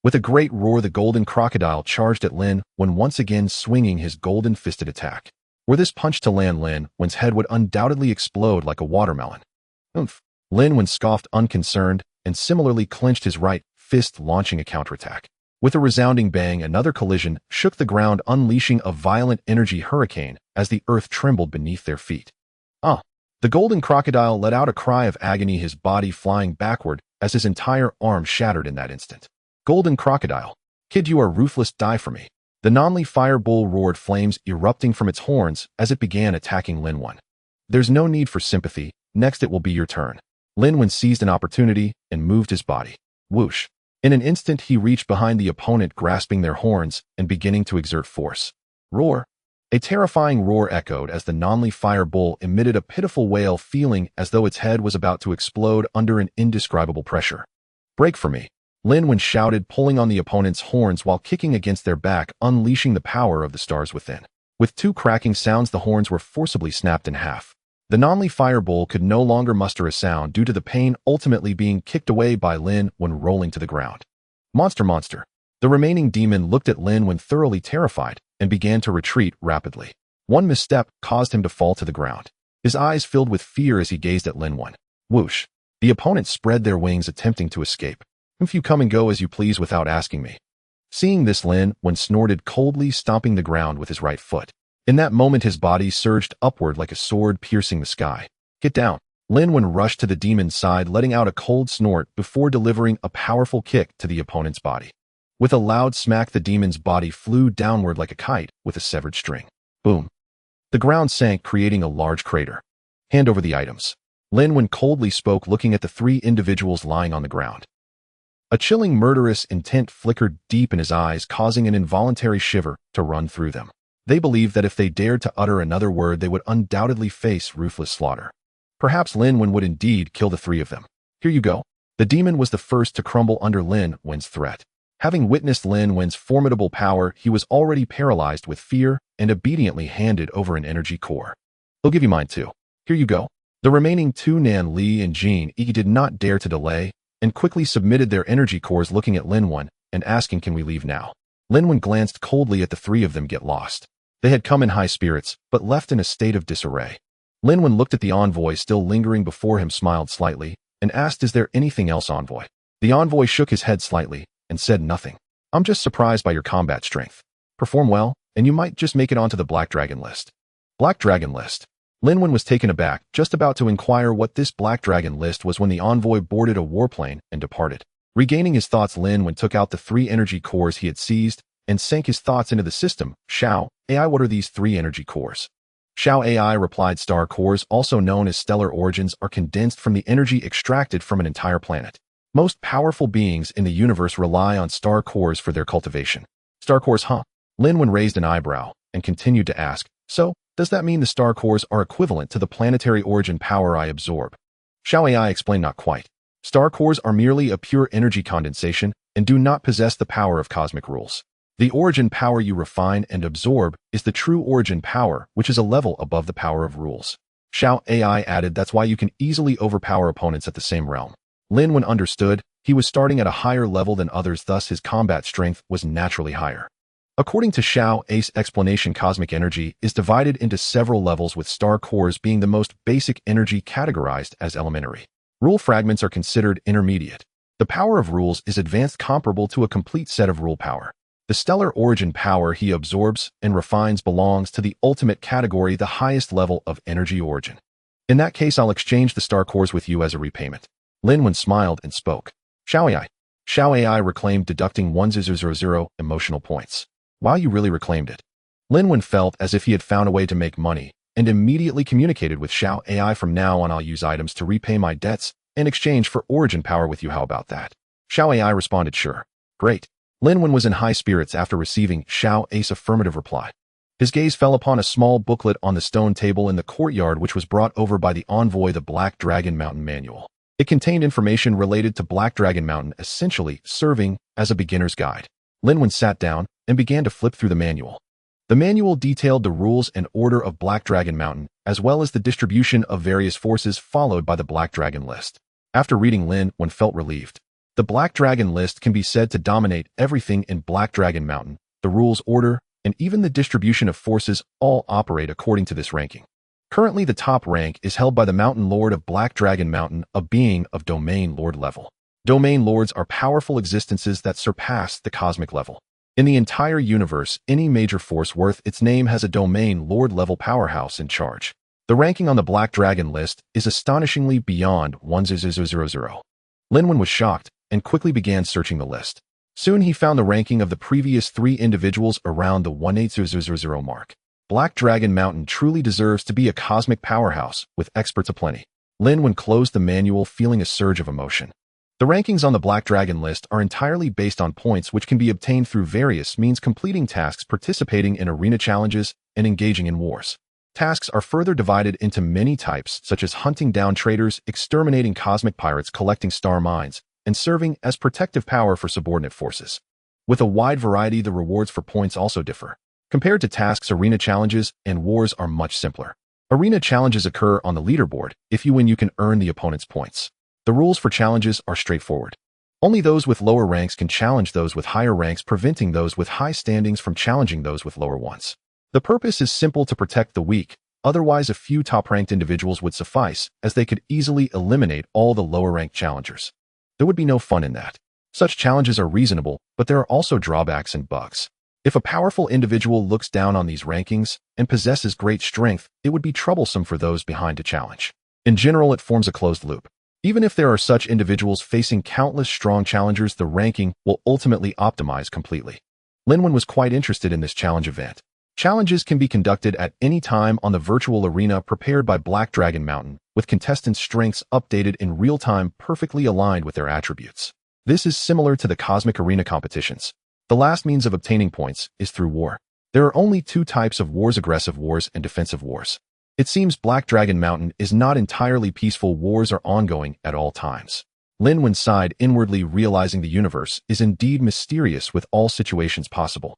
With a great roar, the golden crocodile charged at Lin Wen, once again swinging his golden-fisted attack. Were this punch to land, Lin Wen's head would undoubtedly explode like a watermelon. Oomph. Lin Wen scoffed, unconcerned, and similarly clenched his right fist, launching a counterattack. With a resounding bang, another collision shook the ground, unleashing a violent energy hurricane as the earth trembled beneath their feet. The golden crocodile let out a cry of agony, his body flying backward as his entire arm shattered in that instant. Golden crocodile. Kid, you are ruthless, die for me. The non-Li fire bull roared, flames erupting from its horns as it began attacking Lin Wen. There's no need for sympathy, next it will be your turn. Lin Wen seized an opportunity and moved his body. Whoosh. In an instant he reached behind the opponent, grasping their horns and beginning to exert force. Roar. A terrifying roar echoed as the non-Li fire bull emitted a pitiful wail, feeling as though its head was about to explode under an indescribable pressure. Break for me. Lin Wen shouted, pulling on the opponent's horns while kicking against their back, unleashing the power of the stars within. With two cracking sounds, the horns were forcibly snapped in half. The non-Li fire bull could no longer muster a sound due to the pain, ultimately being kicked away by Lin Wen, rolling to the ground. Monster, monster. The remaining demon looked at Lin Wen, thoroughly terrified, and began to retreat rapidly. One misstep caused him to fall to the ground. His eyes filled with fear as he gazed at Lin Wen. Whoosh. The opponents spread their wings, attempting to escape. If you come and go as you please without asking me. Seeing this, Lin Wen snorted coldly, stomping the ground with his right foot. In that moment, his body surged upward like a sword, piercing the sky. Get down. Lin Wen rushed to the demon's side, letting out a cold snort before delivering a powerful kick to the opponent's body. With a loud smack, the demon's body flew downward like a kite with a severed string. Boom. The ground sank, creating a large crater. Hand over the items. Lin Wen coldly spoke, looking at the three individuals lying on the ground. A chilling, murderous intent flickered deep in his eyes, causing an involuntary shiver to run through them. They believed that if they dared to utter another word, they would undoubtedly face ruthless slaughter. Perhaps Lin Wen would indeed kill the three of them. Here you go. The demon was the first to crumble under Lin Wen's threat. Having witnessed Lin Wen's formidable power, he was already paralyzed with fear and obediently handed over an energy core. I'll give you mine too. Here you go. The remaining two, Nan Li and Jean Yi, did not dare to delay and quickly submitted their energy cores, looking at Lin Wen and asking, can we leave now? Lin Wen glanced coldly at the three of them. Get lost. They had come in high spirits, but left in a state of disarray. Lin Wen looked at the envoy still lingering before him, smiled slightly, and asked, is there anything else, envoy? The envoy shook his head slightly and said, nothing. I'm just surprised by your combat strength. Perform well, and you might just make it onto the Black Dragon list. Black Dragon list. Lin Wen was taken aback, just about to inquire what this Black Dragon list was when the envoy boarded a warplane and departed. Regaining his thoughts, Lin Wen took out the three energy cores he had seized and sank his thoughts into the system. Xiao AI, what are these three energy cores? Xiao AI replied, star cores, also known as stellar origins, are condensed from the energy extracted from an entire planet. Most powerful beings in the universe rely on star cores for their cultivation. Star cores, huh? Lin Wen raised an eyebrow and continued to ask, so, does that mean the star cores are equivalent to the planetary origin power I absorb? Xiao AI explained, not quite. Star cores are merely a pure energy condensation and do not possess the power of cosmic rules. The origin power you refine and absorb is the true origin power, which is a level above the power of rules. Xiao AI added, that's why you can easily overpower opponents at the same realm. Lin Wen understood. He was starting at a higher level than others, thus his combat strength was naturally higher. According to Xiao AI's explanation, cosmic energy is divided into several levels, with star cores being the most basic energy, categorized as elementary. Rule fragments are considered intermediate. The power of rules is advanced, comparable to a complete set of rule power. The stellar origin power he absorbs and refines belongs to the ultimate category, the highest level of energy origin. In that case, I'll exchange the star cores with you as a repayment. Lin Wen smiled and spoke. Xiao AI. Xiao AI reclaimed, deducting 1000 emotional points. Wow, you really reclaimed it. Lin Wen felt as if he had found a way to make money and immediately communicated with Xiao AI. From now on, I'll use items to repay my debts in exchange for origin power with you. How about that? Xiao AI responded, sure. Great. Lin Wen was in high spirits after receiving Xiao AI's affirmative reply. His gaze fell upon a small booklet on the stone table in the courtyard, which was brought over by the envoy, the Black Dragon Mountain Manual. It contained information related to Black Dragon Mountain, essentially serving as a beginner's guide. Lin Wen sat down and began to flip through the manual. The manual detailed the rules and order of Black Dragon Mountain, as well as the distribution of various forces, followed by the Black Dragon list. After reading, Lin Wen felt relieved. The Black Dragon list can be said to dominate everything in Black Dragon Mountain. The rules, order, and even the distribution of forces all operate according to this ranking. Currently, the top rank is held by the Mountain Lord of Black Dragon Mountain, a being of Domain Lord level. Domain Lords are powerful existences that surpass the cosmic level. In the entire universe, any major force worth its name has a Domain Lord level powerhouse in charge. The ranking on the Black Dragon list is astonishingly beyond 1000. Lin Wen was shocked and quickly began searching the list. Soon he found the ranking of the previous 3 individuals around the 18000 mark. Black Dragon Mountain truly deserves to be a cosmic powerhouse with experts aplenty. Lin Wen closed the manual, feeling a surge of emotion. The rankings on the Black Dragon list are entirely based on points which can be obtained through various means: completing tasks, participating in arena challenges, and engaging in wars. Tasks are further divided into many types, such as hunting down traitors, exterminating cosmic pirates, collecting star mines, and serving as protective power for subordinate forces. With a wide variety, the rewards for points also differ. Compared to tasks, arena challenges and wars are much simpler. Arena challenges occur on the leaderboard. If you win, you can earn the opponent's points. The rules for challenges are straightforward. Only those with lower ranks can challenge those with higher ranks, preventing those with high standings from challenging those with lower ones. The purpose is simple: to protect the weak. Otherwise, a few top-ranked individuals would suffice, as they could easily eliminate all the lower-ranked challengers. There would be no fun in that. Such challenges are reasonable, but there are also drawbacks and bugs. If a powerful individual looks down on these rankings and possesses great strength, it would be troublesome for those behind to challenge. In general, it forms a closed loop. Even if there are such individuals facing countless strong challengers, the ranking will ultimately optimize completely. Lin Wen was quite interested in this challenge event. Challenges can be conducted at any time on the virtual arena prepared by Black Dragon Mountain, with contestants' strengths updated in real time, perfectly aligned with their attributes. This is similar to the cosmic arena competitions. The last means of obtaining points is through war. There are only 2 types of wars: aggressive wars and defensive wars. It seems Black Dragon Mountain is not entirely peaceful. Wars are ongoing at all times. Lin Wen sighed inwardly, realizing the universe is indeed mysterious with all situations possible.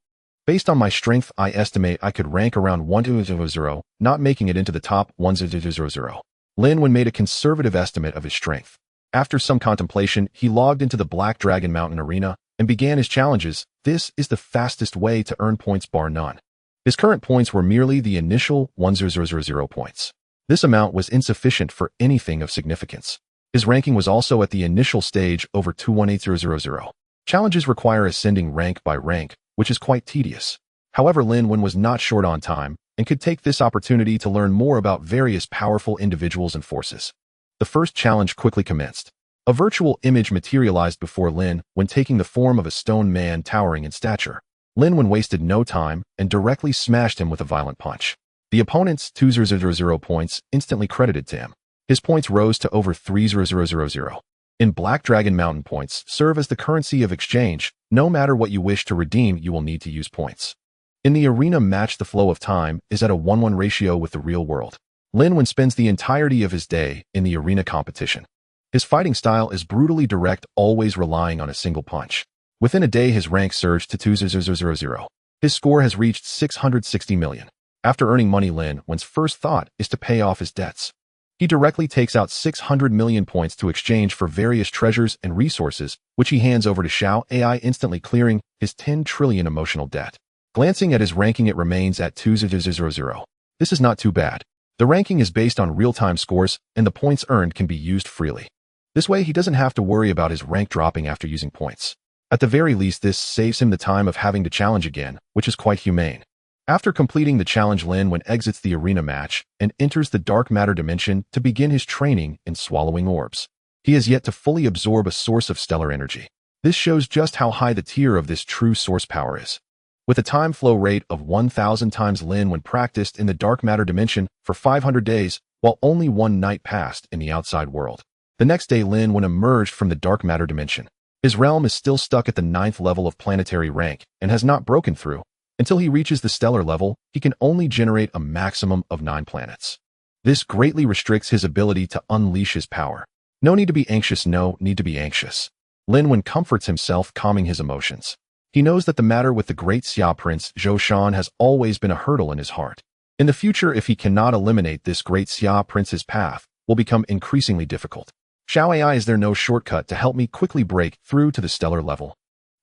Based on my strength, I estimate I could rank around 1000, not making it into the top 1000. Lin Wen made a conservative estimate of his strength. After some contemplation, he logged into the Black Dragon Mountain arena and began his challenges. This is the fastest way to earn points bar none. His current points were merely the initial 1000 points. This amount was insufficient for anything of significance. His ranking was also at the initial stage over 21800. Challenges require ascending rank by rank, which is quite tedious. However, Lin Wen was not short on time and could take this opportunity to learn more about various powerful individuals and forces. The first challenge quickly commenced. A virtual image materialized before Lin Wen, taking the form of a stone man towering in stature. Lin Wen wasted no time and directly smashed him with a violent punch. The opponent's 2000 points instantly credited to him. His points rose to over 3000. In Black Dragon Mountain, points serve as the currency of exchange. No matter what you wish to redeem, you will need to use points. In the arena match, the flow of time is at a 1:1 ratio with the real world. Lin Wen spends the entirety of his day in the arena competition. His fighting style is brutally direct, always relying on a single punch. Within a day, his rank surged to 2000. His score has reached 660 million. After earning money, Lin Wen's first thought is to pay off his debts. He directly takes out 600 million points to exchange for various treasures and resources, which he hands over to Xiao AI, instantly clearing his 10 trillion emotional debt. Glancing at his ranking, it remains at 2000. This is not too bad. The ranking is based on real-time scores, and the points earned can be used freely. This way, he doesn't have to worry about his rank dropping after using points. At the very least, this saves him the time of having to challenge again, which is quite humane. After completing the challenge, Lin Wen exits the arena match and enters the dark matter dimension to begin his training in swallowing orbs. He has yet to fully absorb a source of stellar energy. This shows just how high the tier of this true source power is. With a time flow rate of 1000 times, Lin Wen practiced in the dark matter dimension for 500 days, while only 1 night passed in the outside world. The next day, Lin Wen emerged from the dark matter dimension. His realm is still stuck at the 9th level of planetary rank and has not broken through. Until he reaches the stellar level, he can only generate a maximum of 9 planets. This greatly restricts his ability to unleash his power. No need to be anxious, no need to be anxious. Lin Wen comforts himself, calming his emotions. He knows that the matter with the great Xia Prince Zhou Shan has always been a hurdle in his heart. In the future, if he cannot eliminate this great Xia Prince's path, will become increasingly difficult. Xiao AI, is there no shortcut to help me quickly break through to the stellar level?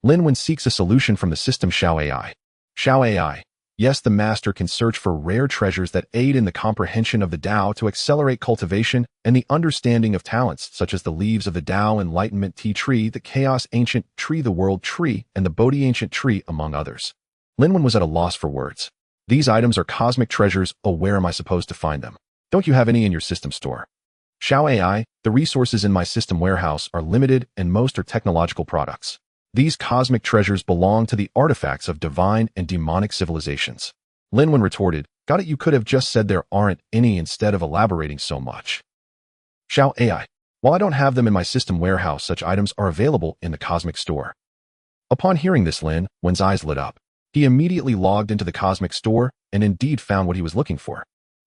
Lin Wen seeks a solution from the system Xiao AI. Xiao AI. Yes, the master can search for rare treasures that aid in the comprehension of the Tao to accelerate cultivation and the understanding of talents, such as the leaves of the Tao Enlightenment Tea Tree, the Chaos Ancient Tree, the World Tree, and the Bodhi Ancient Tree, among others. Lin Wen was at a loss for words. These items are cosmic treasures. Oh, where am I supposed to find them? Don't you have any in your system store? Xiao AI, the resources in my system warehouse are limited and most are technological products. These cosmic treasures belong to the artifacts of divine and demonic civilizations. Lin Wen retorted, got it, you could have just said there aren't any instead of elaborating so much. Xiao AI, while I don't have them in my system warehouse, such items are available in the cosmic store. Upon hearing this, Lin Wen's eyes lit up. He immediately logged into the cosmic store and indeed found what he was looking for.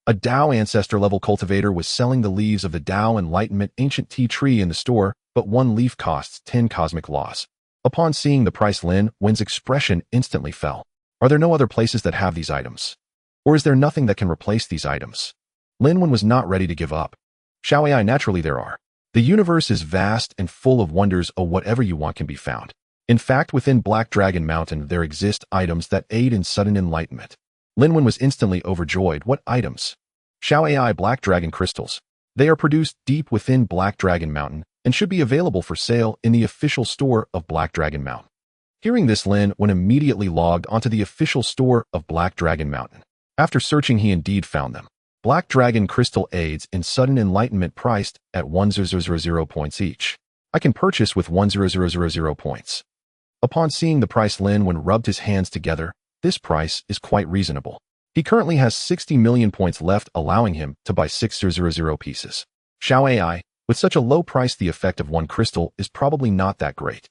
A Dao ancestor-level cultivator was selling the leaves of the Dao Enlightenment ancient tea tree in the store, but one leaf costs 10 cosmic laws. Upon seeing the price, Lin Wen's expression instantly fell. Are there no other places that have these items? Or is there nothing that can replace these items? Lin Wen was not ready to give up. Xiao AI, naturally there are. The universe is vast and full of wonders, whatever you want can be found. In fact, within Black Dragon Mountain there exist items that aid in sudden enlightenment. Lin Wen was instantly overjoyed. What items? Xiao AI, Black Dragon Crystals. They are produced deep within Black Dragon Mountain and should be available for sale in the official store of Black Dragon Mountain. Hearing this, Lin Wen immediately logged onto the official store of Black Dragon Mountain. After searching, he indeed found them. Black Dragon Crystal aids in sudden enlightenment priced at 1000 points each. I can purchase with 1000 points. Upon seeing the price, Lin Wen rubbed his hands together. This price is quite reasonable. He currently has 60 million points left, allowing him to buy 600 pieces. Xiao AI, with such a low price, the effect of one crystal is probably not that great.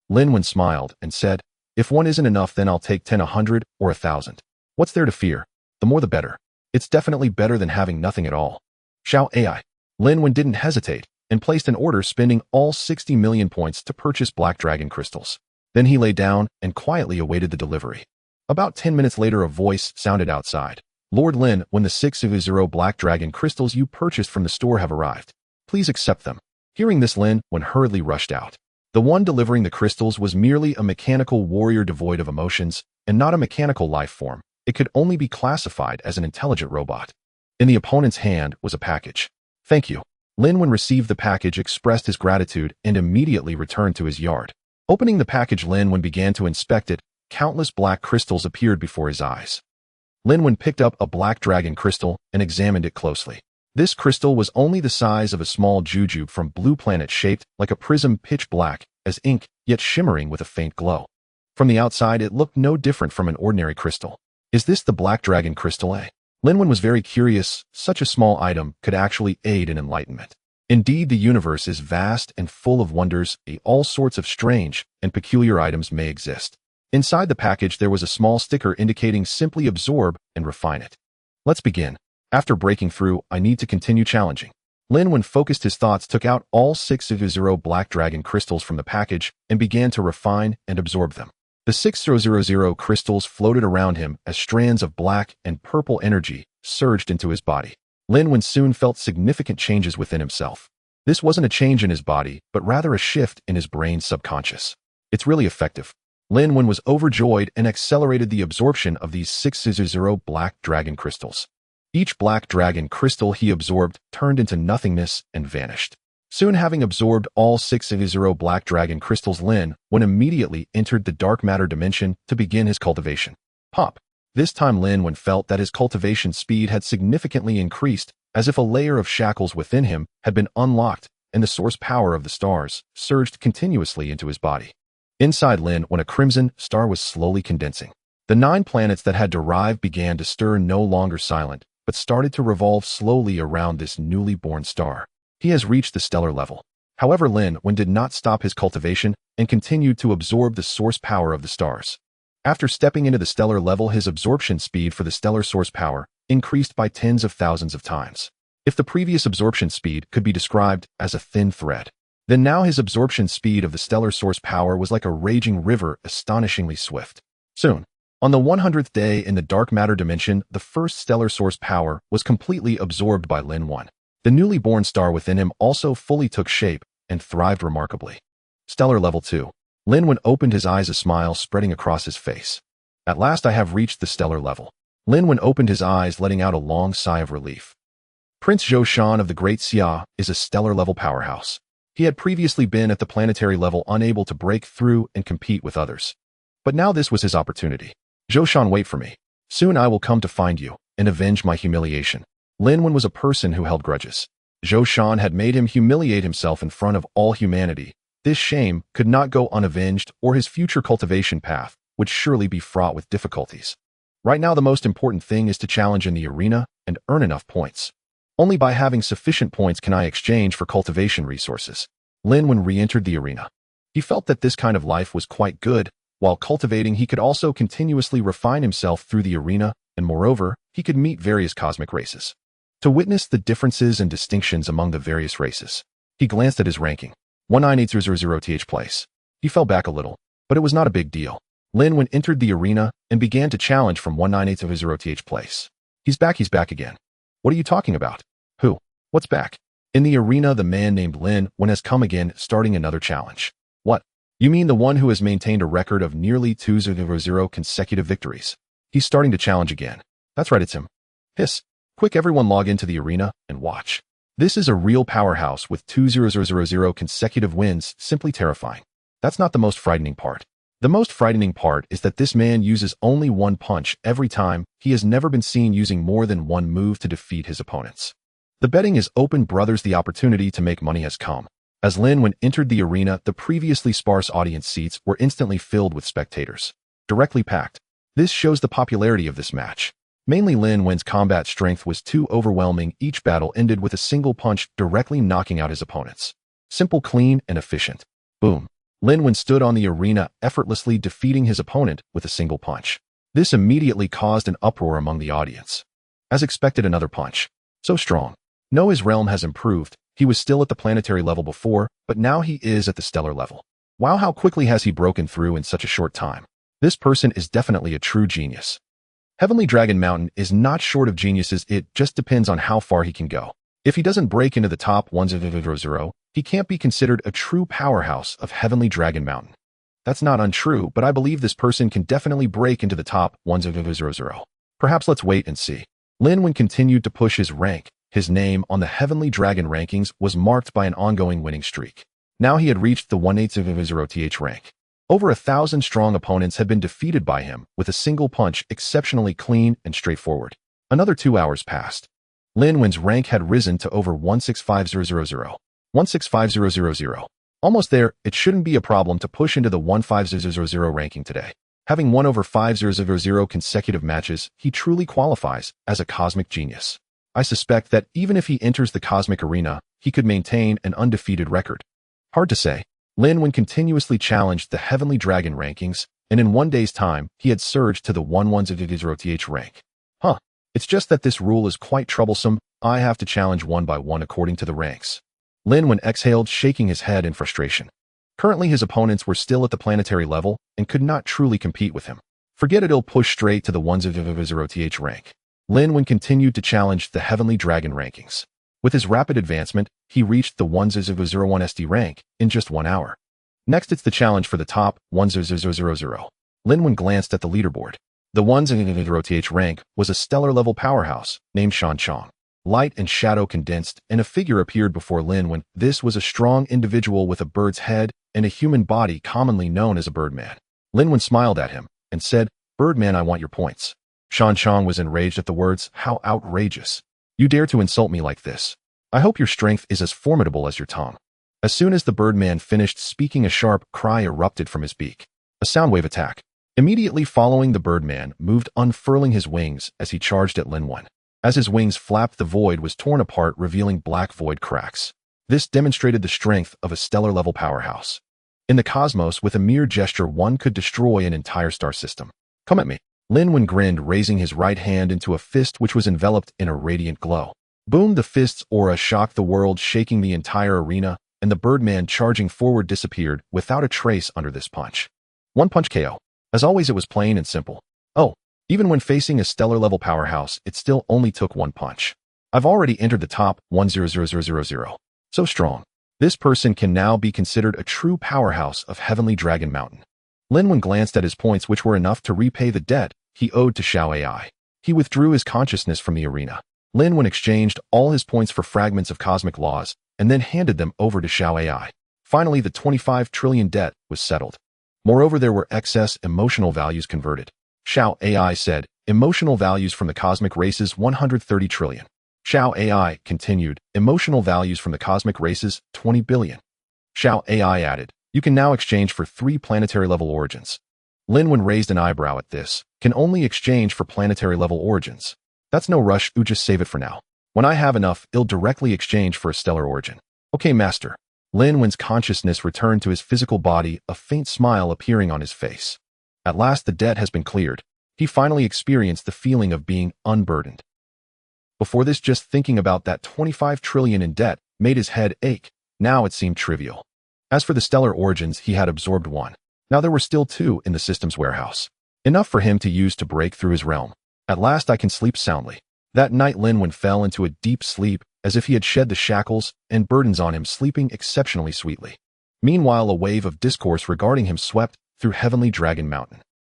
Lin Wen smiled and said, if one isn't enough, then I'll take 10, 100, or 1,000. What's there to fear? The more the better. It's definitely better than having nothing at all. Xiao AI. Lin Wen didn't hesitate and placed an order, spending all 60 million points to purchase Black Dragon Crystals. Then he lay down and quietly awaited the delivery. About 10 minutes later, a voice sounded outside. Lord Lin, when the 600 Black Dragon Crystals you purchased from the store have arrived, please accept them. Hearing this, Lin Wen hurriedly rushed out. The one delivering the crystals was merely a mechanical warrior devoid of emotions and not a mechanical life form. It could only be classified as an intelligent robot. In the opponent's hand was a package. Thank you. Lin Wen received the package, expressed his gratitude, and immediately returned to his yard. Opening the package, Lin Wen began to inspect it. Countless black crystals appeared before his eyes. Lin Wen picked up a Black Dragon Crystal and examined it closely. This crystal was only the size of a small jujube from Blue Planet, shaped like a prism, pitch black as ink, yet shimmering with a faint glow. From the outside, it looked no different from an ordinary crystal. Is this the Black Dragon Crystal A? Lin Wen was very curious. Such a small item could actually aid in enlightenment. Indeed, the universe is vast and full of wonders. All sorts of strange and peculiar items may exist. Inside the package, there was a small sticker indicating simply absorb and refine it. Let's begin. After breaking through, I need to continue challenging. Lin Wen focused his thoughts, took out all 600 Black Dragon Crystals from the package, and began to refine and absorb them. The 600 crystals floated around him as strands of black and purple energy surged into his body. Lin Wen soon felt significant changes within himself. This wasn't a change in his body, but rather a shift in his brain's subconscious. It's really effective. Lin Wen was overjoyed and accelerated the absorption of these 600 Black Dragon Crystals. Each Black Dragon Crystal he absorbed turned into nothingness and vanished. Soon, having absorbed all 600 Black Dragon Crystals, Lin Wen immediately entered the dark matter dimension to begin his cultivation. Pop! This time Lin Wen felt that his cultivation speed had significantly increased, as if a layer of shackles within him had been unlocked and the source power of the stars surged continuously into his body. Inside Lin Wen, a crimson star was slowly condensing. The 9 planets that had derived began to stir, no longer silent, but started to revolve slowly around this newly born star. He has reached the stellar level. However, Lin Wen did not stop his cultivation and continued to absorb the source power of the stars. After stepping into the stellar level, his absorption speed for the stellar source power increased by tens of thousands of times. If the previous absorption speed could be described as a thin thread, then now his absorption speed of the stellar source power was like a raging river, astonishingly swift. Soon, on the 100th day in the dark matter dimension, the first stellar source power was completely absorbed by Lin Wen. The newly born star within him also fully took shape and thrived remarkably. Stellar level 2. Lin Wen opened his eyes, a smile spreading across his face. At last I have reached the stellar level. Lin Wen opened his eyes, letting out a long sigh of relief. Prince Zhou Shan of the Great Xia is a stellar level powerhouse. He had previously been at the planetary level, unable to break through and compete with others. But now this was his opportunity. Zhou Shan, wait for me. Soon I will come to find you and avenge my humiliation. Lin Wen was a person who held grudges. Zhou Shan had made him humiliate himself in front of all humanity. This shame could not go unavenged, or his future cultivation path would surely be fraught with difficulties. Right now, the most important thing is to challenge in the arena and earn enough points. Only by having sufficient points can I exchange for cultivation resources. Lin Wen re-entered the arena. He felt that this kind of life was quite good. While cultivating, he could also continuously refine himself through the arena, and moreover, he could meet various cosmic races. To witness the differences and distinctions among the various races, he glanced at his ranking. 198000th place. He fell back a little, but it was not a big deal. Lin Wen entered the arena and began to challenge from 1980th place. He's back again. What are you talking about? Who? What's back? In the arena, the man named Lin Wen has come again, starting another challenge. What? You mean the one who has maintained a record of nearly 200 consecutive victories? He's starting to challenge again. That's right, it's him. Hiss. Quick, everyone log into the arena and watch. This is a real powerhouse with 2000 consecutive wins, simply terrifying. That's not the most frightening part. The most frightening part is that this man uses only one punch every time. He has never been seen using more than one move to defeat his opponents. The betting is open, brothers. The opportunity to make money has come. As Lin Wen entered the arena, the previously sparse audience seats were instantly filled with spectators. Directly packed. This shows the popularity of this match. Mainly Lin Wen's combat strength was too overwhelming. Each battle ended with a single punch directly knocking out his opponents. Simple, clean, and efficient. Boom. Lin Wen stood on the arena, effortlessly defeating his opponent with a single punch. This immediately caused an uproar among the audience. As expected, another punch. So strong. No, his realm has improved. He was still at the planetary level before, but now he is at the stellar level. Wow, how quickly has he broken through in such a short time. This person is definitely a true genius. Heavenly Dragon Mountain is not short of geniuses. It just depends on how far he can go. If he doesn't break into the top 100, he can't be considered a true powerhouse of Heavenly Dragon Mountain. That's not untrue, but I believe this person can definitely break into the top 100. Perhaps let's wait and see. Lin Wen continued to push his rank. His name on the Heavenly Dragon rankings was marked by an ongoing winning streak. Now he had reached the 180th rank. Over 1,000 strong opponents had been defeated by him with a single punch, exceptionally clean and straightforward. Another 2 hours passed. Lin Wen's rank had risen to over 165,000. 165,000. Almost there. It shouldn't be a problem to push into the 15,000 ranking today. Having won over 500 consecutive matches, he truly qualifies as a cosmic genius. I suspect that even if he enters the cosmic arena, he could maintain an undefeated record. Hard to say. Lin Wen continuously challenged the Heavenly Dragon rankings, and in one day's time, he had surged to the 110th rank. It's just that this rule is quite troublesome. I have to challenge one by one according to the ranks. Lin Wen exhaled, shaking his head in frustration. Currently, his opponents were still at the planetary level and could not truly compete with him. Forget it, he'll push straight to the 100th rank. Lin Wen continued to challenge the Heavenly Dragon rankings. With his rapid advancement, he reached the 1001st rank in just 1 hour. Next, it's the challenge for the top 1000. Lin Wen glanced at the leaderboard. The 1000th rank was a stellar-level powerhouse named Shan Chong. Light and shadow condensed, and a figure appeared before Lin Wen. This was a strong individual with a bird's head and a human body, commonly known as a birdman. Lin Wen smiled at him and said, "Birdman, I want your points." Shan Chong was enraged at the words. How outrageous. You dare to insult me like this. I hope your strength is as formidable as your tongue. As soon as the birdman finished speaking, a sharp cry erupted from his beak. A soundwave attack. Immediately following, the birdman moved, unfurling his wings as he charged at Lin Wen. As his wings flapped, the void was torn apart, revealing black void cracks. This demonstrated the strength of a stellar-level powerhouse. In the cosmos, with a mere gesture, one could destroy an entire star system. Come at me. Lin Wen grinned, raising his right hand into a fist which was enveloped in a radiant glow. Boom! The fist's aura shocked the world, shaking the entire arena, and the birdman charging forward disappeared without a trace under this punch. One punch KO. As always, it was plain and simple. Even when facing a stellar-level powerhouse, it still only took one punch. I've already entered the top 100,000. So strong. This person can now be considered a true powerhouse of Heavenly Dragon Mountain. Lin Wen glanced at his points, which were enough to repay the debt he owed to Xiao AI. He withdrew his consciousness from the arena. Lin Wen exchanged all his points for fragments of cosmic laws and then handed them over to Xiao AI. Finally, the 25 trillion debt was settled. Moreover, there were excess emotional values converted. Xiao AI said, emotional values from the cosmic races 130 trillion. Xiao AI continued, emotional values from the cosmic races, 20 billion. Xiao AI added, you can now exchange for 3 planetary-level origins. Lin Wen raised an eyebrow at this, can only exchange for planetary-level origins. That's no rush, you just save it for now. When I have enough, I'll directly exchange for a stellar origin. Okay, master. Lin Wen's consciousness returned to his physical body, a faint smile appearing on his face. At last the debt has been cleared. He finally experienced the feeling of being unburdened. Before this, just thinking about that 25 trillion in debt made his head ache. Now it seemed trivial. As for the stellar origins, he had absorbed 1. Now there were still 2 in the system's warehouse. Enough for him to use to break through his realm. At last I can sleep soundly. That night Lin Wen fell into a deep sleep, as if he had shed the shackles and burdens on him, sleeping exceptionally sweetly. Meanwhile, a wave of discourse regarding him swept through Heavenly Dragon Mountain.